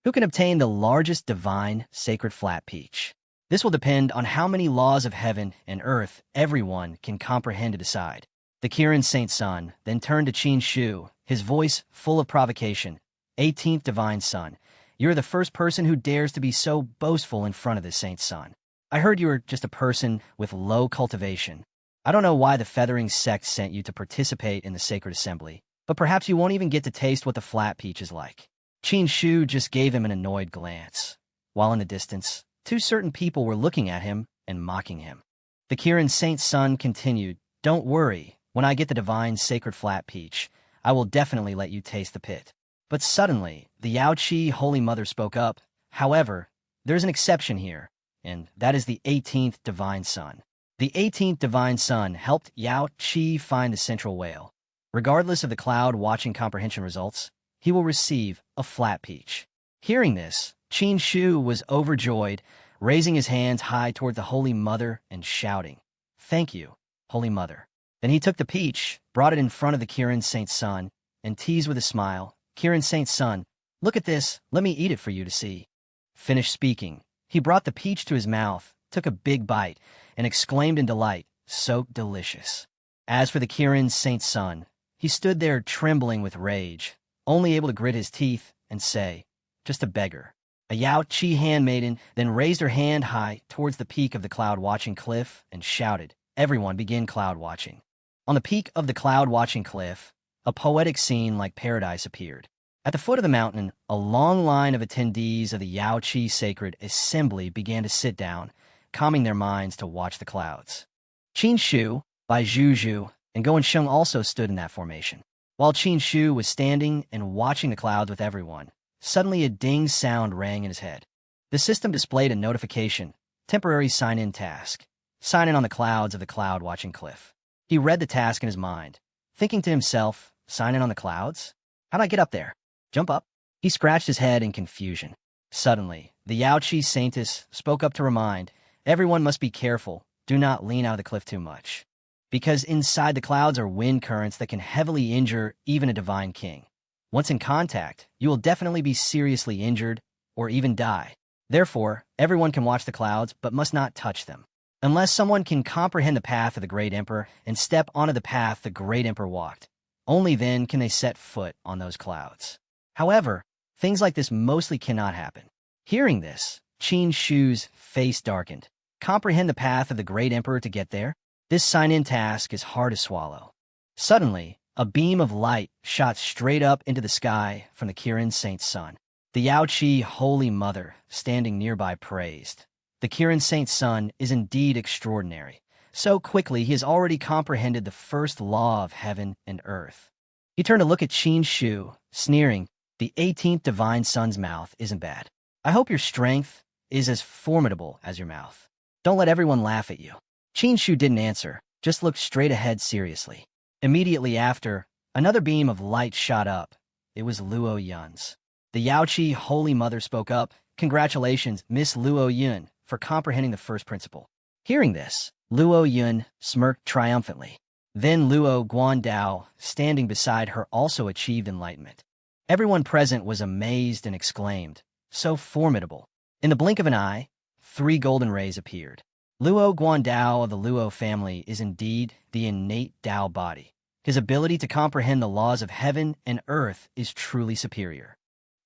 Speaker 1: Who can obtain the largest divine sacred flat peach? This will depend on how many laws of heaven and earth everyone can comprehend and decide. The Kirin Saint Son then turned to Qin Shu, his voice full of provocation. 18th Divine Son, you're the first person who dares to be so boastful in front of this Saint Son. I heard you were just a person with low cultivation. I don't know why the Feathering sect sent you to participate in the Sacred Assembly, but perhaps you won't even get to taste what the flat peach is like. Qin Shu just gave him an annoyed glance. While in the distance, two certain people were looking at him and mocking him. The Kirin Saint Son continued, "Don't worry, when I get the divine sacred flat peach, I will definitely let you taste the pit." But suddenly, the Yao Qi Holy Mother spoke up. However, there's an exception here, and that is the 18th Divine Son. The 18th Divine Son helped Yao Qi find the central whale. Regardless of the cloud watching comprehension results, he will receive a flat peach. Hearing this, Qin Shu was overjoyed, raising his hands high toward the Holy Mother and shouting, "Thank you, Holy Mother." Then he took the peach, brought it in front of the Kirin Saint Son, and teased with a smile, "Kirin Saint Son, look at this, let me eat it for you to see." Finished speaking, he brought the peach to his mouth, took a big bite, and exclaimed in delight, "So delicious." As for the Kirin Saint Son, he stood there trembling with rage, only able to grit his teeth and say, "Just a beggar." A Yao Qi handmaiden then raised her hand high towards the peak of the cloud-watching cliff and shouted, "Everyone begin cloud-watching." On the peak of the cloud-watching cliff, a poetic scene like paradise appeared. At the foot of the mountain, a long line of attendees of the Yao Qi Sacred Assembly began to sit down, calming their minds to watch the clouds. Qin Shu, Bai Zhuzhu, and Go and Sheng also stood in that formation. While Qin Shu was standing and watching the clouds with everyone, suddenly a ding sound rang in his head. The system displayed a notification, temporary sign-in task. Sign in on the clouds of the cloud-watching cliff. He read the task in his mind, thinking to himself, sign in on the clouds? How'd I get up there? Jump up? He scratched his head in confusion. Suddenly, the Yao Qi Saintess spoke up to remind, everyone must be careful, do not lean out of the cliff too much. Because inside the clouds are wind currents that can heavily injure even a divine king. Once in contact, you will definitely be seriously injured or even die. Therefore, everyone can watch the clouds but must not touch them. Unless someone can comprehend the path of the Great Emperor and step onto the path the Great Emperor walked, only then can they set foot on those clouds. However, things like this mostly cannot happen. Hearing this, Qin Shu's face darkened. Comprehend the path of the Great Emperor to get there? This sign-in task is hard to swallow. Suddenly, a beam of light shot straight up into the sky from the Kirin Saint Son. The Yao Qi Holy Mother, standing nearby, praised. The Kirin Saint Son is indeed extraordinary. So quickly, he has already comprehended the first law of heaven and earth. He turned to look at Qin Shu, sneering, "The 18th Divine Son's mouth isn't bad. I hope your strength is as formidable as your mouth. Don't let everyone laugh at you." Qin Shu didn't answer, just looked straight ahead seriously. Immediately after, another beam of light shot up. It was Luo Yun's. The Yao Qi Holy Mother spoke up, "Congratulations, Miss Luo Yun, for comprehending the first principle." Hearing this, Luo Yun smirked triumphantly. Then Luo Guandao, standing beside her, also achieved enlightenment. Everyone present was amazed and exclaimed, "So formidable." In the blink of an eye, 3 golden rays appeared. Luo Guandao of the Luo family is indeed the innate Tao body. His ability to comprehend the laws of heaven and earth is truly superior.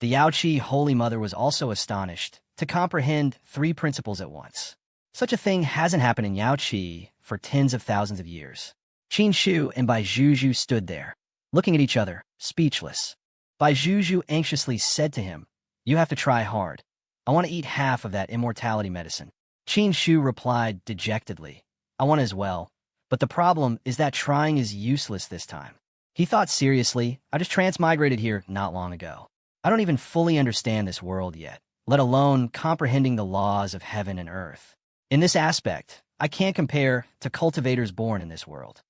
Speaker 1: The Yao Qi Holy Mother was also astonished to comprehend 3 principles at once. Such a thing hasn't happened in Yao Qi for tens of thousands of years. Qin Shu and Bai Zhuzhu stood there, looking at each other, speechless. Bai Zhuzhu anxiously said to him, "You have to try hard. I want to eat half of that immortality medicine." Qin Shu replied dejectedly, "I want as well, but the problem is that trying is useless this time." He thought seriously, "I just transmigrated here not long ago. I don't even fully understand this world yet. let alone comprehending the laws of heaven and earth. In this aspect, I can't compare to cultivators born in this world.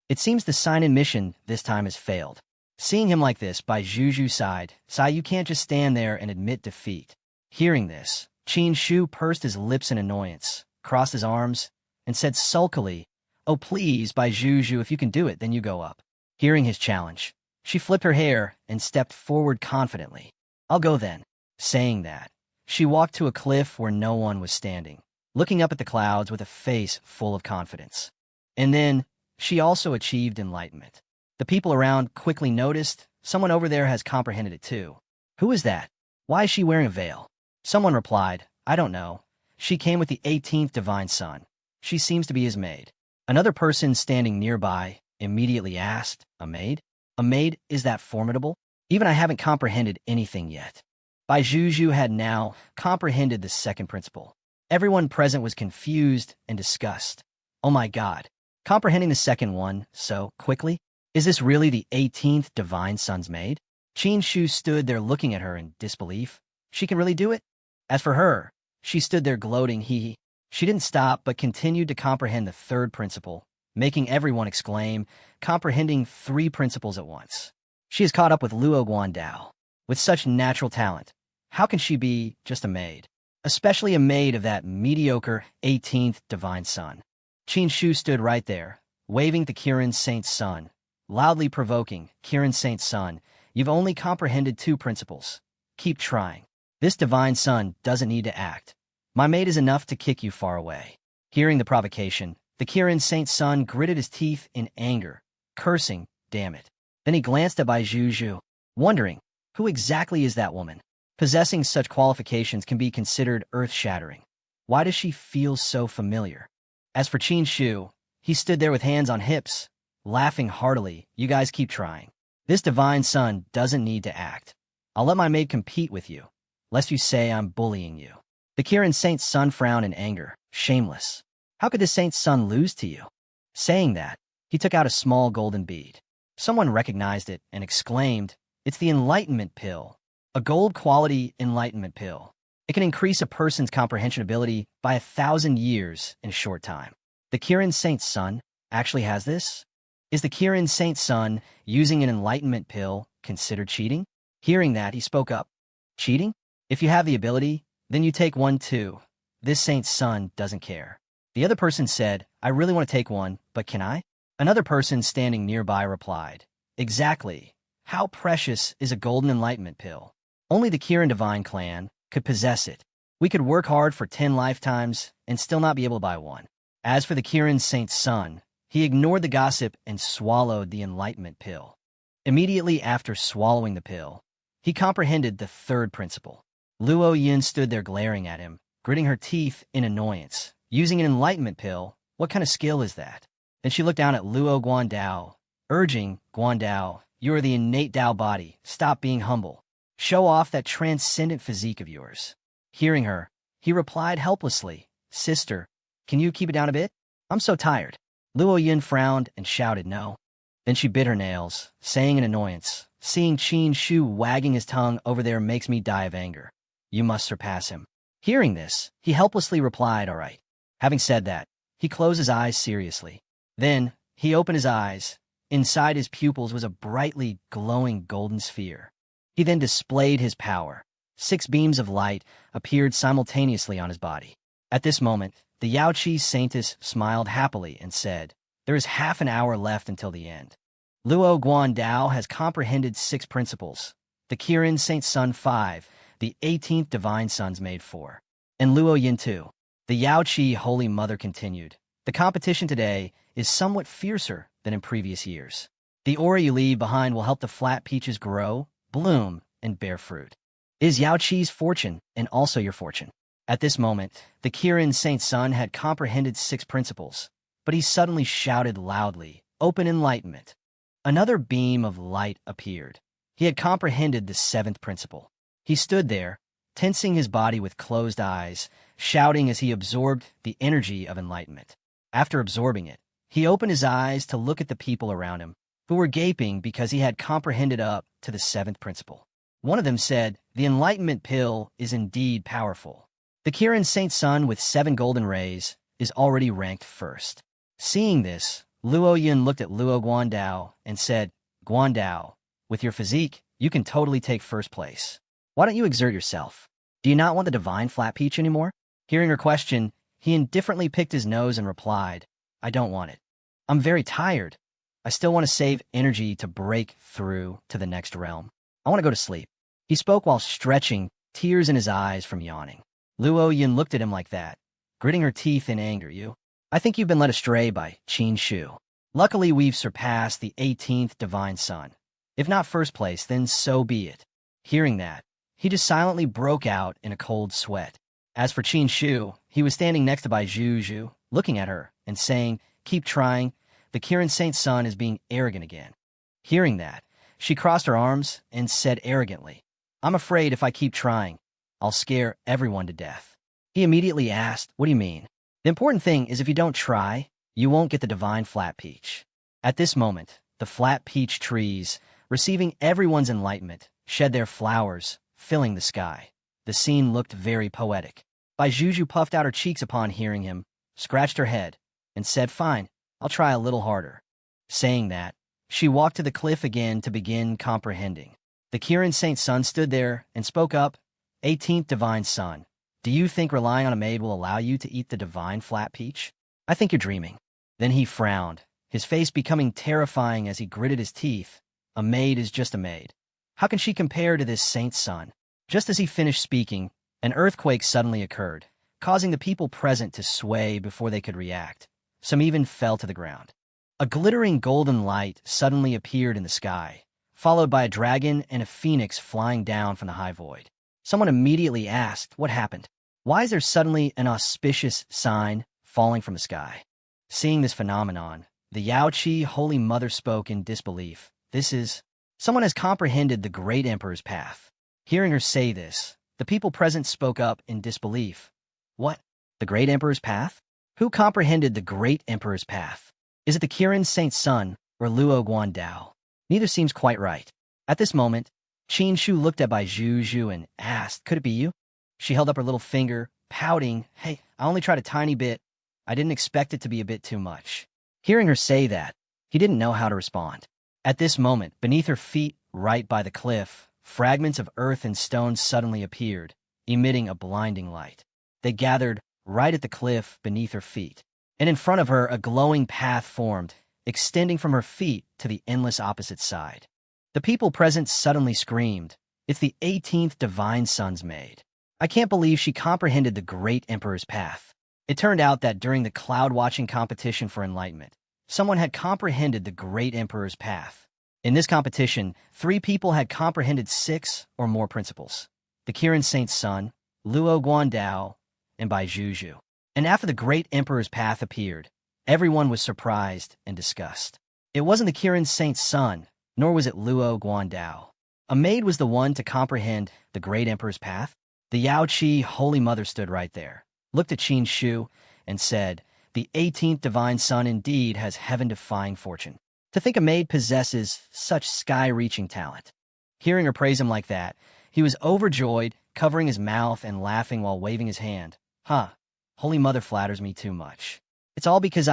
Speaker 1: It seems the sign-in mission this time has failed. Seeing him like this, Bai Juju sighed. Sigh, you can't just stand there and admit defeat. Hearing this, Qin Shu pursed his lips in annoyance, crossed his arms, and said sulkily, "Oh please, Bai Juju, if you can do it, then you go up." Hearing his challenge, she flipped her hair and stepped forward confidently. "I'll go then." Saying that, she walked to a cliff where no one was standing, looking up at the clouds with a face full of confidence. And then, she also achieved enlightenment. The people around quickly noticed, someone over there has comprehended it too. Who is that? Why is she wearing a veil? Someone replied, I don't know. She came with the 18th divine son. She seems to be his maid. Another person standing nearby immediately asked, a maid? A maid, is that formidable? Even I haven't comprehended anything yet. Bai Juju had now comprehended the second principle. Everyone present was confused and disgusted. Oh my God. Comprehending the second one so quickly? Is this really the 18th divine son's maid? Qin Shu stood there looking at her in disbelief. She can really do it? As for her, she stood there gloating. She didn't stop but continued to comprehend the third principle, making everyone exclaim, comprehending 3 principles at once. She is caught up with Luo Guandao. With such natural talent, how can she be just a maid? Especially a maid of that mediocre 18th divine son. Qin Shu stood right there, waving to Kirin Saint's son, loudly provoking, Kirin Saint's son, you've only comprehended 2 principles. Keep trying. This divine son doesn't need to act. My maid is enough to kick you far away. Hearing the provocation, the Kirin Saint's son gritted his teeth in anger, cursing, damn it. Then he glanced at Bai Juju, wondering, who exactly is that woman? Possessing such qualifications can be considered earth-shattering. Why does she feel so familiar? As for Qin Shu, he stood there with hands on hips, laughing heartily. You guys keep trying. This divine son doesn't need to act. I'll let my maid compete with you, lest you say I'm bullying you. The Kirin Saint's son frowned in anger. Shameless. How could the saint's son lose to you? Saying that, he took out a small golden bead. Someone recognized it and exclaimed, it's the enlightenment pill. A gold-quality enlightenment pill. It can increase a person's comprehension ability by 1,000 years in a short time. The Kirin Saint's son actually has this? Is the Kirin Saint's son using an enlightenment pill considered cheating? Hearing that, he spoke up. Cheating? If you have the ability, then you take one too. This saint's son doesn't care. The other person said, I really want to take one, but can I? Another person standing nearby replied, exactly. How precious is a golden enlightenment pill? Only the Kirin Divine clan could possess it. We could work hard for 10 lifetimes and still not be able to buy one. As for the Kirin Saint's son, he ignored the gossip and swallowed the enlightenment pill. Immediately after swallowing the pill, he comprehended the third principle. Luo Yin stood there glaring at him, gritting her teeth in annoyance. Using an enlightenment pill, what kind of skill is that? Then she looked down at Luo Guandao, urging, Guandao, you are the innate Dao body. Stop being humble. Show off that transcendent physique of yours. Hearing her, he replied helplessly, Sister, can you keep it down a bit? I'm so tired. Luo Yin frowned and shouted no. Then she bit her nails, saying in annoyance, seeing Qin Shu wagging his tongue over there makes me die of anger. You must surpass him. Hearing this, he helplessly replied, all right. Having said that, he closed his eyes seriously. Then, he opened his eyes. Inside his pupils was a brightly glowing golden sphere. He then displayed his power. 6 beams of light appeared simultaneously on his body. At this moment, the Yaoqi Saintess smiled happily and said, there is half an hour left until the end. Luo Guandao has comprehended 6 principles. The Kirin Saint's son 5, the 18th divine son's made 4. And Luo Yin 2. The Yaoqi Holy Mother continued. The competition today is somewhat fiercer than in previous years. The aura you leave behind will help the flat peaches grow, bloom, and bear fruit. It is Yaoqi's fortune and also your fortune. At this moment, the Kirin Saint's son had comprehended 6 principles, but he suddenly shouted loudly, open enlightenment. Another beam of light appeared. He had comprehended the 7th principle. He stood there, tensing his body with closed eyes, shouting as he absorbed the energy of enlightenment. After absorbing it, he opened his eyes to look at the people around him, who were gaping because he had comprehended up to the 7th principle. One of them said, The enlightenment pill is indeed powerful. The Kirin Saint Sun with 7 golden rays is already ranked first. Seeing this, Luo Yun looked at Luo Guandao and said, Guandao, with your physique, you can totally take first place. Why don't you exert yourself? Do you not want the divine flat peach anymore? Hearing her question, he indifferently picked his nose and replied, I don't want it. I'm very tired. I still want to save energy to break through to the next realm. I want to go to sleep. He spoke while stretching, tears in his eyes from yawning. Luo Yun looked at him like that, gritting her teeth in anger. I think you've been led astray by Qin Shu. Luckily, we've surpassed the 18th divine sun. If not first place, then so be it. Hearing that, he just silently broke out in a cold sweat. As for Qin Shu, he was standing next to Bai Zhu, looking at her and saying, keep trying. The Kirin Saint Sun is being arrogant again. Hearing that, she crossed her arms and said arrogantly, I'm afraid if I keep trying, I'll scare everyone to death. He immediately asked, what do you mean? The important thing is if you don't try, you won't get the divine flat peach. At this moment, the flat peach trees, receiving everyone's enlightenment, shed their flowers, filling the sky. The scene looked very poetic. Bai Zhu puffed out her cheeks upon hearing him, scratched her head, and said, fine, I'll try a little harder. Saying that, she walked to the cliff again to begin comprehending. The Kirin Saint Sun stood there and spoke up, 18th divine sun. Do you think relying on a maid will allow you to eat the divine flat peach? I think you're dreaming. Then he frowned, his face becoming terrifying as he gritted his teeth. A maid is just a maid. How can she compare to this saint sun? Just as he finished speaking, an earthquake suddenly occurred, causing the people present to sway before they could react. Some even fell to the ground. A glittering golden light suddenly appeared in the sky, followed by a dragon and a phoenix flying down from the high void. Someone immediately asked, what happened? Why is there suddenly an auspicious sign falling from the sky? Seeing this phenomenon, the Yaoqi Holy Mother spoke in disbelief. Someone has comprehended the great emperor's path. Hearing her say this, the people present spoke up in disbelief. What? The great emperor's path? Who comprehended the great emperor's path? Is it the Kirin Saint Sun or Luo Guandao? Neither seems quite right. At this moment, Qin Shu looked at Bai Zhu and asked, could it be you? She held up her little finger, pouting, hey, I only tried a tiny bit. I didn't expect it to be a bit too much. Hearing her say that, he didn't know how to respond. At this moment, beneath her feet, right by the cliff, fragments of earth and stone suddenly appeared, emitting a blinding light. They gathered right at the cliff beneath her feet, and in front of her a glowing path formed, extending from her feet to the endless opposite side. The people present suddenly screamed, it's the 18th divine sun's maid. I can't believe she comprehended the great emperor's path. It turned out that during the cloud-watching competition for enlightenment, someone had comprehended the great emperor's path. In this competition, 3 people had comprehended 6 or more principles. The Kirin Saint Sun, Luo Guandao, and Bai Zhu. And after the great emperor's path appeared, everyone was surprised and disgusted. It wasn't the Kirin Saint Sun, nor was it Luo Guandao. A maid was the one to comprehend the great emperor's path. The Yaoqi Holy Mother stood right there, looked at Qin Shu, and said, the 18th divine sun indeed has heaven-defying fortune. To think a maid possesses such sky-reaching talent. Hearing her praise him like that, he was overjoyed, covering his mouth and laughing while waving his hand. Holy Mother flatters me too much. It's all because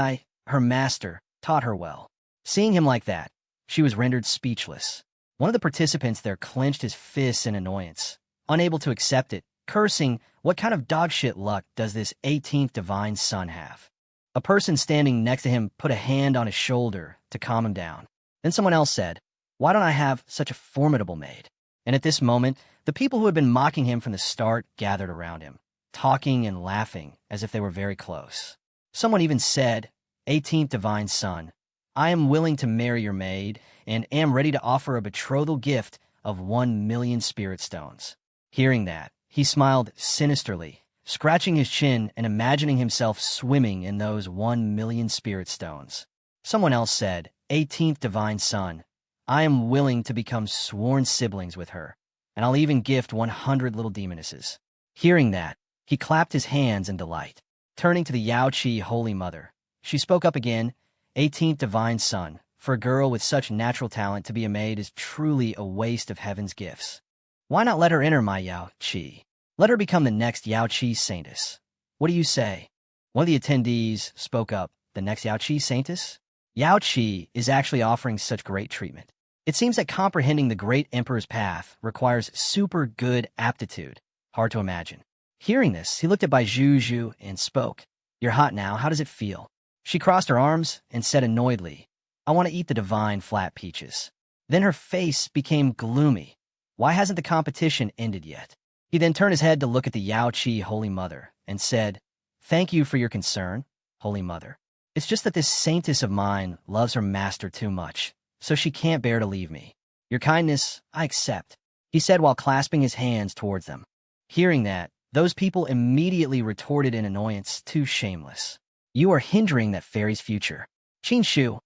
Speaker 1: her master, taught her well. Seeing him like that, she was rendered speechless. One of the participants there clenched his fists in annoyance, unable to accept it, cursing, what kind of dogshit luck does this 18th divine sun have? A person standing next to him put a hand on his shoulder to calm him down. Then someone else said, why don't I have such a formidable maid? And at this moment, the people who had been mocking him from the start gathered around him, talking and laughing as if they were very close. Someone even said, 18th divine sun, I am willing to marry your maid and am ready to offer a betrothal gift of 1 million spirit stones. Hearing that, he smiled sinisterly, scratching his chin and imagining himself swimming in those 1 million spirit stones. Someone else said, 18th divine sun, I am willing to become sworn siblings with her, and I'll even gift 100 little demonesses. Hearing that, he clapped his hands in delight. Turning to the Yaoqi Holy Mother, she spoke up again, 18th divine sun, for a girl with such natural talent to be a maid is truly a waste of heaven's gifts. Why not let her enter my Yao Qi? Let her become the next Yao Qi saintess. What do you say? One of the attendees spoke up. The next Yao Qi saintess? Yao Qi is actually offering such great treatment. It seems that comprehending the great emperor's path requires super good aptitude. Hard to imagine. Hearing this, he looked at Bai Zhu and spoke. You're hot now. How does it feel? She crossed her arms and said annoyedly, I want to eat the divine flat peaches. Then her face became gloomy. Why hasn't the competition ended yet? He then turned his head to look at the Yao Qi Holy Mother and said, Thank you for your concern, Holy Mother. It's just that this saintess of mine loves her master too much, so she can't bear to leave me. Your kindness, I accept, he said while clasping his hands towards them. Hearing that, those people immediately retorted in annoyance, too shameless. You are hindering that fairy's future. Qin Shu,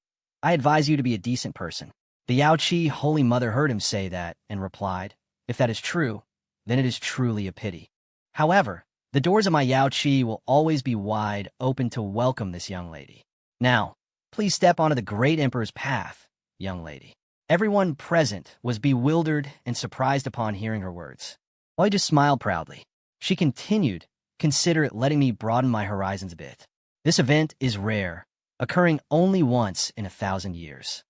Speaker 1: I advise you to be a decent person. The Yao Qi Holy Mother heard him say that and replied, If that is true, then it is truly a pity. However, the doors of my Yao Qi will always be wide open to welcome this young lady. Now, please step onto the great emperor's path, young lady. Everyone present was bewildered and surprised upon hearing her words. While he just smiled proudly, she continued, Consider it letting me broaden my horizons a bit. This event is rare, occurring only once in 1,000 years.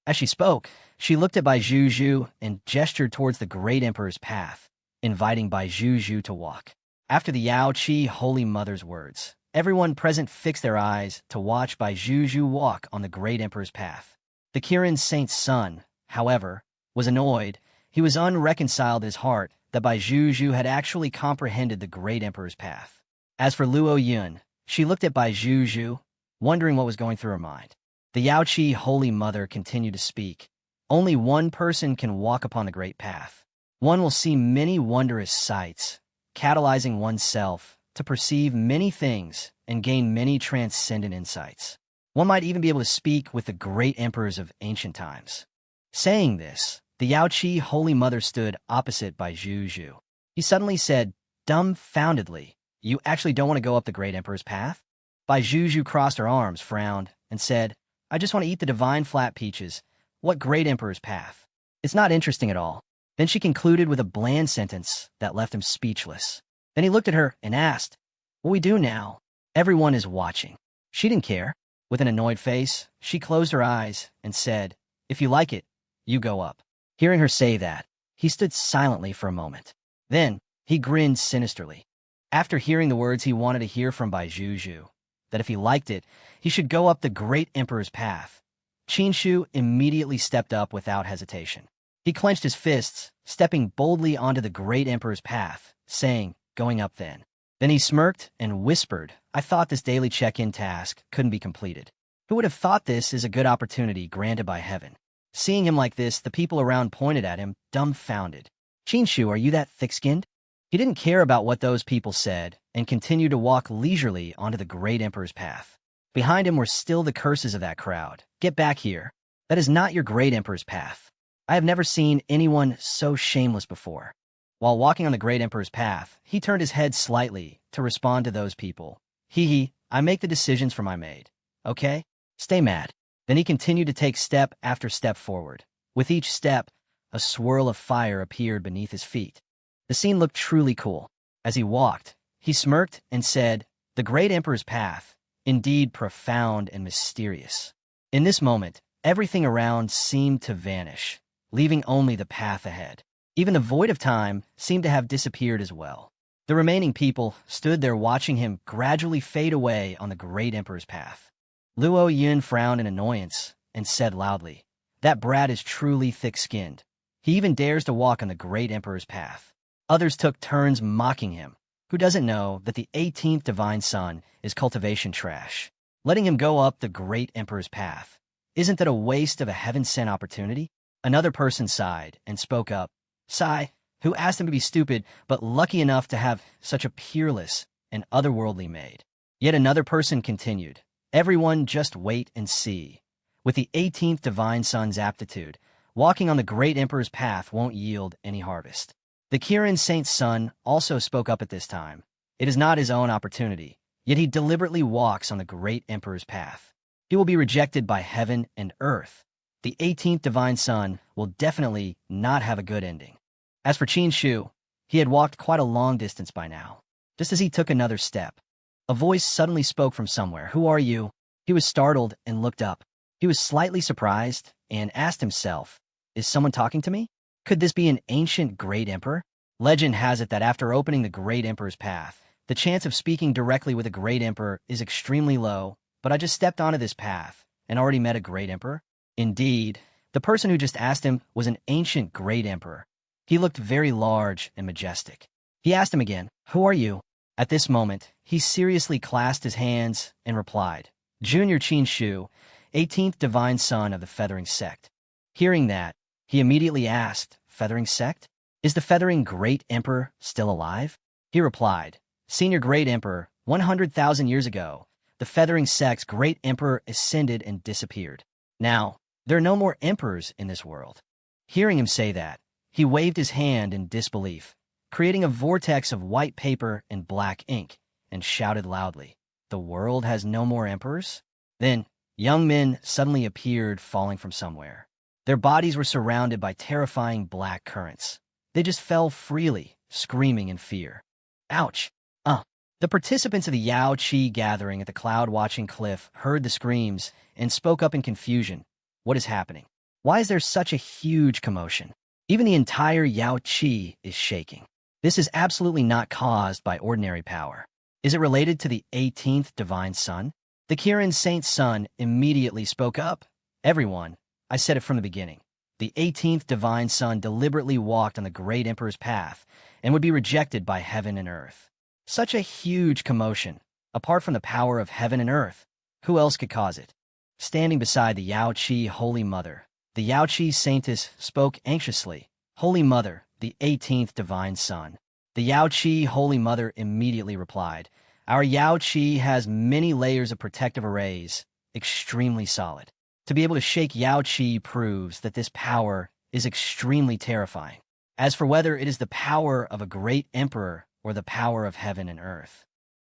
Speaker 1: As she spoke, she looked at Bai Zhu and gestured towards the great emperor's path, inviting Bai Zhu to walk. After the Yao Qi Holy Mother's words, everyone present fixed their eyes to watch Bai Zhu walk on the great emperor's path. The Kirin Saint's son, however, was annoyed. He was unreconciled in his heart that Bai Zhu had actually comprehended the great emperor's path. As for Luo Yun, she looked at Bai Zhu, wondering what was going through her mind. The Yao Qi Holy Mother continued to speak. Only one person can walk upon the great path. One will see many wondrous sights, catalyzing oneself to perceive many things and gain many transcendent insights. One might even be able to speak with the great emperors of ancient times. Saying this, the Yao Qi Holy Mother stood opposite Bai Zhu. He suddenly said, dumbfoundedly, You actually don't want to go up the great emperor's path? Bai Zhu crossed her arms, frowned, and said, I just want to eat the divine flat peaches. What great emperor's path? It's not interesting at all. Then she concluded with a bland sentence that left him speechless. Then he looked at her and asked, What we do now? Everyone is watching. She didn't care. With an annoyed face, she closed her eyes and said, If you like it, you go up. Hearing her say that, he stood silently for a moment. Then, he grinned sinisterly. After hearing the words he wanted to hear from Bai Zhu, that if he liked it, he should go up the great emperor's path, Qin Shu immediately stepped up without hesitation. He clenched his fists, stepping boldly onto the great emperor's path, saying, Going up then. Then he smirked and whispered, I thought this daily check-in task couldn't be completed. Who would have thought this is a good opportunity granted by heaven? Seeing him like this, the people around pointed at him, dumbfounded. Qin Shu, are you that thick-skinned? He didn't care about what those people said and continued to walk leisurely onto the great emperor's path. Behind him were still the curses of that crowd. Get back here. That is not your great emperor's path. I have never seen anyone so shameless before. While walking on the great emperor's path, he turned his head slightly to respond to those people. Hee, I make the decisions for my maid. Okay? Stay mad. Then he continued to take step after step forward. With each step, a swirl of fire appeared beneath his feet. The scene looked truly cool. As he walked, he smirked and said, The great emperor's path, indeed profound and mysterious. In this moment, everything around seemed to vanish, leaving only the path ahead. Even the void of time seemed to have disappeared as well. The remaining people stood there watching him gradually fade away on the great emperor's path. Luo Yun frowned in annoyance and said loudly, That brat is truly thick-skinned. He even dares to walk on the great emperor's path. Others took turns mocking him. Who doesn't know that the 18th divine son is cultivation trash? Letting him go up the great emperor's path. Isn't that a waste of a heaven-sent opportunity? Another person sighed and spoke up. Sai, who asked him to be stupid, but lucky enough to have such a peerless and otherworldly maid. Yet another person continued. Everyone just wait and see. With the 18th divine son's aptitude, walking on the great emperor's path won't yield any harvest. The Kirin Saint's son also spoke up at this time. It is not his own opportunity, yet he deliberately walks on the great emperor's path. He will be rejected by heaven and earth. The 18th divine son will definitely not have a good ending. As for Qin Shu, he had walked quite a long distance by now. Just as he took another step, a voice suddenly spoke from somewhere. "Who are you?" He was startled and looked up. He was slightly surprised and asked himself, "Is someone talking to me? Could this be an ancient great emperor?" Legend has it that after opening the great emperor's path, the chance of speaking directly with a great emperor is extremely low, but I just stepped onto this path and already met a great emperor. Indeed, the person who just asked him was an ancient great emperor. He looked very large and majestic. He asked him again, "Who are you?" At this moment, he seriously clasped his hands and replied, "Junior Qin Shu, 18th divine son of the Feathering Sect." Hearing that, he immediately asked, "Feathering Sect? Is the Feathering Great Emperor still alive?" He replied, "Senior Great Emperor, 100,000 years ago, the Feathering Sect's Great Emperor ascended and disappeared. Now, there are no more emperors in this world." Hearing him say that, he waved his hand in disbelief, creating a vortex of white paper and black ink, and shouted loudly, "The world has no more emperors?" Then, young men suddenly appeared falling from somewhere. Their bodies were surrounded by terrifying black currents. They just fell freely, screaming in fear. Ouch! The participants of the Yao Qi gathering at the cloud-watching cliff heard the screams and spoke up in confusion. What is happening? Why is there such a huge commotion? Even the entire Yao Qi is shaking. This is absolutely not caused by ordinary power. Is it related to the 18th divine son? The Kirin Saint's son immediately spoke up. "Everyone, I said it from the beginning. The 18th divine son deliberately walked on the great emperor's path and would be rejected by heaven and earth." Such a huge commotion. Apart from the power of heaven and earth, who else could cause it? Standing beside the Yao Qi Holy Mother, the Yao Qi Saintess spoke anxiously. "Holy Mother, the 18th divine son." The Yao Qi Holy Mother immediately replied, "Our Yao Qi has many layers of protective arrays, extremely solid. To be able to shake Yao Qi proves that this power is extremely terrifying. As for whether it is the power of a great emperor or the power of heaven and earth,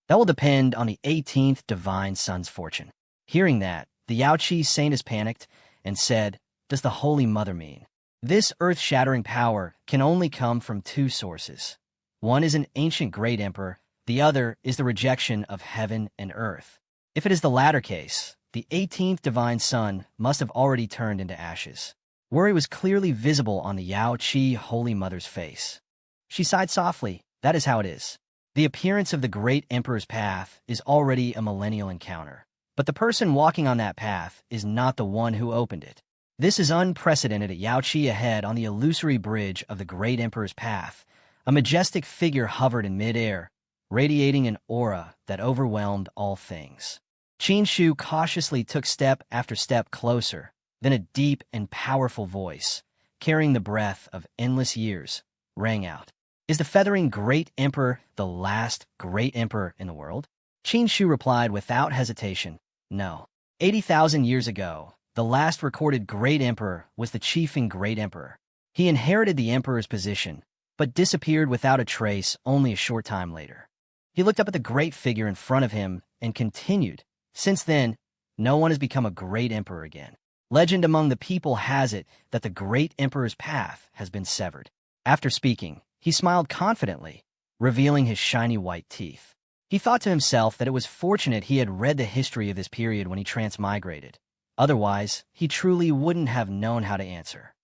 Speaker 1: that will depend on the 18th divine son's fortune." Hearing that, the Yao Qi Saintess panicked and said, "Does the Holy Mother mean this earth-shattering power can only come from two sources? One is an ancient great emperor, the other is the rejection of heaven and earth. If it is the latter case, the 18th divine son must have already turned into ashes." Worry was clearly visible on the Yao Qi Holy Mother's face. She sighed softly. That is how it is. The appearance of the great emperor's path is already a millennial encounter, but the person walking on that path is not the one who opened it. This is unprecedented. At Yao Qi ahead on the illusory bridge of the great emperor's path, a majestic figure hovered in midair, radiating an aura that overwhelmed all things. Qin Shu cautiously took step after step closer, then a deep and powerful voice, carrying the breath of endless years, rang out. "Is the Feathering Great Emperor the last great emperor in the world?" Qin Shu replied without hesitation, "No. 80,000 years ago, the last recorded great emperor was the Chiefing Great Emperor. He inherited the emperor's position, but disappeared without a trace only a short time later." He looked up at the great figure in front of him and continued, "Since then, no one has become a great emperor again. Legend among the people has it that the great emperor's path has been severed." After speaking, he smiled confidently, revealing his shiny white teeth. He thought to himself that it was fortunate he had read the history of this period when he transmigrated. Otherwise, he truly wouldn't have known how to answer.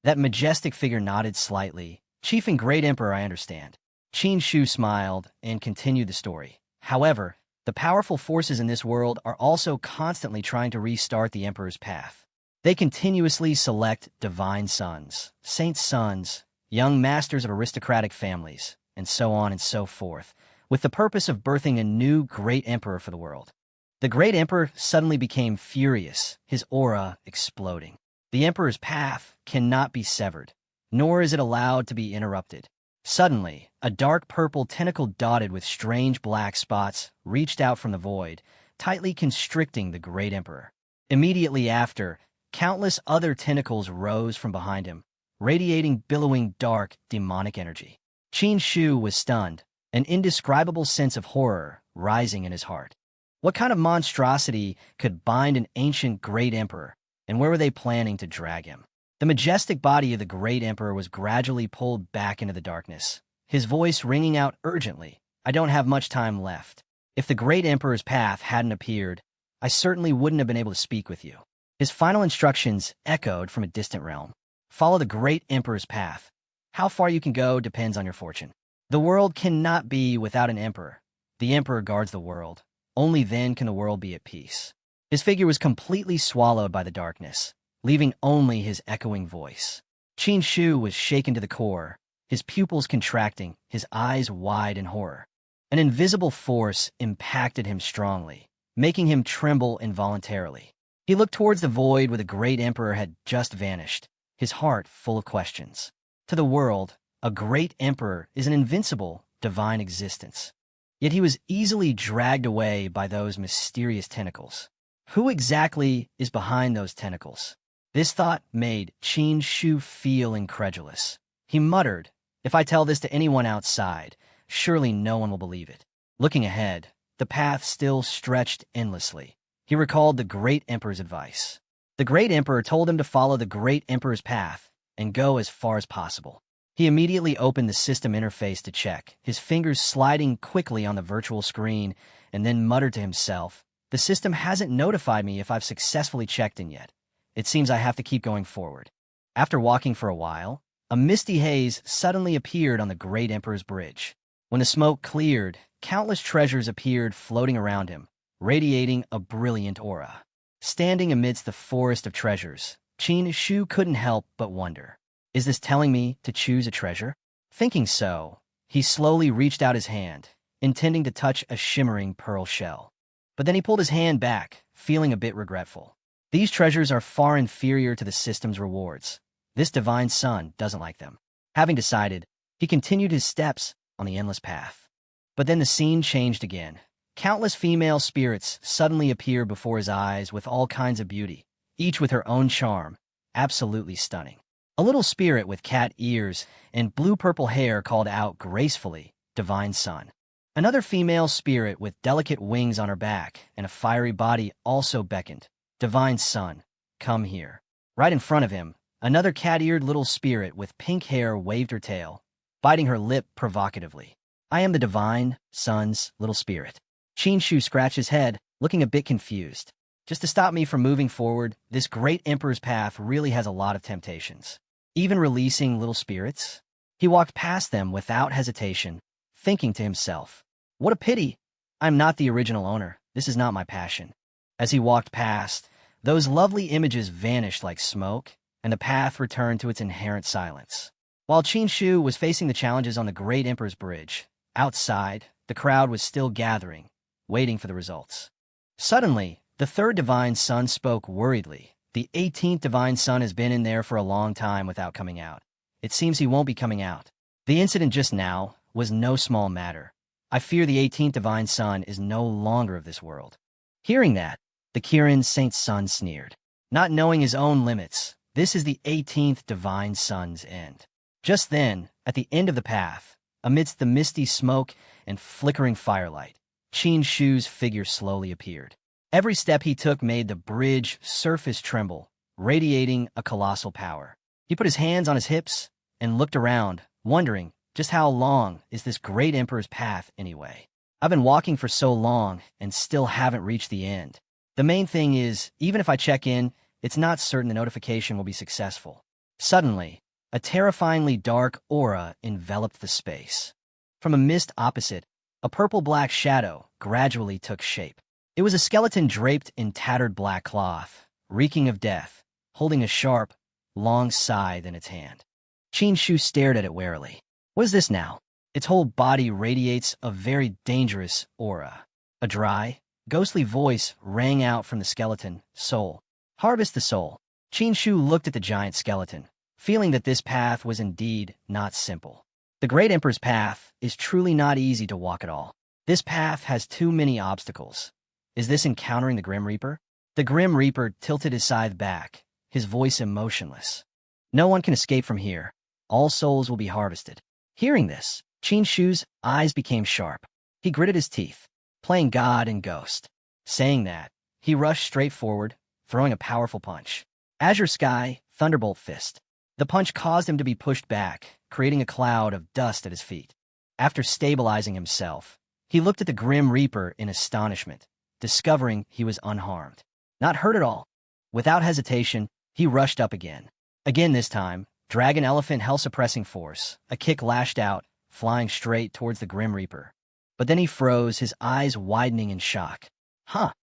Speaker 1: That majestic figure nodded slightly. "Chief and Great Emperor, I understand." Qin Shu smiled and continued the story. "However, the powerful forces in this world are also constantly trying to restart the Emperor's path. They continuously select divine sons, saints' sons, young masters of aristocratic families, and so on and so forth, with the purpose of birthing a new great emperor for the world." The great emperor suddenly became furious, his aura exploding. The emperor's path cannot be severed, nor is it allowed to be interrupted. Suddenly, a dark purple tentacle dotted with strange black spots reached out from the void, tightly constricting the great emperor. Immediately after, countless other tentacles rose from behind him, radiating billowing dark, demonic energy. Qin Shu was stunned, an indescribable sense of horror rising in his heart. What kind of monstrosity could bind an ancient great emperor, and where were they planning to drag him? The majestic body of the great emperor was gradually pulled back into the darkness, his voice ringing out urgently, "I don't have much time left. If the great emperor's path hadn't appeared, I certainly wouldn't have been able to speak with you." His final instructions echoed from a distant realm. "Follow the great emperor's path. How far you can go depends on your fortune. The world cannot be without an emperor. The emperor guards the world. Only then can the world be at peace." His figure was completely swallowed by the darkness, leaving only his echoing voice. Qin Shu was shaken to the core, his pupils contracting, his eyes wide in horror. An invisible force impacted him strongly, making him tremble involuntarily. He looked towards the void where the great emperor had just vanished, his heart full of questions. To the world, a great emperor is an invincible, divine existence. Yet he was easily dragged away by those mysterious tentacles. Who exactly is behind those tentacles? This thought made Qin Shu feel incredulous. He muttered, "If I tell this to anyone outside, surely no one will believe it." Looking ahead, the path still stretched endlessly. He recalled the great emperor's advice. The great emperor told him to follow the great emperor's path and go as far as possible. He immediately opened the system interface to check, his fingers sliding quickly on the virtual screen, and then muttered to himself, "The system hasn't notified me if I've successfully checked in yet. It seems I have to keep going forward." After walking for a while, a misty haze suddenly appeared on the great emperor's bridge. When the smoke cleared, countless treasures appeared floating around him, radiating a brilliant aura. Standing amidst the forest of treasures, Qin Shu couldn't help but wonder, is this telling me to choose a treasure? Thinking so, he slowly reached out his hand, intending to touch a shimmering pearl shell. But then he pulled his hand back, feeling a bit regretful. These treasures are far inferior to the system's rewards. This divine sun doesn't like them. Having decided, he continued his steps on the endless path. But then the scene changed again. Countless female spirits suddenly appeared before his eyes with all kinds of beauty, each with her own charm, absolutely stunning. A little spirit with cat ears and blue-purple hair called out gracefully, "Divine Sun." Another female spirit with delicate wings on her back and a fiery body also beckoned, "Divine Sun, come here." Right in front of him, another cat-eared little spirit with pink hair waved her tail, biting her lip provocatively. "I am the Divine Sun's little spirit." Qin Shu scratched his head, looking a bit confused. Just to stop me from moving forward, this great emperor's path really has a lot of temptations. Even releasing little spirits? He walked past them without hesitation, thinking to himself, "What a pity! I'm not the original owner. This is not my passion." As he walked past, those lovely images vanished like smoke, and the path returned to its inherent silence. While Qin Shu was facing the challenges on the great emperor's bridge, outside, the crowd was still gathering, waiting for the results. Suddenly, the third divine sun spoke worriedly. "The 18th divine sun has been in there for a long time without coming out. It seems he won't be coming out. The incident just now was no small matter. I fear the 18th divine sun is no longer of this world." Hearing that, the Kirin Saint Sun sneered. Not knowing his own limits, this is the 18th divine sun's end. Just then, at the end of the path, amidst the misty smoke and flickering firelight, Qin Shu's figure slowly appeared. Every step he took made the bridge surface tremble, radiating a colossal power. He put his hands on his hips and looked around, wondering, just how long is this great emperor's path anyway? I've been walking for so long and still haven't reached the end. The main thing is, even if I check in, it's not certain the notification will be successful. Suddenly, a terrifyingly dark aura enveloped the space. From a mist opposite, a purple-black shadow gradually took shape. It was a skeleton draped in tattered black cloth, reeking of death, holding a sharp, long scythe in its hand. Qin Shu stared at it warily. What is this now? Its whole body radiates a very dangerous aura. A dry, ghostly voice rang out from the skeleton, "Soul. Harvest the soul." Qin Shu looked at the giant skeleton, feeling that this path was indeed not simple. The great emperor's path is truly not easy to walk at all. This path has too many obstacles. Is this encountering the Grim Reaper? The Grim Reaper tilted his scythe back, his voice emotionless. "No one can escape from here. All souls will be harvested." Hearing this, Qin Shu's eyes became sharp. He gritted his teeth, playing God and Ghost. Saying that, he rushed straight forward, throwing a powerful punch. Azure sky thunderbolt fist. The punch caused him to be pushed back, creating a cloud of dust at his feet. After stabilizing himself, he looked at the Grim Reaper in astonishment, discovering he was unharmed. Not hurt at all. Without hesitation, he rushed up again. Again this time, Dragon Elephant Hell-suppressing force. A kick lashed out, flying straight towards the Grim Reaper. But then he froze, his eyes widening in shock.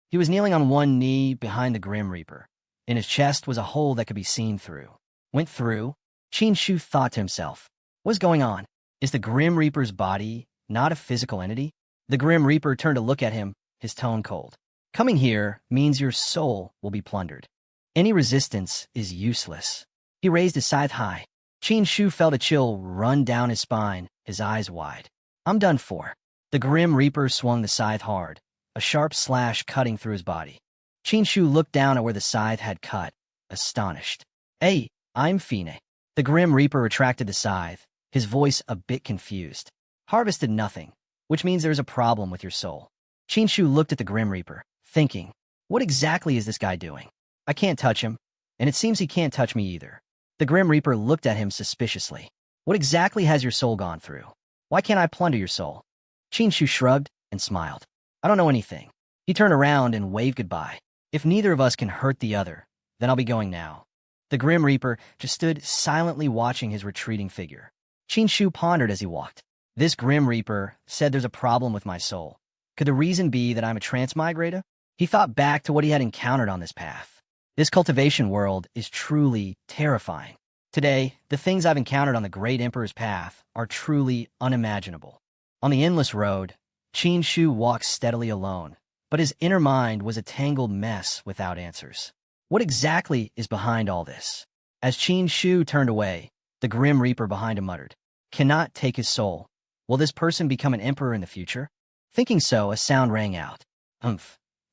Speaker 1: He was kneeling on one knee behind the Grim Reaper. In his chest was a hole that could be seen through. Went through? Shu thought to himself. What's going on? Is the Grim Reaper's body not a physical entity? The Grim Reaper turned to look at him, his tone cold. Coming here means your soul will be plundered. Any resistance is useless. He raised his scythe high. Shu felt a chill run down his spine, his eyes wide. I'm done for. The Grim Reaper swung the scythe hard, a sharp slash cutting through his body. Shu looked down at where the scythe had cut, astonished. Hey, I'm Fine. The Grim Reaper retracted the scythe, his voice a bit confused. Harvested nothing, which means there's a problem with your soul. Shu looked at the Grim Reaper, thinking, what exactly is this guy doing? I can't touch him, and it seems he can't touch me either. The Grim Reaper looked at him suspiciously. What exactly has your soul gone through? Why can't I plunder your soul? Shu shrugged and smiled. I don't know anything. He turned around and waved goodbye. If neither of us can hurt the other, then I'll be going now. The Grim Reaper just stood silently watching his retreating figure. Shu pondered as he walked. This Grim Reaper said there's a problem with my soul. Could the reason be that I'm a transmigrator? He thought back to what he had encountered on this path. This cultivation world is truly terrifying. Today, the things I've encountered on the Great Emperor's path are truly unimaginable. On the endless road, Shu walked steadily alone, but his inner mind was a tangled mess without answers. What exactly is behind all this? As Shu turned away, the Grim Reaper behind him muttered, cannot take his soul. Will this person become an emperor in the future? Thinking so, a sound rang out.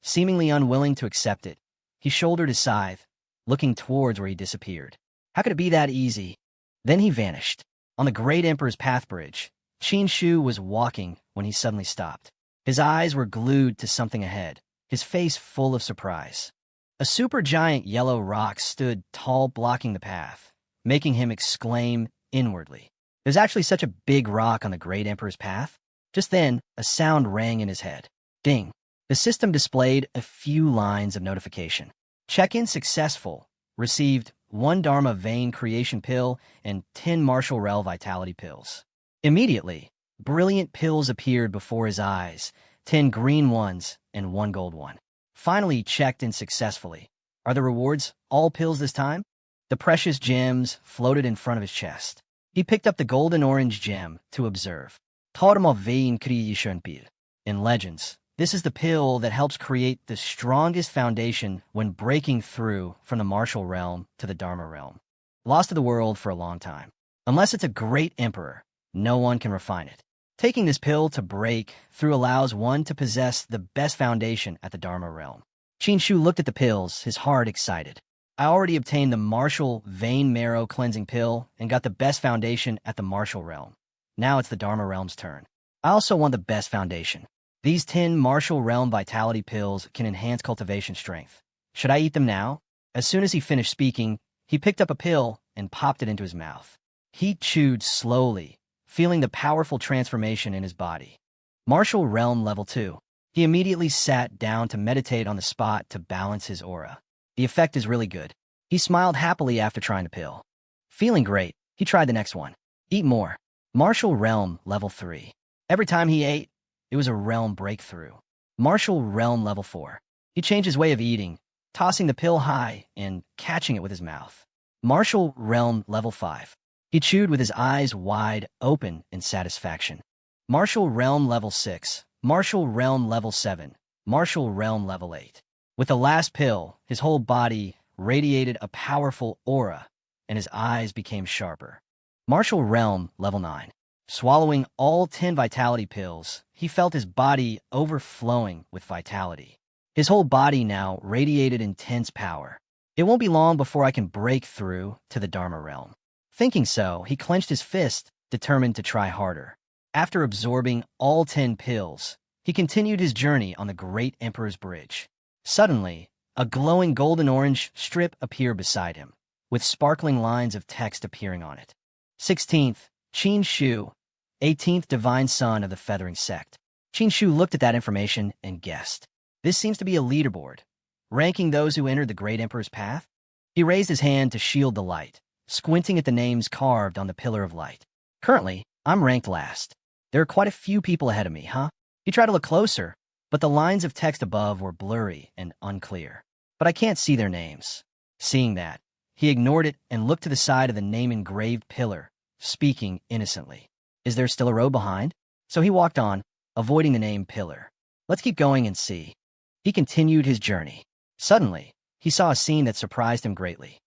Speaker 1: Seemingly unwilling to accept it, he shouldered his scythe, looking towards where he disappeared. How could it be that easy? Then he vanished. On the Great Emperor's path bridge, Shu was walking when he suddenly stopped. His eyes were glued to something ahead, his face full of surprise. A supergiant yellow rock stood tall, blocking the path, making him exclaim inwardly. There's actually such a big rock on the Great Emperor's path? Just then, a sound rang in his head. Ding. The system displayed a few lines of notification. Check-in successful. Received 1 Dharma Vein Creation Pill and 10 Martial Rel Vitality Pills. Immediately, brilliant pills appeared before his eyes, 10 green ones and 1 gold one. Finally checked in successfully. Are the rewards all pills this time? The precious gems floated in front of his chest. He picked up the golden orange gem to observe. Dharma Vein Creation Pill. In Legends, this is the pill that helps create the strongest foundation when breaking through from the martial realm to the Dharma realm. Lost to the world for a long time. Unless it's a great emperor, no one can refine it. Taking this pill to break through allows one to possess the best foundation at the Dharma realm. Shu looked at the pills, his heart excited. I already obtained the Martial Vein Marrow Cleansing Pill and got the best foundation at the martial realm. Now it's the Dharma realm's turn. I also want the best foundation. These 10 martial realm vitality pills can enhance cultivation strength. Should I eat them now? As soon as he finished speaking, he picked up a pill and popped it into his mouth. He chewed slowly, feeling the powerful transformation in his body. Martial realm level 2. He immediately sat down to meditate on the spot to balance his aura. The effect is really good. He smiled happily after trying the pill. Feeling great, he tried the next one. Eat more. Martial realm level 3. Every time he ate, it was a realm breakthrough. Martial realm level 4. He changed his way of eating, tossing the pill high and catching it with his mouth. Martial realm level 5. He chewed with his eyes wide open in satisfaction. Martial realm level 6. Martial realm level 7. Martial realm level 8. With the last pill, his whole body radiated a powerful aura, and his eyes became sharper. Martial realm level 9. Swallowing all 10 vitality pills, he felt his body overflowing with vitality. His whole body now radiated intense power. It won't be long before I can break through to the Dharma realm. Thinking so, he clenched his fist, determined to try harder. After absorbing all 10 pills, he continued his journey on the Great Emperor's Bridge. Suddenly, a glowing golden orange strip appeared beside him. with sparkling lines of text appearing on it. 16th, Qin Shu, 18th divine son of the feathering sect. Qin Shu looked at that information and guessed. This seems to be a leaderboard, ranking those who entered the Great Emperor's path. He raised his hand to shield the light, squinting at the names carved on the pillar of light. Currently, I'm ranked last. There are quite a few people ahead of me, huh? He tried to look closer, but the lines of text above were blurry and unclear. But I can't see their names. Seeing that, he ignored it and looked to the side of the name-engraved pillar, speaking innocently. Is there still a row behind? So he walked on, avoiding the name pillar. Let's keep going and see. He continued his journey. Suddenly, he saw a scene that surprised him greatly.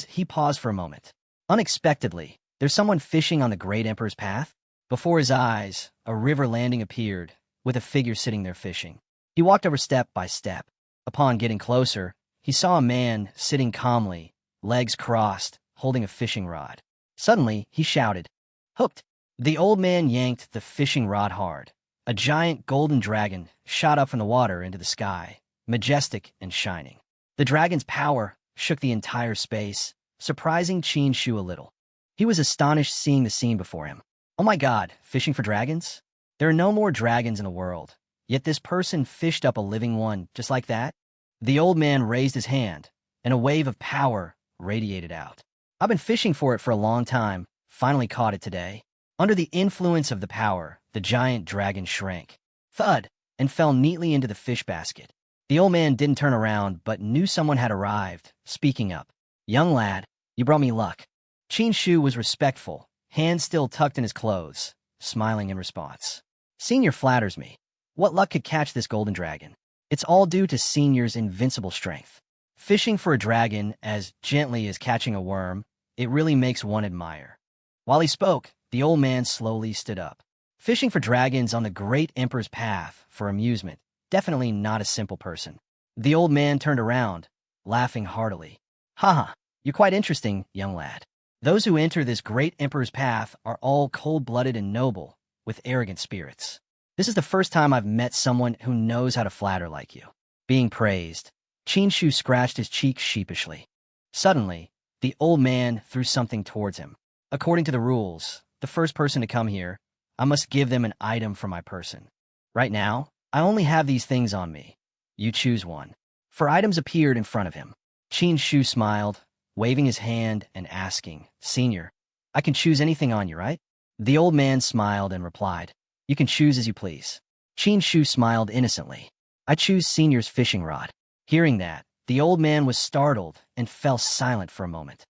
Speaker 1: He paused for a moment. Unexpectedly, there's someone fishing on the Great Emperor's path. Before his eyes, a river landing appeared, with a figure sitting there fishing. He walked over step by step. Upon getting closer, he saw a man sitting calmly, legs crossed, holding a fishing rod. Suddenly, he shouted, "Hooked!" The old man yanked the fishing rod hard. A giant golden dragon shot up from the water into the sky, majestic and shining. The dragon's power shook the entire space, surprising Qin Shu a little. He was astonished seeing the scene before him. Oh my God, fishing for dragons? There are no more dragons in the world, yet this person fished up a living one just like that? The old man raised his hand, and a wave of power radiated out. I've been fishing for it for a long time, finally caught it today. Under the influence of the power, the giant dragon shrank, thud, and fell neatly into the fish basket. The old man didn't turn around, but knew someone had arrived, speaking up. Young lad, you brought me luck. Qin Shu was respectful, hands still tucked in his clothes, smiling in response. Senior flatters me. What luck could catch this golden dragon? It's all due to Senior's invincible strength. Fishing for a dragon as gently as catching a worm, it really makes one admire. While he spoke, the old man slowly stood up. Fishing for dragons on the Great Emperor's path for amusement, definitely not a simple person. The old man turned around, laughing heartily. Haha, you're quite interesting, young lad. Those who enter this Great Emperor's path are all cold-blooded and noble, with arrogant spirits. This is the first time I've met someone who knows how to flatter like you. Being praised, Qin Shu scratched his cheek sheepishly. Suddenly, the old man threw something towards him. According to the rules, the first person to come here, I must give them an item from my person. Right now, I only have these things on me. You choose one. 4 items appeared in front of him. Qin Shu smiled, waving his hand and asking, Senior, I can choose anything on you, right? The old man smiled and replied, You can choose as you please. Qin Shu smiled innocently. I choose Senior's fishing rod. Hearing that, the old man was startled and fell silent for a moment.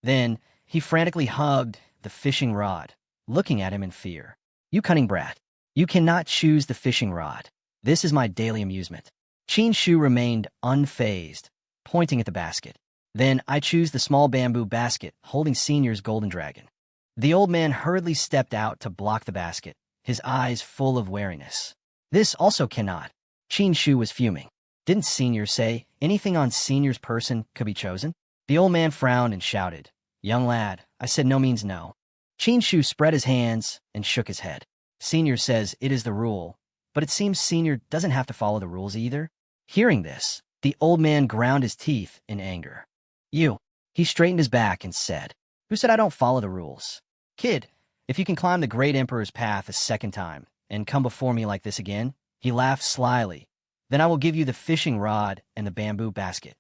Speaker 1: Then, he frantically hugged the fishing rod, looking at him in fear. You cunning brat. You cannot choose the fishing rod. This is my daily amusement. Qin Shu remained unfazed, pointing at the basket. Then I choose the small bamboo basket holding Senior's golden dragon. The old man hurriedly stepped out to block the basket, his eyes full of wariness. This also cannot. Qin Shu was fuming. Didn't Senior say anything on Senior's person could be chosen? The old man frowned and shouted, Young lad, I said no means no. Qin Shu spread his hands and shook his head. Senior says it is the rule, but it seems Senior doesn't have to follow the rules either. Hearing this, the old man ground his teeth in anger. You. He straightened his back and said, Who said I don't follow the rules? Kid, if you can climb the Great Emperor's path a second time and come before me like this again, he laughed slyly, then I will give you the fishing rod and the bamboo basket.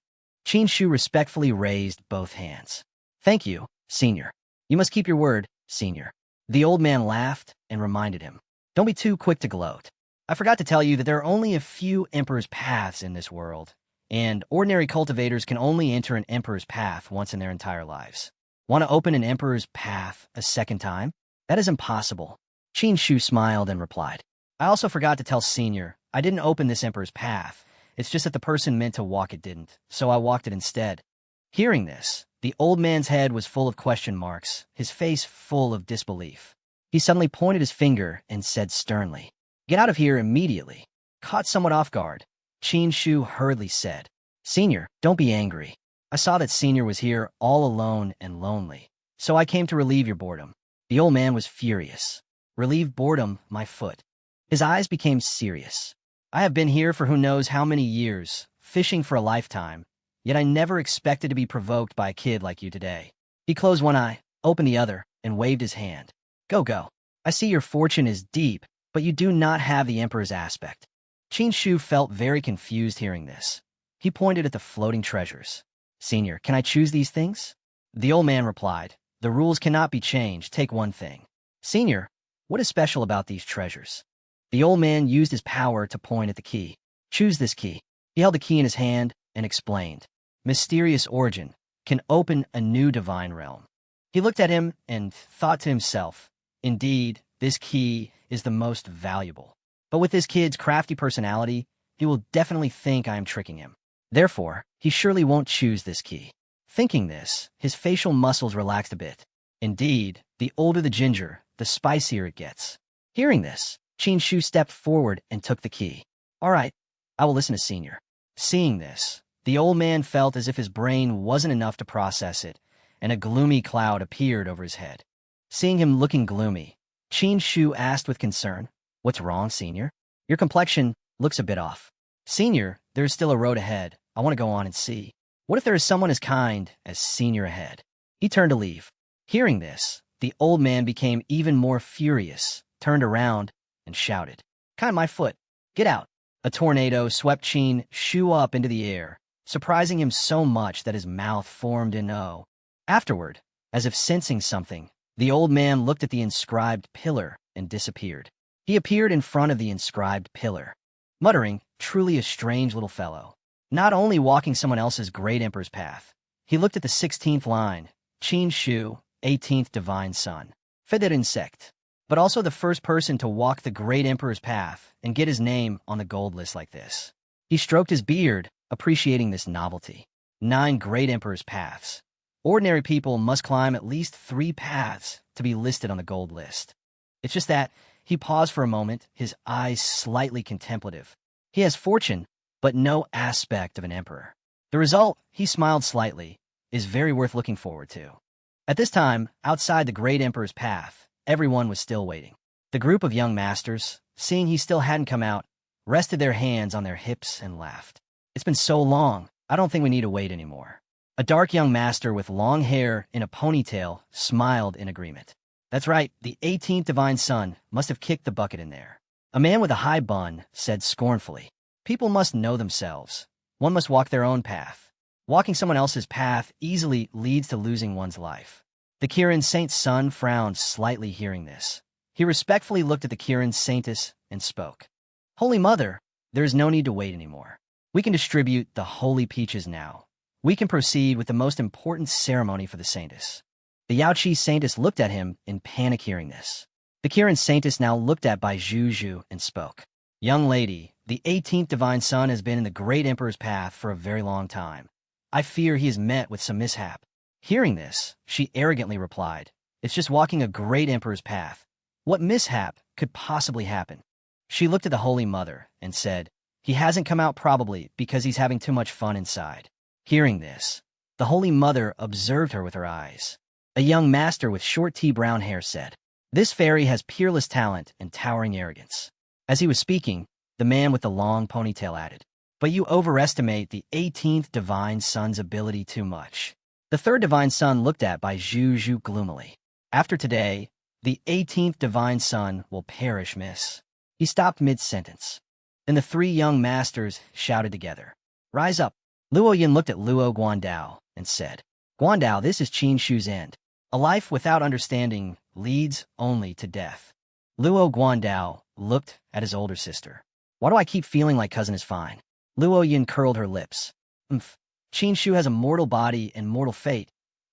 Speaker 1: Qin Shu respectfully raised both hands. Thank you, Senior. You must keep your word, Senior. The old man laughed and reminded him. Don't be too quick to gloat. I forgot to tell you that there are only a few Emperor's paths in this world, and ordinary cultivators can only enter an Emperor's path once in their entire lives. Want to open an Emperor's path a second time? That is impossible. Qin Shu smiled and replied. I also forgot to tell Senior, I didn't open this Emperor's path. It's just that the person meant to walk it didn't, so I walked it instead. Hearing this, the old man's head was full of question marks, his face full of disbelief. He suddenly pointed his finger and said sternly, Get out of here immediately. Caught somewhat off guard, Qin Shu hurriedly said, Senior, don't be angry. I saw that Senior was here all alone and lonely, so I came to relieve your boredom. The old man was furious. Relieve boredom, my foot. His eyes became serious. I have been here for who knows how many years, fishing for a lifetime, yet I never expected to be provoked by a kid like you today. He closed one eye, opened the other, and waved his hand. Go, go. I see your fortune is deep, but you do not have the emperor's aspect. Qin Shu felt very confused hearing this. He pointed at the floating treasures. Senior, can I choose these things? The old man replied, the rules cannot be changed, take one thing. Senior, what is special about these treasures? The old man used his power to point at the key. Choose this key. He held the key in his hand and explained. Mysterious origin can open a new divine realm. He looked at him and thought to himself, indeed, this key is the most valuable. But with this kid's crafty personality, he will definitely think I am tricking him. Therefore, he surely won't choose this key. Thinking this, his facial muscles relaxed a bit. Indeed, the older the ginger, the spicier it gets. Hearing this, Qin Shu stepped forward and took the key. All right, I will listen to Senior. Seeing this, the old man felt as if his brain wasn't enough to process it, and a gloomy cloud appeared over his head. Seeing him looking gloomy, Qin Shu asked with concern, What's wrong, Senior? Your complexion looks a bit off. Senior, there is still a road ahead. I want to go on and see. What if there is someone as kind as Senior ahead? He turned to leave. Hearing this, the old man became even more furious, turned around, and shouted, Kind my foot. Get out. A tornado swept Qin Shu up into the air, surprising him so much that his mouth formed an O. Afterward, as if sensing something, the old man looked at the inscribed pillar and disappeared. He appeared in front of the inscribed pillar, muttering, truly a strange little fellow. Not only walking someone else's great emperor's path, he looked at the 16th line, Qin Shu, 18th divine son, feathered insect, but also the first person to walk the great emperor's path and get his name on the gold list like this. He stroked his beard, appreciating this novelty. 9 great emperor's paths. Ordinary people must climb at least 3 paths to be listed on the gold list. It's just that he paused for a moment, his eyes slightly contemplative. He has fortune, but no aspect of an emperor. The result, he smiled slightly, is very worth looking forward to. At this time, outside the great emperor's path, everyone was still waiting. The group of young masters, seeing he still hadn't come out, rested their hands on their hips and laughed. It's been so long, I don't think we need to wait anymore. A dark young master with long hair in a ponytail smiled in agreement. That's right, the 18th divine son must have kicked the bucket in there. A man with a high bun said scornfully, People must know themselves. One must walk their own path. Walking someone else's path easily leads to losing one's life. The Kirin Saint's son frowned slightly hearing this. He respectfully looked at the Kirin Saintess and spoke. Holy Mother, there is no need to wait anymore. We can distribute the holy peaches now. We can proceed with the most important ceremony for the Saintess. The Yaoqi Saintess looked at him in panic hearing this. The Kirin Saintess now looked at Bai Zhu and spoke. Young lady, the 18th divine son has been in the great emperor's path for a very long time. I fear he has met with some mishap. Hearing this, she arrogantly replied, It's just walking a great emperor's path. What mishap could possibly happen? She looked at the Holy Mother and said, He hasn't come out probably because he's having too much fun inside. Hearing this, the Holy Mother observed her with her eyes. A young master with short tea-brown hair said, This fairy has peerless talent and towering arrogance. As he was speaking, the man with the long ponytail added, But you overestimate the 18th divine son's ability too much. The third divine son looked at Bai Zhu gloomily. After today, the 18th divine son will perish, miss. He stopped mid-sentence. Then the 3 young masters shouted together, Rise up. Luo Yin looked at Luo Guandao and said, Guandao, this is Qin Shu's end. A life without understanding leads only to death. Luo Guandao looked at his older sister. Why do I keep feeling like cousin is fine? Luo Yin curled her lips. Qin Shu has a mortal body and mortal fate.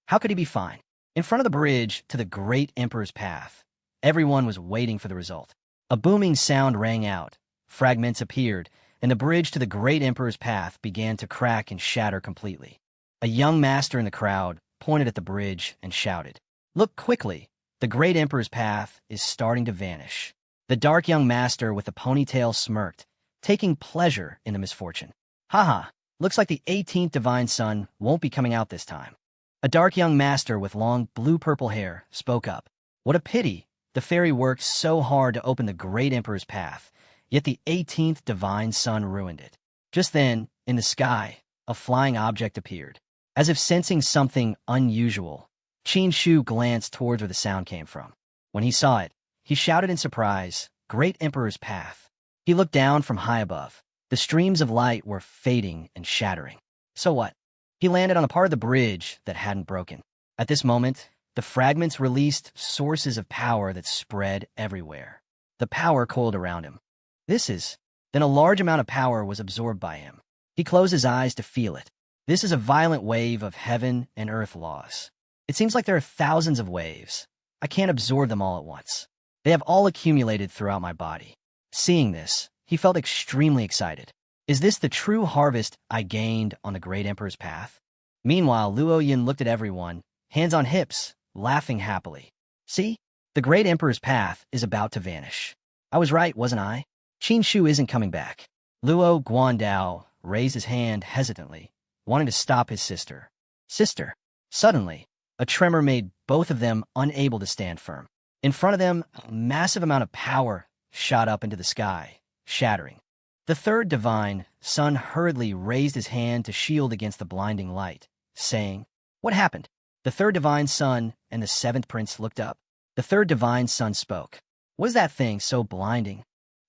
Speaker 1: How could he be fine? In front of the bridge to the great emperor's path, everyone was waiting for the result. A booming sound rang out. Fragments appeared, and the bridge to the great emperor's path began to crack and shatter completely. A young master in the crowd pointed at the bridge and shouted, Look quickly, the great emperor's path is starting to vanish. The dark young master with the ponytail smirked, taking pleasure in the misfortune. Haha, looks like the 18th divine son won't be coming out this time. A dark young master with long blue-purple hair spoke up. What a pity, the fairy worked so hard to open the great emperor's path, yet the 18th divine son ruined it. Just then, in the sky, a flying object appeared. As if sensing something unusual, Qin Shu glanced towards where the sound came from. When he saw it, he shouted in surprise, "Great Emperor's Path." He looked down from high above. The streams of light were fading and shattering. So what? He landed on a part of the bridge that hadn't broken. At this moment, the fragments released sources of power that spread everywhere. The power coiled around him. Then a large amount of power was absorbed by him. He closed his eyes to feel it. This is a violent wave of heaven and earth laws. It seems like there are thousands of waves. I can't absorb them all at once. They have all accumulated throughout my body. Seeing this, he felt extremely excited. Is this the true harvest I gained on the Great Emperor's Path? Meanwhile, Luo Yin looked at everyone, hands on hips, laughing happily. See? The Great Emperor's Path is about to vanish. I was right, wasn't I? Qin Shu isn't coming back. Luo Guandao raised his hand hesitantly, wanting to stop his sister. Sister. Suddenly, a tremor made both of them unable to stand firm. In front of them, a massive amount of power shot up into the sky, shattering. The third divine son hurriedly raised his hand to shield against the blinding light, saying, "What happened?" The third divine son and the seventh prince looked up. The third divine son spoke. "Was that thing so blinding?"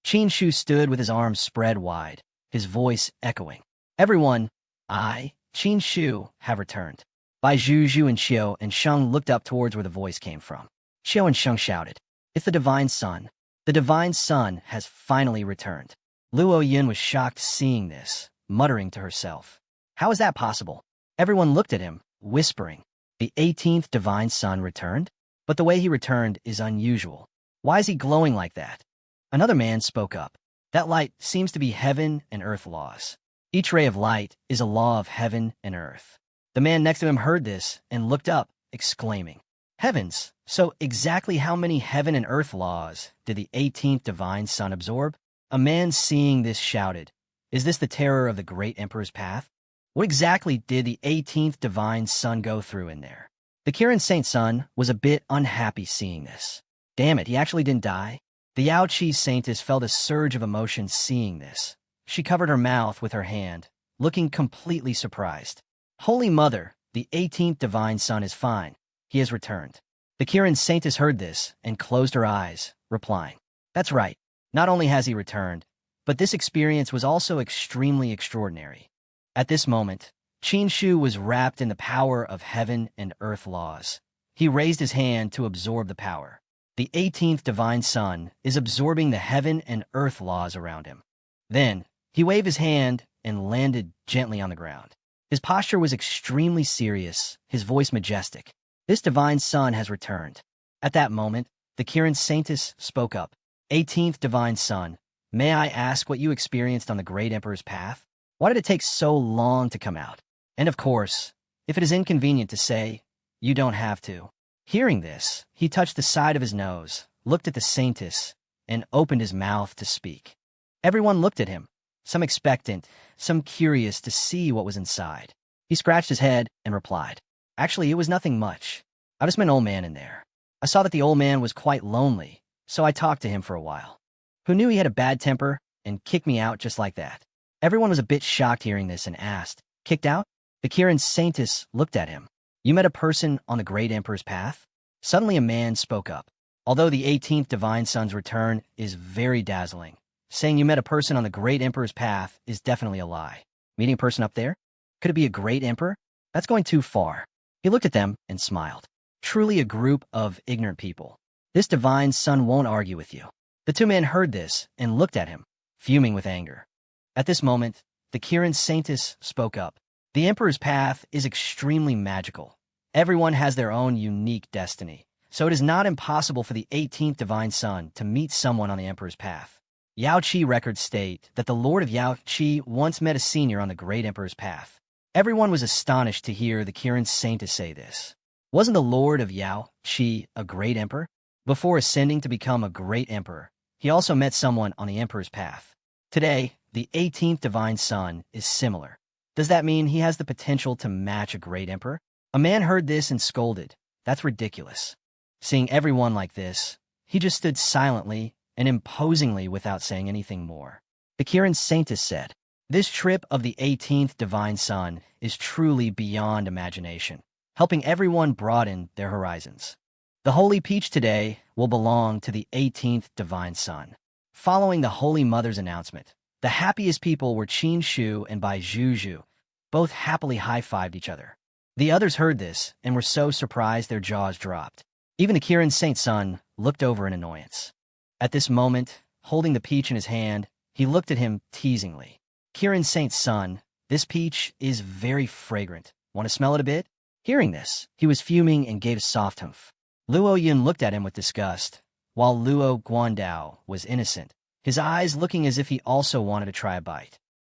Speaker 1: Qin Shu stood with his arms spread wide, his voice echoing. Everyone, I, Qin Shu, have returned. Bai Zhu and Xiao and Sheng looked up towards where the voice came from. Xiao and Sheng shouted, "It's the divine son. The divine son has finally returned." Luo Yin was shocked seeing this, muttering to herself, "How is that possible?" Everyone looked at him, whispering, "The 18th divine son returned? But the way he returned is unusual. Why is he glowing like that?" Another man spoke up. "That light seems to be heaven and earth laws. Each ray of light is a law of heaven and earth." The man next to him heard this and looked up, exclaiming, "Heavens, so exactly how many heaven and earth laws did the 18th divine son absorb?" A man seeing this shouted, "Is this the terror of the Great Emperor's Path? What exactly did the 18th divine son go through in there?" The Kirin Saint son was a bit unhappy seeing this. Damn it, he actually didn't die? The Yao Qi Saintess felt a surge of emotion seeing this. She covered her mouth with her hand, looking completely surprised. "Holy Mother, the 18th divine son is fine. He has returned." The Kirin Saintess heard this and closed her eyes, replying, "That's right. Not only has he returned, but this experience was also extremely extraordinary." At this moment, Qin Shu was wrapped in the power of heaven and earth laws. He raised his hand to absorb the power. The 18th divine son is absorbing the heaven and earth laws around him. Then, he waved his hand and landed gently on the ground. His posture was extremely serious, his voice majestic. "This divine son has returned." At that moment, the Kirin Saintess spoke up. 18th divine son, may I ask what you experienced on the Great Emperor's Path? Why did it take so long to come out? And of course, if it is inconvenient to say, you don't have to. Hearing this, he touched the side of his nose, looked at the Saintess, and opened his mouth to speak. Everyone looked at him, some expectant, some curious to see what was inside. He scratched his head and replied, "Actually, it was nothing much. I just met an old man in there. I saw that the old man was quite lonely, so I talked to him for a while. Who knew he had a bad temper and kicked me out just like that?" Everyone was a bit shocked hearing this and asked, "Kicked out?" The Kirin Saintess looked at him. "You met a person on the Great Emperor's Path?" Suddenly a man spoke up. Although the 18th divine son's return is very dazzling, saying you met a person on the Great Emperor's Path is definitely a lie. Meeting a person up there? Could it be a great emperor? That's going too far. He looked at them and smiled. Truly a group of ignorant people. This divine son won't argue with you. The two men heard this and looked at him, fuming with anger. At this moment, the Kirin Saintess spoke up. The Emperor's Path is extremely magical. Everyone has their own unique destiny, so it is not impossible for the 18th divine son to meet someone on the Emperor's Path. Yao Qi records state that the Lord of Yao Qi once met a senior on the Great Emperor's Path. Everyone was astonished to hear the Kirin Saintess say this. Wasn't the Lord of Yao Qi a great emperor? Before ascending to become a great emperor, he also met someone on the Emperor's Path. Today, the 18th divine son is similar. Does that mean he has the potential to match a great emperor? A man heard this and scolded. That's ridiculous. Seeing everyone like this, he just stood silently and imposingly without saying anything more. The Kirin Saintess said, This trip of the 18th divine son is truly beyond imagination, helping everyone broaden their horizons. The Holy Peach today will belong to the 18th divine son. Following the Holy Mother's announcement, the happiest people were Qin Shu and Bai Zhu, both happily high-fived each other. The others heard this and were so surprised their jaws dropped. Even the Kirin Saint Son looked over in annoyance. At this moment, holding the peach in his hand, he looked at him teasingly. Kirin Saint Son, this peach is very fragrant. Want to smell it a bit? Hearing this, he was fuming and gave a soft humph. Luo Yun looked at him with disgust, while Luo Guandao was innocent, his eyes looking as if he also wanted to try a bite.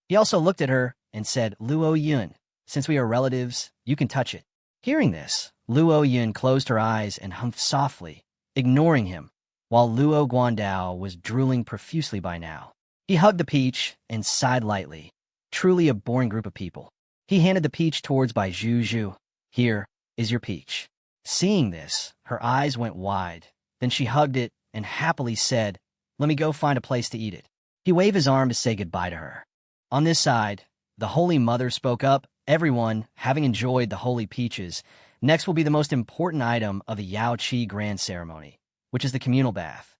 Speaker 1: He also looked at her and said, Luo Yun, since we are relatives, you can touch it. Hearing this, Luo Yun closed her eyes and humphed softly, ignoring him, while Luo Guandao was drooling profusely by now. He hugged the peach and sighed lightly. Truly a boring group of people. He handed the peach towards Bai Zhu. Here is your peach. Seeing this, her eyes went wide. Then she hugged it and happily said, let me go find a place to eat it. He waved his arm to say goodbye to her. On this side, the Holy Mother spoke up. Everyone, having enjoyed the holy peaches, next will be the most important item of the Yao Qi Grand Ceremony, which is the communal bath.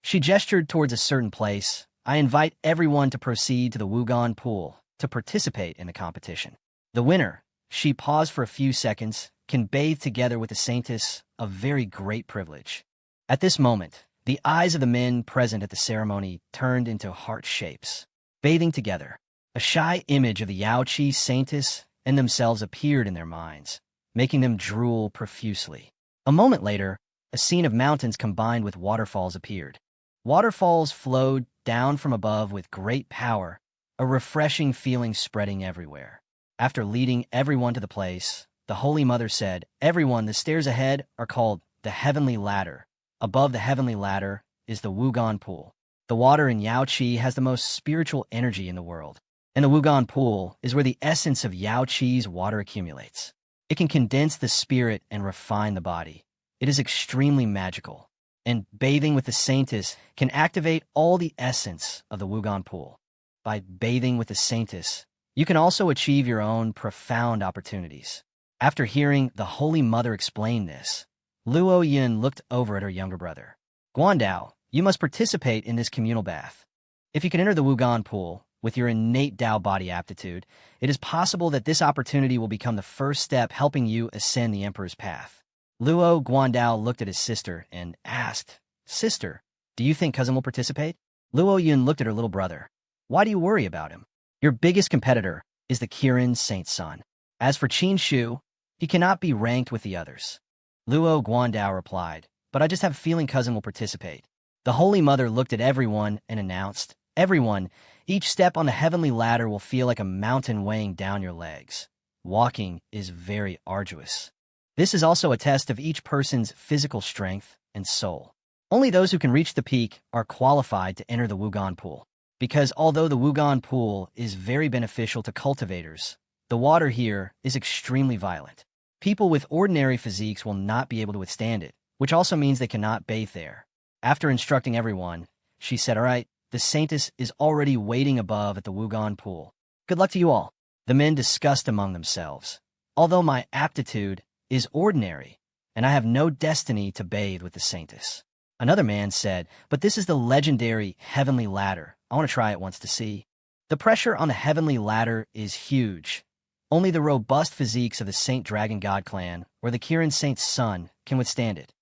Speaker 1: She gestured towards a certain place. I invite everyone to proceed to the Wugan pool to participate in the competition. The winner, she paused for a few seconds, can bathe together with the saintess, a very great privilege. At this moment, the eyes of the men present at the ceremony turned into heart shapes. Bathing together, a shy image of the Yao Qi saintess and themselves appeared in their minds, making them drool profusely. A moment later, a scene of mountains combined with waterfalls appeared. Waterfalls flowed down from above with great power, a refreshing feeling spreading everywhere. After leading everyone to the place, the Holy Mother said, everyone, the stairs ahead are called the Heavenly Ladder. Above the Heavenly Ladder is the Wugan Pool. The water in Yao Qi has the most spiritual energy in the world, and the Wugan Pool is where the essence of Yao Qi's water accumulates. It can condense the spirit and refine the body. It is extremely magical, and bathing with the saintess can activate all the essence of the Wugan Pool. By bathing with the saintess, you can also achieve your own profound opportunities. After hearing the Holy Mother explain this, Luo Yun looked over at her younger brother. Guandao, you must participate in this communal bath. If you can enter the Wugan Pool with your innate Dao body aptitude, it is possible that this opportunity will become the first step helping you ascend the Emperor's path. Luo Guandao looked at his sister and asked, Sister, do you think cousin will participate? Luo Yun looked at her little brother. Why do you worry about him? Your biggest competitor is the Kirin Saint Son. As for Qin Shu, he cannot be ranked with the others. Luo Guandao replied, but I just have a feeling cousin will participate. The Holy Mother looked at everyone and announced, everyone, each step on the heavenly ladder will feel like a mountain weighing down your legs. Walking is very arduous. This is also a test of each person's physical strength and soul. Only those who can reach the peak are qualified to enter the Wugan Pool. Because although the Wugan Pool is very beneficial to cultivators, the water here is extremely violent. People with ordinary physiques will not be able to withstand it, which also means they cannot bathe there. After instructing everyone, she said, all right, the saintess is already waiting above at the Wugan Pool. Good luck to you all. The men discussed among themselves. Although my aptitude is ordinary, and I have no destiny to bathe with the saintess. Another man said, but this is the legendary Heavenly Ladder. I want to try it once to see. The pressure on the Heavenly Ladder is huge. Only the robust physiques of the Saint Dragon God clan or the Kirin Saint's son can withstand it,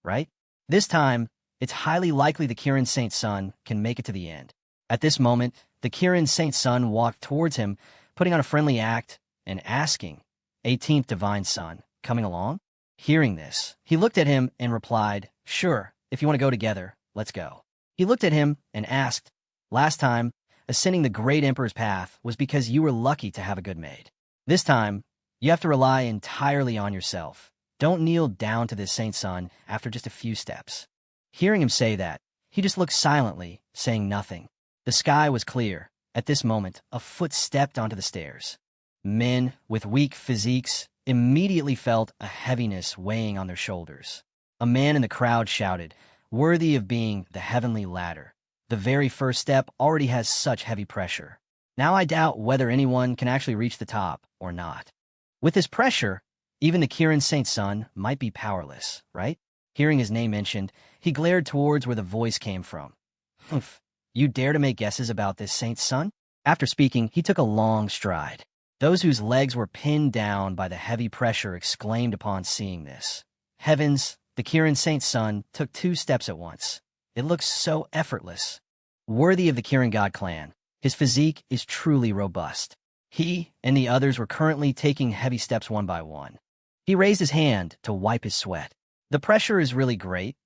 Speaker 1: right? This time, it's highly likely the Kirin Saint's son can make it to the end. At this moment, the Kirin Saint's son walked towards him, putting on a friendly act and asking, 18th Divine Son, coming along? Hearing this, he looked at him and replied, sure, if you want to go together, let's go. He looked at him and asked, last time, ascending the great Emperor's path was because you were lucky to have a good maid. This time, you have to rely entirely on yourself. Don't kneel down to this Saint's son after just a few steps. Hearing him say that, he just looked silently, saying nothing. The sky was clear. At this moment, a foot stepped onto the stairs. Men with weak physiques immediately felt a heaviness weighing on their shoulders. A man in the crowd shouted, worthy of being the Heavenly Ladder. The very first step already has such heavy pressure. Now I doubt whether anyone can actually reach the top or not. With this pressure, even the Kirin Saint's son might be powerless, right? Hearing his name mentioned, he glared towards where the voice came from. Humph, you dare to make guesses about this saint's son? After speaking, he took a long stride. Those whose legs were pinned down by the heavy pressure exclaimed upon seeing this. Heavens, the Kirin Saint's son took 2 steps at once. It looks so effortless. Worthy of the Kirin God clan, his physique is truly robust. He and the others were currently taking heavy steps one by one. He raised his hand to wipe his sweat. The pressure is really great.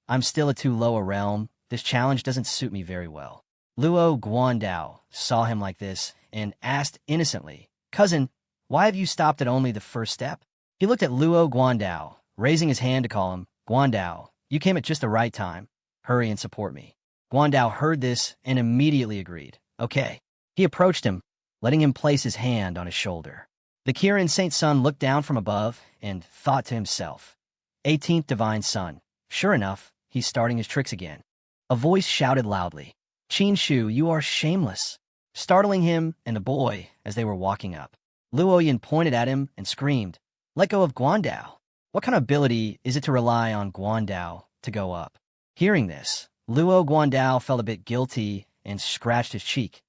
Speaker 1: I'm still at too low a realm. This challenge doesn't suit me very well. Luo Guandao saw him like this and asked innocently, Cousin, why have you stopped at only the first step? He looked at Luo Guandao, raising his hand to call him, Guandao, you came at just the right time. Hurry and support me. Guandao heard this and immediately agreed. Okay. He approached him, letting him place his hand on his shoulder. The Kirin Saint's son looked down from above and thought to himself, 18th Divine Son. Sure enough, he's starting his tricks again. A voice shouted loudly, Qin Shu, you are shameless, startling him and the boy as they were walking up. Luo Yin pointed at him and screamed, Let go of Guandao. What kind of ability is it to rely on Guandao to go up? Hearing this, Luo Guandao felt a bit guilty and scratched his cheek.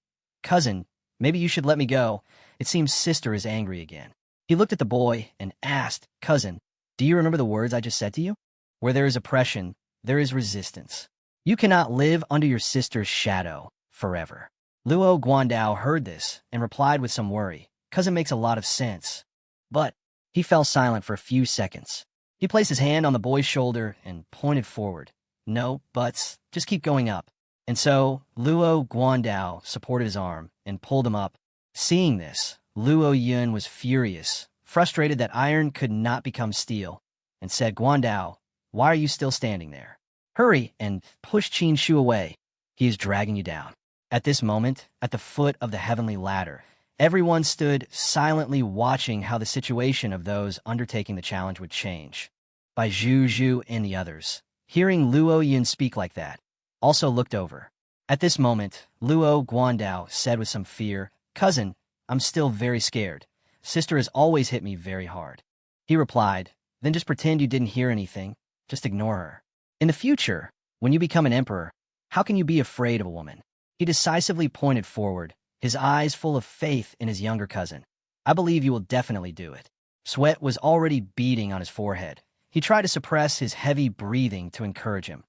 Speaker 1: Cousin, maybe you should let me go. It seems sister is angry again. He looked at the boy and asked, Cousin, do you remember the words I just said to you? Where there is oppression, there is resistance. You cannot live under your sister's shadow forever. Luo Guandao heard this and replied with some worry. Cousin makes a lot of sense. But he fell silent for a few seconds. He placed his hand on the boy's shoulder and pointed forward. No buts, just keep going up. And so, Luo Guandao supported his arm and pulled him up. Seeing this, Luo Yun was furious, frustrated that iron could not become steel, and said, Guandao, why are you still standing there? Hurry and push Qin Shu away. He is dragging you down. At this moment, at the foot of the heavenly ladder, everyone stood silently watching how the situation of those undertaking the challenge would change. By Zhu Zhu and the others, hearing Luo Yun speak like that, also looked over. At this moment, Luo Guandao said with some fear, Cousin, I'm still very scared. Sister has always hit me very hard. He replied, Then just pretend you didn't hear anything. Just ignore her. In the future, when you become an emperor, how can you be afraid of a woman? He decisively pointed forward, his eyes full of faith in his younger cousin. I believe you will definitely do it. Sweat was already beading on his forehead. He tried to suppress his heavy breathing to encourage him.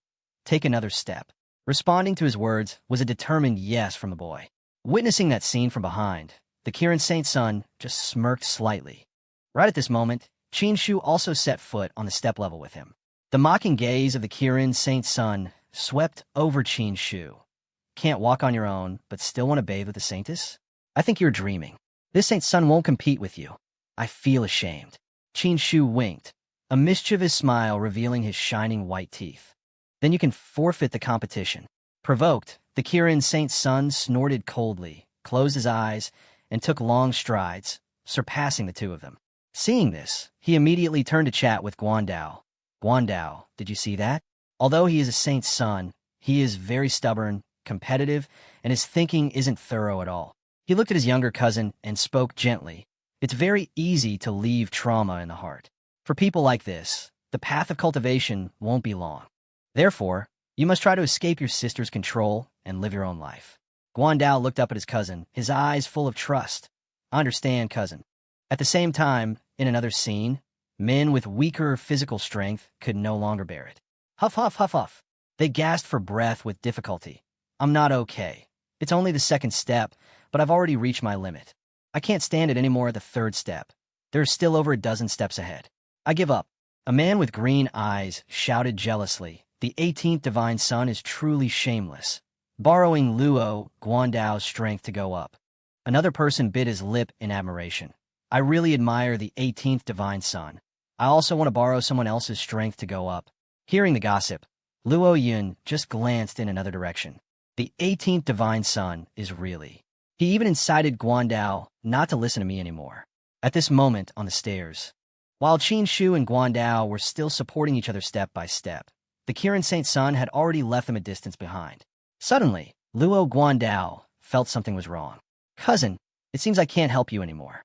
Speaker 1: Take another step. Responding to his words was a determined yes from the boy. Witnessing that scene from behind, the Kirin Saint's son just smirked slightly. Right at this moment, Qin Shu also set foot on the step level with him. The mocking gaze of the Kirin Saint's son swept over Qin Shu. Can't walk on your own, but still want to bathe with the saintess? I think you're dreaming. This saint's son won't compete with you. I feel ashamed. Qin Shu winked, a mischievous smile revealing his shining white teeth. Then you can forfeit the competition. Provoked, the Kirin Saint's son snorted coldly, closed his eyes, and took long strides, surpassing the two of them. Seeing this, he immediately turned to chat with Guandao. Guandao, did you see that? Although he is a saint's son, he is very stubborn, competitive, and his thinking isn't thorough at all. He looked at his younger cousin and spoke gently. It's very easy to leave trauma in the heart. For people like this, the path of cultivation won't be long. Therefore, you must try to escape your sister's control and live your own life. Guandao looked up at his cousin, his eyes full of trust. I understand, cousin. At the same time, in another scene, men with weaker physical strength could no longer bear it. Huff, huff, huff, huff. They gasped for breath with difficulty. I'm not okay. It's only the second step, but I've already reached my limit. I can't stand it anymore at the third step. There's still over a dozen steps ahead. I give up. A man with green eyes shouted jealously. The 18th Divine Son is truly shameless, borrowing Luo Guandao's strength to go up. Another person bit his lip in admiration. I really admire the 18th Divine Son. I also want to borrow someone else's strength to go up. Hearing the gossip, Luo Yun just glanced in another direction. The 18th Divine Son is really. He even incited Guandao not to listen to me anymore. At this moment on the stairs, while Qin Shu and Guandao were still supporting each other step by step, the Kirin Saint's son had already left them a distance behind. Suddenly, Luo Guandao felt something was wrong. Cousin, it seems I can't help you anymore.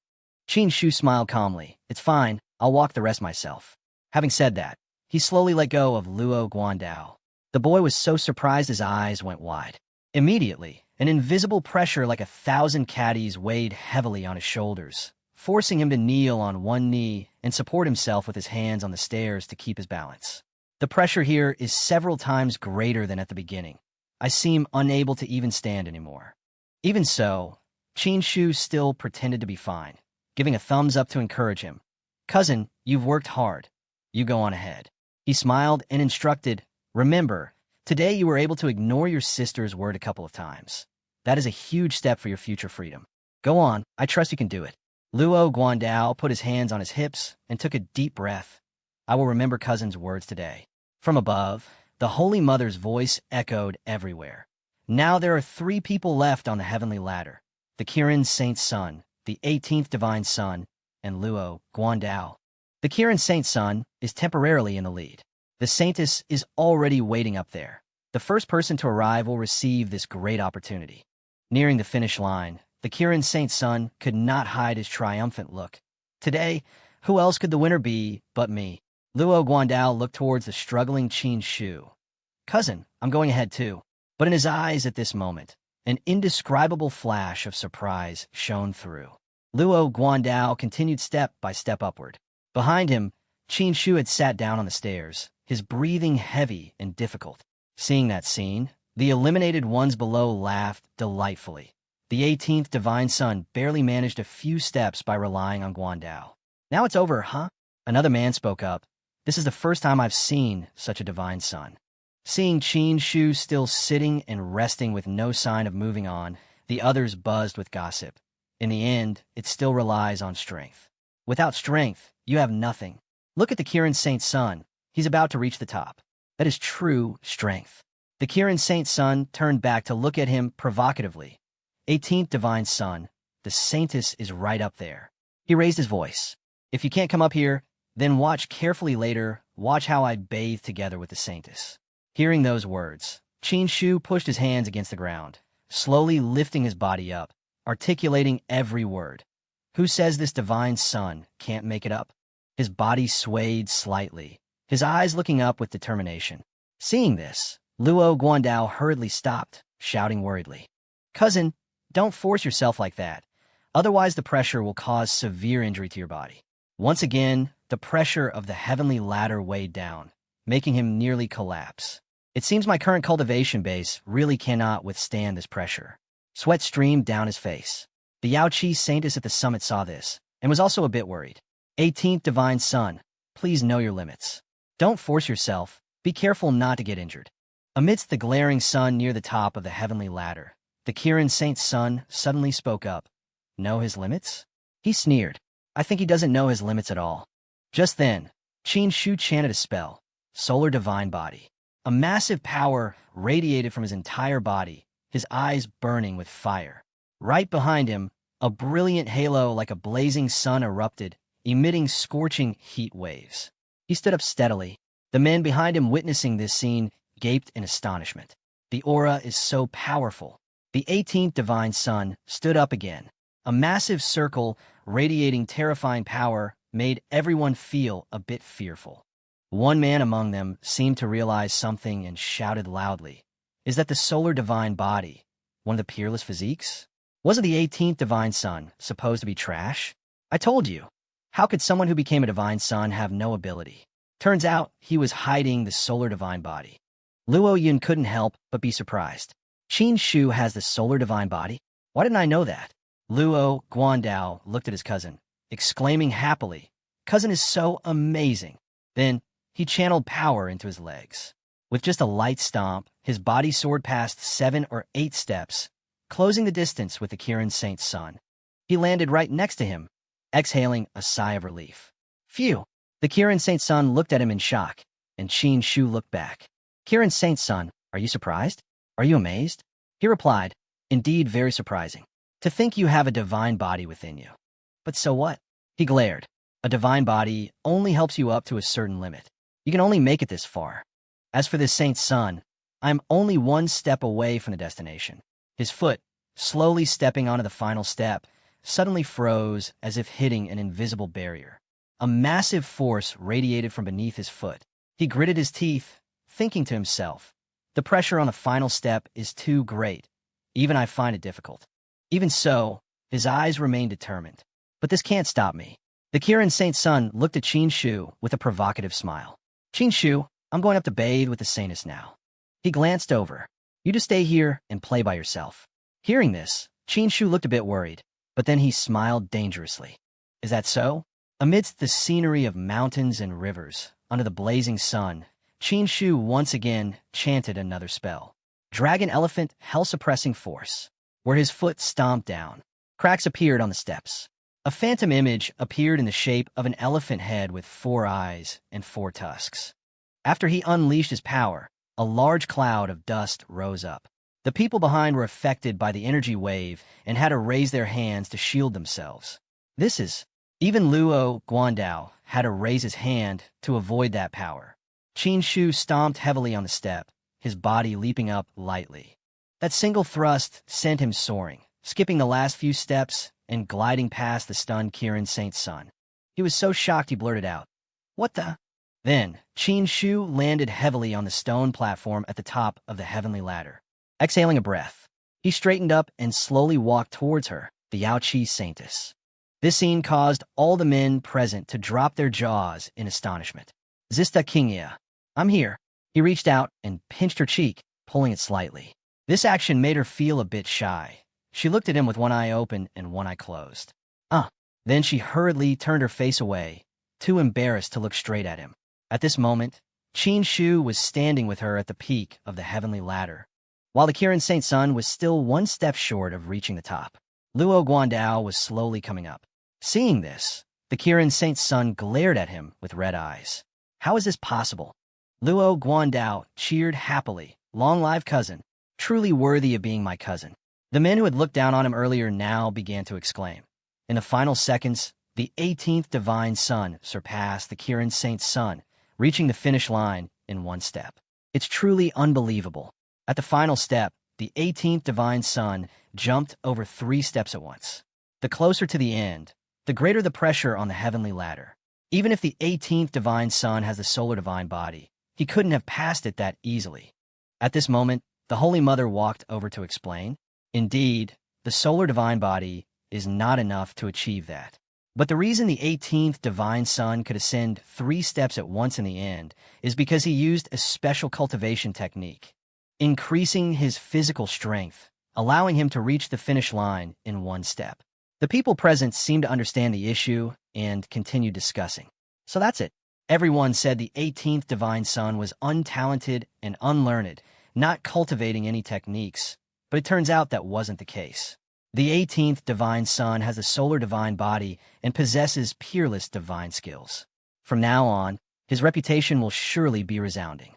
Speaker 1: Qin Shu smiled calmly. It's fine, I'll walk the rest myself. Having said that, he slowly let go of Luo Guandao. The boy was so surprised his eyes went wide. Immediately, an invisible pressure like 1,000 caddies weighed heavily on his shoulders, forcing him to kneel on one knee and support himself with his hands on the stairs to keep his balance. The pressure here is several times greater than at the beginning. I seem unable to even stand anymore. Even so, Qin Shu still pretended to be fine, giving a thumbs up to encourage him. Cousin, you've worked hard. You go on ahead. He smiled and instructed, remember, today you were able to ignore your sister's word a couple of times. That is a huge step for your future freedom. Go on, I trust you can do it. Luo Guandao put his hands on his hips and took a deep breath. I will remember cousin's words today. From above, the Holy Mother's voice echoed everywhere. Now there are 3 people left on the heavenly ladder. The Kirin Saint's son, the 18th divine son, and Luo Guandao. The Kirin Saint's son is temporarily in the lead. The Saintess is already waiting up there. The first person to arrive will receive this great opportunity. Nearing the finish line, the Kirin Saint's son could not hide his triumphant look. Today, who else could the winner be but me? Luo Guandao looked towards the struggling Qin Shu. Cousin, I'm going ahead too. But in his eyes at this moment, an indescribable flash of surprise shone through. Luo Guandao continued step by step upward. Behind him, Qin Shu had sat down on the stairs, his breathing heavy and difficult. Seeing that scene, the eliminated ones below laughed delightfully. The 18th divine son barely managed a few steps by relying on Guandao. Now it's over, huh? Another man spoke up. This is the first time I've seen such a divine son. Seeing Qin Shu still sitting and resting with no sign of moving on, the others buzzed with gossip. In the end, it still relies on strength. Without strength, you have nothing. Look at the Kirin Saint's son. He's about to reach the top. That is true strength. The Kirin Saint's son turned back to look at him provocatively. 18th divine son, the Saintess is right up there. He raised his voice. If you can't come up here, then watch carefully later. Watch how I bathe together with the Saintess. Hearing those words, Qin Shu pushed his hands against the ground, slowly lifting his body up, articulating every word. Who says this divine son can't make it up? His body swayed slightly, his eyes looking up with determination. Seeing this, Luo Guandao hurriedly stopped, shouting worriedly. Cousin, don't force yourself like that. Otherwise the pressure will cause severe injury to your body. Once again, the pressure of the heavenly ladder weighed down, making him nearly collapse. It seems my current cultivation base really cannot withstand this pressure. Sweat streamed down his face. The Yaoqi Saintess at the summit saw this, and was also a bit worried. 18th divine son, please know your limits. Don't force yourself. Be careful not to get injured. Amidst the glaring sun near the top of the heavenly ladder, the Kirin Saint's son suddenly spoke up. Know his limits? He sneered. I think he doesn't know his limits at all. Just then, Qin Shu chanted a spell. Solar divine body. A massive power radiated from his entire body, his eyes burning with fire. Right behind him, a brilliant halo like a blazing sun erupted, emitting scorching heat waves. He stood up steadily. The men behind him witnessing this scene gaped in astonishment. The aura is so powerful. The 18th divine son stood up again. A massive circle radiating terrifying power made everyone feel a bit fearful. One man among them seemed to realize something and shouted loudly. Is that the solar divine body, one of the peerless physiques? Wasn't the 18th divine son supposed to be trash? I told you. How could someone who became a divine son have no ability? Turns out he was hiding the solar divine body. Luo Yun couldn't help but be surprised. Qin Shu has the solar divine body? Why didn't I know that? Luo Guandao looked at his cousin, exclaiming happily, Cousin is so amazing. Then he channeled power into his legs. With just a light stomp, his body soared past 7 or 8 steps, closing the distance with the Kirin Saint's son. He landed right next to him, exhaling a sigh of relief. Phew! The Kirin Saint's son looked at him in shock, and Qin Shu looked back. Kirin Saint's son, are you surprised? Are you amazed? He replied, indeed very surprising. To think you have a divine body within you. But so what? He glared. A divine body only helps you up to a certain limit. You can only make it this far. As for this saint's son, I am only one step away from the destination. His foot slowly stepping onto the final step, suddenly froze as if hitting an invisible barrier. A massive force radiated from beneath his foot. He gritted his teeth, thinking to himself, the pressure on the final step is too great. Even I find it difficult. Even so, his eyes remained determined. But this can't stop me. The Kirin Saint's son looked at Qin Shu with a provocative smile. Qin Shu, I'm going up to bathe with the saintess now. He glanced over. You just stay here and play by yourself. Hearing this, Qin Shu looked a bit worried, but then he smiled dangerously. Is that so? Amidst the scenery of mountains and rivers, under the blazing sun, Qin Shu once again chanted another spell. Dragon Elephant Hell-Suppressing Force. Where his foot stomped down, cracks appeared on the steps. A phantom image appeared in the shape of an elephant head with 4 eyes and 4 tusks. After he unleashed his power, a large cloud of dust rose up. The people behind were affected by the energy wave and had to raise their hands to shield themselves. Even Luo Guandao had to raise his hand to avoid that power. Qin Shu stomped heavily on the step, his body leaping up lightly. That single thrust sent him soaring, skipping the last few steps and gliding past the stunned Kirin Saint's son. He was so shocked he blurted out, "What the?" Then, Qin Shu landed heavily on the stone platform at the top of the heavenly ladder. Exhaling a breath, he straightened up and slowly walked towards her, the Yaoqi Saintess. This scene caused all the men present to drop their jaws in astonishment. Zista Kingia, I'm here. He reached out and pinched her cheek, pulling it slightly. This action made her feel a bit shy. She looked at him with one eye open and one eye closed. Then she hurriedly turned her face away, too embarrassed to look straight at him. At this moment, Qin Shu was standing with her at the peak of the heavenly ladder, while the Kirin Saint's son was still 1 step short of reaching the top. Luo Guandao was slowly coming up. Seeing this, the Kirin Saint's son glared at him with red eyes. How is this possible? Luo Guandao cheered happily. Long live cousin. Truly worthy of being my cousin. The men who had looked down on him earlier now began to exclaim. In the final seconds, the 18th Divine Son surpassed the Kirin Saint's son, reaching the finish line in 1 step. It's truly unbelievable. At the final step, the 18th Divine Son jumped over 3 steps at once. The closer to the end, the greater the pressure on the heavenly ladder. Even if the 18th Divine Son has the solar divine body, he couldn't have passed it that easily. At this moment, the Holy Mother walked over to explain. Indeed, the solar divine body is not enough to achieve that. But the reason the 18th Divine Son could ascend 3 steps at once in the end is because he used a special cultivation technique, increasing his physical strength, allowing him to reach the finish line in 1 step. The people present seemed to understand the issue and continued discussing. So that's it. Everyone said the 18th Divine Son was untalented and unlearned, not cultivating any techniques, but it turns out that wasn't the case. The 18th Divine Son has a solar divine body and possesses peerless divine skills. From now on, his reputation will surely be resounding.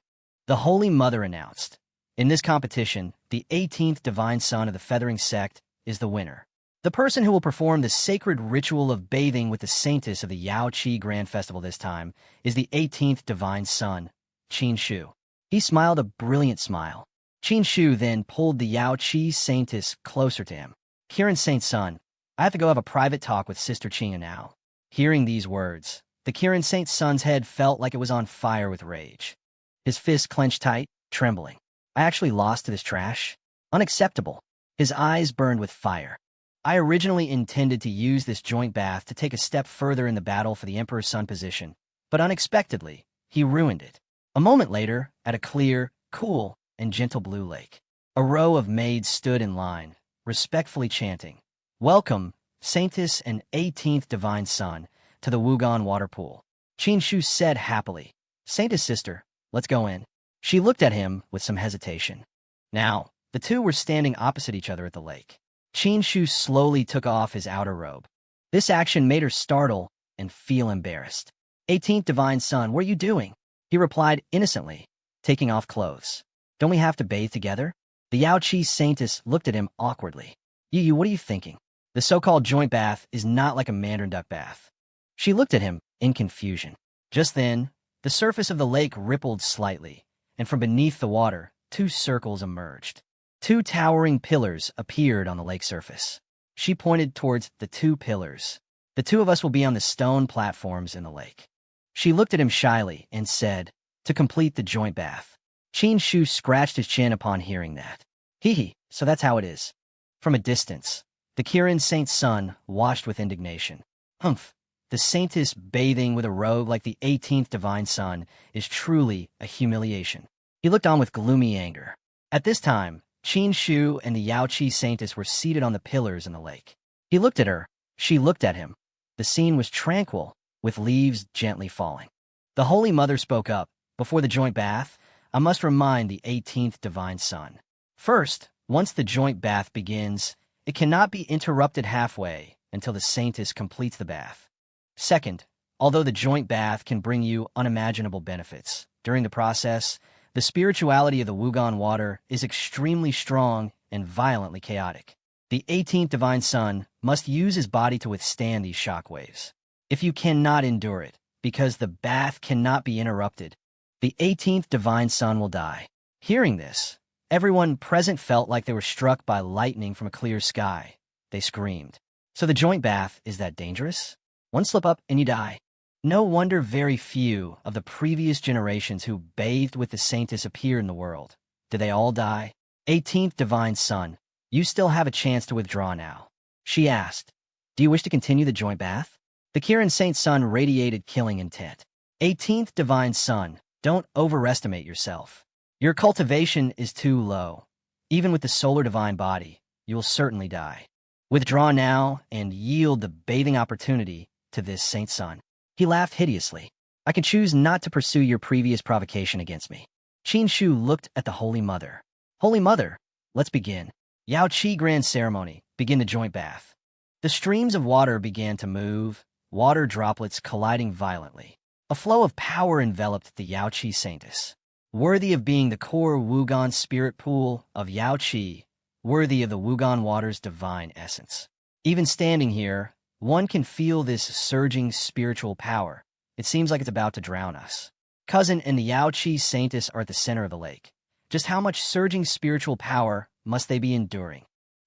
Speaker 1: The Holy Mother announced, in this competition, the 18th Divine Son of the Feathering Sect is the winner. The person who will perform the sacred ritual of bathing with the saintess of the Yaoqi Grand Festival this time is the 18th Divine Son, Qin Shu. He smiled a brilliant smile. Qin Shu then pulled the Yaoqi Saintess closer to him. Kirin Saint's son, I have to go have a private talk with Sister Qinga now. Hearing these words, the Kirin Saint's son's head felt like it was on fire with rage. His fist clenched tight, trembling. I actually lost to this trash? Unacceptable. His eyes burned with fire. I originally intended to use this joint bath to take a step further in the battle for the Emperor's Son position, but unexpectedly, he ruined it. A moment later, at a clear, cool, and gentle blue lake, a row of maids stood in line, respectfully chanting, "Welcome, Saintess and 18th Divine Son, to the Wugan water pool." Qin Shu said happily, "Saintess sister, let's go in." She looked at him with some hesitation. Now, the two were standing opposite each other at the lake. Qin Shu slowly took off his outer robe. This action made her startle and feel embarrassed. 18th Divine Son, what are you doing? He replied innocently, taking off clothes. Don't we have to bathe together? The Yaoqi Saintess looked at him awkwardly. You, what are you thinking? The so-called joint bath is not like a mandarin duck bath. She looked at him in confusion. Just then, the surface of the lake rippled slightly, and from beneath the water, 2 circles emerged. Two towering pillars appeared on the lake surface. She pointed towards the two pillars. The two of us will be on the stone platforms in the lake. She looked at him shyly and said, to complete the joint bath. Qin Shu scratched his chin upon hearing that. Hee, so that's how it is. From a distance, the Kirin Saint's son washed with indignation. Humph, the saintess bathing with a robe like the 18th divine son is truly a humiliation. He looked on with gloomy anger. At this time, Qin Shu and the Yaoqi saintess were seated on the pillars in the lake. He looked at her. She looked at him. The scene was tranquil, with leaves gently falling. The Holy Mother spoke up. Before the joint bath, I must remind the 18th divine son. First, once the joint bath begins, it cannot be interrupted halfway until the saintess completes the bath. Second, although the joint bath can bring you unimaginable benefits, during the process, the spirituality of the Wugan water is extremely strong and violently chaotic. The 18th divine son must use his body to withstand these shock waves. If you cannot endure it, because the bath cannot be interrupted, the 18th divine son will die. Hearing this, everyone present felt like they were struck by lightning from a clear sky. They screamed. So the joint bath is that dangerous? One slip up and you die. No wonder very few of the previous generations who bathed with the saintess appear in the world. Did they all die? 18th divine son, you still have a chance to withdraw now. She asked, do you wish to continue the joint bath? The Kirin Saint's son radiated killing intent. 18th divine son, don't overestimate yourself. Your cultivation is too low. Even with the solar divine body, you will certainly die. Withdraw now and yield the bathing opportunity to this saint's son. He laughed hideously. I can choose not to pursue your previous provocation against me. Qin Shu looked at the Holy Mother. Holy Mother, let's begin. Yao Qi Grand Ceremony, begin the joint bath. The streams of water began to move, water droplets colliding violently. A flow of power enveloped the Yaoqi saintess. Worthy of being the core Wugan spirit pool of Yaoqi, worthy of the Wugan water's divine essence. Even standing here, one can feel this surging spiritual power. It seems like it's about to drown us. Cousin and the Yaoqi saintess are at the center of the lake. Just how much surging spiritual power must they be enduring?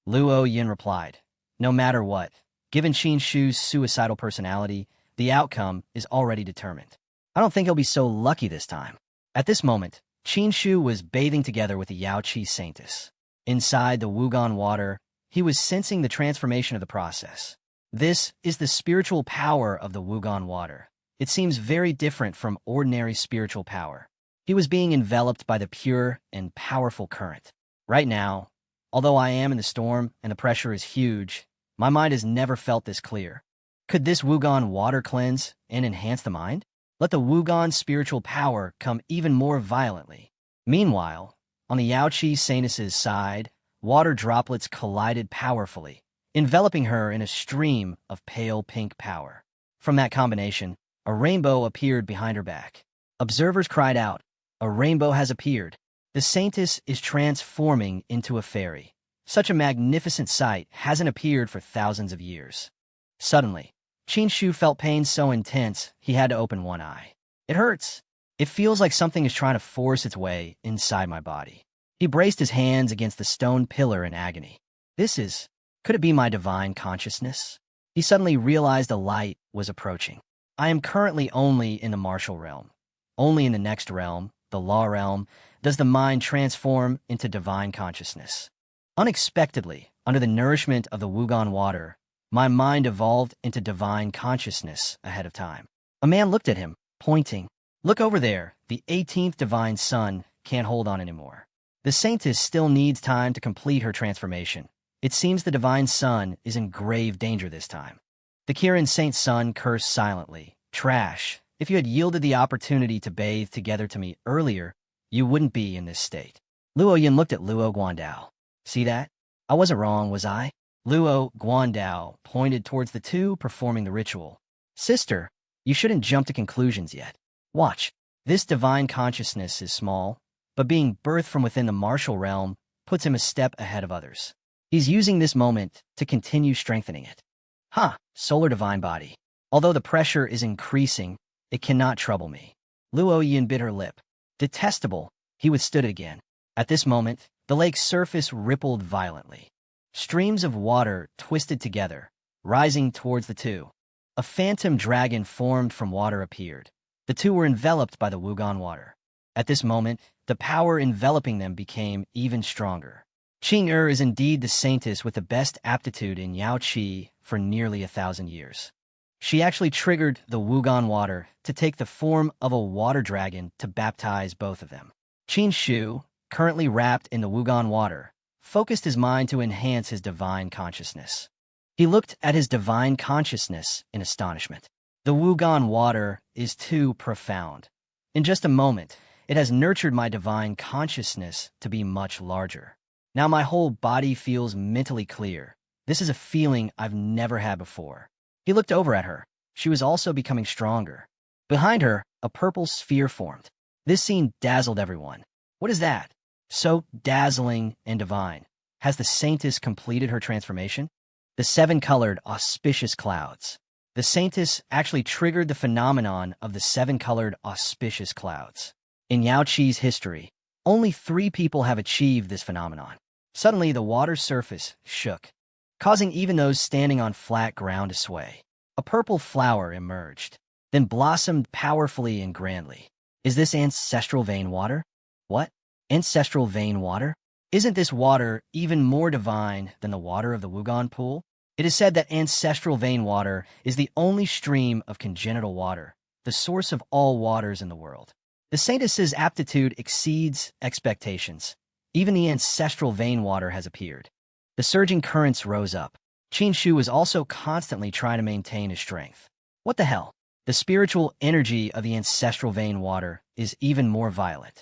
Speaker 1: Luo Yin replied, no matter what, given Qin Shu's suicidal personality, the outcome is already determined. I don't think he'll be so lucky this time. At this moment, Qin Shu was bathing together with the Yaoqi saintess. Inside the Wugan water, he was sensing the transformation of the process. This is the spiritual power of the Wugan water. It seems very different from ordinary spiritual power. He was being enveloped by the pure and powerful current. Right now, although I am in the storm and the pressure is huge, my mind has never felt this clear. Could this Wugan water cleanse and enhance the mind? Let the Wugan spiritual power come even more violently. Meanwhile, on the Yaoqi saintess's side, water droplets collided powerfully, enveloping her in a stream of pale pink power. From that combination, a rainbow appeared behind her back. Observers cried out, a rainbow has appeared. The saintess is transforming into a fairy. Such a magnificent sight hasn't appeared for thousands of years. Suddenly, Qin Shu felt pain so intense he had to open one eye. It hurts. It feels like something is trying to force its way inside my body. He braced his hands against the stone pillar in agony. Could it be my divine consciousness? He suddenly realized a light was approaching. I am currently only in the martial realm. Only in the next realm, the law realm, does the mind transform into divine consciousness. Unexpectedly, under the nourishment of the Wugan water, my mind evolved into divine consciousness ahead of time. A man looked at him, pointing. Look over there, the 18th divine son can't hold on anymore. The saintess still needs time to complete her transformation. It seems the divine son is in grave danger this time. The Kirin Saint's son cursed silently. Trash. If you had yielded the opportunity to bathe together to me earlier, you wouldn't be in this state. Luo Yin looked at Luo Guandao. See that? I wasn't wrong, was I? Luo Guandao pointed towards the two performing the ritual. Sister, you shouldn't jump to conclusions yet. Watch. This divine consciousness is small, but being birthed from within the martial realm puts him a step ahead of others. He's using this moment to continue strengthening it. Solar divine body. Although the pressure is increasing, it cannot trouble me. Luo Yin bit her lip. Detestable, he withstood it again. At this moment, The lake's surface rippled violently. Streams of water twisted together, rising towards the two. A phantom dragon formed from water appeared. The two were enveloped by the Wugon water. At this moment, the power enveloping them became even stronger. Qing is indeed the saintess with the best aptitude in Yao Qi for nearly 1,000 years. She actually triggered the Wugon water to take the form of a water dragon to baptize both of them. Qin Shu, currently wrapped in the Wugon water, focused his mind to enhance his divine consciousness. He looked at his divine consciousness in astonishment. The Wugon water is too profound. In just a moment, it has nurtured my divine consciousness to be much larger. Now my whole body feels mentally clear. This is a feeling I've never had before. He looked over at her. She was also becoming stronger. Behind her, a purple sphere formed. This scene dazzled everyone. What is that? So dazzling and divine. Has the saintess completed her transformation? The 7-colored auspicious clouds. The saintess actually triggered the phenomenon of the 7-colored auspicious clouds. In Yao Qi's history, only 3 people have achieved this phenomenon. Suddenly, the water's surface shook, causing even those standing on flat ground to sway. A purple flower emerged, then blossomed powerfully and grandly. Is this ancestral vein water? What? Ancestral vein water? Isn't this water even more divine than the water of the Wugon pool? It is said that ancestral vein water is the only stream of congenital water, the source of all waters in the world. The saintess's aptitude exceeds expectations. Even the ancestral vein water has appeared. The surging currents rose up. Qin Shu was also constantly trying to maintain his strength. What the hell? The spiritual energy of the ancestral vein water is even more violent.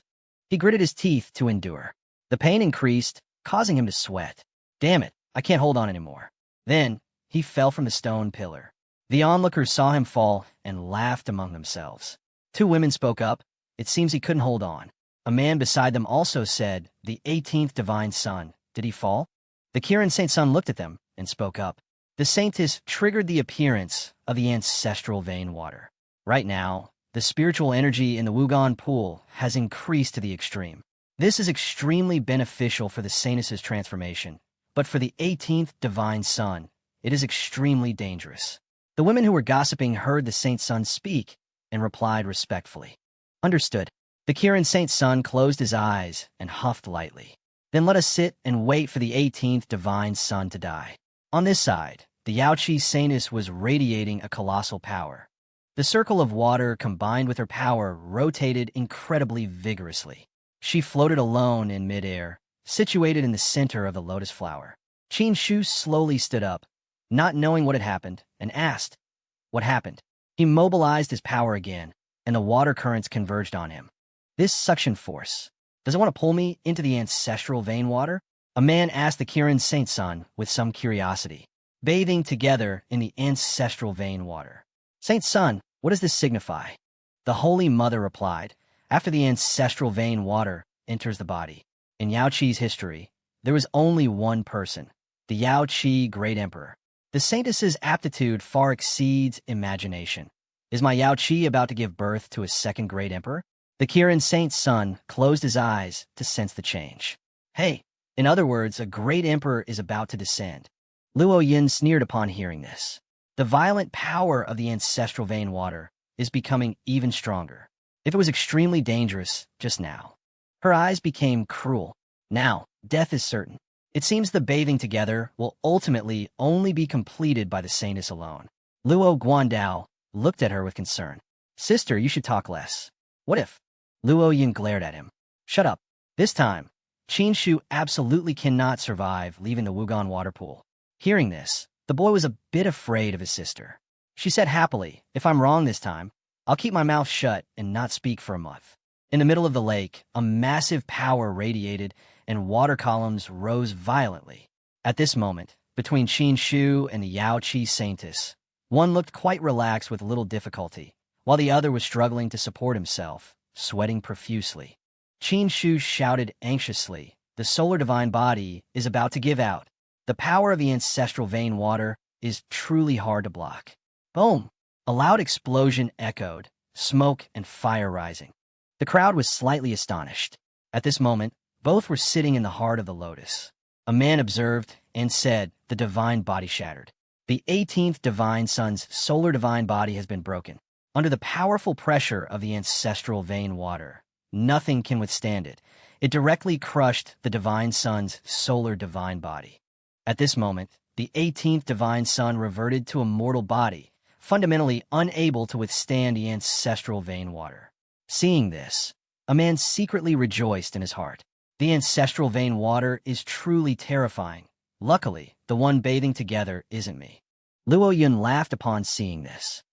Speaker 1: He gritted his teeth to endure. The pain increased, causing him to sweat. Damn it, I can't hold on anymore. Then, he fell from the stone pillar. The onlookers saw him fall and laughed among themselves. 2 women spoke up. It seems he couldn't hold on. A man beside them also said, the 18th divine son, did he fall? The Kirin Saint Sun looked at them and spoke up. The saintess triggered the appearance of the ancestral vein water. Right now, the spiritual energy in the Wugon pool has increased to the extreme. This is extremely beneficial for the saintess's transformation, but for the 18th divine son, it is extremely dangerous. The women who were gossiping heard the Saint Sun speak and replied respectfully. Understood. The Kirin Saint Sun closed his eyes and huffed lightly. Then let us sit and wait for the 18th divine son to die. On this side, the Yao Qi saintess was radiating a colossal power. The circle of water combined with her power rotated incredibly vigorously. She floated alone in midair, situated in the center of the lotus flower. Qin Shu slowly stood up, not knowing what had happened, and asked, "What happened?" He mobilized his power again, and the water currents converged on him. This suction force, does it want to pull me into the ancestral vein water? A man asked the Kirin Saint Sun with some curiosity, bathing together in the ancestral vein water. Saint Sun, what does this signify? The Holy Mother replied, after the ancestral vein water enters the body. In Yao Qi's history, there was only one person, the Yao Qi Great Emperor. The saintess's aptitude far exceeds imagination. Is my Yao Qi about to give birth to a second Great Emperor? The Kirin Saint Sun closed his eyes to sense the change. Hey, in other words, a great emperor is about to descend. Luo Yin sneered upon hearing this. The violent power of the ancestral vein water is becoming even stronger. If it was extremely dangerous just now. Her eyes became cruel. Now, death is certain. It seems the bathing together will ultimately only be completed by the saintess alone. Luo Guandao looked at her with concern. Sister, you should talk less. What if? Luo Yin glared at him. Shut up. This time, Qin Shu absolutely cannot survive leaving the Wugon water pool. Hearing this, the boy was a bit afraid of his sister. She said happily, if I'm wrong this time, I'll keep my mouth shut and not speak for a month. In the middle of the lake, a massive power radiated and water columns rose violently. At this moment, between Qin Shu and the Yao Qi saintess, one looked quite relaxed with little difficulty, while the other was struggling to support himself, sweating profusely. Qin Shu shouted anxiously, the solar divine body is about to give out. The power of the ancestral vein water is truly hard to block. Boom! A loud explosion echoed, smoke and fire rising. The crowd was slightly astonished. At this moment, Both were sitting in the heart of the lotus. A man observed and said, "The divine body shattered. The 18th divine sun's solar divine body has been broken. Under the powerful pressure of the ancestral vein water, nothing can withstand it. It directly crushed the divine sun's solar divine body." At this moment, the 18th divine sun reverted to a mortal body, fundamentally unable to withstand the ancestral vein water. Seeing this, a man secretly rejoiced in his heart. The ancestral vein water is truly terrifying. Luckily, the one bathing together isn't me. Luo Yun laughed upon seeing this.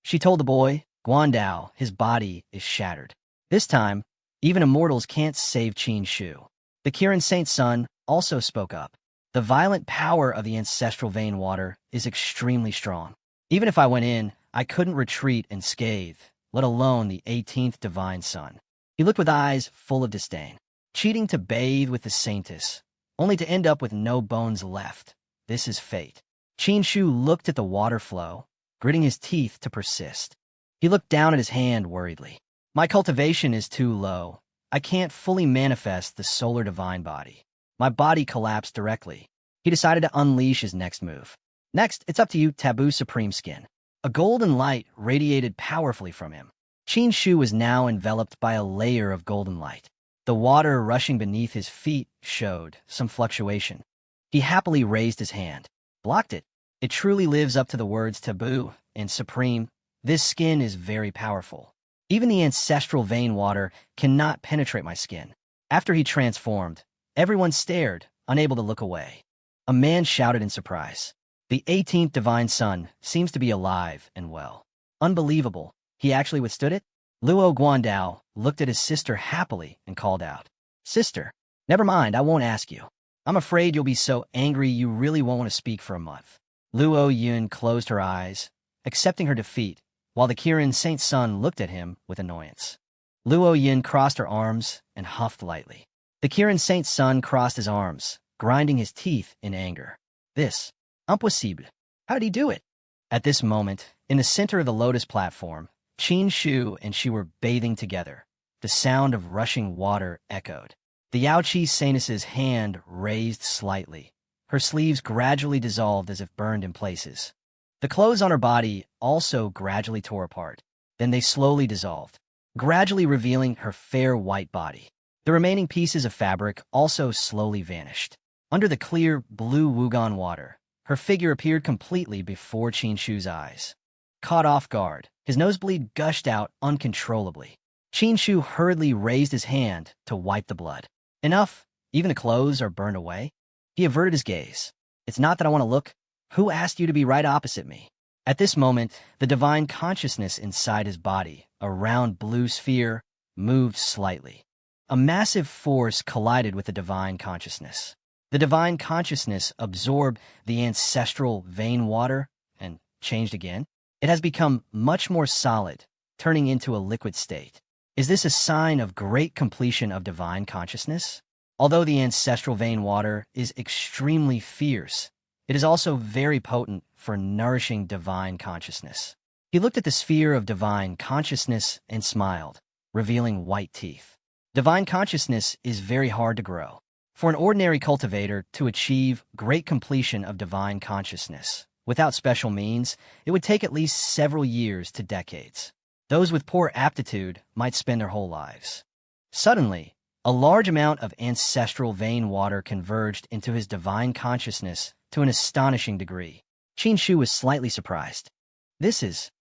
Speaker 1: She told the boy, Guandao, his body is shattered. This time, even immortals can't save Qin Shu. The Kirin Saint Sun also spoke up. The violent power of the ancestral vein water is extremely strong. Even if I went in, I couldn't retreat unscathed, let alone the 18th divine sun. He looked with eyes full of disdain. Cheating to bathe with the saintess, only to end up with no bones left. This is fate. Qin Shu looked at the water flow, gritting his teeth to persist. He looked down at his hand worriedly. My cultivation is too low. I can't fully manifest the solar divine body. My body collapsed directly. He decided to unleash his next move. Next, it's up to you, Taboo Supreme Skin. A golden light radiated powerfully from him. Qin Shu was now enveloped by a layer of golden light. The water rushing beneath his feet showed some fluctuation. He happily raised his hand, blocked it. It truly lives up to the words taboo and supreme. This skin is very powerful. Even the ancestral vein water cannot penetrate my skin. After he transformed, everyone stared, unable to look away. A man shouted in surprise. The 18th divine sun seems to be alive and well. Unbelievable. He actually withstood it? Luo Guandao looked at his sister happily and called out, "Sister, never mind, I won't ask you. I'm afraid you'll be so angry you really won't want to speak for a month." Luo Yun closed her eyes, accepting her defeat, while the Kirin Saint Sun looked at him with annoyance. Luo Yun crossed her arms and huffed lightly. The Kirin Saint Sun crossed his arms, grinding his teeth in anger. This, impossible. How did he do it? At this moment, in the center of the lotus platform, Qin Shu and she were bathing together. The sound of rushing water echoed. The Yaoqi Saintess's hand raised slightly. Her sleeves gradually dissolved as if burned in places. The clothes on her body also gradually tore apart. Then they slowly dissolved, gradually revealing her fair white body. The remaining pieces of fabric also slowly vanished. Under the clear blue Wugan water, her figure appeared completely before Qin Shu's eyes. Caught off guard, his nosebleed gushed out uncontrollably. Qin Shu hurriedly raised his hand to wipe the blood. Enough, even the clothes are burned away. He averted his gaze. It's not that I want to look. Who asked you to be right opposite me? At this moment, the divine consciousness inside his body, a round blue sphere, moved slightly. A massive force collided with the divine consciousness. The divine consciousness absorbed the ancestral vein water and changed again. It has become much more solid, turning into a liquid state. Is this a sign of great completion of divine consciousness? Although the ancestral vein water is extremely fierce, it is also very potent for nourishing divine consciousness. He looked at the sphere of divine consciousness and smiled, revealing white teeth. Divine consciousness is very hard to grow. For an ordinary cultivator to achieve great completion of divine consciousness, without special means, it would take at least several years to decades. Those with poor aptitude might spend their whole lives. Suddenly, a large amount of ancestral vein water converged into his divine consciousness to an astonishing degree. Qin Shu was slightly surprised.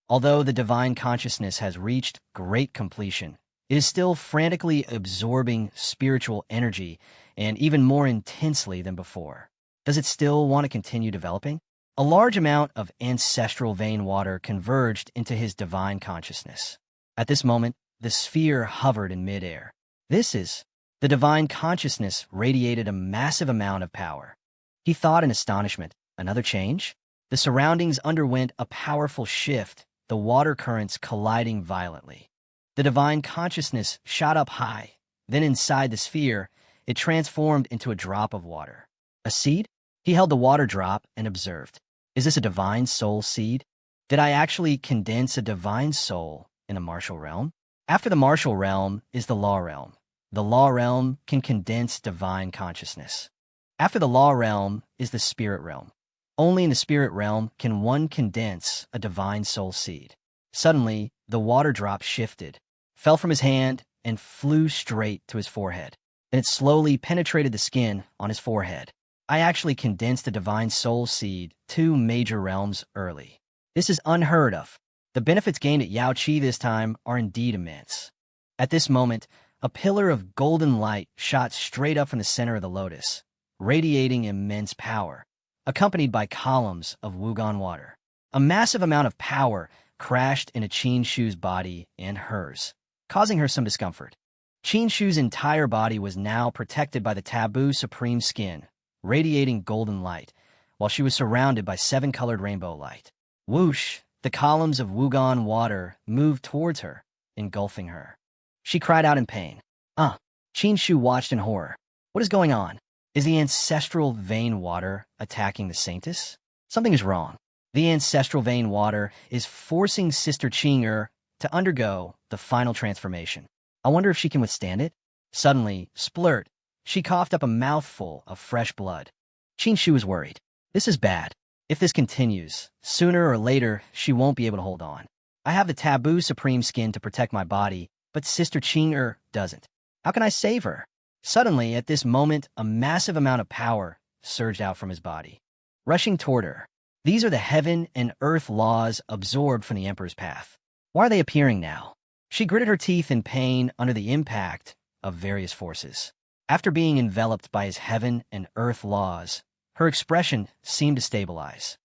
Speaker 1: Although the divine consciousness has reached great completion, it is still frantically absorbing spiritual energy and even more intensely than before. Does it still want to continue developing? A large amount of ancestral vein water converged into his divine consciousness. At this moment, the sphere hovered in midair. The divine consciousness radiated a massive amount of power. He thought in astonishment, another change? The surroundings underwent a powerful shift, the water currents colliding violently. The divine consciousness shot up high. Then inside the sphere, it transformed into a drop of water. A seed? He held the water drop and observed. Is this a divine soul seed? Did I actually condense a divine soul in a martial realm? After the martial realm is the law realm. The law realm can condense divine consciousness. After the law realm is the spirit realm. Only in the spirit realm can one condense a divine soul seed. Suddenly, the water drop shifted, fell from his hand, and flew straight to his forehead. Then it slowly penetrated the skin on his forehead. I actually condensed the divine soul seed 2 major realms early. This is unheard of. The benefits gained at Yao Qi this time are indeed immense. At this moment, a pillar of golden light shot straight up from the center of the lotus, radiating immense power, accompanied by columns of Wugan water. A massive amount of power crashed into Qin Shu's body and hers, causing her some discomfort. Qin Shu's entire body was now protected by the taboo supreme skin, radiating golden light, while she was surrounded by 7-colored rainbow light. Whoosh! The columns of Wugan water moved towards her, engulfing her. She cried out in pain. Qin Shu watched in horror. What is going on? Is the ancestral vein water attacking the saintess? Something is wrong. The ancestral vein water is forcing Sister Qing'er to undergo the final transformation. I wonder if she can withstand it? Suddenly, splurt, she coughed up a mouthful of fresh blood. Qin Shu was worried. This is bad. If this continues, sooner or later, she won't be able to hold on. I have the taboo supreme skin to protect my body, but Sister Qing'er doesn't. How can I save her? Suddenly, at this moment, a massive amount of power surged out from his body, rushing toward her. These are the heaven and earth laws absorbed from the Emperor's path. Why are they appearing now? She gritted her teeth in pain under the impact of various forces. After being enveloped by his heaven and earth laws, her expression seemed to stabilize.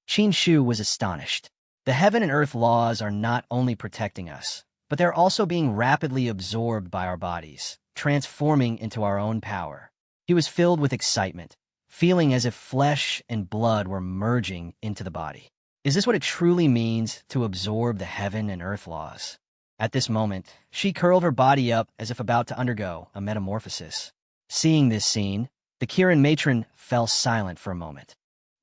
Speaker 1: Qin Shu was astonished. The heaven and earth laws are not only protecting us, but they're also being rapidly absorbed by our bodies, transforming into our own power. He was filled with excitement, feeling as if flesh and blood were merging into the body. Is this what it truly means to absorb the heaven and earth laws? At this moment, she curled her body up as if about to undergo a metamorphosis. Seeing this scene, the Kirin matron fell silent for a moment.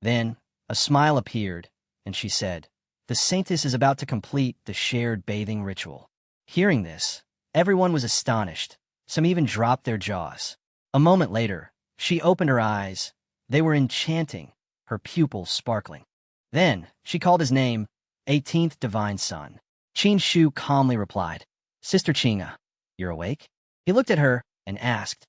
Speaker 1: Then, a smile appeared, and she said, "The saintess is about to complete the shared bathing ritual." Hearing this, everyone was astonished. Some even dropped their jaws. A moment later, she opened her eyes. They were enchanting, her pupils sparkling. Then, she called his name, 18th Divine Son. Qin Shu calmly replied, "Sister Qing'er, you're awake?" He looked at her and asked,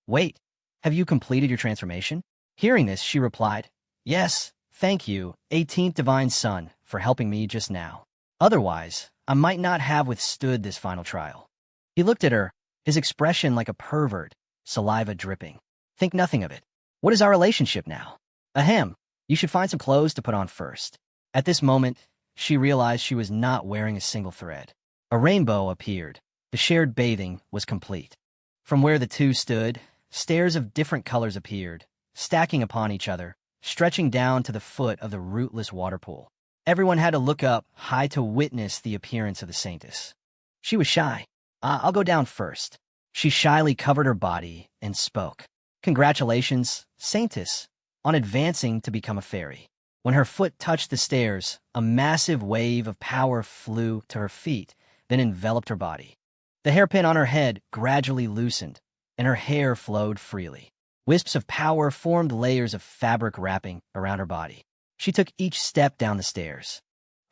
Speaker 1: "Wait, have you completed your transformation?" Hearing this, she replied, "Yes, thank you, 18th Divine Son, for helping me just now. Otherwise, I might not have withstood this final trial." He looked at her, his expression like a pervert, saliva dripping. "Think nothing of it. What is our relationship now? Ahem, you should find some clothes to put on first." At this moment, she realized she was not wearing a single thread. A rainbow appeared. The shared bathing was complete. From where the two stood, stairs of different colors appeared, stacking upon each other, stretching down to the foot of the rootless water pool. Everyone had to look up high to witness the appearance of the saintess. She was shy. I'll go down first." She shyly covered her body and spoke. "Congratulations, saintess, on advancing to become a fairy." When her foot touched the stairs, a massive wave of power flew to her feet, then enveloped her body. The hairpin on her head gradually loosened, and her hair flowed freely. Wisps of power formed layers of fabric wrapping around her body. She took each step down the stairs,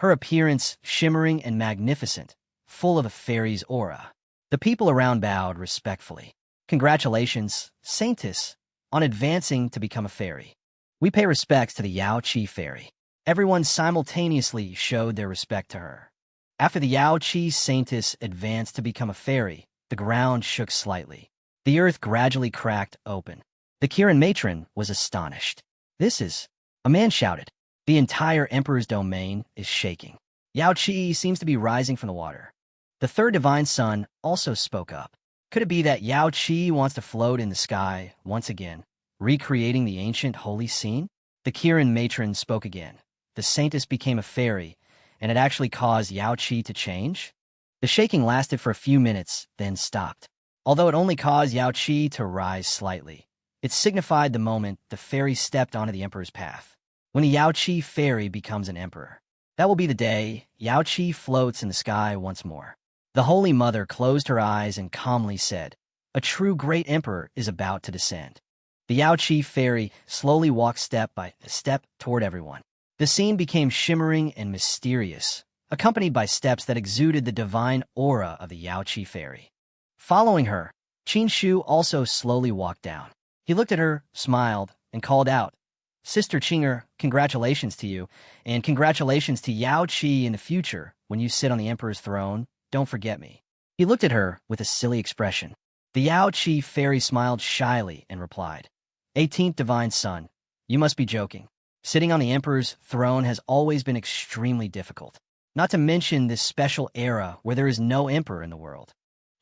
Speaker 1: her appearance shimmering and magnificent, full of a fairy's aura. The people around bowed respectfully. "Congratulations, saintess, on advancing to become a fairy. We pay respects to the Yao Qi fairy." Everyone simultaneously showed their respect to her. After the Yao Qi saintess advanced to become a fairy, the ground shook slightly. The earth gradually cracked open. The Kirin matron was astonished. "This is..." A man shouted. "The entire Emperor's domain is shaking. Yao Qi seems to be rising from the water." The third divine son also spoke up. Could it be that Yao Qi wants to float in the sky once again, recreating the ancient holy scene? The Kirin matron spoke again. The saintess became a fairy, and it actually caused Yao Qi to change? The shaking lasted for a few minutes, then stopped. Although it only caused Yao Qi to rise slightly, it signified the moment the fairy stepped onto the emperor's path. When the Yao Qi fairy becomes an emperor, that will be the day Yao Qi floats in the sky once more. The Holy Mother closed her eyes and calmly said, A true great emperor is about to descend. The Yaoqi fairy slowly walked step by step toward everyone. The scene became shimmering and mysterious, accompanied by steps that exuded the divine aura of the Yaoqi fairy. Following her, Qin Shu also slowly walked down. He looked at her, smiled, and called out, "Sister Qinger, congratulations to you, and congratulations to Yao Qi in the future. When you sit on the emperor's throne, don't forget me." He looked at her with a silly expression. The Yao Qi fairy smiled shyly and replied, "18th divine son, you must be joking. Sitting on the emperor's throne has always been extremely difficult, not to mention this special era where there is no emperor in the world."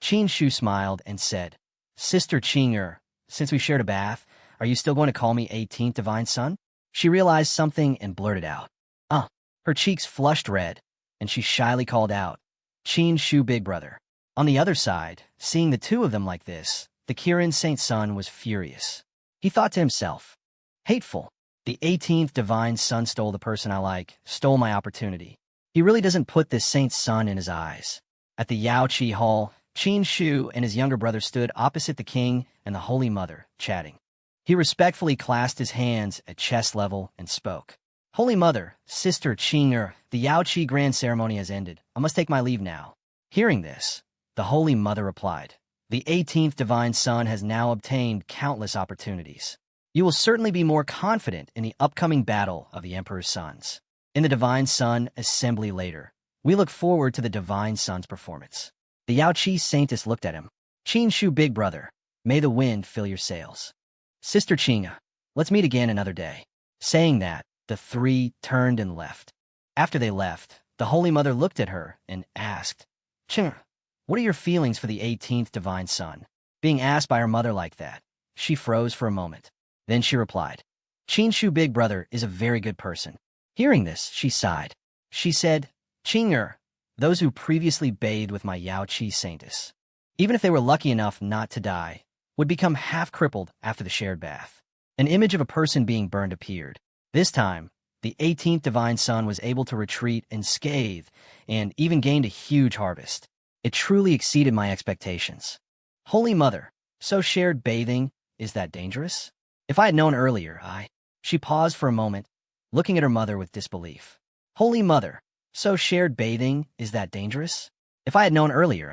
Speaker 1: Qin Shu smiled and said, "Sister Qinger, since we shared a bath, are you still going to call me 18th divine son?" She realized something and blurted out, Her cheeks flushed red, and she shyly called out, "Qin Shu big brother." On the other side, seeing the two of them like this, the Kirin Saint Son was furious. He thought to himself, "Hateful. The 18th divine son stole the person I like, stole my opportunity. He really doesn't put this saint's son in his eyes." At the Yaoqi Hall, Qin Shu and his younger brother stood opposite the king and the Holy Mother, chatting. He respectfully clasped his hands at chest level and spoke. "Holy Mother, Sister Qinger, the Yaoqi grand ceremony has ended. I must take my leave now." Hearing this, the Holy Mother replied, "The 18th divine son has now obtained countless opportunities. You will certainly be more confident in the upcoming battle of the Emperor's sons. In the Divine Son assembly later, we look forward to the Divine Son's performance." The Yaoqi Saintess looked at him. "Qin Shu big brother, may the wind fill your sails. Sister Qinga, let's meet again another day." Saying that, the three turned and left. After they left, the Holy Mother looked at her and asked, "Qinga, what are your feelings for the 18th divine son?" Being asked by her mother like that, she froze for a moment. Then she replied, "Qin Shu big brother is a very good person." Hearing this, she sighed. She said, "Qinger, those who previously bathed with my Yaoqi Saintess, even if they were lucky enough not to die, would become half-crippled after the shared bath." An image of a person being burned appeared. This time, the 18th divine son was able to retreat unscathed and even gained a huge harvest. It truly exceeded my expectations. "Holy Mother, so shared bathing, is that dangerous? If I had known earlier, She paused for a moment, looking at her mother with disbelief. "Holy Mother, so shared bathing, is that dangerous? If I had known earlier,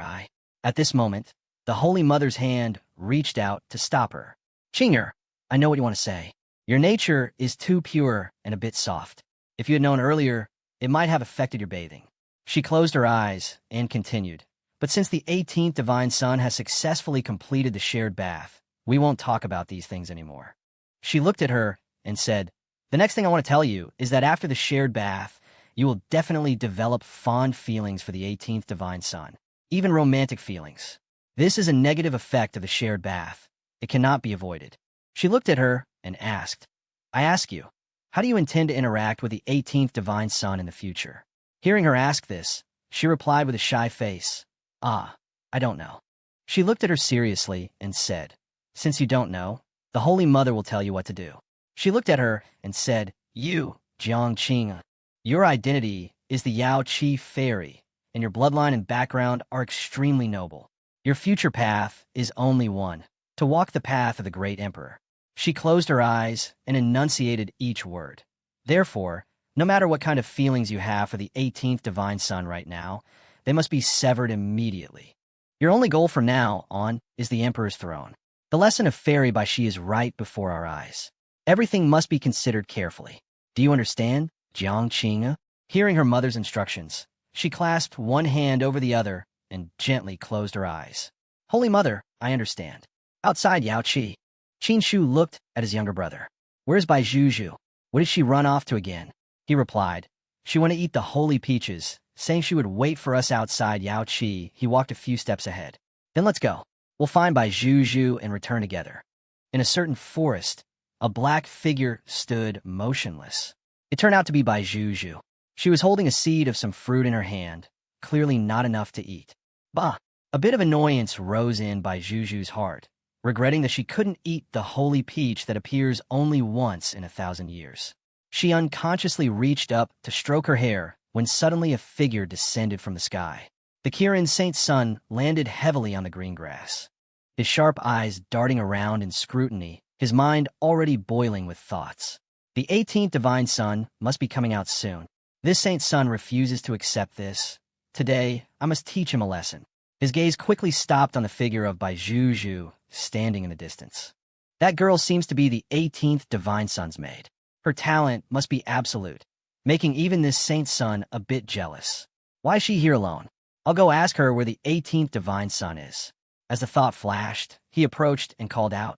Speaker 1: At this moment, the Holy Mother's hand reached out to stop her. "Qinger, I know what you want to say. Your nature is too pure and a bit soft. If you had known earlier, it might have affected your bathing." She closed her eyes and continued, "But since the 18th divine son has successfully completed the shared bath, we won't talk about these things anymore." She looked at her and said, "The next thing I want to tell you is that after the shared bath, you will definitely develop fond feelings for the 18th divine son, even romantic feelings. This is a negative effect of the shared bath. It cannot be avoided." She looked at her and asked, "I ask you, how do you intend to interact with the 18th divine son in the future?" Hearing her ask this, she replied with a shy face, I don't know." She looked at her seriously and said, "Since you don't know, the Holy Mother will tell you what to do." She looked at her and said, "You, Jiang Qing, your identity is the Yaoqi fairy, and your bloodline and background are extremely noble. Your future path is only one, to walk the path of the great emperor." She closed her eyes and enunciated each word. "Therefore, no matter what kind of feelings you have for the 18th divine son right now, they must be severed immediately. Your only goal from now on is the emperor's throne. The lesson of fairy by she is right before our eyes. Everything must be considered carefully. Do you understand, Jiang Qinga?" Hearing her mother's instructions, she clasped one hand over the other and gently closed her eyes. "Holy Mother, I understand." Outside Yaoqi, Qin Shu looked at his younger brother. "Where's Bai Zhu? What did she run off to again?" He replied, "She went to eat the holy peaches," saying she would wait for us outside Yaoqi. He walked a few steps ahead. "Then let's go. We'll find Bai Zhu and return together." In a certain forest, a black figure stood motionless. It turned out to be Bai Zhu. She was holding a seed of some fruit in her hand, clearly not enough to eat. Bah! A bit of annoyance rose in Bai Zhu's heart, regretting that she couldn't eat the holy peach that appears only once in 1,000 years. She unconsciously reached up to stroke her hair when suddenly a figure descended from the sky. The Kirin Saint Sun landed heavily on the green grass. his sharp eyes darting around in scrutiny, his mind already boiling with thoughts. The 18th divine son must be coming out soon. This saint's son refuses to accept this. Today, I must teach him a lesson. His gaze quickly stopped on the figure of Baijuju standing in the distance. That girl seems to be the 18th divine son's maid. Her talent must be absolute, making even this saint's son a bit jealous. Why is she here alone? I'll go ask her where the 18th divine son is. As the thought flashed, he approached and called out,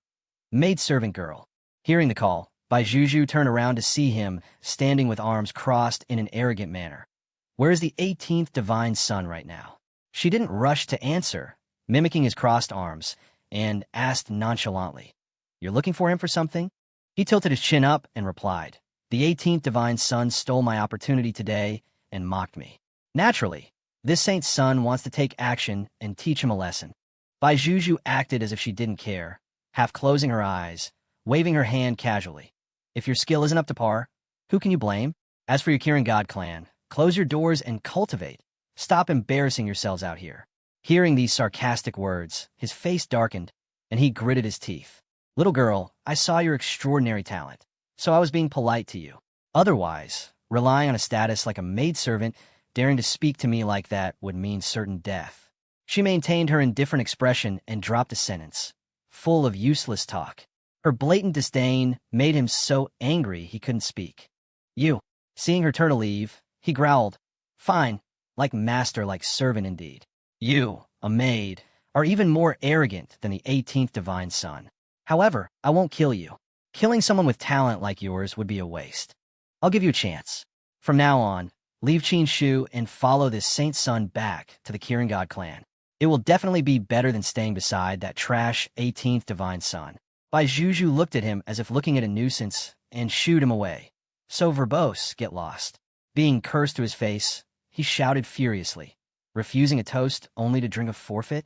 Speaker 1: "Maidservant girl." Hearing the call, Baijuju turned around to see him standing with arms crossed in an arrogant manner. Where is the 18th divine son right now? She didn't rush to answer, mimicking his crossed arms, and asked nonchalantly, "You're looking for him for something?" He tilted his chin up and replied, "The 18th divine son stole my opportunity today and mocked me." Naturally, this saint's son wants to take action and teach him a lesson. Baijuju acted as if she didn't care, half closing her eyes, waving her hand casually. If your skill isn't up to par, who can you blame? As for your Kirin God clan, close your doors and cultivate. Stop embarrassing yourselves out here. Hearing these sarcastic words, his face darkened, and he gritted his teeth. Little girl, I saw your extraordinary talent, so I was being polite to you. Otherwise, relying on a status like a maidservant, daring to speak to me like that would mean certain death. She maintained her indifferent expression and dropped a sentence, full of useless talk. Her blatant disdain made him so angry he couldn't speak. You. Seeing her turn to leave, he growled, "Fine. Like master, like servant indeed. You, a maid, are even more arrogant than the 18th divine son. However, I won't kill you. Killing someone with talent like yours would be a waste. I'll give you a chance. From now on, leave Shu and follow this saint's son back to the Kirin God clan. It will definitely be better than staying beside that trash 18th divine son." Baijuju looked at him as if looking at a nuisance and shooed him away. So verbose, get lost. Being cursed to his face, he shouted furiously, refusing a toast only to drink a forfeit?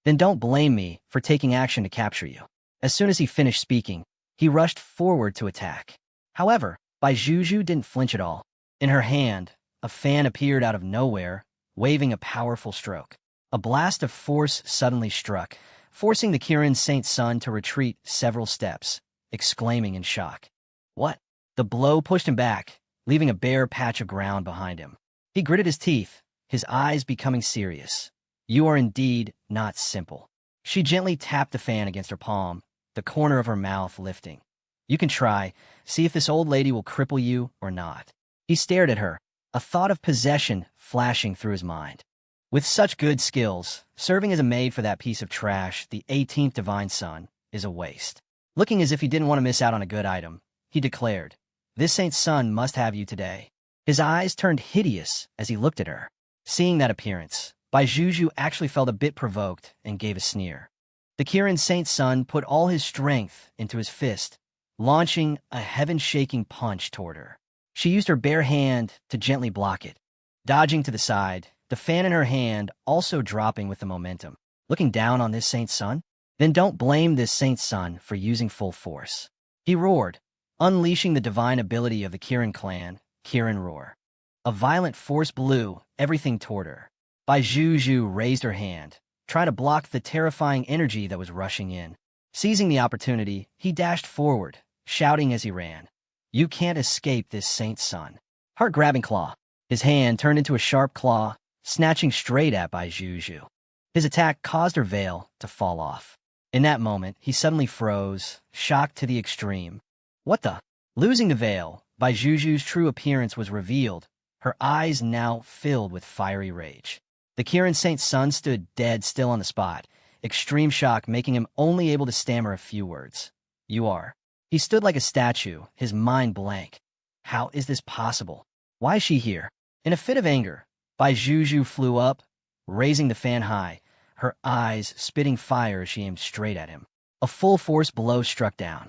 Speaker 1: Then don't blame me for taking action to capture you. As soon as he finished speaking, he rushed forward to attack. However, Baijuju didn't flinch at all. In her hand, a fan appeared out of nowhere, waving a powerful stroke. A blast of force suddenly struck, forcing the Kirin saint's son to retreat several steps, exclaiming in shock. What? The blow pushed him back, leaving a bare patch of ground behind him. He gritted his teeth, his eyes becoming serious. You are indeed not simple. She gently tapped the fan against her palm, the corner of her mouth lifting. You can try, see if this old lady will cripple you or not. He stared at her, a thought of possession flashing through his mind. With such good skills, serving as a maid for that piece of trash, the 18th divine son, is a waste. Looking as if he didn't want to miss out on a good item, he declared, "This saint's son must have you today." His eyes turned hideous as he looked at her. Seeing that appearance, Baijuju actually felt a bit provoked and gave a sneer. The Kirin saint's son put all his strength into his fist, launching a heaven-shaking punch toward her. She used her bare hand to gently block it, dodging to the side, the fan in her hand also dropping with the momentum. Looking down on this saint's son? Then don't blame this saint's son for using full force. He roared, unleashing the divine ability of the Kirin clan, Kirin Roar. A violent force blew everything toward her. Baijuju raised her hand, trying to block the terrifying energy that was rushing in. Seizing the opportunity, he dashed forward, shouting as he ran, "You can't escape this saint's son." Heart-grabbing claw. His hand turned into a sharp claw, snatching straight at Baijuju. His attack caused her veil to fall off. In that moment, he suddenly froze, shocked to the extreme. What the? Losing the veil, Baijuju's true appearance was revealed, her eyes now filled with fiery rage. The Kirin saint's son stood dead still on the spot, extreme shock making him only able to stammer a few words. You are. He stood like a statue, his mind blank. How is this possible? Why is she here? In a fit of anger, Baijuju flew up, raising the fan high, her eyes spitting fire as she aimed straight at him. A full-force blow struck down,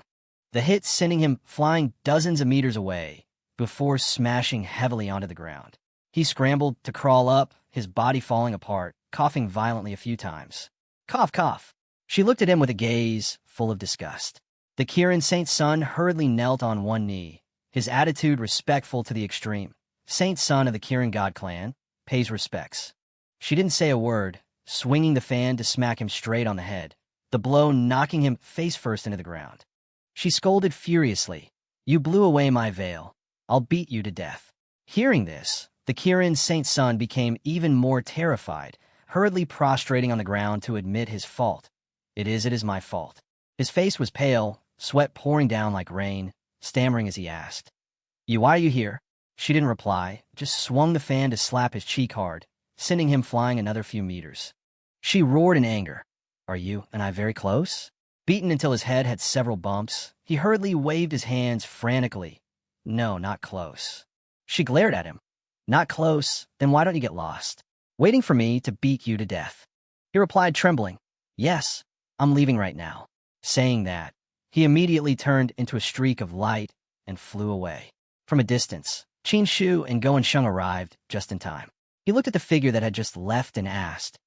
Speaker 1: the hit sending him flying dozens of meters away before smashing heavily onto the ground. He scrambled to crawl up, his body falling apart, coughing violently a few times. Cough, cough. She looked at him with a gaze full of disgust. The Kirin saint's son hurriedly knelt on one knee, his attitude respectful to the extreme. Saint son of the Kirin God clan, pays respects. She didn't say a word, swinging the fan to smack him straight on the head, the blow knocking him face first into the ground. She scolded furiously, "You blew away my veil. I'll beat you to death." Hearing this, the Kirin Saint's son became even more terrified, hurriedly prostrating on the ground to admit his fault. It is my fault." His face was pale, sweat pouring down like rain, stammering as he asked, Why are you here?" She didn't reply, just swung the fan to slap his cheek hard, sending him flying another few meters. She roared in anger, "Are you and I very close?" Beaten until his head had several bumps, he hurriedly waved his hands frantically. "No, not close." She glared at him. "Not close? Then why don't you get lost? Waiting for me to beat you to death." He replied, trembling, "Yes, I'm leaving right now." Saying that, he immediately turned into a streak of light and flew away. From a distance, Qin Shu and Goen Sheng arrived just in time. He looked at the figure that had just left and asked,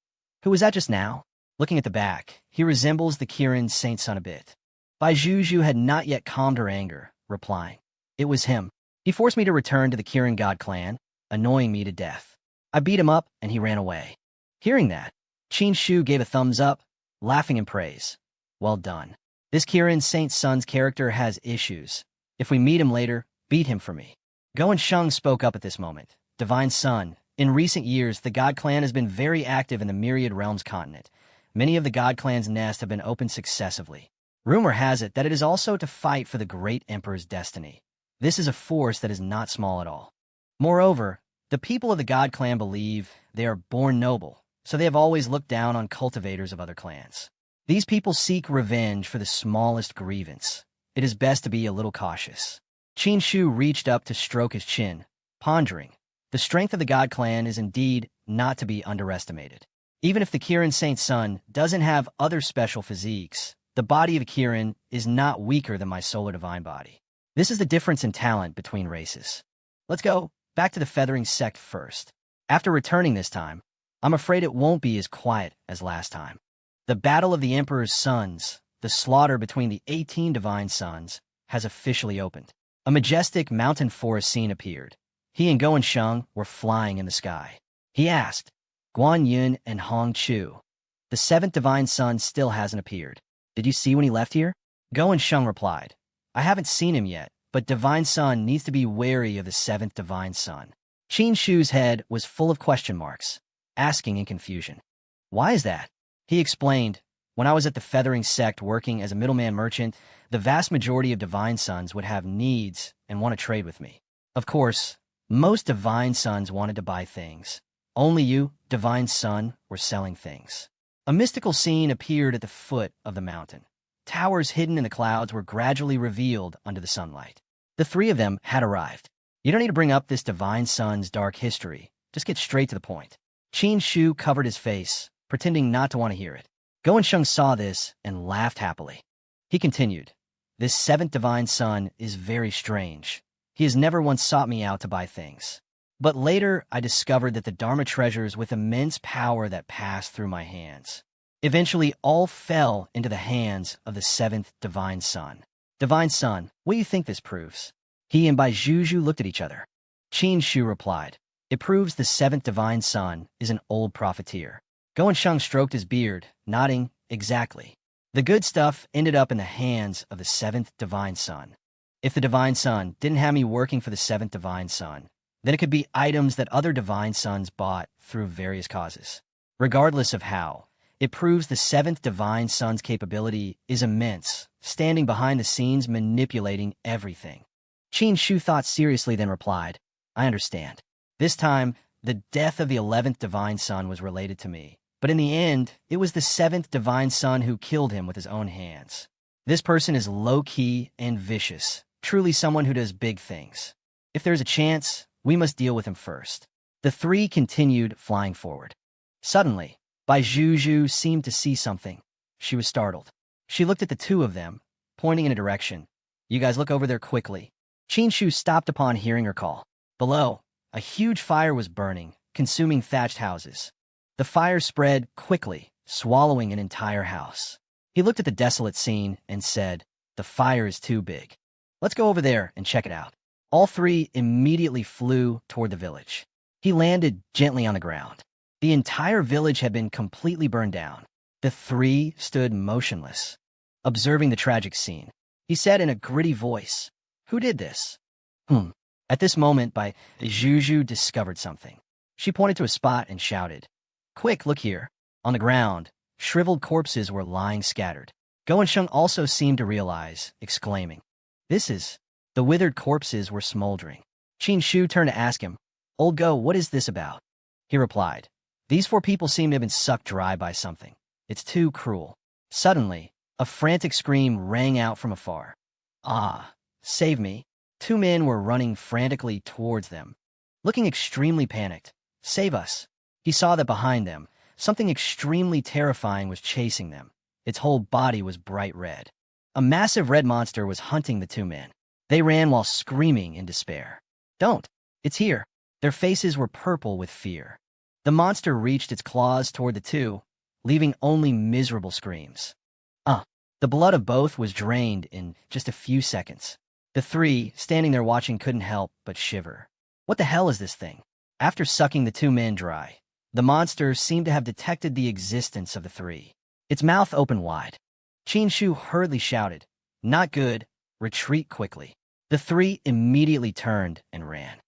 Speaker 1: "Who was that just now?" Looking at the back, he resembles the Kirin Saint's son a bit. Bai Zhuju had not yet calmed her anger, replying, "It was him. He forced me to return to the Kirin God clan, annoying me to death. I beat him up and he ran away." Hearing that, Qin Shu gave a thumbs up, laughing in praise. "Well done. This Kirin Saint's son's character has issues. If we meet him later, beat him for me." Goen Sheng spoke up at this moment. "Divine Son, in recent years, the God Clan has been very active in the Myriad Realms continent. Many of the God Clan's nests have been opened successively. Rumor has it that it is also to fight for the Great Emperor's destiny. This is a force that is not small at all. Moreover, the people of the God Clan believe they are born noble, so they have always looked down on cultivators of other clans. These people seek revenge for the smallest grievance. It is best to be a little cautious." Qin Shu reached up to stroke his chin, pondering. The strength of the God Clan is indeed not to be underestimated. Even if the Kirin Saint's son doesn't have other special physiques, the body of a Kirin is not weaker than my solar divine body. This is the difference in talent between races. Let's go back to the feathering sect first. After returning this time, I'm afraid it won't be as quiet as last time. The Battle of the Emperor's Sons, the slaughter between the 18 divine sons, has officially opened. A majestic mountain forest scene appeared. He and Goen Sheng were flying in the sky. He asked, "Guan Yun and Hong Chu, the seventh divine son still hasn't appeared. Did you see when he left here?" Goen Sheng replied, "I haven't seen him yet, but divine son needs to be wary of the seventh divine son." Qin Shu's head was full of question marks, asking in confusion, "Why is that?" He explained, "When I was at the feathering sect working as a middleman merchant, the vast majority of divine sons would have needs and want to trade with me. Of course, most divine sons wanted to buy things. Only you, divine son, were selling things." A mystical scene appeared at the foot of the mountain. Towers hidden in the clouds were gradually revealed under the sunlight. The three of them had arrived. "You don't need to bring up this divine son's dark history. Just get straight to the point." Qin Shu covered his face, pretending not to want to hear it. Goen Sheng saw this and laughed happily. He continued, "This seventh divine son is very strange. He has never once sought me out to buy things. But later, I discovered that the Dharma treasures with immense power that passed through my hands eventually all fell into the hands of the seventh divine son. Divine son, what do you think this proves?" He and Bai Zhuju looked at each other. Qin Shu replied, "It proves the seventh divine son is an old profiteer." Goen Sheng stroked his beard, nodding, "Exactly. The good stuff ended up in the hands of the seventh divine son. If the divine son didn't have me working for the seventh divine son, then it could be items that other divine sons bought through various causes. Regardless of how, it proves the seventh divine son's capability is immense, standing behind the scenes manipulating everything." Qin Shu thought seriously, then replied, "I understand. This time, the death of the 11th divine son was related to me. But in the end, it was the seventh divine son who killed him with his own hands. This person is low-key and vicious, truly someone who does big things. If there's a chance, we must deal with him first." The three continued flying forward. Suddenly, Bai Zhuju seemed to see something. She was startled. She looked at the two of them, pointing in a direction. "You guys look over there quickly." Qin Shu stopped upon hearing her call. Below, a huge fire was burning, consuming thatched houses. The fire spread quickly, swallowing an entire house. He looked at the desolate scene and said, "The fire is too big. Let's go over there and check it out." All three immediately flew toward the village. He landed gently on the ground. The entire village had been completely burned down. The three stood motionless, observing the tragic scene. He said in a gritty voice, "Who did this?" At this moment, Juju discovered something. She pointed to a spot and shouted, "Quick, look here." On the ground, shriveled corpses were lying scattered. Go and Sheng also seemed to realize, exclaiming, "This is—" The withered corpses were smoldering. Qin Shu turned to ask him, "Old Go, what is this about?" He replied, "These four people seem to have been sucked dry by something. It's too cruel." Suddenly, a frantic scream rang out from afar. "Ah, save me." Two men were running frantically towards them, looking extremely panicked. "Save us." He saw that behind them, something extremely terrifying was chasing them. Its whole body was bright red. A massive red monster was hunting the two men. They ran while screaming in despair. "Don't! It's here!" Their faces were purple with fear. The monster reached its claws toward the two, leaving only miserable screams. The blood of both was drained in just a few seconds. The three, standing there watching, couldn't help but shiver. What the hell is this thing? After sucking the two men dry, the monster seemed to have detected the existence of the three. Its mouth opened wide. Qin Shu hurriedly shouted, "Not good, retreat quickly." The three immediately turned and ran.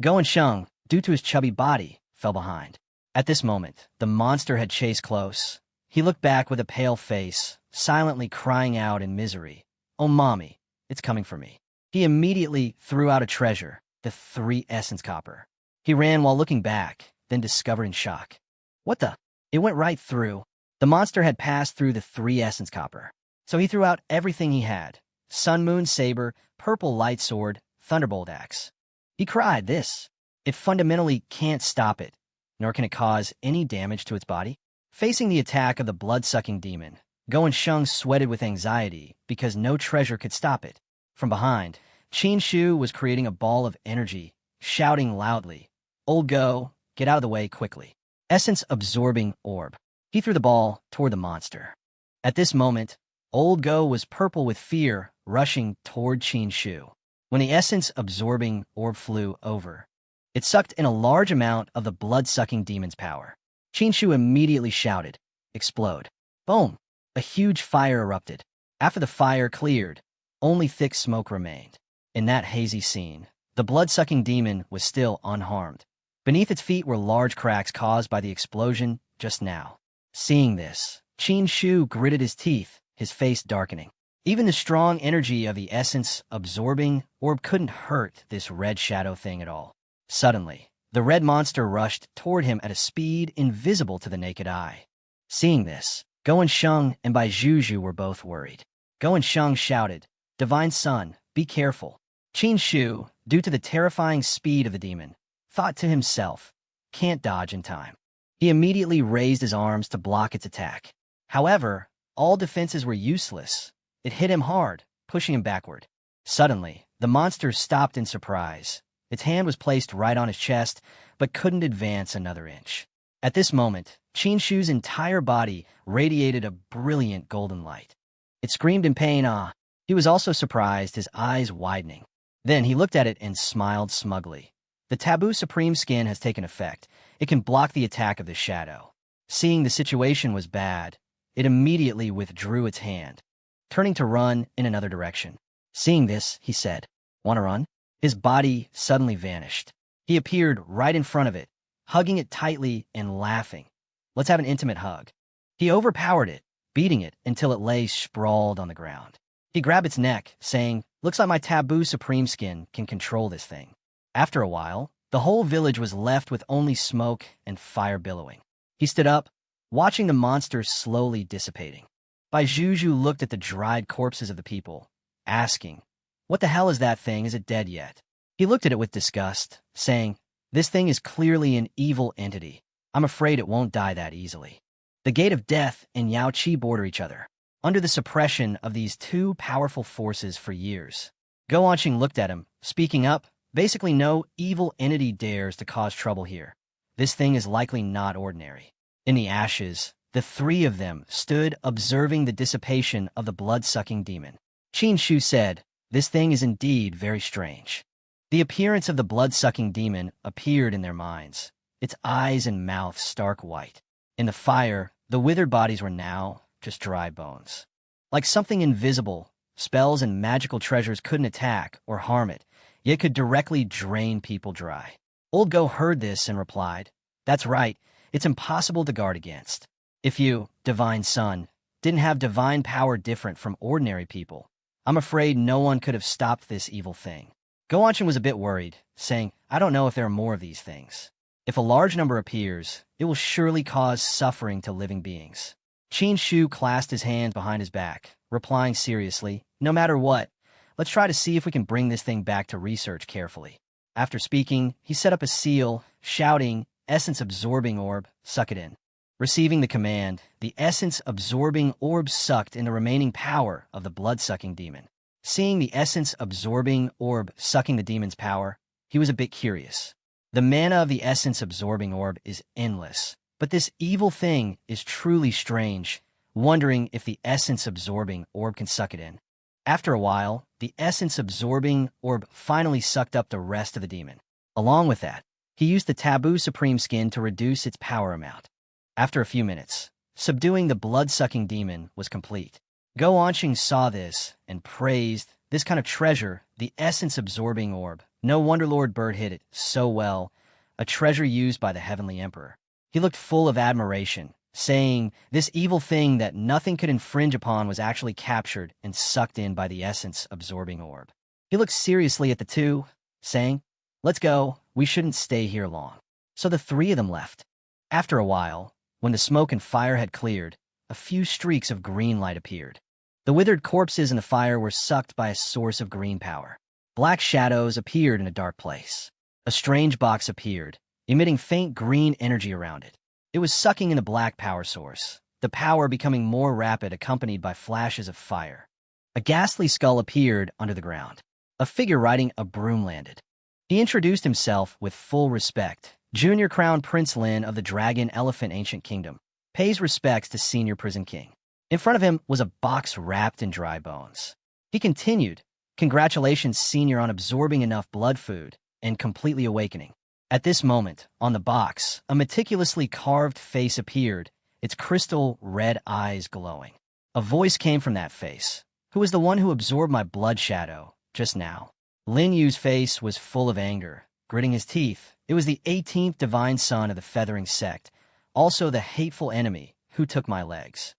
Speaker 1: Go and Sheng, due to his chubby body, fell behind. At this moment, the monster had chased close. He looked back with a pale face, silently crying out in misery, "Oh, mommy, it's coming for me." He immediately threw out a treasure, the 3 essence copper. He ran while looking back, then discovered in shock. What the? It went right through. The monster had passed through the 3 essence copper. So he threw out everything he had: Sun Moon Saber, Purple Light Sword, Thunderbolt Axe. He cried, it fundamentally can't stop it, nor can it cause any damage to its body. Facing the attack of the blood-sucking demon, Go and Sheng sweated with anxiety because no treasure could stop it. From behind, Qin Shu was creating a ball of energy, shouting loudly, "Old Go, get out of the way quickly." Essence-absorbing orb. He threw the ball toward the monster. At this moment, Old Go was purple with fear, rushing toward Qin Shu. When the essence-absorbing orb flew over, it sucked in a large amount of the blood-sucking demon's power. Qin Shu immediately shouted, "Explode." Boom! A huge fire erupted. After the fire cleared, only thick smoke remained. In that hazy scene, the blood-sucking demon was still unharmed. Beneath its feet were large cracks caused by the explosion just now. Seeing this, Qin Shu gritted his teeth, his face darkening. Even the strong energy of the essence-absorbing orb couldn't hurt this red shadow thing at all. Suddenly, the red monster rushed toward him at a speed invisible to the naked eye. Seeing this, Go and Sheng and Juju were both worried. Go and Sheng shouted, "Divine Son, be careful." Qin Shu, due to the terrifying speed of the demon, thought to himself, "Can't dodge in time." He immediately raised his arms to block its attack. However, all defenses were useless. It hit him hard, pushing him backward. Suddenly, the monster stopped in surprise. Its hand was placed right on his chest, but couldn't advance another inch. At this moment, Qin Shu's entire body radiated a brilliant golden light. It screamed in pain, "Ah!" He was also surprised, his eyes widening. Then he looked at it and smiled smugly. The Taboo Supreme Skin has taken effect. It can block the attack of the shadow. Seeing the situation was bad, it immediately withdrew its hand, turning to run in another direction. Seeing this, he said, "Wanna run?" His body suddenly vanished. He appeared right in front of it, hugging it tightly and laughing. "Let's have an intimate hug." He overpowered it, beating it until it lay sprawled on the ground. He grabbed its neck, saying, "Looks like my Taboo Supreme Skin can control this thing." After a while, the whole village was left with only smoke and fire billowing. He stood up, watching the monster slowly dissipating. Juju looked at the dried corpses of the people, asking, "What the hell is that thing? Is it dead yet?" He looked at it with disgust, saying, "This thing is clearly an evil entity. I'm afraid it won't die that easily." The Gate of Death and Yao Qi border each other, under the suppression of these two powerful forces for years. Go Onqing looked at him, speaking up, "Basically no evil entity dares to cause trouble here. This thing is likely not ordinary." In the ashes, the three of them stood observing the dissipation of the blood-sucking demon. Qin Shu said, "This thing is indeed very strange." The appearance of the blood-sucking demon appeared in their minds, its eyes and mouth stark white. In the fire, The withered bodies were now just dry bones. Like something invisible, spells and magical treasures couldn't attack or harm it, yet could directly drain people dry. Old Go heard this and replied, "That's right, it's impossible to guard against. If you, divine son, didn't have divine power different from ordinary people, I'm afraid no one could have stopped this evil thing." Goanchin was a bit worried, saying, "I don't know if there are more of these things. If a large number appears, it will surely cause suffering to living beings." Qin Shu clasped his hands behind his back, replying seriously, "No matter what, let's try to see if we can bring this thing back to research carefully." After speaking, he set up a seal, shouting, "Essence-absorbing orb, suck it in." Receiving the command, the essence-absorbing orb sucked in the remaining power of the blood-sucking demon. Seeing the essence-absorbing orb sucking the demon's power, he was a bit curious. The mana of the essence-absorbing orb is endless, but this evil thing is truly strange, wondering if the essence-absorbing orb can suck it in. After a while, the essence-absorbing orb finally sucked up the rest of the demon. Along with that, he used the Taboo Supreme Skin to reduce its power amount. After a few minutes, subduing the blood-sucking demon was complete. Goanchin saw this and praised this kind of treasure, the essence-absorbing orb. No wonder Lord Bird hid it so well, a treasure used by the Heavenly Emperor. He looked full of admiration, saying this evil thing that nothing could infringe upon was actually captured and sucked in by the essence-absorbing orb. He looked seriously at the two, saying, "Let's go, we shouldn't stay here long." So the three of them left. After a while, when the smoke and fire had cleared, a few streaks of green light appeared. The withered corpses in the fire were sucked by a source of green power. Black shadows appeared in a dark place. A strange box appeared, emitting faint green energy around it. It was sucking in a black power source, the power becoming more rapid, accompanied by flashes of fire. A ghastly skull appeared under the ground. A figure riding a broom landed. He introduced himself with full respect. Junior Crown Prince Lin of the Dragon Elephant Ancient Kingdom pays respects to Senior Prison King. In front of him was a box wrapped in dry bones. He continued, "Congratulations, Senior, on absorbing enough blood food and completely awakening." At this moment, on the box, a meticulously carved face appeared, its crystal red eyes glowing. A voice came from that face. "Who was the one who absorbed my blood shadow just now?" Lin Yu's face was full of anger, gritting his teeth. It was the 18th divine son of the Feathering Sect, also the hateful enemy who took my legs.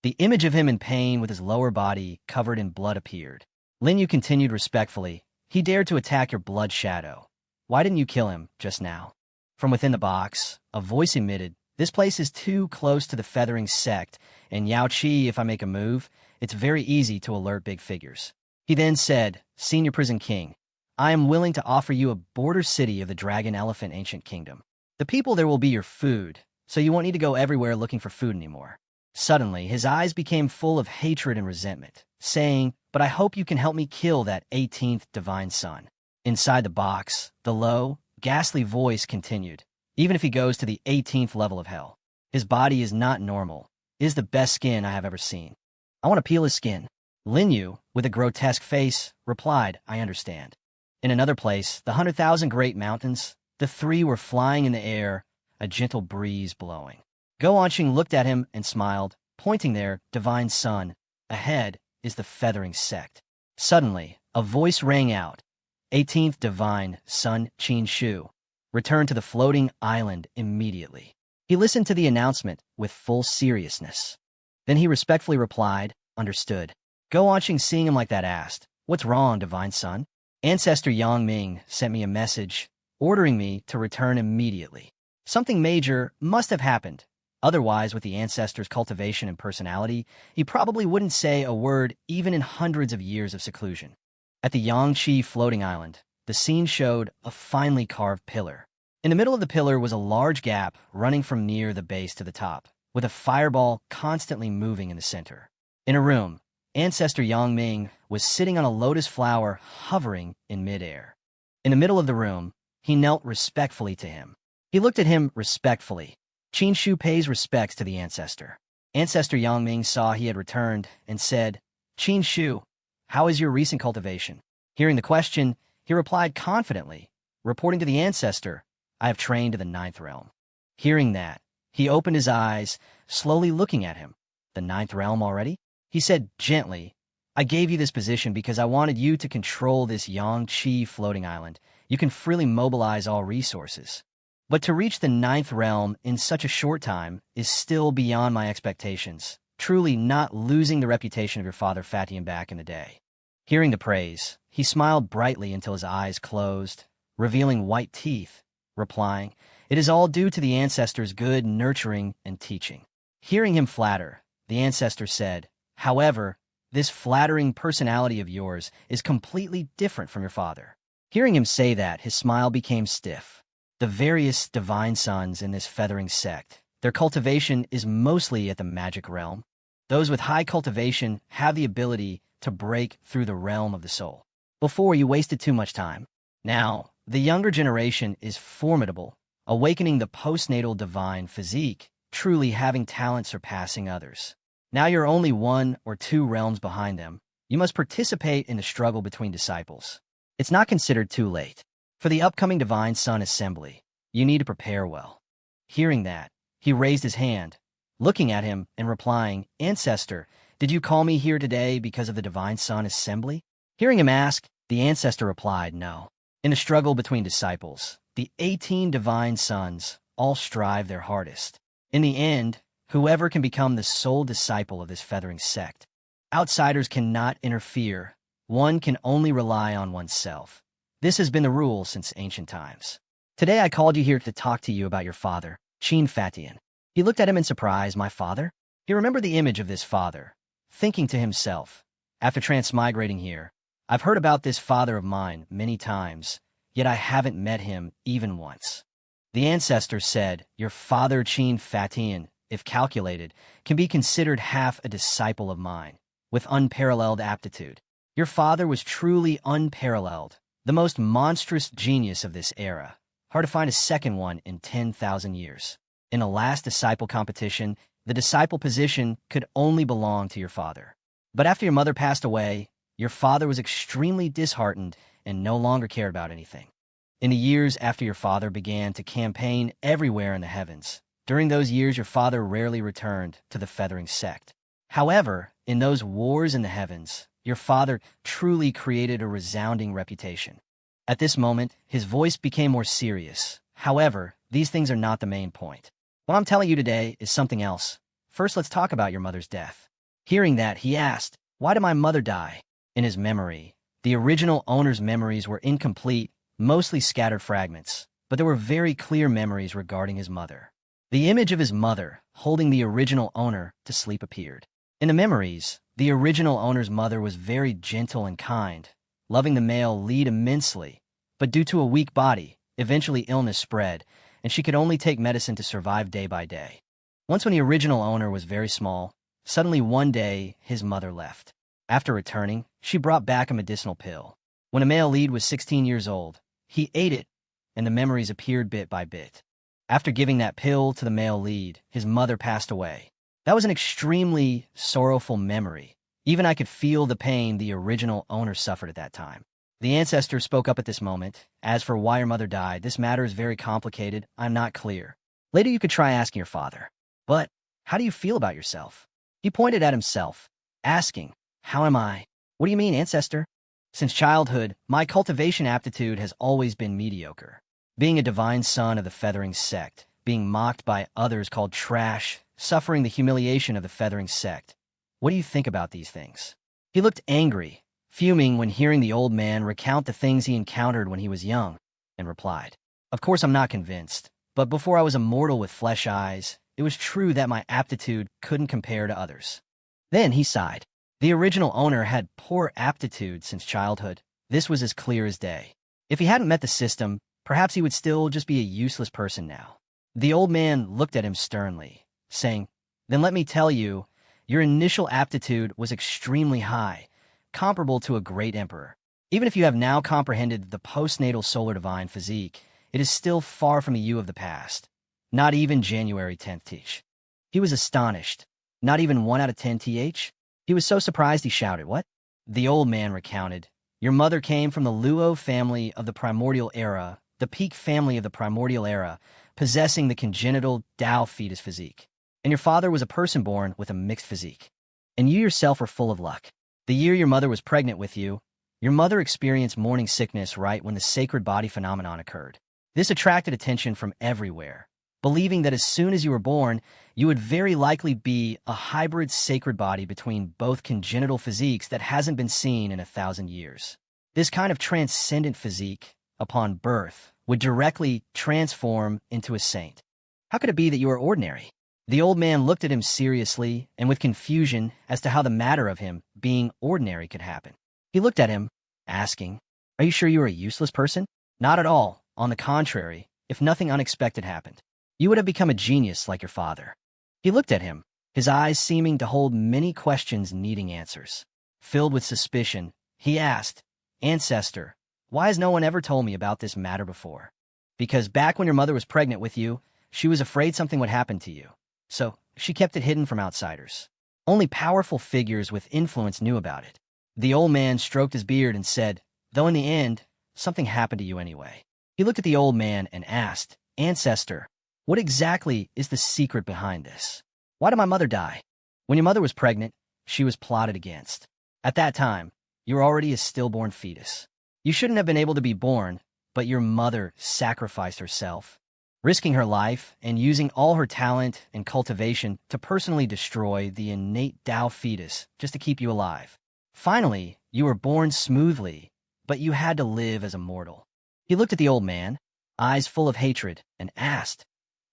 Speaker 1: The image of him in pain with his lower body covered in blood appeared. Lin Yu continued respectfully, "He dared to attack your blood shadow. Why didn't you kill him just now?" From within the box, a voice emitted, "This place is too close to the Feathering Sect, and Yao Qi, if I make a move, it's very easy to alert big figures." He then said, "Senior Prison King, I am willing to offer you a border city of the Dragon Elephant Ancient Kingdom. The people there will be your food, so you won't need to go everywhere looking for food anymore." Suddenly, his eyes became full of hatred and resentment, saying, "But I hope you can help me kill that 18th divine son." Inside the box, the low, ghastly voice continued, "Even if he goes to the 18th level of hell, his body is not normal. It is the best skin I have ever seen. I want to peel his skin." Lin Yu, with a grotesque face, replied, "I understand." In another place, the 100,000 Great Mountains, the three were flying in the air, a gentle breeze blowing. Goanchin looked at him and smiled, pointing there, "Divine son, ahead is the Feathering Sect." Suddenly, a voice rang out, "18th divine son Qin Shu, return to the floating island immediately." He listened to the announcement with full seriousness. Then he respectfully replied, "Understood." Goanchin, seeing him like that, asked, "What's wrong, divine son?" "Ancestor Yang Ming sent me a message, ordering me to return immediately. Something major must have happened. Otherwise, with the ancestor's cultivation and personality, he probably wouldn't say a word even in hundreds of years of seclusion." At the Yangtze floating island, the scene showed a finely carved pillar. In the middle of the pillar was a large gap running from near the base to the top, with a fireball constantly moving in the center. In a room, Ancestor Yang Ming was sitting on a lotus flower hovering in midair. In the middle of the room, he knelt respectfully to him. He looked at him respectfully. Qin Shu pays respects to the ancestor. Ancestor Yang Ming saw he had returned and said, "Qin Shu, how is your recent cultivation?" Hearing the question, he replied confidently, reporting to the ancestor, "I have trained to the 9th realm." Hearing that, He opened his eyes, slowly looking at him. The ninth realm already? He said gently, I gave you this position because I wanted you to control this Yangtze floating island. You can freely mobilize all resources. But to reach the ninth realm in such a short time is still beyond my expectations, truly not losing the reputation of your father Fatian back in the day. Hearing the praise, he smiled brightly until his eyes closed, revealing white teeth, replying, It is all due to the ancestors' good nurturing and teaching. Hearing him flatter, the ancestor said, However, this flattering personality of yours is completely different from your father. Hearing him say that, his smile became stiff. The various divine sons in this feathering sect, their cultivation is mostly at the magic realm. Those with high cultivation have the ability to break through the realm of the soul. Before, you wasted too much time. Now, the younger generation is formidable, awakening the postnatal divine physique, truly having talent surpassing others. Now you're only 1 or 2 realms behind them. You must participate in the struggle between disciples. It's not considered too late. For the upcoming Divine Son Assembly, you need to prepare well. Hearing that, he raised his hand, looking at him and replying, Ancestor, did you call me here today because of the Divine Son Assembly? Hearing him ask, the ancestor replied, No. In the struggle between disciples, the 18 Divine Sons all strive their hardest. In the end, whoever can become the sole disciple of this feathering sect. Outsiders cannot interfere. One can only rely on oneself. This has been the rule since ancient times. Today I called you here to talk to you about your father, Qin Fatian. He looked at him in surprise. My father? He remembered the image of this father, thinking to himself, after transmigrating here, I've heard about this father of mine many times, yet I haven't met him even once. The ancestor said, Your father Qin Fatian, if calculated, can be considered half a disciple of mine, with unparalleled aptitude. Your father was truly unparalleled. The most monstrous genius of this era. Hard to find a second one in 10,000 years. In the last disciple competition, the disciple position could only belong to your father. But after your mother passed away, your father was extremely disheartened and no longer cared about anything. In the years after your father began to campaign everywhere in the heavens, during those years your father rarely returned to the feathering sect. However, in those wars in the heavens, your father truly created a resounding reputation. At this moment, his voice became more serious. However, these things are not the main point. What I'm telling you today is something else. First, let's talk about your mother's death. Hearing that, he asked, Why did my mother die? In his memory, the original owner's memories were incomplete, mostly scattered fragments, but there were very clear memories regarding his mother. The image of his mother, holding the original owner to sleep appeared. In the memories, the original owner's mother was very gentle and kind, loving the male lead immensely, but due to a weak body, eventually illness spread, and she could only take medicine to survive day by day. Once when the original owner was very small, suddenly one day his mother left. After returning, she brought back a medicinal pill. When a male lead was 16 years old, he ate it, and the memories appeared bit by bit. After giving that pill to the male lead, his mother passed away. That was an extremely sorrowful memory. Even I could feel the pain the original owner suffered at that time. The ancestor spoke up at this moment. As for why your mother died, this matter is very complicated. I'm not clear. Later you could try asking your father. But, how do you feel about yourself? He pointed at himself, asking, How am I? What do you mean, ancestor? Since childhood, my cultivation aptitude has always been mediocre. Being a divine son of the feathering sect, being mocked by others called trash, suffering the humiliation of the feathering sect. What do you think about these things? He looked angry, fuming when hearing the old man recount the things he encountered when he was young, and replied, Of course I'm not convinced, but before I was a mortal with flesh eyes, it was true that my aptitude couldn't compare to others. Then he sighed. The original owner had poor aptitude since childhood. This was as clear as day. If he hadn't met the system, perhaps he would still just be a useless person now. The old man looked at him sternly, saying, Then let me tell you, your initial aptitude was extremely high, comparable to a great emperor. Even if you have now comprehended the postnatal solar divine physique, it is still far from the you of the past. Not even January 10th th. He was astonished. Not even 1 out of 10 th. He was so surprised he shouted, What? The old man recounted, Your mother came from the Luo family of the primordial era, the peak family of the primordial era, possessing the congenital Tao fetus physique. And your father was a person born with a mixed physique. And you yourself were full of luck. The year your mother was pregnant with you, your mother experienced morning sickness right when the sacred body phenomenon occurred. This attracted attention from everywhere, believing that as soon as you were born, you would very likely be a hybrid sacred body between both congenital physiques that hasn't been seen in 1,000 years. This kind of transcendent physique, upon birth, would directly transform into a saint. How could it be that you are ordinary? The old man looked at him seriously and with confusion as to how the matter of him being ordinary could happen. He looked at him, asking, "Are you sure you are a useless person?" "Not at all. On the contrary, if nothing unexpected happened, you would have become a genius like your father." He looked at him, his eyes seeming to hold many questions needing answers. Filled with suspicion, he asked, "Ancestor, why has no one ever told me about this matter before?" "Because back when your mother was pregnant with you, she was afraid something would happen to you. So she kept it hidden from outsiders. Only powerful figures with influence knew about it." The old man stroked his beard and said, "Though in the end, something happened to you anyway." He looked at the old man and asked, "Ancestor, what exactly is the secret behind this? Why did my mother die?" "When your mother was pregnant, she was plotted against. At that time, you were already a stillborn fetus. You shouldn't have been able to be born, but your mother sacrificed herself, risking her life and using all her talent and cultivation to personally destroy the innate Tao fetus just to keep you alive. Finally, you were born smoothly, but you had to live as a mortal." He looked at the old man, eyes full of hatred, and asked,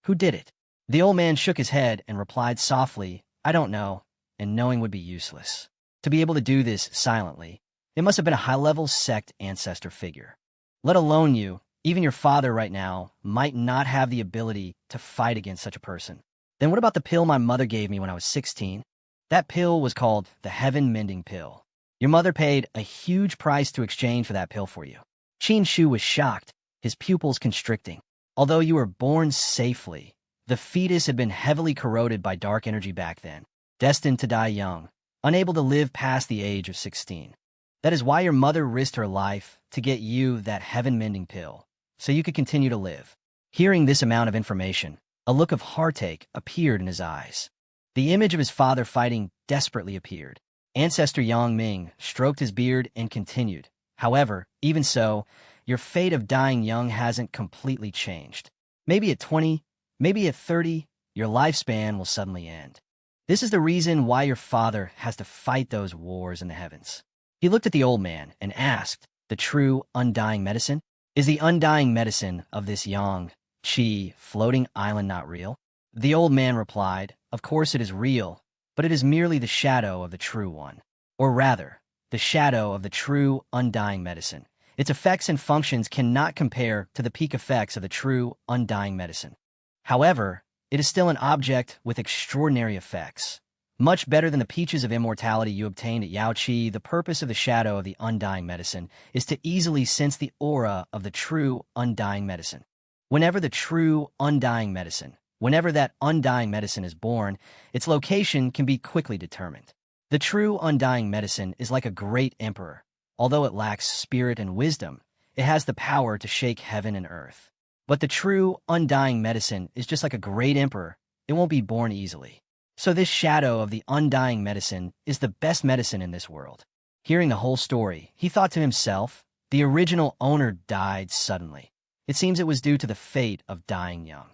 Speaker 1: "Who did it?" The old man shook his head and replied softly, "I don't know, and knowing would be useless. To be able to do this silently, it must have been a high-level sect ancestor figure. Let alone you, even your father right now might not have the ability to fight against such a person." "Then what about the pill my mother gave me when I was 16? That pill was called the heaven-mending pill. Your mother paid a huge price to exchange for that pill for you." Qin Shu was shocked, his pupils constricting. Although you were born safely, the fetus had been heavily corroded by dark energy back then, destined to die young, unable to live past the age of 16. That is why your mother risked her life to get you that heaven-mending pill, so you could continue to live. Hearing this amount of information, a look of heartache appeared in his eyes. The image of his father fighting desperately appeared. Ancestor Yang Ming stroked his beard and continued, "However, even so, your fate of dying young hasn't completely changed. Maybe at 20, maybe at 30, your lifespan will suddenly end. This is the reason why your father has to fight those wars in the heavens." He looked at the old man and asked, "The true undying medicine? Is the undying medicine of this Yang Qi floating island not real?" The old man replied, "Of course it is real, but it is merely the shadow of the true one. Or rather, the shadow of the true undying medicine. Its effects and functions cannot compare to the peak effects of the true undying medicine. However, it is still an object with extraordinary effects. Much better than the peaches of immortality you obtained at Yaoqi, the purpose of the shadow of the undying medicine is to easily sense the aura of the true undying medicine. Whenever that undying medicine is born, its location can be quickly determined. The true undying medicine is like a great emperor. Although it lacks spirit and wisdom, it has the power to shake heaven and earth. But the true undying medicine is just like a great emperor. It won't be born easily. So this shadow of the undying medicine is the best medicine in this world." Hearing the whole story, he thought to himself, the original owner died suddenly. It seems it was due to the fate of dying young.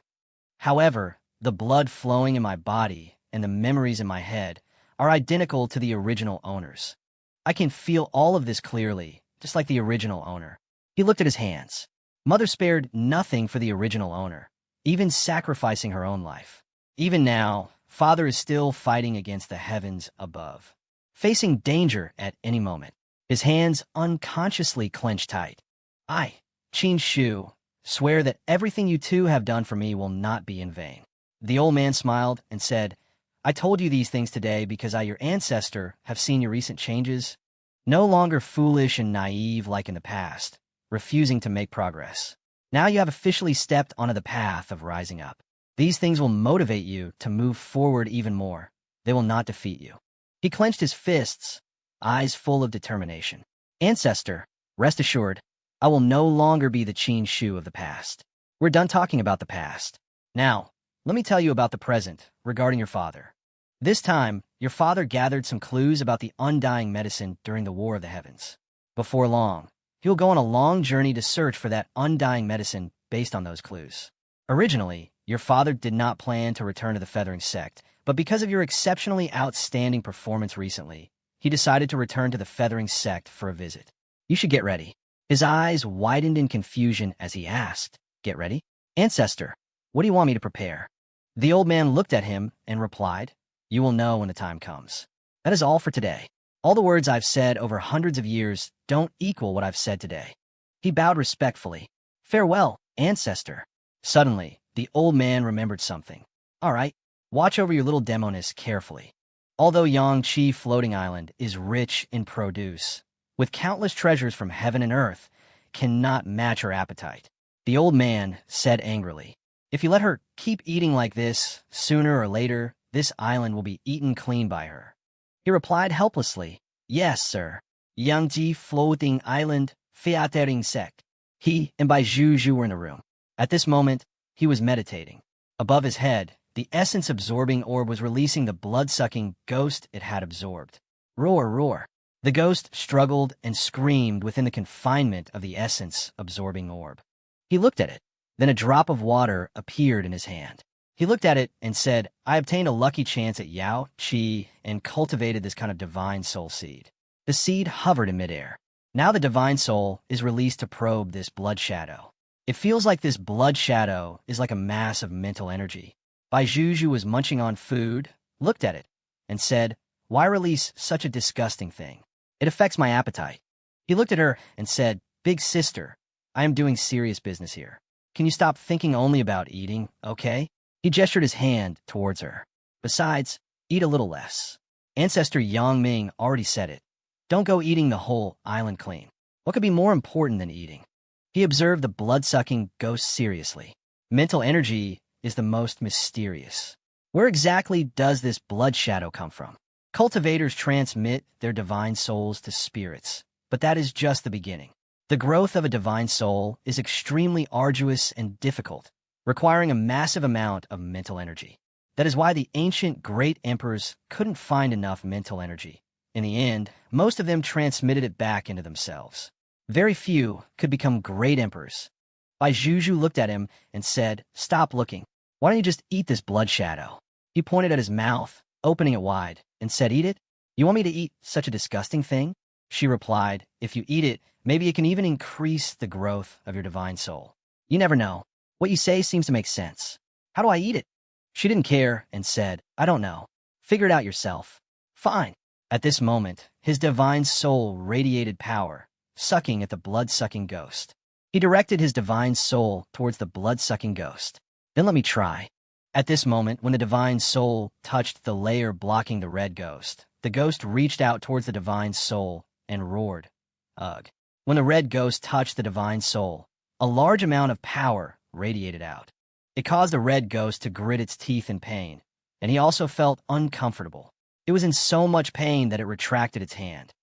Speaker 1: However, the blood flowing in my body and the memories in my head are identical to the original owners. I can feel all of this clearly, just like the original owner. He looked at his hands. Mother spared nothing for the original owner, even sacrificing her own life. Even now, Father is still fighting against the heavens above, facing danger at any moment. His hands unconsciously clenched tight. "I, Qin Shu, swear that everything you two have done for me will not be in vain." The old man smiled and said, "I told you these things today because I, your ancestor, have seen your recent changes. No longer foolish and naive like in the past, refusing to make progress. Now you have officially stepped onto the path of rising up. These things will motivate you to move forward even more. They will not defeat you." He clenched his fists, eyes full of determination. "Ancestor, rest assured, I will no longer be the Qin Shu of the past. We're done talking about the past. Now, let me tell you about the present regarding your father. This time, your father gathered some clues about the undying medicine during the War of the Heavens. Before long, he'll go on a long journey to search for that undying medicine based on those clues. Originally, your father did not plan to return to the Feathering Sect, but because of your exceptionally outstanding performance recently, he decided to return to the Feathering Sect for a visit. You should get ready. His eyes widened in confusion as he asked, "Get ready? Ancestor, what do you want me to prepare?" The old man looked at him and replied, "You will know when the time comes. That is all for today. All the words I've said over hundreds of years don't equal what I've said today." He bowed respectfully. "Farewell, ancestor." Suddenly, the old man remembered something. "All right, watch over your little demoness carefully. Although Yangtze Floating Island is rich in produce, with countless treasures from heaven and earth, cannot match her appetite." The old man said angrily, "If you let her keep eating like this, sooner or later, this island will be eaten clean by her." He replied helplessly, "Yes, sir. Yangtze Floating Island, Feathering Sect." He and Bai Juju were in the room. At this moment, he was meditating. Above his head, the essence-absorbing orb was releasing the blood-sucking ghost it had absorbed. Roar, roar. The ghost struggled and screamed within the confinement of the essence-absorbing orb. He looked at it. Then a drop of water appeared in his hand. He looked at it and said, "I obtained a lucky chance at Yao, Qi, and cultivated this kind of divine soul seed." The seed hovered in midair. Now the divine soul is released to probe this blood shadow. It feels like this blood shadow is like a mass of mental energy. Bai Juju was munching on food, looked at it, and said, "Why release such a disgusting thing? It affects my appetite." He looked at her and said, "Big sister, I am doing serious business here. Can you stop thinking only about eating, okay?" He gestured his hand towards her. "Besides, eat a little less. Ancestor Yang Ming already said it. Don't go eating the whole island clean. What could be more important than eating?" He observed the blood-sucking ghost seriously. Mental energy is the most mysterious. Where exactly does this blood shadow come from? Cultivators transmit their divine souls to spirits, but that is just the beginning. The growth of a divine soul is extremely arduous and difficult, requiring a massive amount of mental energy. That is why the ancient great emperors couldn't find enough mental energy. In the end, most of them transmitted it back into themselves. Very few could become great emperors. Bai Juju looked at him and said, "Stop looking. Why don't you just eat this blood shadow?" He pointed at his mouth, opening it wide, and said, "Eat it? You want me to eat such a disgusting thing?" She replied, "If you eat it, maybe it can even increase the growth of your divine soul. You never know. What you say seems to make sense. How do I eat it?" She didn't care and said, "I don't know. Figure it out yourself." "Fine." At this moment, his divine soul radiated power, sucking at the blood-sucking ghost. He directed his divine soul towards the blood-sucking ghost. "Then let me try." At this moment, when the divine soul touched the layer blocking the red ghost, the ghost reached out towards the divine soul and roared, "Ugh." When the red ghost touched the divine soul, a large amount of power radiated out. It caused the red ghost to grit its teeth in pain, and he also felt uncomfortable. It was in so much pain that it retracted its hand.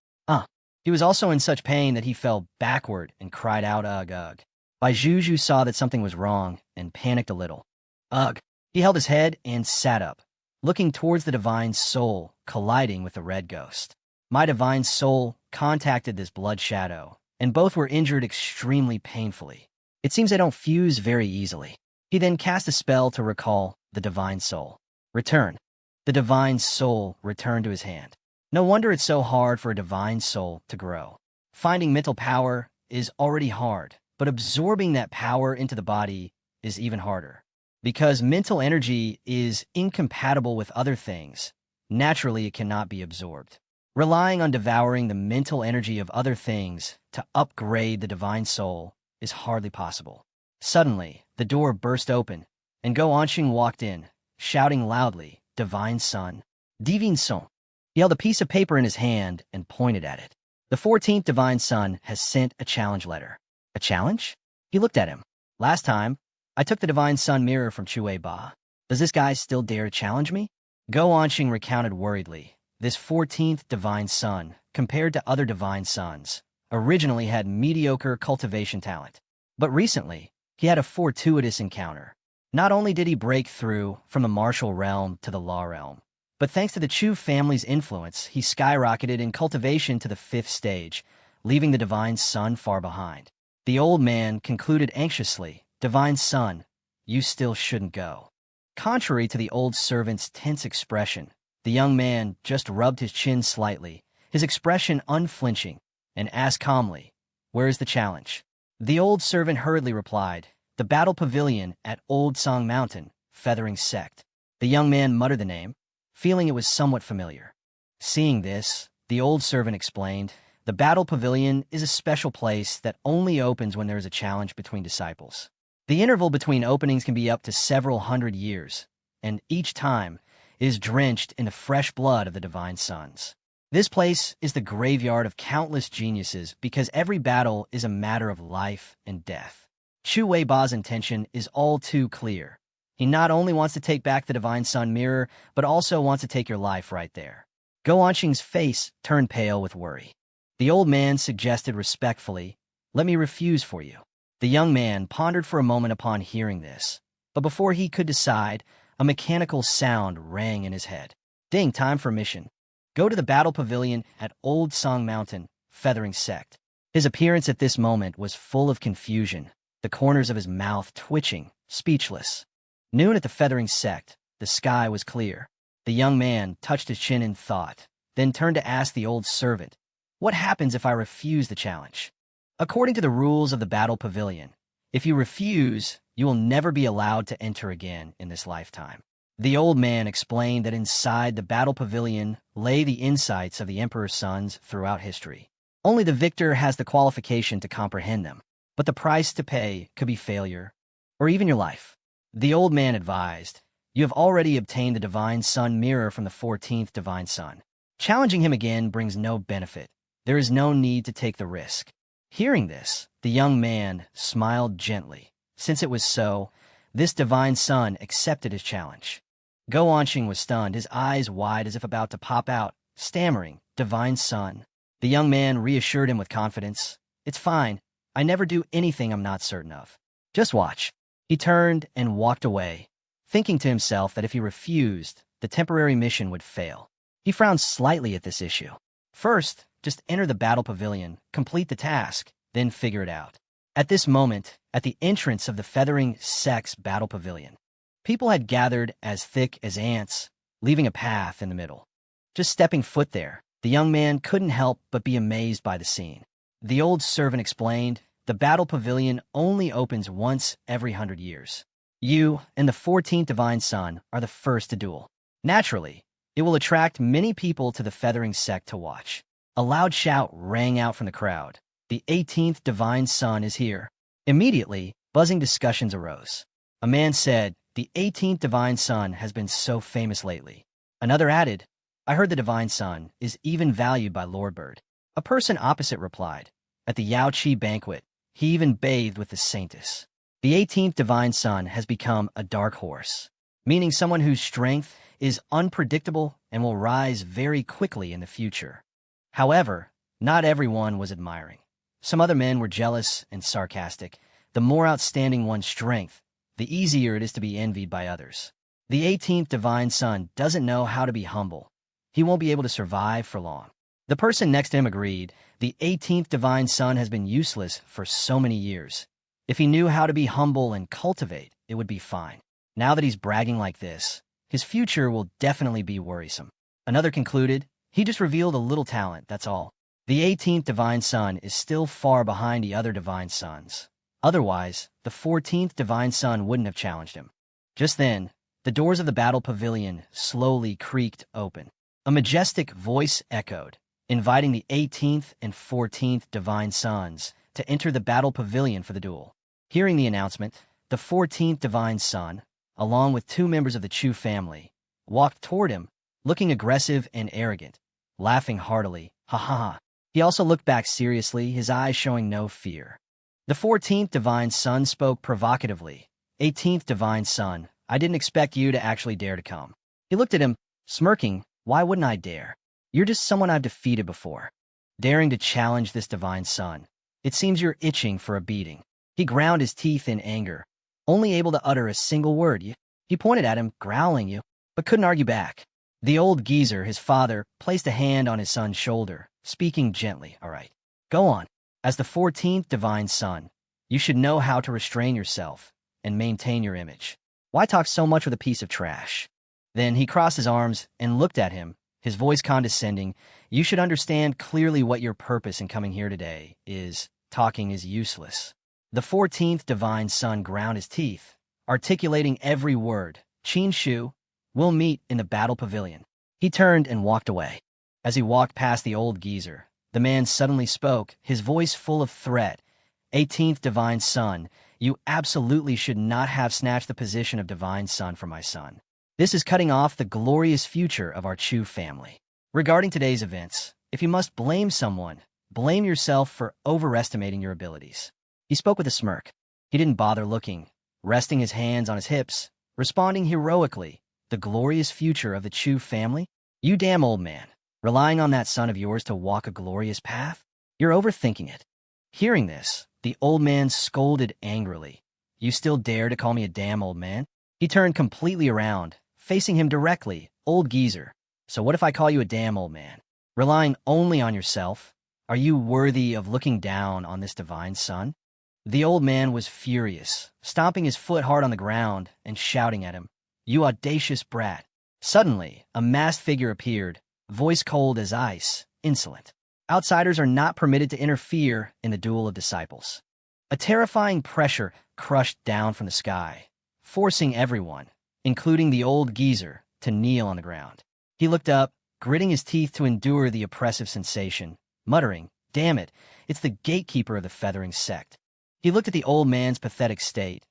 Speaker 1: He was also in such pain that he fell backward and cried out, "Ugh, ugh." Bai Juju saw that something was wrong and panicked a little. "Ugh." He held his head and sat up, looking towards the divine soul colliding with the red ghost. My divine soul contacted this blood shadow, and both were injured extremely painfully. It seems they don't fuse very easily. He then cast a spell to recall the divine soul. Return. The divine soul returned to his hand. No wonder it's so hard for a divine soul to grow. Finding mental power is already hard, but absorbing that power into the body is even harder. Because mental energy is incompatible with other things, naturally it cannot be absorbed. Relying on devouring the mental energy of other things to upgrade the divine soul is hardly possible. Suddenly, the door burst open, and Go Anqing walked in, shouting loudly, "Divine Son, Divine Son." He held a piece of paper in his hand and pointed at it. "The 14th Divine Son has sent a challenge letter." "A challenge?" He looked at him. "Last time, I took the Divine Sun mirror from Chue Ba. Does this guy still dare to challenge me?" Go Anqing recounted worriedly. This 14th Divine Sun, compared to other Divine Suns, originally had mediocre cultivation talent. But recently, he had a fortuitous encounter. Not only did he break through from the martial realm to the law realm, but thanks to the Chu family's influence, he skyrocketed in cultivation to the 5th stage, leaving the Divine Son far behind. The old man concluded anxiously, "Divine Son, you still shouldn't go." Contrary to the old servant's tense expression, the young man just rubbed his chin slightly, his expression unflinching, and asked calmly, "Where is the challenge?" The old servant hurriedly replied, "The battle pavilion at Old Song Mountain, Feathering Sect." The young man muttered the name, feeling it was somewhat familiar. Seeing this, the old servant explained, "The battle pavilion is a special place that only opens when there is a challenge between disciples. The interval between openings can be up to several hundred years, and each time it is drenched in the fresh blood of the Divine Sons. This place is the graveyard of countless geniuses because every battle is a matter of life and death." Chu Weiba's intention is all too clear. He not only wants to take back the Divine Sun mirror, but also wants to take your life right there. Go Onqing's face turned pale with worry. The old man suggested respectfully, "Let me refuse for you." The young man pondered for a moment upon hearing this, but before he could decide, a mechanical sound rang in his head. "Ding, time for mission. Go to the battle pavilion at Old Song Mountain, Feathering Sect." His appearance at this moment was full of confusion, the corners of his mouth twitching, speechless. Noon at the Feathering Sect, the sky was clear. The young man touched his chin in thought, then turned to ask the old servant, "What happens if I refuse the challenge?" According to the rules of the battle pavilion, if you refuse, you will never be allowed to enter again in this lifetime. The old man explained that inside the battle pavilion lay the insights of the Emperor's sons throughout history. Only the victor has the qualification to comprehend them, but the price to pay could be failure, or even your life. The old man advised, "You have already obtained the Divine Sun mirror from the 14th Divine Sun. Challenging him again brings no benefit. There is no need to take the risk." Hearing this, the young man smiled gently. Since it was so, this Divine Sun accepted his challenge. Go Onqing was stunned, his eyes wide as if about to pop out, stammering, "Divine Sun." The young man reassured him with confidence, "It's fine. I never do anything I'm not certain of. Just watch." He turned and walked away, thinking to himself that if he refused, the temporary mission would fail. He frowned slightly at this issue. First, just enter the battle pavilion, complete the task, then figure it out. At this moment, at the entrance of the Feathering Sect's battle pavilion, people had gathered as thick as ants, leaving a path in the middle. Just stepping foot there, the young man couldn't help but be amazed by the scene. The old servant explained, "The battle pavilion only opens once every 100 years. You and the 14th Divine Sun are the first to duel. Naturally, it will attract many people to the Feathering Sect to watch." A loud shout rang out from the crowd. "The 18th Divine Sun is here." Immediately, buzzing discussions arose. A man said, "The 18th Divine Sun has been so famous lately." Another added, "I heard the Divine Sun is even valued by Lord Bird." A person opposite replied, "At the Yao Qi banquet, he even bathed with the saintess." The 18th Divine Sun has become a dark horse, meaning someone whose strength is unpredictable and will rise very quickly in the future. However, not everyone was admiring. Some other men were jealous and sarcastic. The more outstanding one's strength, the easier it is to be envied by others. The 18th Divine Sun doesn't know how to be humble. He won't be able to survive for long. The person next to him agreed, "The 18th Divine Sun has been useless for so many years. If he knew how to be humble and cultivate, it would be fine. Now that he's bragging like this, his future will definitely be worrisome." Another concluded, "He just revealed a little talent, that's all." The 18th Divine Sun is still far behind the other Divine Suns. Otherwise, the 14th Divine Sun wouldn't have challenged him. Just then, the doors of the battle pavilion slowly creaked open. A majestic voice echoed, inviting the 18th and 14th Divine Suns to enter the battle pavilion for the duel. Hearing the announcement, the 14th Divine Sun, along with 2 members of the Chu family, walked toward him, looking aggressive and arrogant, laughing heartily, "Ha ha ha." He also looked back seriously, his eyes showing no fear. The 14th Divine Sun spoke provocatively, 18th Divine Sun, I didn't expect you to actually dare to come." He looked at him, smirking, "Why wouldn't I dare? You're just someone I've defeated before. Daring to challenge this Divine Sun. It seems you're itching for a beating." He ground his teeth in anger, only able to utter a single word. He pointed at him, growling you, but couldn't argue back. The old geezer, his father, placed a hand on his son's shoulder, speaking gently. All right, go on. As the 14th divine son, you should know how to restrain yourself and maintain your image. Why talk so much with a piece of trash? Then he crossed his arms and looked at him, his voice condescending. You should understand clearly what your purpose in coming here today is. Talking is useless. The 14th divine son ground his teeth, articulating every word. Qin Shu, we'll meet in the battle pavilion. He turned and walked away. As he walked past the old geezer, the man suddenly spoke, his voice full of threat. 18th divine son, you absolutely should not have snatched the position of divine son from my son. This is cutting off the glorious future of our Chu family. Regarding today's events, if you must blame someone, blame yourself for overestimating your abilities. He spoke with a smirk. He didn't bother looking, resting his hands on his hips, responding heroically. The glorious future of the Chu family? You damn old man, relying on that son of yours to walk a glorious path? You're overthinking it. Hearing this, the old man scolded angrily. You still dare to call me a damn old man? He turned completely around, facing him directly. Old geezer, so what if I call you a damn old man? Relying only on yourself? Are you worthy of looking down on this divine son? The old man was furious, stomping his foot hard on the ground and shouting at him, You audacious brat. Suddenly, a masked figure appeared, voice cold as ice, insolent. Outsiders are not permitted to interfere in the duel of disciples. A terrifying pressure crushed down from the sky, forcing everyone, including the old geezer, to kneel on the ground. He looked up, gritting his teeth to endure the oppressive sensation, muttering, Damn it, it's the gatekeeper of the feathering sect. He looked at the old man's pathetic state,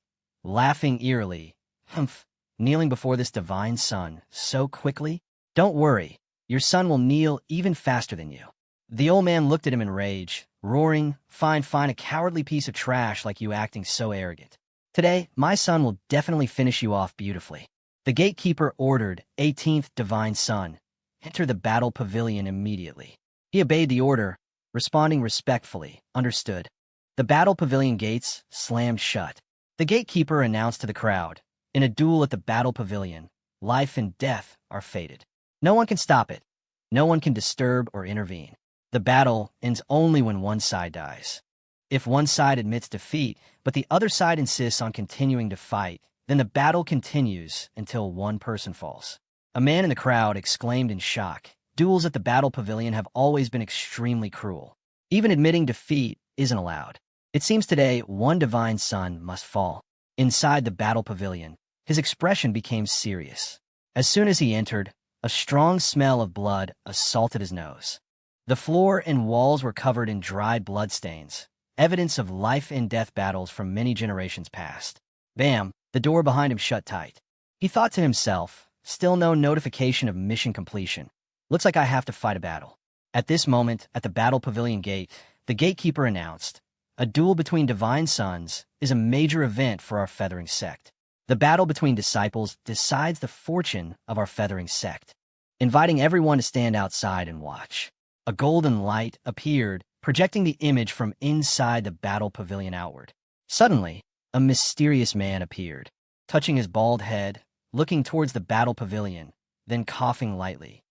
Speaker 1: laughing eerily. Humph, kneeling before this divine son so quickly? Don't worry, your son will kneel even faster than you. The old man looked at him in rage, roaring, Fine, a cowardly piece of trash like you acting so arrogant. Today, my son will definitely finish you off beautifully. The gatekeeper ordered, 18th divine son, enter the battle pavilion immediately. He obeyed the order, responding respectfully, understood. The battle pavilion gates slammed shut. The gatekeeper announced to the crowd, in a duel at the battle pavilion, life and death are fated. No one can stop it. No one can disturb or intervene. The battle ends only when one side dies. If one side admits defeat, but the other side insists on continuing to fight, then the battle continues until one person falls. A man in the crowd exclaimed in shock, Duels at the battle pavilion have always been extremely cruel. Even admitting defeat isn't allowed. It seems today one divine son must fall. Inside the battle pavilion, his expression became serious. As soon as he entered, a strong smell of blood assaulted his nose. The floor and walls were covered in dried bloodstains, evidence of life and death battles from many generations past. Bam, the door behind him shut tight. He thought to himself, still no notification of mission completion. Looks like I have to fight a battle. At this moment, at the battle pavilion gate, the gatekeeper announced, A duel between divine sons is a major event for our feathering sect. The battle between disciples decides the fortune of our feathering sect, inviting everyone to stand outside and watch. A golden light appeared, projecting the image from inside the battle pavilion outward. Suddenly, a mysterious man appeared, touching his bald head, looking towards the battle pavilion, then coughing lightly.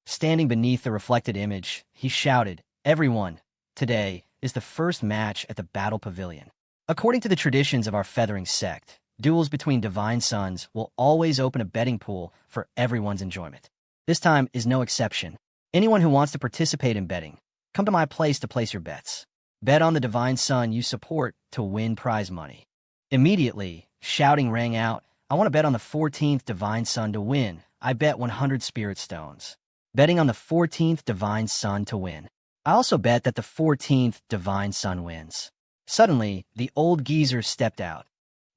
Speaker 1: Standing beneath the reflected image, he shouted, Everyone, today is the first match at the battle pavilion. According to the traditions of our feathering sect, duels between divine sons will always open a betting pool for everyone's enjoyment. This time is no exception. Anyone who wants to participate in betting, come to my place to place your bets. Bet on the divine son you support to win prize money. Immediately, shouting rang out, I want to bet on the 14th divine son to win. I bet 100 spirit stones. Betting on the 14th divine son to win. I also bet that the 14th divine son wins. Suddenly, the old geezer stepped out.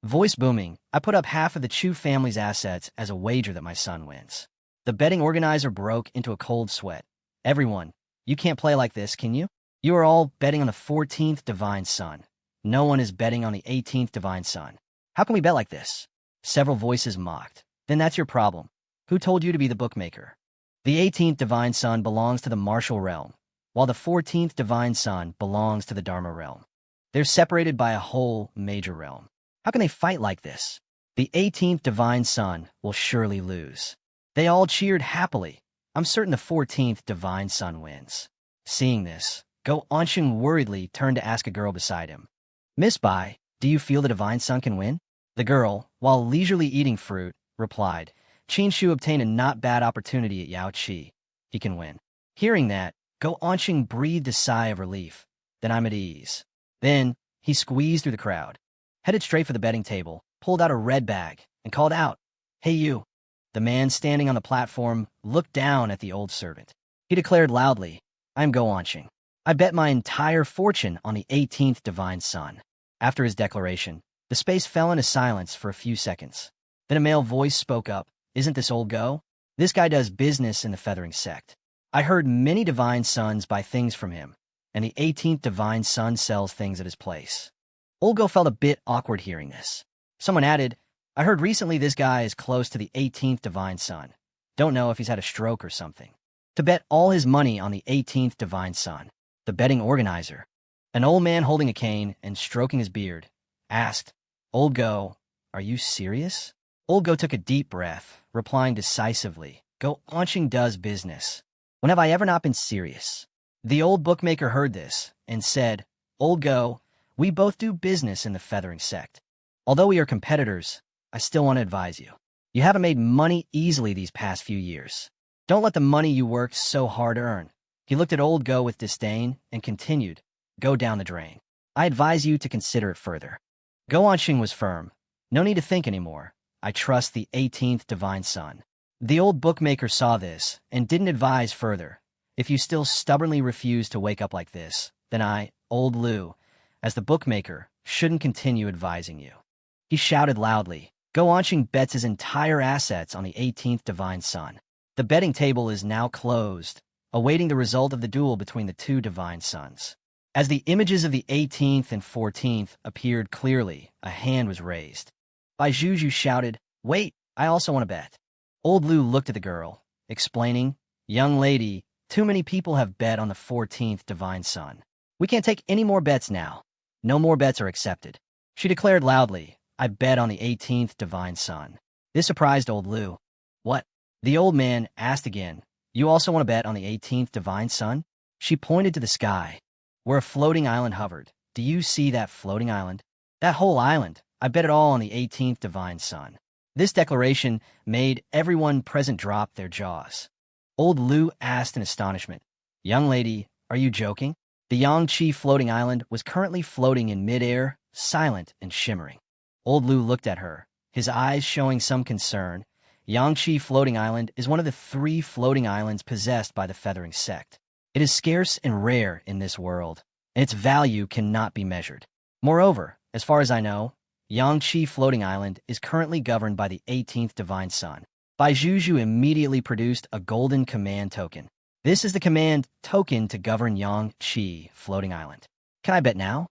Speaker 1: Voice booming, I put up half of the Chu family's assets as a wager that my son wins. The betting organizer broke into a cold sweat. Everyone, you can't play like this, can you? You are all betting on the 14th divine son. No one is betting on the 18th divine son. How can we bet like this? Several voices mocked. Then that's your problem. Who told you to be the bookmaker? The 18th divine son belongs to the martial realm, while the 14th divine son belongs to the Dharma realm. They're separated by a whole major realm. How can they fight like this? The 18th divine son will surely lose. They all cheered happily. I'm certain the 14th divine son wins. Seeing this, Go Anshin worriedly turned to ask a girl beside him. Miss Bai, do you feel the divine son can win? The girl, while leisurely eating fruit, replied, Qin Shu obtained a not bad opportunity at Yao Qi. He can win. Hearing that, Go Anshin breathed a sigh of relief. Then I'm at ease. Then, he squeezed through the crowd, headed straight for the betting table, pulled out a red bag, and called out, Hey you! The man standing on the platform looked down at the old servant. He declared loudly, I'm Go Anshin. I bet my entire fortune on the 18th divine son. After his declaration, the space fell into silence for a few seconds. Then a male voice spoke up, Isn't this old Go? This guy does business in the feathering sect. I heard many divine sons buy things from him, and the 18th divine son sells things at his place. Old Go felt a bit awkward hearing this. Someone added, I heard recently this guy is close to the 18th divine son. Don't know if he's had a stroke or something. To bet all his money on the 18th divine son. The betting organizer, an old man holding a cane and stroking his beard, asked, Old Go, are you serious? Old Go took a deep breath, replying decisively, Go Anshin does business. When have I ever not been serious? The old bookmaker heard this and said, Old Go, we both do business in the feathering sect. Although we are competitors, I still want to advise you. You haven't made money easily these past few years. Don't let the money you worked so hard earn. He looked at Old Go with disdain and continued, Go down the drain. I advise you to consider it further. Go Anshin was firm. No need to think anymore. I trust the 18th divine son. The old bookmaker saw this and didn't advise further. If you still stubbornly refuse to wake up like this, then I, Old Lu, as the bookmaker, shouldn't continue advising you. He shouted loudly, Go Anshin bets his entire assets on the 18th divine son. The betting table is now closed, awaiting the result of the duel between the two divine sons. As the images of the 18th and 14th appeared clearly, a hand was raised. Bai Juju shouted, Wait, I also want to bet. Old Lu looked at the girl, explaining, Young lady, too many people have bet on the 14th divine son. We can't take any more bets now. No more bets are accepted. She declared loudly, I bet on the 18th divine son. This surprised Old Lu. What? The old man asked again, You also want to bet on the 18th divine son? She pointed to the sky, where a floating island hovered. Do you see that floating island? That whole island. I bet it all on the 18th divine son. This declaration made everyone present drop their jaws. Old Lu asked in astonishment, Young lady, are you joking? The Yangqi floating island was currently floating in midair, silent and shimmering. Old Lu looked at her, his eyes showing some concern. Yangqi floating island is one of the 3 floating islands possessed by the feathering sect. It is scarce and rare in this world, and its value cannot be measured. Moreover, as far as I know, Yangqi floating island is currently governed by the 18th divine son. Bai Juju immediately produced a golden command token. This is the command token to govern Yangqi floating island. Can I bet now?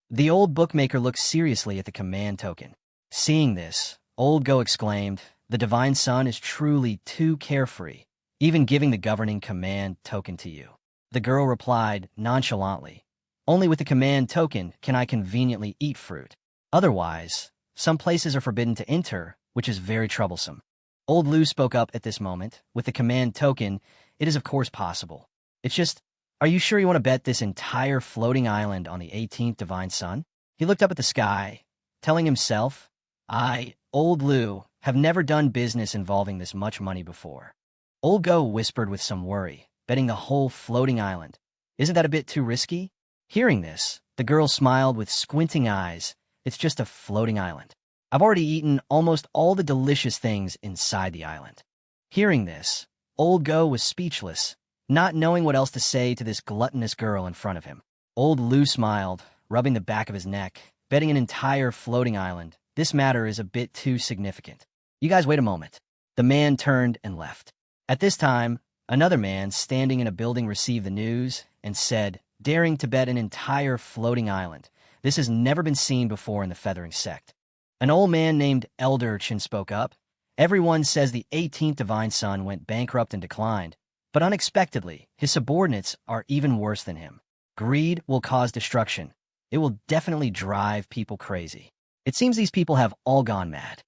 Speaker 1: The old bookmaker looked seriously at the command token. Seeing this, Old Go exclaimed, The divine son is truly too carefree, even giving the governing command token to you. The girl replied nonchalantly, Only with the command token can I conveniently eat fruit. Otherwise, some places are forbidden to enter, which is very troublesome. Old Lu spoke up at this moment. With the command token, it is of course possible. It's just, are you sure you want to bet this entire floating island on the 18th divine son? He looked up at the sky, telling himself, I, Old Lu, have never done business involving this much money before. Old Go whispered with some worry, betting the whole floating island. Isn't that a bit too risky? Hearing this, the girl smiled with squinting eyes. It's just a floating island. I've already eaten almost all the delicious things inside the island. Hearing this, Old Go was speechless, not knowing what else to say to this gluttonous girl in front of him. Old Lu smiled, rubbing the back of his neck, betting an entire floating island. This matter is a bit too significant. You guys wait a moment. The man turned and left. At this time, another man standing in a building received the news and said, Daring to bet an entire floating island. This has never been seen before in the feathering sect. An old man named Elder Chin spoke up. Everyone says the 18th divine son went bankrupt and declined, but unexpectedly, his subordinates are even worse than him. Greed will cause destruction. It will definitely drive people crazy. It seems these people have all gone mad.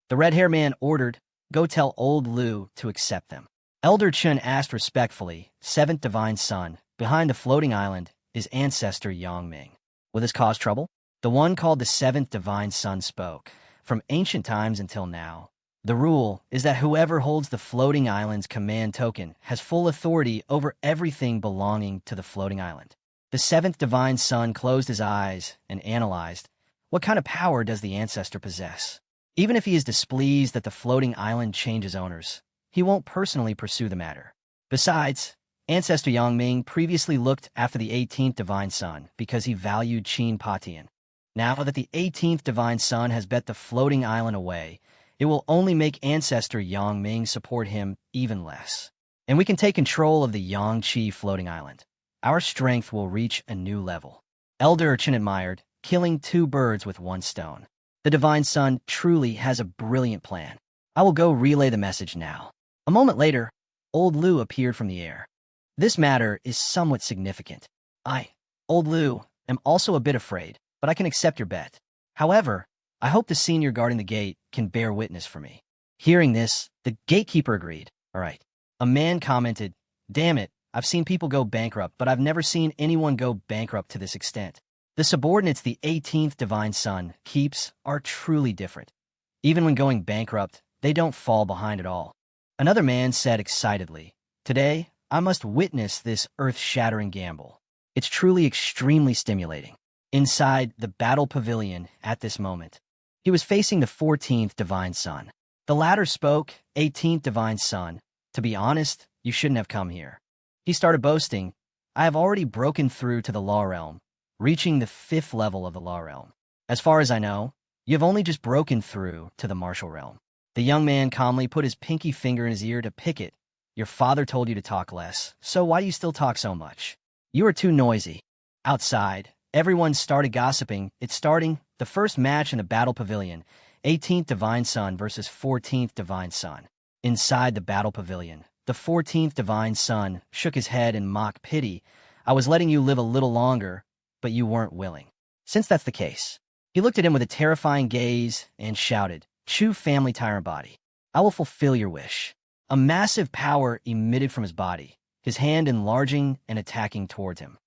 Speaker 1: The red-haired man ordered, "Go tell old Lu to accept them." Elder Chun asked respectfully, "Seventh divine son, behind the floating island is ancestor Yangming. Will this cause trouble?" The one called the seventh divine son spoke. "From ancient times until now, the rule is that whoever holds the floating island's command token has full authority over everything belonging to the floating island." The seventh divine son closed his eyes and analyzed, what kind of power does the ancestor possess? Even if he is displeased that the floating island changes owners, he won't personally pursue the matter. Besides, ancestor Yangming previously looked after the 18th divine son because he valued Qin Patian. Now that the 18th divine son has bet the floating island away, it will only make ancestor Yangming support him even less. And we can take control of the Yangqi floating island. Our strength will reach a new level. Elder Chen admired, killing two birds with one stone. The divine son truly has a brilliant plan. I will go relay the message now. A moment later, old Lu appeared from the air. This matter is somewhat significant. I, old Lu, am also a bit afraid, but I can accept your bet. However, I hope the senior guarding the gate can bear witness for me. Hearing this, the gatekeeper agreed. All right. A man commented, "Damn it, I've seen people go bankrupt, but I've never seen anyone go bankrupt to this extent. The subordinates the 18th divine son keeps are truly different. Even when going bankrupt, they don't fall behind at all." Another man said excitedly, "Today, I must witness this earth-shattering gamble. It's truly extremely stimulating." Inside the battle pavilion at this moment, he was facing the 14th divine son. The latter spoke, "18th divine son, to be honest, you shouldn't have come here." He started boasting, "I have already broken through to the law realm, reaching the 5th level of the law realm. As far as I know, you have only just broken through to the martial realm." The young man calmly put his pinky finger in his ear to pick it. "Your father told you to talk less, so why do you still talk so much? You are too noisy." Outside, everyone started gossiping. It's starting, the first match in the battle pavilion, 18th divine son versus 14th divine son. Inside the battle pavilion, the 14th divine son shook his head in mock pity. "I was letting you live a little longer, but you weren't willing. Since that's the case." He looked at him with a terrifying gaze and shouted, "Chu family tyrant body, I will fulfill your wish." A massive power emitted from his body, his hand enlarging and attacking towards him.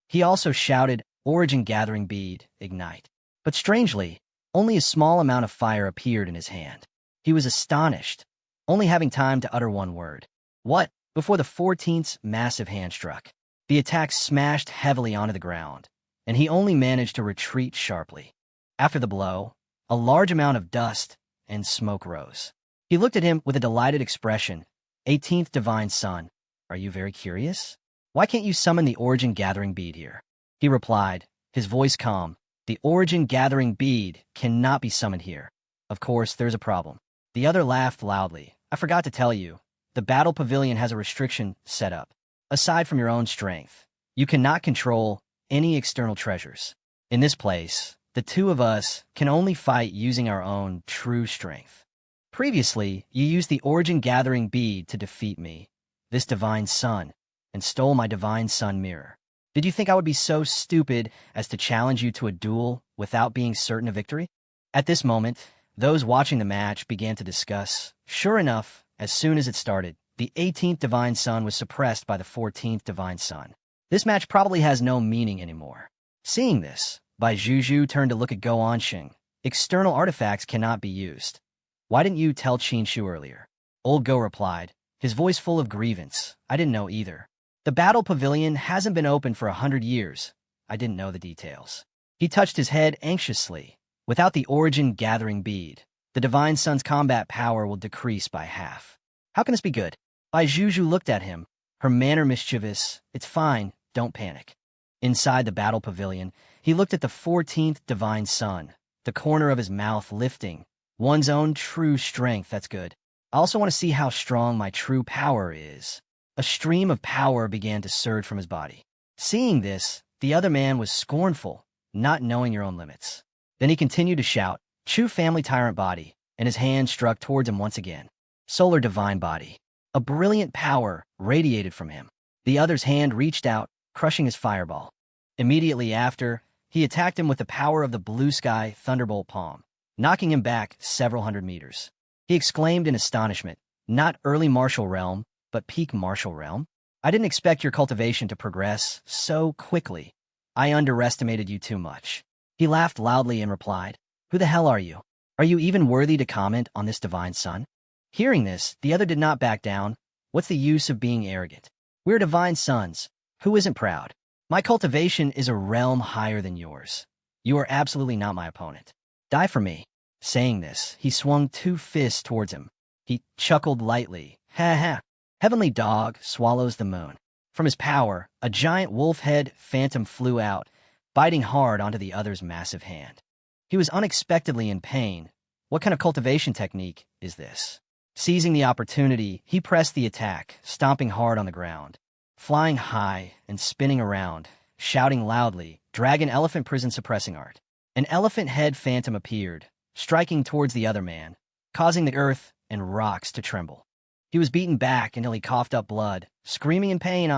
Speaker 1: He also shouted, "Origin gathering bead, ignite." But strangely, only a small amount of fire appeared in his hand. He was astonished, only having time to utter one word. "What?" Before the 14th's massive hand struck. The attack smashed heavily onto the ground, and he only managed to retreat sharply. After the blow, a large amount of dust and smoke rose. He looked at him with a delighted expression. 18th divine son, are you very curious? Why can't you summon the origin gathering bead here?" He replied, his voice calm. "The origin gathering bead cannot be summoned here. Of course, there's a problem." The other laughed loudly. "I forgot to tell you. The battle pavilion has a restriction set up. Aside from your own strength, you cannot control any external treasures. In this place, the two of us can only fight using our own true strength. Previously, you used the origin gathering bead to defeat me, this divine son, and stole my divine son mirror. Did you think I would be so stupid as to challenge you to a duel without being certain of victory?" At this moment, those watching the match began to discuss. Sure enough, as soon as it started, the 18th divine son was suppressed by the 14th divine son. This match probably has no meaning anymore. Seeing this, Bai Juju turned to look at Go Onxing. "External artifacts cannot be used. Why didn't you tell Qin Shu earlier?" Old Go replied, his voice full of grievance. "I didn't know either. The battle pavilion hasn't been open for 100 years. I didn't know the details." He touched his head anxiously. "Without the origin gathering bead, the divine son's combat power will decrease by half. How can this be good?" Bai Juju looked at him, her manner mischievous. "It's fine, don't panic." Inside the battle pavilion, he looked at the 14th divine son, the corner of his mouth lifting. "One's own true strength, that's good. I also want to see how strong my true power is." A stream of power began to surge from his body. Seeing this, the other man was scornful, not knowing your own limits. Then he continued to shout, "Chu family tyrant body," and his hand struck towards him once again. "Solar divine body." A brilliant power radiated from him. The other's hand reached out, crushing his fireball. Immediately after, He attacked him with the power of the blue sky thunderbolt palm, knocking him back several hundred meters. He exclaimed in astonishment, "Not early martial realm, but peak martial realm? I didn't expect your cultivation to progress so quickly. I underestimated you too much." He laughed loudly and replied, "Who the hell are you? Are you even worthy to comment on this divine son?" Hearing this, the other did not back down. What's the use of being arrogant? We're divine sons. Who isn't proud? My cultivation is a realm higher than yours. You are absolutely not my opponent. Die for me." Saying this, he swung 2 fists towards him. He chuckled lightly. Ha ha. Heavenly dog swallows the moon. From his power, a giant wolf-head phantom flew out, biting hard onto the other's massive hand. He was unexpectedly in pain. What kind of cultivation technique is this? Seizing the opportunity, he pressed the attack, stomping hard on the ground. Flying high and spinning around, shouting loudly, "Dragon elephant prison suppressing art." An elephant head phantom appeared, striking towards the other man, causing the earth and rocks to tremble. He was beaten back until he coughed up blood, screaming in pain,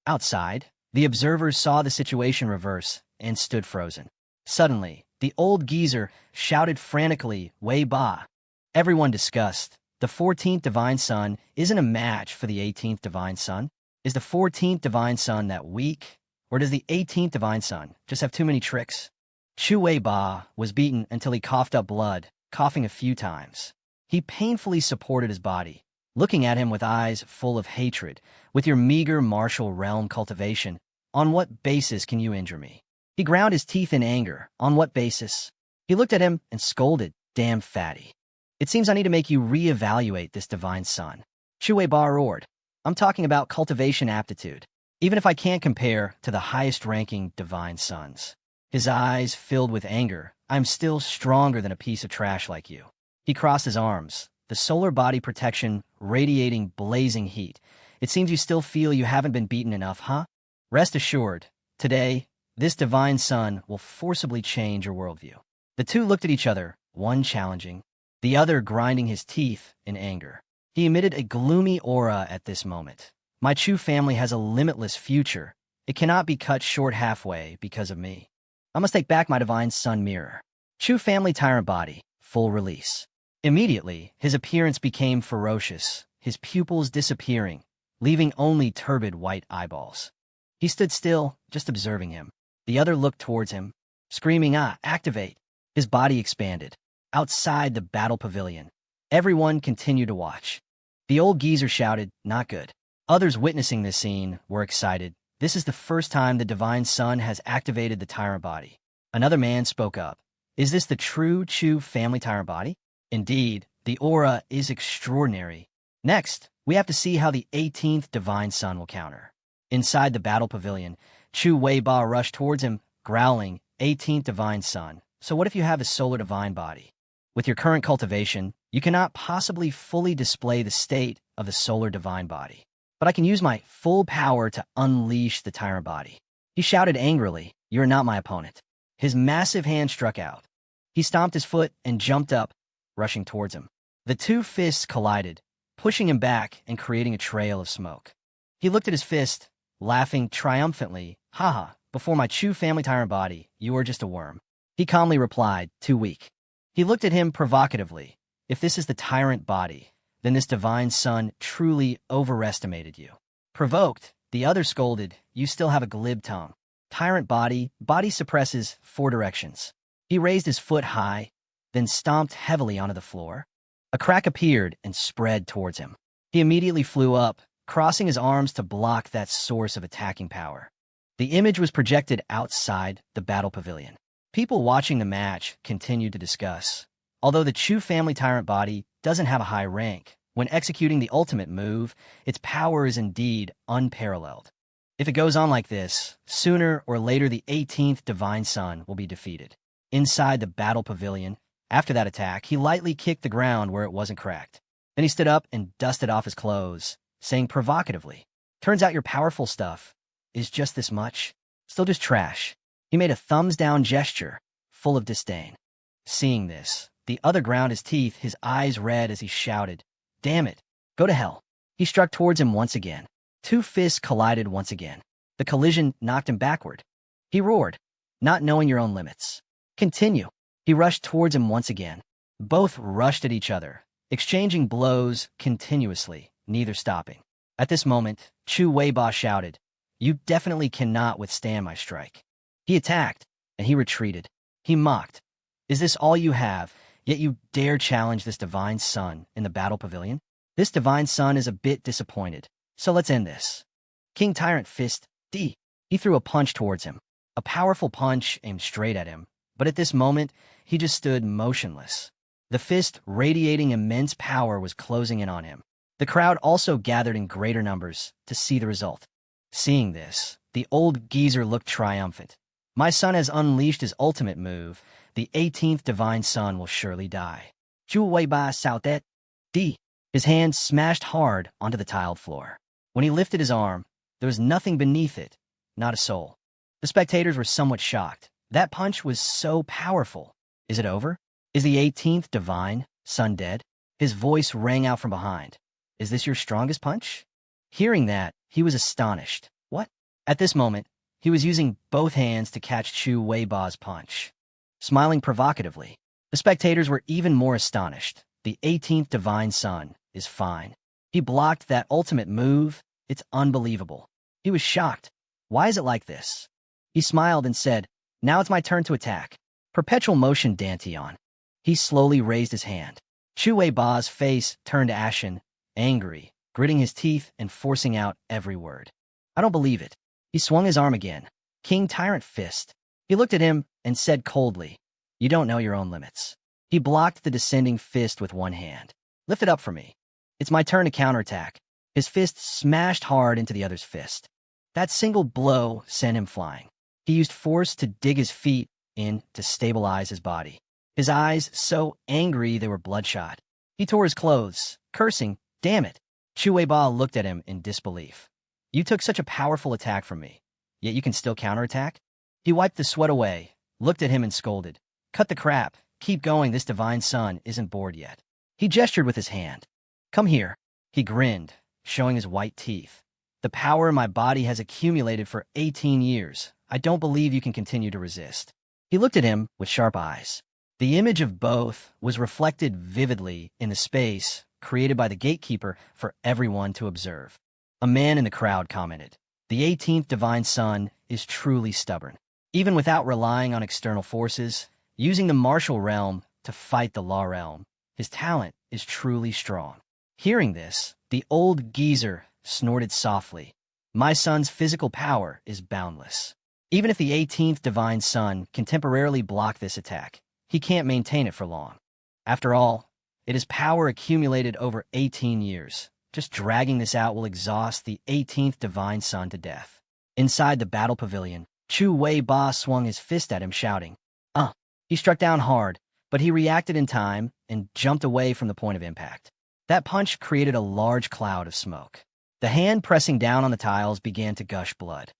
Speaker 1: Outside, the observers saw the situation reverse and stood frozen. Suddenly, the old geezer shouted frantically, "Wei Ba!" Everyone discussed. The 14th Divine Son isn't a match for the 18th Divine Son. Is the 14th Divine Son that weak? Or does the 18th Divine Son just have too many tricks? Chu Wei Ba was beaten until he coughed up blood, coughing a few times. He painfully supported his body, looking at him with eyes full of hatred. "With your meager martial realm cultivation, on what basis can you injure me?" He ground his teeth in anger. "On what basis?" He looked at him and scolded, "Damn fatty. It seems I need to make you reevaluate this divine son." Chu Wei Ba roared, "I'm talking about cultivation aptitude, even if I can't compare to the highest-ranking divine sons." His eyes filled with anger. "I'm still stronger than a piece of trash like you." He crossed his arms, the solar body protection radiating blazing heat. "It seems you still feel you haven't been beaten enough, huh? Rest assured, today, this divine son will forcibly change your worldview." The two looked at each other, one challenging, the other grinding his teeth in anger. He emitted a gloomy aura at this moment. "My Chu family has a limitless future. It cannot be cut short halfway because of me. I must take back my divine son mirror." Chu family tyrant body, full release. Immediately, his appearance became ferocious, his pupils disappearing, leaving only turbid white eyeballs. He stood still, just observing him. The other looked towards him, screaming, activate!" His body expanded. Outside the battle pavilion, everyone continued to watch. The old geezer shouted, "Not good." Others witnessing this scene were excited. This is the first time the divine son has activated the tyrant body. Another man spoke up. "Is this the true Chu family tyrant body?" "Indeed, the aura is extraordinary." Next, we have to see how the 18th divine son will counter. Inside the battle pavilion, Chu Wei Ba rushed towards him, growling, "18th divine son, so what if you have a solar divine body? With your current cultivation, you cannot possibly fully display the state of the solar divine body. But I can use my full power to unleash the tyrant body." He shouted angrily, "You are not my opponent." His massive hand struck out. He stomped his foot and jumped up, rushing towards him. The 2 fists collided, pushing him back and creating a trail of smoke. He looked at his fist, laughing triumphantly, "Haha, before my Chu family tyrant body, you are just a worm." He calmly replied, "Too weak." He looked at him provocatively. "If this is the tyrant body, then this divine son truly overestimated you." Provoked, the other scolded, "You still have a glib tongue. Tyrant body suppresses 4 directions." He raised his foot high, then stomped heavily onto the floor. A crack appeared and spread towards him. He immediately flew up, crossing his arms to block that source of attacking power. The image was projected outside the battle pavilion. People watching the match continued to discuss. Although the Chu family tyrant body doesn't have a high rank, when executing the ultimate move, its power is indeed unparalleled. If it goes on like this, sooner or later the 18th divine son will be defeated. Inside the battle pavilion, after that attack, he lightly kicked the ground where it wasn't cracked. Then he stood up and dusted off his clothes, saying provocatively, "Turns out your powerful stuff is just this much. Still just trash." He made a thumbs-down gesture, full of disdain. Seeing this, the other ground his teeth, his eyes red as he shouted, "Damn it, go to hell." He struck towards him once again. 2 fists collided once again. The collision knocked him backward. He roared, not knowing your own limits. Continue. He rushed towards him once again. Both rushed at each other, exchanging blows continuously, neither stopping. At this moment, Chu Weiba shouted, "You definitely cannot withstand my strike." He attacked, and he retreated. He mocked. "Is this all you have, yet you dare challenge this divine son in the battle pavilion?" This divine son is a bit disappointed, so let's end this. King Tyrant Fist, D. He threw a punch towards him. A powerful punch aimed straight at him, but at this moment, he just stood motionless. The fist, radiating immense power, was closing in on him. The crowd also gathered in greater numbers to see the result. Seeing this, the old geezer looked triumphant. "My son has unleashed his ultimate move. The 18th divine son will surely die." Chu Weiba Sautet D. His hand smashed hard onto the tiled floor. When he lifted his arm, there was nothing beneath it, not a soul. The spectators were somewhat shocked. That punch was so powerful. Is it over? Is the 18th divine son dead? His voice rang out from behind. "Is this your strongest punch?" Hearing that, he was astonished. What? At this moment, he was using both hands to catch Chu Weiba's punch. Smiling provocatively, the spectators were even more astonished. The 18th divine son is fine. He blocked that ultimate move. It's unbelievable. He was shocked. Why is it like this? He smiled and said, "Now it's my turn to attack." Perpetual motion Dantian. He slowly raised his hand. Chu Weiba's face turned ashen, angry, gritting his teeth and forcing out every word. "I don't believe it." He swung his arm again. King Tyrant Fist. He looked at him and said coldly, "You don't know your own limits." He blocked the descending fist with one hand. "Lift it up for me. It's my turn to counterattack." His fist smashed hard into the other's fist. That single blow sent him flying. He used force to dig his feet in to stabilize his body. His eyes so angry they were bloodshot. He tore his clothes, cursing, "Damn it." Chu Weiba looked at him in disbelief. "You took such a powerful attack from me, yet you can still counterattack?" He wiped the sweat away, looked at him and scolded, "Cut the crap. Keep going, this divine son isn't bored yet." He gestured with his hand. "Come here." He grinned, showing his white teeth. "The power in my body has accumulated for 18 years. I don't believe you can continue to resist." He looked at him with sharp eyes. The image of both was reflected vividly in the space created by the gatekeeper for everyone to observe. A man in the crowd commented, "The 18th divine son is truly stubborn. Even without relying on external forces, using the martial realm to fight the law realm, his talent is truly strong." Hearing this, the old geezer snorted softly. "My son's physical power is boundless. Even if the 18th divine son can temporarily block this attack, he can't maintain it for long. After all, it is power accumulated over 18 years. Just dragging this out will exhaust the 18th divine son to death." Inside the battle pavilion, Chu Weiba swung his fist at him, shouting, He struck down hard, but he reacted in time and jumped away from the point of impact. That punch created a large cloud of smoke. The hand pressing down on the tiles began to gush blood.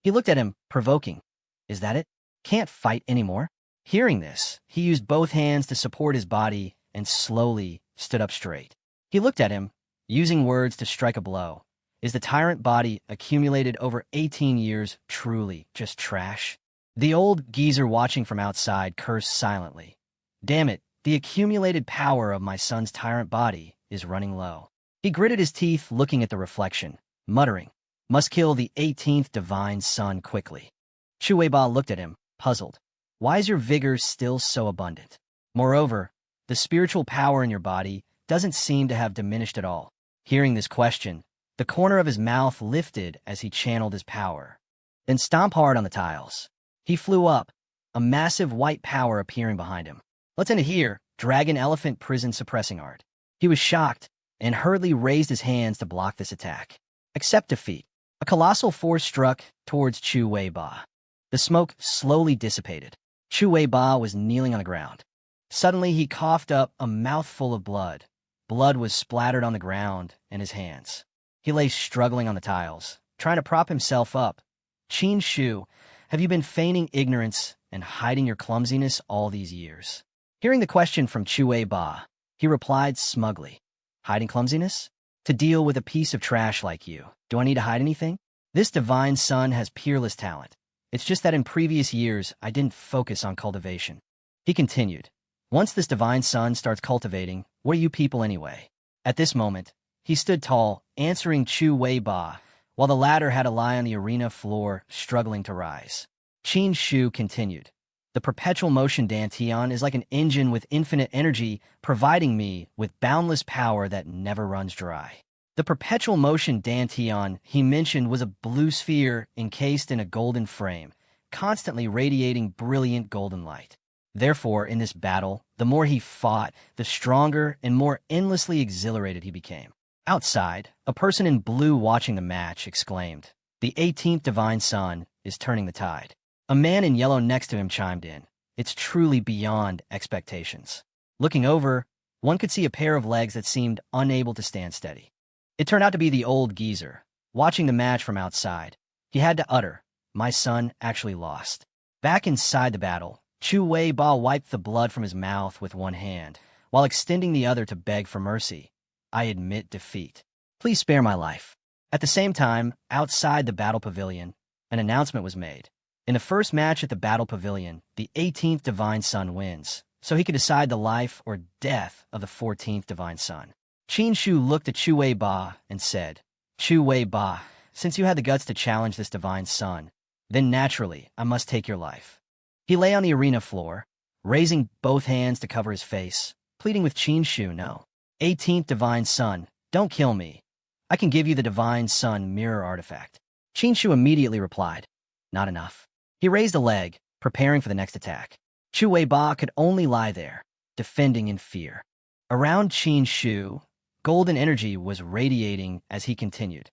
Speaker 1: He looked at him, provoking. "Is that it? Can't fight anymore?" Hearing this, he used both hands to support his body and slowly stood up straight. He looked at him, using words to strike a blow. Is the tyrant body accumulated over 18 years truly just trash? The old geezer watching from outside cursed silently. "Damn it, the accumulated power of my son's tyrant body is running low." He gritted his teeth looking at the reflection, muttering, "Must kill the 18th divine son quickly." Chu Weiba looked at him, puzzled. "Why is your vigor still so abundant? Moreover, the spiritual power in your body doesn't seem to have diminished at all." Hearing this question, the corner of his mouth lifted as he channeled his power. Then stomp hard on the tiles. He flew up, a massive white power appearing behind him. "Let's end it here, Dragon Elephant Prison Suppressing Art." He was shocked and hurriedly raised his hands to block this attack. Accept defeat. A colossal force struck towards Chu Weiba. The smoke slowly dissipated. Chu Weiba was kneeling on the ground. Suddenly, he coughed up a mouthful of blood. Blood was splattered on the ground and his hands. He lay struggling on the tiles, trying to prop himself up. "Qin Shu, have you been feigning ignorance and hiding your clumsiness all these years?" Hearing the question from Chu Weiba, he replied smugly, "Hiding clumsiness? To deal with a piece of trash like you, do I need to hide anything? This divine son has peerless talent. It's just that in previous years, I didn't focus on cultivation. He continued. Once this divine son starts cultivating, what are you people anyway? At this moment, he stood tall, answering Chu Wei Ba, while the latter had to lie on the arena floor, struggling to rise. Qin Shu continued. The perpetual motion Dantian is like an engine with infinite energy, providing me with boundless power that never runs dry. The perpetual motion Dantian he mentioned was a blue sphere encased in a golden frame, constantly radiating brilliant golden light. Therefore, in this battle, the more he fought, the stronger and more endlessly exhilarated he became. Outside, a person in blue watching the match exclaimed, "The 18th divine son is turning the tide." A man in yellow next to him chimed in, "It's truly beyond expectations." Looking over, one could see a pair of legs that seemed unable to stand steady. It turned out to be the old geezer, watching the match from outside. He had to utter, "My son actually lost." Back inside the battle, Chu Wei Ba wiped the blood from his mouth with one hand, while extending the other to beg for mercy. "I admit defeat. Please spare my life." At the same time, outside the battle pavilion, an announcement was made. In the first match at the battle pavilion, the 18th divine son wins, so he could decide the life or death of the 14th divine son. Qin Shu looked at Chu Wei Ba and said, "Chu Wei Ba, since you had the guts to challenge this divine son, then naturally I must take your life." He lay on the arena floor, raising both hands to cover his face, pleading with Qin Shu, "No. 18th divine son, don't kill me. I can give you the divine son mirror artifact." Qin Shu immediately replied, "Not enough." He raised a leg, preparing for the next attack. Chu Wei Ba could only lie there, defending in fear. Around Qin Shu, golden energy was radiating as he continued.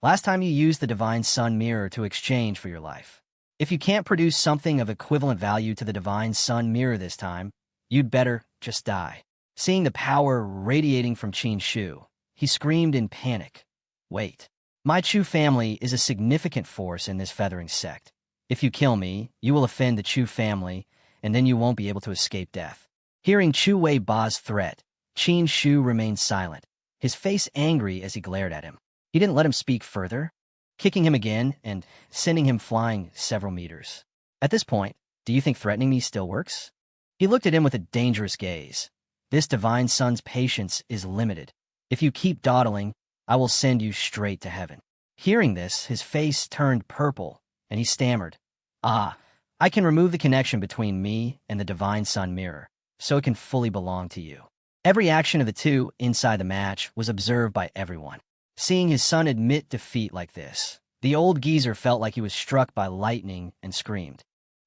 Speaker 1: "Last time you used the divine sun mirror to exchange for your life. If you can't produce something of equivalent value to the divine sun mirror this time, you'd better just die." Seeing the power radiating from Qin Shu, he screamed in panic, "Wait. My Chu family is a significant force in this feathering sect. If you kill me, you will offend the Chu family, and then you won't be able to escape death." Hearing Chu Wei Ba's threat, Qin Shu remained silent, his face angry as he glared at him. He didn't let him speak further, kicking him again and sending him flying several meters. At this point, "Do you think threatening me still works?" He looked at him with a dangerous gaze. "This divine son's patience is limited. If you keep dawdling, I will send you straight to heaven." Hearing this, his face turned purple, and he stammered, "Ah, I can remove the connection between me and the divine sun mirror, so it can fully belong to you." Every action of the two inside the match was observed by everyone. Seeing his son admit defeat like this, the old geezer felt like he was struck by lightning and screamed.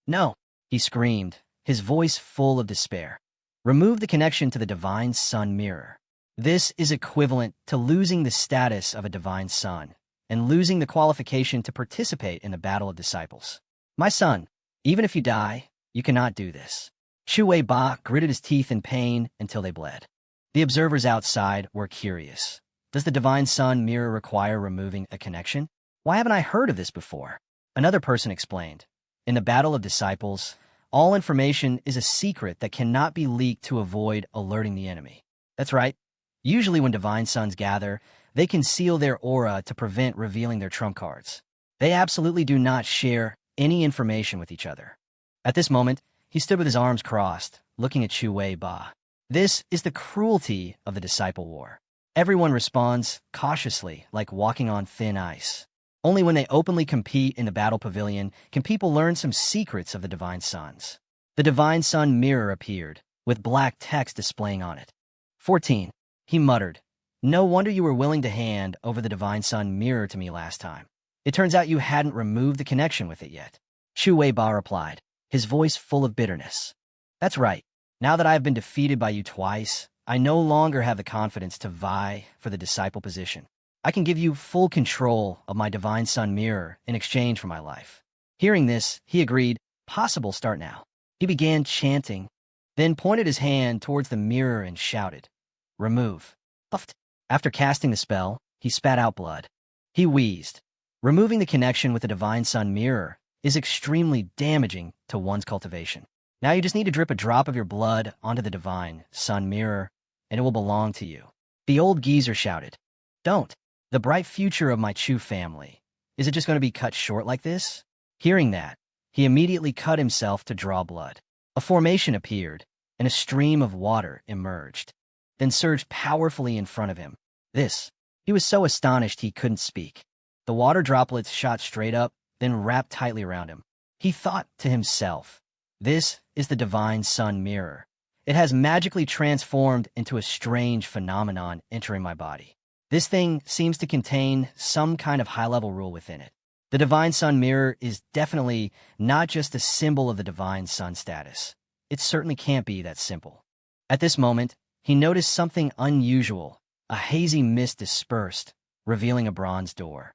Speaker 1: "No," he screamed, his voice full of despair. "Remove the connection to the divine sun mirror. This is equivalent to losing the status of a divine son and losing the qualification to participate in the battle of disciples. My son, even if you die, you cannot do this." Chu Wei Ba gritted his teeth in pain until they bled. The observers outside were curious. Does the divine sun mirror require removing a connection? Why haven't I heard of this before? Another person explained. In the battle of disciples, all information is a secret that cannot be leaked to avoid alerting the enemy. That's right. Usually when divine sons gather, they conceal their aura to prevent revealing their trump cards. They absolutely do not share any information with each other. At this moment, he stood with his arms crossed, looking at Chu Wei Ba. This is the cruelty of the disciple war. Everyone responds cautiously, like walking on thin ice. Only when they openly compete in the battle pavilion can people learn some secrets of the divine sons. The divine sun mirror appeared, with black text displaying on it. 14. He muttered, "No wonder you were willing to hand over the divine sun mirror to me last time. It turns out you hadn't removed the connection with it yet." Chu Wei Ba replied, his voice full of bitterness. "That's right. Now that I have been defeated by you twice, I no longer have the confidence to vie for the disciple position. I can give you full control of my divine sun mirror in exchange for my life." Hearing this, he agreed, "Possible, start now." He began chanting, then pointed his hand towards the mirror and shouted, "Remove." Puffed. After casting the spell, he spat out blood. He wheezed. Removing the connection with the divine sun mirror is extremely damaging to one's cultivation. Now you just need to drip a drop of your blood onto the divine sun mirror, and it will belong to you. The old geezer shouted, "Don't. The bright future of my Chu family. Is it just going to be cut short like this?" Hearing that, He immediately cut himself to draw blood. A formation appeared, and a stream of water emerged, then surged powerfully in front of him. He was so astonished he couldn't speak. The water droplets shot straight up, then wrapped tightly around him. He thought to himself, "This is the Divine Sun Mirror. It has magically transformed into a strange phenomenon entering my body. This thing seems to contain some kind of high-level rule within it. The Divine Sun Mirror is definitely not just a symbol of the Divine Sun status. It certainly can't be that simple." At this moment, he noticed something unusual. A hazy mist dispersed, revealing a bronze door.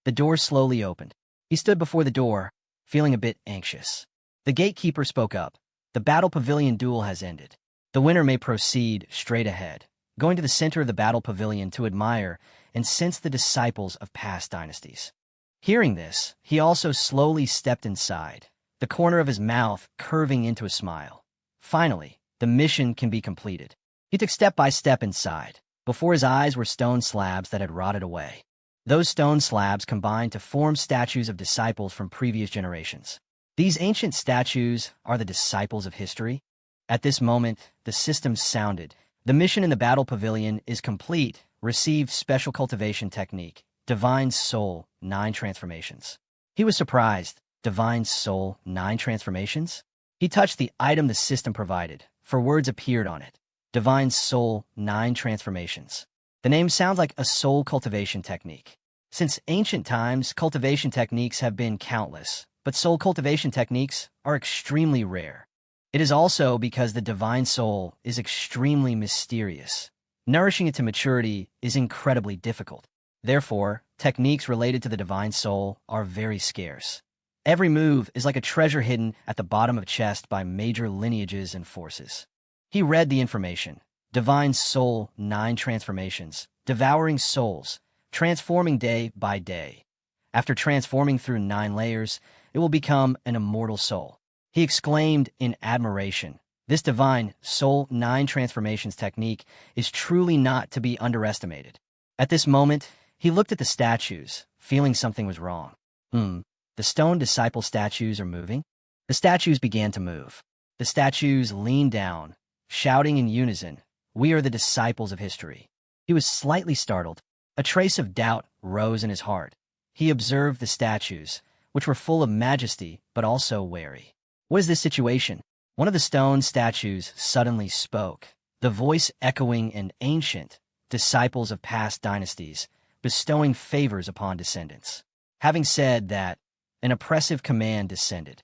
Speaker 1: The door slowly opened. He stood before the door, feeling a bit anxious. The gatekeeper spoke up. "The battle pavilion duel has ended. The winner may proceed straight ahead, going to the center of the battle pavilion to admire and sense the disciples of past dynasties." Hearing this, he also slowly stepped inside, the corner of his mouth curving into a smile. Finally, the mission can be completed. He took step by step inside. Before his eyes were stone slabs that had rotted away. Those stone slabs combined to form statues of disciples from previous generations. These ancient statues are the disciples of history. At this moment, the system sounded. The mission in the battle pavilion is complete. Received special cultivation technique. Divine Soul, 9 transformations. He was surprised. Divine Soul, 9 transformations? He touched the item the system provided, for words appeared on it. Divine Soul, 9 transformations. The name sounds like a soul cultivation technique. Since ancient times, cultivation techniques have been countless, but soul cultivation techniques are extremely rare. It is also because the Divine Soul is extremely mysterious. Nourishing it to maturity is incredibly difficult. Therefore, techniques related to the Divine Soul are very scarce. Every move is like a treasure hidden at the bottom of a chest by major lineages and forces. He read the information. Divine Soul, 9 transformations. Devouring souls, transforming day by day. After transforming through 9 layers, it will become an immortal soul. He exclaimed in admiration. This Divine Soul 9 transformations technique is truly not to be underestimated. At this moment, he looked at the statues, feeling something was wrong. The stone disciple statues are moving? The statues began to move. The statues leaned down, shouting in unison, "We are the disciples of history." He was slightly startled. A trace of doubt rose in his heart. He observed the statues, which were full of majesty but also wary. "What is this situation?" One of the stone statues suddenly spoke, the voice echoing an ancient, disciples of past dynasties, bestowing favors upon descendants. Having said that, an oppressive command descended.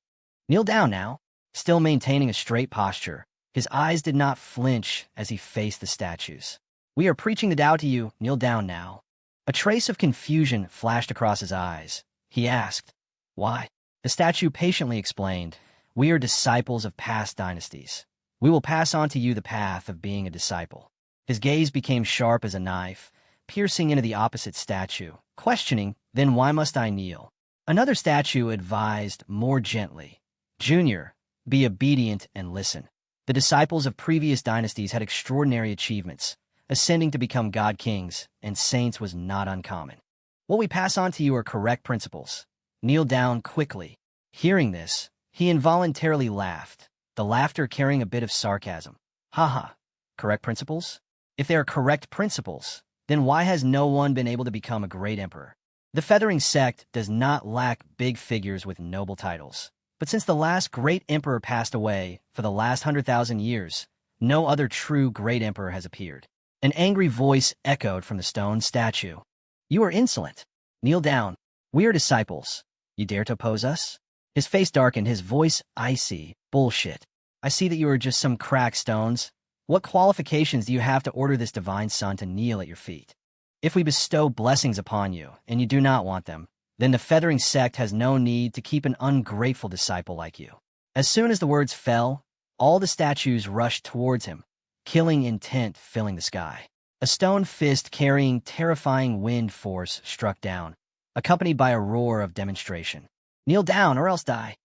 Speaker 1: "Kneel down now." Still maintaining a straight posture, his eyes did not flinch as he faced the statues. "We are preaching the Tao to you. Kneel down now." A trace of confusion flashed across his eyes. He asked, "Why?" The statue patiently explained, "We are disciples of past dynasties. We will pass on to you the path of being a disciple." His gaze became sharp as a knife, piercing into the opposite statue, questioning, "Then why must I kneel?" Another statue advised more gently, "Junior, be obedient and listen." The disciples of previous dynasties had extraordinary achievements. Ascending to become god kings and saints was not uncommon. What we pass on to you are correct principles. Kneel down quickly. Hearing this, he involuntarily laughed, the laughter carrying a bit of sarcasm. "Haha, correct principles? If they are correct principles, then why has no one been able to become a great emperor?" The feathering sect does not lack big figures with noble titles. But since the last great emperor passed away for the last 100,000 years, no other true great emperor has appeared. An angry voice echoed from the stone statue. "You are insolent. Kneel down. We are disciples. You dare to oppose us?" His face darkened, his voice icy. "Bullshit. I see that you are just some cracked stones. What qualifications do you have to order this divine son to kneel at your feet? If we bestow blessings upon you, and you do not want them, then the feathering sect has no need to keep an ungrateful disciple like you." As soon as the words fell, all the statues rushed towards him, killing intent filling the sky. A stone fist carrying terrifying wind force struck down, accompanied by a roar of demonstration. "Kneel down or else die."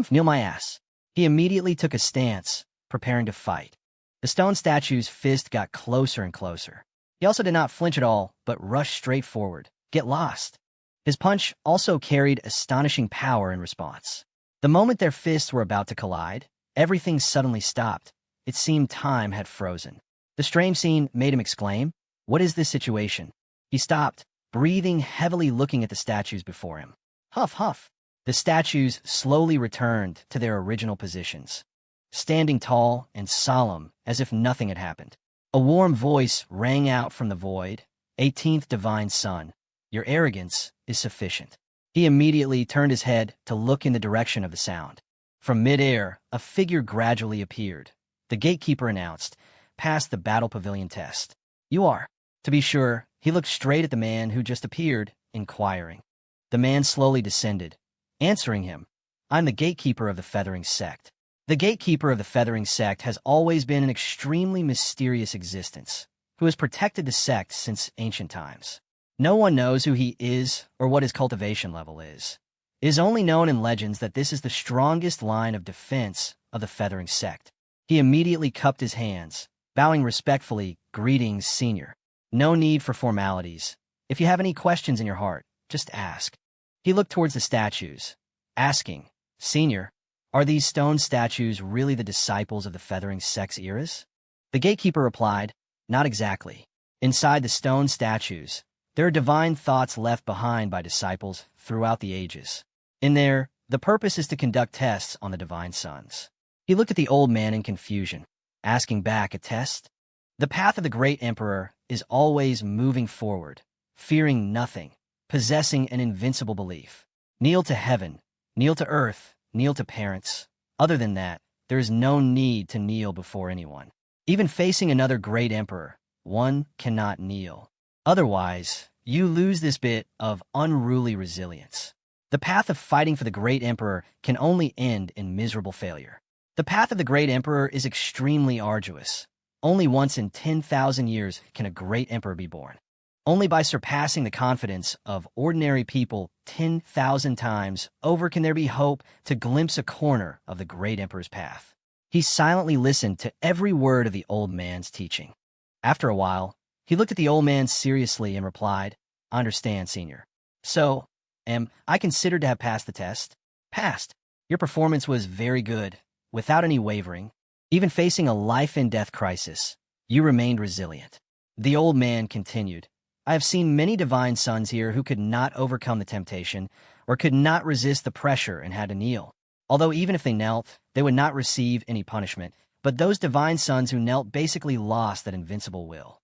Speaker 1: "Kneel my ass." He immediately took a stance, preparing to fight. The stone statue's fist got closer and closer. He also did not flinch at all, but rushed straight forward. "Get lost." His punch also carried astonishing power in response. The moment their fists were about to collide, everything suddenly stopped. It seemed time had frozen. The strange scene made him exclaim, "What is this situation?" He stopped, breathing heavily, looking at the statues before him. Huff, huff. The statues slowly returned to their original positions, standing tall and solemn as if nothing had happened. A warm voice rang out from the void, "18th Divine Son, your arrogance is sufficient." He immediately turned his head to look in the direction of the sound. From midair, a figure gradually appeared. The gatekeeper announced, "Pass the battle pavilion test." "You are." To be sure, he looked straight at the man who just appeared, inquiring. The man slowly descended, answering him, "I'm the gatekeeper of the Feathering Sect." The gatekeeper of the Feathering Sect has always been an extremely mysterious existence, who has protected the sect since ancient times. No one knows who he is or what his cultivation level is. It is only known in legends that this is the strongest line of defense of the Feathering Sect. He immediately cupped his hands, bowing respectfully, "Greetings, Senior. No need for formalities. If you have any questions in your heart, just ask." He looked towards the statues, asking, "Senior, are these stone statues really the disciples of the Feathering Sect's eras?" The gatekeeper replied, "Not exactly. Inside the stone statues, there are divine thoughts left behind by disciples throughout the ages. In there, the purpose is to conduct tests on the divine sons." He looked at the old man in confusion, asking back, "A test?" The path of the great emperor is always moving forward, fearing nothing, possessing an invincible belief. Kneel to heaven, kneel to earth, kneel to parents. Other than that, there is no need to kneel before anyone. Even facing another great emperor, one cannot kneel. Otherwise, you lose this bit of unruly resilience. The path of fighting for the great emperor can only end in miserable failure. The path of the great emperor is extremely arduous. Only once in 10,000 years can a great emperor be born. Only by surpassing the confidence of ordinary people 10,000 times over can there be hope to glimpse a corner of the great emperor's path. He silently listened to every word of the old man's teaching. After a while, he looked at the old man seriously and replied, "I understand, Senior. So, am I considered to have passed the test?" "Passed. Your performance was very good, without any wavering. Even facing a life-and-death crisis, you remained resilient." The old man continued, "I have seen many divine sons here who could not overcome the temptation or could not resist the pressure and had to kneel. Although even if they knelt, they would not receive any punishment, but those divine sons who knelt basically lost that invincible will."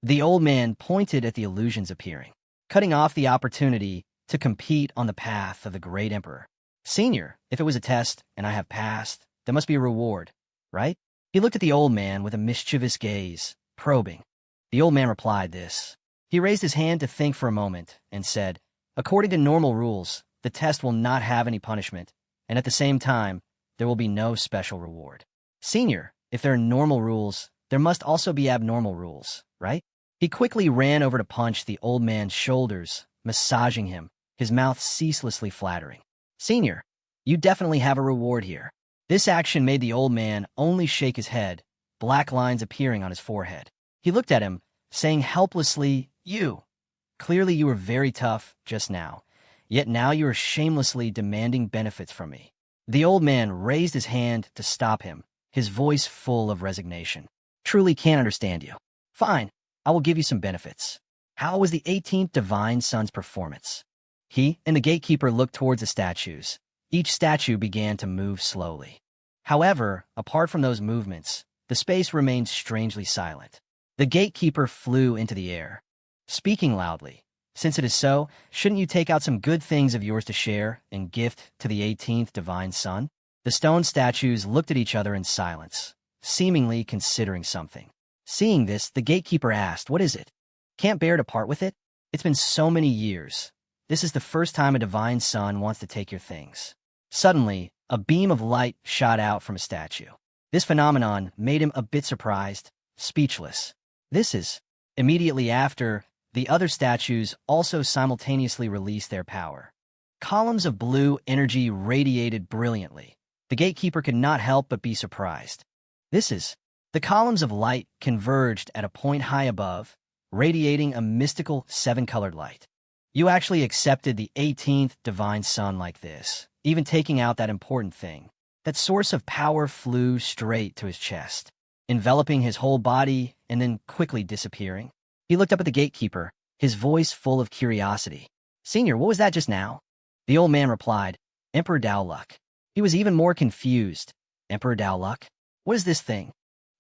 Speaker 1: The old man pointed at the illusions appearing, cutting off the opportunity to compete on the path of the great emperor. "Senior, if it was a test and I have passed, there must be a reward, right?" He looked at the old man with a mischievous gaze, probing. The old man replied this. He raised his hand to think for a moment and said, "According to normal rules, the test will not have any punishment, and at the same time, there will be no special reward. Senior, if there are normal rules, there must also be abnormal rules, right?" He quickly ran over to punch the old man's shoulders, massaging him, his mouth ceaselessly flattering. "Senior, you definitely have a reward here." This action made the old man only shake his head, black lines appearing on his forehead. He looked at him, saying helplessly, Clearly you were very tough just now, yet now you are shamelessly demanding benefits from me." The old man raised his hand to stop him, his voice full of resignation. "Truly can't understand you. Fine, I will give you some benefits. How was the 18th Divine Son's performance?" He and the gatekeeper looked towards the statues. Each statue began to move slowly. However, apart from those movements, the space remained strangely silent. The gatekeeper flew into the air, speaking loudly. "Since it is so, shouldn't you take out some good things of yours to share and gift to the 18th Divine Son?" The stone statues looked at each other in silence, seemingly considering something. Seeing this, the gatekeeper asked, "What is it? Can't bear to part with it? It's been so many years. This is the first time a divine son wants to take your things." Suddenly, a beam of light shot out from a statue. This phenomenon made him a bit surprised, speechless. This is. Immediately after, the other statues also simultaneously released their power. Columns of blue energy radiated brilliantly. The gatekeeper could not help but be surprised. This is. The columns of light converged at a point high above, radiating a mystical 7-colored light. "You actually accepted the 18th Divine Son like this, even taking out that important thing. That source of power flew straight to his chest, enveloping his whole body and then quickly disappearing. He looked up at the gatekeeper, his voice full of curiosity. "Senior, what was that just now?" The old man replied, "Emperor Daoluk." He was even more confused. "Emperor Daoluk? What is this thing?"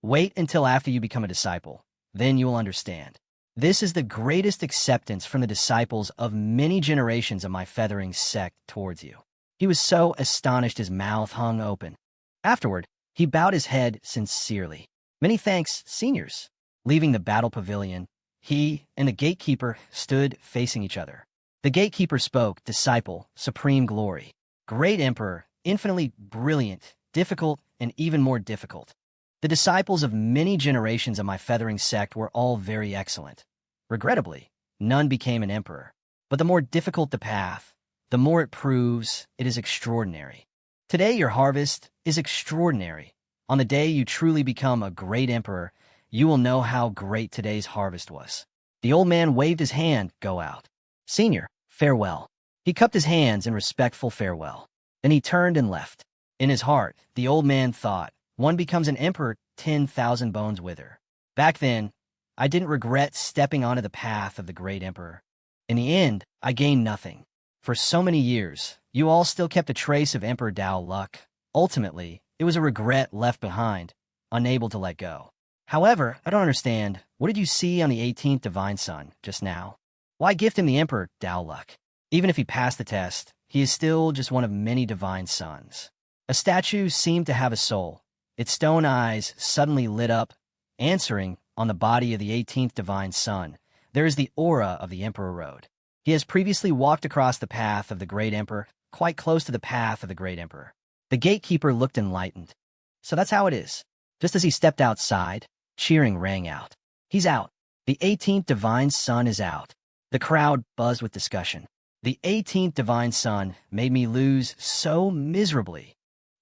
Speaker 1: "Wait until after you become a disciple. Then you will understand. This is the greatest acceptance from the disciples of many generations of my feathering sect towards you." He was so astonished his mouth hung open. Afterward, he bowed his head sincerely. "Many thanks, seniors." Leaving the battle pavilion, he and the gatekeeper stood facing each other. The gatekeeper spoke, "Disciple, supreme glory. Great emperor, infinitely brilliant, difficult, and even more difficult. The disciples of many generations of my feathering sect were all very excellent. Regrettably, none became an emperor. But the more difficult the path, the more it proves it is extraordinary. Today your harvest is extraordinary. On the day you truly become a great emperor, you will know how great today's harvest was." The old man waved his hand, "Go out. Senior, farewell." He cupped his hands in respectful farewell. Then he turned and left. In his heart, the old man thought, "One becomes an emperor, 10,000 bones wither. Back then, I didn't regret stepping onto the path of the great emperor. In the end, I gained nothing. For so many years, you all still kept a trace of Emperor Daoluk. Ultimately, it was a regret left behind, unable to let go. However, I don't understand. What did you see on the 18th Divine Sun just now? Why gift him the Emperor Daoluk? Even if he passed the test, he is still just one of many divine sons." A statue seemed to have a soul. Its stone eyes suddenly lit up, answering on the body of the 18th Divine Sun. There is the aura of the Emperor Road. He has previously walked across the path of the Great Emperor, quite close to the path of the Great Emperor. The gatekeeper looked enlightened. So that's how it is. Just as he stepped outside, cheering rang out. "He's out. The 18th Divine Sun is out." The crowd buzzed with discussion. The 18th Divine Sun made me lose so miserably.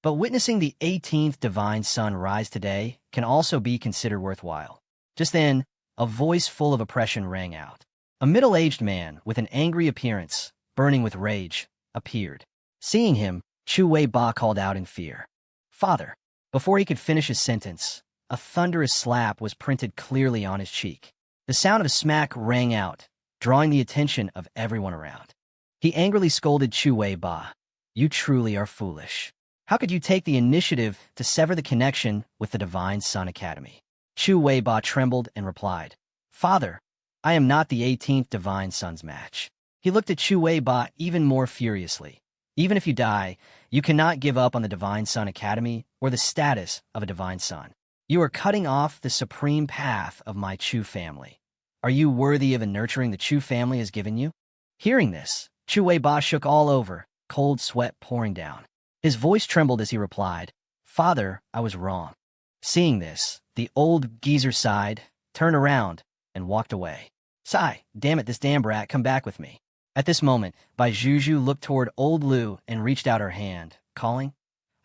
Speaker 1: But witnessing the 18th Divine Sun rise today can also be considered worthwhile. Just then, a voice full of oppression rang out. A middle-aged man with an angry appearance, burning with rage, appeared. Seeing him, Chu Wei Ba called out in fear, "Father!" Before he could finish his sentence, a thunderous slap was printed clearly on his cheek. The sound of a smack rang out, drawing the attention of everyone around. He angrily scolded Chu Wei Ba, "You truly are foolish. How could you take the initiative to sever the connection with the Divine Sun Academy?" Chu Wei Ba trembled and replied, "Father, I am not the 18th Divine Sun's match." He looked at Chu Wei Ba even more furiously. "Even if you die, you cannot give up on the Divine Sun Academy or the status of a Divine Sun. You are cutting off the supreme path of my Chu family. Are you worthy of the nurturing the Chu family has given you?" Hearing this, Chu Wei Ba shook all over, cold sweat pouring down. His voice trembled as he replied, "Father, I was wrong." Seeing this, the old geezer sighed, turned around, and walked away. "Sigh, damn it, this damn brat, come back with me." At this moment, Bai Juju looked toward old Lu and reached out her hand, calling,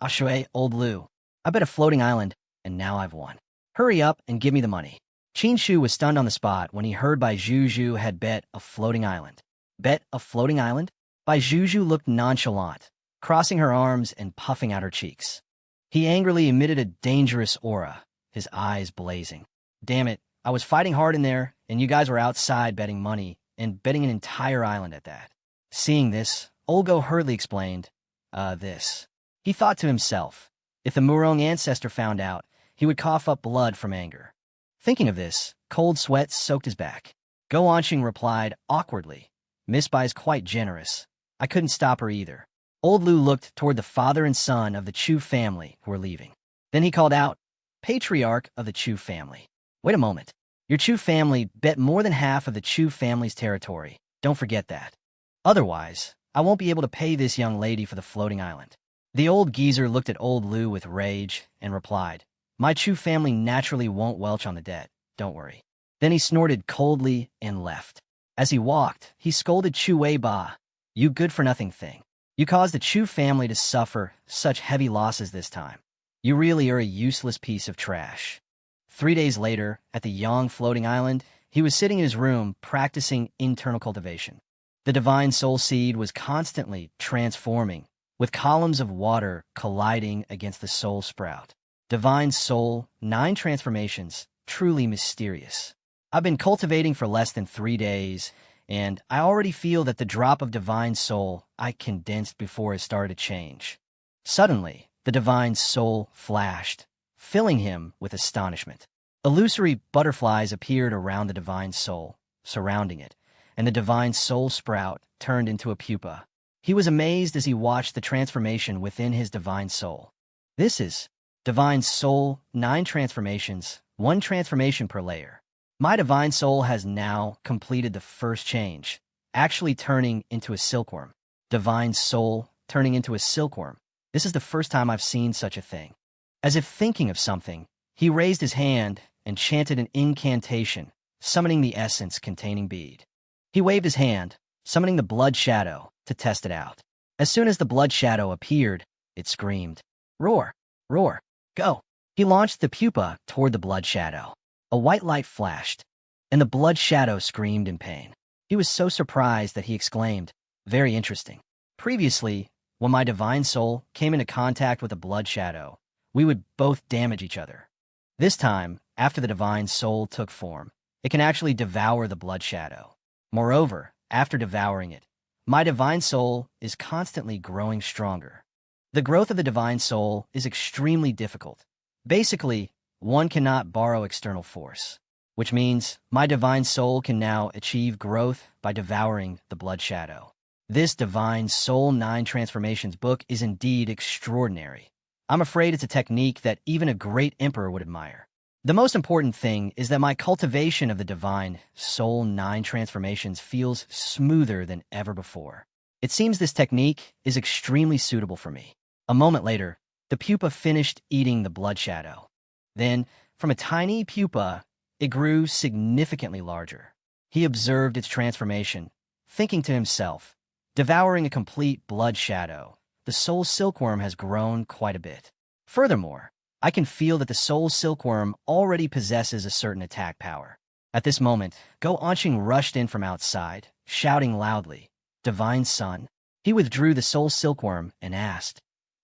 Speaker 1: "Ashui, old Lu, I bet a floating island, and now I've won. Hurry up and give me the money." Qin Shu was stunned on the spot when he heard Bai Juju had bet a floating island. Bet a floating island? Bai Juju looked nonchalant, crossing her arms and puffing out her cheeks. He angrily emitted a dangerous aura, his eyes blazing. "Damn it, I was fighting hard in there, and you guys were outside betting money, and betting an entire island at that." Seeing this, Olgo hurriedly explained, this. He thought to himself, if the Murong ancestor found out, he would cough up blood from anger. Thinking of this, cold sweat soaked his back. Go Onqing replied awkwardly, "Miss Bai is quite generous. I couldn't stop her either." Old Lu looked toward the father and son of the Chu family who were leaving. Then he called out, "Patriarch of the Chu family. Wait a moment. Your Chu family bet more than half of the Chu family's territory. Don't forget that. Otherwise, I won't be able to pay this young lady for the floating island." The old geezer looked at old Lu with rage and replied, "My Chu family naturally won't welch on the debt. Don't worry." Then he snorted coldly and left. As he walked, he scolded Chu Wei Ba, "You good-for-nothing thing. You caused the Chu family to suffer such heavy losses this time. You really are a useless piece of trash." 3 days later, at the Yang floating island, he was sitting in his room practicing internal cultivation. The divine soul seed was constantly transforming, with columns of water colliding against the soul sprout. Divine Soul, 9 transformations, truly mysterious. I've been cultivating for less than 3 days, and I already feel that the drop of Divine Soul I condensed before it started to change. Suddenly, the Divine Soul flashed, filling him with astonishment. Illusory butterflies appeared around the Divine Soul, surrounding it, and the Divine Soul sprout turned into a pupa. He was amazed as he watched the transformation within his Divine Soul. This is Divine Soul, 9 transformations, 1 transformation per layer. My Divine Soul has now completed the first change, actually turning into a silkworm. Divine Soul turning into a silkworm. This is the first time I've seen such a thing. As if thinking of something, he raised his hand and chanted an incantation, summoning the essence containing bead. He waved his hand, summoning the blood shadow to test it out. As soon as the blood shadow appeared, it screamed, "Roar! Roar! Go!" He launched the pupa toward the blood shadow. A white light flashed, and the blood shadow screamed in pain. He was so surprised that he exclaimed, "Very interesting." Previously, when my Divine Soul came into contact with a blood shadow, we would both damage each other. This time, after the Divine Soul took form, it can actually devour the blood shadow. Moreover, after devouring it, my Divine Soul is constantly growing stronger. The growth of the Divine Soul is extremely difficult. Basically, one cannot borrow external force, which means my Divine Soul can now achieve growth by devouring the blood shadow. This Divine Soul 9 Transformations book is indeed extraordinary. I'm afraid it's a technique that even a great emperor would admire. The most important thing is that my cultivation of the Divine Soul 9 Transformations feels smoother than ever before. It seems this technique is extremely suitable for me. A moment later, the pupa finished eating the blood shadow. Then, from a tiny pupa, it grew significantly larger. He observed its transformation, thinking to himself, devouring a complete blood shadow, the soul silkworm has grown quite a bit. Furthermore, I can feel that the soul silkworm already possesses a certain attack power. At this moment, Go Anqing rushed in from outside, shouting loudly, "Divine Son." He withdrew the soul silkworm and asked,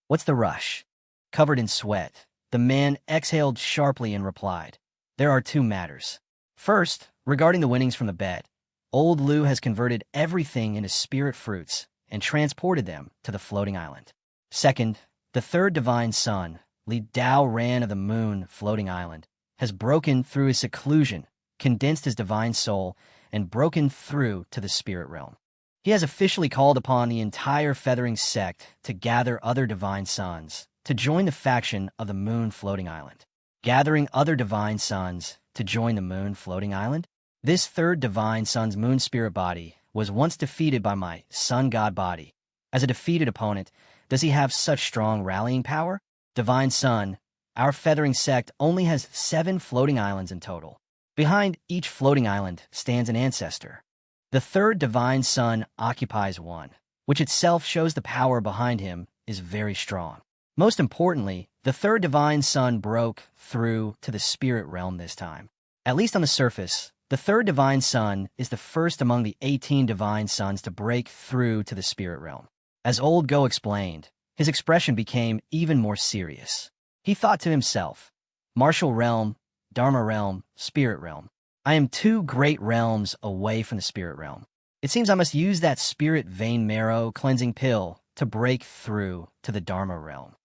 Speaker 1: "What's the rush?" Covered in sweat, the man exhaled sharply and replied, "There are 2 matters. First, regarding the winnings from the bet, Old Lu has converted everything into spirit fruits and transported them to the floating island. Second, the 3rd Divine Son, Li Dao Ran of the Moon floating island, has broken through his seclusion, condensed his Divine Soul, and broken through to the spirit realm. He has officially called upon the entire feathering sect to gather other Divine Sons to join the faction of the Moon floating island. Gathering other Divine Sons to join the Moon floating island? This 3rd Divine Son's moon spirit body was once defeated by my sun god body. As a defeated opponent, does he have such strong rallying power? Divine Son, our feathering sect only has 7 floating islands in total. Behind each floating island stands an ancestor. The 3rd Divine Son occupies one, which itself shows the power behind him is very strong. Most importantly, the 3rd Divine Son broke through to the spirit realm this time. At least on the surface, the 3rd Divine Son is the first among the 18 Divine Sons to break through to the spirit realm. As Old Go explained, his expression became even more serious. He thought to himself, martial realm, Dharma realm, spirit realm. I am 2 great realms away from the spirit realm. It seems I must use that spirit vein marrow cleansing pill to break through to the Dharma realm.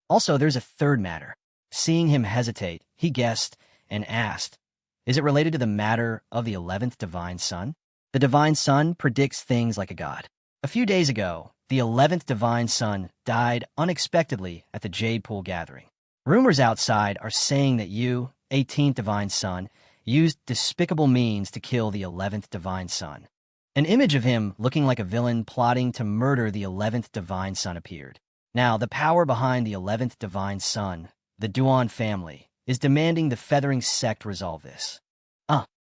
Speaker 1: Also, there's a 3rd matter. Seeing him hesitate, he guessed and asked, is it related to the matter of the 11th Divine Son? The Divine Son predicts things like a god. A few days ago, the 11th Divine Son died unexpectedly at the Jade Pool gathering. Rumors outside are saying that you, 18th Divine Son, used despicable means to kill the 11th Divine Son. An image of him looking like a villain plotting to murder the 11th Divine Son appeared. Now, the power behind the 11th Divine Son, the Duan family, is demanding the feathering sect resolve this.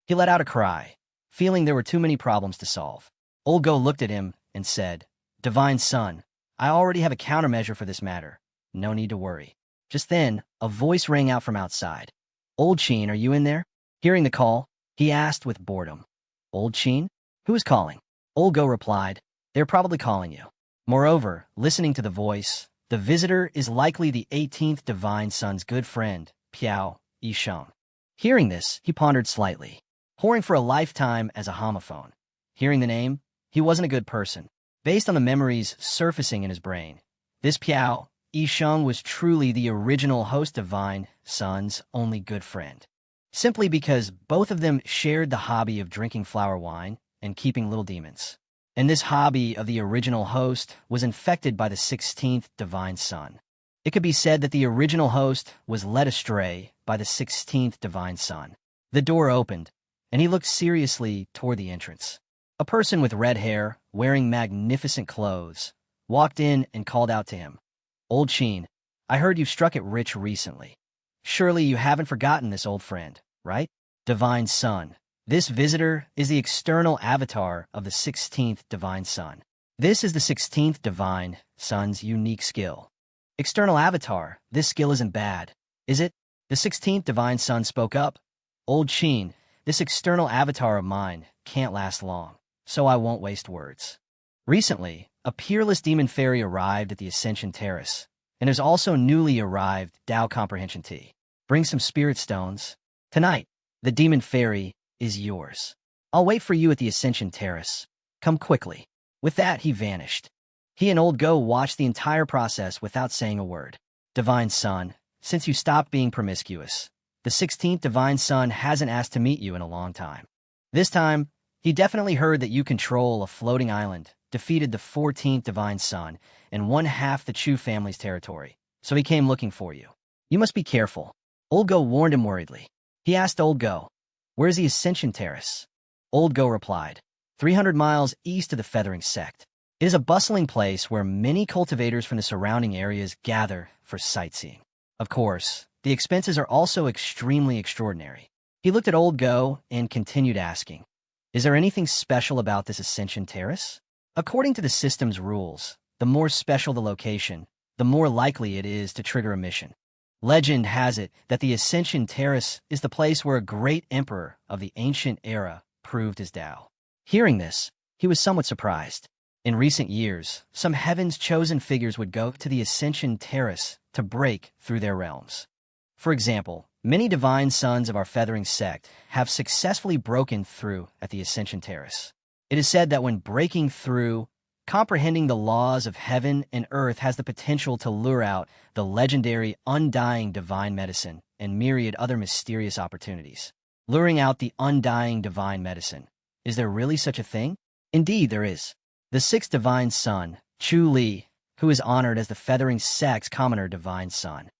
Speaker 1: He let out a cry, feeling there were too many problems to solve. Old Go looked at him and said, Divine Son, I already have a countermeasure for this matter. No need to worry. Just then, a voice rang out from outside. Old Sheen, are you in there? Hearing the call, he asked with boredom. Old Sheen? Who is calling? Old Go replied, they're probably calling you. Moreover, listening to the voice, the visitor is likely the 18th divine son's good friend, Piao Yisheng. Hearing this, he pondered slightly, pouring for a lifetime as a homophone. Hearing the name, he wasn't a good person. Based on the memories surfacing in his brain, this Piao Yisheng was truly the original host divine son's only good friend. Simply because both of them shared the hobby of drinking flower wine and keeping little demons. And this hobby of the original host was infected by the 16th divine son. It could be said that the original host was led astray by the 16th divine son. The door opened, and he looked seriously toward the entrance. A person with red hair, wearing magnificent clothes, walked in and called out to him. "Old Sheen, I heard you've struck it rich recently. Surely you haven't forgotten this old friend, right? Divine son. This visitor is the external avatar of the 16th divine son. This is the 16th divine son's unique skill." External avatar, this skill isn't bad, is it? The 16th divine son spoke up. "Old Sheen, this external avatar of mine can't last long, so I won't waste words." Recently, a peerless demon fairy arrived at the Ascension Terrace, and there's also newly arrived Tao Comprehension Tea. Bring some spirit stones. Tonight, the demon fairy is yours. I'll wait for you at the Ascension Terrace. Come quickly. With that, he vanished. He and Old Go watched the entire process without saying a word. Divine Son, since you stopped being promiscuous, the 16th Divine Son hasn't asked to meet you in a long time. This time, he definitely heard that you control a floating island, defeated the 14th Divine Son, and won half the Chu family's territory, so he came looking for you. You must be careful. Old Go warned him worriedly. He asked Old Go, "Where's the Ascension Terrace?" Old Go replied, 300 miles east of the Feathering Sect. It is a bustling place where many cultivators from the surrounding areas gather for sightseeing. Of course, the expenses are also extremely extraordinary. He looked at Old Go and continued asking, "Is there anything special about this Ascension Terrace?" According to the system's rules, the more special the location, the more likely it is to trigger a mission. Legend has it that the Ascension Terrace is the place where a great emperor of the ancient era proved his Tao. Hearing this, he was somewhat surprised. In recent years, some heaven's chosen figures would go to the Ascension Terrace to break through their realms. For example, many divine sons of our Feathering Sect have successfully broken through at the Ascension Terrace. It is said that when breaking through, comprehending the laws of heaven and earth has the potential to lure out the legendary undying divine medicine and myriad other mysterious opportunities. Luring out the undying divine medicine. Is there really such a thing? Indeed, there is. The 6th divine son, Chu Li, who is honored as the Feathering Sect's commoner divine son.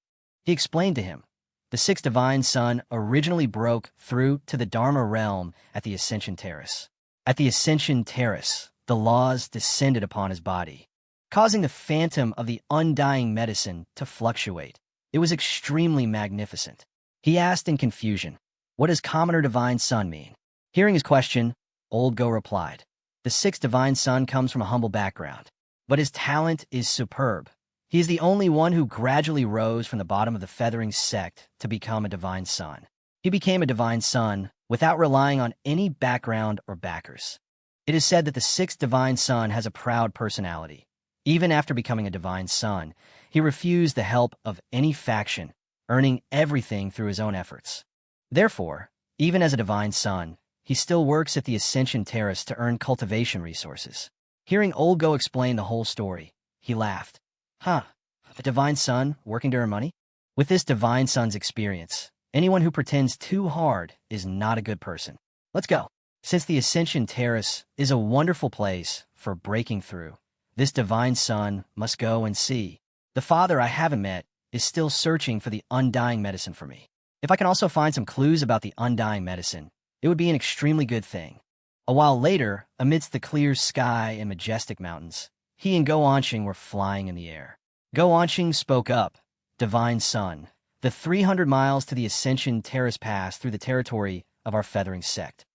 Speaker 1: He explained to him, the 6th divine son originally broke through to the Dharma realm at the Ascension Terrace. At the Ascension Terrace, the laws descended upon his body, causing the phantom of the undying medicine to fluctuate. It was extremely magnificent. He asked in confusion, "What does commoner divine son mean?" Hearing his question, Old Go replied, "The 6th divine son comes from a humble background, but his talent is superb. He is the only one who gradually rose from the bottom of the Feathering Sect to become a divine son. He became a divine son without relying on any background or backers. It is said that the 6th divine son has a proud personality. Even after becoming a divine son, he refused the help of any faction, earning everything through his own efforts. Therefore, even as a divine son, he still works at the Ascension Terrace to earn cultivation resources." Hearing Old Go explain the whole story, he laughed. "Huh, a divine son working to earn money? With this divine son's experience, anyone who pretends too hard is not a good person. Let's go." Since the Ascension Terrace is a wonderful place for breaking through, this divine son must go and see. The father I haven't met is still searching for the undying medicine for me. If I can also find some clues about the undying medicine, it would be an extremely good thing. A while later, amidst the clear sky and majestic mountains, he and Go Anqing were flying in the air. Go Anqing spoke up, "Divine son, the 300 miles to the Ascension Terrace pass through the territory of our Feathering Sect.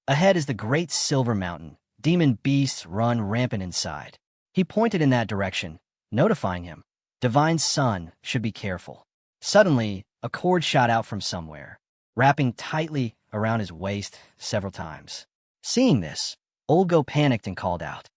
Speaker 1: Ahead is the Great Silver Mountain. Demon beasts run rampant inside." He pointed in that direction, notifying him, "Divine son should be careful." Suddenly, a cord shot out from somewhere, wrapping tightly around his waist several times. Seeing this, Old Go panicked and called out,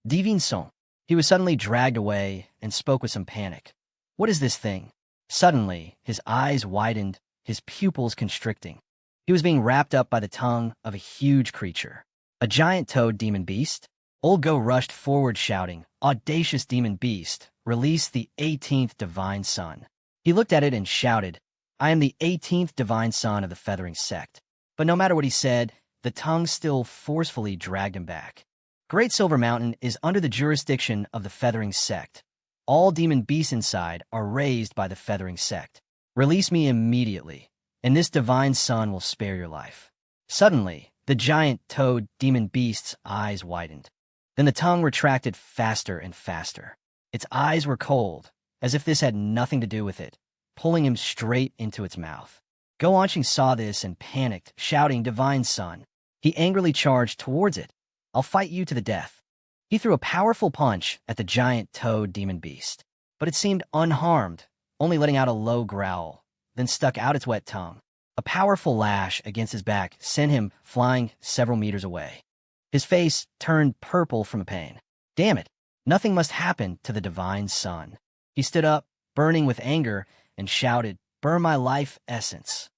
Speaker 1: "Divine son, He was suddenly dragged away and spoke with some panic. What is this thing? Suddenly, his eyes widened, his pupils constricting. He was being wrapped up by the tongue of a huge creature. A giant toad demon beast? Old Go rushed forward shouting, "Audacious demon beast, release the 18th divine son." He looked at it and shouted, "I am the 18th divine son of the feathering sect." But no matter what he said, the tongue still forcefully dragged him back. Great Silver Mountain is under the jurisdiction of the feathering sect. All demon beasts inside are raised by the feathering sect. Release me immediately, and this divine son will spare your life. Suddenly, the giant toad demon beast's eyes widened. Then the tongue retracted faster and faster. Its eyes were cold, as if this had nothing to do with it, pulling him straight into its mouth. Go Onching saw this and panicked, shouting, "Divine son." He angrily charged towards it. "I'll fight you to the death." He threw a powerful punch at the giant toad demon beast, but it seemed unharmed, only letting out a low growl, then stuck out its wet tongue. A powerful lash against his back sent him flying several meters away. His face turned purple from pain. Damn it, nothing must happen to the divine son. He stood up, burning with anger, and shouted, "Burn my life essence."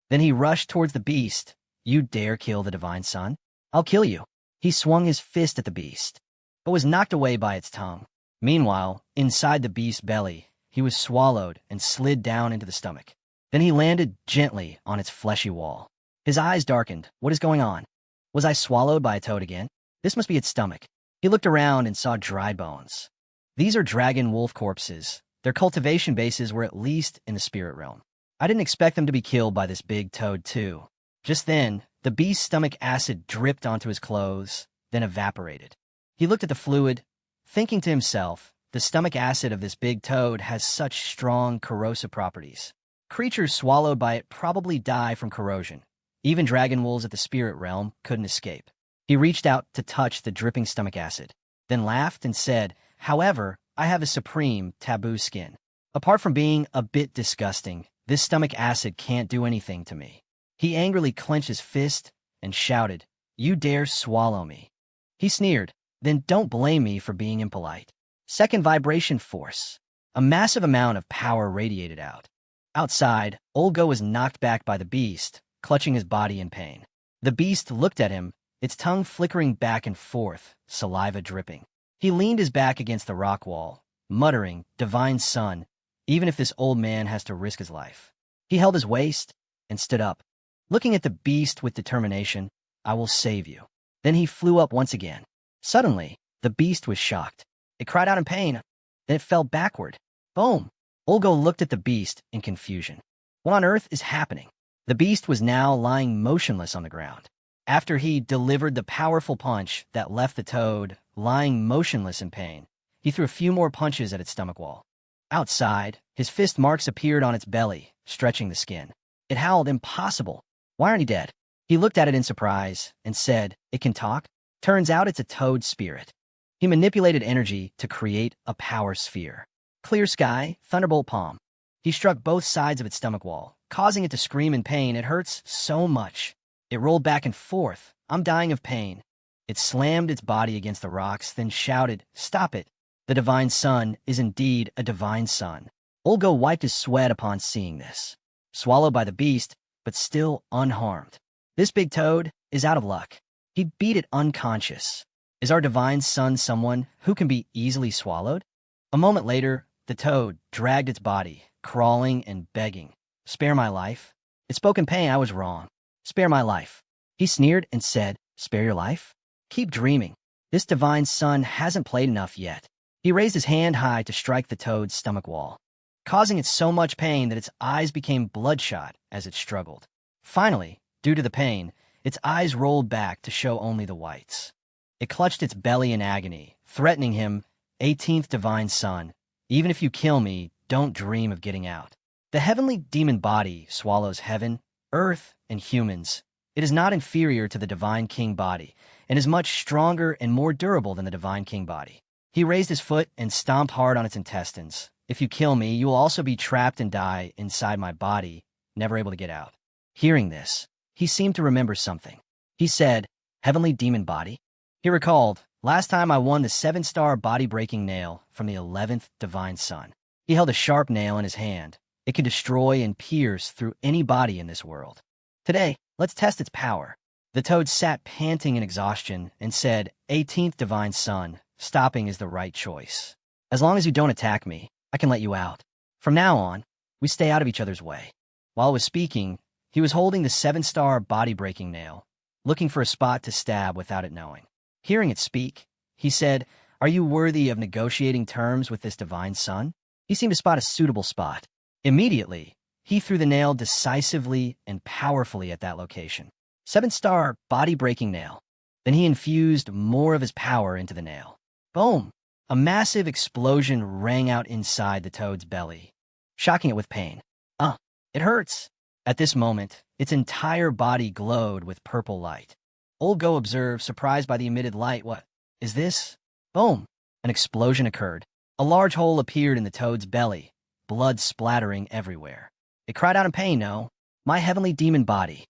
Speaker 1: Then he rushed towards the beast. "You dare kill the divine son? I'll kill you." He swung his fist at the beast, but was knocked away by its tongue. Meanwhile, inside the beast's belly, he was swallowed and slid down into the stomach. Then he landed gently on its fleshy wall. His eyes darkened. What is going on? Was I swallowed by a toad again? This must be its stomach. He looked around and saw dry bones. These are dragon wolf corpses. Their cultivation bases were at least in the spirit realm. I didn't expect them to be killed by this big toad too. Just then, the beast's stomach acid dripped onto his clothes, then evaporated. He looked at the fluid, thinking to himself, the stomach acid of this big toad has such strong corrosive properties. Creatures swallowed by it probably die from corrosion. Even dragon wolves at the spirit realm couldn't escape. He reached out to touch the dripping stomach acid, then laughed and said, "However, I have a supreme taboo skin. Apart from being a bit disgusting, this stomach acid can't do anything to me." He angrily clenched his fist and shouted, "You dare swallow me." He sneered, "Then don't blame me for being impolite." Second vibration force. A massive amount of power radiated out. Outside, Old Go was knocked back by the beast, clutching his body in pain. The beast looked at him, its tongue flickering back and forth, saliva dripping. He leaned his back against the rock wall, muttering, "Divine son, even if this old man has to risk his life." He held his waist and stood up, looking at the beast with determination. "I will save you." Then he flew up once again. Suddenly, the beast was shocked. It cried out in pain, then it fell backward. Boom! Olgo looked at the beast in confusion. What on earth is happening? The beast was now lying motionless on the ground. After he delivered the powerful punch that left the toad lying motionless in pain, he threw a few more punches at its stomach wall. Outside, his fist marks appeared on its belly, stretching the skin. It howled, "Impossible! Why aren't he dead?" He looked at it in surprise and said, "It can talk? Turns out it's a toad spirit." He manipulated energy to create a power sphere. Clear sky, thunderbolt palm. He struck both sides of its stomach wall, causing it to scream in pain. "It hurts so much." It rolled back and forth. "I'm dying of pain." It slammed its body against the rocks, then shouted, "Stop it. The divine son is indeed a divine son." Olgo wiped his sweat upon seeing this. Swallowed by the beast, but still unharmed. This big toad is out of luck. He beat it unconscious. Is our divine son someone who can be easily swallowed? A moment later, the toad dragged its body, crawling and begging. "Spare my life." It spoke in pain. "I was wrong. Spare my life." He sneered and said, "Spare your life? Keep dreaming. This divine son hasn't played enough yet." He raised his hand high to strike the toad's stomach wall, causing it so much pain that its eyes became bloodshot as it struggled. Finally, due to the pain, its eyes rolled back to show only the whites. It clutched its belly in agony, threatening him, "18th divine son, even if you kill me, don't dream of getting out." The heavenly demon body swallows heaven, earth, and humans. It is not inferior to the divine king body, and is much stronger and more durable than the divine king body. He raised his foot and stomped hard on its intestines. "If you kill me, you will also be trapped and die inside my body, never able to get out." Hearing this, he seemed to remember something. He said, "Heavenly demon body?" He recalled, Last time I won the 7-star body-breaking nail from the 11th divine son. He held a sharp nail in his hand. It could destroy and pierce through any body in this world. Today, let's test its power. The toad sat panting in exhaustion and said, 18th divine son, stopping is the right choice. As long as you don't attack me, I can let you out. From now on, we stay out of each other's way. While I was speaking, he was holding the 7-star body-breaking nail, looking for a spot to stab without it knowing. Hearing it speak, he said, are you worthy of negotiating terms with this divine son? He seemed to spot a suitable spot. Immediately, he threw the nail decisively and powerfully at that location. 7-star body-breaking nail. Then he infused more of his power into the nail. Boom! A massive explosion rang out inside the toad's belly, shocking it with pain. It hurts. At this moment, its entire body glowed with purple light. Old Go observed, surprised by the emitted light. What is this? Boom! An explosion occurred. A large hole appeared in the toad's belly, blood splattering everywhere. It cried out in pain. No, my heavenly demon body.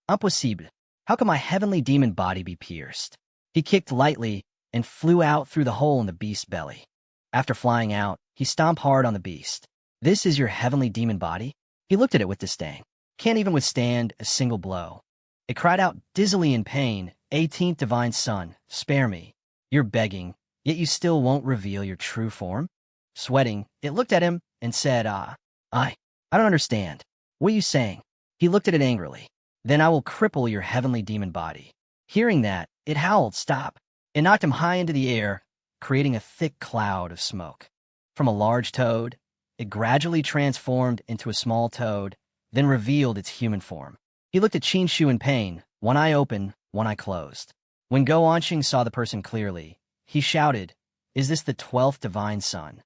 Speaker 1: Impossible. How can my heavenly demon body be pierced? He kicked lightly and flew out through the hole in the beast's belly. After flying out, he stomped hard on the beast. This is your heavenly demon body? He looked at it with disdain. Can't even withstand a single blow. It cried out dizzily in pain, 18th divine son, spare me. You're begging, yet you still won't reveal your true form? Sweating, it looked at him and said, I don't understand. What are you saying? He looked at it angrily. Then I will cripple your heavenly demon body. Hearing that, it howled, stop. It knocked him high into the air, creating a thick cloud of smoke. From a large toad, it gradually transformed into a small toad, then revealed its human form. He looked at Qinshu in pain, one eye open, one eye closed. When Go Onqing saw the person clearly, he shouted, is this the 12th divine son?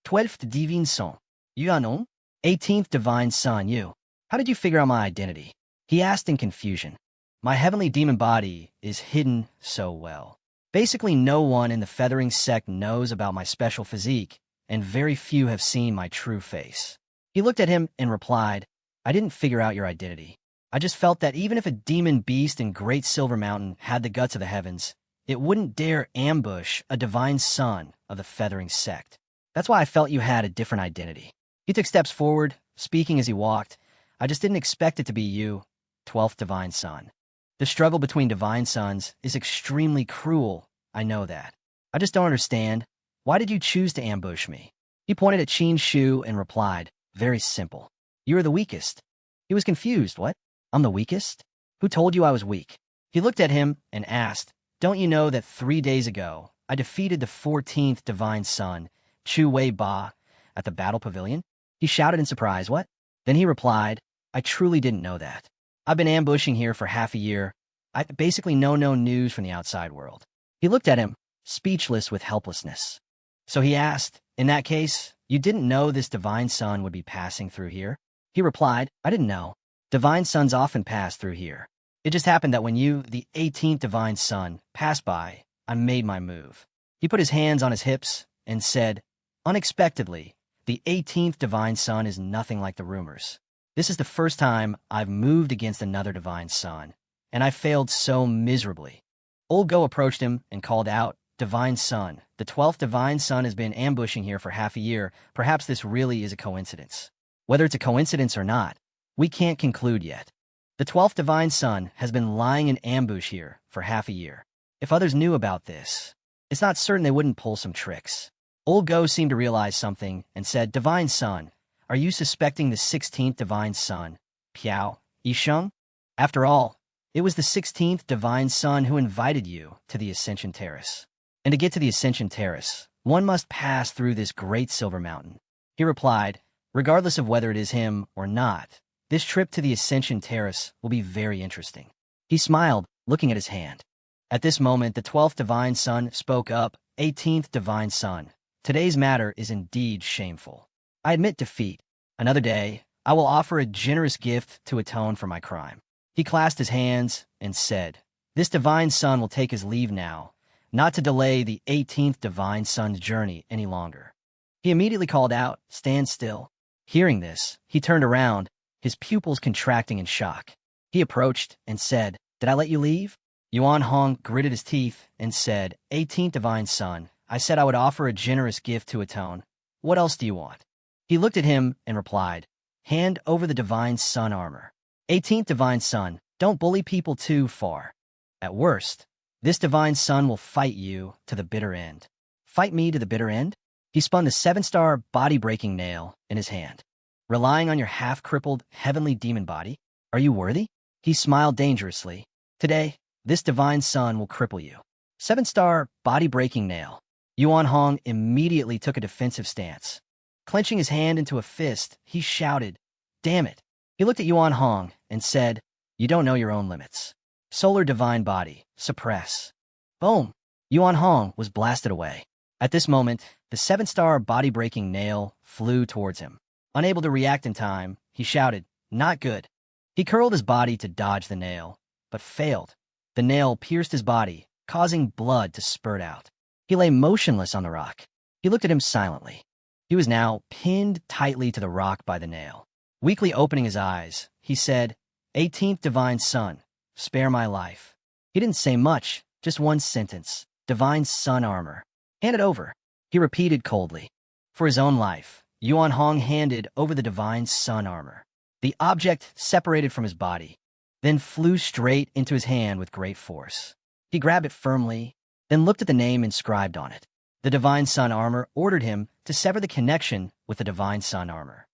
Speaker 1: 12th divine son. Yuanon? 18th divine son, you. How did you figure out my identity? He asked in confusion. My heavenly demon body is hidden so well. Basically no one in the feathering sect knows about my special physique, and very few have seen my true face. He looked at him and replied, I didn't figure out your identity. I just felt that even if a demon beast in Great Silver Mountain had the guts of the heavens, it wouldn't dare ambush a divine son of the feathering sect. That's why I felt you had a different identity. He took steps forward, speaking as he walked. I just didn't expect it to be you, 12th divine son. The struggle between divine sons is extremely cruel, I know that. I just don't understand. Why did you choose to ambush me? He pointed at Qinshu and replied, very simple. You are the weakest. He was confused. What? I'm the weakest? Who told you I was weak? He looked at him and asked, don't you know that 3 days ago, I defeated the 14th divine son, Chu Wei Ba, at the battle pavilion? He shouted in surprise. What? Then he replied, I truly didn't know that. I've been ambushing here for half a year. I basically know no news from the outside world. He looked at him, speechless with helplessness. So he asked, in that case, you didn't know this divine son would be passing through here? He replied, I didn't know. Divine sons often pass through here. It just happened that when you, the 18th divine son, passed by, I made my move. He put his hands on his hips and said, unexpectedly, the 18th divine son is nothing like the rumors. This is the first time I've moved against another divine son, and I failed so miserably. Old Go approached him and called out, Divine son, the 12th divine son has been ambushing here for half a year. Perhaps this really is a coincidence. Whether it's a coincidence or not, we can't conclude yet. The 12th divine son has been lying in ambush here for half a year. If others knew about this, it's not certain they wouldn't pull some tricks. Old Go seemed to realize something and said, Divine son, are you suspecting the 16th divine son, Piao Yisheng? After all, it was the 16th divine son who invited you to the Ascension Terrace. And to get to the Ascension Terrace, one must pass through this great silver mountain. He replied, regardless of whether it is him or not, this trip to the Ascension Terrace will be very interesting. He smiled, looking at his hand. At this moment, the 12th divine son spoke up, 18th divine son. Today's matter is indeed shameful. I admit defeat. Another day, I will offer a generous gift to atone for my crime. He clasped his hands and said, this divine son will take his leave now, not to delay the 18th divine son's journey any longer. He immediately called out, stand still. Hearing this, he turned around, his pupils contracting in shock. He approached and said, did I let you leave? Yuan Hong gritted his teeth and said, 18th Divine Son, I said I would offer a generous gift to atone. What else do you want? He looked at him and replied, hand over the Divine Sun armor. 18th Divine Son, don't bully people too far. At worst, this Divine Sun will fight you to the bitter end. Fight me to the bitter end? He spun the 7-star body-breaking nail in his hand. Relying on your half-crippled heavenly demon body? Are you worthy? He smiled dangerously. Today, this Divine Sun will cripple you. 7-star body-breaking nail. Yuan Hong immediately took a defensive stance. Clenching his hand into a fist, he shouted, damn it. He looked at Yuan Hong and said, you don't know your own limits. Solar Divine Body, suppress. Boom! Yuan Hong was blasted away. At this moment, the 7-star body-breaking nail flew towards him. Unable to react in time, he shouted, not good. He curled his body to dodge the nail, but failed. The nail pierced his body, causing blood to spurt out. He lay motionless on the rock. He looked at him silently. He was now pinned tightly to the rock by the nail. Weakly opening his eyes, he said, 18th Divine Sun, spare my life. He didn't say much, just one sentence, Divine Sun armor. Hand it over, he repeated coldly. For his own life, Yuan Hong handed over the Divine Sun armor. The object separated from his body, then flew straight into his hand with great force. He grabbed it firmly, then looked at the name inscribed on it. The Divine Sun armor ordered him to sever the connection with the Divine Sun armor.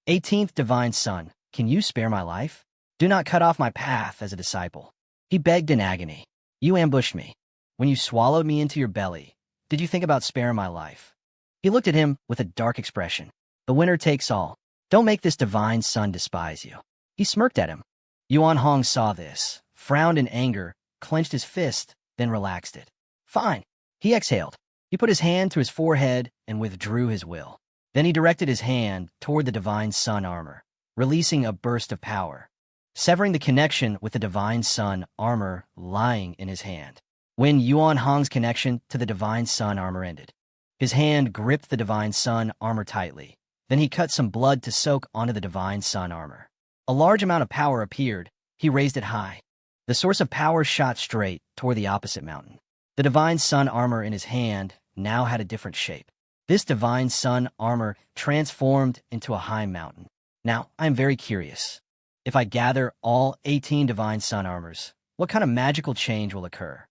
Speaker 1: 18th Divine Sun, can you spare my life? Do not cut off my path as a disciple. He begged in agony. You ambushed me. When you swallowed me into your belly, did you think about sparing my life? He looked at him with a dark expression. The winner takes all. Don't make this Divine Sun despise you. He smirked at him. Yuan Hong saw this, frowned in anger, clenched his fist, then relaxed it. Fine. He exhaled. He put his hand to his forehead and withdrew his will. Then he directed his hand toward the Divine Sun armor, releasing a burst of power, severing the connection with the Divine Sun armor lying in his hand. When Yuan Hong's connection to the Divine Sun armor ended, his hand gripped the Divine Sun armor tightly. Then he cut some blood to soak onto the Divine Sun armor. A large amount of power appeared. He raised it high. The source of power shot straight toward the opposite mountain. The Divine Sun armor in his hand now had a different shape. This Divine Sun armor transformed into a high mountain. Now, I am very curious. If I gather all 18 Divine Sun armors, what kind of magical change will occur?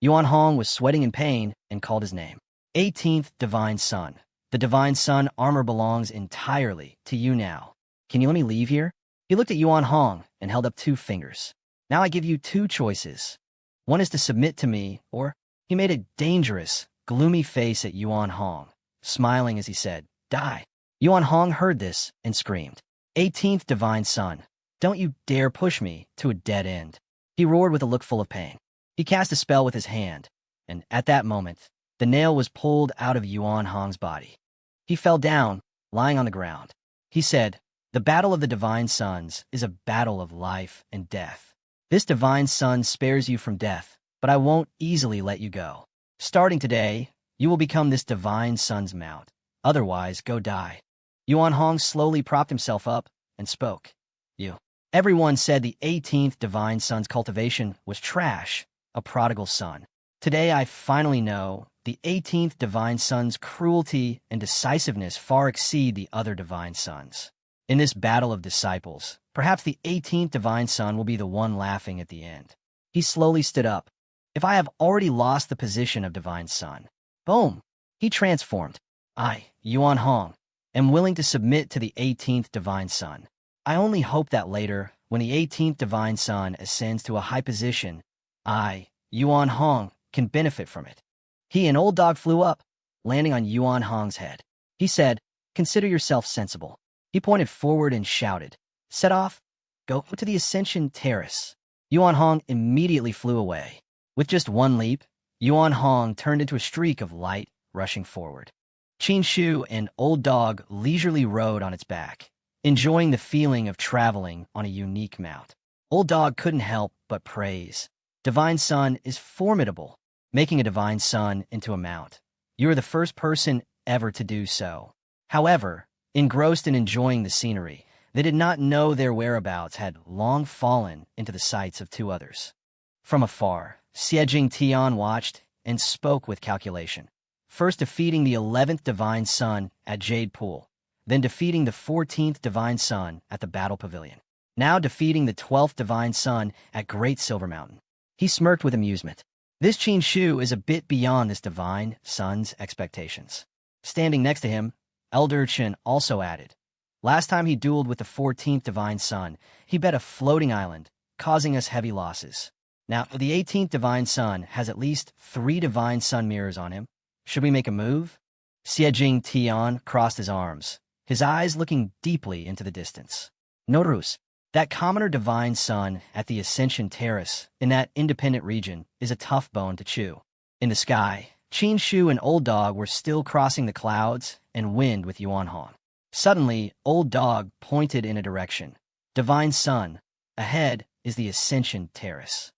Speaker 1: Yuan Hong was sweating in pain and called his name. 18th Divine Sun. The Divine Sun armor belongs entirely to you now. Can you let me leave here? He looked at Yuan Hong and held up 2 fingers. Now I give you 2 choices. One is to submit to me, or... He made a dangerous, gloomy face at Yuan Hong, smiling as he said, die. Yuan Hong heard this and screamed, 18th Divine Sun, don't you dare push me to a dead end. He roared with a look full of pain. He cast a spell with his hand, and at that moment, the nail was pulled out of Yuan Hong's body. He fell down, lying on the ground. He said, the battle of the Divine Suns is a battle of life and death. This Divine Sun spares you from death, but I won't easily let you go. Starting today, you will become this Divine Sun's mount. Otherwise, go die. Yuan Hong slowly propped himself up and spoke. You. Everyone said the 18th Divine Sun's cultivation was trash, a prodigal son. Today I finally know the 18th Divine Sun's cruelty and decisiveness far exceed the other Divine Suns. In this battle of disciples, perhaps the 18th Divine Sun will be the one laughing at the end. He slowly stood up. If I have already lost the position of Divine Sun, boom, he transformed. I, Yuan Hong, am willing to submit to the 18th Divine Sun. I only hope that later, when the 18th Divine Sun ascends to a high position, I, Yuan Hong, can benefit from it. He and Old Dog flew up, landing on Yuan Hong's head. He said, consider yourself sensible. He pointed forward and shouted, set off, go to the Ascension Terrace. Yuan Hong immediately flew away. With just one leap, Yuan Hong turned into a streak of light rushing forward. Qin Shu and Old Dog leisurely rode on its back, enjoying the feeling of traveling on a unique mount. Old Dog couldn't help but praise. Divine Sun is formidable, making a Divine Sun into a mount. You are the first person ever to do so. However, engrossed in enjoying the scenery, they did not know their whereabouts had long fallen into the sights of 2 others. From afar, Siejing Tian watched and spoke with calculation. First defeating the 11th Divine Sun at Jade Pool, then defeating the 14th Divine Sun at the Battle Pavilion. Now defeating the 12th Divine Sun at Great Silver Mountain. He smirked with amusement. This Qin Shu is a bit beyond this Divine Sun's expectations. Standing next to him, Elder Chen also added. Last time he dueled with the 14th Divine Sun, he bet a floating island, causing us heavy losses. Now, the 18th Divine Sun has at least 3 Divine Sun mirrors on him. Should we make a move? Siejing Tian crossed his arms, his eyes looking deeply into the distance. Norus, that commoner Divine Sun at the Ascension Terrace in that independent region is a tough bone to chew. In the sky, Qin Shu and Old Dog were still crossing the clouds and wind with Yuan Hong. Suddenly, Old Dog pointed in a direction. Divine Sun, ahead is the Ascension Terrace.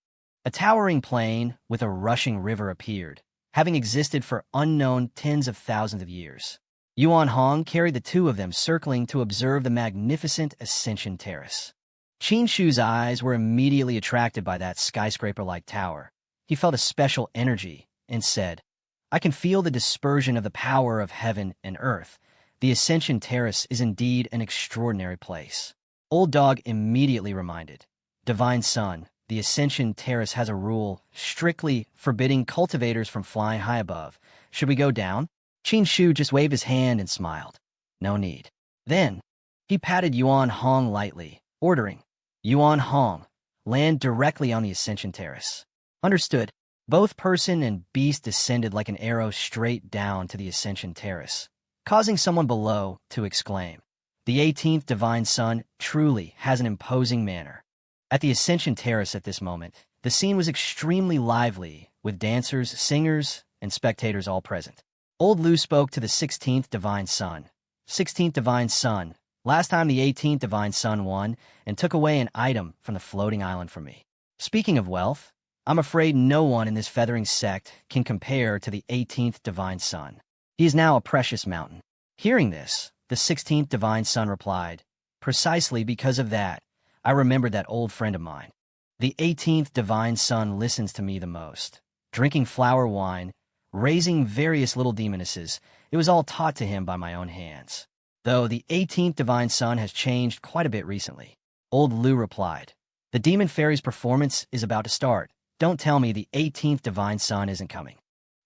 Speaker 1: A towering plain with a rushing river appeared, having existed for unknown tens of thousands of years. Yuan Hong carried the two of them circling to observe the magnificent Ascension Terrace. Qin Shu's eyes were immediately attracted by that skyscraper-like tower. He felt a special energy and said, I can feel the dispersion of the power of heaven and earth. The Ascension Terrace is indeed an extraordinary place. Old Dog immediately reminded, Divine Sun, the Ascension Terrace has a rule strictly forbidding cultivators from flying high above. Should we go down? Qin Shu just waved his hand and smiled. No need. Then, he patted Yuan Hong lightly, ordering, Yuan Hong, land directly on the Ascension Terrace. Understood. Both person and beast descended like an arrow straight down to the Ascension Terrace, causing someone below to exclaim, The 18th Divine Sun truly has an imposing manner. At the Ascension Terrace at this moment, the scene was extremely lively, with dancers, singers, and spectators all present. Old Lu spoke to the 16th Divine Sun. 16th Divine Sun, last time the 18th Divine Sun won and took away an item from the floating island for me. Speaking of wealth, I'm afraid no one in this feathering sect can compare to the 18th Divine Sun. He is now a precious mountain. Hearing this, the 16th Divine Sun replied, Precisely because of that, I remembered that old friend of mine. The 18th Divine Sun listens to me the most. Drinking flower wine, raising various little demonesses, it was all taught to him by my own hands. Though the 18th Divine Sun has changed quite a bit recently. Old Lu replied, The Demon Fairy's performance is about to start. Don't tell me the 18th Divine Sun isn't coming.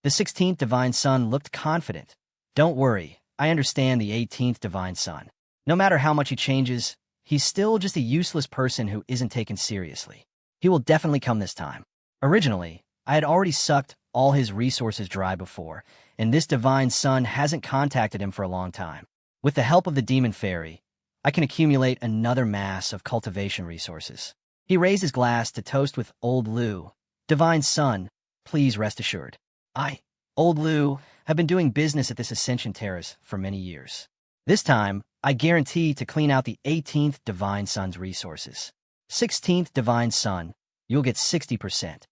Speaker 1: The 16th Divine Sun looked confident. Don't worry, I understand the 18th Divine Sun. No matter how much he changes, he's still just a useless person who isn't taken seriously. He will definitely come this time. Originally, I had already sucked all his resources dry before, and this Divine Sun hasn't contacted him for a long time. With the help of the Demon Fairy, I can accumulate another mass of cultivation resources. He raised his glass to toast with Old Lu. Divine Sun, please rest assured. I, Old Lu, have been doing business at this Ascension Terrace for many years. This time, I guarantee to clean out the 18th Divine Sun's resources. 16th Divine Sun, you'll get 60%.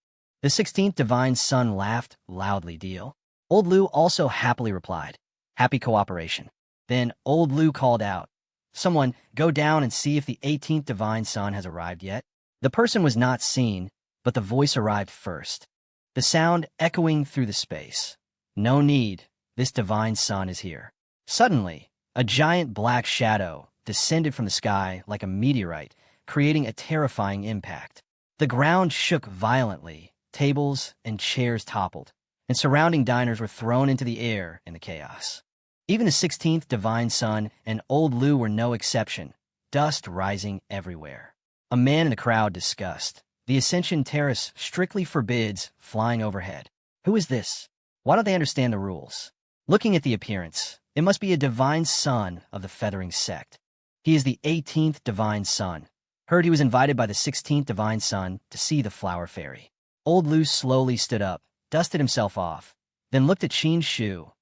Speaker 1: The 16th Divine Sun laughed loudly. Deal. Old Lu also happily replied, Happy cooperation. Then Old Lu called out, Someone, go down and see if the 18th Divine Sun has arrived yet. The person was not seen, but the voice arrived first. The sound echoing through the space. No need, this Divine Sun is here. Suddenly, a giant black shadow descended from the sky like a meteorite, creating a terrifying impact. The ground shook violently, tables and chairs toppled, and surrounding diners were thrown into the air in the chaos. Even the 16th Divine Sun and Old Lu were no exception, dust rising everywhere. A man in the crowd discussed, The Ascension Terrace strictly forbids flying overhead. Who is this? Why don't they understand the rules? Looking at the appearance, it must be a Divine Sun of the Feathering Sect. He is the 18th Divine Sun. Heard he was invited by the 16th Divine Sun to see the Flower Fairy. Old Lu slowly stood up, dusted himself off, then looked at Qin Shu.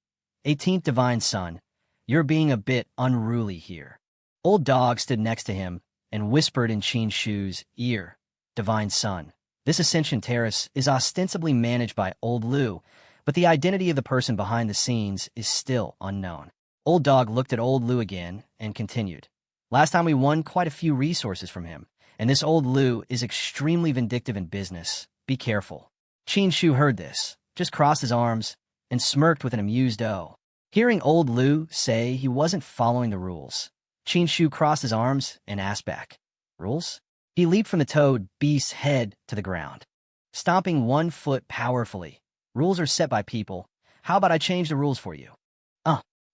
Speaker 1: 18th Divine Sun, you're being a bit unruly here. Old Dog stood next to him and whispered in Qin Shu's ear, Divine Sun, this Ascension Terrace is ostensibly managed by Old Lu, but the identity of the person behind the scenes is still unknown. Old Dog looked at Old Lu again and continued. Last time we won quite a few resources from him, and this Old Lu is extremely vindictive in business, be careful. Qin Shu heard this, just crossed his arms, and smirked with an amused "oh." Hearing old Lu say he wasn't following the rules, Qin Shu crossed his arms and asked back, "Rules?" He leaped from the toad beast's head to the ground, stomping one foot powerfully. "Rules are set by people. How about I change the rules for you?"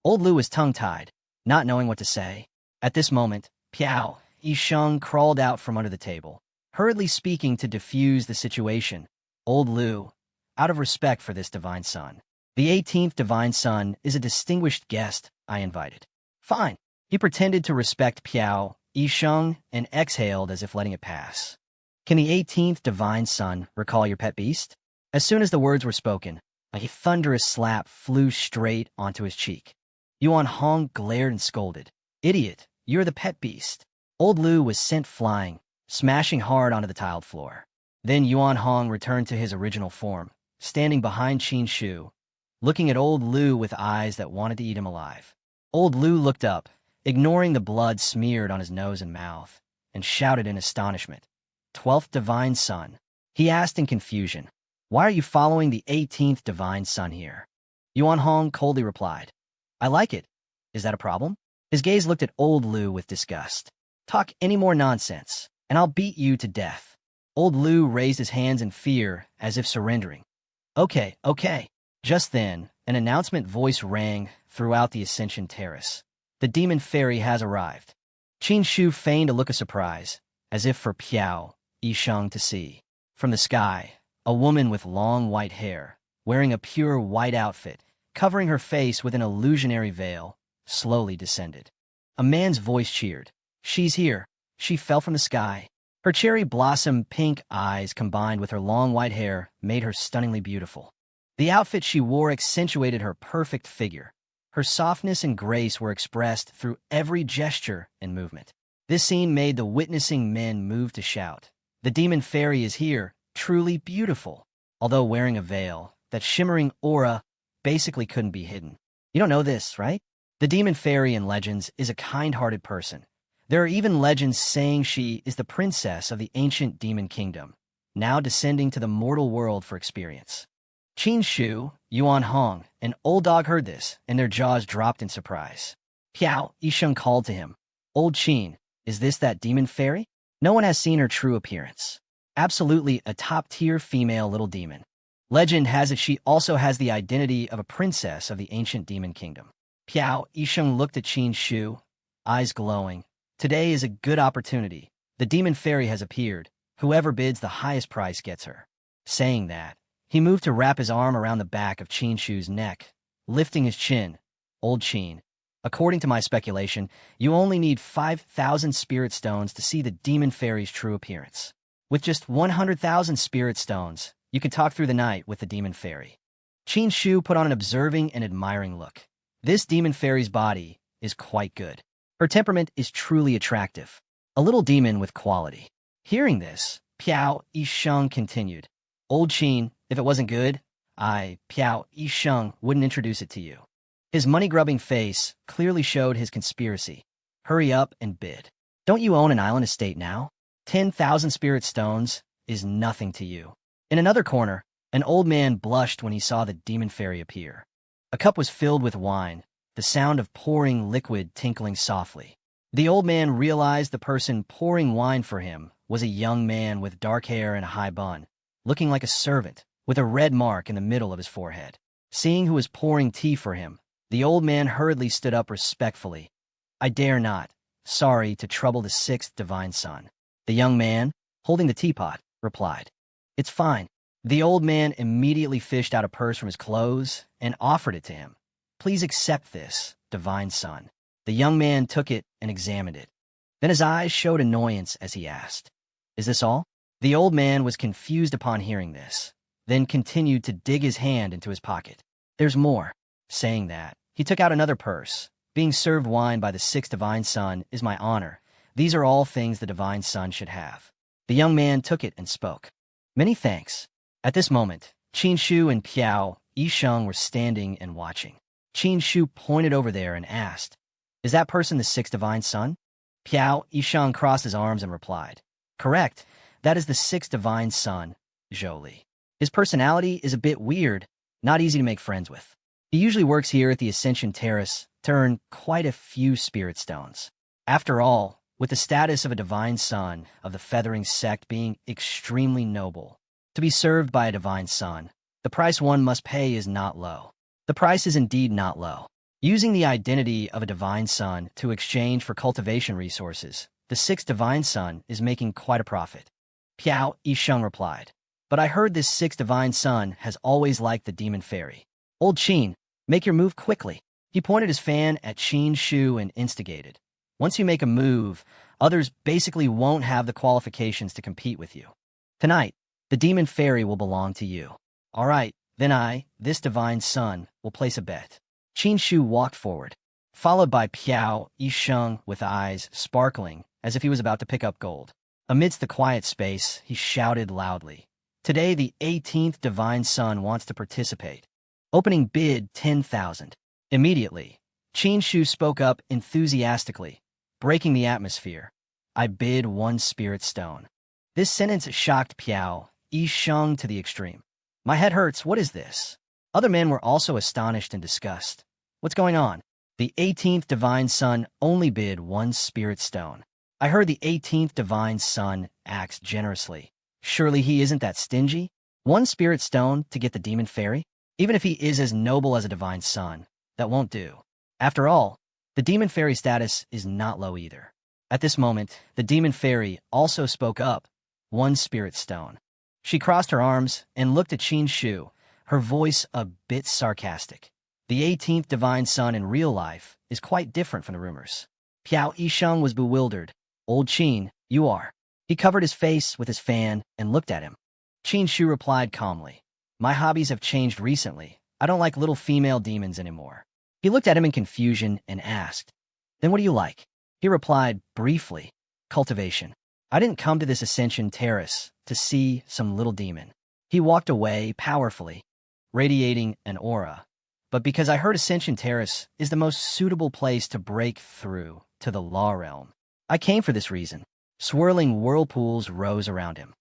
Speaker 1: Old Lu was tongue-tied, not knowing what to say. At this moment, Piao Yisheng crawled out from under the table, hurriedly speaking to defuse the situation. "Old Lu, out of respect for this divine son, the 18th divine son is a distinguished guest I invited." "Fine." He pretended to respect Piao Yisheng and exhaled as if letting it pass. "Can the 18th divine son recall your pet beast?" As soon as the words were spoken, a thunderous slap flew straight onto his cheek. Yuan Hong glared and scolded. "Idiot, you're the pet beast." Old Lu was sent flying, smashing hard onto the tiled floor. Then Yuan Hong returned to his original form, standing behind Qin Shu, looking at old Lu with eyes that wanted to eat him alive. Old Lu looked up, ignoring the blood smeared on his nose and mouth, and shouted in astonishment, "12th divine son?" He asked in confusion, "Why are you following the 18th divine son here?" Yuan Hong coldly replied, "I like it. Is that a problem?" His gaze looked at old Lu with disgust. "Talk any more nonsense, and I'll beat you to death." Old Lu raised his hands in fear, as if surrendering. Okay. Just then, an announcement voice rang throughout the Ascension Terrace. "The demon fairy has arrived." Qin Shu feigned a look of surprise, as if for Piao Yisheng to see. From the sky, a woman with long white hair, wearing a pure white outfit, covering her face with an illusionary veil, slowly descended. A man's voice cheered. "She's here." She fell from the sky. Her cherry blossom pink eyes combined with her long white hair made her stunningly beautiful. The outfit she wore accentuated her perfect figure. Her softness and grace were expressed through every gesture and movement. This scene made the witnessing men move to shout, "The demon fairy is here, truly beautiful." Although wearing a veil, that shimmering aura basically couldn't be hidden. You don't know this, right? The demon fairy in legends is a kind-hearted person. There are even legends saying she is the princess of the ancient demon kingdom, now descending to the mortal world for experience. Qin Shu, Yuan Hong, and Old Dog heard this, and their jaws dropped in surprise. Piao Yisheng called to him, "Old Qin, is this that demon fairy?" No one has seen her true appearance. Absolutely a top-tier female little demon. Legend has it she also has the identity of a princess of the ancient demon kingdom. Piao Yisheng looked at Qin Shu, eyes glowing. "Today is a good opportunity. The demon fairy has appeared. Whoever bids the highest price gets her." Saying that, he moved to wrap his arm around the back of Qin Shu's neck, lifting his chin. "Old Qin, according to my speculation, you only need 5,000 spirit stones to see the demon fairy's true appearance. With just 100,000 spirit stones, you can talk through the night with the demon fairy." Qin Shu put on an observing and admiring look. This demon fairy's body is quite good. Her temperament is truly attractive. A little demon with quality. Hearing this, Piao Yisheng continued, "Old Qin, if it wasn't good, Piao Yisheng, wouldn't introduce it to you." His money-grubbing face clearly showed his conspiracy. "Hurry up and bid. Don't you own an island estate now? 10,000 spirit stones is nothing to you." In another corner, an old man blushed when he saw the demon fairy appear. A cup was filled with wine, the sound of pouring liquid tinkling softly. The old man realized the person pouring wine for him was a young man with dark hair and a high bun, looking like a servant, with a red mark in the middle of his forehead. Seeing who was pouring tea for him, the old man hurriedly stood up respectfully. "I dare not. Sorry to trouble the 6th divine son." The young man, holding the teapot, replied, "It's fine." The old man immediately fished out a purse from his clothes and offered it to him. "Please accept this, divine son." The young man took it and examined it. Then his eyes showed annoyance as he asked, "Is this all?" The old man was confused upon hearing this, then continued to dig his hand into his pocket. "There's more." Saying that, he took out another purse. "Being served wine by the 6th divine son is my honor. These are all things the divine son should have." The young man took it and spoke. "Many thanks." At this moment, Qin Shu and Piao Yisheng were standing and watching. Qin Shu pointed over there and asked, "Is that person the 6th divine son?" Piao Yisheng crossed his arms and replied, "Correct. That is the 6th divine son, Zhou. His personality is a bit weird, not easy to make friends with. He usually works here at the Ascension Terrace to earn quite a few spirit stones. After all, with the status of a divine son of the Feathering sect being extremely noble, to be served by a divine son, the price one must pay is not low. The price is indeed not low. Using the identity of a divine son to exchange for cultivation resources, the sixth divine son is making quite a profit. Piao Yisheng replied, but I heard this sixth divine son has always liked the demon fairy. Old Qin, make your move quickly. He pointed his fan at Qin's shoe and instigated. Once you make a move, others basically won't have the qualifications to compete with you. Tonight, the demon fairy will belong to you. All right, then I, this divine son, will place a bet. Qin Shu walked forward, followed by Piao Yisheng with eyes sparkling as if he was about to pick up gold. Amidst the quiet space, he shouted loudly, today the 18th divine son wants to participate. Opening bid 10,000. Immediately, Qin Shu spoke up enthusiastically, breaking the atmosphere. I bid 1 spirit stone. This sentence shocked Piao Yisheng to the extreme. My head hurts, what is this? Other men were also astonished and disgust. What's going on? The 18th divine son only bid 1 spirit stone. I heard the 18th divine son acts generously. Surely he isn't that stingy? 1 spirit stone to get the demon fairy? Even if he is as noble as a divine son, that won't do. After all, the demon fairy status is not low either. At this moment, the demon fairy also spoke up. 1 spirit stone. She crossed her arms and looked at Qin Shu, her voice a bit sarcastic. The 18th divine son in real life is quite different from the rumors. Piao Yisheng was bewildered. Old Qin, you are. He covered his face with his fan and looked at him. Qin Shu replied calmly. My hobbies have changed recently. I don't like little female demons anymore. He looked at him in confusion and asked, then what do you like? He replied briefly, cultivation. I didn't come to this Ascension Terrace to see some little demon. He walked away powerfully, radiating an aura. But because I heard Ascension Terrace is the most suitable place to break through to the law realm, I came for this reason. Swirling whirlpools rose around him.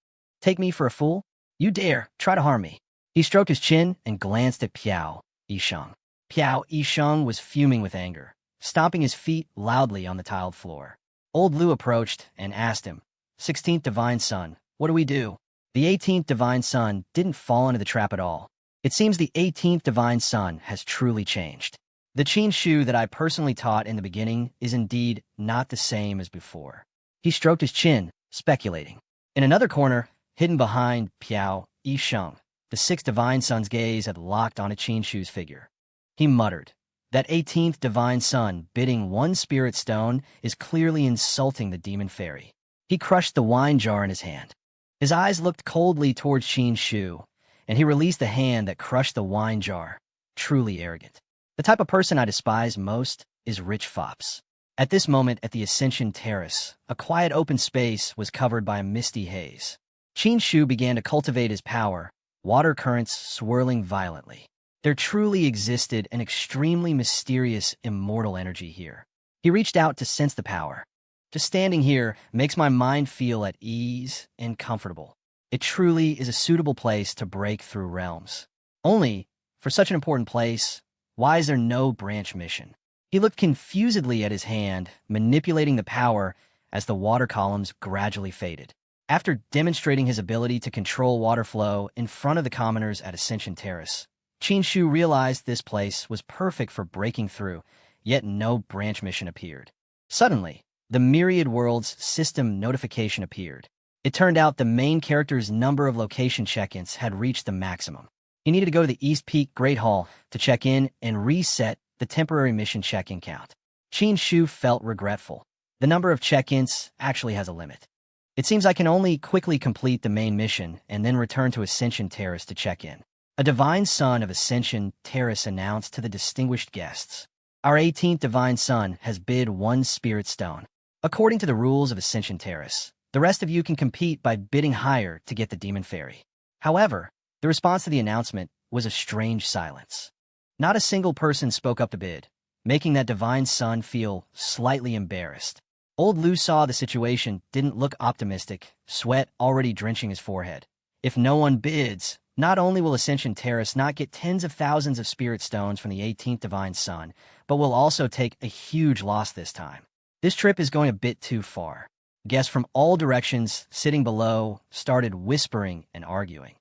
Speaker 1: Take me for a fool? You dare try to harm me. He stroked his chin and glanced at Piao Yisheng. Piao Yisheng was fuming with anger, stomping his feet loudly on the tiled floor. Old Lu approached and asked him, 16th divine son, what do we do? The 18th divine son didn't fall into the trap at all. It seems the 18th divine son has truly changed. The Qin Shu that I personally taught in the beginning is indeed not the same as before. He stroked his chin, speculating. In another corner, hidden behind Piao Yisheng, the 6th divine son's gaze had locked on a Qin Shu's figure. He muttered, that 18th divine son bidding 1 spirit stone is clearly insulting the demon fairy. He crushed the wine jar in his hand. His eyes looked coldly towards Qin Shu, and he released the hand that crushed the wine jar. Truly arrogant. The type of person I despise most is rich fops. At this moment at the Ascension Terrace, a quiet open space was covered by a misty haze. Qin Shu began to cultivate his power, water currents swirling violently. There truly existed an extremely mysterious, immortal energy here. He reached out to sense the power. Just standing here makes my mind feel at ease and comfortable. It truly is a suitable place to break through realms. Only, for such an important place, why is there no branch mission? He looked confusedly at his hand, manipulating the power as the water columns gradually faded. After demonstrating his ability to control water flow in front of the commoners at Ascension Terrace, Qin Shu realized this place was perfect for breaking through, yet no branch mission appeared. Suddenly, the Myriad Worlds system notification appeared. It turned out the main character's number of location check-ins had reached the maximum. He needed to go to the East Peak Great Hall to check in and reset the temporary mission check-in count. Qin Shu felt regretful. The number of check-ins actually has a limit. It seems I can only quickly complete the main mission and then return to Ascension Terrace to check in. A divine son of Ascension Terrace announced to the distinguished guests, our 18th divine son has bid 1 spirit stone. According to the rules of Ascension Terrace, the rest of you can compete by bidding higher to get the demon fairy. However, the response to the announcement was a strange silence. Not a single person spoke up to bid, making that divine son feel slightly embarrassed. Old Lu saw the situation didn't look optimistic, sweat already drenching his forehead. If no one bids, not only will Ascension Terrace not get tens of thousands of spirit stones from the 18th Divine Sun, but will also take a huge loss this time. This trip is going a bit too far. Guests from all directions sitting below started whispering and arguing.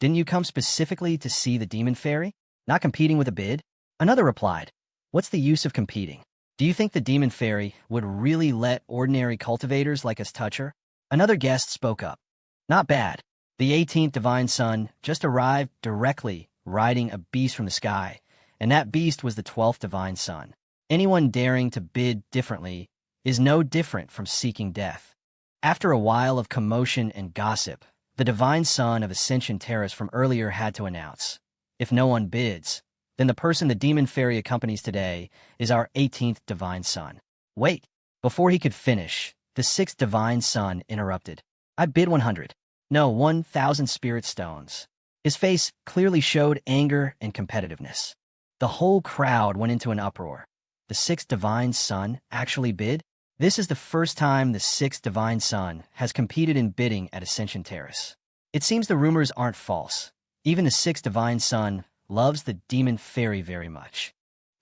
Speaker 1: Didn't you come specifically to see the demon fairy? Not competing with a bid? Another replied, what's the use of competing? Do you think the demon fairy would really let ordinary cultivators like us touch her? Another guest spoke up. Not bad. The 18th Divine Sun just arrived directly riding a beast from the sky, and that beast was the 12th Divine Sun. Anyone daring to bid differently is no different from seeking death. After a while of commotion and gossip, the Divine Sun of Ascension Terrace from earlier had to announce, if no one bids, then the person the demon fairy accompanies today is our 18th Divine Sun. Wait, before he could finish, the 6th Divine Sun interrupted. I bid 100. No, 1,000 spirit stones. His face clearly showed anger and competitiveness. The whole crowd went into an uproar. The 6th Divine Sun actually bid? This is the first time the 6th Divine Sun has competed in bidding at Ascension Terrace. It seems the rumors aren't false. Even the 6th Divine Sun loves the demon fairy very much.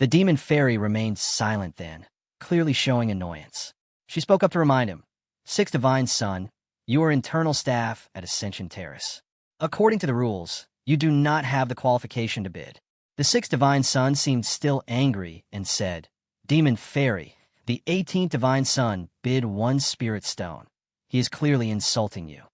Speaker 1: The demon fairy remained silent then, clearly showing annoyance. She spoke up to remind him, 6th Divine Sun, you are internal staff at Ascension Terrace. According to the rules, you do not have the qualification to bid. The 6th Divine Sun seemed still angry and said, Demon Fairy, the 18th Divine Sun bid 1 spirit stone. He is clearly insulting you.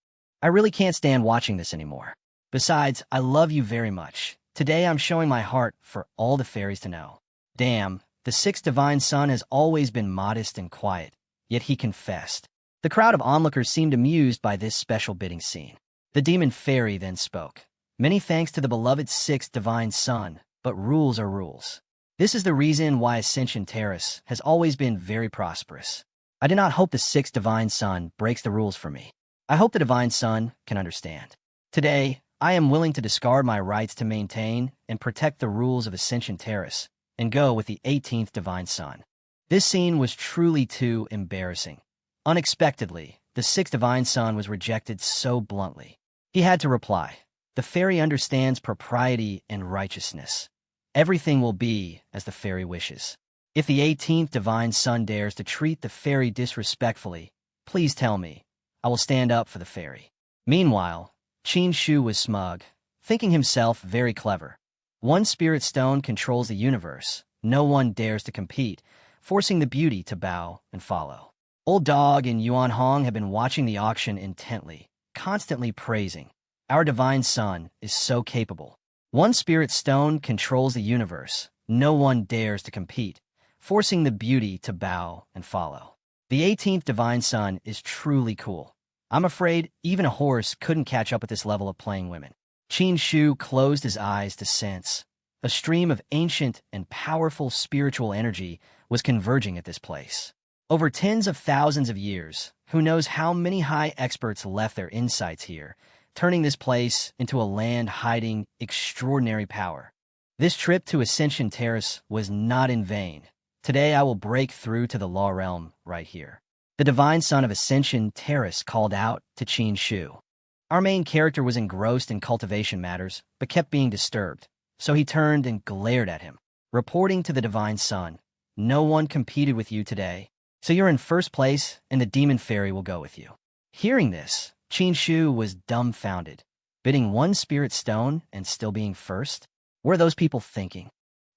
Speaker 1: I really can't stand watching this anymore. Besides, I love you very much. Today I'm showing my heart for all the fairies to know. Damn, the 6th Divine Sun has always been modest and quiet, yet he confessed. The crowd of onlookers seemed amused by this special bidding scene. The demon fairy then spoke. Many thanks to the beloved 6th Divine Sun, but rules are rules. This is the reason why Ascension Terrace has always been very prosperous. I do not hope the 6th Divine Sun breaks the rules for me. I hope the Divine Sun can understand. Today, I am willing to discard my rights to maintain and protect the rules of Ascension Terrace and go with the 18th Divine Sun. This scene was truly too embarrassing. Unexpectedly, the 6th Divine Sun was rejected so bluntly. He had to reply, the fairy understands propriety and righteousness. Everything will be as the fairy wishes. If the 18th Divine Sun dares to treat the fairy disrespectfully, please tell me. I will stand up for the fairy. Meanwhile, Qin Shu was smug, thinking himself very clever. 1 spirit stone controls the universe. No one dares to compete, forcing the beauty to bow and follow. Old Dog and Yuan Hong have been watching the auction intently, constantly praising. Our Divine Sun is so capable. 1 spirit stone controls the universe. No one dares to compete, forcing the beauty to bow and follow. The 18th Divine Sun is truly cool. I'm afraid even a horse couldn't catch up at this level of playing women. Qin Shu closed his eyes to sense. A stream of ancient and powerful spiritual energy was converging at this place. Over tens of thousands of years, who knows how many high experts left their insights here, turning this place into a land hiding extraordinary power. This trip to Ascension Terrace was not in vain. Today I will break through to the Law Realm right here. The Divine Sun of Ascension Terrace called out to Qin Shu. Our main character was engrossed in cultivation matters, but kept being disturbed, so he turned and glared at him. Reporting to the Divine Sun, no one competed with you today, so you're in first place and the demon fairy will go with you. Hearing this, Qin Shu was dumbfounded. Bidding 1 spirit stone and still being first? What are those people thinking?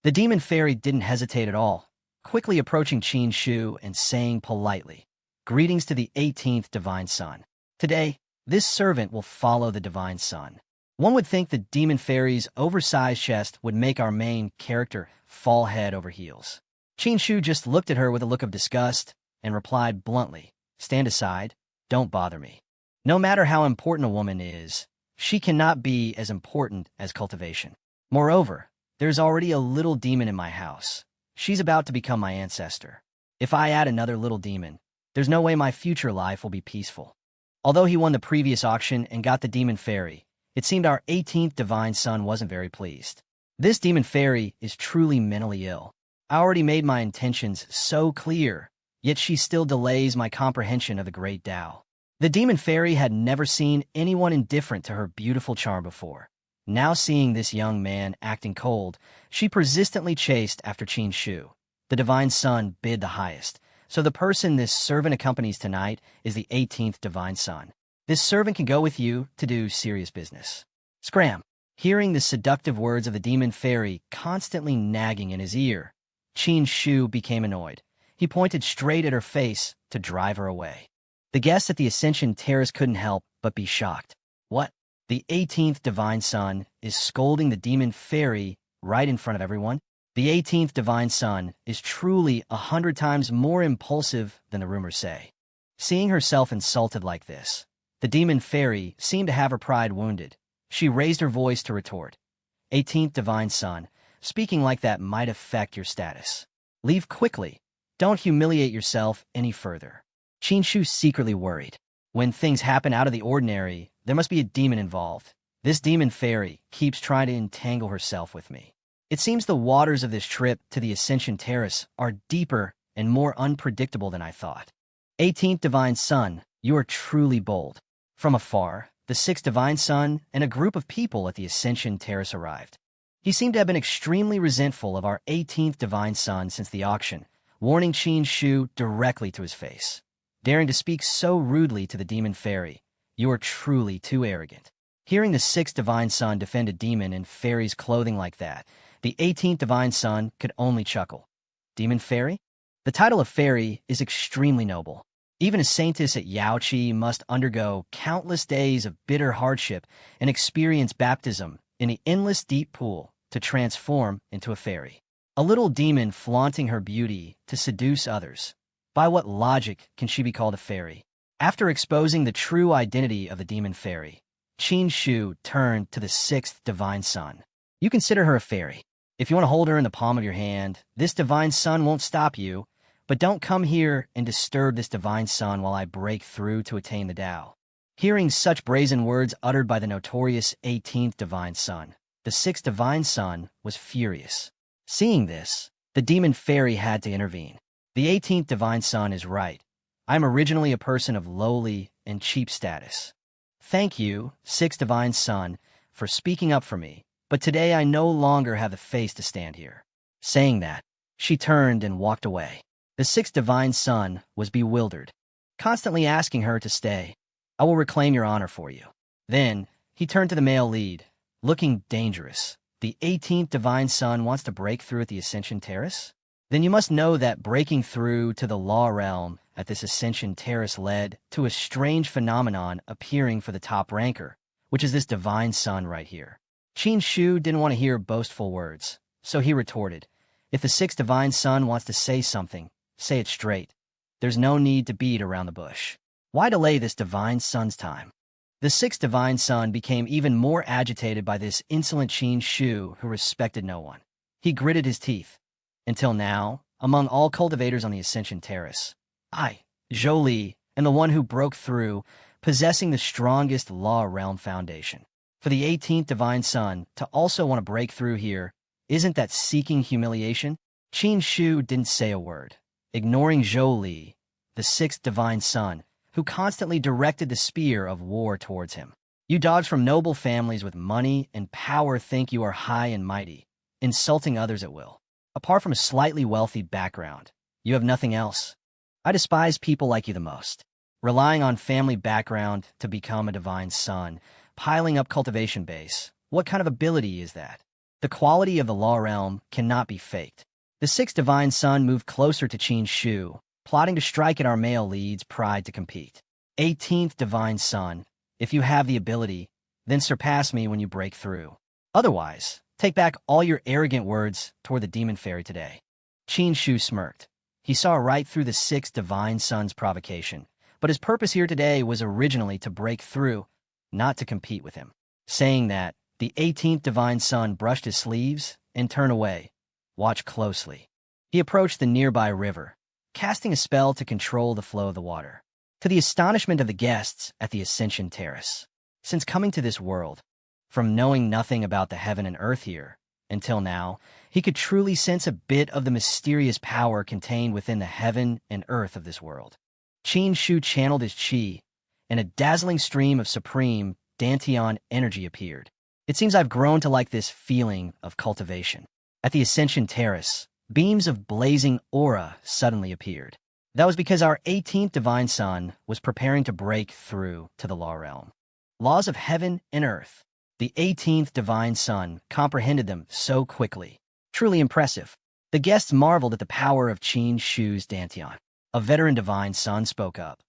Speaker 1: The demon fairy didn't hesitate at all, quickly approaching Qin Shu and saying politely, Greetings to the 18th Divine Sun. Today, this servant will follow the Divine Sun. One would think the demon fairy's oversized chest would make our main character fall head over heels. Qin Shu just looked at her with a look of disgust and replied bluntly, Stand aside, don't bother me. No matter how important a woman is, she cannot be as important as cultivation. Moreover, there's already a little demon in my house. She's about to become my ancestor. If I add another little demon, there's no way my future life will be peaceful. Although he won the previous auction and got the demon fairy, it seemed our 18th Divine Sun wasn't very pleased. This demon fairy is truly mentally ill. I already made my intentions so clear, yet she still delays my comprehension of the great Tao. The demon fairy had never seen anyone indifferent to her beautiful charm before. Now seeing this young man acting cold, she persistently chased after Qin Shu. The divine son bid the highest, so the person this servant accompanies tonight is the 18th divine son. This servant can go with you to do serious business. Scram! Hearing the seductive words of the demon fairy constantly nagging in his ear, Qin Shu became annoyed. He pointed straight at her face to drive her away. The guests at the Ascension Terrace couldn't help but be shocked. What? The 18th divine son is scolding the demon fairy right in front of everyone? The 18th divine son is truly 100 times more impulsive than the rumors say. Seeing herself insulted like this, the demon fairy seemed to have her pride wounded. She raised her voice to retort. 18th divine son, speaking like that might affect your status. Leave quickly. Don't humiliate yourself any further. Qin Shu secretly worried. When things happen out of the ordinary, there must be a demon involved. This demon fairy keeps trying to entangle herself with me. It seems the waters of this trip to the Ascension Terrace are deeper and more unpredictable than I thought. 18th divine son, you are truly bold. From afar, the 6th divine son and a group of people at the Ascension Terrace arrived. He seemed to have been extremely resentful of our 18th divine son since the auction, warning Qin Shu directly to his face. Daring to speak so rudely to the demon fairy, you are truly too arrogant. Hearing the 6th divine son defend a demon in fairy's clothing like that, the 18th divine son could only chuckle. Demon fairy? The title of fairy is extremely noble. Even a saintess at Yaoqi must undergo countless days of bitter hardship and experience baptism in the endless deep pool to transform into a fairy. A little demon flaunting her beauty to seduce others. By what logic can she be called a fairy? After exposing the true identity of the demon fairy, Qin Shu turned to the 6th divine son. You consider her a fairy. If you want to hold her in the palm of your hand, this divine son won't stop you, but don't come here and disturb this divine son while I break through to attain the Tao. Hearing such brazen words uttered by the notorious 18th divine son, the 6th divine son was furious. Seeing this, the demon fairy had to intervene. The 18th divine son is right. I am originally a person of lowly and cheap status. Thank you, 6th divine son, for speaking up for me, but today I no longer have the face to stand here. Saying that, she turned and walked away. The 6th divine son was bewildered, constantly asking her to stay. I will reclaim your honor for you. Then, he turned to the male lead, looking dangerous. The 18th divine son wants to break through at the Ascension Terrace? Then you must know that breaking through to the law realm at this Ascension Terrace led to a strange phenomenon appearing for the top ranker, which is this divine son right here. Qin Shu didn't want to hear boastful words, so he retorted, if the 6th divine son wants to say something, say it straight. There's no need to beat around the bush. Why delay this divine son's time? The 6th divine son became even more agitated by this insolent Qin Shu who respected no one. He gritted his teeth. Until now, among all cultivators on the Ascension Terrace, I, Zhou Li, am the one who broke through, possessing the strongest law realm foundation. For the 18th divine son to also want to break through here, isn't that seeking humiliation? Qin Shu didn't say a word, ignoring Zhou Li, the 6th divine son, who constantly directed the spear of war towards him. You dogs from noble families with money and power think you are high and mighty, insulting others at will. Apart from a slightly wealthy background, you have nothing else. I despise people like you the most. Relying on family background to become a divine son, piling up cultivation base, what kind of ability is that? The quality of the law realm cannot be faked. The 6th divine son moved closer to Qin Shu, plotting to strike at our male lead's pride to compete. 18th divine son, if you have the ability, then surpass me when you break through. Otherwise, take back all your arrogant words toward the demon fairy today. Qin Shu smirked. He saw right through the 6th divine son's provocation, but his purpose here today was originally to break through, not to compete with him. Saying that, the 18th divine son brushed his sleeves and turned away. Watch closely. He approached the nearby river, casting a spell to control the flow of the water. To the astonishment of the guests at the Ascension Terrace, since coming to this world, from knowing nothing about the heaven and earth here, until now, he could truly sense a bit of the mysterious power contained within the heaven and earth of this world. Qin Shu channeled his qi, and a dazzling stream of supreme Dantian energy appeared. It seems I've grown to like this feeling of cultivation. At the Ascension Terrace, beams of blazing aura suddenly appeared. That was because our 18th divine son was preparing to break through to the law realm. Laws of heaven and earth. The 18th divine son comprehended them so quickly. Truly impressive. The guests marveled at the power of Qin Shu's Dantian. A veteran divine son spoke up.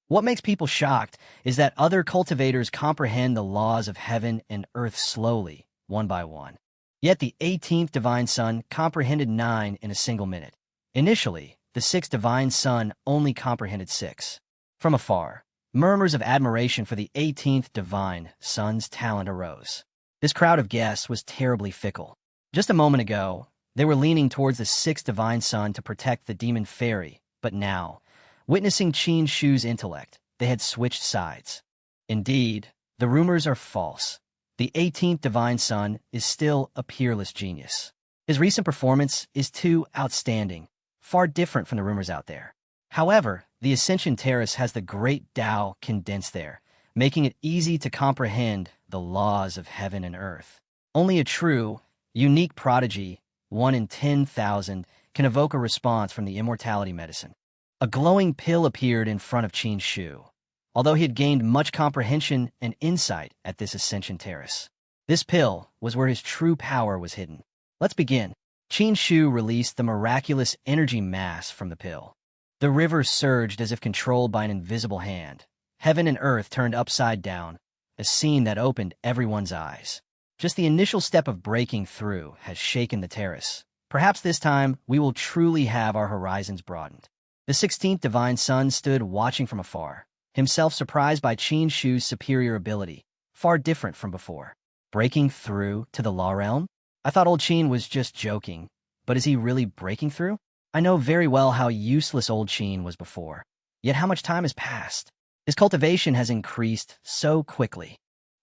Speaker 1: What makes people shocked is that other cultivators comprehend the laws of heaven and earth slowly, one by one. Yet the 18th divine son comprehended 9 in a single minute. Initially, the 6th divine son only comprehended 6. From afar, murmurs of admiration for the 18th divine son's talent arose. This crowd of guests was terribly fickle. Just a moment ago, they were leaning towards the 6th divine son to protect the demon fairy, but now, witnessing Qin Shu's intellect, they had switched sides. Indeed, the rumors are false. The 18th divine son is still a peerless genius. His recent performance is too outstanding, far different from the rumors out there. However, the Ascension Terrace has the great Tao condensed there, making it easy to comprehend the laws of heaven and earth. Only a true, unique prodigy, 1 in 10,000, can evoke a response from the immortality medicine. A glowing pill appeared in front of Qin Shu, although he had gained much comprehension and insight at this Ascension Terrace. This pill was where his true power was hidden. Let's begin. Qin Shu released the miraculous energy mass from the pill. The river surged as if controlled by an invisible hand. Heaven and earth turned upside down, a scene that opened everyone's eyes. Just the initial step of breaking through has shaken the terrace. Perhaps this time we will truly have our horizons broadened. The 16th divine son stood watching from afar, himself surprised by Qin Shu's superior ability, far different from before. Breaking through to the law realm? I thought old Qin was just joking, but is he really breaking through? I know very well how useless old Qin was before, yet how much time has passed. His cultivation has increased so quickly.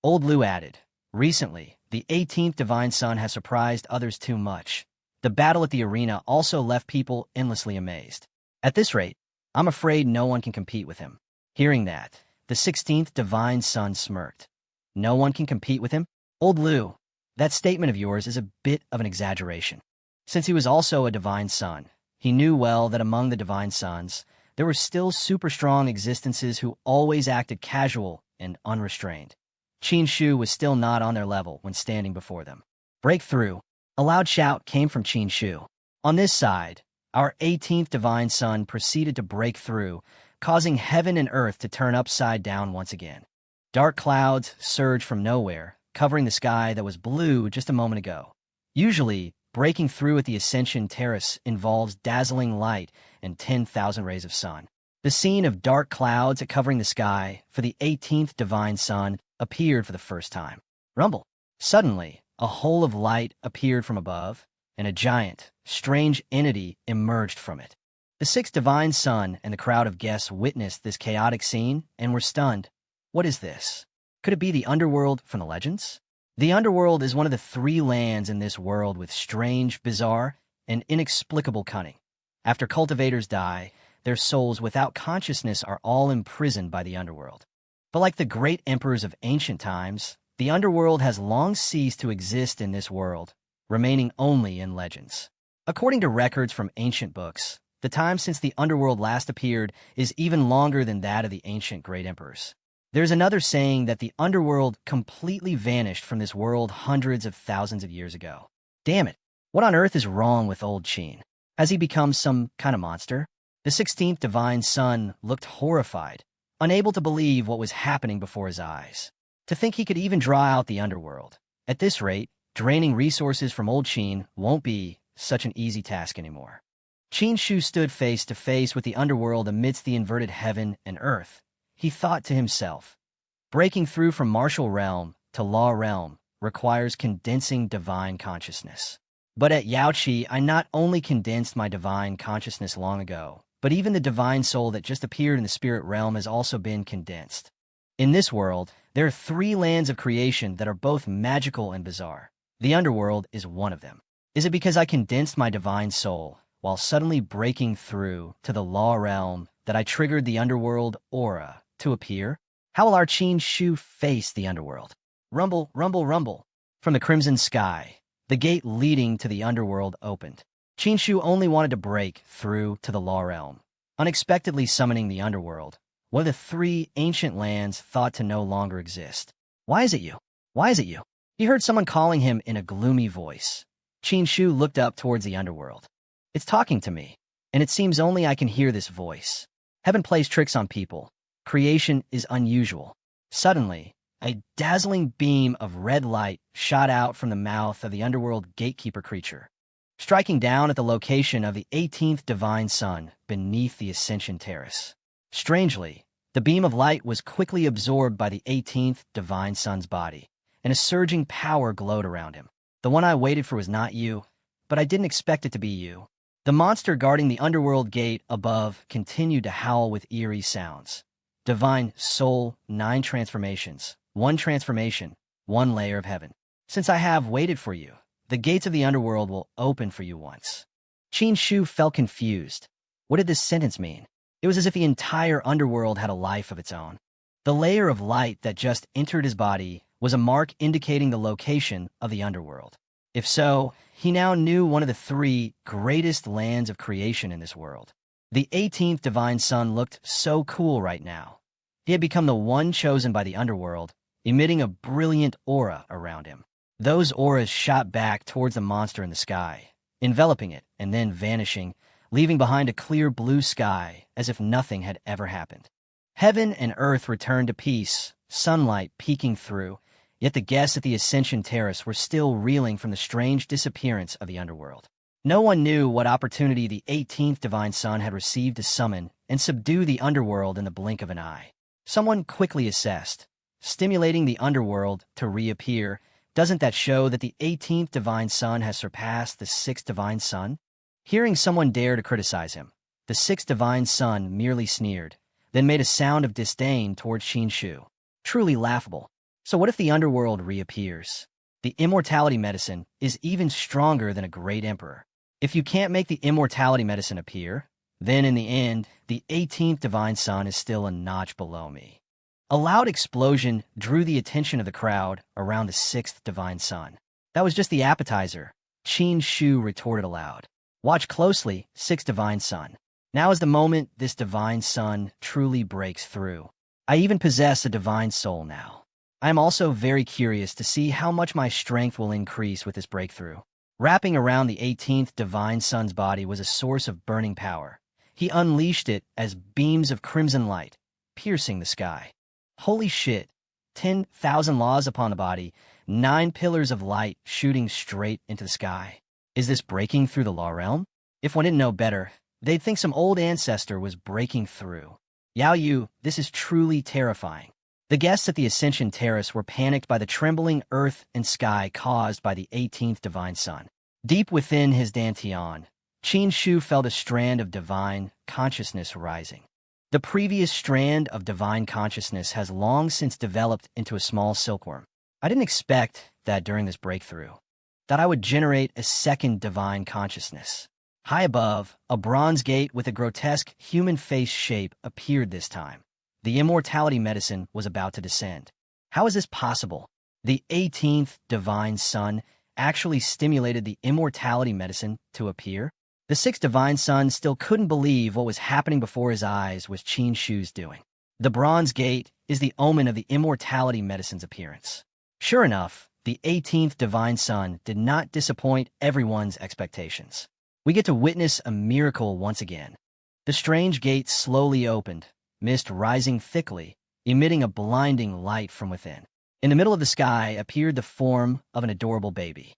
Speaker 1: Old Lu added, recently, the 18th divine son has surprised others too much. The battle at the arena also left people endlessly amazed. At this rate, I'm afraid no one can compete with him. Hearing that, the 16th divine son smirked. No one can compete with him? Old Lu, that statement of yours is a bit of an exaggeration. Since he was also a divine son, he knew well that among the divine sons, there were still super strong existences who always acted casual and unrestrained. Qin Shu was still not on their level when standing before them. Breakthrough. A loud shout came from Qin Shu. On this side, our 18th divine son proceeded to break through, causing heaven and earth to turn upside down once again. Dark clouds surged from nowhere, covering the sky that was blue just a moment ago. Usually, breaking through at the Ascension Terrace involves dazzling light and 10,000 rays of sun. The scene of dark clouds covering the sky for the 18th divine son appeared for the first time. Rumble. Suddenly, a hole of light appeared from above, and a giant, strange entity emerged from it. The 6th divine son and the crowd of guests witnessed this chaotic scene and were stunned. What is this? Could it be the underworld from the legends? The underworld is one of the 3 lands in this world with strange, bizarre, and inexplicable cunning. After cultivators die, their souls without consciousness are all imprisoned by the underworld. But like the great emperors of ancient times, the underworld has long ceased to exist in this world, remaining only in legends. According to records from ancient books, the time since the underworld last appeared is even longer than that of the ancient great emperors. There's another saying that the underworld completely vanished from this world hundreds of thousands of years ago. Damn it, what on earth is wrong with old Qin? Has he become some kind of monster? The 16th divine son looked horrified, unable to believe what was happening before his eyes. To think he could even draw out the underworld. At this rate, draining resources from old Qin won't be such an easy task anymore. Qin Shu stood face to face with the underworld amidst the inverted heaven and earth. He thought to himself, breaking through from martial realm to law realm requires condensing divine consciousness. But at Yaoqi, I not only condensed my divine consciousness long ago, but even the divine soul that just appeared in the spirit realm has also been condensed. In this world, there are 3 lands of creation that are both magical and bizarre. The underworld is one of them. Is it because I condensed my divine soul while suddenly breaking through to the law realm that I triggered the underworld aura to appear? How will our Qin Shu face the underworld? Rumble, rumble, rumble. From the crimson sky, the gate leading to the underworld opened. Qin Shu only wanted to break through to the Law Realm, unexpectedly summoning the underworld, one of the three ancient lands thought to no longer exist. Why is it you? Why is it you? He heard someone calling him in a gloomy voice. Qin Shu looked up towards the underworld. It's talking to me, and it seems only I can hear this voice. Heaven plays tricks on people. Creation is unusual. Suddenly, a dazzling beam of red light shot out from the mouth of the underworld gatekeeper creature, striking down at the location of the 18th divine sun beneath the Ascension Terrace. Strangely, the beam of light was quickly absorbed by the 18th divine sun's body, and a surging power glowed around him. The one I waited for was not you, but I didn't expect it to be you. The monster guarding the underworld gate above continued to howl with eerie sounds. Divine soul, 9 transformations. 1 transformation, 1 layer of heaven. Since I have waited for you, the gates of the underworld will open for you once. Qin Shu felt confused. What did this sentence mean? It was as if the entire underworld had a life of its own. The layer of light that just entered his body was a mark indicating the location of the underworld. If so, he now knew one of the 3 greatest lands of creation in this world. The 18th divine sun looked so cool right now. He had become the one chosen by the underworld, emitting a brilliant aura around him. Those auras shot back towards the monster in the sky, enveloping it and then vanishing, leaving behind a clear blue sky as if nothing had ever happened. Heaven and earth returned to peace, sunlight peeking through, yet the guests at the Ascension Terrace were still reeling from the strange disappearance of the underworld. No one knew what opportunity the 18th divine sun had received to summon and subdue the underworld in the blink of an eye. Someone quickly assessed, stimulating the underworld to reappear. Doesn't that show that the 18th divine sun has surpassed the 6th divine sun? Hearing someone dare to criticize him, the 6th divine sun merely sneered, then made a sound of disdain towards Qin Shu. Truly laughable. So what if the underworld reappears? The immortality medicine is even stronger than a great emperor. If you can't make the immortality medicine appear, then in the end, the 18th divine sun is still a notch below me. A loud explosion drew the attention of the crowd around the 6th divine sun. That was just the appetizer, Qin Shu retorted aloud. Watch closely, 6th divine sun. Now is the moment this divine sun truly breaks through. I even possess a divine soul now. I am also very curious to see how much my strength will increase with this breakthrough. Wrapping around the 18th divine sun's body was a source of burning power. He unleashed it as beams of crimson light, piercing the sky. Holy shit, 10,000 laws upon the body, 9 pillars of light shooting straight into the sky. Is this breaking through the Law Realm? If one didn't know better, they'd think some old ancestor was breaking through. Yao Yu, this is truly terrifying. The guests at the Ascension Terrace were panicked by the trembling earth and sky caused by the 18th divine sun. Deep within his Dantian, Qin Shu felt a strand of divine consciousness rising. The previous strand of divine consciousness has long since developed into a small silkworm. I didn't expect that during this breakthrough, that I would generate a second divine consciousness. High above, a bronze gate with a grotesque human face shape appeared this time. The immortality medicine was about to descend. How is this possible? The 18th divine sun actually stimulated the immortality medicine to appear? The 6th divine sun still couldn't believe what was happening before his eyes was Qin Shu's doing. The bronze gate is the omen of the immortality medicine's appearance. Sure enough, the 18th divine sun did not disappoint everyone's expectations. We get to witness a miracle once again. The strange gate slowly opened, mist rising thickly, emitting a blinding light from within. In the middle of the sky appeared the form of an adorable baby,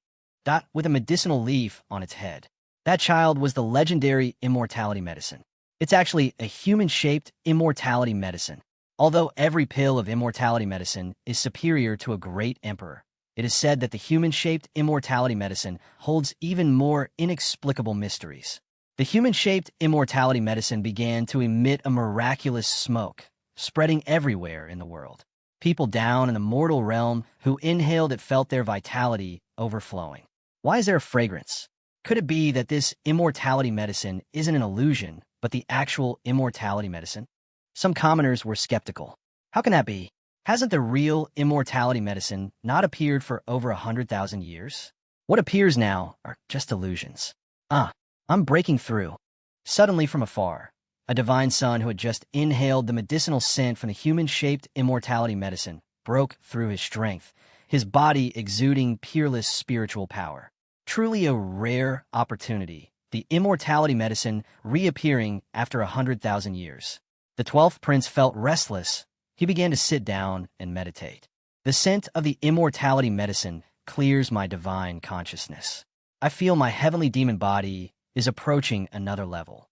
Speaker 1: with a medicinal leaf on its head. That child was the legendary immortality medicine. It's actually a human-shaped immortality medicine. Although every pill of immortality medicine is superior to a great emperor, it is said that the human-shaped immortality medicine holds even more inexplicable mysteries. The human-shaped immortality medicine began to emit a miraculous smoke, spreading everywhere in the world. People down in the mortal realm who inhaled it felt their vitality overflowing. Why is there a fragrance? Could it be that this immortality medicine isn't an illusion, but the actual immortality medicine? Some commoners were skeptical. How can that be? Hasn't the real immortality medicine not appeared for over 100,000 years? What appears now are just illusions. I'm breaking through. Suddenly from afar, a divine son who had just inhaled the medicinal scent from the human-shaped immortality medicine broke through his strength, his body exuding peerless spiritual power. Truly a rare opportunity, the immortality medicine reappearing after 100,000 years. The 12th prince felt restless. He began to sit down and meditate. The scent of the immortality medicine clears my divine consciousness. I feel my heavenly demon body is approaching another level.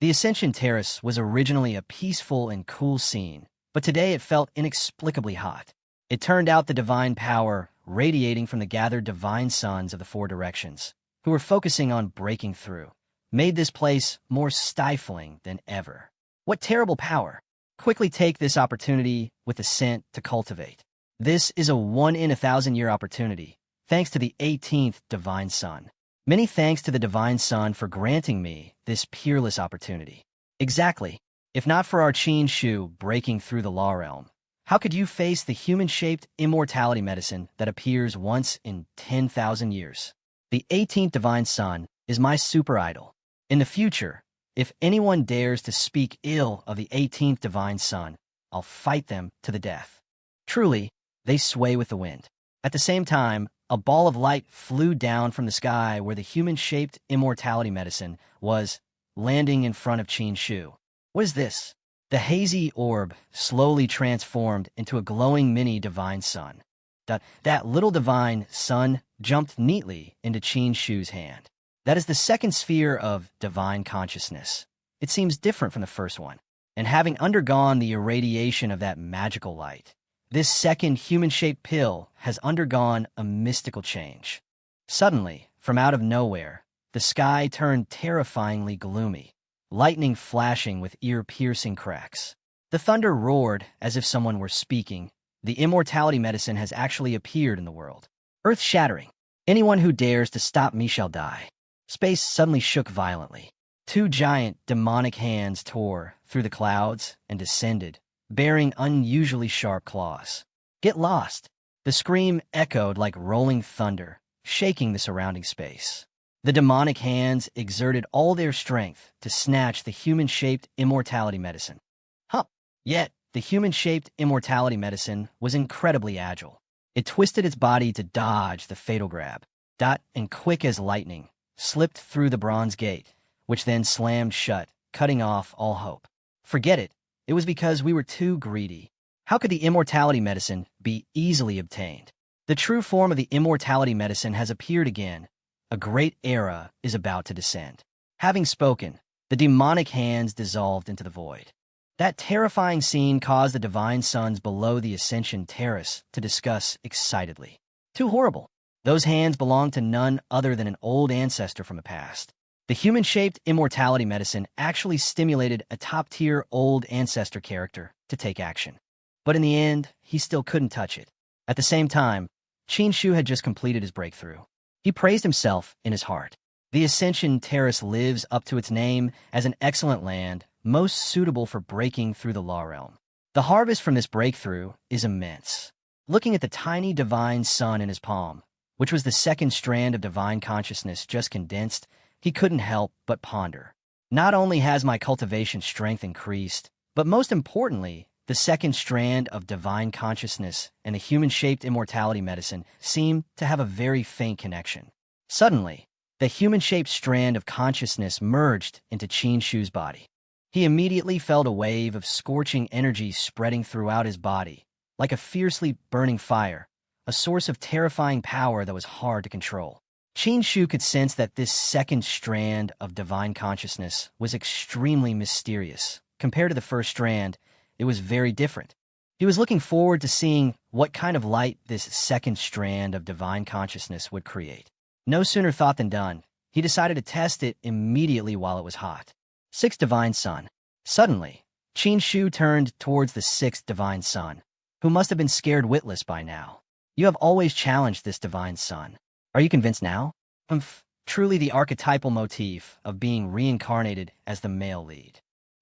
Speaker 1: The Ascension Terrace was originally a peaceful and cool scene, but today it felt inexplicably hot. It turned out the divine power radiating from the gathered divine sons of the four directions, who were focusing on breaking through, made this place more stifling than ever. What terrible power! Quickly take this opportunity with Ascent to cultivate. This is a 1-in-1,000-year opportunity, thanks to the 18th Divine Son. Many thanks to the Divine Son for granting me this peerless opportunity. Exactly. If not for our Qin Shu breaking through the law realm, how could you face the human-shaped immortality medicine that appears once in 10,000 years? The 18th Divine Son is my super idol. In the future, if anyone dares to speak ill of the 18th Divine Son, I'll fight them to the death. Truly, they sway with the wind. At the same time, a ball of light flew down from the sky where the human-shaped immortality medicine was, landing in front of Qin Shu. What is this? The hazy orb slowly transformed into a glowing mini divine sun. That little divine sun jumped neatly into Qin Shu's hand. That is the second sphere of divine consciousness. It seems different from the first one, and having undergone the irradiation of that magical light, this second human-shaped pill has undergone a mystical change. Suddenly, from out of nowhere, the sky turned terrifyingly gloomy, lightning flashing with ear-piercing cracks. The thunder roared as if someone were speaking. The immortality medicine has actually appeared in the world. Earth-shattering. Anyone who dares to stop me shall die. Space suddenly shook violently. Two giant, demonic hands tore through the clouds and descended, bearing unusually sharp claws. Get lost! The scream echoed like rolling thunder, shaking the surrounding space. The demonic hands exerted all their strength to snatch the human-shaped immortality medicine. Yet, the human-shaped immortality medicine was incredibly agile. It twisted its body to dodge the fatal grab. And quick as lightning, slipped through the bronze gate, which then slammed shut, cutting off all hope. Forget it. It was because we were too greedy. How could the immortality medicine be easily obtained? The true form of the immortality medicine has appeared again. A great era is about to descend. Having spoken, the demonic hands dissolved into the void. That terrifying scene caused the divine sons below the Ascension Terrace to discuss excitedly. Too horrible. Those hands belonged to none other than an old ancestor from the past. The human-shaped immortality medicine actually stimulated a top-tier old ancestor character to take action. But in the end, he still couldn't touch it. At the same time, Qin Shu had just completed his breakthrough. He praised himself in his heart. The Ascension Terrace lives up to its name as an excellent land, most suitable for breaking through the law realm. The harvest from this breakthrough is immense. Looking at the tiny divine sun in his palm, which was the second strand of divine consciousness just condensed, he couldn't help but ponder. Not only has my cultivation strength increased, but most importantly, the second strand of divine consciousness and the human-shaped immortality medicine seem to have a very faint connection. Suddenly, the human-shaped strand of consciousness merged into Qin Shu's body. He immediately felt a wave of scorching energy spreading throughout his body, like a fiercely burning fire, a source of terrifying power that was hard to control. Qin Shu could sense that this second strand of divine consciousness was extremely mysterious. Compared to the first strand, it was very different. He was looking forward to seeing what kind of light this second strand of divine consciousness would create. No sooner thought than done. He decided to test it immediately while it was hot. Sixth Divine Son. Suddenly, Qin Shu turned towards the sixth Divine Son, who must have been scared witless by now. You have always challenged this Divine Son. Are you convinced now? Truly the archetypal motif of being reincarnated as the male lead.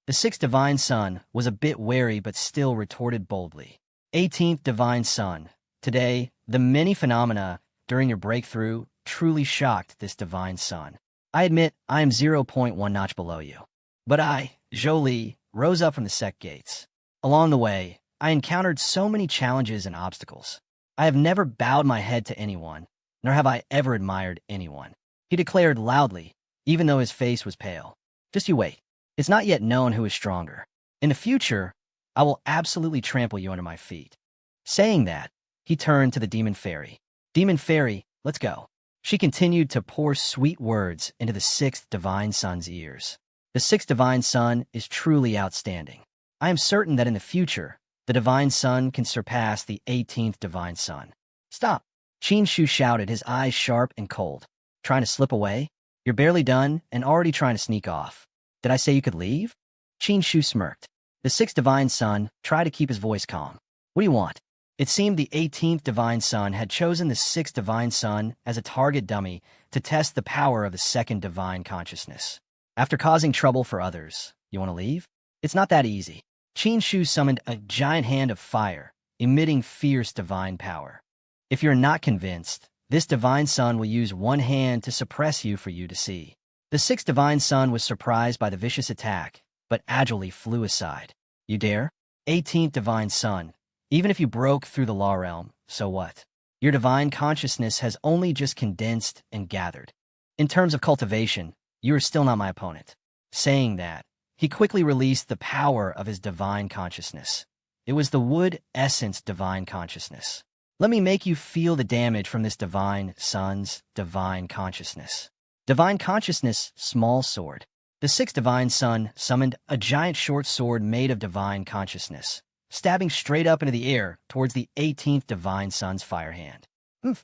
Speaker 1: The sixth divine son was a bit wary but still retorted boldly. 18th divine son. Today, the many phenomena during your breakthrough truly shocked this divine son. I admit I am zero point 0.1 notch below you. But I, Jolie, rose up from the sect gates. Along the way, I encountered so many challenges and obstacles. I have never bowed my head to anyone, nor have I ever admired anyone. He declared loudly, even though his face was pale. Just you wait. It's not yet known who is stronger. In the future, I will absolutely trample you under my feet. Saying that, he turned to the demon fairy. Demon fairy, let's go. She continued to pour sweet words into the sixth divine son's ears. The sixth divine son is truly outstanding. I am certain that in the future, the divine son can surpass the 18th divine son. Stop! Qin Shu shouted, his eyes sharp and cold. Trying to slip away? You're barely done and already trying to sneak off. Did I say you could leave? Qin Shu smirked. The sixth divine son tried to keep his voice calm. What do you want? It seemed the 18th divine son had chosen the sixth divine son as a target dummy to test the power of the second divine consciousness. After causing trouble for others, you want to leave? It's not that easy. Qin Shu summoned a giant hand of fire, emitting fierce divine power. If you're not convinced, this divine son will use one hand to suppress you for you to see. The sixth divine son was surprised by the vicious attack, but agilely flew aside. You dare? 18th divine son. Even if you broke through the law realm, so what? Your divine consciousness has only just condensed and gathered. In terms of cultivation, you are still not my opponent. Saying that, he quickly released the power of his divine consciousness. It was the wood essence divine consciousness. Let me make you feel the damage from this divine son's divine consciousness. Divine consciousness, small sword. The sixth divine son summoned a giant short sword made of divine consciousness, stabbing straight up into the air towards the 18th divine son's fire hand.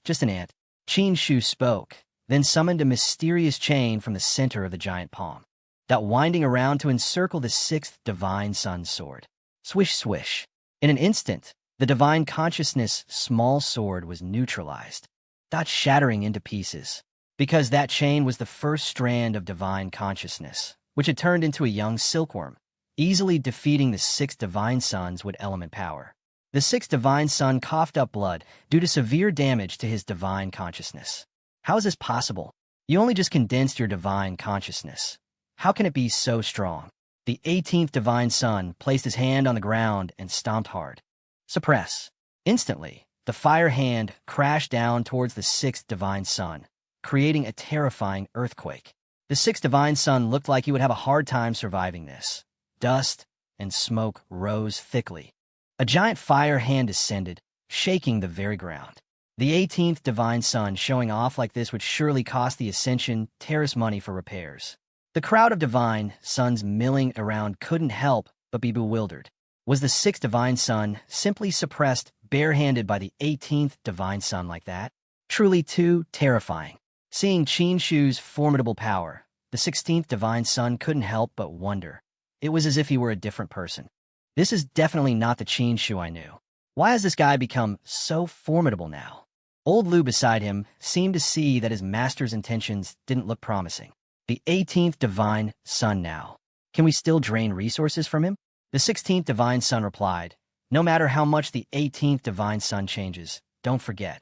Speaker 1: Just an ant. Qin Shu spoke, then summoned a mysterious chain from the center of the giant palm, that winding around to encircle the sixth divine son's sword. Swish, swish. In an instant, the divine consciousness small sword was neutralized, not shattering into pieces, because that chain was the first strand of divine consciousness, which had turned into a young silkworm, easily defeating the sixth divine son's wood element power. The sixth divine son coughed up blood due to severe damage to his divine consciousness. How is this possible? You only just condensed your divine consciousness. How can it be so strong? The 18th divine son placed his hand on the ground and stomped hard. Suppress. Instantly, the fire hand crashed down towards the sixth divine son, creating a terrifying earthquake. The sixth divine son looked like he would have a hard time surviving this. Dust and smoke rose thickly. A giant fire hand descended, shaking the very ground. The 18th divine son showing off like this would surely cost the Ascension terrace money for repairs. The crowd of divine sons milling around couldn't help but be bewildered. Was the sixth divine son simply suppressed barehanded by the 18th divine son like that? Truly too terrifying. Seeing Qin Shu's formidable power, the 16th divine son couldn't help but wonder. It was as if he were a different person. This is definitely not the Qin Shu I knew. Why has this guy become so formidable now? Old Lu beside him seemed to see that his master's intentions didn't look promising. The 18th divine son now. Can we still drain resources from him? The 16th divine son replied, no matter how much the 18th divine son changes, don't forget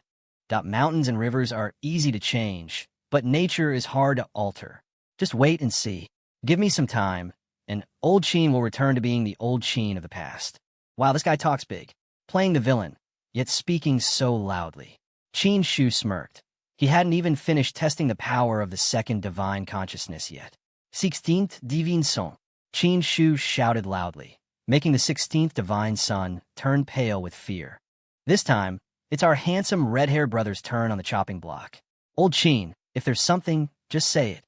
Speaker 1: that mountains and rivers are easy to change, but nature is hard to alter. Just wait and see. Give me some time, and old Qin will return to being the old Qin of the past. Wow, this guy talks big, playing the villain, yet speaking so loudly. Qin Shu smirked. He hadn't even finished testing the power of the second divine consciousness yet. 16th divine son. Qin Shu shouted loudly, making the 16th divine son turn pale with fear. This time, it's our handsome red-haired brother's turn on the chopping block. Old Qin, if there's something, just say it.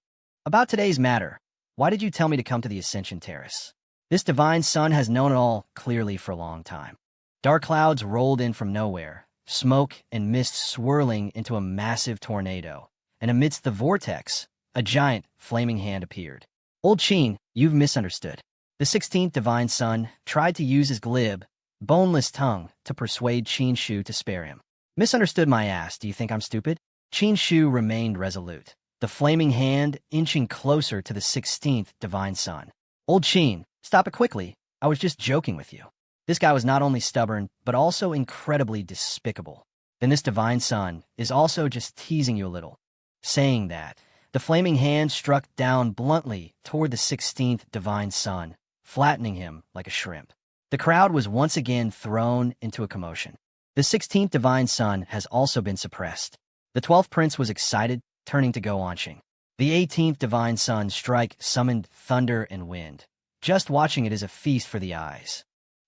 Speaker 1: About today's matter, why did you tell me to come to the Ascension Terrace? This divine son has known it all clearly for a long time. Dark clouds rolled in from nowhere, smoke and mist swirling into a massive tornado, and amidst the vortex, a giant, flaming hand appeared. Old Qin, you've misunderstood. The 16th divine son tried to use his glib, boneless tongue to persuade Qin Shu to spare him. Misunderstood my ass, do you think I'm stupid? Qin Shu remained resolute, the flaming hand inching closer to the 16th divine son. Old Qin, Stop it quickly. I was just joking with you. This guy was not only stubborn, but also incredibly despicable. Then this divine son is also just teasing you a little. Saying that, the flaming hand struck down bluntly toward the 16th divine son, flattening him like a shrimp. The crowd was once again thrown into a commotion. The 16th divine son has also been suppressed. The 12th prince was excited, turning to go onching. The 18th divine son strike summoned thunder and wind. Just watching it is a feast for the eyes.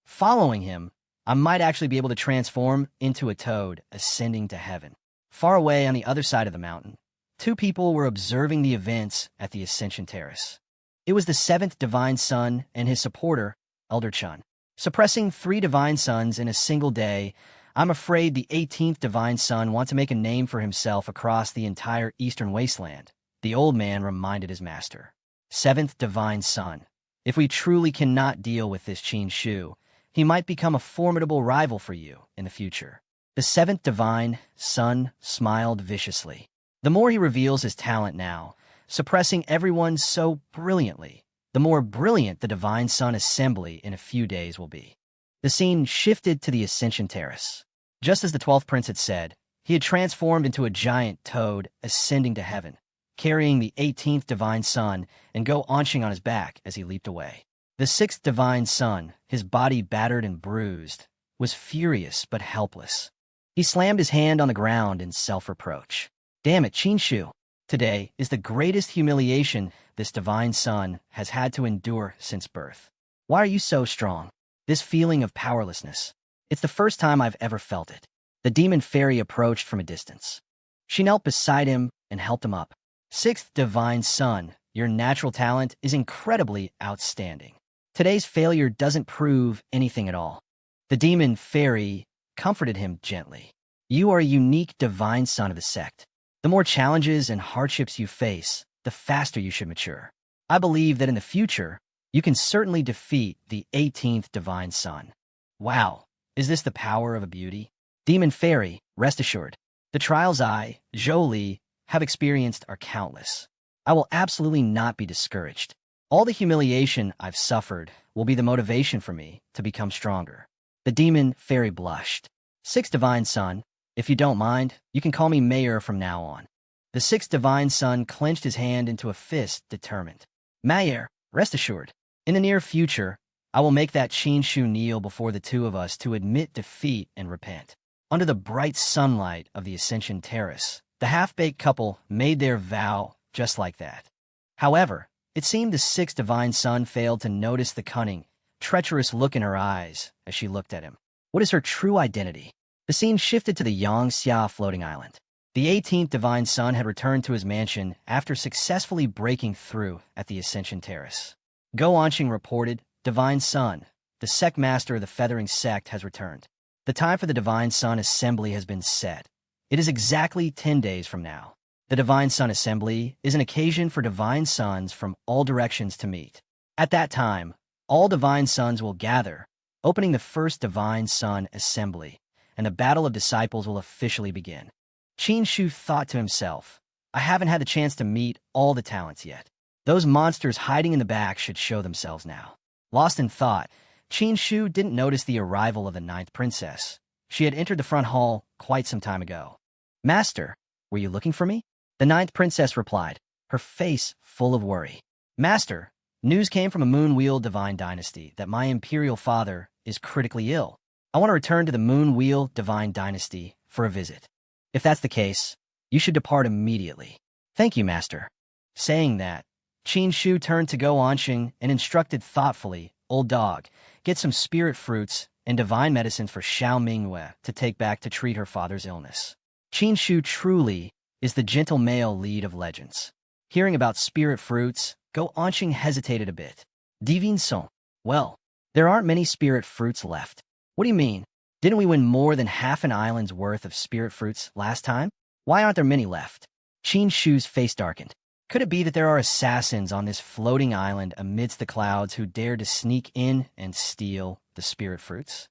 Speaker 1: Following him, I might actually be able to transform into a toad ascending to heaven. Far away on the other side of the mountain, two people were observing the events at the Ascension Terrace. It was the 7th divine son and his supporter, Elder Chun. Suppressing 3 divine sons in a single day, I'm afraid the 18th divine son wants to make a name for himself across the entire eastern wasteland, the old man reminded his master. 7th divine son. If we truly cannot deal with this Qin Shu, he might become a formidable rival for you in the future. The 7th divine son smiled viciously. The more he reveals his talent now, suppressing everyone so brilliantly, the more brilliant the divine son assembly in a few days will be. The scene shifted to the Ascension Terrace. Just as the 12th prince had said, he had transformed into a giant toad ascending to heaven, carrying the 18th divine son and go onching on his back as he leaped away. The 6th divine son, his body battered and bruised, was furious but helpless. He slammed his hand on the ground in self-reproach. Damn it, Qin Shu. Today is the greatest humiliation this divine son has had to endure since birth. Why are you so strong? This feeling of powerlessness. It's the first time I've ever felt it. The demon fairy approached from a distance. She knelt beside him and helped him up. 6th divine son, your natural talent is incredibly outstanding. Today's failure doesn't prove anything at all. The demon fairy comforted him gently. You are a unique divine son of the sect. The more challenges and hardships you face, the faster you should mature. I believe that in the future, you can certainly defeat the 18th divine son. Wow, is this the power of a beauty? Demon fairy, rest assured. The trials I, Zhou Li, have experienced are countless. I will absolutely not be discouraged. All the humiliation I've suffered will be the motivation for me to become stronger. The demon fairy blushed. 6th divine son, if you don't mind, you can call me Mayor from now on. The 6th divine son clenched his hand into a fist, determined. Mayor, rest assured. In the near future, I will make that Qin Shu kneel before the two of us to admit defeat and repent. Under the bright sunlight of the Ascension Terrace, the half-baked couple made their vow just like that. However, it seemed the 6th divine son failed to notice the cunning, treacherous look in her eyes as she looked at him. What is her true identity? The scene shifted to the Yangxia floating island. The 18th divine son had returned to his mansion after successfully breaking through at the Ascension Terrace. Go Onching reported, Divine Son, the sect master of the Feathering Sect has returned. The time for the Divine Son Assembly has been set. It is exactly 10 days from now. The Divine Son Assembly is an occasion for Divine Sons from all directions to meet. At that time, all Divine Sons will gather, opening the first Divine Son Assembly, and the Battle of Disciples will officially begin. Qin Shu thought to himself, I haven't had the chance to meet all the talents yet. Those monsters hiding in the back should show themselves now. Lost in thought, Qin Shu didn't notice the arrival of the 9th princess. She had entered the front hall quite some time ago. Master, were you looking for me? The 9th princess replied, her face full of worry. Master, news came from a Moonwheel Divine Dynasty that my imperial father is critically ill. I want to return to the Moonwheel Divine Dynasty for a visit. If that's the case, you should depart immediately. Thank you, Master. Saying that, Qin Shu turned to Go Onching and instructed thoughtfully, Old dog, get some spirit fruits and divine medicine for Xiao Minghua to take back to treat her father's illness. Qin Shu truly is the gentle male lead of legends. Hearing about spirit fruits, Go Onching hesitated a bit. Divine Song. Well, there aren't many spirit fruits left. What do you mean? Didn't we win more than half an island's worth of spirit fruits last time? Why aren't there many left? Qin Shu's face darkened. Could it be that there are assassins on this floating island amidst the clouds who dare to sneak in and steal the spirit fruits?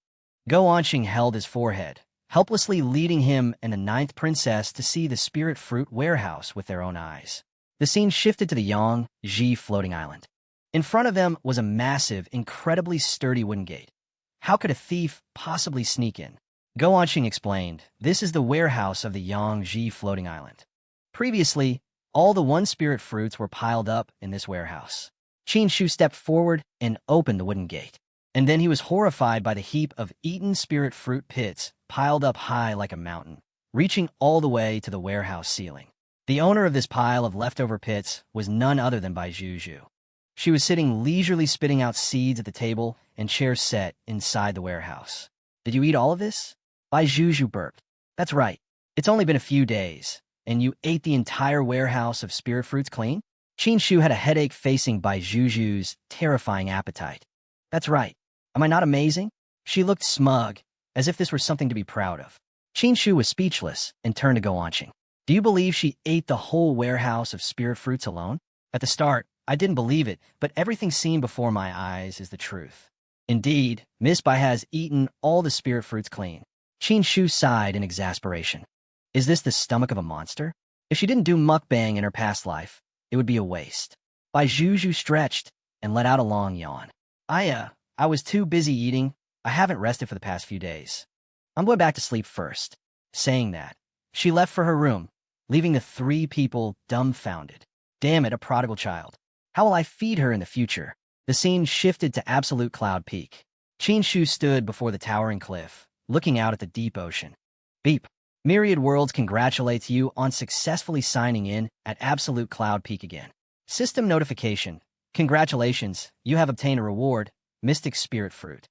Speaker 1: Go Onching held his forehead, helplessly leading him and the 9th princess to see the spirit fruit warehouse with their own eyes. The scene shifted to the Yangxi floating island. In front of them was a massive, incredibly sturdy wooden gate. How could a thief possibly sneak in? Go Onxing explained, this is the warehouse of the Yangji floating island. Previously, all the one-spirit fruits were piled up in this warehouse. Qin Shu stepped forward and opened the wooden gate. And then he was horrified by the heap of eaten spirit fruit pits piled up high like a mountain, reaching all the way to the warehouse ceiling. The owner of this pile of leftover pits was none other than Bai Juju. She was sitting leisurely spitting out seeds at the table and chairs set inside the warehouse. Did you eat all of this? Bai Juju burped. That's right. It's only been a few days, and you ate the entire warehouse of spirit fruits clean? Qin Shu had a headache facing Bai Juju's terrifying appetite. That's right. Am I not amazing? She looked smug, as if this were something to be proud of. Qin Shu was speechless and turned to Go Onxing. Do you believe she ate the whole warehouse of spirit fruits alone? At the start, I didn't believe it, but everything seen before my eyes is the truth. Indeed, Miss Bai has eaten all the spirit fruits clean. Qin Shu sighed in exasperation. Is this the stomach of a monster? If she didn't do mukbang in her past life, it would be a waste. Bai Juju stretched and let out a long yawn. I was too busy eating. I haven't rested for the past few days. I'm going back to sleep first. Saying that, she left for her room, leaving the three people dumbfounded. Damn it, a prodigal child. How will I feed her in the future? The scene shifted to absolute cloud peak. Qin Shu stood before the towering cliff, looking out at the deep ocean. Beep. Myriad Worlds congratulates you on successfully signing in at Absolute Cloud Peak again. System notification. Congratulations, you have obtained a reward, Mystic Spirit Fruit.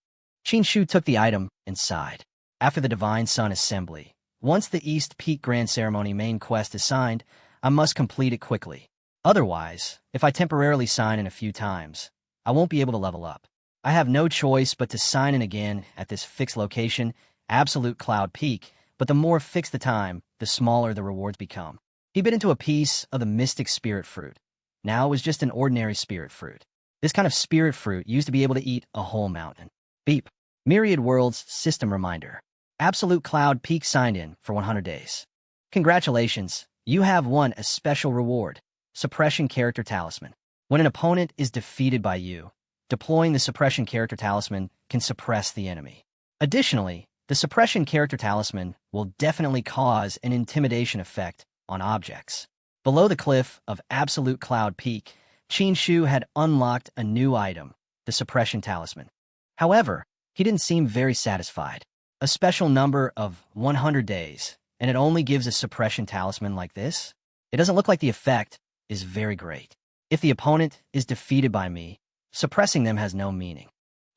Speaker 1: Qin Shu took the item and sighed. After the Divine Sun Assembly, once the East Peak Grand Ceremony main quest is signed, I must complete it quickly. Otherwise, if I temporarily sign in a few times, I won't be able to level up. I have no choice but to sign in again at this fixed location, Absolute Cloud Peak, but the more fixed the time, the smaller the rewards become. He bit into a piece of the Mystic Spirit Fruit. Now it was just an ordinary spirit fruit. This kind of spirit fruit used to be able to eat a whole mountain. Beep. Myriad Worlds system reminder. Absolute Cloud Peak signed in for 100 days. Congratulations, you have won a special reward, Suppression Character Talisman. When an opponent is defeated by you, deploying the Suppression Character Talisman can suppress the enemy. Additionally, the Suppression Character Talisman will definitely cause an intimidation effect on objects. Below the cliff of Absolute Cloud Peak, Qin Shu had unlocked a new item, the Suppression Talisman. However, he didn't seem very satisfied. A special number of 100 days, and it only gives a Suppression Talisman like this? It doesn't look like the effect is very great. If the opponent is defeated by me, suppressing them has no meaning.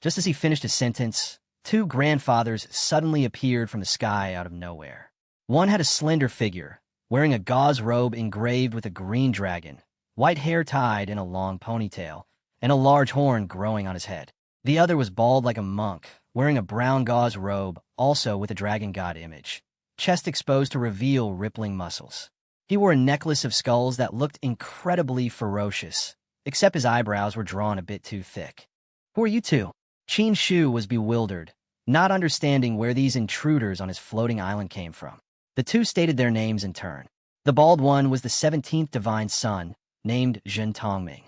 Speaker 1: Just as he finished his sentence, two grandfathers suddenly appeared from the sky out of nowhere. One had a slender figure, wearing a gauze robe engraved with a green dragon, white hair tied in a long ponytail, and a large horn growing on his head. The other was bald like a monk, wearing a brown gauze robe, also with a dragon god image, chest exposed to reveal rippling muscles. He wore a necklace of skulls that looked incredibly ferocious, except his eyebrows were drawn a bit too thick. Who are you two? Qin Shu was bewildered, not understanding where these intruders on his floating island came from. The two stated their names in turn. The bald one was the 17th Divine Son, named Zhen Tongming.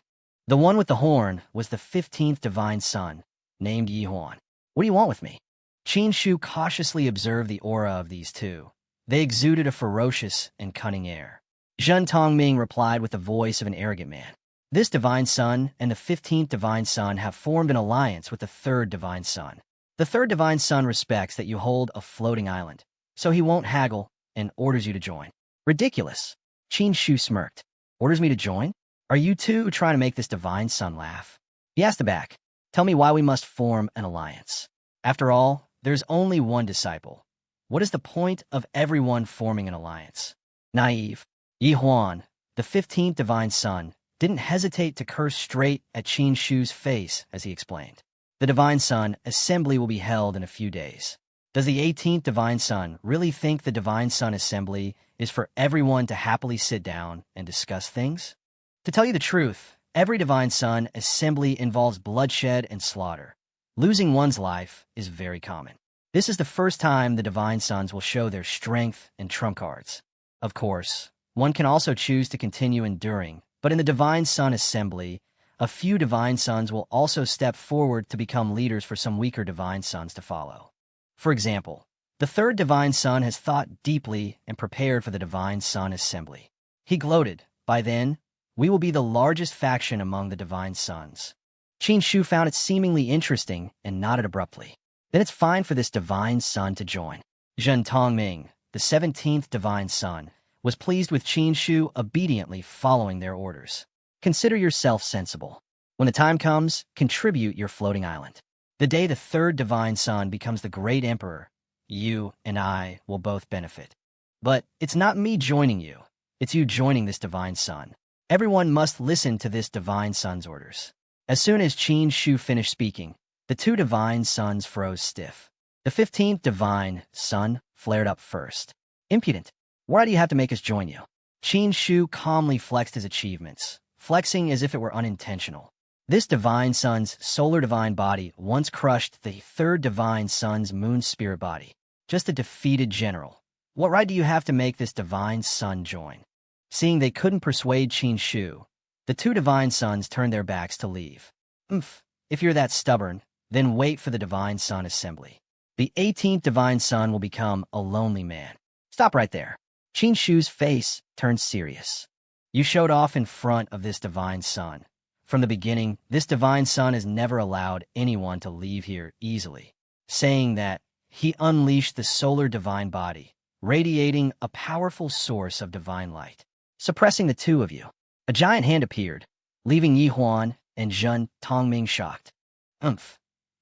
Speaker 1: The one with the horn was the 15th Divine Son, named Yi Huan. What do you want with me? Qin Shu cautiously observed the aura of these two. They exuded a ferocious and cunning air. Zhen Tongming replied with the voice of an arrogant man. This Divine Son and the 15th Divine Son have formed an alliance with the 3rd Divine Son. The 3rd Divine Son respects that you hold a floating island, so he won't haggle and orders you to join. Ridiculous. Qin Shu smirked. Orders me to join? Are you two trying to make this Divine Son laugh? He asked back. Tell me why we must form an alliance. After all, there's only one disciple. What is the point of everyone forming an alliance? Naive. Yi Huan, the 15th Divine Son, didn't hesitate to curse straight at Qin Shu's face as he explained. The Divine Son Assembly will be held in a few days. Does the 18th Divine Son really think the Divine Son Assembly is for everyone to happily sit down and discuss things? To tell you the truth, every Divine Son Assembly involves bloodshed and slaughter. Losing one's life is very common. This is the first time the Divine Sons will show their strength and trump cards. Of course, one can also choose to continue enduring, but in the Divine Son Assembly, A few divine sons will also step forward to become leaders for some weaker divine sons to follow. For example, the third divine son has thought deeply and prepared for the divine son assembly. He gloated, "By then, we will be the largest faction among the divine sons." Qin Shu found it seemingly interesting and nodded abruptly. "Then it's fine for this divine son to join." Zhen Tongming, the 17th divine son, was pleased with Qin Shu obediently following their orders. "Consider yourself sensible. When the time comes, contribute your floating island. The day the third divine son becomes the great emperor, you and I will both benefit. But it's not me joining you. It's you joining this divine son. Everyone must listen to this divine son's orders." As soon as Qin Shu finished speaking, the two divine sons froze stiff. The 15th divine son flared up first. "Impudent! Why do you have to make us join you?" Qin Shu calmly flexed his achievements, flexing as if it were unintentional. This divine son's solar divine body once crushed the third divine son's moon spirit body. Just a defeated general. What right do you have to make this divine son join? Seeing they couldn't persuade Qin Shu, the two divine sons turned their backs to leave. If you're that stubborn, then wait for the divine son assembly. The 18th divine son will become a lonely man. Stop right there. Qin Shu's face turned serious. You showed off in front of this divine son. From the beginning, this divine son has never allowed anyone to leave here easily. Saying that, he unleashed the solar divine body, radiating a powerful source of divine light, suppressing the two of you. A giant hand appeared, leaving Yi Huan and Zhen Tongming shocked.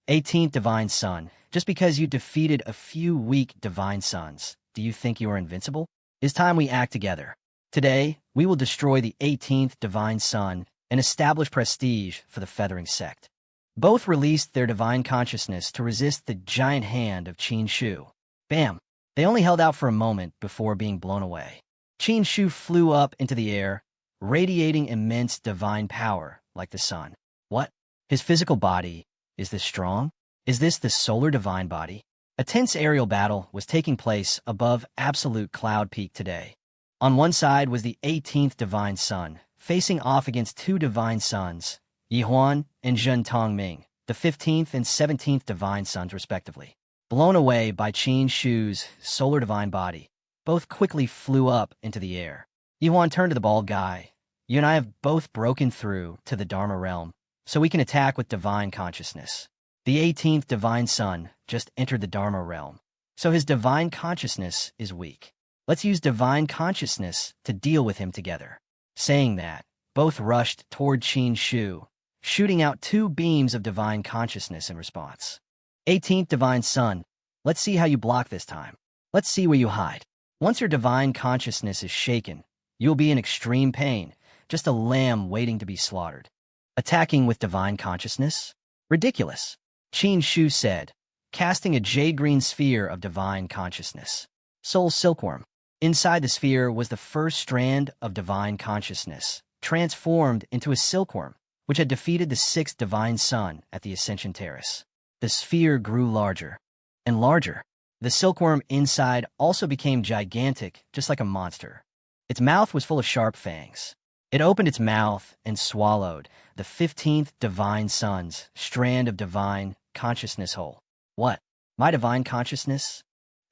Speaker 1: 18th divine son, just because you defeated a few weak divine sons, do you think you are invincible? It's time we act together. Today, we will destroy the 18th divine son and establish prestige for the feathering sect. Both released their divine consciousness to resist the giant hand of Qin Shu. Bam! They only held out for a moment before being blown away. Qin Shu flew up into the air, radiating immense divine power like the sun. What? His physical body, is this strong? Is this the solar divine body? A tense aerial battle was taking place above Absolute Cloud Peak today. On one side was the 18th divine son, facing off against two divine sons, Yi Huan and Zhen Tongming, the 15th and 17th divine sons respectively. Blown away by Qin Shu's solar divine body, both quickly flew up into the air. Yi Huan turned to the bald guy. "You and I have both broken through to the Dharma realm, so we can attack with divine consciousness. The 18th divine son just entered the Dharma realm, so his divine consciousness is weak. Let's use divine consciousness to deal with him together." Saying that, both rushed toward Qin Shu, shooting out two beams of divine consciousness in response. 18th divine son, let's see how you block this time. Let's see where you hide. Once your divine consciousness is shaken, you'll be in extreme pain, just a lamb waiting to be slaughtered. Attacking with divine consciousness? Ridiculous, Qin Shu said, casting a jade-green sphere of divine consciousness. Soul Silkworm. Inside the sphere was the first strand of divine consciousness, transformed into a silkworm, which had defeated the sixth divine son at the Ascension Terrace. The sphere grew larger and larger. The silkworm inside also became gigantic, just like a monster. Its mouth was full of sharp fangs. It opened its mouth and swallowed the 15th divine son's strand of divine consciousness whole. What? My divine consciousness?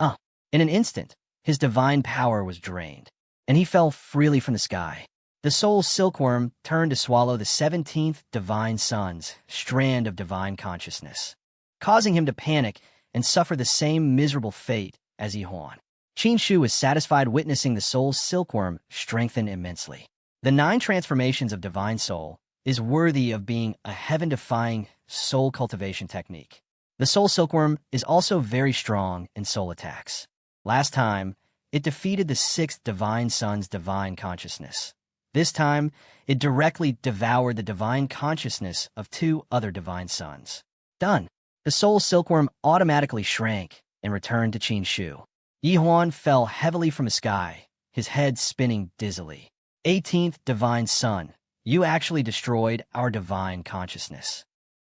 Speaker 1: In an instant, his divine power was drained, and he fell freely from the sky. The soul silkworm turned to swallow the 17th divine son's strand of divine consciousness, causing him to panic and suffer the same miserable fate as Yi Huan. Qin Shu was satisfied witnessing the soul silkworm strengthen immensely. The 9 transformations of divine soul is worthy of being a heaven-defying soul cultivation technique. The soul silkworm is also very strong in soul attacks. Last time, it defeated the 6th divine son's divine consciousness. This time, it directly devoured the divine consciousness of 2 other divine sons. Done. The soul silkworm automatically shrank and returned to Qin Shu. Yi Huan fell heavily from the sky, his head spinning dizzily. 18th divine son, you actually destroyed our divine consciousness.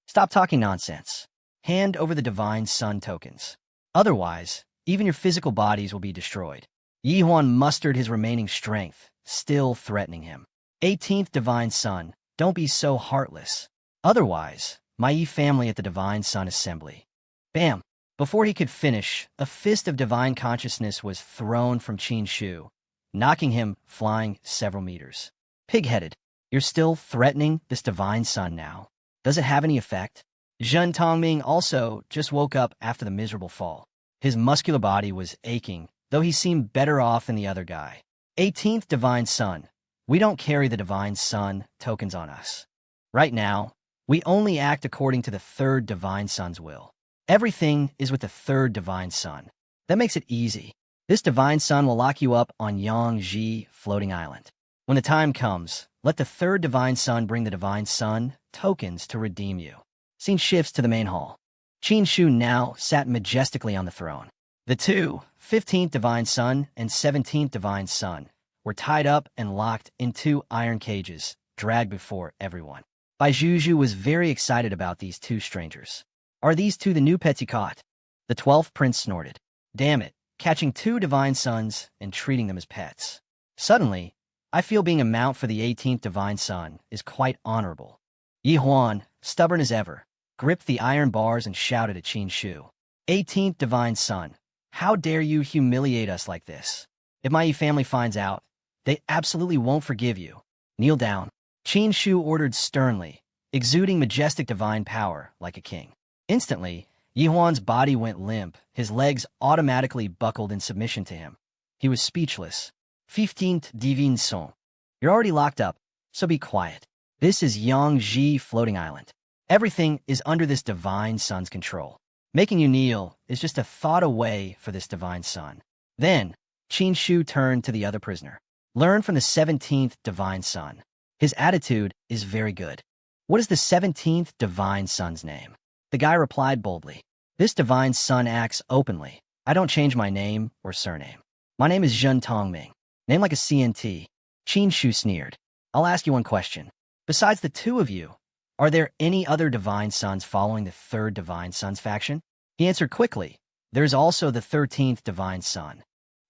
Speaker 1: Stop talking nonsense. Hand over the divine son tokens. Otherwise, even your physical bodies will be destroyed. Yi Huan mustered his remaining strength, still threatening him. 18th divine son, don't be so heartless. Otherwise, my family at the Divine Sun Assembly. Bam! Before he could finish, a fist of divine consciousness was thrown from Qin Shu, knocking him flying several meters. Pig-headed, you're still threatening this divine sun now. Does it have any effect? Zhen Tongming also just woke up after the miserable fall. His muscular body was aching, though he seemed better off than the other guy. 18th Divine Sun. We don't carry the Divine Sun tokens on us. Right now, we only act according to the third Divine Sun's will. Everything is with the third Divine Sun. That makes it easy. This Divine Sun will lock you up on Yangji Floating Island. When the time comes, let the third Divine Sun bring the Divine Sun tokens to redeem you. Scene shifts to the main hall. Qin Shu now sat majestically on the throne. The two, 15th Divine Sun and 17th Divine Sun, were tied up and locked in two iron cages, dragged before everyone. Bai Juju was very excited about these two strangers. Are these two the new pets he caught? The 12th prince snorted. Damn it, catching two Divine Suns and treating them as pets. Suddenly, I feel being a mount for the 18th Divine Sun is quite honorable. Yi Huan, stubborn as ever, gripped the iron bars and shouted at Qin Shu. 18th Divine Sun, how dare you humiliate us like this? If my Yi family finds out, they absolutely won't forgive you. Kneel down. Qin Shu ordered sternly, exuding majestic divine power like a king. Instantly, Yi Huan's body went limp, his legs automatically buckled in submission to him. He was speechless. 15th Divine Sun. You're already locked up, so be quiet. This is Yangji Floating Island. Everything is under this Divine Sun's control. Making you kneel is just a thought away for this Divine Sun. Then, Qin Shu turned to the other prisoner. Learn from the 17th Divine Sun. His attitude is very good. What is the 17th Divine Sun's name? The guy replied boldly. This Divine Sun acts openly. I don't change my name or surname. My name is Zhen Tongming. Name like a CNT. Qin Shu sneered. I'll ask you one question. Besides the two of you, are there any other Divine Suns following the third Divine Sun's faction? He answered quickly. There's also the 13th Divine Sun.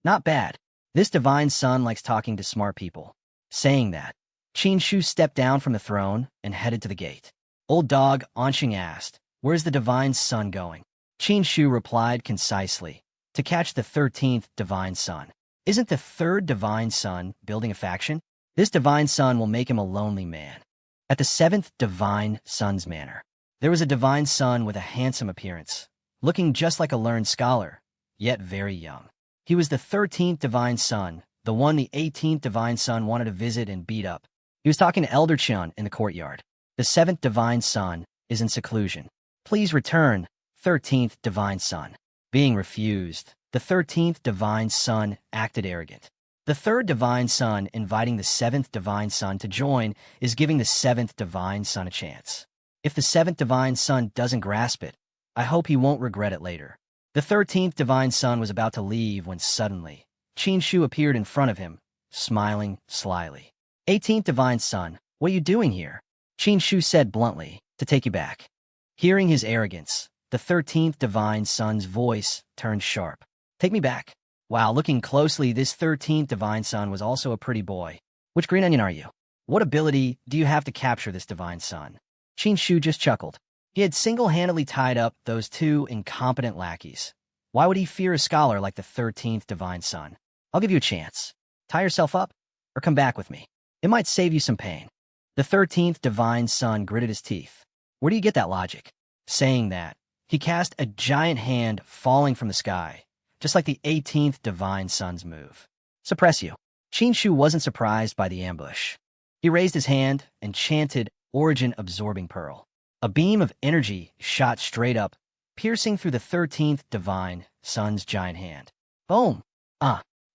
Speaker 1: Not bad. This Divine Sun likes talking to smart people. Saying that, Qin Shu stepped down from the throne and headed to the gate. Old dog Anxing asked, where's the Divine Sun going? Qin Shu replied concisely, to catch the 13th Divine Sun. Isn't the third Divine Sun building a faction? This Divine Sun will make him a lonely man. At the 7th Divine Sun's manor, there was a Divine Sun with a handsome appearance, looking just like a learned scholar, yet very young. He was the 13th Divine Sun, the one the 18th Divine Sun wanted to visit and beat up. He was talking to Elder Chun in the courtyard. The 7th Divine Sun is in seclusion. Please return, 13th Divine Sun. Being refused, the 13th Divine Sun acted arrogant. The third Divine Sun inviting the 7th Divine Sun to join is giving the 7th Divine Sun a chance. If the 7th Divine Sun doesn't grasp it, I hope he won't regret it later. The 13th Divine Sun was about to leave when suddenly, Qin Shu appeared in front of him, smiling slyly. 18th Divine Sun, what are you doing here? Qin Shu said bluntly, to take you back. Hearing his arrogance, the 13th Divine Sun's voice turned sharp. Take me back. Wow, looking closely, this 13th Divine Sun was also a pretty boy. Which green onion are you? What ability do you have to capture this Divine Sun? Qin Shu just chuckled. He had single-handedly tied up those two incompetent lackeys. Why would he fear a scholar like the 13th Divine Sun? I'll give you a chance. Tie yourself up, or come back with me. It might save you some pain. The 13th Divine Sun gritted his teeth. Where do you get that logic? Saying that, he cast a giant hand falling from the sky, just like the 18th Divine Sun's move. Suppress you. Qin Shu wasn't surprised by the ambush. He raised his hand and chanted Origin Absorbing Pearl. A beam of energy shot straight up, piercing through the 13th Divine Sun's giant hand. Boom!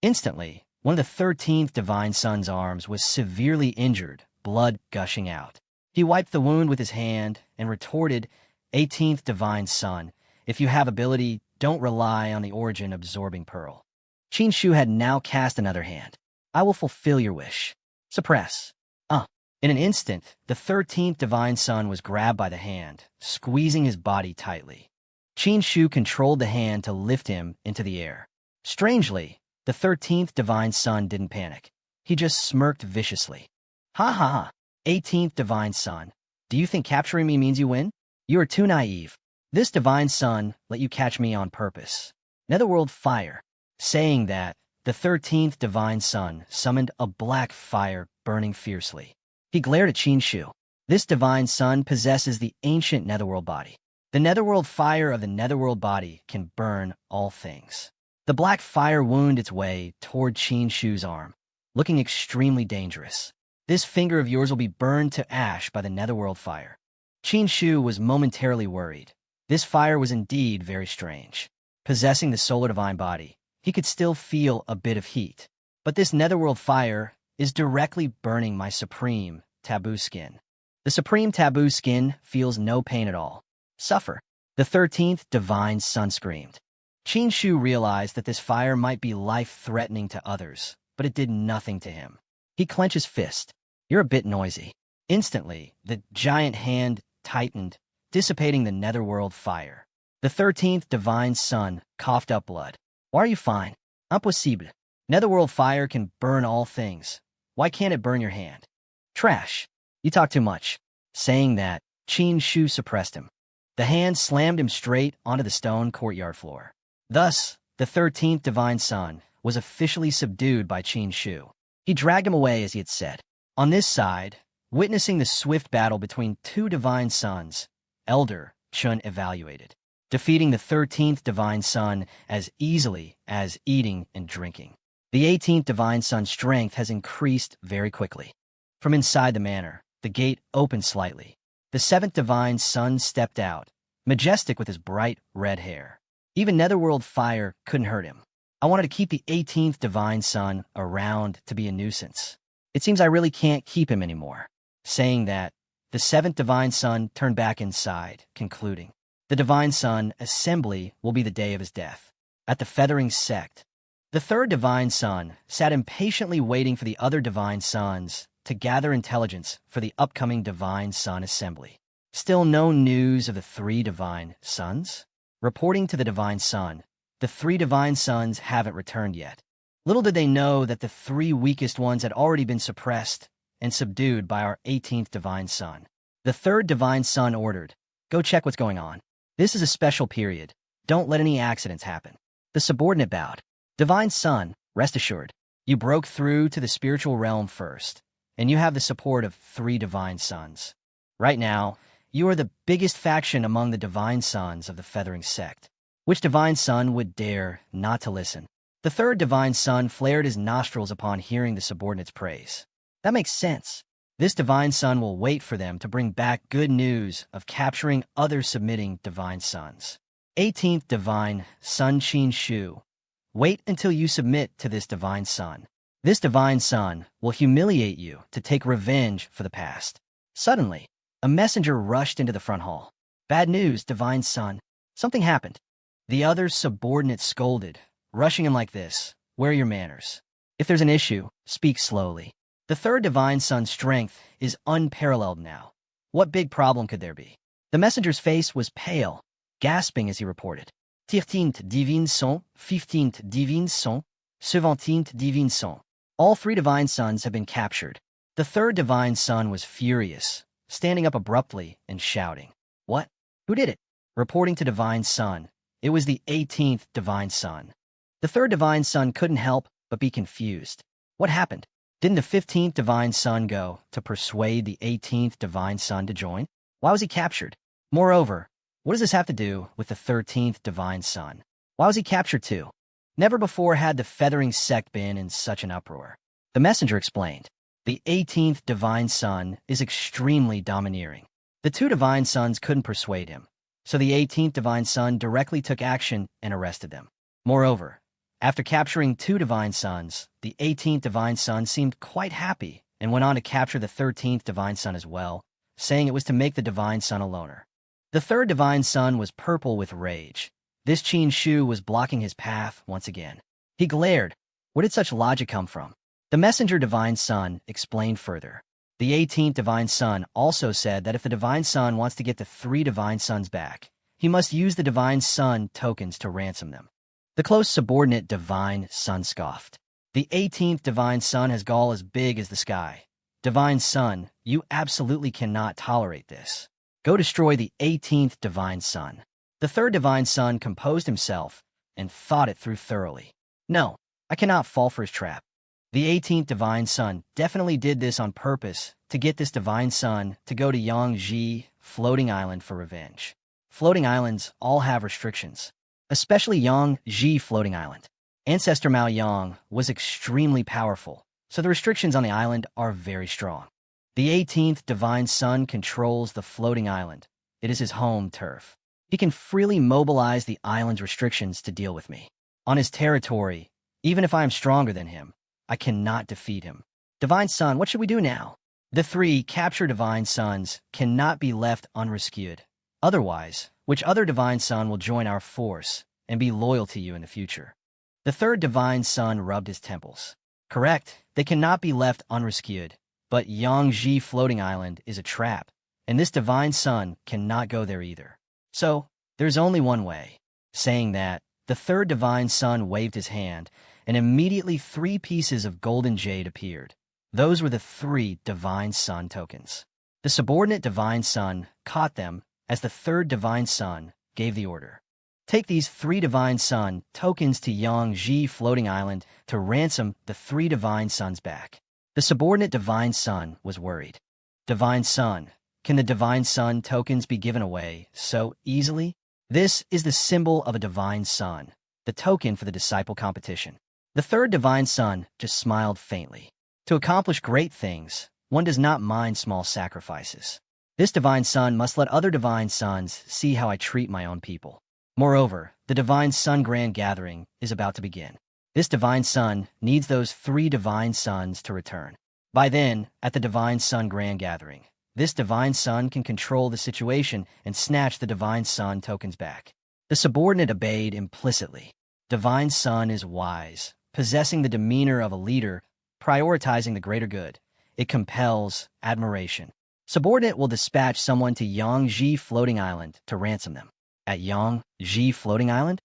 Speaker 1: Instantly, one of the 13th Divine Sun's arms was severely injured, blood gushing out. He wiped the wound with his hand and retorted, 18th Divine Sun, if you have ability, don't rely on the Origin Absorbing Pearl. Qin Shu had now cast another hand. I will fulfill your wish. Suppress. In an instant, the 13th Divine Sun was grabbed by the hand, squeezing his body tightly. Qin Shu controlled the hand to lift him into the air. Strangely, the 13th Divine Sun didn't panic. He just smirked viciously. Ha ha ha. 18th Divine Son, do you think capturing me means you win? You are too naive. This Divine Son let you catch me on purpose. Netherworld Fire. Saying that, the 13th Divine Son summoned a black fire burning fiercely. He glared at Shu. This Divine Son possesses the ancient Netherworld body. The Netherworld Fire of the Netherworld body can burn all things. The black fire wound its way toward Shu's arm, looking extremely dangerous. This finger of yours will be burned to ash by the Netherworld Fire. Shu was momentarily worried. This fire was indeed very strange. Possessing the Solar Divine body, he could still feel a bit of heat. But this Netherworld Fire is directly burning my Supreme Taboo Skin. The Supreme Taboo Skin feels no pain at all. Suffer. The 13th Divine Son screamed. Shu realized that this fire might be life-threatening to others, but it did nothing to him. He clenched his fist. You're a bit noisy. Instantly, the giant hand tightened, dissipating the Netherworld Fire. The 13th Divine Son coughed up blood. Why are you fine? Impossible. Netherworld Fire can burn all things. Why can't it burn your hand? Trash. You talk too much. Saying that, Shu suppressed him. The hand slammed him straight onto the stone courtyard floor. Thus, the 13th Divine Son was officially subdued by Shu. He dragged him away as he had said. On this side, witnessing the swift battle between two Divine Sons, Elder Chun evaluated, defeating the 13th Divine Son as easily as eating and drinking. The 18th Divine Son's strength has increased very quickly. From inside the manor, the gate opened slightly. The 7th Divine Son stepped out, majestic with his bright red hair. Even Netherworld Fire couldn't hurt him. I wanted to keep the 18th Divine Son around to be a nuisance. It seems I really can't keep him anymore. Saying that, the 7th Divine Son turned back inside, concluding, the Divine Son assembly will be the day of his death. At the Feathering Sect, the 3rd Divine Son sat impatiently waiting for the other Divine Sons to gather intelligence for the upcoming Divine Son assembly. Still no news of the 3 Divine Sons? Reporting to the Divine Son, the 3 Divine Sons haven't returned yet. Little did they know that the 3 weakest ones had already been suppressed and subdued by our 18th Divine Son. The 3rd Divine Son ordered, go check what's going on. This is a special period. Don't let any accidents happen. The subordinate bowed. Divine Son, rest assured, you broke through to the spiritual realm first, and you have the support of 3 Divine Sons. Right now, you are the biggest faction among the Divine Sons of the Feathering Sect. Which Divine Son would dare not to listen? The 3rd Divine Son flared his nostrils upon hearing the subordinate's praise. That makes sense. This Divine Son will wait for them to bring back good news of capturing other submitting Divine Sons. 18th Divine Son Shu. Wait until you submit to this Divine Son. This Divine Son will humiliate you to take revenge for the past. Suddenly, a messenger rushed into the front hall. Bad news, Divine Son. Something happened. The other subordinate scolded, rushing him like this. Where are your manners? If there's an issue, speak slowly. The 3rd Divine Son's strength is unparalleled now. What big problem could there be? The messenger's face was pale, gasping as he reported. 13th Divine Son, 15th Divine Son, 17th Divine Son. All 3 Divine Sons have been captured. The 3rd Divine Son was furious, standing up abruptly and shouting. What? Who did it? Reporting to Divine Son, it was the 18th Divine Son. The 3rd Divine Son couldn't help but be confused. What happened? Didn't the 15th Divine Son go to persuade the 18th Divine Son to join? Why was he captured? Moreover, what does this have to do with the 13th Divine Son? Why was he captured too? Never before had the Feathering Sect been in such an uproar. The messenger explained. The 18th Divine Son is extremely domineering. The 2 Divine Sons couldn't persuade him, so the 18th Divine Son directly took action and arrested them. Moreover, after capturing 2 Divine Sons, the 18th Divine Son seemed quite happy and went on to capture the 13th Divine Son as well, saying it was to make the Divine Son a loner. The 3rd Divine Son was purple with rage. This Shu was blocking his path once again. He glared. Where did such logic come from? The messenger Divine Son explained further. The 18th Divine Son also said that if the Divine Son wants to get the 3 Divine Sons back, he must use the Divine Son tokens to ransom them. The close subordinate Divine Son scoffed. The 18th Divine Son has gall as big as the sky. Divine Son, you absolutely cannot tolerate this. Go destroy the 18th Divine Son. The third Divine Son composed himself and thought it through thoroughly. No, I cannot fall for his trap. The 18th Divine Son definitely did this on purpose to get this Divine Son to go to Yangji Floating Island for revenge. Floating islands all have restrictions, especially Yangji Floating Island. Ancestor Mao Yang was extremely powerful, so the restrictions on the island are very strong. The 18th Divine Son controls the floating island. It is his home turf. He can freely mobilize the island's restrictions to deal with me. On his territory, even if I am stronger than him, I cannot defeat him. Divine Son, what should we do now? The 3 captured Divine Sons cannot be left unrescued. Otherwise, which other Divine Son will join our force and be loyal to you in the future? The third Divine Son rubbed his temples. Correct, they cannot be left unrescued, but Yangji Floating Island is a trap, and this Divine Son cannot go there either. So, there's only one way. Saying that, the third Divine Son waved his hand, and immediately 3 pieces of golden jade appeared. Those were the 3 Divine Son tokens. The subordinate Divine Son caught them as the third Divine Son gave the order. Take these 3 Divine Son tokens to Yangji Floating Island to ransom the 3 Divine Sons back. The subordinate Divine Son was worried. Divine Son, can the Divine Son tokens be given away so easily? This is the symbol of a Divine Son, the token for the disciple competition. The third Divine Son just smiled faintly. To accomplish great things, one does not mind small sacrifices. This Divine Son must let other Divine Sons see how I treat my own people. Moreover, the Divine Son Grand Gathering is about to begin. This Divine Son needs those 3 Divine Sons to return. By then, at the Divine Son Grand Gathering, this Divine Son can control the situation and snatch the Divine Son tokens back. The subordinate obeyed implicitly. Divine Son is wise, possessing the demeanor of a leader, prioritizing the greater good. It compels admiration. Subordinate will dispatch someone to Yangji Floating Island to ransom them. At Yangji Floating Island,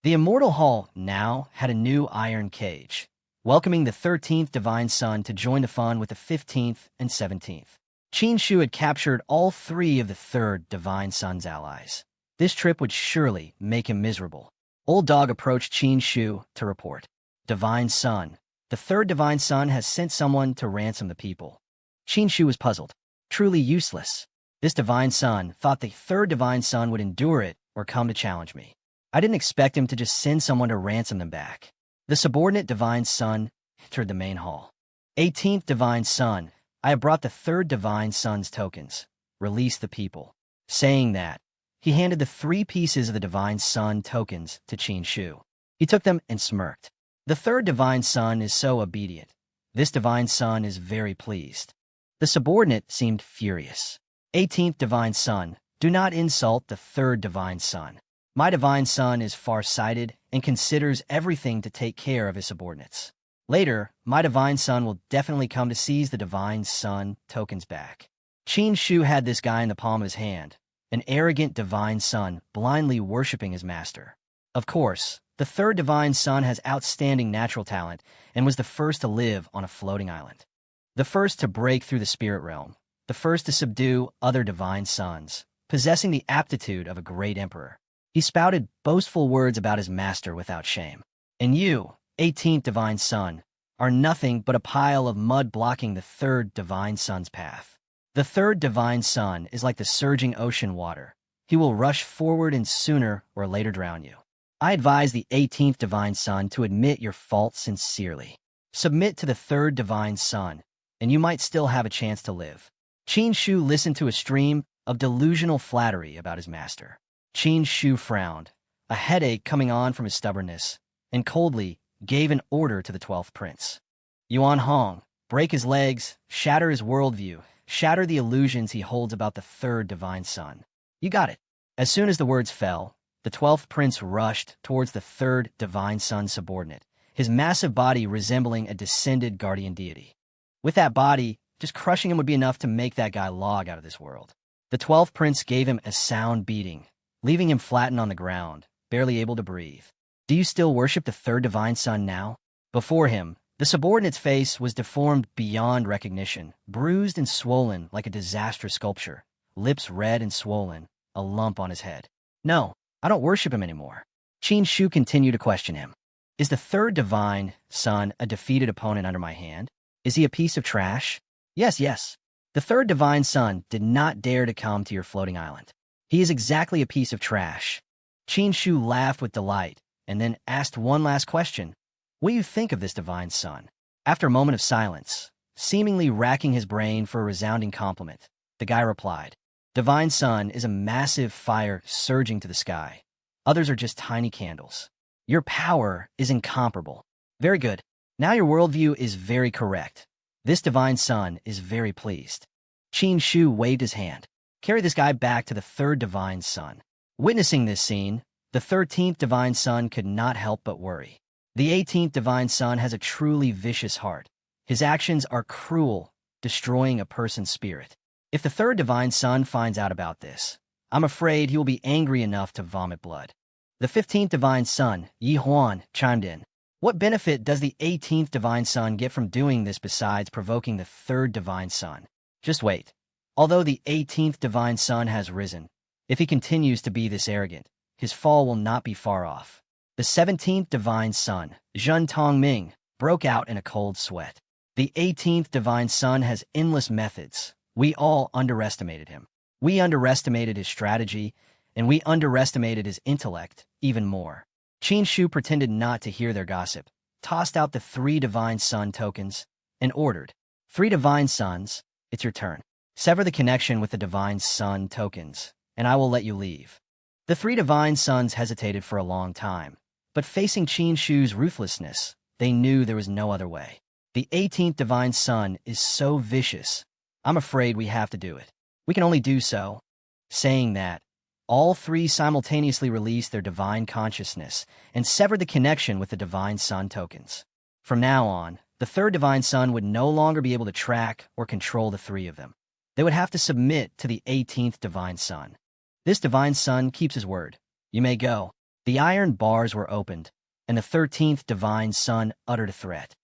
Speaker 1: the Immortal Hall now had a new iron cage, welcoming the 13th Divine Son to join the fun with the 15th and 17th. Qin Shu had captured all 3 of the 3rd Divine Son's allies. This trip would surely make him miserable. Old Dog approached Qin Shu to report. Divine Son, the 3rd Divine Son has sent someone to ransom the people. Qin Shu was puzzled. Truly useless. This Divine Son thought the 3rd Divine Son would endure it or come to challenge me. I didn't expect him to just send someone to ransom them back. The subordinate Divine Son entered the main hall. 18th Divine Son, I have brought the 3rd Divine Son's tokens. Release the people. Saying that, he handed the 3 pieces of the Divine Son tokens to Qin Shu. He took them and smirked. The 3rd Divine Son is so obedient. This Divine Son is very pleased. The subordinate seemed furious. 18th Divine Son, do not insult the 3rd Divine Son. My Divine Son is far-sighted and considers everything to take care of his subordinates. Later, my Divine Son will definitely come to seize the Divine Son tokens back. Qin Shu had this guy in the palm of his hand, an arrogant Divine Son blindly worshipping his master. Of course, the 3rd Divine Son has outstanding natural talent and was the first to live on a floating island. The first to break through the spirit realm, the first to subdue other Divine Sons, possessing the aptitude of a great emperor. He spouted boastful words about his master without shame. And you, 18th Divine Son, are nothing but a pile of mud blocking the 3rd Divine Son's path. The 3rd Divine Son is like the surging ocean water. He will rush forward and sooner or later drown you. I advise the 18th Divine Son to admit your fault sincerely. Submit to the 3rd Divine Son, and you might still have a chance to live. Qin Shu listened to a stream of delusional flattery about his master. Qin Shu frowned, a headache coming on from his stubbornness, and coldly gave an order to the 12th prince. Yuan Hong, break his legs, shatter his worldview, shatter the illusions he holds about the 3rd Divine Son. You got it. As soon as the words fell, the 12th prince rushed towards the 3rd Divine Son subordinate, his massive body resembling a descended guardian deity. With that body, just crushing him would be enough to make that guy log out of this world. The 12th prince gave him a sound beating, leaving him flattened on the ground, barely able to breathe. Do you still worship the 3rd Divine Son now? Before him, The subordinate's face was deformed beyond recognition, bruised and swollen like a disastrous sculpture, lips red and swollen, a lump on his head. No, I don't worship him anymore. Qin Shu continued to question him. Is the third divine son a defeated opponent under my hand? Is he a piece of trash? Yes, yes. The third divine son did not dare to come to your floating island. He is exactly a piece of trash. Qin Shu laughed with delight and then asked one last question. What do you think of this divine son? After a moment of silence, seemingly racking his brain for a resounding compliment, the guy replied, Divine son is a massive fire surging to the sky. Others are just tiny candles. Your power is incomparable. Very good. Now your worldview is very correct. This divine son is very pleased. Qin Shu waved his hand. Carry this guy back to the third divine son. Witnessing this scene, the 13th divine son could not help but worry. The 18th divine son has a truly vicious heart. His actions are cruel, destroying a person's spirit. If the third divine son finds out about this, I'm afraid he will be angry enough to vomit blood. The 15th divine son, Yi Huan, chimed in. What benefit does the 18th divine son get from doing this besides provoking the third divine son? Just wait. Although the 18th divine son has risen, if he continues to be this arrogant, his fall will not be far off. The 17th divine son, Zhen Tongming, broke out in a cold sweat. The 18th divine son has endless methods. We all underestimated him. We underestimated his strategy, and we underestimated his intellect even more. Qin Shu pretended not to hear their gossip, tossed out the 3 divine son tokens, and ordered, 3 divine sons, it's your turn. Sever the connection with the divine son tokens, and I will let you leave. The 3 divine sons hesitated for a long time, but facing Qin Shu's ruthlessness, they knew there was no other way. The 18th divine son is so vicious, I'm afraid we have to do it. We can only do so. Saying that, all 3 simultaneously released their divine consciousness and severed the connection with the divine son tokens. From now on, the third divine son would no longer be able to track or control the 3 of them. They would have to submit to the 18th divine son. This divine son keeps his word. You may go. The iron bars were opened, and the 13th divine son uttered a threat.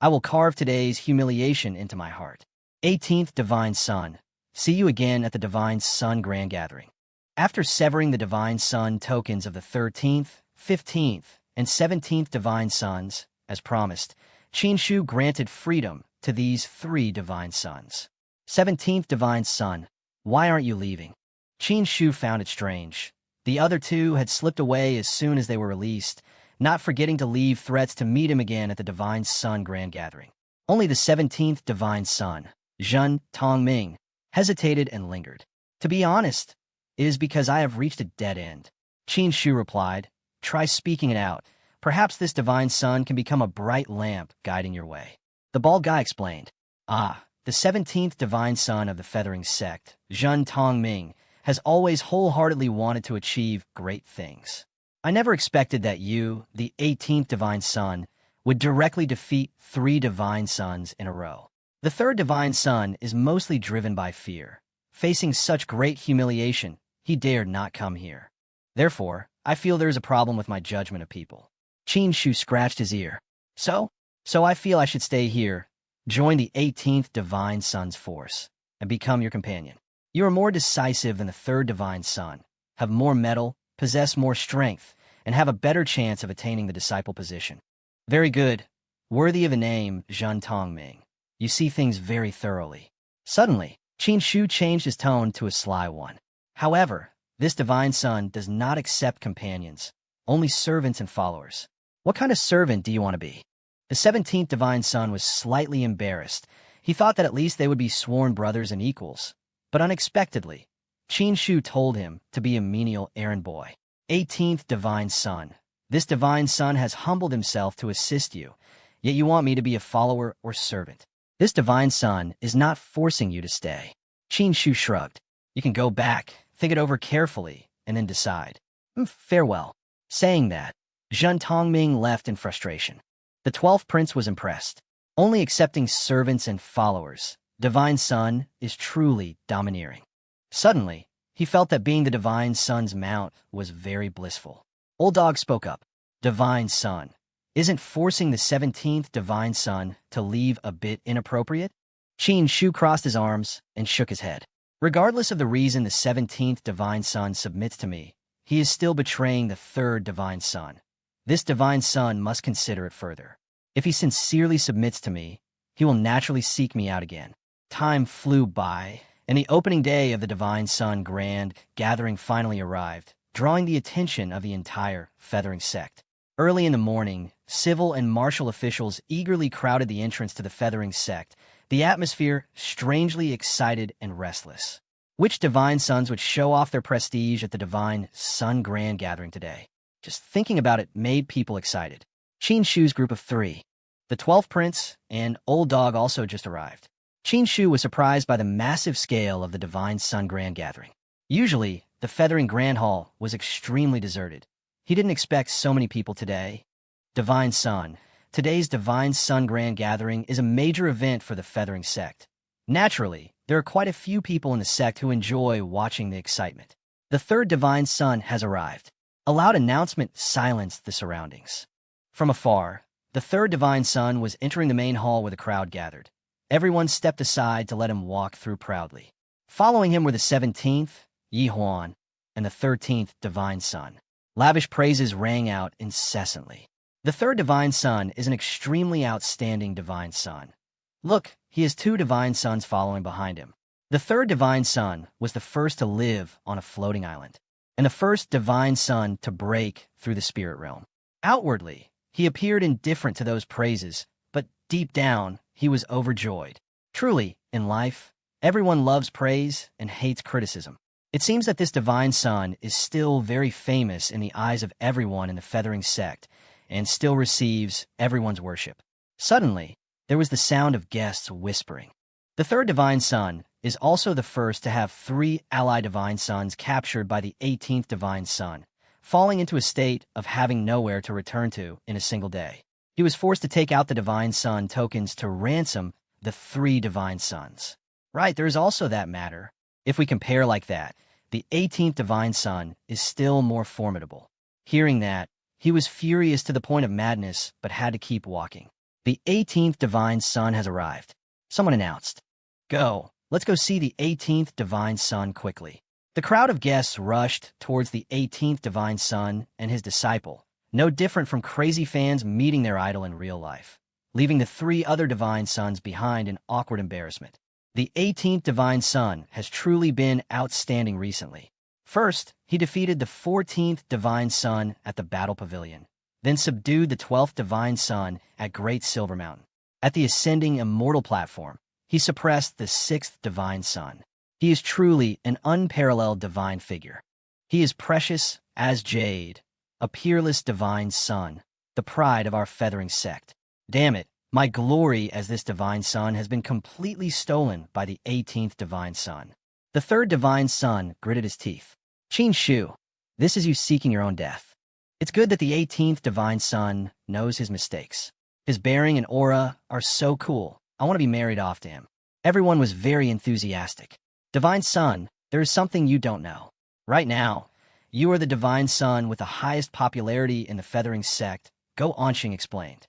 Speaker 1: I will carve today's humiliation into my heart. 18th divine son, see you again at the divine son grand gathering. After severing the divine son tokens of the 13th, 15th, and 17th divine sons, as promised, Qin Shu granted freedom to these 3 divine sons. 17th divine son, why aren't you leaving? Qin Shu found it strange. The other 2 had slipped away as soon as they were released, not forgetting to leave threats to meet him again at the divine son grand gathering. Only the 17th divine son, Zhen Tongming, hesitated and lingered. To be honest, it is because I have reached a dead end. Qin Shu replied, try speaking it out. Perhaps this divine son can become a bright lamp guiding your way. The bald guy explained, the 17th divine son of the feathering sect, Zhen Tongming, has always wholeheartedly wanted to achieve great things. I never expected that you, the 18th divine son, would directly defeat 3 divine sons in a row. The third divine son is mostly driven by fear. Facing such great humiliation, he dared not come here. Therefore, I feel there is a problem with my judgment of people. Qin Shu scratched his ear. So I feel I should stay here, join the 18th divine son's force, and become your companion. You are more decisive than the third divine son, have more mettle, possess more strength, and have a better chance of attaining the disciple position. Very good. Worthy of a name, Zhen Tongming. You see things very thoroughly. Suddenly, Qin Shu changed his tone to a sly one. However, this divine son does not accept companions, only servants and followers. What kind of servant do you want to be? The 17th divine son was slightly embarrassed. He thought that at least they would be sworn brothers and equals. But unexpectedly, Qin Shu told him to be a menial errand boy. 18th divine son. This divine son has humbled himself to assist you, yet you want me to be a follower or servant. This divine son is not forcing you to stay. Qin Shu shrugged. You can go back, think it over carefully, and then decide. Farewell. Saying that, Zhen Tongming left in frustration. The 12th prince was impressed. Only accepting servants and followers, divine son is truly domineering. Suddenly, he felt that being the divine son's mount was very blissful. Old Dog spoke up. Divine son, Isn't forcing the 17th divine sun to leave a bit inappropriate? Qin Shu crossed his arms and shook his head. Regardless of the reason the 17th divine sun submits to me, he is still betraying the third divine sun. This divine sun must consider it further. If he sincerely submits to me, he will naturally seek me out again. Time flew by, and the opening day of the divine sun grand gathering finally arrived, drawing the attention of the entire feathering sect. Early in the morning, civil and martial officials eagerly crowded the entrance to the feathering sect, the atmosphere strangely excited and restless. Which divine sons would show off their prestige at the divine sun grand gathering today? Just thinking about it made people excited. Qin Shu's group of 3. The 12th prince and old dog also just arrived. Qin Shu was surprised by the massive scale of the divine sun grand gathering. Usually, the feathering grand hall was extremely deserted. He didn't expect so many people today. Divine Sun. Today's Divine Sun Grand Gathering is a major event for the feathering sect. Naturally, there are quite a few people in the sect who enjoy watching the excitement. The third Divine Sun has arrived. A loud announcement silenced the surroundings. From afar, the third Divine Sun was entering the main hall where the crowd gathered. Everyone stepped aside to let him walk through proudly. Following him were the 17th, Yi Huan, and the 13th Divine Sun. Lavish praises rang out incessantly. The third divine sun is an extremely outstanding divine sun. Look, he has 2 divine suns following behind him. The third divine sun was the first to live on a floating island, and the first divine sun to break through the spirit realm. Outwardly, he appeared indifferent to those praises, but deep down, he was overjoyed. Truly, in life, everyone loves praise and hates criticism. It seems that this divine sun is still very famous in the eyes of everyone in the feathering sect, and still receives everyone's worship. Suddenly, there was the sound of guests whispering. The third divine sun is also the first to have 3 ally divine suns captured by the 18th divine sun, falling into a state of having nowhere to return to in a single day. He was forced to take out the divine sun tokens to ransom the 3 divine suns. Right, there is also that matter. If we compare like that, the 18th divine sun is still more formidable. Hearing that, he was furious to the point of madness, but had to keep walking. The 18th divine sun has arrived. Someone announced. Go, let's go see the 18th divine sun quickly. The crowd of guests rushed towards the 18th divine sun and his disciple, no different from crazy fans meeting their idol in real life, leaving the 3 other divine suns behind in awkward embarrassment. The 18th divine sun has truly been outstanding recently. First, he defeated the 14th divine sun at the battle pavilion, then subdued the 12th divine sun at Great Silver Mountain. At the ascending immortal platform, he suppressed the 6th divine sun. He is truly an unparalleled divine figure. He is precious as jade, a peerless divine sun, the pride of our feathering sect. Damn it, my glory as this divine sun has been completely stolen by the 18th divine sun. The third divine sun gritted his teeth. Qin Shu, this is you seeking your own death. It's good that the 18th divine sun knows his mistakes. His bearing and aura are so cool. I want to be married off to him. Everyone was very enthusiastic. Divine sun, there is something you don't know. Right now, you are the divine sun with the highest popularity in the feathering sect, Go Anxing explained.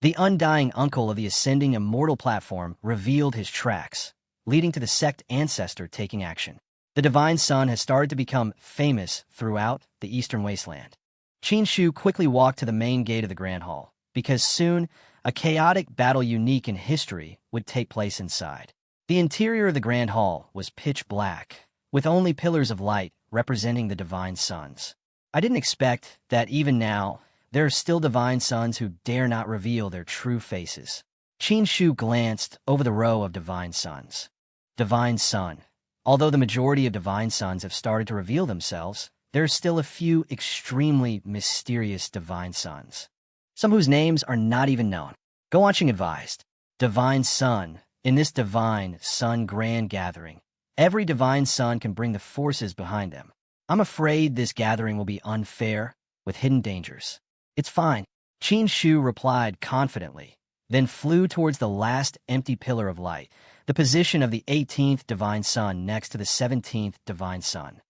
Speaker 1: The undying uncle of the ascending immortal platform revealed his tracks, leading to the sect ancestor taking action. The divine sun has started to become famous throughout the eastern wasteland. Qin Shu quickly walked to the main gate of the Grand Hall, because soon a chaotic battle unique in history would take place inside. The interior of the Grand Hall was pitch black, with only pillars of light representing the divine suns. I didn't expect that even now, there are still divine suns who dare not reveal their true faces. Qin Shu glanced over the row of divine suns. Divine sun. Although the majority of divine suns have started to reveal themselves, there are still a few extremely mysterious divine suns, some whose names are not even known. Go Anxing advised. Divine sun. In this divine sun grand gathering, every divine sun can bring the forces behind them. I'm afraid this gathering will be unfair, with hidden dangers. It's fine, Qin Shu replied confidently, then flew towards the last empty pillar of light, the position of the 18th divine sun next to the 17th divine sun.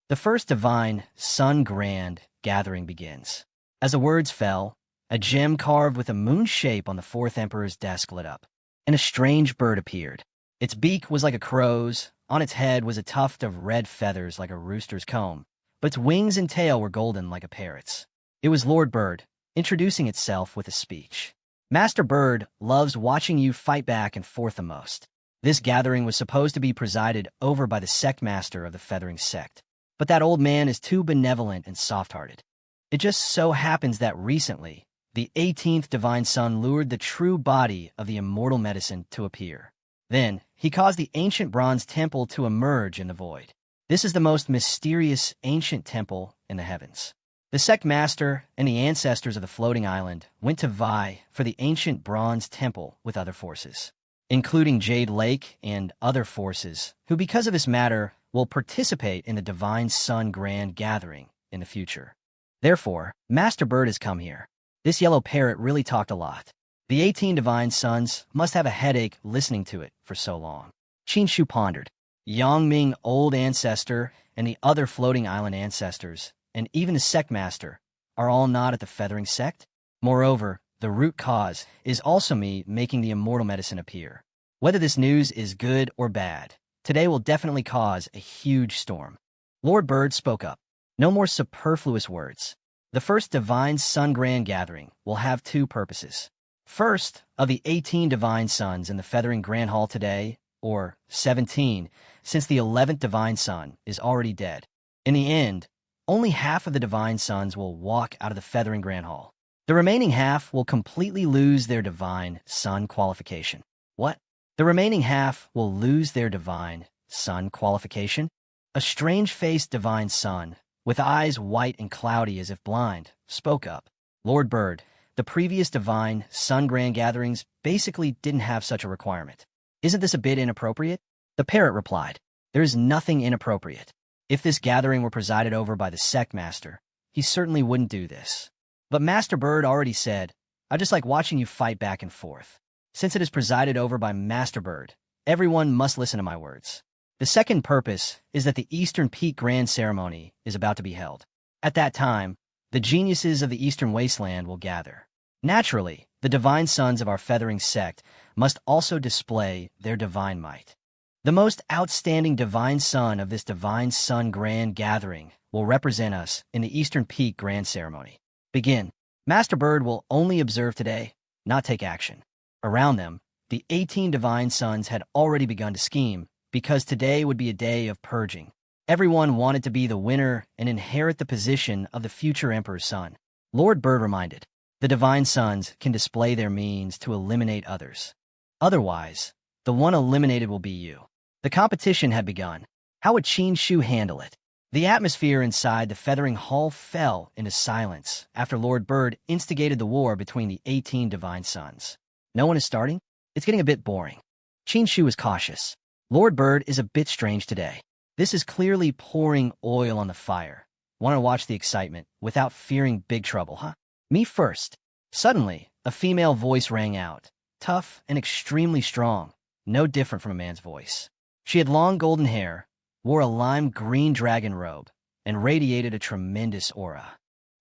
Speaker 1: The first divine sun grand gathering begins. As the words fell, A gem carved with a moon shape on the fourth emperor's desk lit up, and a strange bird appeared. Its beak was like a crow's, on its head was a tuft of red feathers like a rooster's comb, but its wings and tail were golden like a parrot's. It was Lord Bird, introducing itself with a speech. Master Bird loves watching you fight back and forth the most. This gathering was supposed to be presided over by the sect master of the feathering sect, but that old man is too benevolent and soft-hearted. It just so happens that recently, the 18th divine son lured the true body of the immortal medicine to appear. Then, he caused the ancient bronze temple to emerge in the void. This is the most mysterious ancient temple in the heavens. The sect master and the ancestors of the floating island went to vie for the ancient bronze temple with other forces, including Jade Lake and other forces, who because of this matter will participate in the Divine Sun Grand Gathering in the future. Therefore, Master Bird has come here. This yellow parrot really talked a lot. The 18 Divine Sons must have a headache listening to it for so long. Qin Shu pondered. Yang Ming, old ancestor, and the other floating island ancestors, and even the sect master, are all not at the feathering sect? Moreover, the root cause is also me making the immortal medicine appear. Whether this news is good or bad, today will definitely cause a huge storm. Lord Bird spoke up. No more superfluous words. The first Divine Sun Grand Gathering will have two purposes. First, of the 18 Divine Sons in the Feathering Grand Hall today, or 17, since the 11th Divine Sun is already dead. In the end, only half of the Divine Sons will walk out of the Feathering Grand Hall. The remaining half will completely lose their Divine Sun qualification. What? The remaining half will lose their Divine Sun qualification? A strange-faced Divine Sun, with eyes white and cloudy as if blind, spoke up. Lord Bird, the previous Divine Sun Grand Gatherings basically didn't have such a requirement. Isn't this a bit inappropriate? The parrot replied, there is nothing inappropriate. If this gathering were presided over by the sect master, he certainly wouldn't do this. But Master Bird already said, I just like watching you fight back and forth. Since it is presided over by Master Bird, everyone must listen to my words. The second purpose is that the Eastern Peak Grand Ceremony is about to be held. At that time, the geniuses of the Eastern Wasteland will gather. Naturally, the Divine Sons of our Feathering Sect must also display their divine might. The most outstanding Divine Son of this Divine Sun Grand Gathering will represent us in the Eastern Peak Grand Ceremony. Begin. Master Bird will only observe today, not take action. Around them, the 18 Divine Sons had already begun to scheme, because today would be a day of purging. Everyone wanted to be the winner and inherit the position of the future Emperor's son. Lord Bird reminded, the Divine Sons can display their means to eliminate others. Otherwise, the one eliminated will be you. The competition had begun. How would Qin Shu handle it? The atmosphere inside the Feathering Hall fell into silence after Lord Bird instigated the war between the 18 Divine Sons. No one is starting? It's getting a bit boring. Qin Shu is cautious. Lord Bird is a bit strange today. This is clearly pouring oil on the fire. Want to watch the excitement without fearing big trouble, huh? Me first. Suddenly, a female voice rang out, tough and extremely strong, no different from a man's voice. She had long golden hair, wore a lime green dragon robe, and radiated a tremendous aura.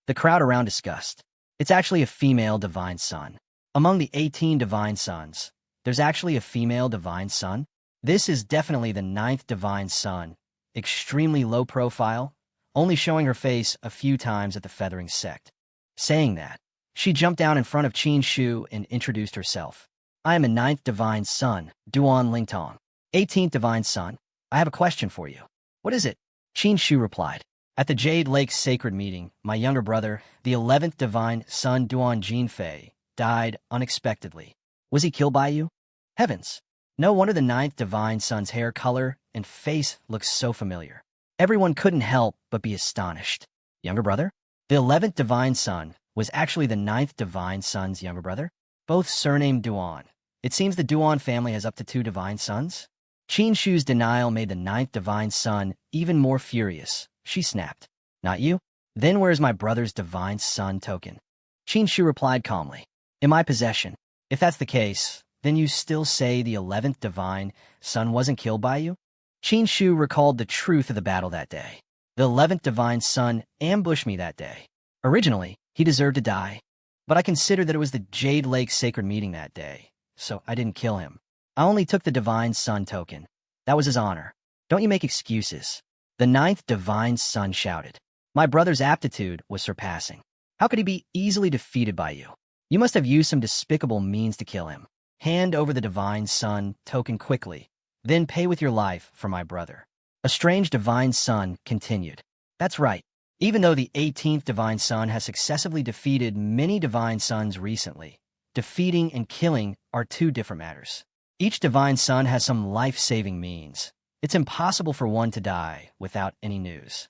Speaker 1: The crowd around discussed. It's actually a female Divine Son. Among the 18 Divine Sons, there's actually a female Divine Son. This is definitely the 9th Divine Son, extremely low profile, only showing her face a few times at the Feathering Sect. Saying that, she jumped down in front of Qin Shu and introduced herself. I am a 9th Divine Son, Duan Lingtong. 18th Divine Son, I have a question for you. What is it? Qin Shu replied. At the Jade Lake Sacred Meeting, my younger brother, the 11th Divine Son Duan Jinfei, died unexpectedly. Was he killed by you? Heavens! No wonder the 9th Divine Son's hair color and face looks so familiar. Everyone couldn't help but be astonished. Younger brother? The 11th Divine Son was actually the 9th Divine Son's younger brother, both surnamed Duan. It seems the Duan family has up to 2 Divine Sons. Qin Shu's denial made the 9th Divine Son even more furious. She snapped. Not you? Then where's my brother's Divine Son token? Qin Shu replied calmly. In my possession. If that's the case, then you still say the 11th Divine Son wasn't killed by you? Qin Shu recalled the truth of the battle that day. The 11th Divine Son ambushed me that day. Originally, he deserved to die. But I considered that it was the Jade Lake sacred meeting that day, so I didn't kill him. I only took the Divine Sun token. That was his honor. Don't you make excuses. The ninth Divine Sun shouted. My brother's aptitude was surpassing. How could he be easily defeated by you? You must have used some despicable means to kill him. Hand over the Divine Sun token quickly, then pay with your life for my brother. A strange Divine Sun continued. That's right. Even though the 18th Divine Sun has successively defeated many Divine Suns recently, defeating and killing are two different matters. Each Divine Sun has some life-saving means. It's impossible for one to die without any news.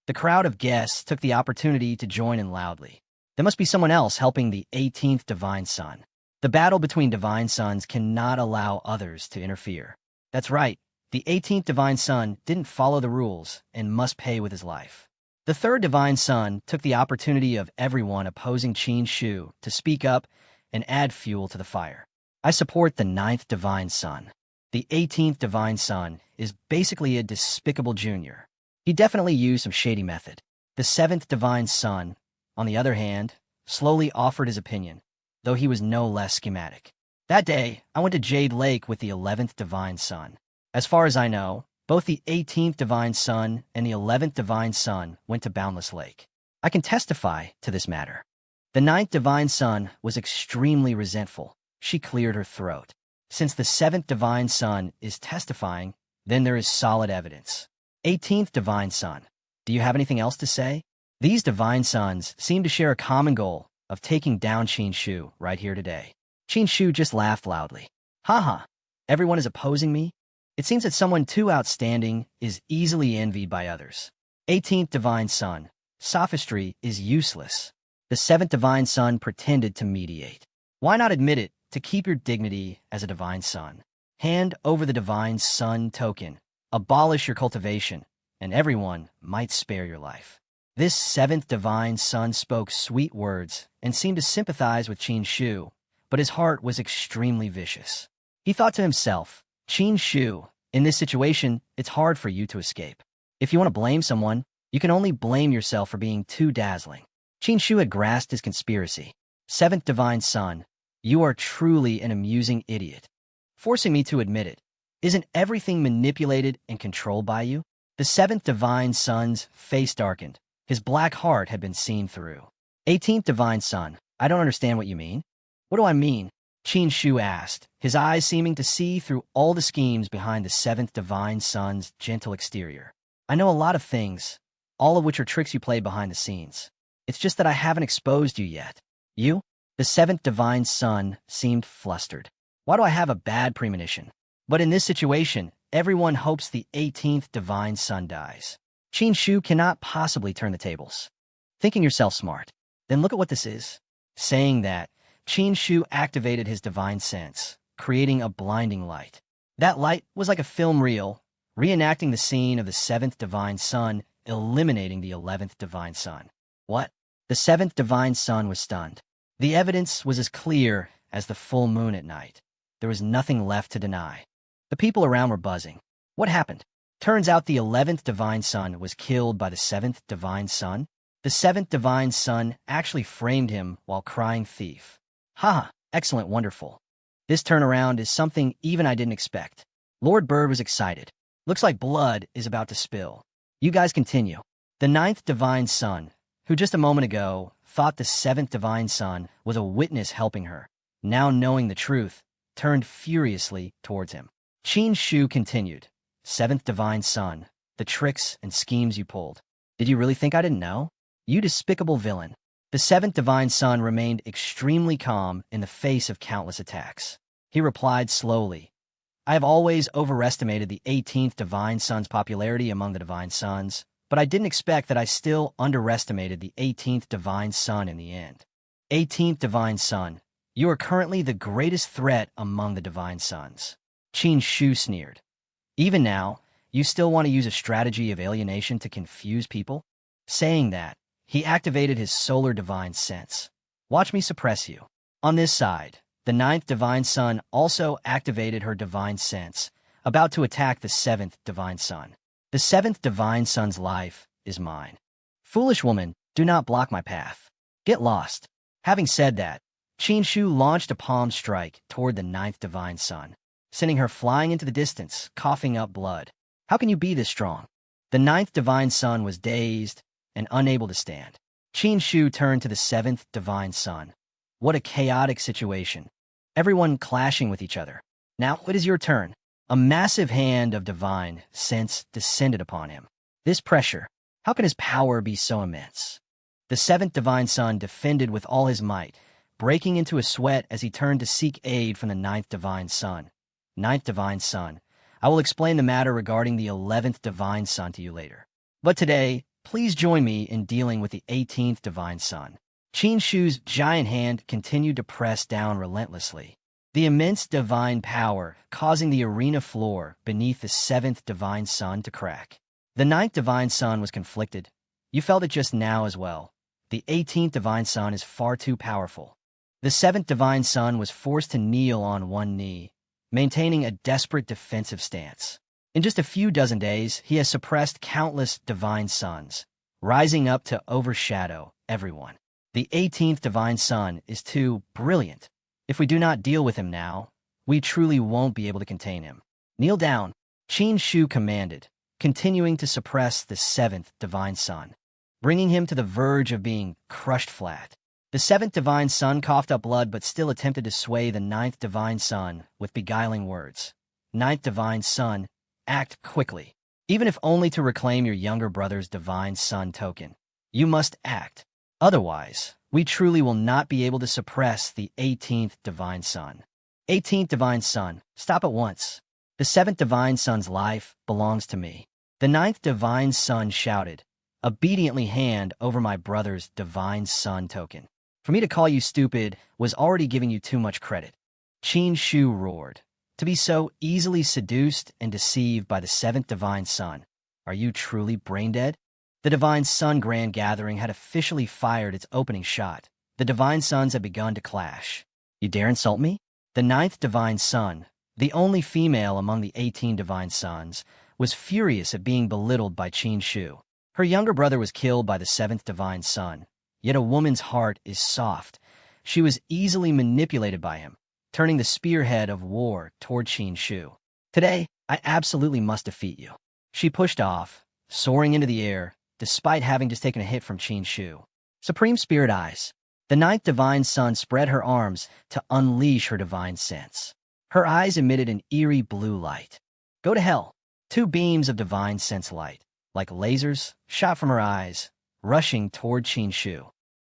Speaker 1: The crowd of guests took the opportunity to join in loudly. There must be someone else helping the 18th Divine Sun. The battle between Divine Suns cannot allow others to interfere. That's right. The 18th Divine Sun didn't follow the rules and must pay with his life. The third Divine Sun took the opportunity of everyone opposing Qin Shu to speak up and add fuel to the fire. I support the ninth Divine Sun. The 18th Divine Sun is basically a despicable junior. He definitely used some shady method. The 7th Divine Sun, on the other hand, slowly offered his opinion, though he was no less schematic. That day, I went to Jade Lake with the 11th Divine Sun. As far as I know, both the 18th Divine Sun and the 11th Divine Sun went to Boundless Lake. I can testify to this matter. The 9th Divine Sun was extremely resentful. She cleared her throat. Since the 7th Divine Sun is testifying, then there is solid evidence. 18th Divine Sun, do you have anything else to say? These Divine Suns seem to share a common goal of taking down Qin Shu right here today. Qin Shu just laughed loudly. Haha, everyone is opposing me? It seems that someone too outstanding is easily envied by others. 18th Divine Sun, sophistry is useless. The 7th Divine Sun pretended to mediate. Why not admit it to keep your dignity as a Divine Sun? Hand over the Divine Sun token, abolish your cultivation, and everyone might spare your life. This 7th Divine Sun spoke sweet words and seemed to sympathize with Qin Shu, but his heart was extremely vicious. He thought to himself, Qin Shu, in this situation, it's hard for you to escape. If you want to blame someone, you can only blame yourself for being too dazzling. Qin Shu had grasped his conspiracy. 7th Divine Sun, you are truly an amusing idiot. Forcing me to admit it. Isn't everything manipulated and controlled by you? The 7th Divine Sun's face darkened. His black heart had been seen through. 18th Divine Sun, I don't understand what you mean. What do I mean? Qin Shu asked, his eyes seeming to see through all the schemes behind the 7th Divine Sun's gentle exterior. I know a lot of things, all of which are tricks you play behind the scenes. It's just that I haven't exposed you yet. You? The 7th Divine Sun seemed flustered. Why do I have a bad premonition? But in this situation, everyone hopes the 18th Divine Sun dies. Qin Shu cannot possibly turn the tables. Thinking yourself smart. Then look at what this is. Saying that, Qin Shu activated his divine sense, creating a blinding light. That light was like a film reel, reenacting the scene of the 7th Divine Sun eliminating the 11th Divine Sun. What? The 7th Divine Sun was stunned. The evidence was as clear as the full moon at night. There was nothing left to deny. The people around were buzzing. What happened? Turns out the 11th Divine Sun was killed by the 7th Divine Sun. The 7th Divine Sun actually framed him while crying thief. Haha, excellent, wonderful. This turnaround is something even I didn't expect. Lord Bird was excited. Looks like blood is about to spill. You guys continue. The 9th Divine Sun, who just a moment ago thought the 7th Divine Sun was a witness helping her, now knowing the truth, turned furiously towards him. Qin Shu continued. 7th Divine Sun, the tricks and schemes you pulled. Did you really think I didn't know? You despicable villain. The 7th Divine Sun remained extremely calm in the face of countless attacks. He replied slowly, I have always overestimated the 18th Divine Sun's popularity among the Divine Suns, but I didn't expect that I still underestimated the 18th Divine Sun in the end. 18th Divine Sun, you are currently the greatest threat among the Divine Suns. Qin Shu sneered. Even now, you still want to use a strategy of alienation to confuse people? Saying that, he activated his solar divine sense. Watch me suppress you. On this side, the 9th Divine Sun also activated her divine sense, about to attack the 7th Divine Sun. The 7th Divine Sun's life is mine. Foolish woman, do not block my path. Get lost. Having said that, Qin Shu launched a palm strike toward the ninth divine sun, sending her flying into the distance, coughing up blood. How can you be this strong? The ninth divine sun was dazed and unable to stand. Qin Shu turned to the seventh divine sun. What a chaotic situation. Everyone clashing with each other. Now it is your turn. A massive hand of divine sense descended upon him. This pressure, how can his power be so immense? The seventh divine sun defended with all his might, breaking into a sweat as he turned to seek aid from the ninth divine sun. Ninth divine sun. I will explain the matter regarding the 11th divine sun to you later. But today, please join me in dealing with the 18th divine sun. Qin Shu's giant hand continued to press down relentlessly, the immense divine power causing the arena floor beneath the 7th divine sun to crack. The 9th divine sun was conflicted. You felt it just now as well. The 18th divine sun is far too powerful. The 7th divine sun was forced to kneel on one knee, maintaining a desperate defensive stance. In just a few dozen days, he has suppressed countless divine suns, rising up to overshadow everyone. The 18th divine sun is too brilliant. If we do not deal with him now, we truly won't be able to contain him. Kneel down, Qin Shu commanded, continuing to suppress the 7th divine sun, bringing him to the verge of being crushed flat. The 7th divine sun coughed up blood but still attempted to sway the 9th divine sun with beguiling words. 9th divine sun, act quickly. Even if only to reclaim your younger brother's divine sun token. You must act. Otherwise, we truly will not be able to suppress the 18th divine sun. 18th divine sun, stop at once. The 7th divine sun's life belongs to me. The 9th divine sun shouted, obediently hand over my brother's divine sun token. For me to call you stupid was already giving you too much credit. Qin Shu roared. To be so easily seduced and deceived by the 7th divine sun. Are you truly brain-dead? The divine sun grand gathering had officially fired its opening shot. The divine suns had begun to clash. You dare insult me? The 9th divine sun, the only female among the 18 divine suns, was furious at being belittled by Qin Shu. Her younger brother was killed by the 7th divine sun. Yet a woman's heart is soft. She was easily manipulated by him, turning the spearhead of war toward Qin Shu. Today, I absolutely must defeat you. She pushed off, soaring into the air, despite having just taken a hit from Qin Shu. Supreme Spirit Eyes. The 9th divine sun spread her arms to unleash her divine sense. Her eyes emitted an eerie blue light. Go to hell. 2 beams of divine sense light, like lasers, shot from her eyes, rushing toward Qin Shu.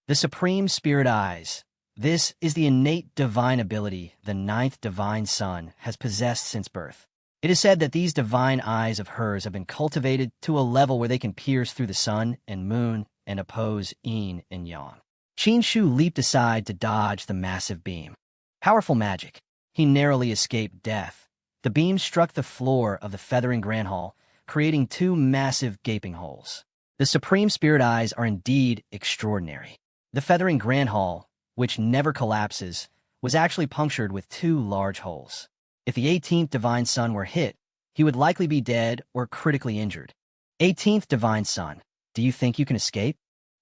Speaker 1: The Supreme Spirit Eyes. This is the innate divine ability the 9th divine sun has possessed since birth. It is said that these divine eyes of hers have been cultivated to a level where they can pierce through the sun and moon and oppose yin and yang. Qin Shu leaped aside to dodge the massive beam. Powerful magic. He narrowly escaped death. The beam struck the floor of the feathering grand hall, creating 2 massive gaping holes. The Supreme Spirit Eyes are indeed extraordinary. The feathering grand hall, which never collapses, was actually punctured with 2 large holes. If the 18th divine sun were hit, he would likely be dead or critically injured. 18th divine sun, do you think you can escape?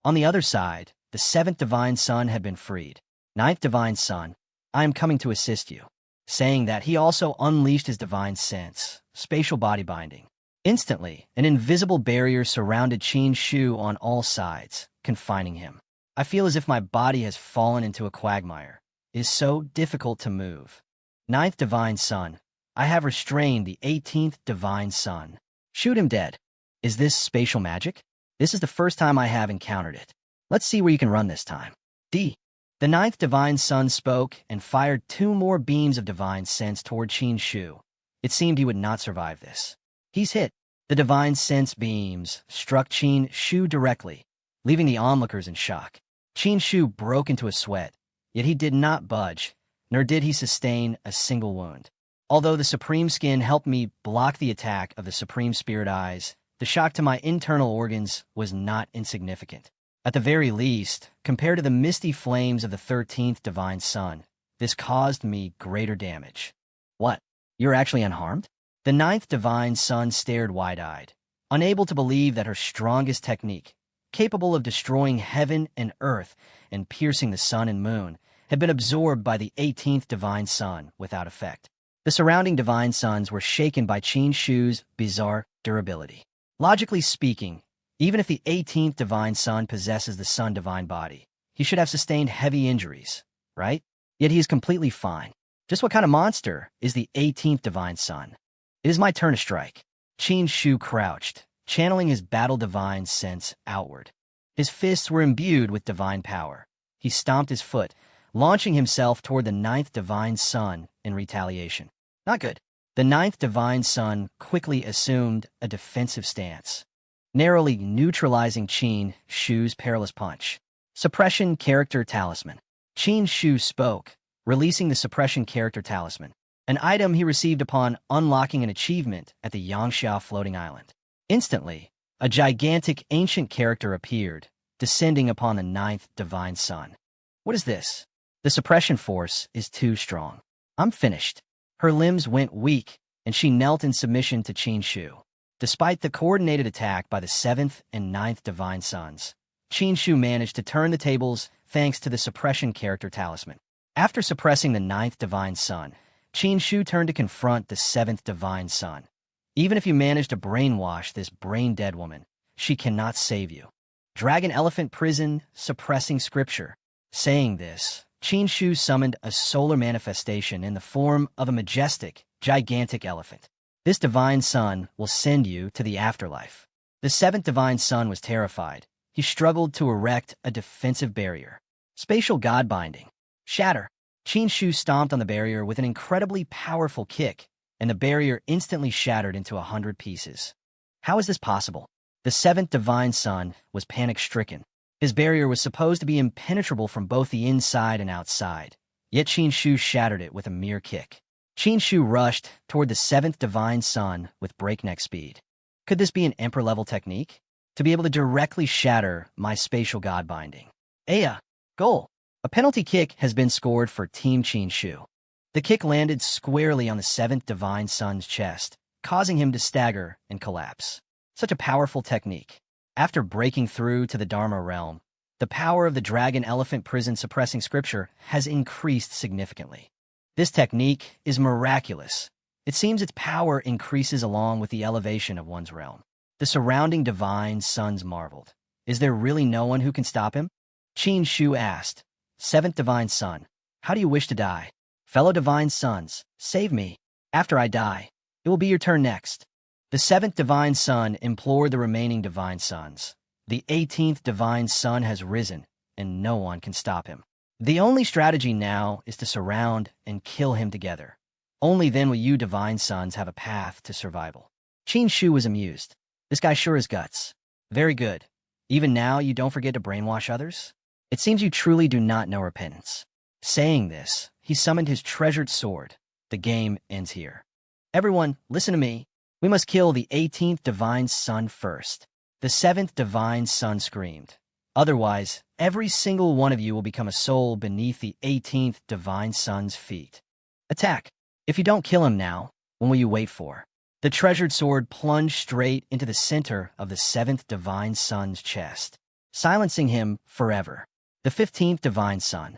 Speaker 1: On the other side, the 7th divine sun had been freed. 9th divine sun, I am coming to assist you. Saying that, he also unleashed his divine sense, spatial body binding. Instantly, an invisible barrier surrounded Qin Shu on all sides, confining him. I feel as if my body has fallen into a quagmire. It is so difficult to move. 9th divine sun, I have restrained the 18th divine sun. Shoot him dead. Is this spatial magic? This is the first time I have encountered it. Let's see where you can run this time. The 9th divine sun spoke and fired 2 more beams of divine sense toward Qin Shu. It seemed he would not survive this. He's hit. The divine sense beams struck Qin Shu directly, leaving the onlookers in shock. Qin Shu broke into a sweat, yet he did not budge, nor did he sustain a single wound. Although the Supreme Skin helped me block the attack of the Supreme Spirit Eyes, the shock to my internal organs was not insignificant. At the very least, compared to the misty flames of the 13th divine sun, this caused me greater damage. What? You're actually unharmed? The 9th divine sun stared wide-eyed, unable to believe that her strongest technique, capable of destroying heaven and earth and piercing the sun and moon, had been absorbed by the 18th divine sun without effect. The surrounding divine suns were shaken by Qin Shu's bizarre durability. Logically speaking, even if the 18th divine sun possesses the sun divine body, he should have sustained heavy injuries, right? Yet he is completely fine. Just what kind of monster is the 18th divine sun? It is my turn to strike. Qin Shu crouched, channeling his battle divine sense outward. His fists were imbued with divine power. He stomped his foot, launching himself toward the 9th divine sun in retaliation. Not good. The 9th divine sun quickly assumed a defensive stance, narrowly neutralizing Qin Shu's perilous punch. Suppression Character Talisman. Qin Shu spoke, releasing the Suppression Character Talisman, an item he received upon unlocking an achievement at the Yangxia floating island. Instantly, a gigantic ancient character appeared, descending upon the 9th divine sun. What is this? The suppression force is too strong. I'm finished. Her limbs went weak, and she knelt in submission to Qin Shu. Despite the coordinated attack by the 7th and 9th divine suns, Qin Shu managed to turn the tables thanks to the Suppression Character Talisman. After suppressing the 9th divine sun, Qin Shu turned to confront the 7th divine sun. Even if you manage to brainwash this brain-dead woman, she cannot save you. Dragon Elephant Prison Suppressing Scripture. Saying this, Qin Shu summoned a solar manifestation in the form of a majestic, gigantic elephant. This divine sun will send you to the afterlife. The 7th divine sun was terrified. He struggled to erect a defensive barrier. Spatial God Binding. Shatter. Qin Shu stomped on the barrier with an incredibly powerful kick, and the barrier instantly shattered into 100 pieces. How is this possible? The 7th divine sun was panic-stricken. His barrier was supposed to be impenetrable from both the inside and outside, yet Qin Shu shattered it with a mere kick. Qin Shu rushed toward the 7th divine sun with breakneck speed. Could this be an emperor-level technique? To be able to directly shatter my spatial God Binding. Aya! Goal! A penalty kick has been scored for Team Qin Shu. The kick landed squarely on the 7th divine sun's chest, causing him to stagger and collapse. Such a powerful technique. After breaking through to the Dharma realm, the power of the Dragon Elephant Prison Suppressing Scripture has increased significantly. This technique is miraculous. It seems its power increases along with the elevation of one's realm. The surrounding divine suns marveled. Is there really no one who can stop him? Qin Shu asked, 7th divine sun, how do you wish to die? Fellow divine suns, save me. After I die, it will be your turn next. The 7th divine sun implored the remaining divine suns. The 18th divine sun has risen, and no one can stop him. The only strategy now is to surround and kill him together. Only then will you divine suns have a path to survival. Qin Shu was amused. This guy sure is guts. Very good. Even now you don't forget to brainwash others? It seems you truly do not know repentance. Saying this, he summoned his treasured sword. The game ends here. Everyone, listen to me. We must kill the 18th divine sun first. The 7th divine sun screamed. Otherwise, every single one of you will become a soul beneath the 18th divine sun's feet. Attack. If you don't kill him now, when will you wait for? The treasured sword plunged straight into the center of the 7th divine sun's chest, silencing him forever. The 15th divine sun,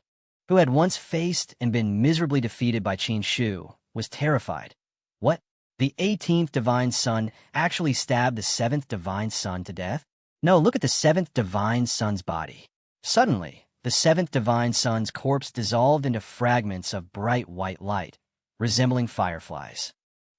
Speaker 1: who had once faced and been miserably defeated by Qin Shu, was terrified. What? The 18th divine sun actually stabbed the 7th divine sun to death? No, look at the 7th divine sun's body. Suddenly, the 7th divine sun's corpse dissolved into fragments of bright white light, resembling fireflies.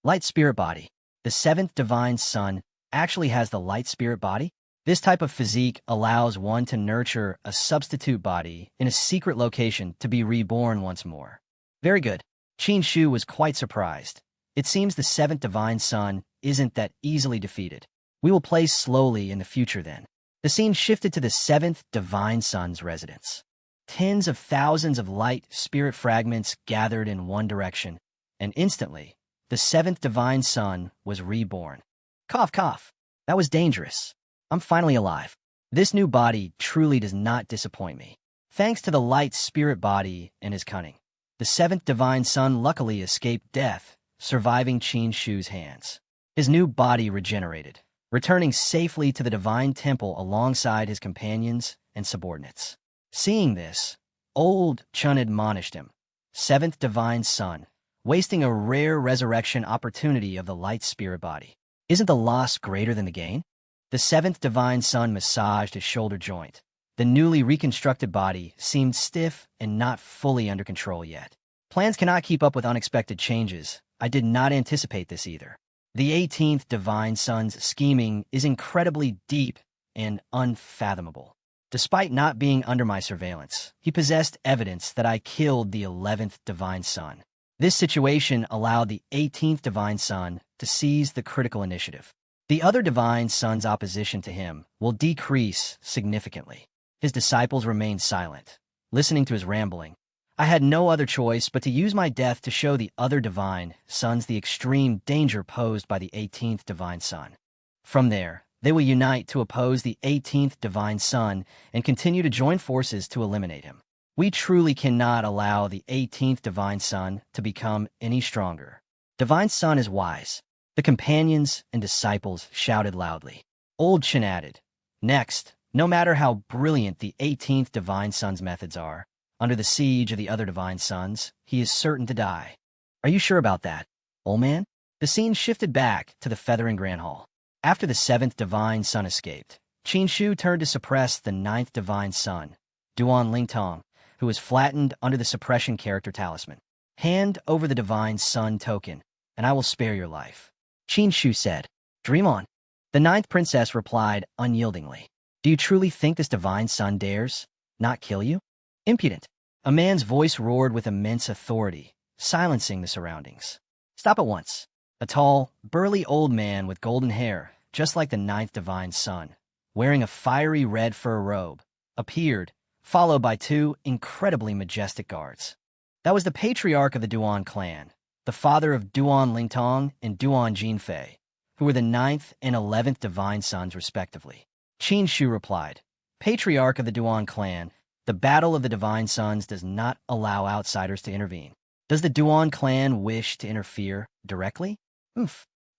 Speaker 1: Light spirit body. The 7th divine sun actually has the light spirit body? This type of physique allows one to nurture a substitute body in a secret location to be reborn once more. Very good. Qin Shu was quite surprised. It seems the 7th divine sun isn't that easily defeated. We will play slowly in the future then. The scene shifted to the 7th divine sun's residence. Tens of thousands of light spirit fragments gathered in one direction, and instantly, the 7th divine sun was reborn. Cough, cough. That was dangerous. I'm finally alive. This new body truly does not disappoint me. Thanks to the light spirit body and his cunning, the 7th divine sun luckily escaped death, surviving Qin Shu's hands. His new body regenerated. returning safely to the divine temple alongside his companions and subordinates. Seeing this, old Chun admonished him, "Seventh divine son, wasting a rare resurrection opportunity of the light spirit body. Isn't the loss greater than the gain?" The seventh divine son massaged his shoulder joint. The newly reconstructed body seemed stiff and not fully under control yet. Plans cannot keep up with unexpected changes. I did not anticipate this either. The 18th divine son's scheming is incredibly deep and unfathomable. Despite not being under my surveillance, he possessed evidence that I killed the 11th divine son. This situation allowed the 18th divine son to seize the critical initiative. The other divine son's opposition to him will decrease significantly. His disciples remained silent, listening to his rambling. I had no other choice but to use my death to show the other divine sons the extreme danger posed by the 18th divine son. From there, they will unite to oppose the 18th divine son and continue to join forces to eliminate him. We truly cannot allow the 18th divine son to become any stronger. Divine son is wise. The companions and disciples shouted loudly. Old Chin added, "Next, no matter how brilliant the 18th divine son's methods are, under the siege of the other divine sons, he is certain to die." "Are you sure about that, old man?" The scene shifted back to the Feathering Grand Hall. After the 7th divine son escaped, Qin Shu turned to suppress the 9th divine son, Duan Lingtong, who was flattened under the suppression character talisman. "Hand over the divine son token, and I will spare your life," Qin Shu said. "Dream on." The 9th princess replied unyieldingly, "Do you truly think this divine son dares not kill you? Impudent." A man's voice roared with immense authority, silencing the surroundings. "Stop at once." A tall, burly old man with golden hair, just like the 9th divine son, wearing a fiery red fur robe, appeared, followed by 2 incredibly majestic guards. That was the patriarch of the Duan clan, the father of Duan Lingtong and Duan Jinfei, who were the 9th and 11th divine sons respectively. Qin Shu replied, "Patriarch of the Duan clan, the battle of the divine sons does not allow outsiders to intervene. Does the Duan clan wish to interfere directly?"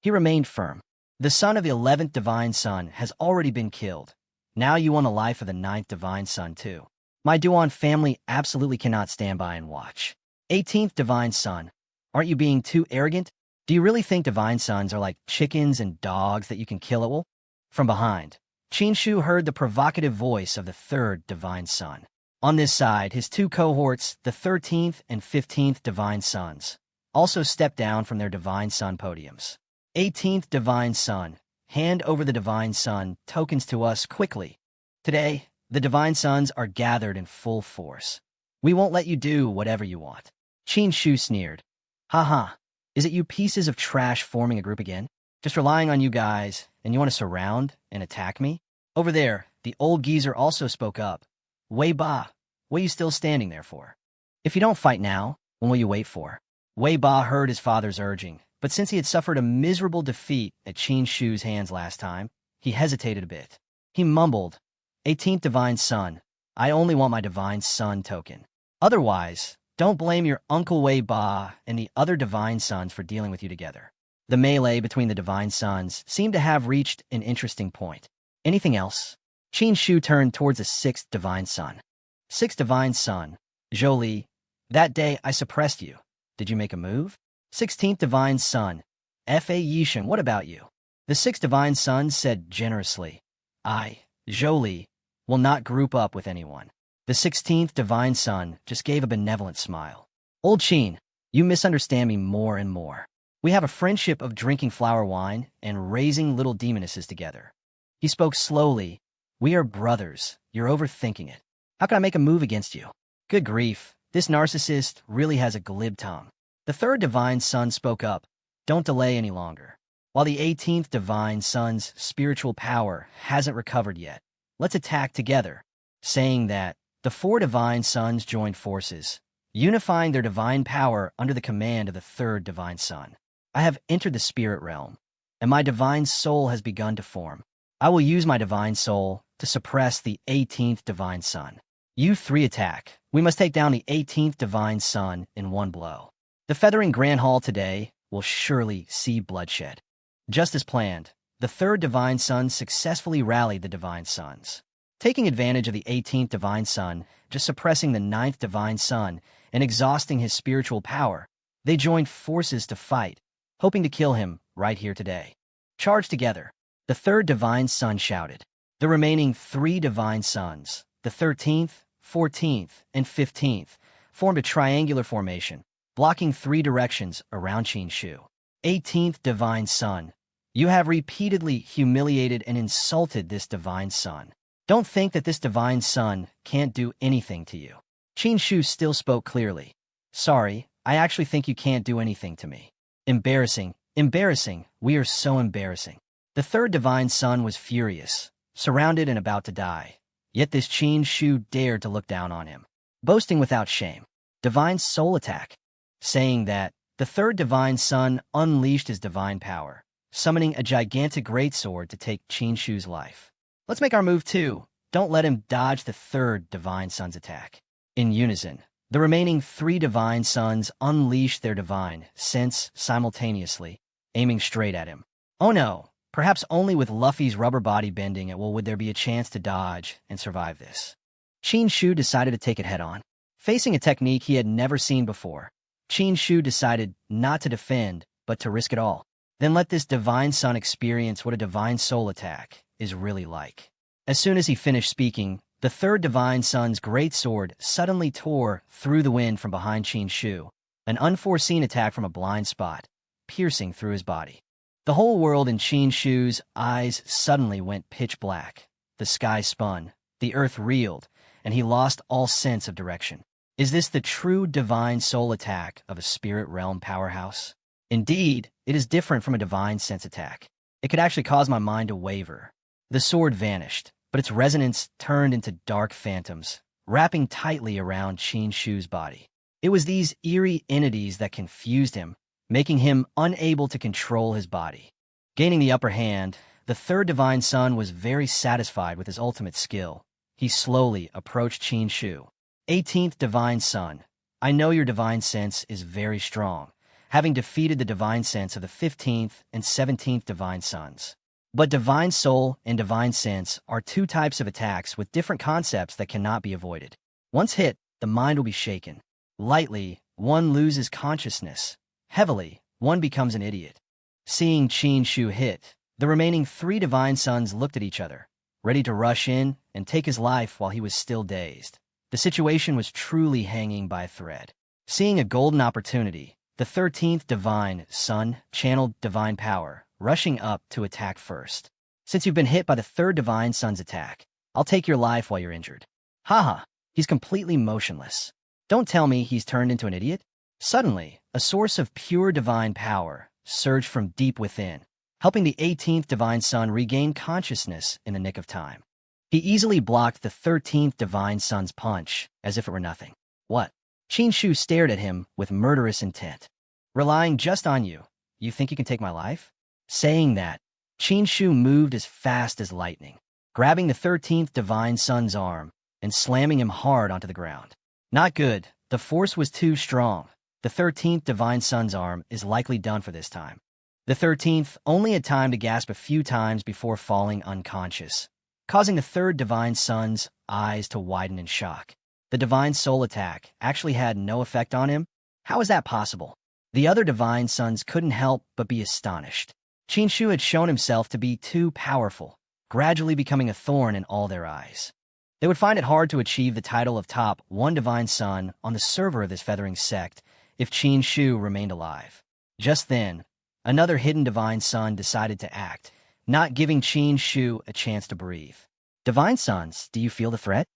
Speaker 1: He remained firm. "The son of the 11th divine son has already been killed. Now you want the life of the 9th divine son too. My Duan family absolutely cannot stand by and watch." 18th divine son, aren't you being too arrogant? Do you really think divine sons are like chickens and dogs that you can kill at will? From behind, Qin Shu heard the provocative voice of the 3rd divine son. On this side, his 2 cohorts, the 13th and 15th divine sons, also stepped down from their divine son podiums. 18th divine son, hand over the divine son tokens to us quickly. Today, the divine sons are gathered in full force. We won't let you do whatever you want. Qin Shu sneered. "Ha, is it you pieces of trash forming a group again? Just relying on you guys, and you want to surround and attack me?" Over there, the old geezer also spoke up. "Wei Ba, what are you still standing there for? If you don't fight now, when will you wait for?" Wei Ba heard his father's urging, but since he had suffered a miserable defeat at Qin Shu's hands last time, he hesitated a bit. He mumbled, "18th divine son, I only want my divine son token. Otherwise, don't blame your Uncle Wei Ba and the other divine sons for dealing with you together." The melee between the divine sons seemed to have reached an interesting point. "Anything else?" Qin Shu turned towards the 6th divine son. "6th divine son, Zhou Li, that day I suppressed you. Did you make a move?" 16th divine son, Fa Yishan, what about you? The 6th divine son said generously, "I, Zhou Li, will not group up with anyone." The 16th divine son just gave a benevolent smile. "Old Qin, you misunderstand me more and more. We have a friendship of drinking flower wine and raising little demonesses together." He spoke slowly. "We are brothers. You're overthinking it. How can I make a move against you?" Good grief, this narcissist really has a glib tongue. The 3rd divine son spoke up. "Don't delay any longer. While the 18th divine son's spiritual power hasn't recovered yet, let's attack together." Saying that, the 4 divine sons joined forces, unifying their divine power under the command of the 3rd divine son. "I have entered the spirit realm, and my divine soul has begun to form. I will use my divine soul to suppress the 18th divine son. You 3 attack. We must take down the 18th divine son in one blow. The Feathering Grand Hall today will surely see bloodshed." Just as planned, the third divine sun successfully rallied the divine suns. Taking advantage of the 18th divine sun, just suppressing the 9th divine sun, and exhausting his spiritual power, they joined forces to fight, hoping to kill him right here today. Charged together, the third divine sun shouted. The remaining 3 divine suns, the 13th, 14th, and 15th, formed a triangular formation, blocking 3 directions around Qin Shu. 18th divine sun, you have repeatedly humiliated and insulted this divine sun. Don't think that this divine sun can't do anything to you. Qin Shu still spoke clearly. Sorry, I actually think you can't do anything to me. Embarrassing, embarrassing, we are so embarrassing. The third divine sun was furious, surrounded and about to die. Yet this Qin Shu dared to look down on him, boasting without shame. Divine soul attack. Saying that, the third divine sun unleashed his divine power, summoning a gigantic greatsword to take Qin Shu's life. Let's make our move too. Don't let him dodge the third divine sun's attack. In unison, the remaining 3 divine suns unleashed their divine sense simultaneously, aiming straight at him. Oh no, perhaps only with Luffy's rubber body bending would there be a chance to dodge and survive this. Qin Shu decided to take it head-on. Facing a technique he had never seen before, Qin Shu decided not to defend, but to risk it all. Then let this divine sun experience what a divine soul attack is really like. As soon as he finished speaking, the third divine sun's great sword suddenly tore through the wind from behind Qin Shu, an unforeseen attack from a blind spot, piercing through his body. The whole world in Qin Shu's eyes suddenly went pitch black. The sky spun, the earth reeled, and he lost all sense of direction. Is this the true divine soul attack of a spirit realm powerhouse? Indeed, it is different from a divine sense attack. It could actually cause my mind to waver. The sword vanished, but its resonance turned into dark phantoms, wrapping tightly around Qin Shu's body. It was these eerie entities that confused him, making him unable to control his body. Gaining the upper hand, the third divine sun was very satisfied with his ultimate skill. He slowly approached Qin Shu. 18th divine sun, I know your divine sense is very strong, having defeated the divine sense of the 15th and 17th divine suns. But divine soul and divine sense are 2 types of attacks with different concepts that cannot be avoided. Once hit, the mind will be shaken. Lightly, one loses consciousness. Heavily, one becomes an idiot. Seeing Qin Shu hit, the remaining 3 divine suns looked at each other, ready to rush in and take his life while he was still dazed. The situation was truly hanging by a thread. Seeing a golden opportunity, the 13th divine sun channeled divine power, rushing up to attack first. Since you've been hit by the third divine sun's attack, I'll take your life while you're injured. Haha, he's completely motionless. Don't tell me he's turned into an idiot. Suddenly, a source of pure divine power surged from deep within, helping the 18th divine sun regain consciousness in the nick of time. He easily blocked the 13th divine sun's punch as if it were nothing. What? Qin Shu stared at him with murderous intent. Relying just on you, you think you can take my life? Saying that, Qin Shu moved as fast as lightning, grabbing the 13th divine sun's arm and slamming him hard onto the ground. Not good. The force was too strong. The 13th divine sun's arm is likely done for this time. The 13th only had time to gasp a few times before falling unconscious, causing the third divine sun's eyes to widen in shock. The divine soul attack actually had no effect on him? How is that possible? The other divine suns couldn't help but be astonished. Qin Shu had shown himself to be too powerful, gradually becoming a thorn in all their eyes. They would find it hard to achieve the title of top 1 divine sun on the server of this feathering sect if Qin Shu remained alive. Just then, another hidden divine sun decided to act, not giving Qin Shu a chance to breathe. Divine suns, do you feel the threat?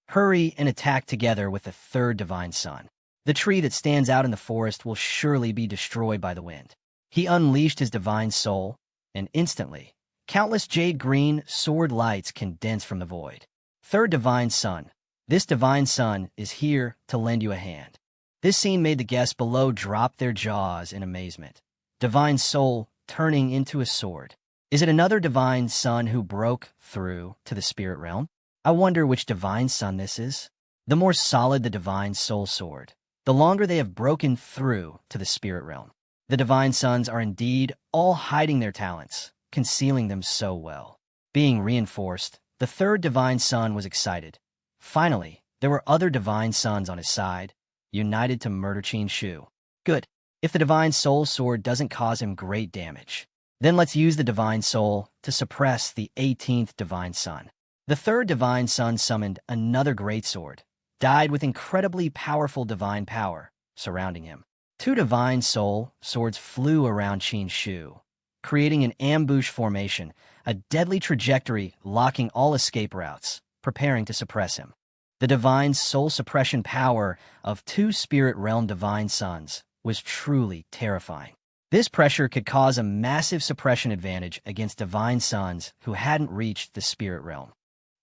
Speaker 1: Hurry and attack together with the third divine sun. The tree that stands out in the forest will surely be destroyed by the wind. He unleashed his divine soul, and instantly, countless jade-green sword lights condensed from the void. Third divine sun. This divine sun is here to lend you a hand. This scene made the guests below drop their jaws in amazement. Divine soul turning into a sword. Is it another divine sun who broke through to the spirit realm? I wonder which divine sun this is. The more solid the divine soul sword, the longer they have broken through to the spirit realm. The divine suns are indeed all hiding their talents, concealing them so well. Being reinforced, the third divine son was excited. Finally, there were other divine sons on his side, united to murder Qin Shu. Good. If the divine soul sword doesn't cause him great damage, then let's use the divine soul to suppress the 18th divine son. The third divine son summoned another great sword, died with incredibly powerful divine power surrounding him. Two divine soul swords flew around Qin Shu, creating an ambush formation, a deadly trajectory locking all escape routes, preparing to suppress him. The divine soul suppression power of two spirit realm divine sons was truly terrifying. This pressure could cause a massive suppression advantage against divine sons who hadn't reached the spirit realm.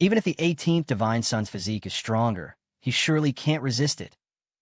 Speaker 1: Even if the 18th divine son's physique is stronger, he surely can't resist it,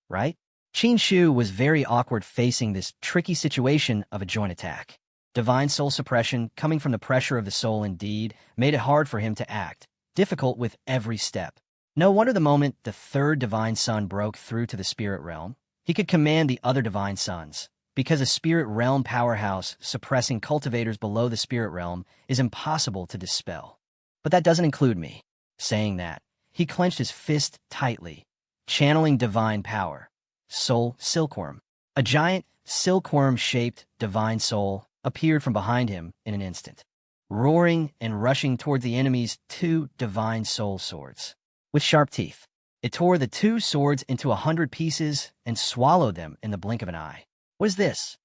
Speaker 1: right? Qin Shu was very awkward facing this tricky situation of a joint attack. Divine soul suppression, coming from the pressure of the soul indeed, made it hard for him to act, difficult with every step. No wonder the moment the third divine son broke through to the spirit realm, he could command the other divine sons, because a spirit realm powerhouse suppressing cultivators below the spirit realm is impossible to dispel. But that doesn't include me. Saying that, he clenched his fist tightly, channeling divine power. Soul Silkworm. A giant, silkworm-shaped divine soul appeared from behind him in an instant, roaring and rushing toward the enemy's two divine soul swords. With sharp teeth, it tore the two swords into 100 pieces and swallowed them in the blink of an eye. What is this?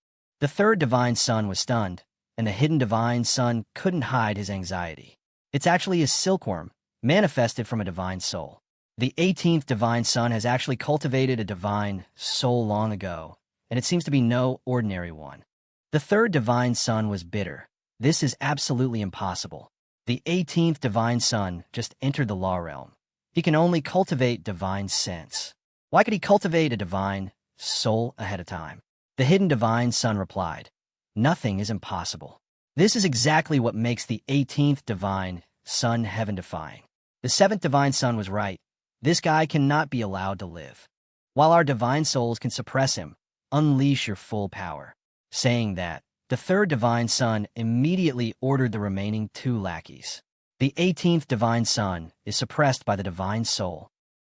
Speaker 1: The third divine son was stunned, and the hidden divine son couldn't hide his anxiety. It's actually a silkworm, manifested from a divine soul. The 18th divine son has actually cultivated a divine soul long ago, and it seems to be no ordinary one. The third divine son was bitter. This is absolutely impossible. The 18th divine son just entered the law realm. He can only cultivate divine sense. Why could he cultivate a divine soul ahead of time? The hidden divine son replied, "Nothing is impossible." This is exactly what makes the 18th divine son heaven-defying. The 7th divine son was right. This guy cannot be allowed to live. While our divine souls can suppress him, unleash your full power. Saying that, the third divine son immediately ordered the remaining two lackeys. The 18th divine son is suppressed by the divine soul.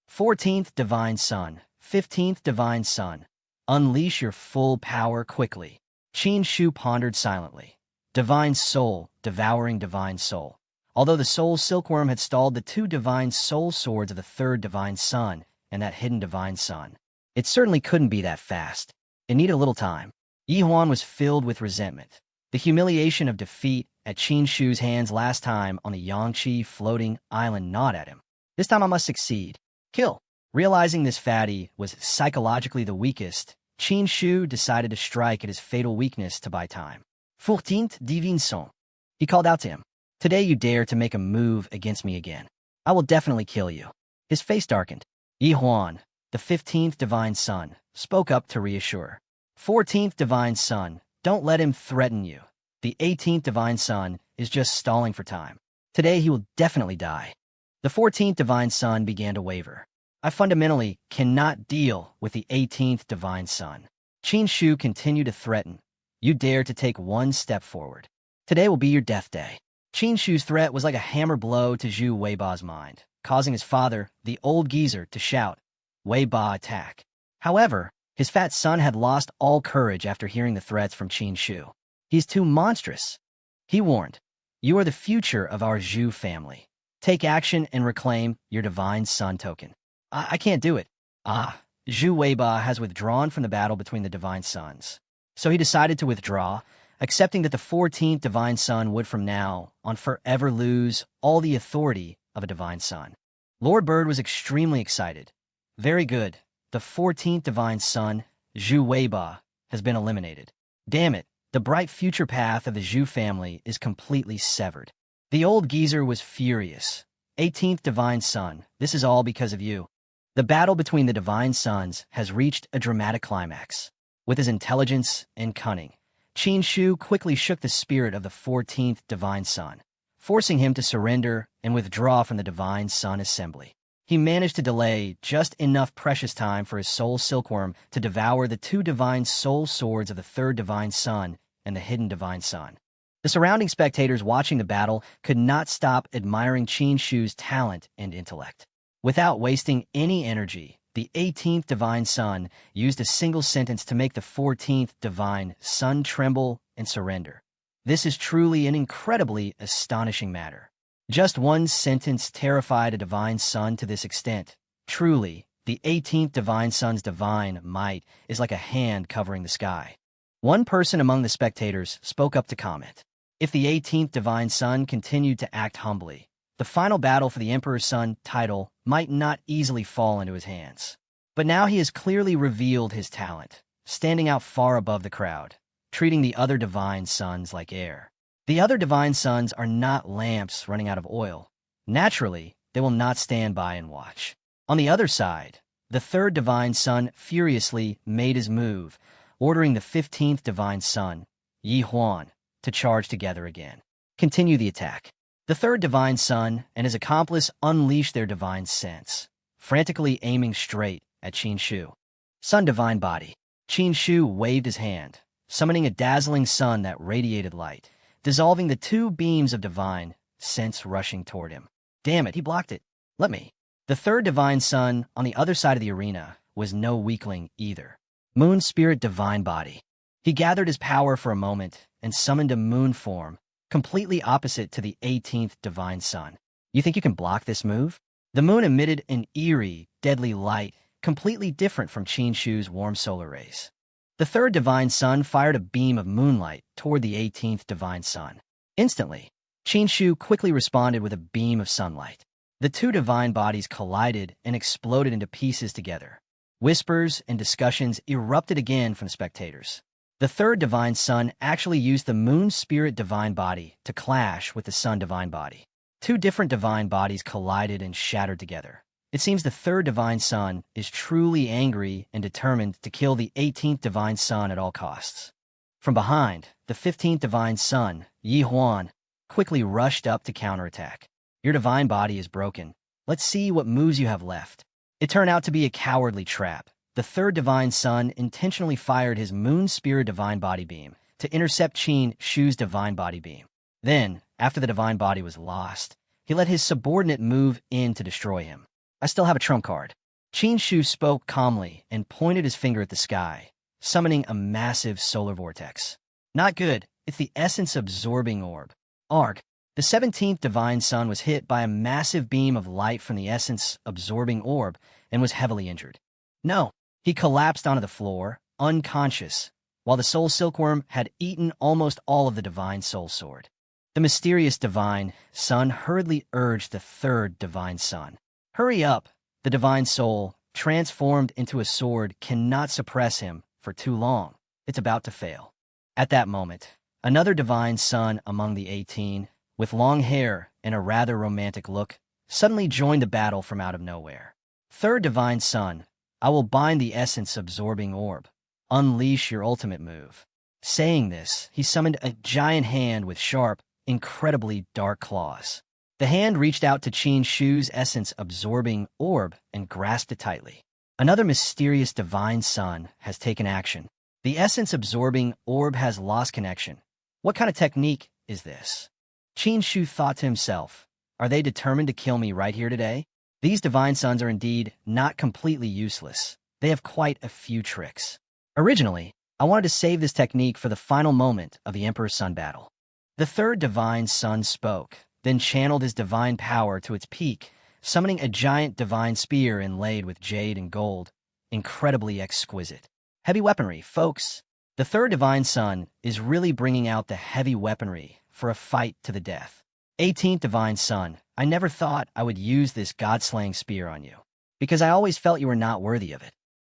Speaker 1: 14th divine son, 15th divine son, unleash your full power quickly. Qin Shu pondered silently. Divine soul, devouring divine soul. Although the soul silkworm had stalled the two divine soul swords of the third divine son and that hidden divine son, it certainly couldn't be that fast. It needed a little time. Yi Huan was filled with resentment. The humiliation of defeat at Qin Shu's hands last time on the Yangtze floating island gnawed at him. This time I must succeed. Kill. Realizing this fatty was psychologically the weakest, Qin Shu decided to strike at his fatal weakness to buy time. 14th divine son. He called out to him. Today you dare to make a move against me again. I will definitely kill you. His face darkened. Yi Huan, the 15th divine son, spoke up to reassure. 14th divine son, don't let him threaten you. The 18th divine son is just stalling for time. Today he will definitely die. The 14th divine son began to waver. I fundamentally cannot deal with the 18th divine son. Qin Shu continued to threaten. You dare to take one step forward. Today will be your death day. Qin Shu's threat was like a hammer blow to Zhu Weiba's mind, causing his father, the old geezer, to shout, "Weiba attack." However, his fat son had lost all courage after hearing the threats from Qin Shu. He's too monstrous. He warned, "You are the future of our Zhu family. Take action and reclaim your divine son token." I can't do it. Zhu Weiba has withdrawn from the battle between the divine sons. So he decided to withdraw, accepting that the 14th divine son would from now on forever lose all the authority of a divine son. Lord Bird was extremely excited. Very good. The 14th divine son, Zhu Weiba, has been eliminated. Damn it, the bright future path of the Zhu family is completely severed. The old geezer was furious. 18th divine son, this is all because of you. The battle between the divine sons has reached a dramatic climax. With his intelligence and cunning, Qin Shu quickly shook the spirit of the 14th divine son, forcing him to surrender and withdraw from the divine son assembly. He managed to delay just enough precious time for his soul silkworm to devour the two divine soul swords of the third divine son and the hidden divine son. The surrounding spectators watching the battle could not stop admiring Qin Shu's talent and intellect. Without wasting any energy, the 18th Divine Sun used a single sentence to make the 14th Divine Sun tremble and surrender. This is truly an incredibly astonishing matter. Just one sentence terrified a Divine Sun to this extent. Truly, the 18th Divine Sun's divine might is like a hand covering the sky. One person among the spectators spoke up to comment. If the 18th Divine Sun continued to act humbly, the final battle for the Emperor's Son title might not easily fall into his hands. But now he has clearly revealed his talent, standing out far above the crowd, treating the other Divine Sons like air. The other Divine Sons are not lamps running out of oil. Naturally, they will not stand by and watch. On the other side, the third Divine Sun furiously made his move, ordering the 15th Divine Sun, Yi Huan, to charge together again. Continue the attack. The third Divine Sun and his accomplice unleashed their divine sense, frantically aiming straight at Qin Shu. Sun Divine Body. Qin Shu waved his hand, summoning a dazzling sun that radiated light, dissolving the two beams of divine sense rushing toward him. Damn it, he blocked it. Let me. The third Divine Sun on the other side of the arena was no weakling either. Moon Spirit Divine Body. He gathered his power for a moment and summoned a moon form, completely opposite to the 18th Divine Sun. You think you can block this move? The moon emitted an eerie, deadly light, completely different from Qin Shu's warm solar rays. The third Divine Sun fired a beam of moonlight toward the 18th Divine Sun. Instantly, Qin Shu quickly responded with a beam of sunlight. The two divine bodies collided and exploded into pieces together. Whispers and discussions erupted again from the spectators. The third Divine Sun actually used the Moon Spirit Divine Body to clash with the Sun Divine Body. Two different divine bodies collided and shattered together. It seems the third Divine Sun is truly angry and determined to kill the 18th Divine Sun at all costs. From behind, the 15th Divine Sun, Yi Huan, quickly rushed up to counterattack. Your divine body is broken. Let's see what moves you have left. It turned out to be a cowardly trap. The third Divine Sun intentionally fired his Moon Spirit Divine Body Beam to intercept Qin Shu's Divine Body Beam. Then, after the Divine Body was lost, he let his subordinate move in to destroy him. I still have a trump card. Qin Shu spoke calmly and pointed his finger at the sky, summoning a massive solar vortex. Not good. It's the essence-absorbing orb. Arg. The 17th Divine Sun was hit by a massive beam of light from the essence-absorbing orb and was heavily injured. No, he collapsed onto the floor, unconscious, while the Soul Silkworm had eaten almost all of the Divine Soul Sword. The mysterious Divine Sun hurriedly urged the third Divine Sun. Hurry up! The Divine Soul, transformed into a sword, cannot suppress him for too long. It's about to fail. At that moment, another Divine Sun among the 18, with long hair and a rather romantic look, suddenly joined the battle from out of nowhere. Third Divine Sun, I will bind the essence-absorbing orb. Unleash your ultimate move. Saying this, he summoned a giant hand with sharp, incredibly dark claws. The hand reached out to Qin Shu's essence-absorbing orb and grasped it tightly. Another mysterious Divine Sun has taken action. The essence-absorbing orb has lost connection. What kind of technique is this? Qin Shu thought to himself, are they determined to kill me right here today? These Divine Suns are indeed not completely useless. They have quite a few tricks. Originally, I wanted to save this technique for the final moment of the Emperor's Sun battle. The third Divine Sun spoke, then channeled his divine power to its peak, summoning a giant divine spear inlaid with jade and gold, incredibly exquisite. Heavy weaponry, folks. The third Divine Sun is really bringing out the heavy weaponry for a fight to the death. 18th Divine Sun, I never thought I would use this god-slaying spear on you, because I always felt you were not worthy of it.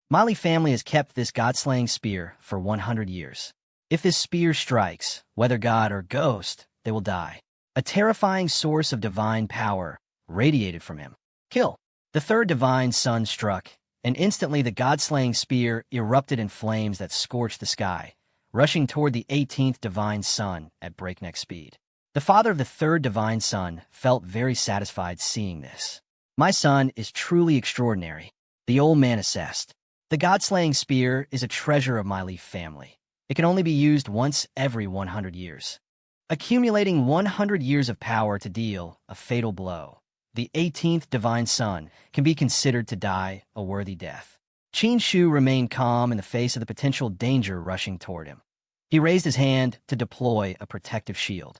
Speaker 1: Miley family has kept this god-slaying spear for 100 years. If this spear strikes, whether god or ghost, they will die. A terrifying source of divine power radiated from him. Kill. The third Divine Sun struck, and instantly the god-slaying spear erupted in flames that scorched the sky, rushing toward the 18th Divine Sun at breakneck speed. The father of the third Divine Sun felt very satisfied seeing this. My son is truly extraordinary, the old man assessed. The god-slaying spear is a treasure of my Leaf family. It can only be used once every 100 years. accumulating 100 years of power to deal a fatal blow. The 18th divine son can be considered to die a worthy death. Qin Shu remained calm in the face of the potential danger rushing toward him. He raised his hand to deploy a protective shield.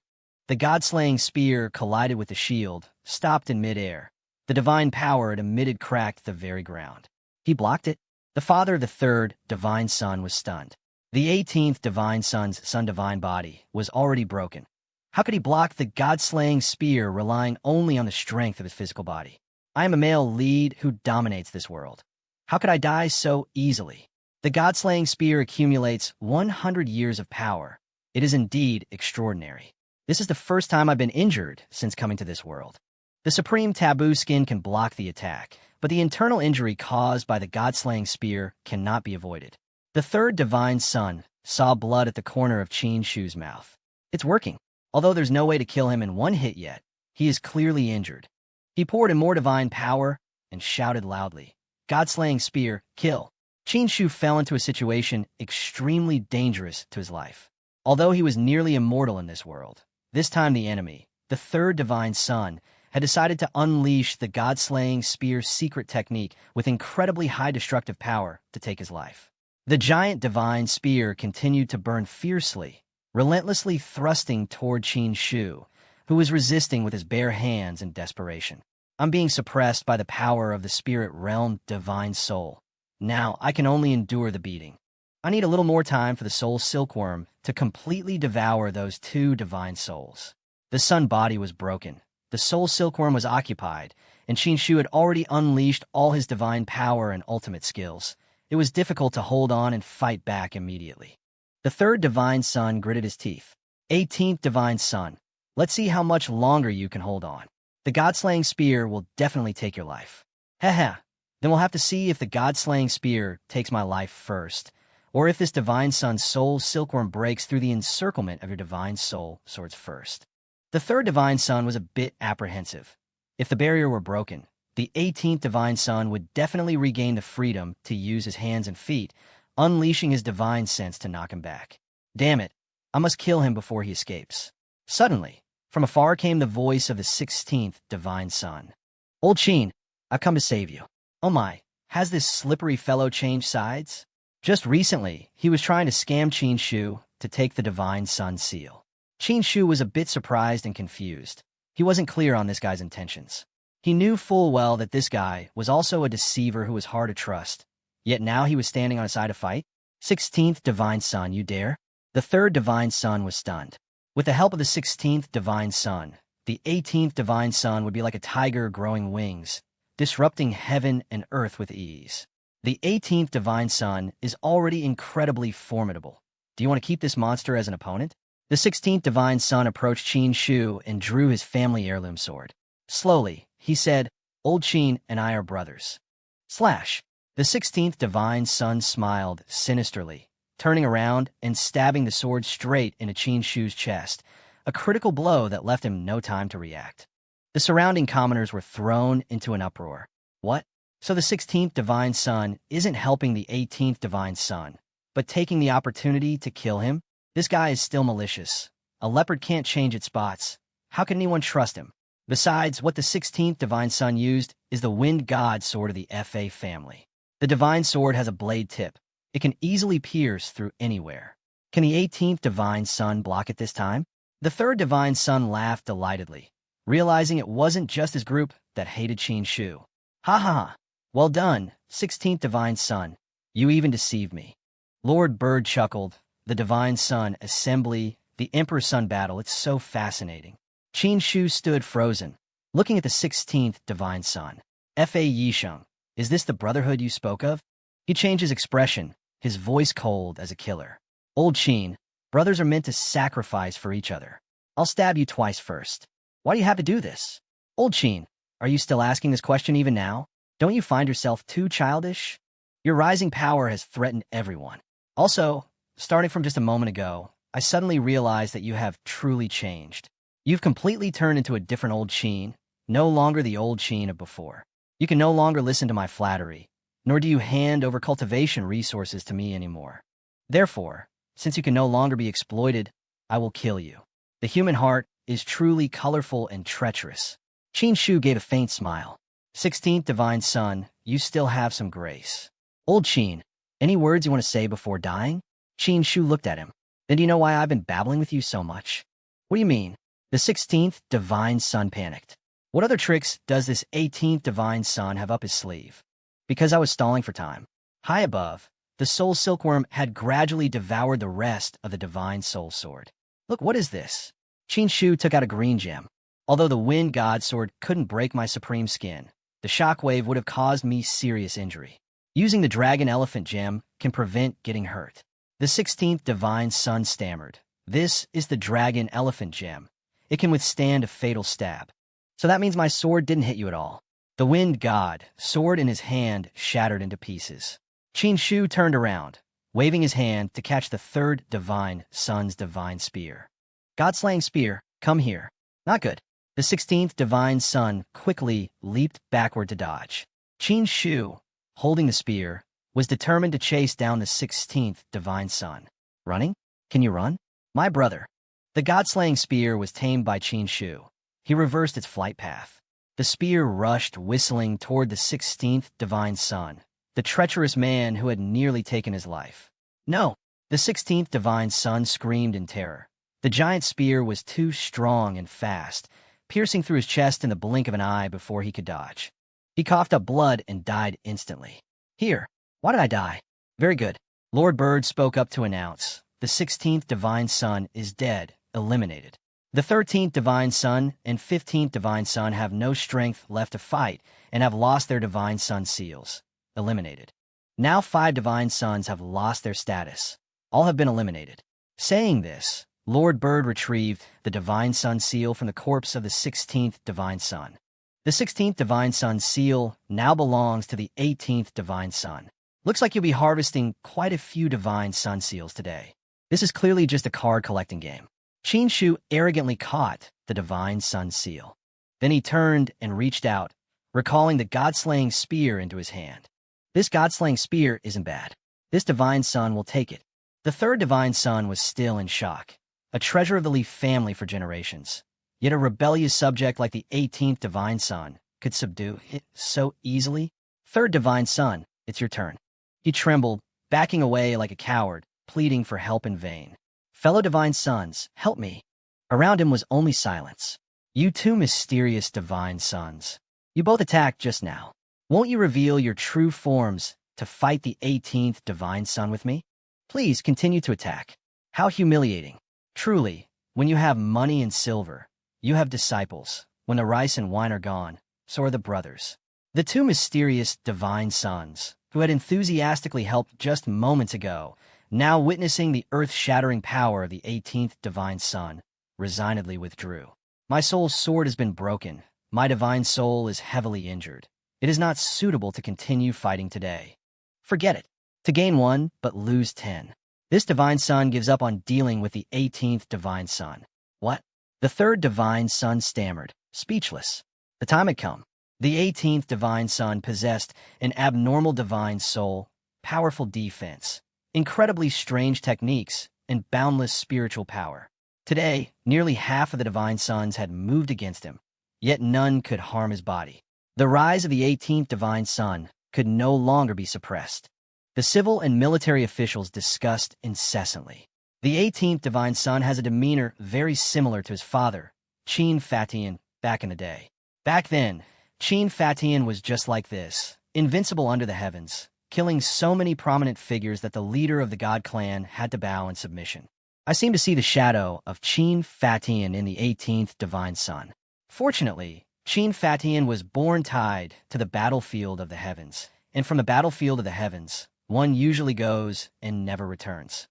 Speaker 1: The god-slaying spear collided with the shield, stopped in midair. The divine power it emitted cracked the very ground. He blocked it. The father of the third divine son was stunned. The 18th divine son's sun-divine body was already broken. How could he block the god-slaying spear relying only on the strength of his physical body? I am a male lead who dominates this world. How could I die so easily? The god-slaying spear accumulates 100 years of power. It is indeed extraordinary. This is the first time I've been injured since coming to this world. The supreme taboo skin can block the attack, but the internal injury caused by the god-slaying spear cannot be avoided. The third divine son saw blood at the corner of Qin Shu's mouth. It's working. Although there's no way to kill him in one hit yet, he is clearly injured. He poured in more divine power and shouted loudly, "God-slaying spear, kill!" Qin Shu fell into a situation extremely dangerous to his life. Although he was nearly immortal in this world, this time the enemy, the third divine son, had decided to unleash the god-slaying spear's secret technique with incredibly high destructive power to take his life. The giant divine spear continued to burn fiercely, relentlessly thrusting toward Qin Shu, who was resisting with his bare hands in desperation. I'm being suppressed by the power of the spirit realm divine soul. Now I can only endure the beating. I need a little more time for the soul silkworm to completely devour those two divine souls. The sun body was broken. The soul silkworm was occupied, and Qin Shu had already unleashed all his divine power and ultimate skills. It was difficult to hold on and fight back immediately. The third divine son gritted his teeth. 18th divine son, let's see how much longer you can hold on. The god-slaying spear will definitely take your life. Haha, then we'll have to see if the god-slaying spear takes my life first, or if this divine son's soul silkworm breaks through the encirclement of your divine soul swords first. The third divine son was a bit apprehensive. If the barrier were broken, the 18th divine son would definitely regain the freedom to use his hands and feet, unleashing his divine sense to knock him back. Damn it, I must kill him before he escapes. Suddenly, from afar came the voice of the 16th divine son. Old Qin, I've come to save you. Oh my, has this slippery fellow changed sides? Just recently, he was trying to scam Qin Shu to take the divine son seal. Qin Shu was a bit surprised and confused. He wasn't clear on this guy's intentions. He knew full well that this guy was also a deceiver who was hard to trust. Yet now he was standing on his side to fight? 16th divine son, you dare? The third divine son was stunned. With the help of the 16th divine son, the 18th divine son would be like a tiger growing wings, disrupting heaven and earth with ease. The 18th divine son is already incredibly formidable. Do you want to keep this monster as an opponent? The 16th divine son approached Qin Shu and drew his family heirloom sword. Slowly, he said, Old Qin and I are brothers. Slash. The 16th divine son smiled sinisterly, turning around and stabbing the sword straight into Qin Shu's chest, a critical blow that left him no time to react. The surrounding commoners were thrown into an uproar. What? So the 16th divine son isn't helping the 18th divine son, but taking the opportunity to kill him? This guy is still malicious. A leopard can't change its spots. How can anyone trust him? Besides, what the 16th divine son used is the wind god sword of the FA family. The divine sword has a blade tip. It can easily pierce through anywhere. Can the 18th divine son block it this time? The third divine son laughed delightedly, realizing it wasn't just his group that hated Qin Shu. Ha ha ha. Well done, 16th divine son. You even deceived me. Lord Bird chuckled. The divine son assembly, the emperor's son battle, it's so fascinating. Qin Shu stood frozen, looking at the 16th divine son. Fa Yisheng, is this the brotherhood you spoke of? He changed his expression, his voice cold as a killer. Old Qin, brothers are meant to sacrifice for each other. I'll stab you twice first. Why do you have to do this? Old Qin, are you still asking this question even now? Don't you find yourself too childish? Your rising power has threatened everyone. Also, starting from just a moment ago, I suddenly realized that you have truly changed. You've completely turned into a different Old Qin, no longer the Old Qin of before. You can no longer listen to my flattery, nor do you hand over cultivation resources to me anymore. Therefore, since you can no longer be exploited, I will kill you. The human heart is truly colorful and treacherous. Qin Shu gave a faint smile. 16th Divine Son, you still have some grace. Old Qin, any words you want to say before dying? Qin Shu looked at him. Then do you know why I've been babbling with you so much? What do you mean? The 16th Divine Son panicked. What other tricks does this 18th Divine Son have up his sleeve? Because I was stalling for time. High above, the soul silkworm had gradually devoured the rest of the Divine Soul Sword. Look, what is this? Qin Shu took out a green gem. Although the Wind God Sword couldn't break my supreme skin, the shockwave would have caused me serious injury. Using the Dragon Elephant Gem can prevent getting hurt. The 16th Divine Son stammered. This is the Dragon Elephant Gem. It can withstand a fatal stab. So that means my sword didn't hit you at all. The Wind God, sword in his hand, shattered into pieces. Qin Shu turned around, waving his hand to catch the third Divine Son's divine spear. God-slaying spear, come here. Not good. The 16th Divine Son quickly leaped backward to dodge. Qin Shu, holding the spear, was determined to chase down the 16th Divine Son. Running? Can you run? My brother. The God-slaying spear was tamed by Qin Shu. He reversed its flight path. The spear rushed whistling toward the 16th Divine Son, the treacherous man who had nearly taken his life. No! The 16th Divine Son screamed in terror. The giant spear was too strong and fast, piercing through his chest in the blink of an eye before he could dodge. He coughed up blood and died instantly. Here. Why did I die? Very good. Lord Bird spoke up to announce, the 16th Divine Son is dead, eliminated. The 13th Divine Son and 15th Divine Son have no strength left to fight and have lost their Divine Son seals. Eliminated. Now 5 Divine Sons have lost their status. All have been eliminated. Saying this, Lord Bird retrieved the Divine Son seal from the corpse of the 16th Divine Son. The 16th Divine Son seal now belongs to the 18th Divine Son. Looks like you'll be harvesting quite a few Divine Son seals today. This is clearly just a card-collecting game. Qin Shu arrogantly caught the Divine Son seal. Then he turned and reached out, recalling the God-slaying spear into his hand. This God-slaying spear isn't bad. This Divine Son will take it. The third Divine Son was still in shock. A treasure of the Leaf family for generations. Yet a rebellious subject like the 18th Divine Son could subdue it so easily. Third Divine Son, it's your turn. He trembled, backing away like a coward, pleading for help in vain. Fellow Divine Sons, help me. Around him was only silence. You two mysterious Divine Sons. You both attacked just now. Won't you reveal your true forms to fight the 18th Divine Son with me? Please continue to attack. How humiliating. Truly, when you have money and silver, you have disciples. When the rice and wine are gone, so are the brothers. The two mysterious Divine Sons, who had enthusiastically helped just moments ago, now witnessing the earth-shattering power of the 18th Divine Son, resignedly withdrew. My soul's sword has been broken. My divine soul is heavily injured. It is not suitable to continue fighting today. Forget it. To gain 1, but lose 10. This Divine Son gives up on dealing with the 18th Divine Son. What? The third Divine Son stammered, speechless. The time had come. The 18th Divine Son possessed an abnormal divine soul, powerful defense, incredibly strange techniques, and boundless spiritual power. Today, nearly half of the Divine Sons had moved against him, yet none could harm his body. The rise of the 18th Divine Son could no longer be suppressed. The civil and military officials discussed incessantly. The 18th Divine Son has a demeanor very similar to his father, Qin Fatian, back in the day. Back then, Qin Fatian was just like this, invincible under the heavens, killing so many prominent figures that the leader of the God clan had to bow in submission. I seem to see the shadow of Qin Fatian in the 18th Divine Son. Fortunately, Qin Fatian was born tied to the battlefield of the heavens, and from the battlefield of the heavens, one usually goes and never returns.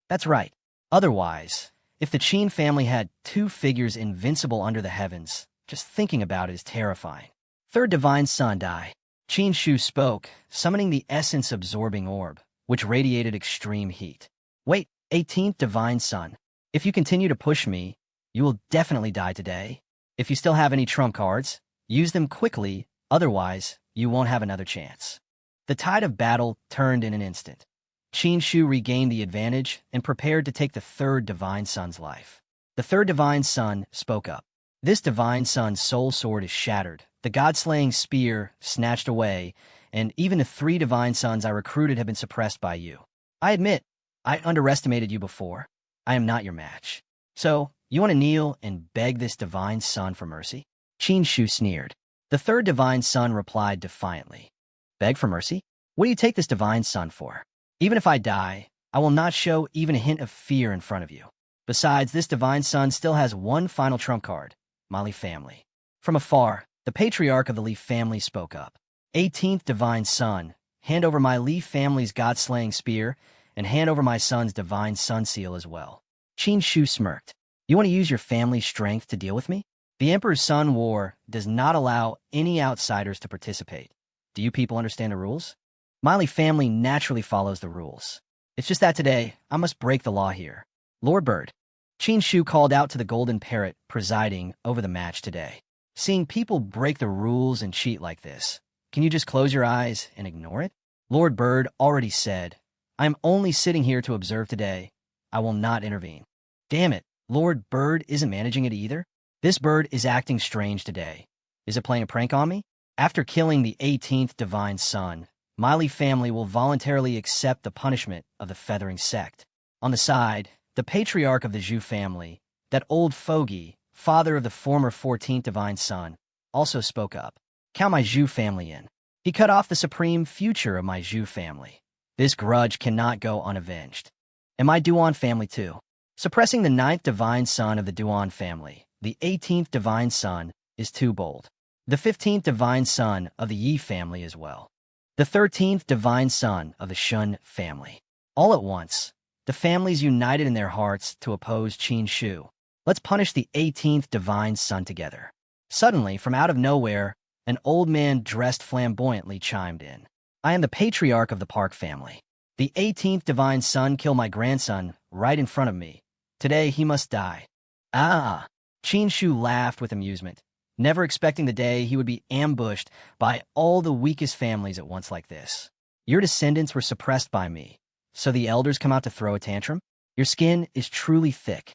Speaker 1: That's right. Otherwise, if the Qin family had 2 figures invincible under the heavens, just thinking about it is terrifying. Third Divine Son die. Qin Shu spoke, summoning the essence-absorbing orb, which radiated extreme heat. Wait, 18th Divine Son. If you continue to push me, you will definitely die today. If you still have any trump cards, use them quickly, otherwise, you won't have another chance. The tide of battle turned in an instant. Qin Shu regained the advantage and prepared to take the third Divine Son's life. The third divine son spoke up. This divine son's soul sword is shattered, the god-slaying spear snatched away, and even the 3 divine sons I recruited have been suppressed by you. I admit, I underestimated you before. I am not your match. So, you want to kneel and beg this divine son for mercy? Qin Shu sneered. The third divine son replied defiantly. Beg for mercy? What do you take this divine son for? Even if I die, I will not show even a hint of fear in front of you. Besides, this divine son still has one final trump card, my Li family. From afar, the patriarch of the Li family spoke up. 18th divine son, hand over my Li family's god-slaying spear, and hand over my son's divine sun seal as well. Qin Shu smirked. You want to use your family's strength to deal with me? The Emperor's Sun War does not allow any outsiders to participate. Do you people understand the rules? My Li family naturally follows the rules. It's just that today, I must break the law here. Lord Bird. Qin Shu called out to the golden parrot presiding over the match today. Seeing people break the rules and cheat like this, can you just close your eyes and ignore it? Lord Bird already said, I am only sitting here to observe today. I will not intervene. Damn it, Lord Bird isn't managing it either? This bird is acting strange today. Is it playing a prank on me? After killing the 18th divine son, my Li family will voluntarily accept the punishment of the feathering sect. On the side, the patriarch of the Zhu family, that old fogey, father of the former 14th divine son, also spoke up. Count my Zhu family in. He cut off the supreme future of my Zhu family. This grudge cannot go unavenged. And my Duan family too. Suppressing the 9th divine son of the Duan family, the 18th divine son, is too bold. The 15th divine son of the Yi family as well. The 13th divine son of the Shun family. All at once, the families united in their hearts to oppose Qin Shu. Let's punish the 18th divine son together. Suddenly, from out of nowhere, an old man dressed flamboyantly chimed in. I am the patriarch of the Park family. The 18th divine son killed my grandson right in front of me. Today he must die. Ah! Qin Shu laughed with amusement, never expecting the day he would be ambushed by all the weakest families at once like this. Your descendants were suppressed by me, so the elders come out to throw a tantrum? Your skin is truly thick.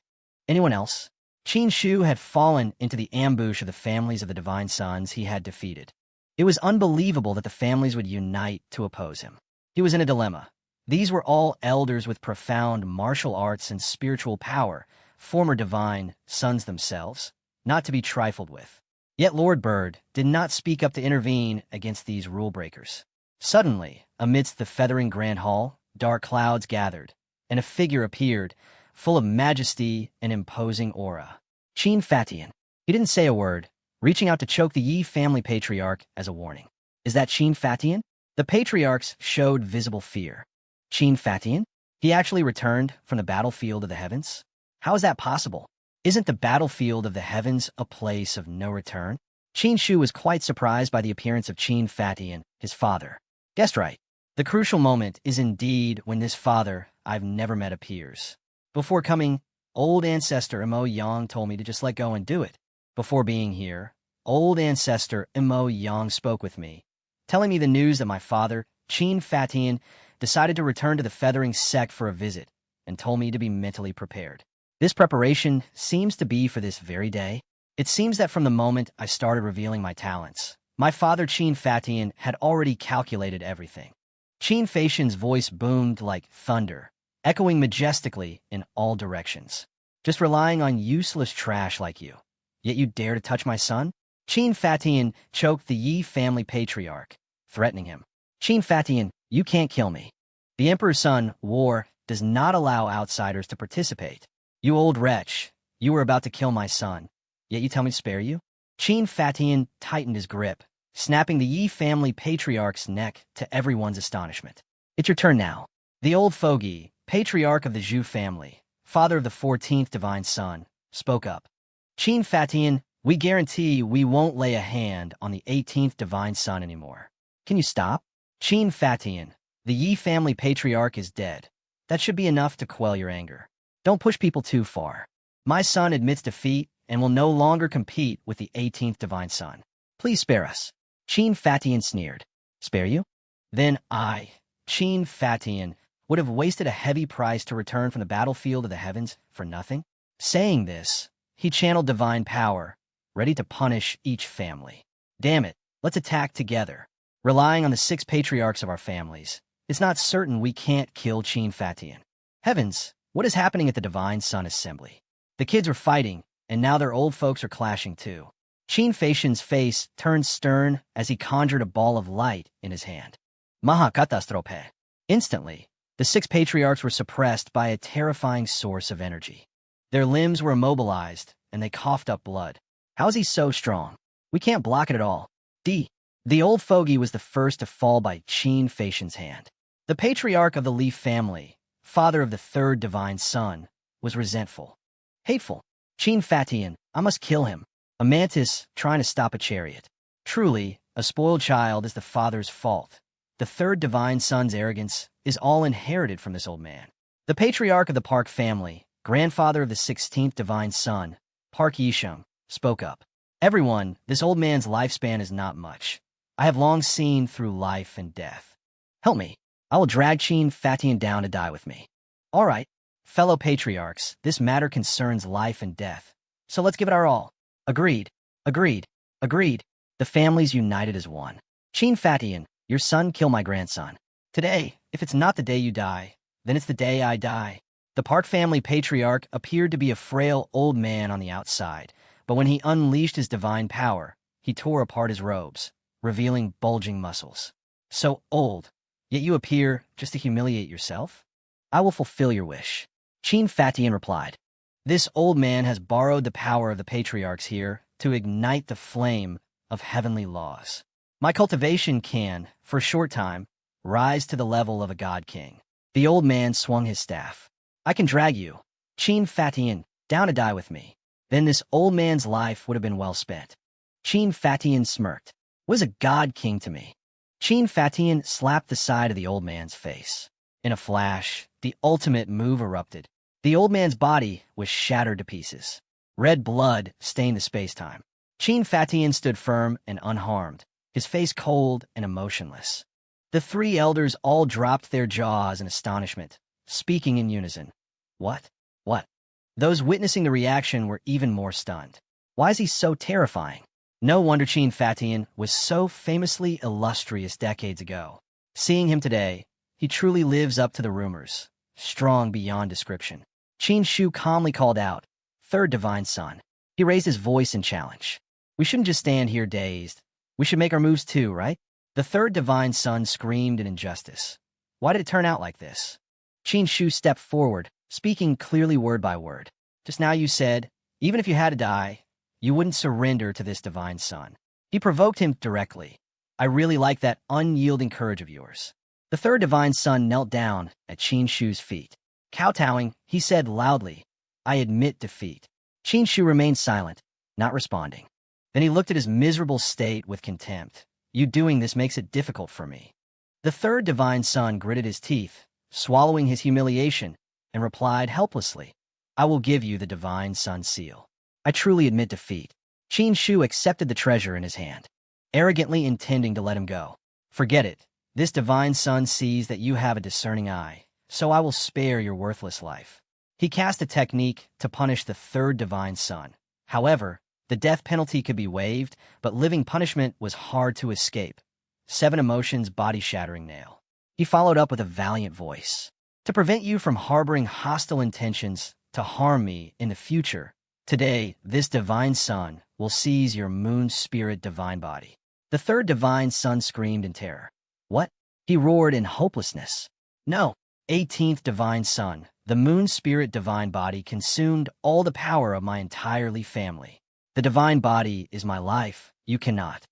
Speaker 1: Anyone else? Qin Shu had fallen into the ambush of the families of the divine sons he had defeated. It was unbelievable that the families would unite to oppose him. He was in a dilemma. These were all elders with profound martial arts and spiritual power, former divine sons themselves, not to be trifled with. Yet Lord Bird did not speak up to intervene against these rule breakers. Suddenly, amidst the feathering grand hall, dark clouds gathered, and a figure appeared, full of majesty and imposing aura. Qin Fatian. He didn't say a word, reaching out to choke the Yi family patriarch as a warning. Is that Qin Fatian? The patriarchs showed visible fear. Qin Fatian? He actually returned from the battlefield of the heavens? How is that possible? Isn't the battlefield of the heavens a place of no return? Qin Shu was quite surprised by the appearance of Qin Fatian, his father. Guessed right. The crucial moment is indeed when this father I've never met appears. Before coming, old ancestor Mo Yang told me to just let go and do it. Before being here, old ancestor Mo Yang spoke with me, telling me the news that my father, Qin Fatian, decided to return to the feathering sect for a visit, and told me to be mentally prepared. This preparation seems to be for this very day. It seems that from the moment I started revealing my talents, my father Qin Fatian had already calculated everything. Qin Fatian's voice boomed like thunder, echoing majestically in all directions. Just relying on useless trash like you. Yet you dare to touch my son? Qin Fatian choked the Yi family patriarch, threatening him. Qin Fatian, you can't kill me. The Emperor's Sun War does not allow outsiders to participate. You old wretch, you were about to kill my son, yet you tell me to spare you? Qin Fatian tightened his grip, snapping the Yi family patriarch's neck to everyone's astonishment. It's your turn now. The old fogey, patriarch of the Zhu family, father of the 14th divine son, spoke up. Qin Fatian, we guarantee we won't lay a hand on the 18th divine son anymore. Can you stop? Qin Fatian, the Yi family patriarch is dead. That should be enough to quell your anger. Don't push people too far. My son admits defeat and will no longer compete with the 18th divine son. Please spare us. Qin Fatian sneered. Spare you? Then I, Qin Fatian, would have wasted a heavy price to return from the battlefield of the heavens for nothing? Saying this, he channeled divine power, ready to punish each family. Damn it, let's attack together. Relying on the 6 patriarchs of our families, it's not certain we can't kill Qin Fatian. Heavens, what is happening at the Divine Sun Assembly? The kids are fighting, and now their old folks are clashing too. Qin Fatian's face turned stern as he conjured a ball of light in his hand. Maha katastrope. Instantly, the 6 patriarchs were suppressed by a terrifying source of energy. Their limbs were immobilized, and they coughed up blood. How is he so strong? We can't block it at all. The old fogey was the first to fall by Qin Fatian's hand. The patriarch of the Leaf family, father of the 3rd divine son, was resentful. Hateful. Qin Fatian, I must kill him. A mantis trying to stop a chariot. Truly, a spoiled child is the father's fault. The 3rd divine son's arrogance is all inherited from this old man. The patriarch of the Park family, grandfather of the 16th divine son, Park Yisheng, spoke up. Everyone, this old man's lifespan is not much. I have long seen through life and death. Help me. I will drag Qin Fatian down to die with me. All right, fellow patriarchs, this matter concerns life and death. So let's give it our all. Agreed. Agreed. Agreed. The families united as one. Qin Fatian, your son killed my grandson. Today, if it's not the day you die, then it's the day I die. The Park family patriarch appeared to be a frail old man on the outside, but when he unleashed his divine power, he tore apart his robes, revealing bulging muscles. So old, yet you appear just to humiliate yourself? I will fulfill your wish. Qin Fatian replied. This old man has borrowed the power of the patriarchs here to ignite the flame of heavenly laws. My cultivation can, for a short time, rise to the level of a god king. The old man swung his staff. I can drag you, Qin Fatian, down to die with me. Then this old man's life would have been well spent. Qin Fatian smirked. What is a god king to me? Qin Fatian slapped the side of the old man's face. In a flash, the ultimate move erupted. The old man's body was shattered to pieces. Red blood stained the space-time. Qin Fatian stood firm and unharmed, his face cold and emotionless. The 3 elders all dropped their jaws in astonishment, speaking in unison. What? What? Those witnessing the reaction were even more stunned. Why is he so terrifying? No wonder Qin Fatian was so famously illustrious decades ago. Seeing him today, he truly lives up to the rumors, strong beyond description. Qin Shu calmly called out, 3rd divine son. He raised his voice in challenge. We shouldn't just stand here dazed. We should make our moves too, right? The 3rd divine son screamed in injustice. Why did it turn out like this? Qin Shu stepped forward, speaking clearly word by word. Just now you said, even if you had to die, you wouldn't surrender to this divine son. He provoked him directly. I really like that unyielding courage of yours. The 3rd divine son knelt down at Qin Shu's feet. Kowtowing, he said loudly, I admit defeat. Qin Shu remained silent, not responding. Then he looked at his miserable state with contempt. You doing this makes it difficult for me. The 3rd divine son gritted his teeth, swallowing his humiliation, and replied helplessly, I will give you the divine son seal. I truly admit defeat. Qin Shu accepted the treasure in his hand, arrogantly intending to let him go. Forget it. This divine son sees that you have a discerning eye, so I will spare your worthless life. He cast a technique to punish the 3rd divine son. However, the death penalty could be waived, but living punishment was hard to escape. 7 emotions body-shattering nail. He followed up with a valiant voice. To prevent you from harboring hostile intentions to harm me in the future, today, this divine son will seize your moon spirit divine body. The 3rd divine son screamed in terror. What? He roared in hopelessness. No. 18th divine son, the moon spirit divine body consumed all the power of my entirely family. The divine body is my life. You cannot.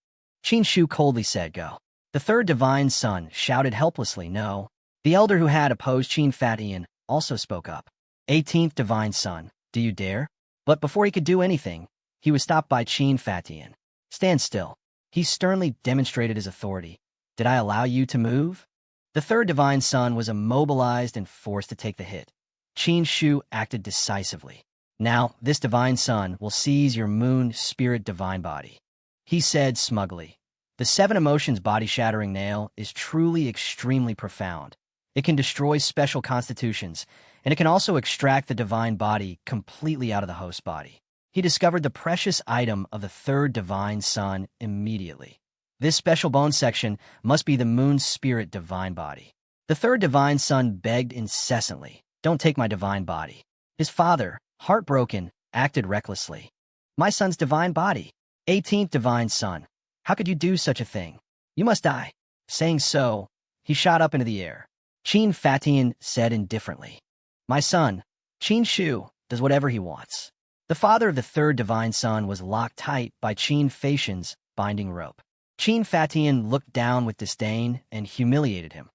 Speaker 1: Qin Shu coldly said, go. The 3rd divine son shouted helplessly, no. The elder who had opposed Qin Fatian also spoke up. 18th divine son, do you dare? But before he could do anything, he was stopped by Qin Fatian. Stand still. He sternly demonstrated his authority. Did I allow you to move? The 3rd divine son was immobilized and forced to take the hit. Qin Shu acted decisively. Now, this divine son will seize your moon spirit divine body. He said smugly. The 7 emotions body-shattering nail is truly extremely profound. It can destroy special constitutions, and it can also extract the divine body completely out of the host body. He discovered the precious item of the third divine son immediately. This special bone section must be the moon's spirit divine body. The third divine son begged incessantly, "Don't take my divine body." His father, heartbroken, acted recklessly. "My son's divine body, 18th divine son. How could you do such a thing? You must die." Saying so, he shot up into the air. Qin Fatian said indifferently, "My son, Qin Shu, does whatever he wants." The father of the third divine son was locked tight by Qin Fatian's binding rope. Qin Fatian looked down with disdain and humiliated him.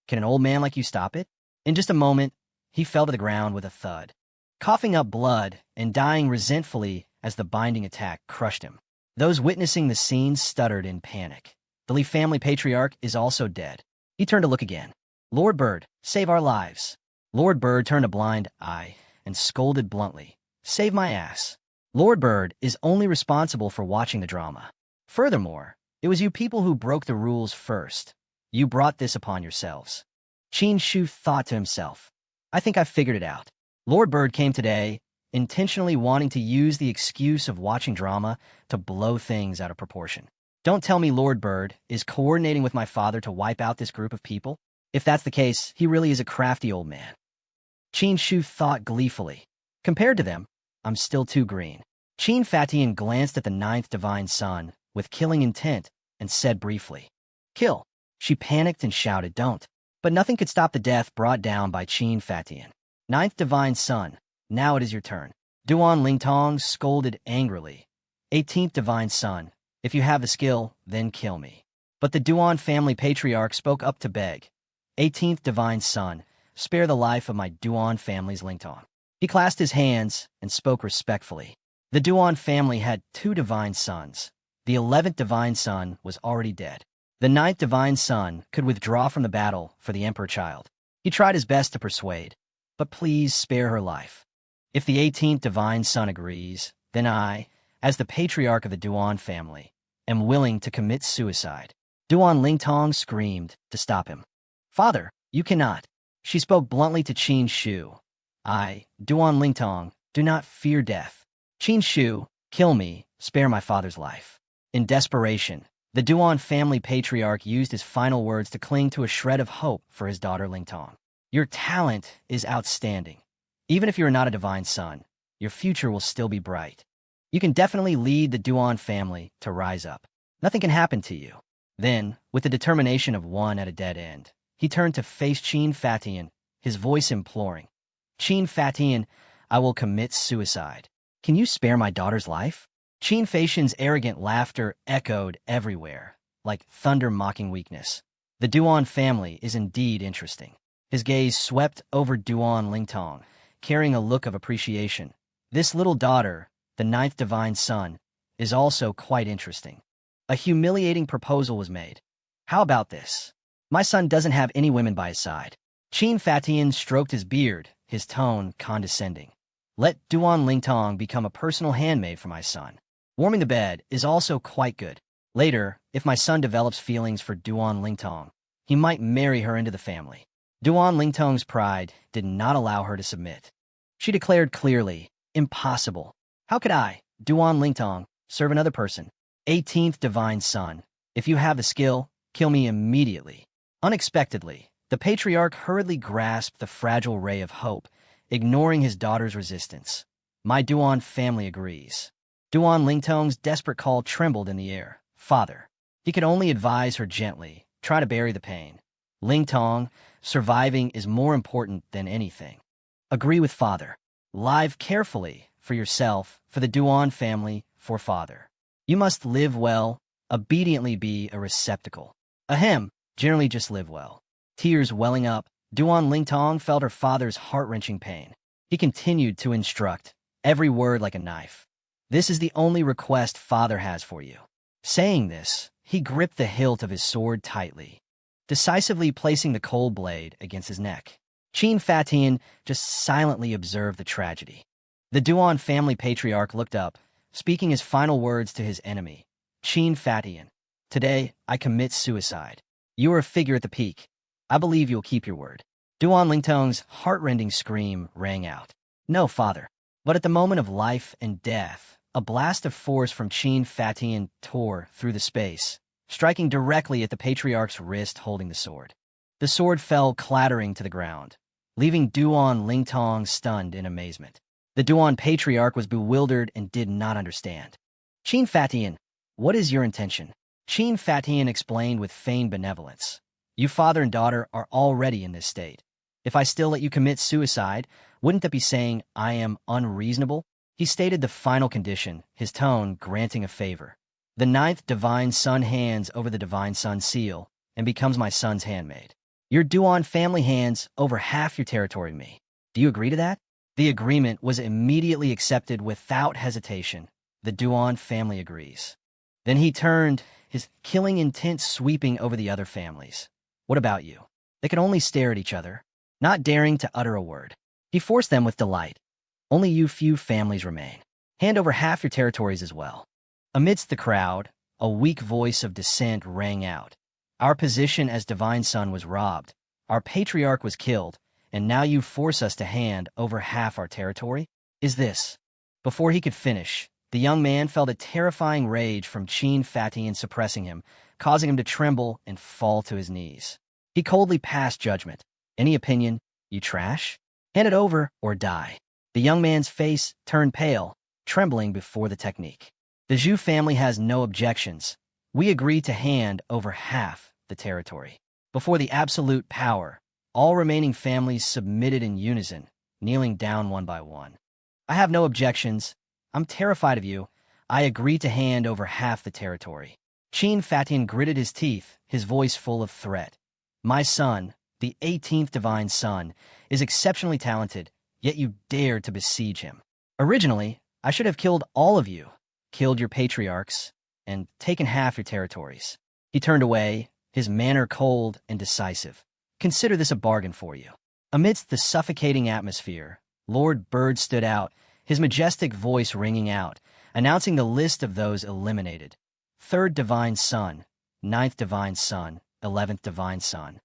Speaker 1: "Can an old man like you stop it?" In just a moment, he fell to the ground with a thud, coughing up blood and dying resentfully as the binding attack crushed him. Those witnessing the scene stuttered in panic. The Li family patriarch is also dead. He turned to look again. "Lord Bird, save our lives." Lord Bird turned a blind eye and scolded bluntly, "Save my ass. Lord Bird is only responsible for watching the drama. Furthermore, it was you people who broke the rules first. You brought this upon yourselves." Qin Shu thought to himself, "I think I've figured it out. Lord Bird came today, intentionally wanting to use the excuse of watching drama to blow things out of proportion. Don't tell me Lord Bird is coordinating with my father to wipe out this group of people? If that's the case, he really is a crafty old man." Qin Shu thought gleefully. "Compared to them, I'm still too green." Qin Fatian glanced at the ninth divine son with killing intent and said briefly, "Kill." She panicked and shouted, "Don't." But nothing could stop the death brought down by Qin Fatian. "Ninth divine son, now it is your turn." Duan Lingtong scolded angrily. "18th divine son, if you have the skill, then kill me." But the Duan family patriarch spoke up to beg. "18th divine son, spare the life of my Duan family's Lingtong." He clasped his hands and spoke respectfully. The Duan family had 2 divine sons. The 11th divine son was already dead. The 9th divine son could withdraw from the battle for the emperor child. He tried his best to persuade, "But please spare her life." If the 18th divine son agrees, then I, as the patriarch of the Duan family, am willing to commit suicide. Duan Lingtong screamed to stop him. "Father, you cannot." She spoke bluntly to Qin Shu. "I, Duan Lingtong, do not fear death. Qin Shu, kill me, spare my father's life." In desperation, the Duan family patriarch used his final words to cling to a shred of hope for his daughter Lingtong. "Your talent is outstanding. Even if you are not a divine son, your future will still be bright. You can definitely lead the Duan family to rise up. Nothing can happen to you." Then, with the determination of one at a dead end, he turned to face Qin Fatian, his voice imploring. "Qin Fatian, I will commit suicide. Can you spare my daughter's life?" Qin Fatian's arrogant laughter echoed everywhere, like thunder mocking weakness. The Duan family is indeed interesting. His gaze swept over Duan Lingtong, carrying a look of appreciation. This little daughter, the 9th divine son, is also quite interesting. A humiliating proposal was made. "How about this? My son doesn't have any women by his side." Qin Fatian stroked his beard, his tone condescending. "Let Duan Lingtong become a personal handmaid for my son. Warming the bed is also quite good. Later, if my son develops feelings for Duan Lingtong, he might marry her into the family." Duan Lingtong's pride did not allow her to submit. She declared clearly, "Impossible. How could I, Duan Lingtong, serve another person? 18th divine son, if you have the skill, kill me immediately." Unexpectedly, the patriarch hurriedly grasped the fragile ray of hope, ignoring his daughter's resistance. "My Duan family agrees." Duan Lingtong's desperate call trembled in the air. "Father." He could only advise her gently, try to bury the pain. "Lingtong, surviving is more important than anything. Agree with father. Live carefully, for yourself, for the Duan family, for father. You must live well, obediently be a receptacle. Ahem, generally just live well." Tears welling up, Duan Lingtong felt her father's heart-wrenching pain. He continued to instruct, every word like a knife. "This is the only request father has for you." Saying this, he gripped the hilt of his sword tightly, decisively placing the cold blade against his neck. Qin Fatian just silently observed the tragedy. The Duan family patriarch looked up, speaking his final words to his enemy. "Qin Fatian, today I commit suicide. You are a figure at the peak. I believe you'll keep your word." Duan Lingtong's heart-rending scream rang out. No, father. But at the moment of life and death, a blast of force from Qin Fatian tore through the space, striking directly at the patriarch's wrist holding the sword. The sword fell clattering to the ground, leaving Duan Lingtong stunned in amazement. The Duan patriarch was bewildered and did not understand. Qin Fatian, what is your intention? Qin Fatian explained with feigned benevolence. You father and daughter are already in this state. If I still let you commit suicide, wouldn't that be saying I am unreasonable? He stated the final condition, his tone granting a favor. The ninth divine son hands over the divine son seal and becomes my son's handmaid. Your Duan family hands over half your territory to me. Do you agree to that? The agreement was immediately accepted without hesitation. The Duan family agrees. Then he turned, his killing intent sweeping over the other families. What about you? They could only stare at each other, not daring to utter a word. He forced them with delight. Only you few families remain. Hand over half your territories as well. Amidst the crowd, a weak voice of dissent rang out. Our position as divine son was robbed. Our patriarch was killed, and now you force us to hand over half our territory? Is this? Before he could finish, the young man felt a terrifying rage from Qin Fatian suppressing him, causing him to tremble and fall to his knees. He coldly passed judgment. Any opinion, you trash? Hand it over or die. The young man's face turned pale, trembling before the technique. The Zhu family has no objections. We agree to hand over half the territory. Before the absolute power, all remaining families submitted in unison, kneeling down one by one. I have no objections. I'm terrified of you. I agree to hand over half the territory. Qin Fatian gritted his teeth, his voice full of threat. My son, the 18th divine son, is exceptionally talented, yet you dared to besiege him. Originally, I should have killed all of you, killed your patriarchs, and taken half your territories. He turned away, his manner cold and decisive. Consider this a bargain for you. Amidst the suffocating atmosphere, Lord Bird stood out, his majestic voice ringing out, announcing the list of those eliminated. 3rd divine son, 9th divine son, 11th divine son.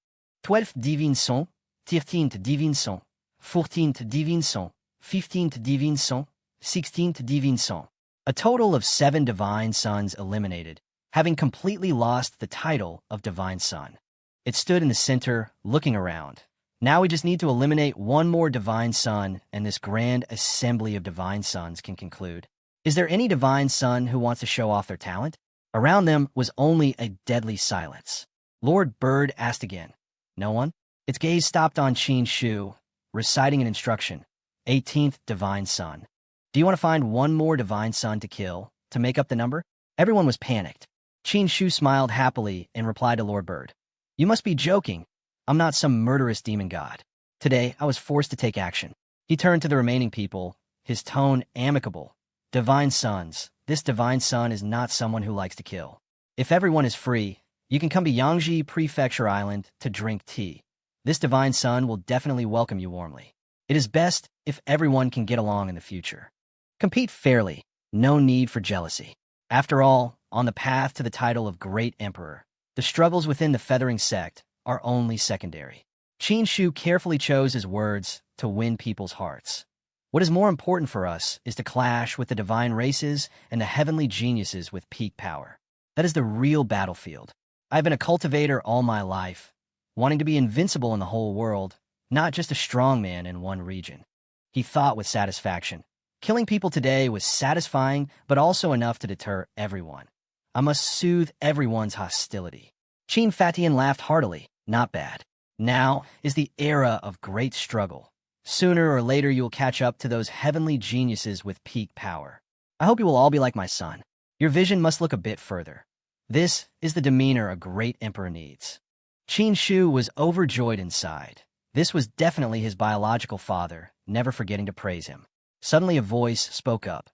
Speaker 1: 12th divine son, 13th divine son, 14th divine son, 15th divine son, 16th divine son. A total of 7 divine sons eliminated, having completely lost the title of divine son. It stood in the center, looking around. Now we just need to eliminate one more divine son, and this grand assembly of divine sons can conclude. Is there any divine son who wants to show off their talent? Around them was only a deadly silence. Lord Bird asked again. No one? Its gaze stopped on Qin Shu, reciting an instruction. 18th divine son. Do you want to find one more divine son to kill, to make up the number? Everyone was panicked. Qin Shu smiled happily and replied to Lord Bird. You must be joking. I'm not some murderous demon god. Today, I was forced to take action. He turned to the remaining people, his tone amicable. Divine sons, this divine son is not someone who likes to kill. If everyone is free, you can come to Yangji Prefecture Island to drink tea. This divine son will definitely welcome you warmly. It is best if everyone can get along in the future. Compete fairly, no need for jealousy. After all, on the path to the title of Great Emperor, the struggles within the feathering sect are only secondary. Qin Shu carefully chose his words to win people's hearts. What is more important for us is to clash with the divine races and the heavenly geniuses with peak power. That is the real battlefield. I've been a cultivator all my life, wanting to be invincible in the whole world, not just a strong man in one region. He thought with satisfaction. Killing people today was satisfying, but also enough to deter everyone. I must soothe everyone's hostility. Qin Fatian laughed heartily. Not bad. Now is the era of great struggle. Sooner or later you will catch up to those heavenly geniuses with peak power. I hope you will all be like my son. Your vision must look a bit further. This is the demeanor a great emperor needs. Qin Shu was overjoyed inside. This was definitely his biological father, never forgetting to praise him. Suddenly a voice spoke up.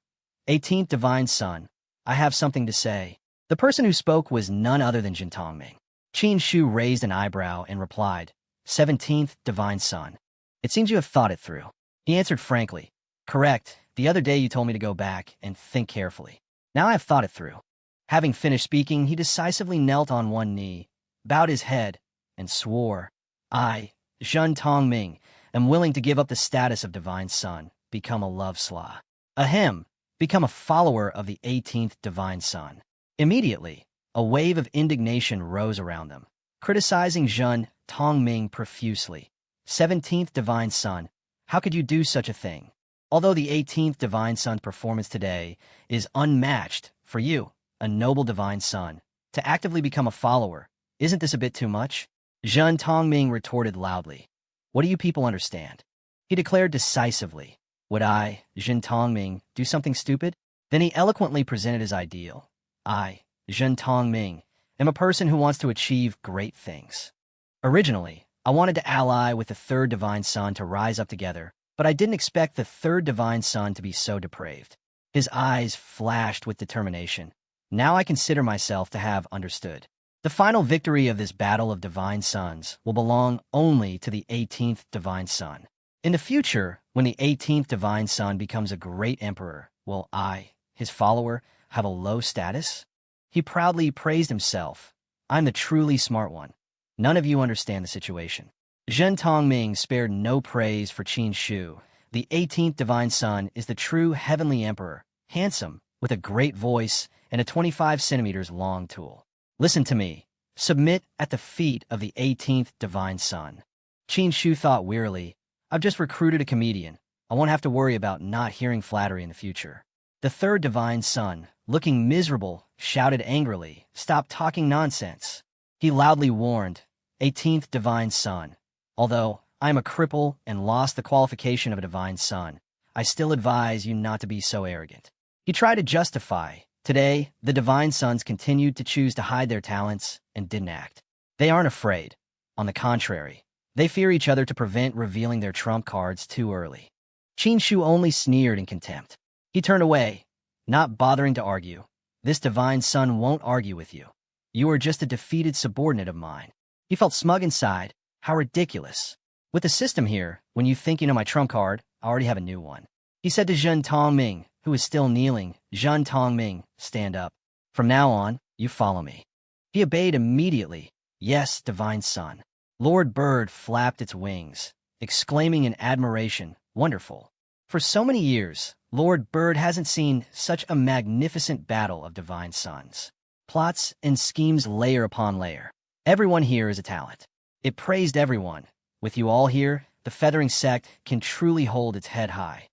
Speaker 1: 18th divine son, I have something to say. The person who spoke was none other than Jin Tongming. Qin Shu raised an eyebrow and replied, 17th divine son. It seems you have thought it through. He answered frankly. Correct, the other day you told me to go back and think carefully. Now I have thought it through. Having finished speaking, he decisively knelt on one knee, bowed his head, and swore, I, Zhen Tongming, am willing to give up the status of divine son, become a love slaw. Ahem, become a follower of the 18th divine son. Immediately, a wave of indignation rose around them, criticizing Zhen Tongming profusely. 17th divine son, how could you do such a thing? Although the 18th divine son's performance today is unmatched, for you, a noble divine son, to actively become a follower, isn't this a bit too much? Zhen Tongming retorted loudly. What do you people understand? He declared decisively. Would I, Zhen Tongming, do something stupid? Then he eloquently presented his ideal. I, Zhen Tongming, am a person who wants to achieve great things. Originally, I wanted to ally with the third divine son to rise up together, but I didn't expect the third divine son to be so depraved. His eyes flashed with determination. Now I consider myself to have understood. The final victory of this battle of divine sons will belong only to the 18th divine son. In the future, when the 18th divine son becomes a great emperor, will I, his follower, have a low status? He proudly praised himself. I'm the truly smart one. None of you understand the situation. Zhen Tongming spared no praise for Qin Shu. The 18th divine son is the true heavenly emperor, handsome, with a great voice and a 25 centimeters long tool. Listen to me. Submit at the feet of the 18th divine son. Qin Shu thought wearily, I've just recruited a comedian. I won't have to worry about not hearing flattery in the future. The third divine son, looking miserable, shouted angrily, Stop talking nonsense. He loudly warned, 18th divine son, although I am a cripple and lost the qualification of a divine son, I still advise you not to be so arrogant. He tried to justify. Today, the divine sons continued to choose to hide their talents and didn't act. They aren't afraid. On the contrary, they fear each other to prevent revealing their trump cards too early. Qin Shu only sneered in contempt. He turned away, not bothering to argue. This divine son won't argue with you. You are just a defeated subordinate of mine. He felt smug inside. How ridiculous. With the system here, when you think you know my trump card, I already have a new one. He said to Zhen Tongming, who was still kneeling, Zhen Tongming, stand up. From now on, you follow me. He obeyed immediately. Yes, divine son. Lord Bird flapped its wings, exclaiming in admiration, wonderful. For so many years, Lord Bird hasn't seen such a magnificent battle of divine sons. Plots and schemes layer upon layer. Everyone here is a talent. It praised everyone. With you all here, the feathering sect can truly hold its head high.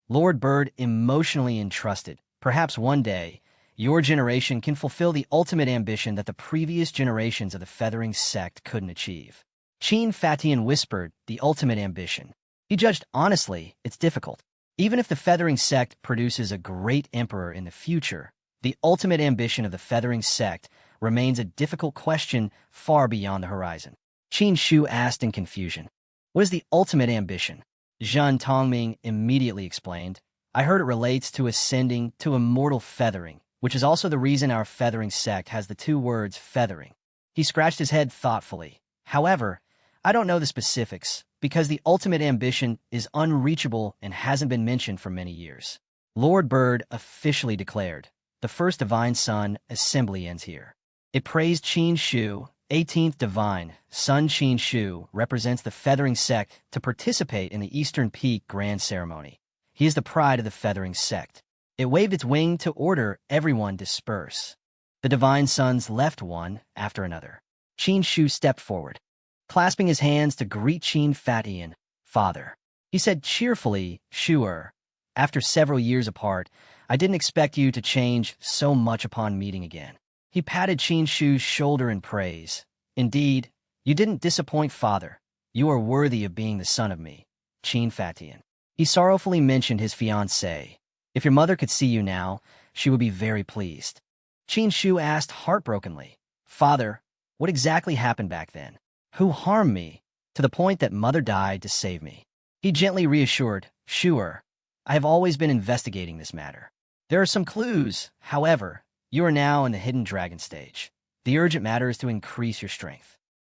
Speaker 1: Lord Bird emotionally entrusted. Perhaps one day, your generation can fulfill the ultimate ambition that the previous generations of the feathering sect couldn't achieve. Qin Fatian whispered, the ultimate ambition. He judged honestly, it's difficult. Even if the feathering sect produces a great emperor in the future, the ultimate ambition of the feathering sect remains a difficult question far beyond the horizon. Qin Shu asked in confusion. What is the ultimate ambition? Zhen Tongming immediately explained, I heard it relates to ascending to immortal feathering, which is also the reason our feathering sect has the two words feathering. He scratched his head thoughtfully. However, I don't know the specifics, because the ultimate ambition is unreachable and hasn't been mentioned for many years. Lord Bird officially declared, the first divine son assembly ends here. It praised Qin Shu. 18th divine, Sun Qin Shu, represents the feathering sect to participate in the Eastern Peak Grand Ceremony. He is the pride of the feathering sect. It waved its wing to order everyone disperse. The divine sons left one after another. Qin Shu stepped forward, clasping his hands to greet Qin Fatian, father. He said cheerfully, Shu'er, after several years apart, I didn't expect you to change so much upon meeting again. He patted Qin Shu's shoulder in praise. Indeed, you didn't disappoint, father. You are worthy of being the son of me, Qin Fatian. He sorrowfully mentioned his fiancée. If your mother could see you now, she would be very pleased. Qin Shu asked heartbrokenly, Father, what exactly happened back then? Who harmed me, to the point that mother died to save me? He gently reassured, Shu'er, I have always been investigating this matter. There are some clues, however. You are now in the hidden dragon stage. The urgent matter is to increase your strength.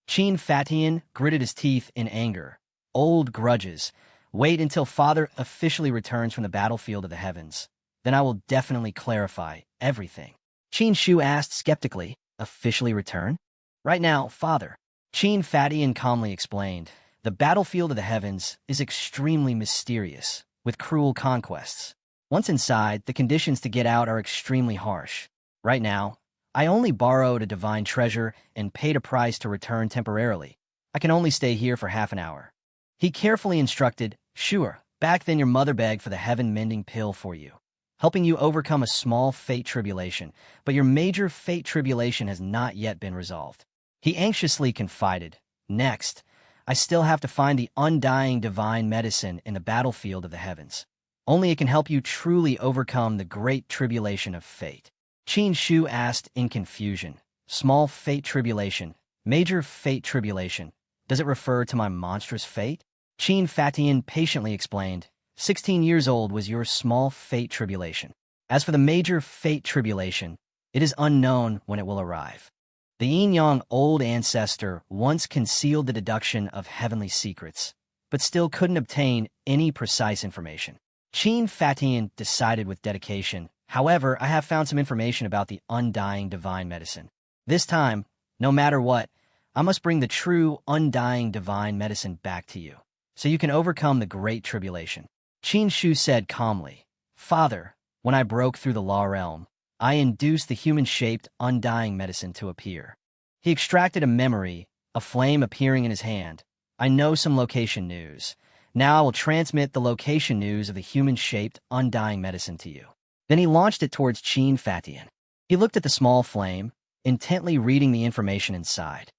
Speaker 1: Qin Fatian gritted his teeth in anger. Old grudges. Wait until father officially returns from the battlefield of the heavens. Then I will definitely clarify everything. Qin Shu asked skeptically, officially return? Right now, father. Qin Fatian calmly explained. The battlefield of the heavens is extremely mysterious, with cruel conquests. Once inside, the conditions to get out are extremely harsh. Right now, I only borrowed a divine treasure and paid a price to return temporarily. I can only stay here for half an hour. He carefully instructed, sure, back then your mother begged for the heaven-mending pill for you, helping you overcome a small fate tribulation, but your major fate tribulation has not yet been resolved. He anxiously confided, next, I still have to find the undying divine medicine in the battlefield of the heavens. Only it can help you truly overcome the great tribulation of fate. Qin Shu asked in confusion, small fate tribulation, major fate tribulation, does it refer to my monstrous fate? Qin Fatian patiently explained, 16 years old was your small fate tribulation. As for the major fate tribulation, it is unknown when it will arrive. The yin-yang old ancestor once concealed the deduction of heavenly secrets, but still couldn't obtain any precise information. Qin Fatian decided with dedication, however, I have found some information about the undying divine medicine. This time, no matter what, I must bring the true undying divine medicine back to you, so you can overcome the great tribulation. Qin Shu said calmly, Father, when I broke through the law realm, I induced the human-shaped undying medicine to appear. He extracted a memory, a flame appearing in his hand. I know some location news. Now I will transmit the location news of the human-shaped undying medicine to you. Then he launched it towards Qin Fatian. He looked at the small flame, intently reading the information inside.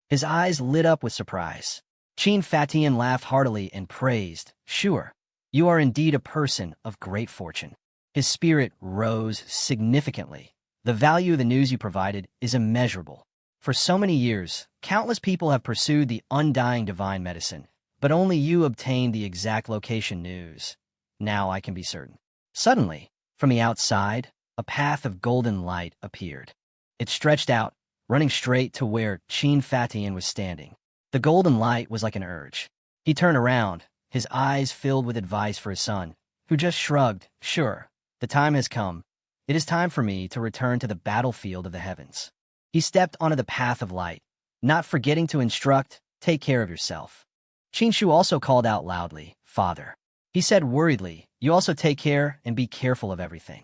Speaker 1: His eyes lit up with surprise. Qin Fatian laughed heartily and praised, sure, you are indeed a person of great fortune. His spirit rose significantly. The value of the news you provided is immeasurable. For so many years, countless people have pursued the undying divine medicine, but only you obtained the exact location news. Now I can be certain. Suddenly, from the outside, a path of golden light appeared. It stretched out, running straight to where Qin Fatian was standing. The golden light was like an urge. He turned around, his eyes filled with advice for his son, who just shrugged, sure, the time has come. It is time for me to return to the battlefield of the heavens. He stepped onto the path of light, not forgetting to instruct, take care of yourself. Qin Shu also called out loudly, Father. He said worriedly, you also take care and be careful of everything.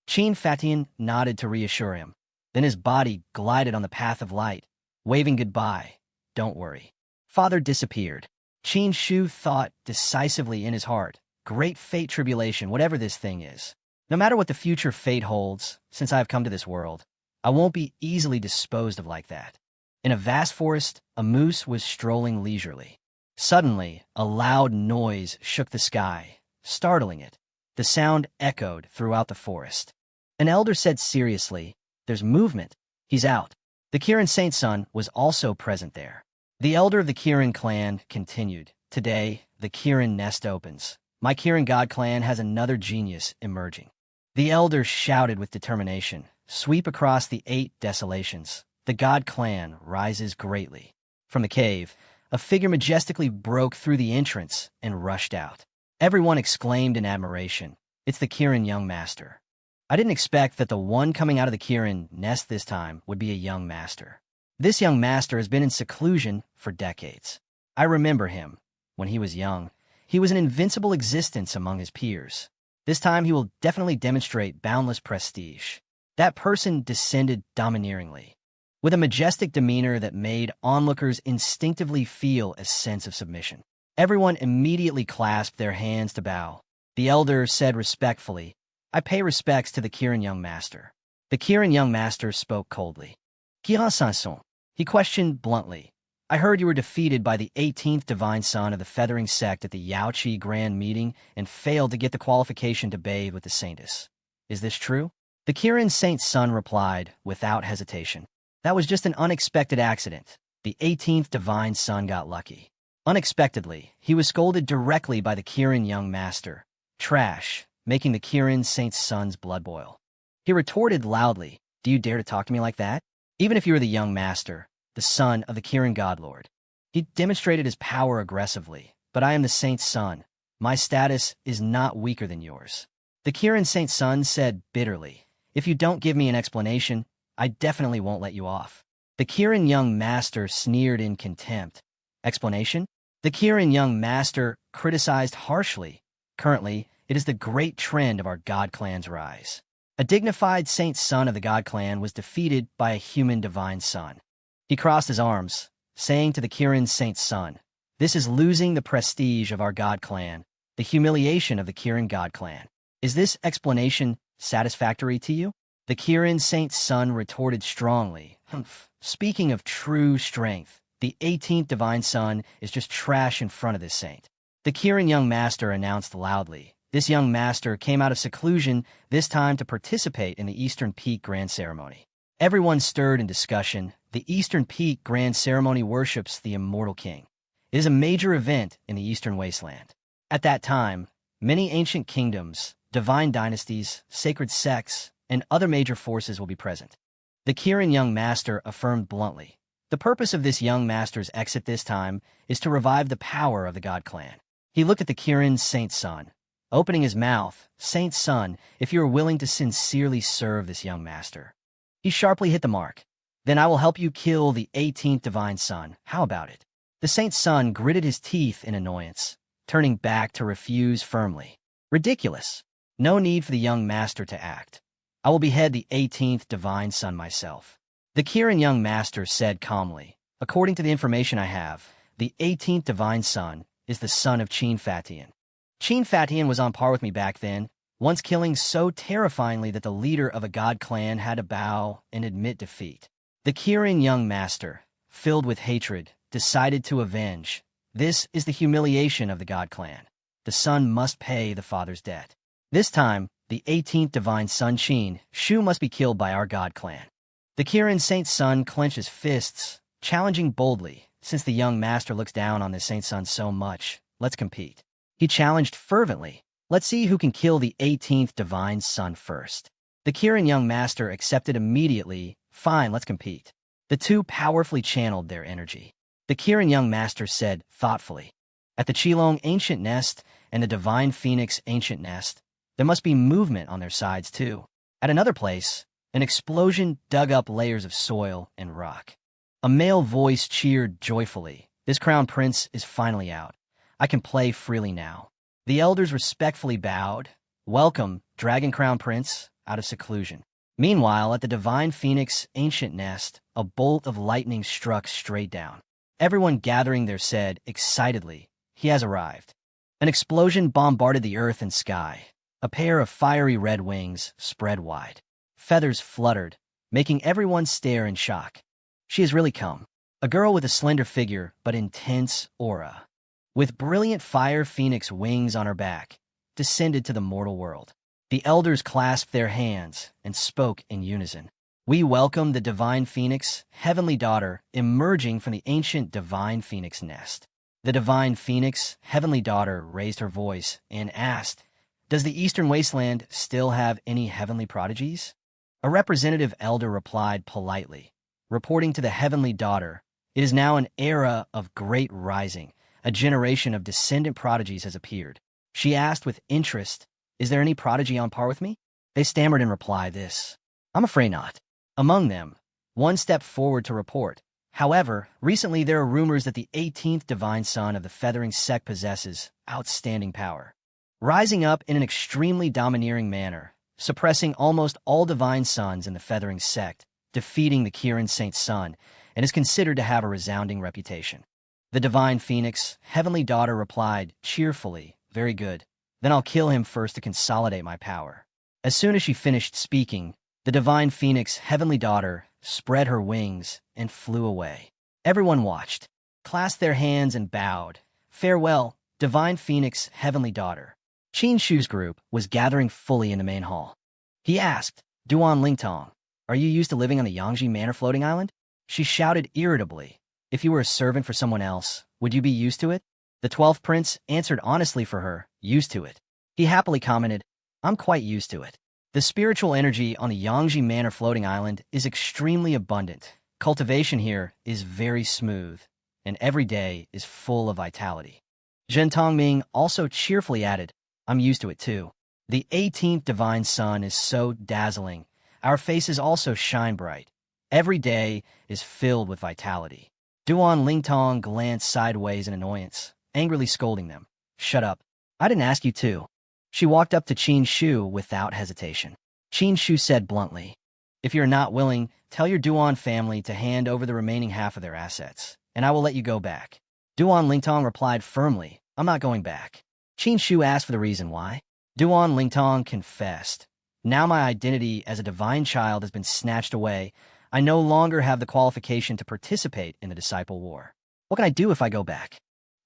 Speaker 1: Qin Fatian nodded to reassure him. Then his body glided on the path of light, waving goodbye. Don't worry. Father disappeared. Qin Shu thought decisively in his heart, great fate tribulation, whatever this thing is. No matter what the future fate holds, since I have come to this world, I won't be easily disposed of like that. In a vast forest, a moose was strolling leisurely. Suddenly, a loud noise shook the sky, startling it. The sound echoed throughout the forest. An elder said seriously, there's movement. He's out. The Kirin Saint's son was also present there. The elder of the Kirin clan continued, today, the Kirin nest opens. My Kirin god clan has another genius emerging. The elder shouted with determination, sweep across the 8 desolations. The god clan rises greatly. From the cave, a figure majestically broke through the entrance and rushed out. Everyone exclaimed in admiration, it's the Kirin young master. I didn't expect that the one coming out of the Kirin nest this time would be a young master. This young master has been in seclusion for decades. I remember him. When he was young, he was an invincible existence among his peers. This time he will definitely demonstrate boundless prestige. That person descended domineeringly, with a majestic demeanor that made onlookers instinctively feel a sense of submission. Everyone immediately clasped their hands to bow. The elder said respectfully, I pay respects to the Kirin young master. The Kirin young master spoke coldly. Kirin Sanson. He questioned bluntly. I heard you were defeated by the 18th divine son of the feathering sect at the Yaoqi grand meeting and failed to get the qualification to bathe with the saintess. Is this true? The Kirin saint's son replied, without hesitation. That was just an unexpected accident. The 18th divine son got lucky. Unexpectedly, he was scolded directly by the Kirin young master. Trash, making the Kirin saint's son's blood boil. He retorted loudly, do you dare to talk to me like that? Even if you were the young master, the son of the Kirin godlord. He demonstrated his power aggressively, but I am the saint's son. My status is not weaker than yours. The Kirin saint's son said bitterly, if you don't give me an explanation, I definitely won't let you off. The Kirin young master sneered in contempt. Explanation? The Kirin young master criticized harshly. Currently, it is the great trend of our god clan's rise. A dignified saint son of the god clan was defeated by a human divine son. He crossed his arms, saying to the Kirin saint son, "This is losing the prestige of our god clan, the humiliation of the Kirin god clan. Is this explanation satisfactory to you?" The Kirin saint's son retorted strongly, "Humph. Speaking of true strength, the 18th divine son is just trash in front of this saint." The Kirin young master announced loudly. This young master came out of seclusion, this time to participate in the Eastern Peak Grand Ceremony. Everyone stirred in discussion. The Eastern Peak Grand Ceremony worships the immortal king. It is a major event in the Eastern Wasteland. At that time, many ancient kingdoms, divine dynasties, sacred sects, and other major forces will be present. The Kirin young master affirmed bluntly. The purpose of this young master's exit this time is to revive the power of the god clan. He looked at the Kirin saint son, opening his mouth. "Saint son, if you are willing to sincerely serve this young master." He sharply hit the mark. "Then I will help you kill the 18th divine son. How about it?" The saint's son gritted his teeth in annoyance, turning back to refuse firmly. "Ridiculous. No need for the young master to act. I will behead the 18th divine son myself." The Kirin young master said calmly, "According to the information I have, the 18th divine son is the son of Qin Fatian. Qin Fatian was on par with me back then, once killing so terrifyingly that the leader of a god clan had to bow and admit defeat." The Kirin young master, filled with hatred, decided to avenge. This is the humiliation of the god clan. The son must pay the father's debt. This time, the 18th divine son Qin Shu must be killed by our god clan. The Kirin saint's son clenched his fists, challenging boldly. "Since the young master looks down on this saint's son so much, let's compete." He challenged fervently. "Let's see who can kill the 18th divine son first." The Kirin young master accepted immediately. "Fine, let's compete." The two powerfully channeled their energy. The Kirin young master said thoughtfully, "At the Qilong ancient nest and the divine phoenix ancient nest, there must be movement on their sides too. At another place, an explosion dug up layers of soil and rock." A male voice cheered joyfully. "This crown prince is finally out. I can play freely now." The elders respectfully bowed. "Welcome, Dragon Crown Prince, out of seclusion." Meanwhile, at the divine phoenix ancient nest, a bolt of lightning struck straight down. Everyone gathering there said, excitedly, "He has arrived." An explosion bombarded the earth and sky. A pair of fiery red wings spread wide. Feathers fluttered, making everyone stare in shock. "She has really come." A girl with a slender figure but intense aura, with brilliant fire phoenix wings on her back, descended to the mortal world. The elders clasped their hands and spoke in unison. "We welcome the divine phoenix, heavenly daughter, emerging from the ancient divine phoenix nest." The divine phoenix, heavenly daughter, raised her voice and asked, "Does the Eastern Wasteland still have any heavenly prodigies?" A representative elder replied politely, reporting to the heavenly daughter, "It is now an era of great rising. A generation of descendant prodigies has appeared." She asked with interest, "Is there any prodigy on par with me?" They stammered in reply this, "I'm afraid not." Among them, one stepped forward to report, "However, recently there are rumors that the 18th divine son of the feathering sect possesses outstanding power, rising up in an extremely domineering manner, suppressing almost all divine sons in the feathering sect, defeating the Kirin saint's son, and is considered to have a resounding reputation." The divine phoenix, heavenly daughter, replied cheerfully, "Very good. Then I'll kill him first to consolidate my power." As soon as she finished speaking, the divine phoenix, heavenly daughter, spread her wings and flew away. Everyone watched, clasped their hands and bowed. "Farewell, divine phoenix, heavenly daughter." Qin Shu's group was gathering fully in the main hall. He asked, "Duan Lingtong, are you used to living on the Yangji Manor floating island?" She shouted irritably, "If you were a servant for someone else, would you be used to it?" The 12th prince answered honestly for her, "Used to it." He happily commented, "I'm quite used to it." The spiritual energy on the Yangji Manor floating island is extremely abundant. Cultivation here is very smooth, and every day is full of vitality. Zhen Tongming also cheerfully added, "I'm used to it too. The 18th divine sun is so dazzling. Our faces also shine bright. Every day is filled with vitality." Duan Lingtong glanced sideways in annoyance. angrily scolding them. Shut up. I didn't ask you to. She walked up to Qin Shu without hesitation. Qin Shu said bluntly, if you're not willing, tell your Duan family to hand over the remaining half of their assets, and I will let you go back. Duan Lingtong replied firmly, I'm not going back. Qin Shu asked for the reason why. Duan Lingtong confessed. Now my identity as a divine child has been snatched away. I no longer have the qualification to participate in the disciple war. What can I do if I go back?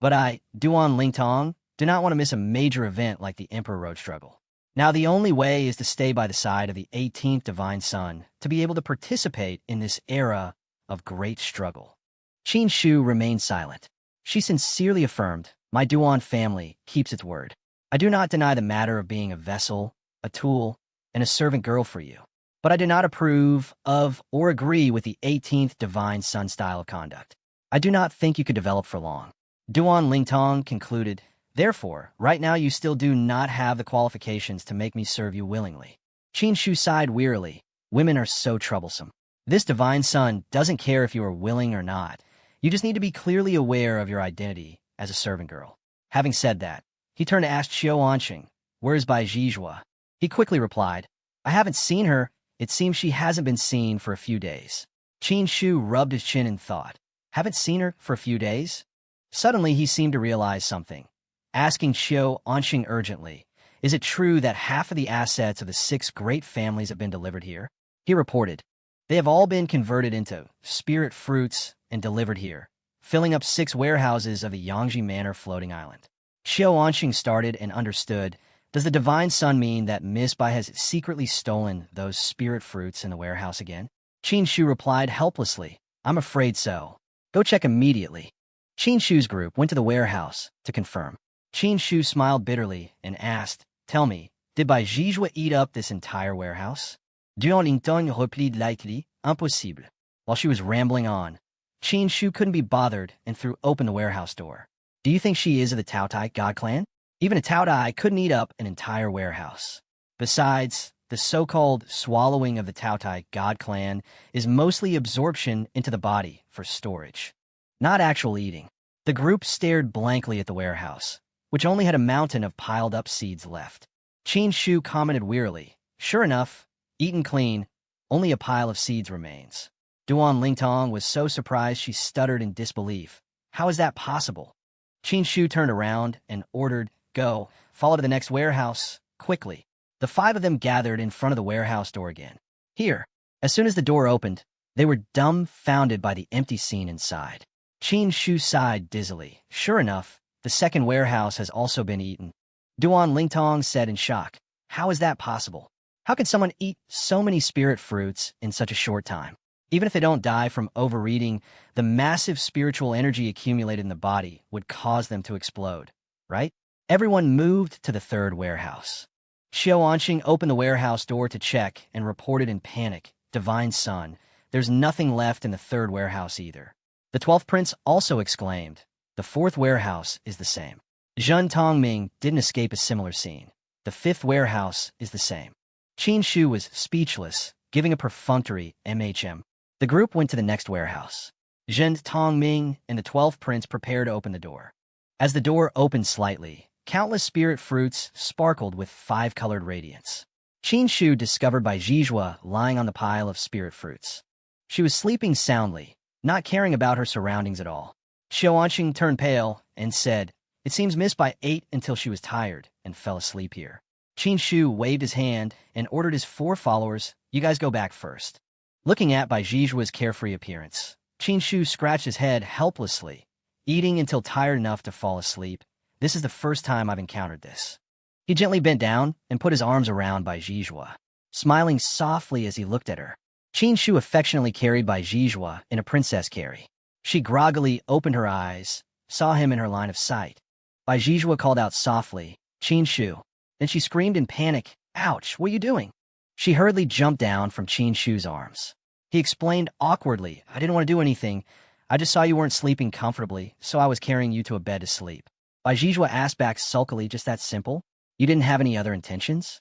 Speaker 1: But I, Duan Lingtong, do not want to miss a major event like the Emperor Road struggle. Now the only way is to stay by the side of the 18th divine son to be able to participate in this era of great struggle. Qin Shu remained silent. She sincerely affirmed, my Duan family keeps its word. I do not deny the matter of being a vessel, a tool, and a servant girl for you. But I do not approve of or agree with the 18th divine son style of conduct. I do not think you could develop for long. Duan Lingtong concluded, therefore, right now you still do not have the qualifications to make me serve you willingly. Qin Shu sighed wearily. Women are so troublesome. This divine son doesn't care if you are willing or not. You just need to be clearly aware of your identity as a servant girl. Having said that, he turned to ask Xiao Anqing, where is Bai Zhizhua? He quickly replied, I haven't seen her. It seems she hasn't been seen for a few days. Qin Shu rubbed his chin in thought. Haven't seen her for a few days? Suddenly he seemed to realize something. Asking Xiao Anqing urgently, is it true that half of the assets of the 6 great families have been delivered here? He reported, they have all been converted into spirit fruits and delivered here, filling up 6 warehouses of the Yangji Manor floating island. Xiao Anqing started and understood. Does the divine son mean that Miss Bai has secretly stolen those spirit fruits in the warehouse again? Qin Shu replied helplessly, I'm afraid so. Go check immediately. Qin Shu's group went to the warehouse to confirm. Qin Shu smiled bitterly and asked, tell me, did Bai Zhizhua eat up this entire warehouse? Duan Lingtong replied lightly, impossible. While she was rambling on, Qin Shu couldn't be bothered and threw open the warehouse door. Do you think she is of the Taotai God clan? Even a Taotai couldn't eat up an entire warehouse. Besides, the so-called swallowing of the Taotai God clan is mostly absorption into the body for storage, not actual eating. The group stared blankly at the warehouse, which only had a mountain of piled-up seeds left. Qin Shu commented wearily, sure enough, eaten clean, only a pile of seeds remains. Duan Lingtong was so surprised she stuttered in disbelief. How is that possible? Qin Shu turned around and ordered, go, follow to the next warehouse, quickly. The 5 of them gathered in front of the warehouse door again. Here, as soon as the door opened, they were dumbfounded by the empty scene inside. Qin Shu sighed dizzily. Sure enough, the second warehouse has also been eaten. Duan Lingtong said in shock, how is that possible? How can someone eat so many spirit fruits in such a short time? Even if they don't die from overeating, the massive spiritual energy accumulated in the body would cause them to explode, right? Everyone moved to the 3rd warehouse. Xiao Anqing opened the warehouse door to check and reported in panic, Divine Son, there's nothing left in the 3rd warehouse either. The 12th prince also exclaimed, the 4th warehouse is the same. Zhen Tongming didn't escape a similar scene. The 5th warehouse is the same. Qin Shu was speechless, giving a perfunctory MHM. The group went to the next warehouse. Zhen Tongming and the 12th prince prepared to open the door. As the door opened slightly, countless spirit fruits sparkled with 5-colored radiance. Qin Shu discovered Bai Zhizhua lying on the pile of spirit fruits. She was sleeping soundly, not caring about her surroundings at all. Xiao Anqing turned pale and said, it seems Miss Bai ate until she was tired and fell asleep here. Qin Shu waved his hand and ordered his 4 followers, you guys go back first. Looking at Bai Zhizhua's carefree appearance, Qin Shu scratched his head helplessly, eating until tired enough to fall asleep. This is the first time I've encountered this. He gently bent down and put his arms around Bai Zhizhua, smiling softly as he looked at her. Qin Shu affectionately carried Bai Zhizhua in a princess carry. She groggily opened her eyes, saw him in her line of sight. Bai Zhizhua called out softly, Qin Shu. Then she screamed in panic, ouch, what are you doing? She hurriedly jumped down from Qin Shu's arms. He explained awkwardly, I didn't want to do anything. I just saw you weren't sleeping comfortably, so I was carrying you to a bed to sleep. Bai Zhizhua asked back sulkily, just that simple? You didn't have any other intentions?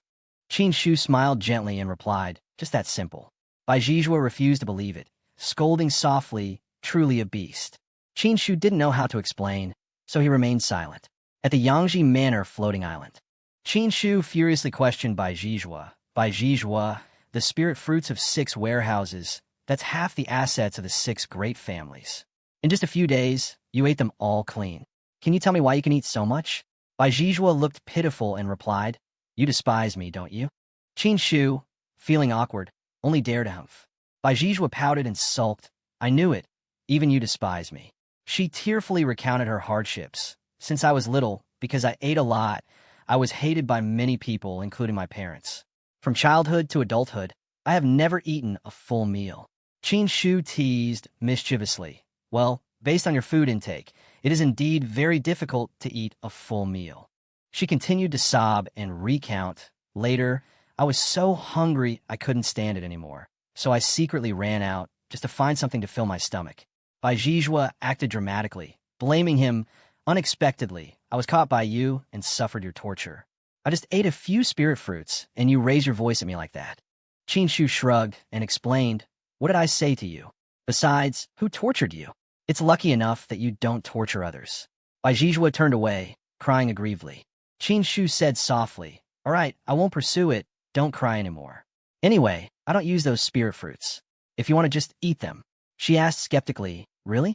Speaker 1: Qin Shu smiled gently and replied, just that simple. Bai Zhizhua refused to believe it, scolding softly, truly a beast. Qin Shu didn't know how to explain, so he remained silent. At the Yangji Manor floating island, Qin Shu furiously questioned Bai Zhizhua. Bai Zhizhua, the spirit fruits of 6 warehouses, that's half the assets of the 6 great families. In just a few days, you ate them all clean. Can you tell me why you can eat so much? Bai Zhizhua looked pitiful and replied, You despise me, don't you? Qin Shu, feeling awkward, only dared to humph. Bai Zhizhua pouted and sulked. I knew it. Even you despise me. She tearfully recounted her hardships. Since I was little, because I ate a lot, I was hated by many people, including my parents. From childhood to adulthood, I have never eaten a full meal. Qin Shu teased mischievously. Well, based on your food intake, it is indeed very difficult to eat a full meal. She continued to sob and recount. Later, I was so hungry I couldn't stand it anymore, so I secretly ran out just to find something to fill my stomach. Bai Zhizhua acted dramatically, blaming him unexpectedly. I was caught by you and suffered your torture. I just ate a few spirit fruits, and you raise your voice at me like that. Qin Shu shrugged and explained, What did I say to you? Besides, who tortured you? It's lucky enough that you don't torture others. Bai Zhizhua turned away, crying aggrievedly. Qin Shu said softly, All right, I won't pursue it. Don't cry anymore. Anyway, I don't use those spirit fruits. If you want to just eat them. She asked skeptically, Really?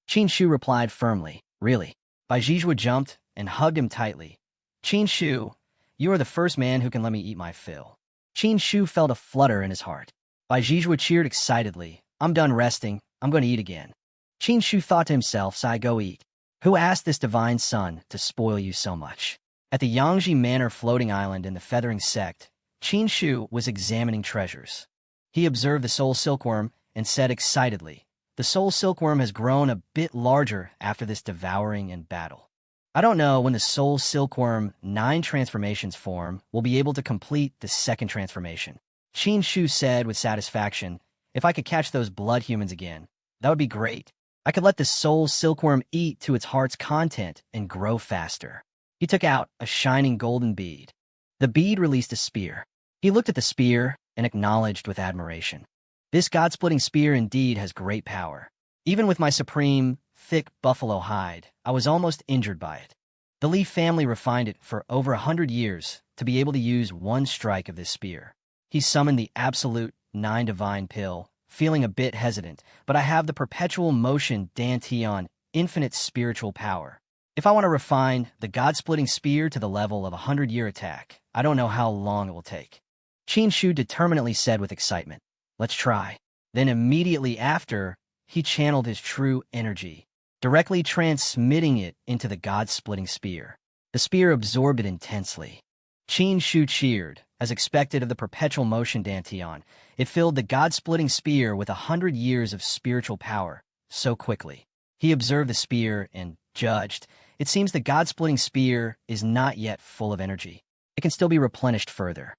Speaker 1: Qin Shu replied firmly, Really? Bai Zhizhua jumped and hugged him tightly. Qin Shu, you are the first man who can let me eat my fill. Qin Shu felt a flutter in his heart. Bai Zhizhua cheered excitedly. I'm done resting. I'm going to eat again. Qin Shu thought to himself, Sai, go eat. Who asked this divine son to spoil you so much? At the Yangji Manor floating island in the feathering sect, Qin Shu was examining treasures. He observed the soul silkworm and said excitedly, The soul silkworm has grown a bit larger after this devouring and battle. I don't know when the soul silkworm 9 transformations form will be able to complete the 2nd transformation. Qin Shu said with satisfaction, If I could catch those blood humans again, that would be great. I could let the soul silkworm eat to its heart's content and grow faster. He took out a shining golden bead. The bead released a spear. He looked at the spear and acknowledged with admiration. This god-splitting spear indeed has great power. Even with my supreme, thick buffalo hide, I was almost injured by it. The Li family refined it for over 100 years to be able to use one strike of this spear. He summoned the absolute 9 divine pill, feeling a bit hesitant, but I have the perpetual motion Dantian, infinite spiritual power. If I want to refine the god-splitting spear to the level of a 100-year attack, I don't know how long it will take. Qin Shu determinedly said with excitement, Let's try. Then immediately after, he channeled his true energy, directly transmitting it into the god-splitting spear. The spear absorbed it intensely. Qin Shu cheered, as expected of the perpetual motion Dantian. It filled the god-splitting spear with 100 years of spiritual power, so quickly. He observed the spear and judged, It seems the god-splitting spear is not yet full of energy. It can still be replenished further.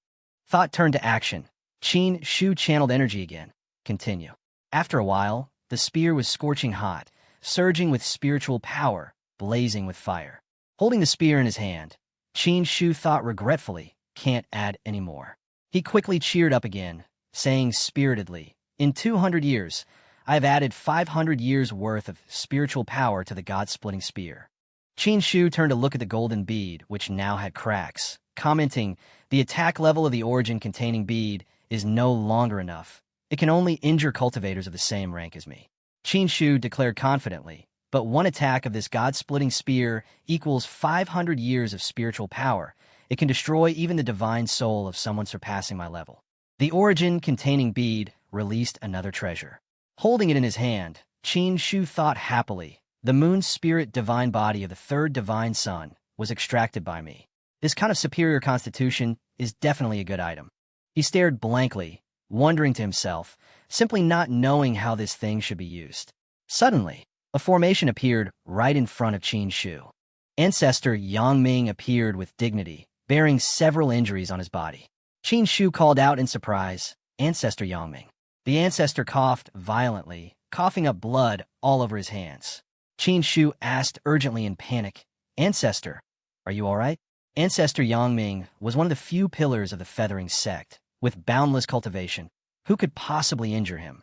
Speaker 1: Thought turned to action. Qin Shu channeled energy again. Continue. After a while, the spear was scorching hot, surging with spiritual power, blazing with fire. Holding the spear in his hand, Qin Shu thought regretfully, Can't add any more. He quickly cheered up again, saying spiritedly, In 200 years, I have added 500 years' worth of spiritual power to the god-splitting spear. Qin Shu turned to look at the golden bead, which now had cracks, commenting, The attack level of the origin-containing bead is no longer enough. It can only injure cultivators of the same rank as me. Qin Shu declared confidently, But one attack of this god-splitting spear equals 500 years of spiritual power. It can destroy even the divine soul of someone surpassing my level. The origin-containing bead released another treasure. Holding it in his hand, Qin Shu thought happily, The moon's spirit divine body of the 3rd divine son was extracted by me. This kind of superior constitution is definitely a good item. He stared blankly, wondering to himself, simply not knowing how this thing should be used. Suddenly, a formation appeared right in front of Qin Shu. Ancestor Yangming appeared with dignity, bearing several injuries on his body. Qin Shu called out in surprise, Ancestor Yangming. The ancestor coughed violently, coughing up blood all over his hands. Qin Shu asked urgently in panic, Ancestor, are you all right? Ancestor Yangming was one of the few pillars of the feathering sect, with boundless cultivation. Who could possibly injure him?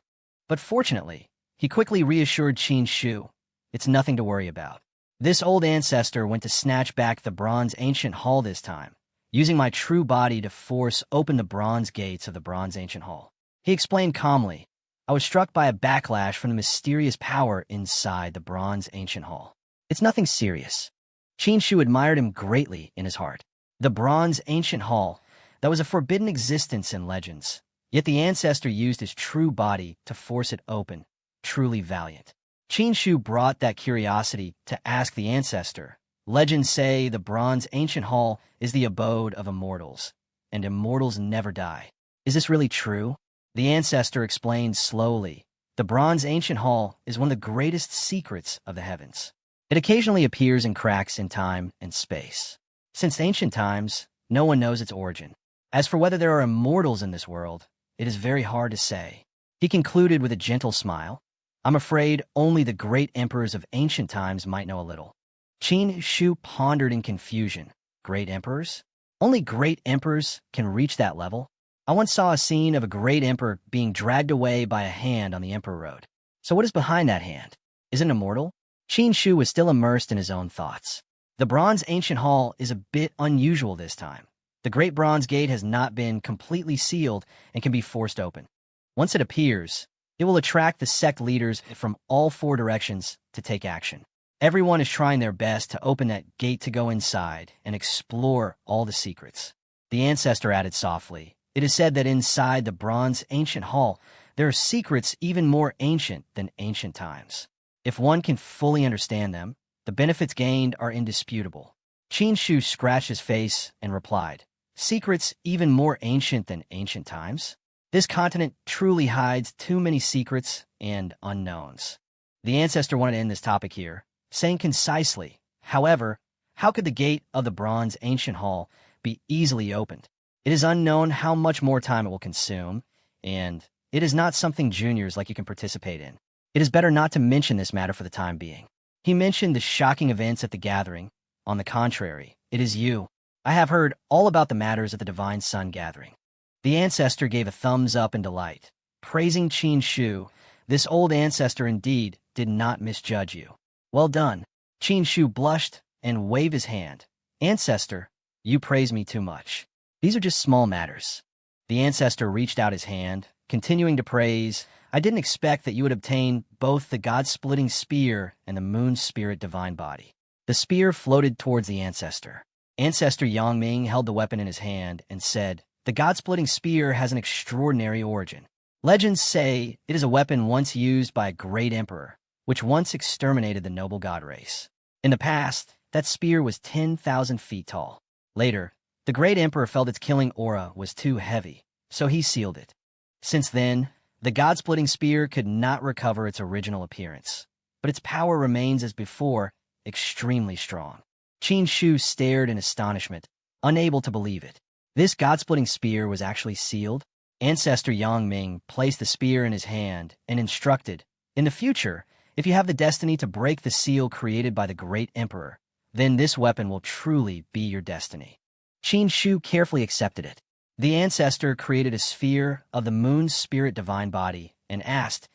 Speaker 1: But fortunately, he quickly reassured Qin Shu, It's nothing to worry about. This old ancestor went to snatch back the bronze ancient hall this time, using my true body to force open the bronze gates of the bronze ancient hall. He explained calmly, I was struck by a backlash from the mysterious power inside the bronze ancient hall. It's nothing serious. Shu admired him greatly in his heart. The bronze ancient hall, that was a forbidden existence in legends, yet the ancestor used his true body to force it open. Truly valiant. Shu brought that curiosity to ask the ancestor. Legends say the bronze ancient hall is the abode of immortals, and immortals never die. Is this really true? The ancestor explained slowly. The bronze ancient hall is one of the greatest secrets of the heavens. It occasionally appears in cracks in time and space. Since ancient times, no one knows its origin. As for whether there are immortals in this world, it is very hard to say. He concluded with a gentle smile. I'm afraid only the great emperors of ancient times might know a little. Shu pondered in confusion. Great emperors? Only great emperors can reach that level? I once saw a scene of a great emperor being dragged away by a hand on the emperor road. So what is behind that hand? Is it immortal? Shu was still immersed in his own thoughts. The bronze ancient hall is a bit unusual this time. The great bronze gate has not been completely sealed and can be forced open. Once it appears, it will attract the sect leaders from all four directions to take action. Everyone is trying their best to open that gate to go inside and explore all the secrets. The ancestor added softly, it is said that inside the bronze ancient hall, there are secrets even more ancient than ancient times. If one can fully understand them, the benefits gained are indisputable. Shu scratched his face and replied, secrets even more ancient than ancient times? This continent truly hides too many secrets and unknowns. The ancestor wanted to end this topic here, saying concisely, however, how could the gate of the bronze ancient hall be easily opened? It is unknown how much more time it will consume, and it is not something juniors like you can participate in. It is better not to mention this matter for the time being. He mentioned the shocking events at the gathering. On the contrary, it is you. I have heard all about the matters at the Divine Sun gathering. The ancestor gave a thumbs up in delight, praising Shu. This old ancestor indeed did not misjudge you. Well done. Shu blushed and waved his hand. Ancestor, you praise me too much. These are just small matters. The ancestor reached out his hand, continuing to praise. I didn't expect that you would obtain both the God-splitting spear and the moon spirit divine body. The spear floated towards the ancestor. Ancestor Yangming held the weapon in his hand and said, the God-splitting spear has an extraordinary origin. Legends say it is a weapon once used by a great emperor, which once exterminated the noble god race. In the past, that spear was 10,000 feet tall. Later, the great emperor felt its killing aura was too heavy, so he sealed it. Since then, the God-splitting spear could not recover its original appearance, but its power remains as before, extremely strong. Shu stared in astonishment, unable to believe it. This God-splitting spear was actually sealed? Ancestor Yangming placed the spear in his hand and instructed, in the future, if you have the destiny to break the seal created by the great emperor, then this weapon will truly be your destiny. Shu carefully accepted it. The ancestor created a sphere of the moon's spirit divine body and asked,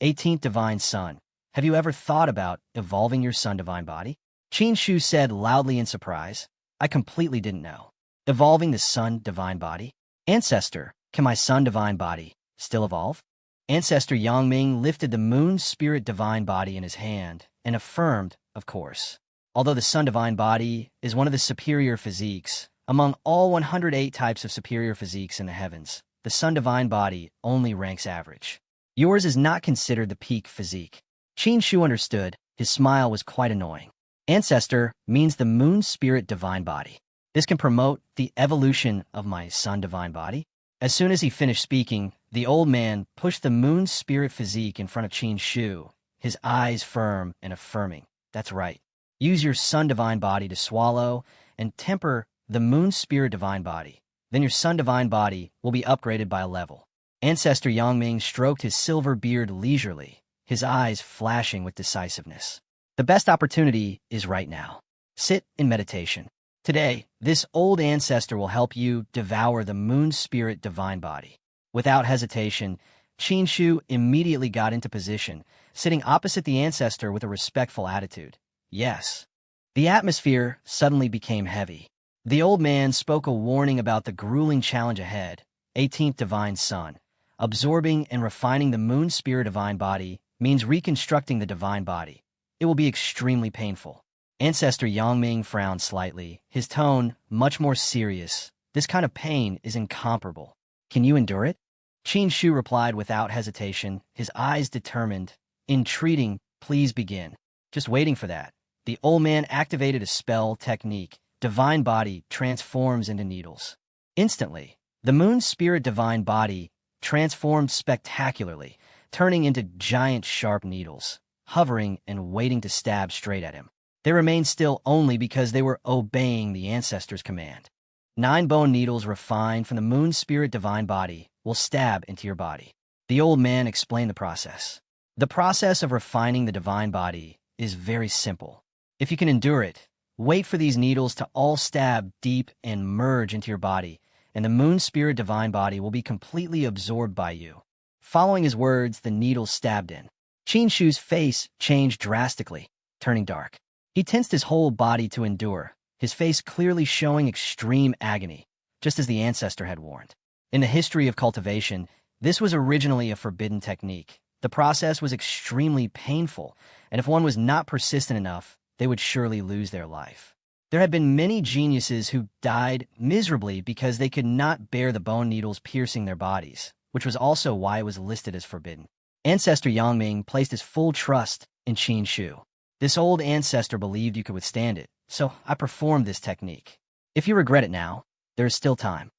Speaker 1: 18th divine sun, have you ever thought about evolving your sun divine body? Shu said loudly in surprise, I completely didn't know. Evolving the sun divine body? Ancestor, can my sun divine body still evolve? Ancestor Yangming lifted the moon spirit divine body in his hand and affirmed, of course. Although the sun divine body is one of the superior physiques, among all 108 types of superior physiques in the heavens, the sun divine body only ranks average. Yours is not considered the peak physique. Shu understood. His smile was quite annoying. Ancestor means the moon spirit divine body. This can promote the evolution of my sun divine body. As soon as he finished speaking, the old man pushed the moon spirit physique in front of Shu, his eyes firm and affirming. That's right. Use your sun divine body to swallow and temper the moon spirit divine body. Then your sun divine body will be upgraded by a level. Ancestor Yangming stroked his silver beard leisurely, his eyes flashing with decisiveness. The best opportunity is right now. Sit in meditation. Today, this old ancestor will help you devour the moon spirit divine body. Without hesitation, Shu immediately got into position, sitting opposite the ancestor with a respectful attitude. Yes, The atmosphere suddenly became heavy. The old man spoke a warning about the grueling challenge ahead, 18th Divine Sun. Absorbing and refining the moon spirit divine body means reconstructing the divine body. It will be extremely painful. Ancestor Yangming frowned slightly, his tone much more serious. This kind of pain is incomparable. Can you endure it? Qin Shu replied without hesitation, his eyes determined. Entreating, please begin. Just waiting for that. The old man activated a spell technique. Divine body transforms into needles. Instantly, the moon spirit divine body transformed spectacularly, turning into giant sharp needles, hovering and waiting to stab straight at him. They remained still only because they were obeying the ancestor's command. 9 bone needles refined from the moon spirit divine body will stab into your body. The old man explained the process. The process of refining the divine body is very simple. If you can endure it, wait for these needles to all stab deep and merge into your body, and the moon spirit divine body will be completely absorbed by you. Following his words, the needles stabbed in. Qin Shu's face changed drastically, turning dark. He tensed his whole body to endure, his face clearly showing extreme agony, just as the ancestor had warned. In the history of cultivation, this was originally a forbidden technique. The process was extremely painful, and if one was not persistent enough, they would surely lose their life. There had been many geniuses who died miserably because they could not bear the bone needles piercing their bodies, which was also why it was listed as forbidden. Ancestor Yangming placed his full trust in Qin Shu. This old ancestor believed you could withstand it, so I performed this technique. If you regret it now, there is still time.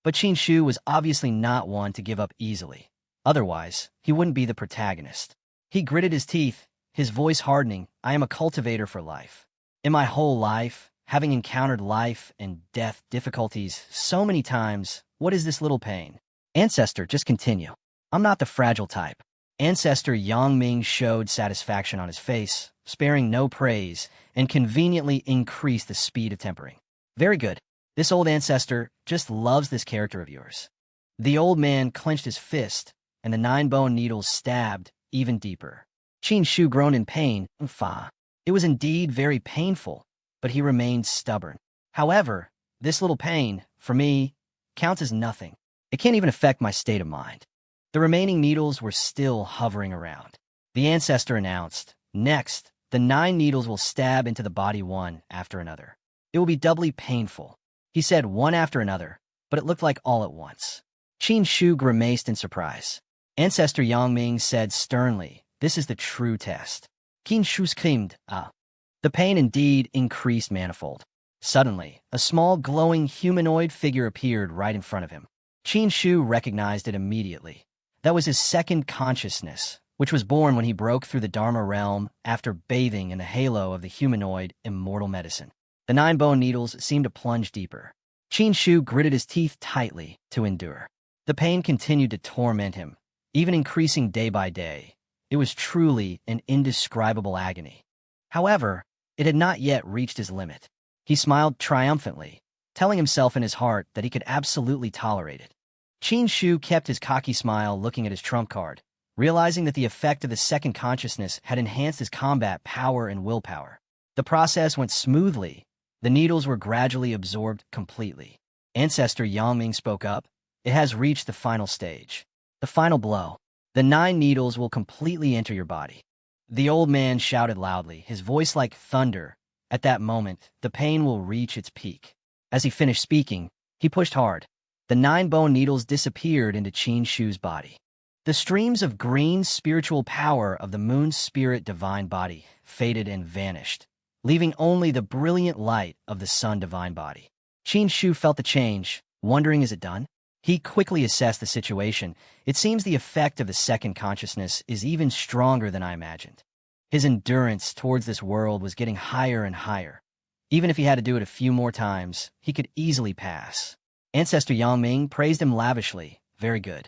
Speaker 1: But Qin Shu was obviously not one to give up easily. Otherwise, he wouldn't be the protagonist. He gritted his teeth, his voice hardening. I am a cultivator for life. In my whole life, having encountered life and death difficulties so many times, what is this little pain? Ancestor, just continue. I'm not the fragile type. Ancestor Yangming showed satisfaction on his face, sparing no praise, and conveniently increased the speed of tempering. Very good. This old ancestor just loves this character of yours. The old man clenched his fist, and the 9 bone needles stabbed even deeper. Qin Shu groaned in pain. Fa. It was indeed very painful, but he remained stubborn. However, this little pain, for me, counts as nothing. It can't even affect my state of mind. The remaining needles were still hovering around. The ancestor announced, next, the 9 needles will stab into the body one after another. It will be doubly painful. He said one after another, but it looked like all at once. Qin Shu grimaced in surprise. Ancestor Yangming said sternly, this is the true test. Qin Shu screamed, ah. The pain indeed increased manifold. Suddenly, a small glowing humanoid figure appeared right in front of him. Qin Shu recognized it immediately. That was his second consciousness, which was born when he broke through the Dharma realm after bathing in the halo of the humanoid immortal medicine. The 9 bone needles seemed to plunge deeper. Qin Shu gritted his teeth tightly to endure. The pain continued to torment him, even increasing day by day. It was truly an indescribable agony. However, it had not yet reached his limit. He smiled triumphantly, telling himself in his heart that he could absolutely tolerate it. Qin Shu kept his cocky smile looking at his trump card, realizing that the effect of the second consciousness had enhanced his combat power and willpower. The process went smoothly. The needles were gradually absorbed completely. Ancestor Yangming spoke up. It has reached the final stage. The final blow. The 9 needles will completely enter your body. The old man shouted loudly, his voice like thunder. At that moment, the pain will reach its peak. As he finished speaking, he pushed hard. The 9 bone needles disappeared into Qin Shu's body. The streams of green spiritual power of the moon spirit divine body faded and vanished, leaving only the brilliant light of the sun divine body. Qin Shu felt the change, wondering, is it done? He quickly assessed the situation. It seems the effect of the second consciousness is even stronger than I imagined. His endurance towards this world was getting higher and higher. Even if he had to do it a few more times, he could easily pass. Ancestor Yangming praised him lavishly. Very good.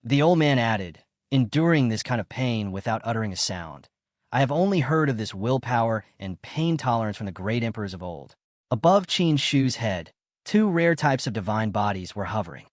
Speaker 1: The old man added, enduring this kind of pain without uttering a sound. I have only heard of this willpower and pain tolerance from the great emperors of old. Above Qin Shu's head, 2 rare types of divine bodies were hovering.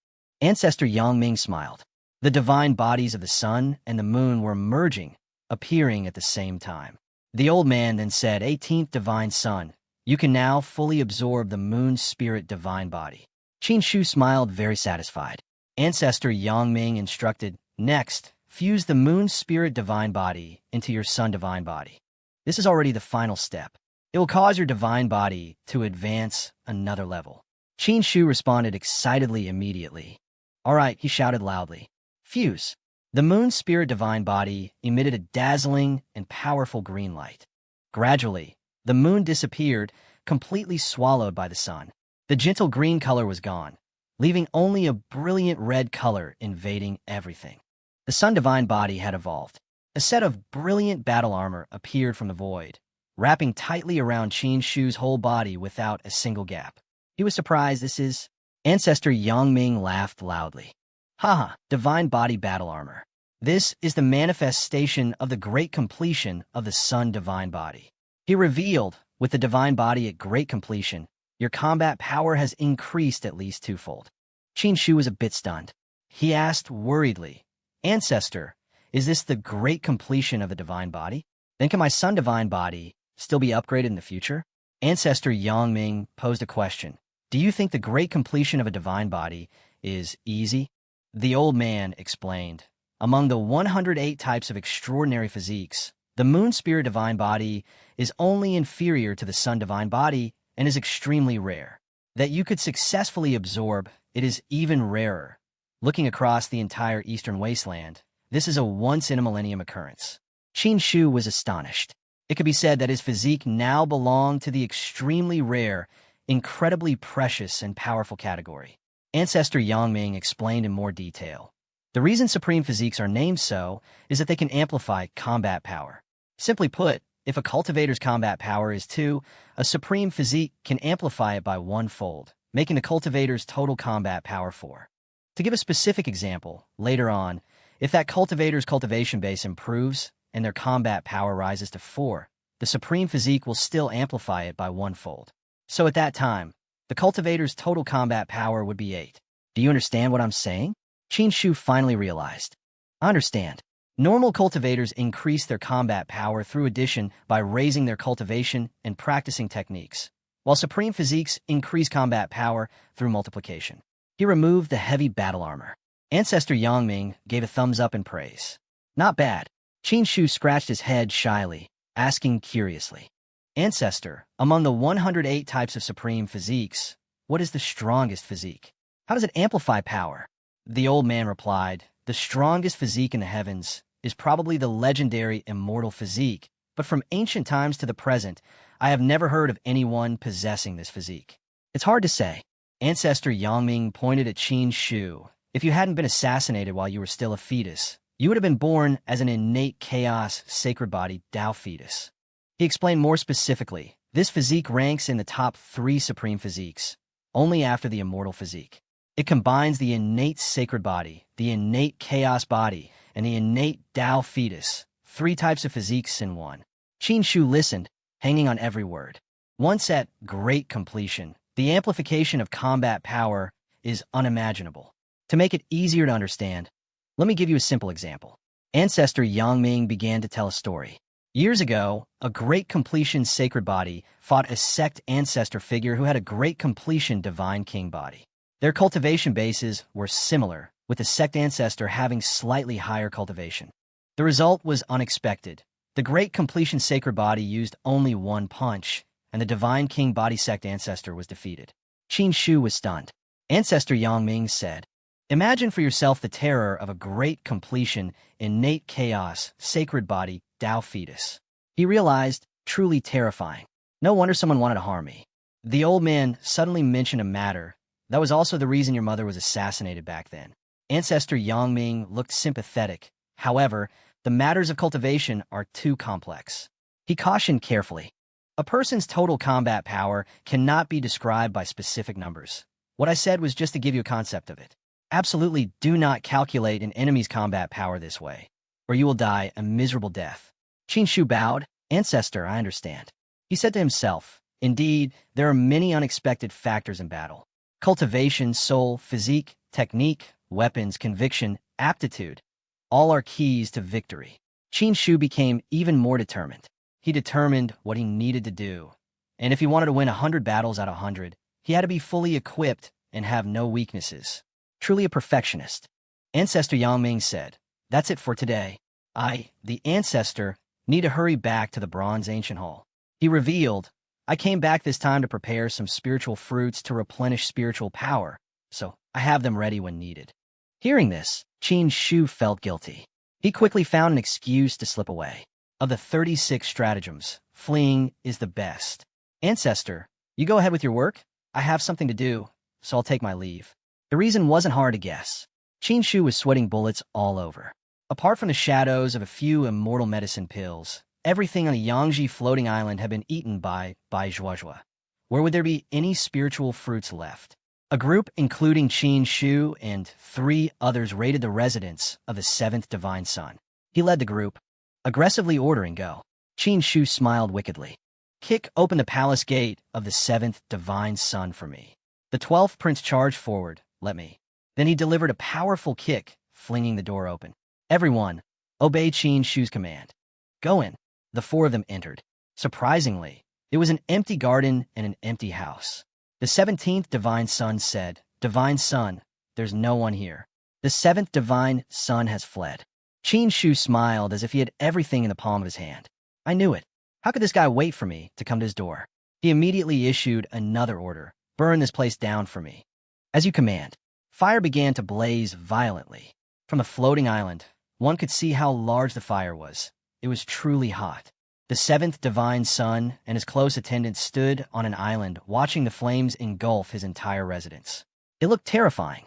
Speaker 1: Ancestor Yangming smiled. The divine bodies of the sun and the moon were merging, appearing at the same time. The old man then said, 18th Divine Sun, You can now fully absorb the moon spirit divine body. Qin Shu smiled, very satisfied. Ancestor Yangming instructed, next, fuse the moon spirit divine body into your sun divine body. This is already the final step. It will cause your divine body to advance another level. Qin Shu responded excitedly immediately. All right, he shouted loudly. Fuse. The moon spirit divine body emitted a dazzling and powerful green light. Gradually, the moon disappeared, completely swallowed by the sun. The gentle green color was gone, leaving only a brilliant red color invading everything. The sun divine body had evolved. A set of brilliant battle armor appeared from the void, wrapping tightly around Qin Shu's whole body without a single gap. He was surprised. This is... Ancestor Yangming laughed loudly. Haha, divine body battle armor. This is the manifestation of the great completion of the sun divine body. He revealed, with the divine body at great completion, your combat power has increased at least twofold. Qin Shu was a bit stunned. He asked worriedly, Ancestor, is this the great completion of the divine body? Then can my sun divine body still be upgraded in the future? Ancestor Yangming posed a question. Do you think the great completion of a divine body is easy? The old man explained. Among the 108 types of extraordinary physiques, the moon spirit divine body is only inferior to the sun divine body and is extremely rare. That you could successfully absorb, it is even rarer. Looking across the entire eastern wasteland, this is a once-in-a-millennium occurrence. Qin Shu was astonished. It could be said that his physique now belonged to the extremely rare, incredibly precious and powerful category. Ancestor Yangming explained in more detail. The reason supreme physiques are named so is that they can amplify combat power. Simply put, if a cultivator's combat power is 2, a supreme physique can amplify it by 1-fold, making the cultivator's total combat power 4. To give a specific example, later on, if that cultivator's cultivation base improves and their combat power rises to 4, the supreme physique will still amplify it by 1-fold. So at that time, the cultivator's total combat power would be 8. Do you understand what I'm saying? Qin Shu finally realized. I understand. Normal cultivators increase their combat power through addition by raising their cultivation and practicing techniques, while supreme physiques increase combat power through multiplication. He removed the heavy battle armor. Ancestor Yangming gave a thumbs up in praise. Not bad. Qin Shu scratched his head shyly, asking curiously. Ancestor, among the 108 types of supreme physiques, what is the strongest physique? How does it amplify power? The old man replied, the strongest physique in the heavens is probably the legendary immortal physique, but from ancient times to the present, I have never heard of anyone possessing this physique. It's hard to say. Ancestor Yangming pointed at Qin Shu. If you hadn't been assassinated while you were still a fetus, you would have been born as an innate chaos, sacred body, Tao fetus. He explained more specifically, this physique ranks in the top 3 supreme physiques, only after the immortal physique. It combines the innate sacred body, the innate chaos body, and the innate Tao fetus, 3 types of physiques in one. Qin Shu listened, hanging on every word. Once at great completion, the amplification of combat power is unimaginable. To make it easier to understand, let me give you a simple example. Ancestor Yangming began to tell a story. Years ago, a great completion sacred body fought a sect ancestor figure who had a great completion divine king body. Their cultivation bases were similar, with the sect ancestor having slightly higher cultivation. The result was unexpected. The great completion sacred body used only 1 punch, and the divine king body sect ancestor was defeated. Qin Shu was stunned. Ancestor Yangming said, imagine for yourself the terror of a great completion, innate chaos, sacred body, Tao fetus. He realized, truly terrifying. No wonder someone wanted to harm me. The old man suddenly mentioned a matter. That was also the reason your mother was assassinated back then. Ancestor Yangming looked sympathetic. However, the matters of cultivation are too complex. He cautioned carefully. A person's total combat power cannot be described by specific numbers. What I said was just to give you a concept of it. Absolutely do not calculate an enemy's combat power this way, or you will die a miserable death. Qin Shu bowed. Ancestor, I understand. He said to himself, indeed, there are many unexpected factors in battle. Cultivation, soul, physique, technique, weapons, conviction, aptitude. All are keys to victory. Qin Shu became even more determined. He determined what he needed to do, And if he wanted to win 100 battles out of 100, he had to be fully equipped and have no weaknesses. Truly a perfectionist. Ancestor Yang Ming said, "That's it for today. I, the ancestor, need to hurry back to the Bronze Ancient Hall." He revealed, "I came back this time to prepare some spiritual fruits to replenish spiritual power, so I have them ready when needed." Hearing this, Qin Shu felt guilty. He quickly found an excuse to slip away. Of the 36 stratagems, fleeing is the best. "Ancestor, you go ahead with your work. I have something to do, so I'll take my leave." The reason wasn't hard to guess. Qin Shu was sweating bullets all over. Apart from the shadows of a few immortal medicine pills, everything on the Yangji floating island had been eaten by Zhuozhuo. Where would there be any spiritual fruits left? A group including Qin Shu and 3 others raided the residence of the 7th Divine Son. He led the group, aggressively ordering go. Qin Shu smiled wickedly. "Kick open the palace gate of the 7th Divine Son for me." The 12th prince charged forward. "Let me." Then he delivered a powerful kick, flinging the door open. "Everyone, obey Qin Shu's command. Go in." The 4 of them entered. Surprisingly, it was an empty garden and an empty house. The 17th Divine Son said, "Divine Son, there's no one here. The 7th Divine Son has fled." Qin Shu smiled as if he had everything in the palm of his hand. "I knew it. How could this guy wait for me to come to his door?" He immediately issued another order. "Burn this place down for me." "As you command." Fire began to blaze violently. From the floating island, one could see how large the fire was. It was truly hot. The 7th Divine Son and his close attendants stood on an island watching the flames engulf his entire residence. It looked terrifying.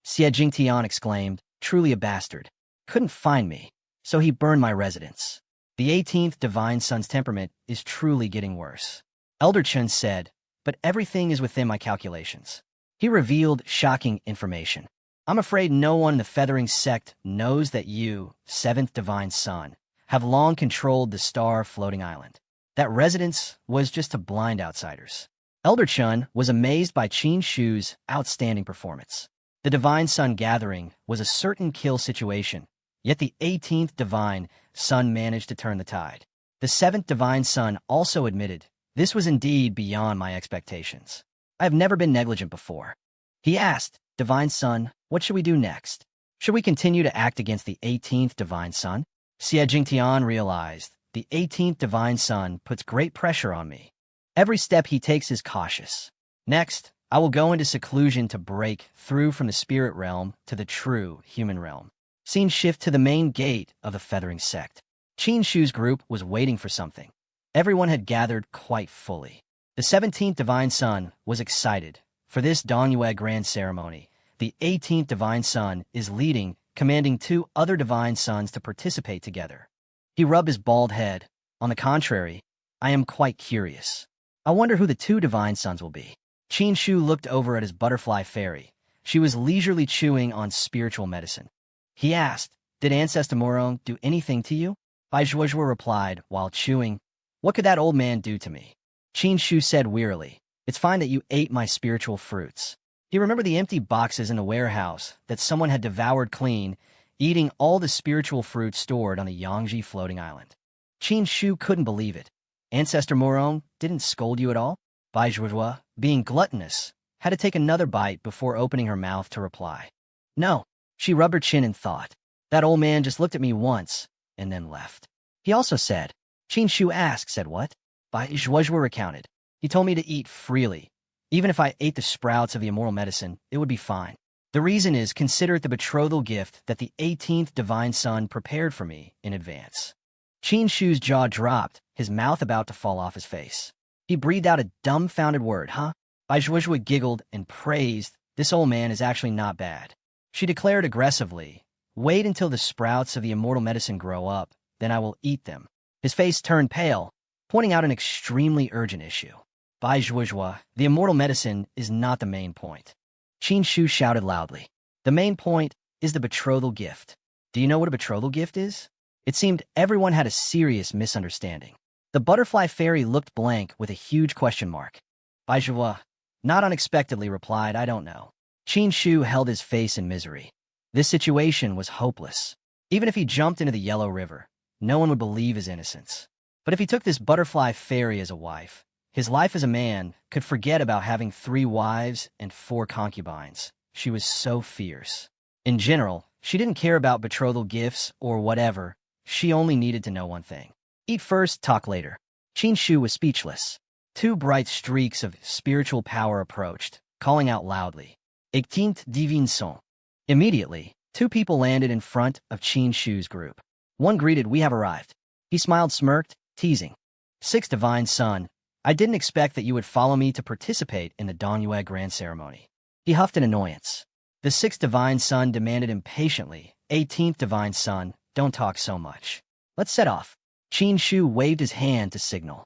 Speaker 1: Xie Jingtian exclaimed, "Truly a bastard. Couldn't find me, so he burned my residence." The 18th Divine Son's temperament is truly getting worse. Elder Chen said, "But everything is within my calculations." He revealed shocking information. "I'm afraid no one in the Feathering sect knows that you, 7th Divine Son, have long controlled the star floating island. That residence was just to blind outsiders." Elder Chun was amazed by Qin Shu's outstanding performance. The Divine Son gathering was a certain kill situation, yet the 18th Divine Son managed to turn the tide. The 7th Divine Son also admitted, "This was indeed beyond my expectations. I have never been negligent before." He asked, "Divine Son, what should we do next? Should we continue to act against the 18th Divine Son?" Xie Jingtian realized, "The 18th Divine Son puts great pressure on me. Every step he takes is cautious. Next, I will go into seclusion to break through from the spirit realm to the true human realm." Scene shift to the main gate of the Feathering sect. Qin Shu's group was waiting for something. Everyone had gathered quite fully. The 17th Divine Son was excited. For this Dongyue grand ceremony, the 18th Divine Son is leading, commanding 2 other Divine Sons to participate together. He rubbed his bald head. "On the contrary, I am quite curious. I wonder who the 2 Divine Sons will be." Qin Shu looked over at his butterfly fairy. She was leisurely chewing on spiritual medicine. He asked, "Did Ancestor Moron do anything to you?" Bai Zhuozhuo replied while chewing, "What could that old man do to me?" Qin Shu said wearily, "It's fine that you ate my spiritual fruits." He remembered the empty boxes in the warehouse that someone had devoured clean, eating all the spiritual fruits stored on the Yangji floating island. Qin Shu couldn't believe it. "Ancestor Moron didn't scold you at all?" Bai Zhuozhuo, being gluttonous, had to take another bite before opening her mouth to reply. "No." She rubbed her chin in thought. "That old man just looked at me once, and then left." He also said. Qin Shu asked, "Said what?" Bai Zhuozhuo recounted. "He told me to eat freely. Even if I ate the sprouts of the immortal medicine, it would be fine. The reason is, consider it the betrothal gift that the 18th Divine Son prepared for me in advance." Qin Shu's jaw dropped, his mouth about to fall off his face. He breathed out a dumbfounded word, "Huh?" Bai Zhuozhuo giggled and praised, "This old man is actually not bad." She declared aggressively, "Wait until the sprouts of the immortal medicine grow up, then I will eat them." His face turned pale, pointing out an extremely urgent issue. "Bai Zhuozhuo, the immortal medicine is not the main point." Qin Shu shouted loudly. "The main point is the betrothal gift. Do you know what a betrothal gift is?" It seemed everyone had a serious misunderstanding. The butterfly fairy looked blank with a huge question mark. Bai Zhuozhuo, not unexpectedly, replied, "I don't know." Qin Shu held his face in misery. This situation was hopeless. Even if he jumped into the Yellow River, no one would believe his innocence. But if he took this butterfly fairy as a wife, His life as a man could forget about having 3 wives and 4 concubines. She was so fierce. In general, she didn't care about betrothal gifts or whatever. She only needed to know one thing. Eat first, talk later. Qin Shu was speechless. 2 bright streaks of spiritual power approached, calling out loudly, "Extinct divine son." Immediately, 2 people landed in front of Qin Shu's group. One greeted, "We have arrived." He smiled, smirked, teasing. "Sixth divine son, I didn't expect that you would follow me to participate in the Danhua grand ceremony." He huffed in annoyance. The 6th divine son demanded impatiently, 18th divine son, don't talk so much. Let's set off." Qin Shu waved his hand to signal.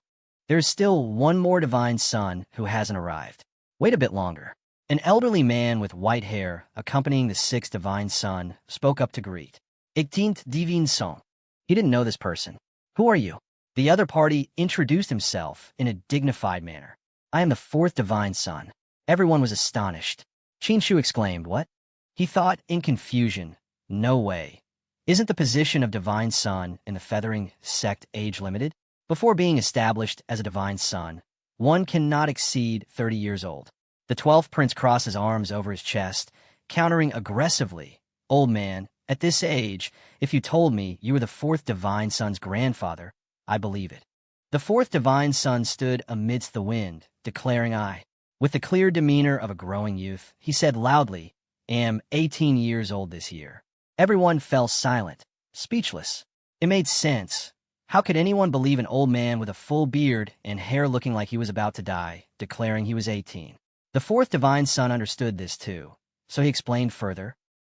Speaker 1: "There's still one more divine son who hasn't arrived. Wait a bit longer." An elderly man with white hair, accompanying the 6th divine son, spoke up to greet. "18th divine son." He didn't know this person. "Who are you?" The other party introduced himself in a dignified manner. "I am the 4th divine son." Everyone was astonished. Qin Shu exclaimed, "What?" He thought in confusion, "No way. Isn't the position of divine son in the feathering sect age-limited? Before being established as a divine son, one cannot exceed 30 years old." The 12th prince crossed his arms over his chest, countering aggressively, "Old man, at this age, if you told me you were the 4th divine son's grandfather, I believe it." The 4th divine son stood amidst the wind, declaring, "I." With the clear demeanor of a growing youth, he said loudly, "Am 18 years old this year." Everyone fell silent, speechless. It made sense. How could anyone believe an old man with a full beard and hair looking like he was about to die, declaring he was 18? The 4th divine son understood this too, so he explained further.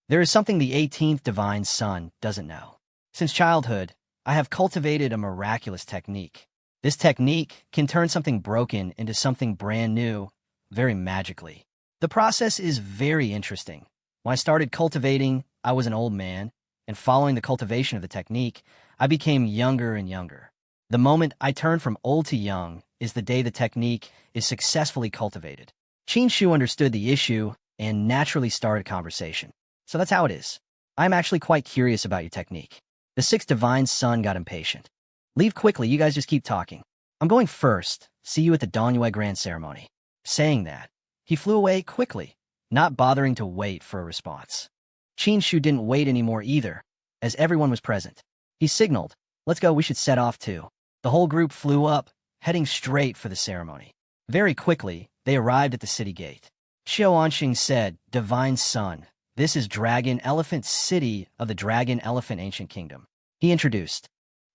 Speaker 1: "There is something the 18th divine son doesn't know. Since childhood, I have cultivated a miraculous technique. This technique can turn something broken into something brand new, very magically. The process is very interesting. When I started cultivating, I was an old man, and following the cultivation of the technique, I became younger and younger. The moment I turn from old to young is the day the technique is successfully cultivated." Qin Shu understood the issue and naturally started a conversation. "So that's how it is. I'm actually quite curious about your technique." The 6th divine son got impatient. "Leave quickly, you guys just keep talking. I'm going first. See you at the Danhua grand ceremony." Saying that, he flew away quickly, not bothering to wait for a response. Qin Shu didn't wait anymore either, as everyone was present. He signaled, "Let's go, we should set off too." The whole group flew up, heading straight for the ceremony. Very quickly, they arrived at the city gate. Xiao Anxing said, "Divine son, this is Dragon Elephant City of the Dragon Elephant Ancient Kingdom." He introduced.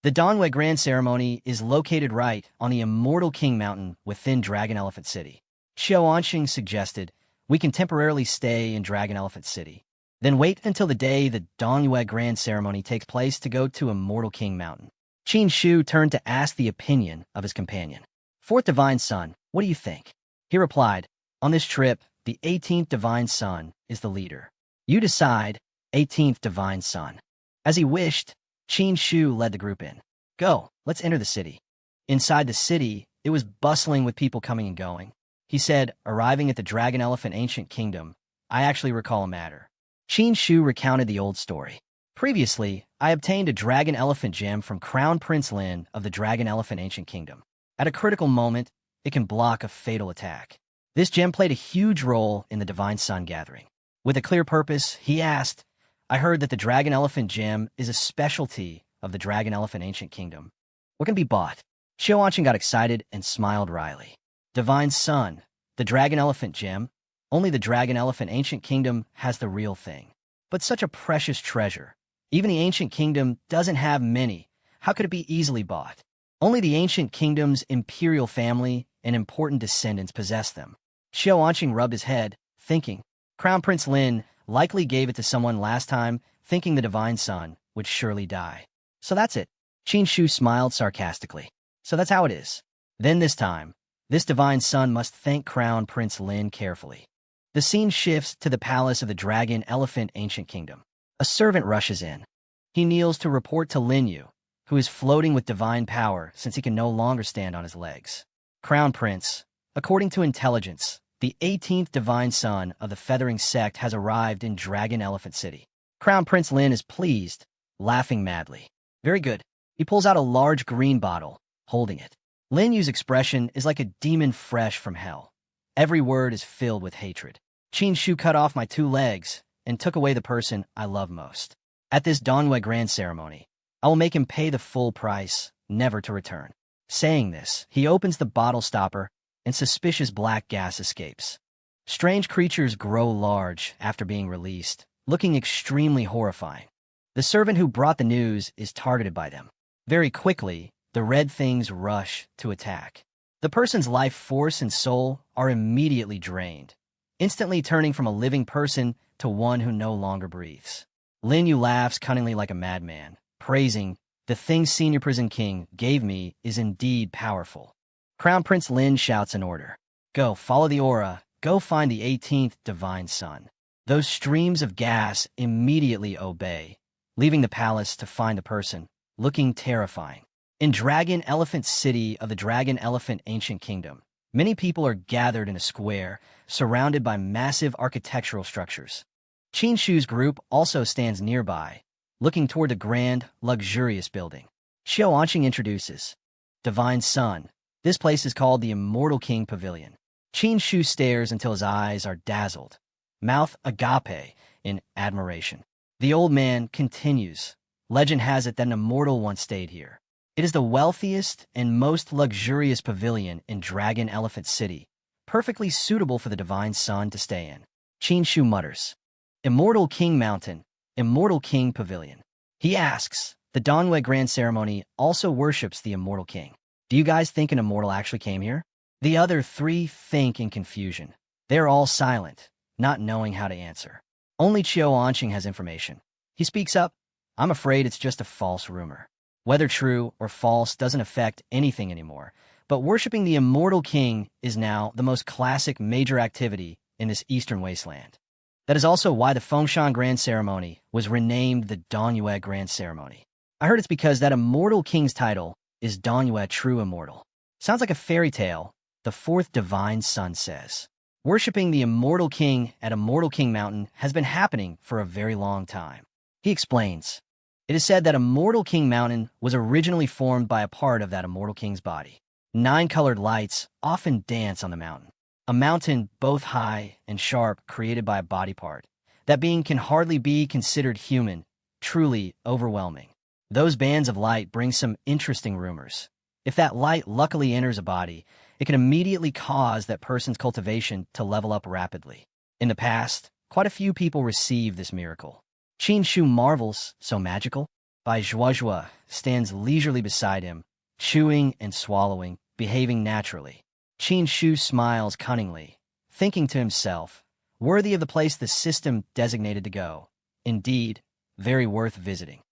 Speaker 1: The Danhua Grand Ceremony is located right on the Immortal King Mountain within Dragon Elephant City. Xiao Anxing suggested, "We can temporarily stay in Dragon Elephant City, then wait until the day the Danhua Grand Ceremony takes place to go to Immortal King Mountain." Qin Shu turned to ask the opinion of his companion. "4th divine son, what do you think?" He replied, "On this trip, the 18th divine son is the leader. You decide, 18th divine son." As he wished, Qin Shu led the group in. "Go, let's enter the city." Inside the city, it was bustling with people coming and going. He said, "Arriving at the Dragon Elephant Ancient Kingdom, I actually recall a matter." Qin Shu recounted the old story. "Previously, I obtained a Dragon Elephant gem from Crown Prince Lin of the Dragon Elephant Ancient Kingdom. At a critical moment, it can block a fatal attack. This gem played a huge role in the Divine Sun gathering. With a clear purpose, he asked, I heard that the Dragon Elephant gem is a specialty of the Dragon Elephant Ancient Kingdom. What can be bought?" Xiao got excited and smiled wryly. "Divine Sun, the Dragon Elephant gem, only the Dragon Elephant Ancient Kingdom has the real thing. But such a precious treasure. Even the Ancient Kingdom doesn't have many. How could it be easily bought? Only the Ancient Kingdom's imperial family and important descendants possess them." Xiao rubbed his head, thinking, Crown Prince Lin likely gave it to someone last time, thinking the Divine Sun would surely die. "So that's it." Qin Shu smiled sarcastically. "So that's how it is. Then this time, this Divine Sun must thank Crown Prince Lin carefully." The scene shifts to the palace of the Dragon Elephant Ancient Kingdom. A servant rushes in. He kneels to report to Lin Yu, who is floating with divine power since he can no longer stand on his legs. "Crown Prince, according to intelligence, the 18th Divine Son of the Feathering Sect has arrived in Dragon Elephant City." Crown Prince Lin is pleased, laughing madly. "Very good." He pulls out a large green bottle, holding it. Lin Yu's expression is like a demon fresh from hell. Every word is filled with hatred. Qin Shu cut off my 2 legs and took away the person I love most. At this Danhua grand ceremony, I will make him pay the full price, never to return. Saying this, he opens the bottle stopper and suspicious black gas escapes. Strange creatures grow large after being released, looking extremely horrifying. The servant who brought the news is targeted by them. Very quickly, the red things rush to attack. The person's life force and soul are immediately drained, instantly turning from a living person to one who no longer breathes. Lin Yu laughs cunningly like a madman, praising, "The thing Senior Prison King gave me is indeed powerful." Crown Prince Lin shouts an order. "Go, follow the aura, go find the 18th Divine Sun." Those streams of gas immediately obey, leaving the palace to find the person, looking terrifying. In Dragon Elephant City of the Dragon Elephant Ancient Kingdom, many people are gathered in a square, surrounded by massive architectural structures. Qin Shu's group also stands nearby, looking toward the grand, luxurious building. Xiao Anqing introduces, "Divine Sun. This place is called the Immortal King Pavilion." Qin Shu stares until his eyes are dazzled, mouth agape in admiration. The old man continues, "Legend has it that an immortal once stayed here. It is the wealthiest and most luxurious pavilion in Dragon Elephant City, perfectly suitable for the Divine Sun to stay in." Qin Shu mutters, "Immortal King Mountain, Immortal King Pavilion." He asks, "The Danhua Grand Ceremony also worships the Immortal King. Do you guys think an immortal actually came here?" The other 3 think in confusion. They are all silent, not knowing how to answer. Only Xiao Anqing has information. He speaks up, "I'm afraid it's just a false rumor. Whether true or false doesn't affect anything anymore, but worshipping the Immortal King is now the most classic major activity in this eastern wasteland. That is also why the Fengshan Grand Ceremony was renamed the Danhua Grand Ceremony. I heard it's because that Immortal King's title is Danhua True Immortal." Sounds like a fairy tale, the 4th Divine Sun says. Worshipping the Immortal King at Immortal King Mountain has been happening for a very long time. He explains, "It is said that Immortal King Mountain was originally formed by a part of that Immortal King's body. 9 colored lights often dance on the mountain. A mountain both high and sharp created by a body part. That being can hardly be considered human, truly overwhelming. Those bands of light bring some interesting rumors. If that light luckily enters a body, it can immediately cause that person's cultivation to level up rapidly. In the past, quite a few people received this miracle." Qin Shu marvels, "So magical?" Bai Zhuozhua stands leisurely beside him, chewing and swallowing, behaving naturally. Qin Shu smiles cunningly, thinking to himself, "Worthy of the place the system designated to go. Indeed, very worth visiting."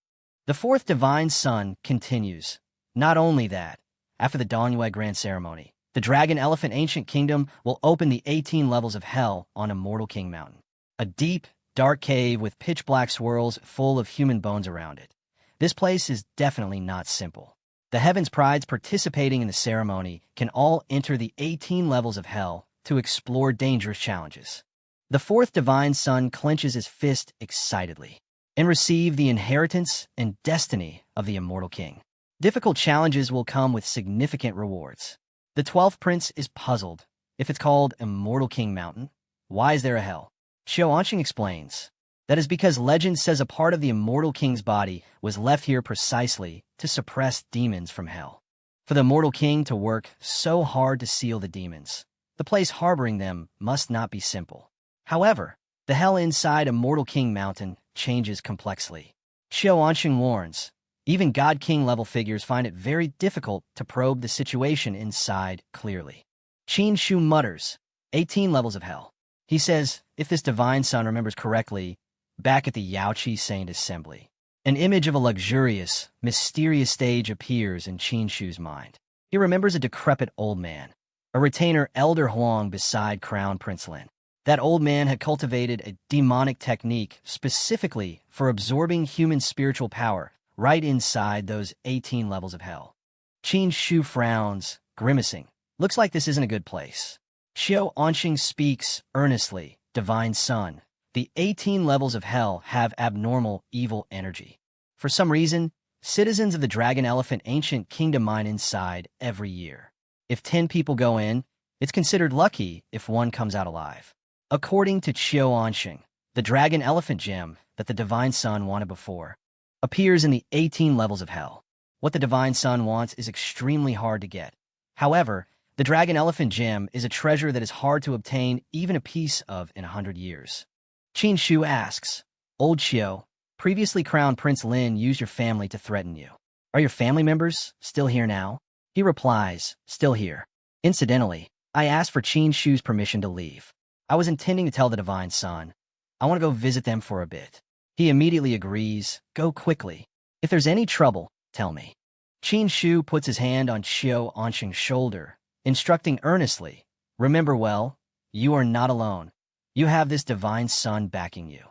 Speaker 1: The 4th Divine Sun continues, "Not only that, after the Danhua Grand Ceremony, the Dragon Elephant Ancient Kingdom will open the 18 levels of hell on Immortal King Mountain. A deep, dark cave with pitch-black swirls full of human bones around it. This place is definitely not simple. The Heaven's Prides participating in the ceremony can all enter the 18 levels of hell to explore dangerous challenges." The 4th Divine Sun clenches his fist excitedly, "And receive the inheritance and destiny of the Immortal King. Difficult challenges will come with significant rewards." The 12th Prince is puzzled. If it's called Immortal King Mountain, why is there a hell? Xiao Anqing explains, "That is because legend says a part of the Immortal King's body was left here precisely to suppress demons from hell. For the Immortal King to work so hard to seal the demons, the place harboring them must not be simple. However, the hell inside Immortal King Mountain changes complexly." Xiao Anqing warns, "Even God King level figures find it very difficult to probe the situation inside clearly." Qin Shu mutters, 18 levels of hell. He says, if this Divine Sun remembers correctly, back at the Yaoqi Saint Assembly, an image of a luxurious, mysterious stage appears in Qin Shu's mind. He remembers a decrepit old man, a retainer Elder Huang beside Crown Prince Lin. That old man had cultivated a demonic technique specifically for absorbing human spiritual power right inside those 18 levels of hell. Qin Shu frowns, grimacing. Looks like this isn't a good place. Xiao Anqing speaks earnestly, "Divine Sun, the 18 levels of hell have abnormal, evil energy. For some reason, Citizens of the Dragon Elephant Ancient Kingdom mine inside every year. If 10 people go in, it's considered lucky if one comes out alive. According to Qiu Anxing, the Dragon Elephant Gem that the Divine Sun wanted before appears in the 18 levels of hell. What the Divine Sun wants is extremely hard to get. However, the Dragon Elephant Gem is a treasure that is hard to obtain even a piece of in 100 years. Qin Shu asks, Old Qiu, previously Crown Prince Lin used your family to threaten you. Are your family members still here now? He replies, still here. Incidentally, I asked for Qin Shu's permission to leave. I was intending to tell the Divine Sun. I want to go visit them for a bit. He immediately agrees, go quickly. If there's any trouble, tell me. Qin Shu puts his hand on Qiu Anxing's shoulder, instructing earnestly, remember well, you are not alone. You have this Divine Sun backing you.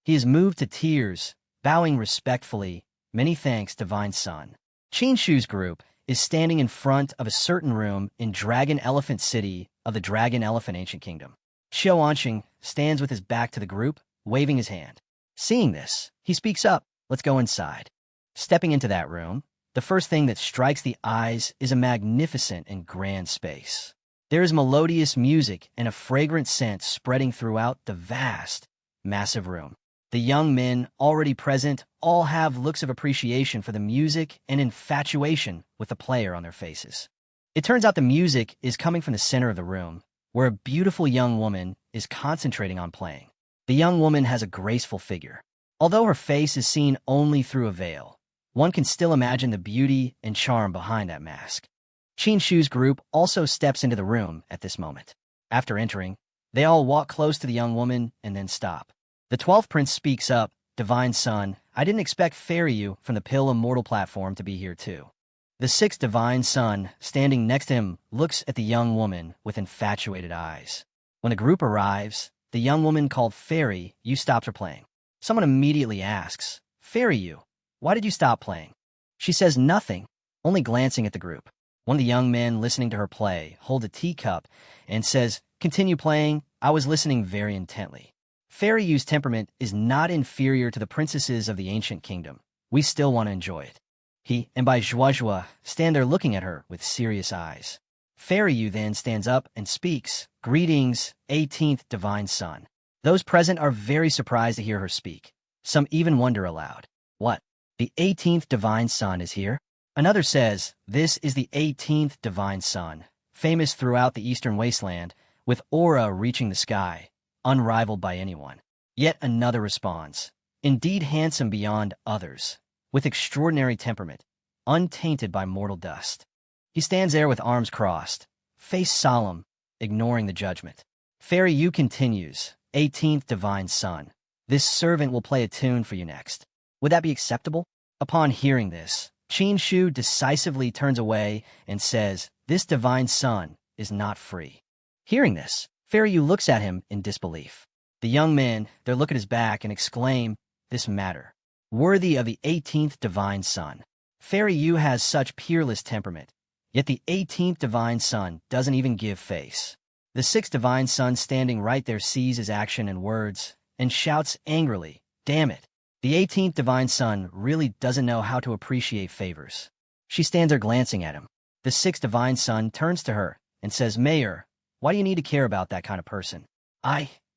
Speaker 1: He is moved to tears, bowing respectfully, many thanks, Divine Sun. Qin Shu's group is standing in front of a certain room in Dragon Elephant City of the Dragon Elephant Ancient Kingdom. Qiu Anxing stands with his back to the group, waving his hand. Seeing this, he speaks up, let's go inside. Stepping into that room, the first thing that strikes the eyes is a magnificent and grand space. There is melodious music and a fragrant scent spreading throughout the vast, massive room. The young men already present all have looks of appreciation for the music and infatuation with the player on their faces. It turns out the music is coming from the center of the room, where a beautiful young woman is concentrating on playing. The young woman has a graceful figure. Although her face is seen only through a veil, one can still imagine the beauty and charm behind that mask. Qin Shu's group also steps into the room at this moment. After entering, they all walk close to the young woman and then stop. The 12th prince speaks up, Divine Sun, I didn't expect Fairy You from the Pill Immortal platform to be here too. The 6th Divine Sun, standing next to him, looks at the young woman with infatuated eyes. When the group arrives, the young woman called Fairy You stops her playing. Someone immediately asks, Fairy You, why did you stop playing? She says nothing, only glancing at the group. One of the young men listening to her play holds a teacup and says, continue playing, I was listening very intently. Fairy Yu's temperament is not inferior to the princesses of the ancient kingdom. We still want to enjoy it. He and Bai Zhuazhua stand there looking at her with serious eyes. Fairy Yu then stands up and speaks, greetings, 18th Divine Sun. Those present are very surprised to hear her speak. Some even wonder aloud. What? The 18th Divine Sun is here? Another says, this is the 18th Divine Sun, famous throughout the Eastern Wasteland, with aura reaching the sky, unrivaled by anyone. Yet another responds, indeed handsome beyond others, with extraordinary temperament, untainted by mortal dust. He stands there with arms crossed, face solemn, ignoring the judgment. Fairy Yu continues, 18th Divine Sun. This servant will play a tune for you next. Would that be acceptable? Upon hearing this, Qin Shu decisively turns away and says, this Divine Sun is not free. Hearing this, Fairy Yu looks at him in disbelief. The young men, they look at his back and exclaim, this matter, worthy of the 18th Divine Sun. Fairy Yu has such peerless temperament, yet the 18th Divine Sun doesn't even give face. The 6th Divine Sun standing right there sees his action and words, and shouts angrily, damn it. The 18th Divine Sun really doesn't know how to appreciate favors. She stands there glancing at him. The 6th Divine Sun turns to her and says, Mayor, why do you need to care about that kind of person?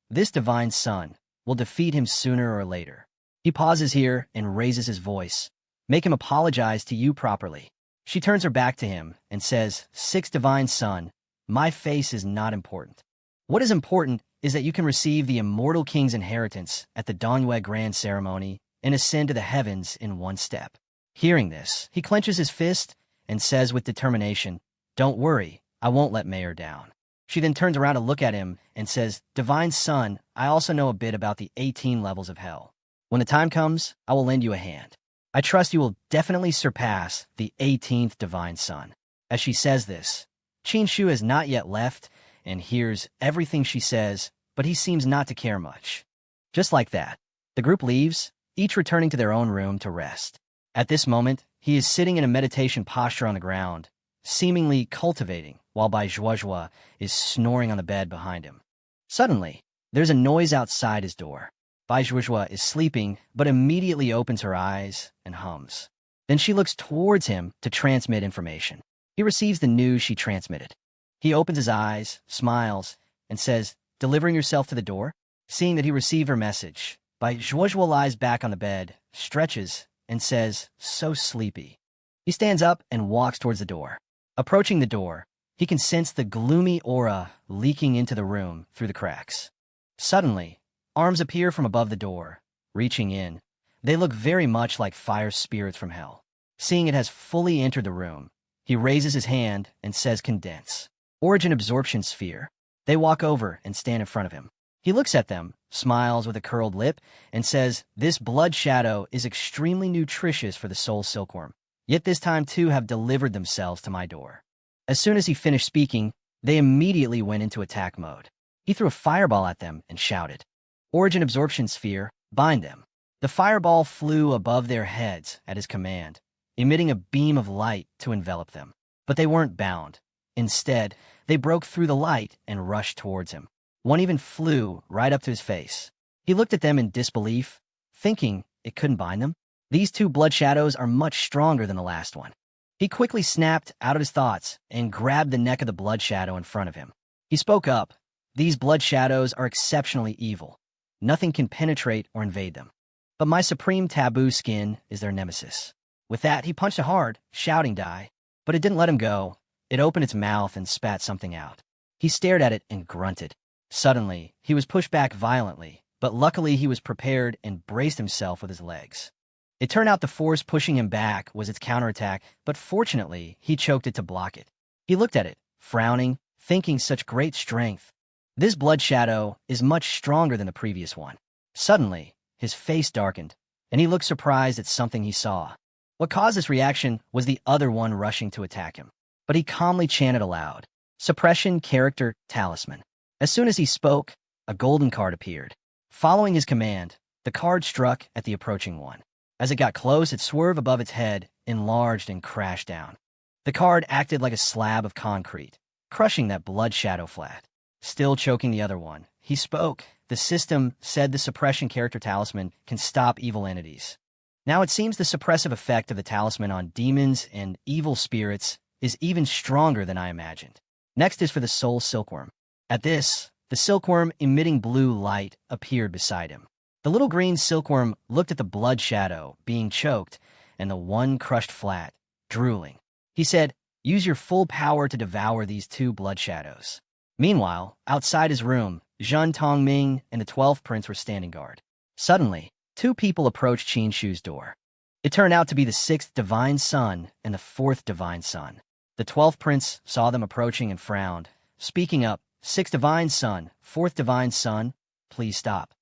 Speaker 1: This Divine Sun, will defeat him sooner or later. He pauses here and raises his voice. Make him apologize to you properly. She turns her back to him and says, 6th Divine Sun, my face is not important. What is important is that you can receive the Immortal King's inheritance at the Donyue Grand Ceremony and ascend to the heavens in one step. Hearing this, he clenches his fist and says with determination, don't worry, I won't let Mayor down. She then turns around to look at him and says, Divine Sun, I also know a bit about the 18 levels of hell. When the time comes, I will lend you a hand. I trust you will definitely surpass the 18th Divine Sun. As she says this, Qin Shu has not yet left and hears everything she says, but he seems not to care much. Just like that, the group leaves, each returning to their own room to rest. At this moment, he is sitting in a meditation posture on the ground, seemingly cultivating, while Bai Zhuazhua is snoring on the bed behind him. Suddenly, there's a noise outside his door. Bai Zhuazhua is sleeping, but immediately opens her eyes and hums. Then she looks towards him to transmit information. He receives the news she transmitted. He opens his eyes, smiles, and says, "Delivering yourself to the door?" Seeing that he received her message, Bai Zhuozhuo lies back on the bed, stretches, and says, "So sleepy." He stands up and walks towards the door. Approaching the door, he can sense the gloomy aura leaking into the room through the cracks. Suddenly, arms appear from above the door, reaching in. They look very much like fire spirits from hell. Seeing it has fully entered the room, he raises his hand and says, "Condense. Origin absorption sphere." They walk over and stand in front of him. He looks at them, smiles with a curled lip, and says, "This blood shadow is extremely nutritious for the soul silkworm. Yet this time too have delivered themselves to my door." As soon as he finished speaking, they immediately went into attack mode. He threw a fireball at them and shouted, "Origin absorption sphere, bind them." The fireball flew above their heads at his command, emitting a beam of light to envelop them. But they weren't bound. Instead, they broke through the light and rushed towards him. One even flew right up to his face. He looked at them in disbelief, thinking it couldn't bind them. These two blood shadows are much stronger than the last one. He quickly snapped out of his thoughts and grabbed the neck of the blood shadow in front of him. He spoke up. "These blood shadows are exceptionally evil. Nothing can penetrate or invade them. But my supreme taboo skin is their nemesis." With that, he punched it hard, shouting, "Die." But it didn't let him go. It opened its mouth and spat something out. He stared at it and grunted. Suddenly, he was pushed back violently, but luckily he was prepared and braced himself with his legs. It turned out the force pushing him back was its counterattack, but fortunately, he choked it to block it. He looked at it, frowning, thinking such great strength. This blood shadow is much stronger than the previous one. Suddenly, his face darkened, and he looked surprised at something he saw. What caused this reaction was the other one rushing to attack him. But he calmly chanted aloud, "Suppression Character Talisman." As soon as he spoke, a golden card appeared. Following his command, the card struck at the approaching one. As it got close, it swerved above its head, enlarged, and crashed down. The card acted like a slab of concrete, crushing that blood shadow flat. Still choking the other one, he spoke. The system said the suppression character talisman can stop evil entities. Now it seems the suppressive effect of the talisman on demons and evil spirits is even stronger than I imagined. Next is for the soul silkworm. At this, the silkworm emitting blue light appeared beside him. The little green silkworm looked at the blood shadow being choked and the one crushed flat, drooling. He said, "Use your full power to devour these two blood shadows." Meanwhile, outside his room, Zhen Tongming and the 12th prince were standing guard. Suddenly, two people approached Qin Shu's door. It turned out to be the 6th divine son and the 4th divine son. The 12th prince saw them approaching and frowned. Speaking up, "6th divine son, 4th divine son, please stop."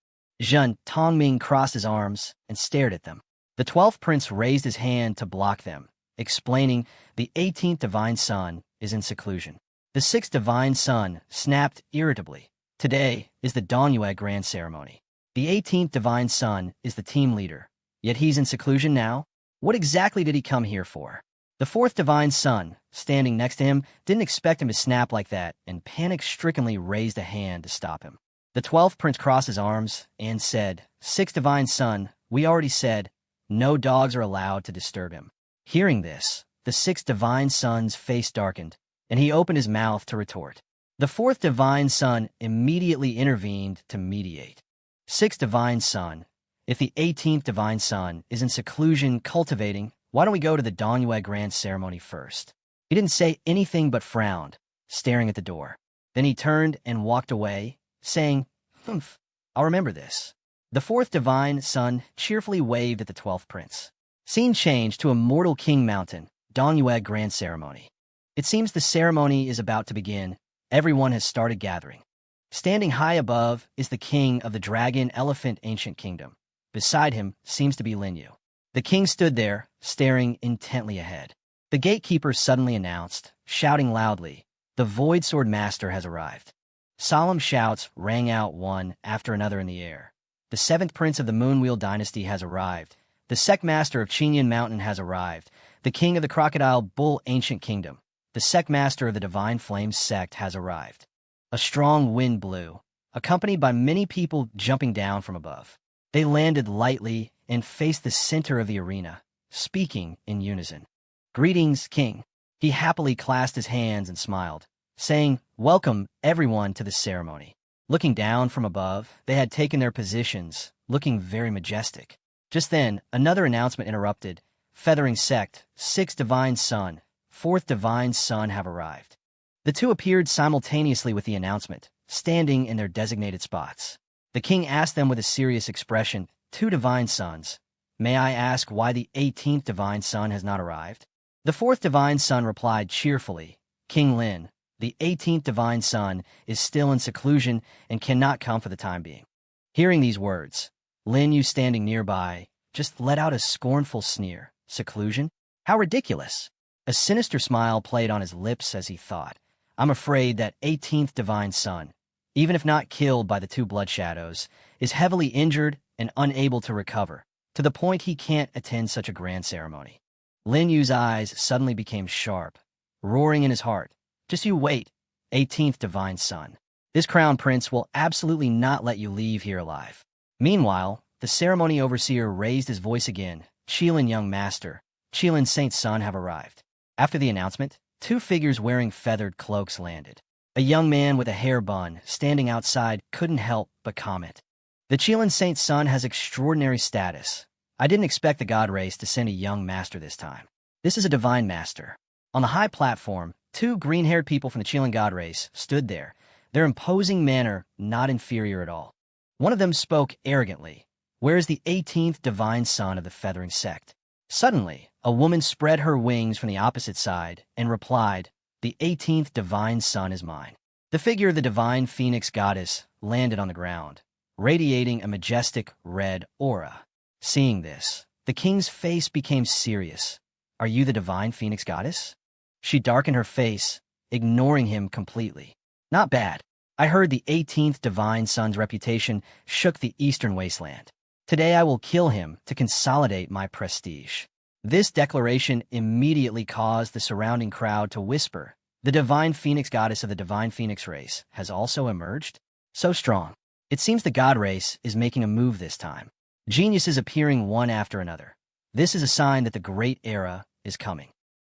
Speaker 1: Zhen Tongming crossed his arms and stared at them. The 12th prince raised his hand to block them, explaining, "The 18th divine son is in seclusion." The 6th divine son snapped irritably. "Today is the Danhua grand ceremony. The 18th divine son is the team leader, yet he's in seclusion now? What exactly did he come here for?" The 4th divine son, standing next to him, didn't expect him to snap like that and panic-strickenly raised a hand to stop him. The 12th prince crossed his arms and said, "6th divine son, we already said, no dogs are allowed to disturb him." Hearing this, the 6th divine son's face darkened, and he opened his mouth to retort. The 4th divine son immediately intervened to mediate. "6th divine son, if the 18th divine son is in seclusion cultivating, why don't we go to the Danhua grand ceremony first?" He didn't say anything but frowned, staring at the door. Then he turned and walked away, saying, "Humph, I'll remember this." The 4th divine son cheerfully waved at the 12th prince. Scene changed to a mortal king mountain, Danhua grand ceremony. It seems the ceremony is about to begin. Everyone has started gathering. Standing high above is the king of the dragon elephant ancient kingdom. Beside him seems to be Linyu. The king stood there, staring intently ahead. The gatekeeper suddenly announced, shouting loudly, "The Void Sword Master has arrived." Solemn shouts rang out one after another in the air. The 7th prince of the Moonwheel dynasty has arrived. The sect master of Qinyan Mountain has arrived. The king of the Crocodile Bull ancient kingdom. The sect master of the Divine Flames sect has arrived. A strong wind blew, accompanied by many people jumping down from above. They landed lightly and faced the center of the arena, speaking in unison. "Greetings, King." He happily clasped his hands and smiled, saying, "Welcome, everyone, to the ceremony." Looking down from above, they had taken their positions, looking very majestic. Just then, another announcement interrupted. "Feathering Sect, 6th Divine Son, 4th Divine Son have arrived." The two appeared simultaneously with the announcement, standing in their designated spots. The king asked them with a serious expression, "Two Divine Sons. May I ask why the 18th Divine Son has not arrived?" The 4th Divine Son replied cheerfully, "King Lin, the 18th Divine Son is still in seclusion and cannot come for the time being." Hearing these words, Lin Yu, standing nearby, just let out a scornful sneer. Seclusion? How ridiculous! A sinister smile played on his lips as he thought, "I'm afraid that 18th Divine Son, even if not killed by the two blood shadows, is heavily injured and unable to recover, to the point he can't attend such a grand ceremony." Lin Yu's eyes suddenly became sharp, roaring in his heart. "Just you wait, 18th Divine Son. This crown prince will absolutely not let you leave here alive." Meanwhile, the ceremony overseer raised his voice again. "Qilin, young master, Qilin Saint's son have arrived." After the announcement, two figures wearing feathered cloaks landed. A young man with a hair bun, standing outside, couldn't help but comment, "The Qilin Saint's son has extraordinary status. I didn't expect the god race to send a young master this time. This is a divine master." On the high platform, two green-haired people from the Qilin god race stood there, their imposing manner not inferior at all. One of them spoke arrogantly, "Where is the 18th Divine Son of the Feathering Sect?" Suddenly, a woman spread her wings from the opposite side and replied, "The 18th Divine Son is mine." The figure of the divine phoenix goddess landed on the ground, radiating a majestic red aura. Seeing this, the king's face became serious. "Are you the divine phoenix goddess?" She darkened her face, ignoring him completely. "Not bad. I heard the 18th Divine Son's reputation shook the eastern wasteland. Today I will kill him to consolidate my prestige." This declaration immediately caused the surrounding crowd to whisper, "The divine phoenix goddess of the divine phoenix race has also emerged? So strong. It seems the god race is making a move this time. Geniuses appearing one after another. This is a sign that the great era is coming."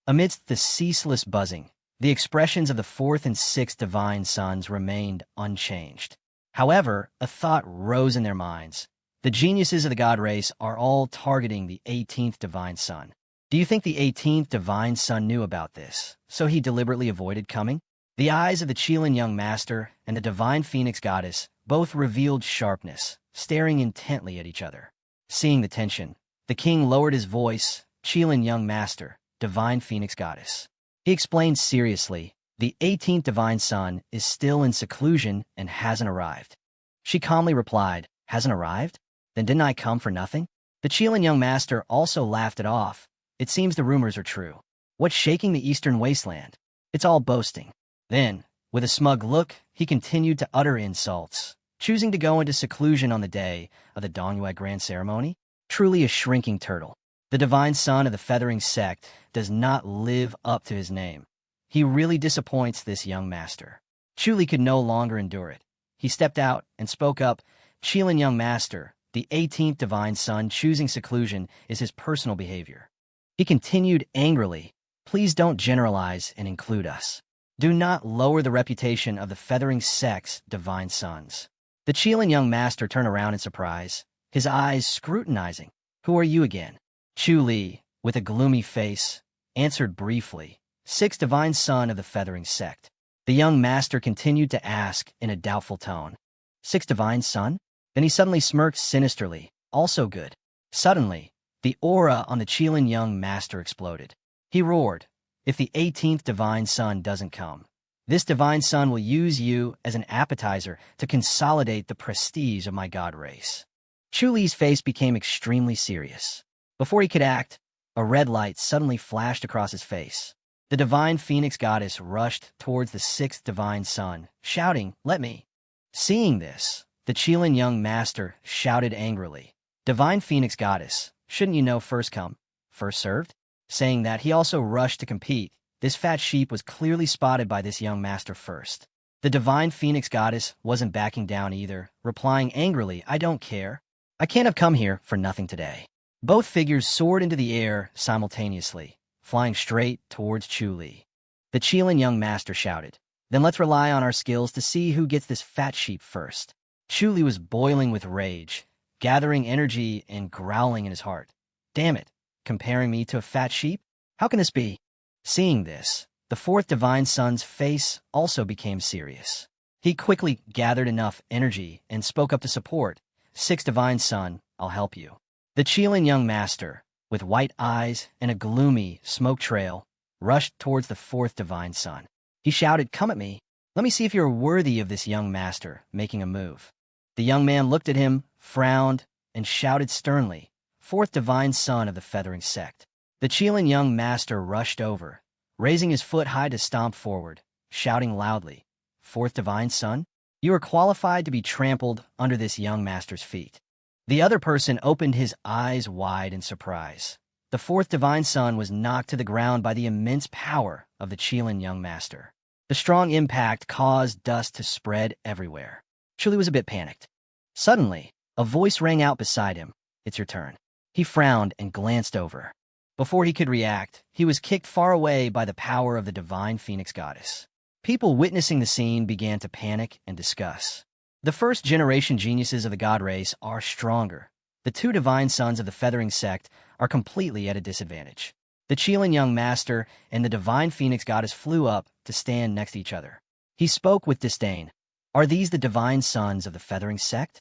Speaker 1: Amidst the ceaseless buzzing, the expressions of the 4th and 6th Divine Sons remained unchanged. However, a thought rose in their minds. The geniuses of the god race are all targeting the 18th Divine Son. Do you think the 18th Divine Son knew about this, so he deliberately avoided coming? The eyes of the Qilin young master and the divine phoenix goddess both revealed sharpness, staring intently at each other. Seeing the tension, the king lowered his voice. "Qilin young master, divine phoenix goddess." He explained seriously, "The 18th Divine Son is still in seclusion and hasn't arrived." She calmly replied, "Hasn't arrived? Then didn't I come for nothing?" The Qilin young master also laughed it off. "It seems the rumors are true. What's shaking the eastern wasteland? It's all boasting." Then, with a smug look, he continued to utter insults, choosing to go into seclusion on the day of the Dongyue Grand Ceremony. Truly a shrinking turtle. The divine son of the Feathering Sect does not live up to his name. He really disappoints this young master. Chuli could no longer endure it. He stepped out and spoke up, "Qilin young master, the 18th Divine Son choosing seclusion is his personal behavior." He continued angrily, "Please don't generalize and include us. Do not lower the reputation of the Feathering Sect's Divine Sons." The Qilin young master turned around in surprise, his eyes scrutinizing. "Who are you again?" Chu Li, with a gloomy face, answered briefly, "Sixth Divine Son of the Feathering Sect." The young master continued to ask in a doubtful tone, "Sixth Divine Son?" Then he suddenly smirked sinisterly, "Also good." Suddenly, the aura on the Qilin young master exploded. He roared, "If the 18th Divine Son doesn't come, this Divine Son will use you as an appetizer to consolidate the prestige of my god race." Chu Li's face became extremely serious. Before he could act, a red light suddenly flashed across his face. The divine phoenix goddess rushed towards the sixth divine son, shouting, "Let me." Seeing this, the Qilin young master shouted angrily, "Divine phoenix goddess, shouldn't you know first come, first served?" Saying that, he also rushed to compete. This fat sheep was clearly spotted by this young master first. The divine phoenix goddess wasn't backing down either, replying angrily, "I don't care. I can't have come here for nothing today." Both figures soared into the air simultaneously, flying straight towards Chu Li. The Qilin young master shouted, "Then let's rely on our skills to see who gets this fat sheep first." Chu Li was boiling with rage, gathering energy and growling in his heart. "Damn it, comparing me to a fat sheep? How can this be?" Seeing this, the fourth divine son's face also became serious. He quickly gathered enough energy and spoke up to support. "Sixth divine son, I'll help you." The Qilin young master, with white eyes and a gloomy smoke trail, rushed towards the fourth divine son. He shouted, "Come at me. Let me see if you're worthy of this young master," making a move. The young man looked at him, frowned, and shouted sternly, "Fourth divine son of the feathering sect." The Qilin young master rushed over, raising his foot high to stomp forward, shouting loudly, "Fourth divine son? You are qualified to be trampled under this young master's feet." The other person opened his eyes wide in surprise. The fourth divine son was knocked to the ground by the immense power of the Qilin young master. The strong impact caused dust to spread everywhere. Chu Li was a bit panicked. Suddenly, a voice rang out beside him. "It's your turn." He frowned and glanced over. Before he could react, he was kicked far away by the power of the divine phoenix goddess. People witnessing the scene began to panic and discuss. The first-generation geniuses of the god race are stronger. The two divine sons of the feathering sect are completely at a disadvantage. The Qilin young master and the divine phoenix goddess flew up to stand next to each other. He spoke with disdain. "Are these the divine sons of the feathering sect?"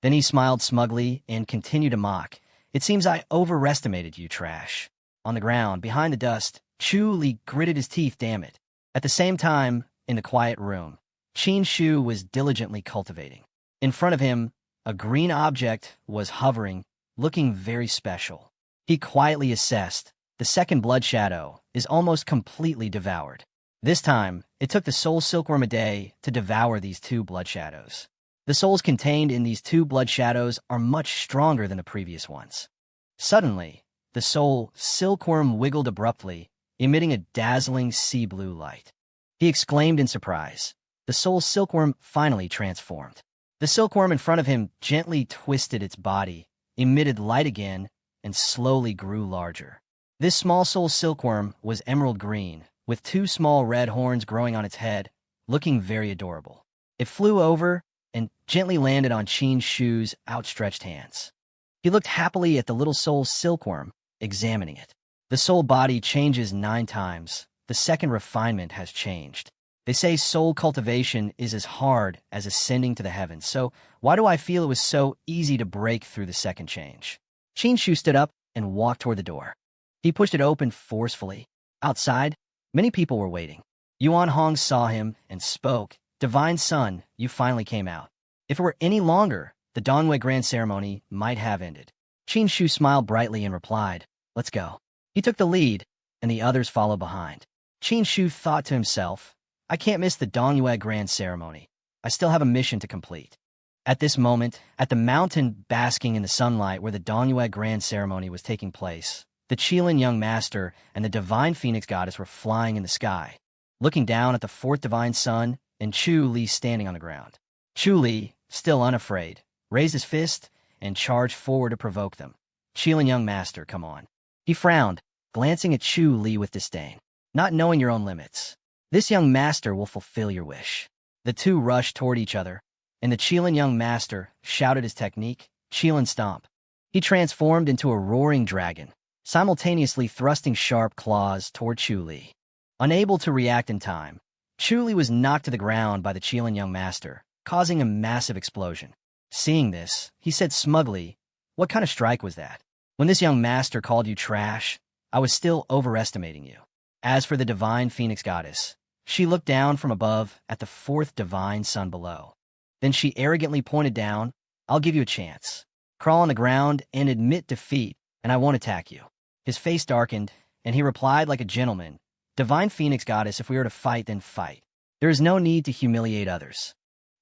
Speaker 1: Then he smiled smugly and continued to mock. "It seems I overestimated you, trash." On the ground, behind the dust, Chu Li gritted his teeth, damn it. At the same time, in the quiet room, Qin Shu was diligently cultivating. In front of him, a green object was hovering, looking very special. He quietly assessed. The second blood shadow is almost completely devoured. This time, it took the soul silkworm a day to devour these two blood shadows. The souls contained in these two blood shadows are much stronger than the previous ones. Suddenly, the soul silkworm wiggled abruptly, emitting a dazzling sea blue light. He exclaimed in surprise. The soul silkworm finally transformed. The silkworm in front of him gently twisted its body, emitted light again, and slowly grew larger. This small soul silkworm was emerald green, with two small red horns growing on its head, looking very adorable. It flew over and gently landed on Qin Shu's outstretched hands. He looked happily at the little soul silkworm, examining it. The soul body changes 9 times. The second refinement has changed. They say soul cultivation is as hard as ascending to the heavens, so why do I feel it was so easy to break through the second change? Qin Shu stood up and walked toward the door. He pushed it open forcefully. Outside, many people were waiting. Yuan Hong saw him and spoke. "Divine Son, you finally came out. If it were any longer, the Dongwei Grand Ceremony might have ended." Qin Shu smiled brightly and replied, "Let's go." He took the lead, and the others followed behind. Qin Shu thought to himself, "I can't miss the Dongwei Grand Ceremony. I still have a mission to complete." At this moment, at the mountain basking in the sunlight where the Dongwei Grand Ceremony was taking place, the Qilin young master and the divine phoenix goddess were flying in the sky, looking down at the fourth divine son and Chu Li standing on the ground. Chu Li, still unafraid, raised his fist and charged forward to provoke them. "Qilin young master, come on." He frowned, glancing at Chu Li with disdain. "Not knowing your own limits. This young master will fulfill your wish." The two rushed toward each other, and the Qilin young master shouted his technique, Qilin Stomp. He transformed into a roaring dragon, simultaneously thrusting sharp claws toward Chu Li. Unable to react in time, Chu Li was knocked to the ground by the Qilin young master, causing a massive explosion. Seeing this, he said smugly, "What kind of strike was that? When this young master called you trash, I was still overestimating you." As for the divine phoenix goddess, she looked down from above at the fourth divine son below. Then she arrogantly pointed down, "I'll give you a chance. Crawl on the ground and admit defeat, and I won't attack you." His face darkened, and he replied like a gentleman, "Divine phoenix goddess, if we are to fight, then fight. There is no need to humiliate others."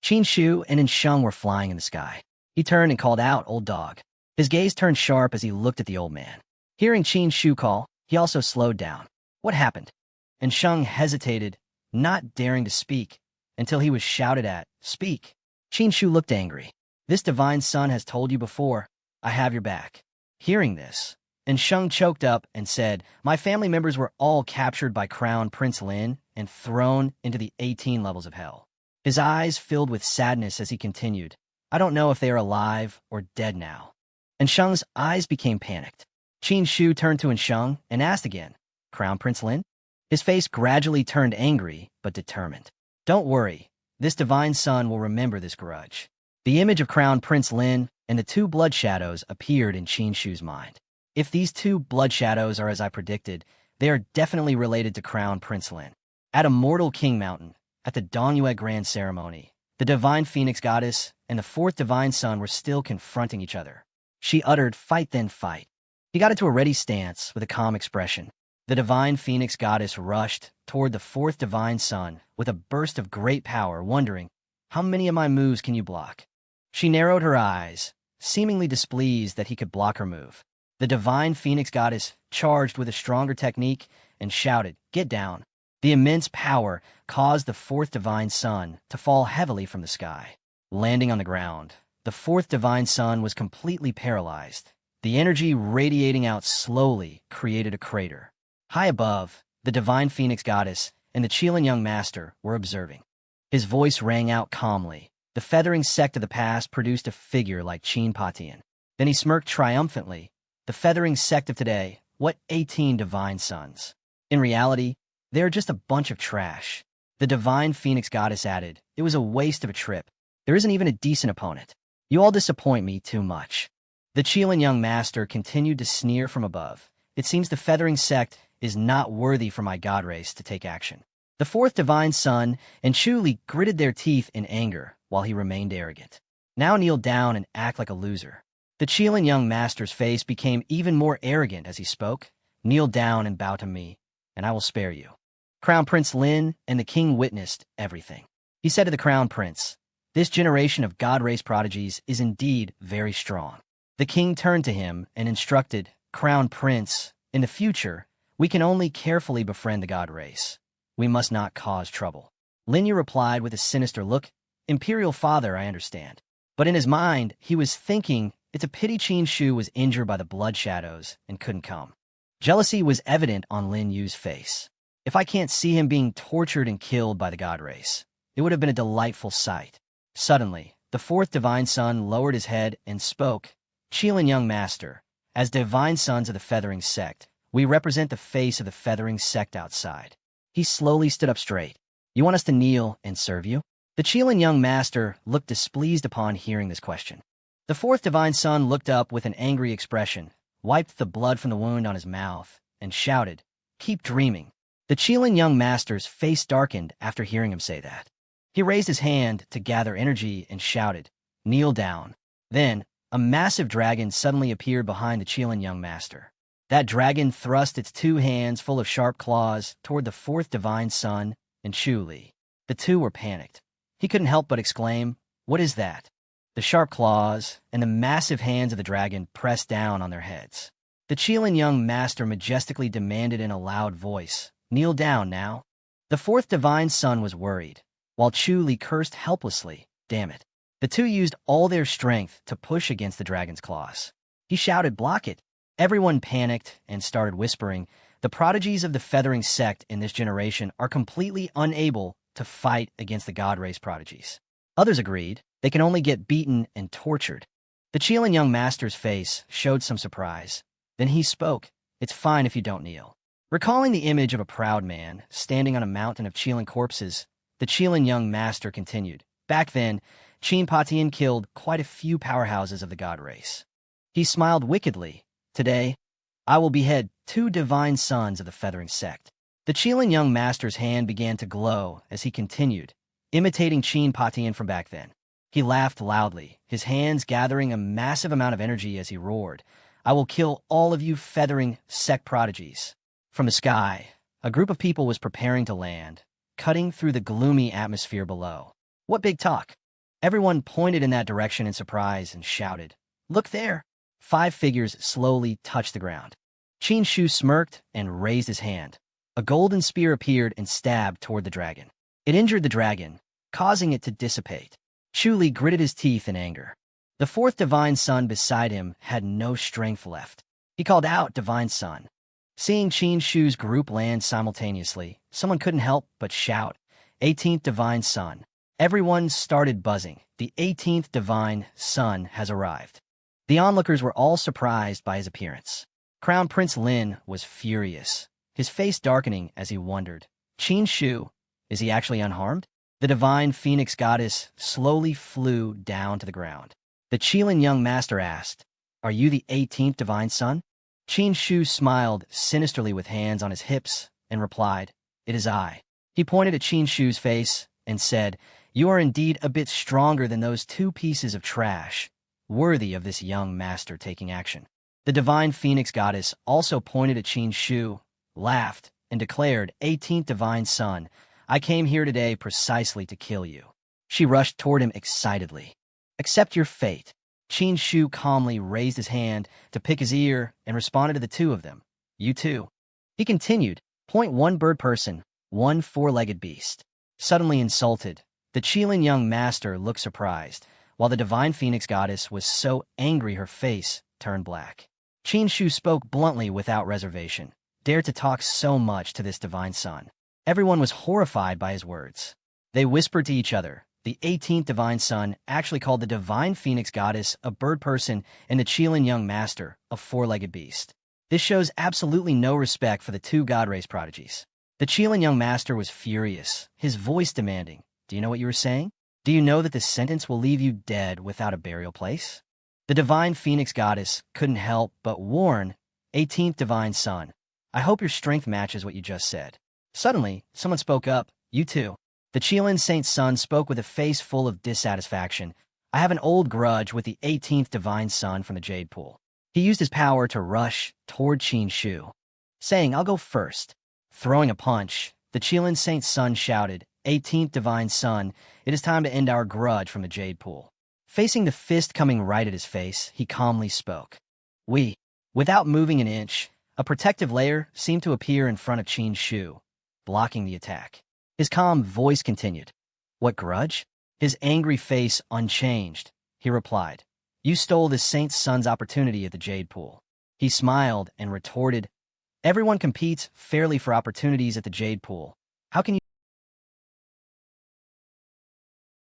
Speaker 1: Qin Shu and Sheng were flying in the sky. He turned and called out, "Old dog." His gaze turned sharp as he looked at the old man. Hearing Qin Shu call, he also slowed down. "What happened?" And Sheng hesitated, not daring to speak, until he was shouted at, "Speak." Qin Shu looked angry. "This divine son has told you before, I have your back." Hearing this, and Sheng choked up and said, "My family members were all captured by Crown Prince Lin and thrown into the 18 levels of hell." His eyes filled with sadness as he continued, "I don't know if they are alive or dead now." And Sheng's eyes became panicked. Qin Shu turned to Sheng and asked again, "Crown Prince Lin?" His face gradually turned angry but determined. "Don't worry, this divine son will remember this grudge." The image of Crown Prince Lin and the two blood shadows appeared in Qin Shu's mind. If these two blood shadows are as I predicted, they are definitely related to Crown Prince Lin. At Immortal King Mountain, at the Dongyue Grand Ceremony, the divine phoenix goddess and the fourth divine son were still confronting each other. She uttered, "Fight then fight." He got into a ready stance with a calm expression. The divine phoenix goddess rushed toward the fourth divine son with a burst of great power, wondering, "How many of my moves can you block?" She narrowed her eyes, seemingly displeased that he could block her move. The divine phoenix goddess charged with a stronger technique and shouted, "Get down." The immense power caused the fourth divine son to fall heavily from the sky. Landing on the ground, the fourth divine son was completely paralyzed. The energy radiating out slowly created a crater. High above, the divine phoenix goddess and the Qilin young master were observing. His voice rang out calmly. The feathering sect of the past produced a figure like Qin Patian. Then he smirked triumphantly. "The feathering sect of today, what 18 divine sons? In reality, they are just a bunch of trash." The divine phoenix goddess added, "It was a waste of a trip. There isn't even a decent opponent. You all disappoint me too much." The Qilin young master continued to sneer from above. "It seems the feathering sect is not worthy for my god race to take action." The fourth divine son and Chu Li gritted their teeth in anger while he remained arrogant. "Now kneel down and act like a loser." The Qilin young master's face became even more arrogant as he spoke. "Kneel down and bow to me, and I will spare you." Crown Prince Lin and the king witnessed everything. He said to the crown prince, "This generation of god race prodigies is indeed very strong." The king turned to him and instructed, "Crown Prince, in the future, we can only carefully befriend the god race. We must not cause trouble." Lin Yu replied with a sinister look, "Imperial father, I understand." But in his mind, he was thinking, it's a pity Qin Shu was injured by the blood shadows and couldn't come. Jealousy was evident on Lin Yu's face. If I can't see him being tortured and killed by the god race, it would have been a delightful sight. Suddenly, the fourth divine son lowered his head and spoke, "Qilin young master, as divine sons of the feathering sect, we represent the face of the feathering sect outside." He slowly stood up straight. "You want us to kneel and serve you?" The Qilin young master looked displeased upon hearing this question. The fourth divine son looked up with an angry expression, wiped the blood from the wound on his mouth, and shouted, "Keep dreaming." The Qilin young master's face darkened after hearing him say that. He raised his hand to gather energy and shouted, "Kneel down." Then, a massive dragon suddenly appeared behind the Qilin young master. That dragon thrust its two hands full of sharp claws toward the fourth divine son and Chu Li. The two were panicked. He couldn't help but exclaim, "What is that?" The sharp claws and the massive hands of the dragon pressed down on their heads. The Qilin young master majestically demanded in a loud voice, "Kneel down now." The fourth divine son was worried, while Chu Li cursed helplessly, "Damn it." The two used all their strength to push against the dragon's claws. He shouted, "Block it." Everyone panicked and started whispering, "The prodigies of the feathering sect in this generation are completely unable to fight against the god race prodigies." Others agreed, "They can only get beaten and tortured." The Qilin young master's face showed some surprise. Then he spoke, "It's fine if you don't kneel." Recalling the image of a proud man standing on a mountain of Qilin corpses, the Qilin young master continued, "Back then, Qin Patian killed quite a few powerhouses of the god race." He smiled wickedly. "Today, I will behead 2 divine sons of the feathering sect." The Qilin young master's hand began to glow as he continued, imitating Qin Patian from back then. He laughed loudly, his hands gathering a massive amount of energy as he roared, "I will kill all of you feathering sect prodigies." From the sky, a group of people was preparing to land, cutting through the gloomy atmosphere below. "What big talk?" Everyone pointed in that direction in surprise and shouted, "Look there!" 5 figures slowly touched the ground. Qin Shu smirked and raised his hand. A golden spear appeared and stabbed toward the dragon. It injured the dragon, causing it to dissipate. Chu Li gritted his teeth in anger. The fourth divine son beside him had no strength left. He called out, "Divine son." Seeing Qin Shu's group land simultaneously, someone couldn't help but shout, "18th divine son." Everyone started buzzing. The 18th divine son has arrived. The onlookers were all surprised by his appearance. Crown Prince Lin was furious, his face darkening as he wondered, "Qin Shu, is he actually unharmed?" The divine phoenix goddess slowly flew down to the ground. The Qilin young master asked, "Are you the 18th divine son?" Qin Shu smiled sinisterly with hands on his hips and replied, "It is I." He pointed at Qin Shu's face and said, "You are indeed a bit stronger than those two pieces of trash, worthy of this young master taking action." The divine phoenix goddess also pointed at Qin Shu, laughed, and declared, "18th divine son, I came here today precisely to kill you." She rushed toward him excitedly. "Accept your fate." Qin Shu calmly raised his hand to pick his ear and responded to the two of them. "You too." He continued, "Point one bird person, one four-legged beast." Suddenly insulted, the Qilin young master looked surprised, while the divine phoenix goddess was so angry her face turned black. Qin Shu spoke bluntly without reservation, dared to talk so much to this divine son. Everyone was horrified by his words. They whispered to each other. The 18th divine son actually called the divine phoenix goddess a bird person and the Qilin young master a four-legged beast. This shows absolutely no respect for the two god race prodigies. The Qilin young master was furious, his voice demanding, "Do you know what you were saying? Do you know that this sentence will leave you dead without a burial place?" The divine phoenix goddess couldn't help but warn, 18th divine son, "I hope your strength matches what you just said." Suddenly, someone spoke up, "You too." The Qilin saint's son spoke with a face full of dissatisfaction. "I have an old grudge with the 18th divine son from the Jade Pool." He used his power to rush toward Qin Shu, saying, "I'll go first." Throwing a punch, the Qilin saint's son shouted, 18th divine son, it is time to end our grudge from the Jade Pool." Facing the fist coming right at his face, he calmly spoke. Without moving an inch, a protective layer seemed to appear in front of Qin Shu, blocking the attack. His calm voice continued, "What grudge?" His angry face unchanged. He replied, "You stole this saint's son's opportunity at the Jade Pool." He smiled and retorted, "Everyone competes fairly for opportunities at the Jade Pool. How can you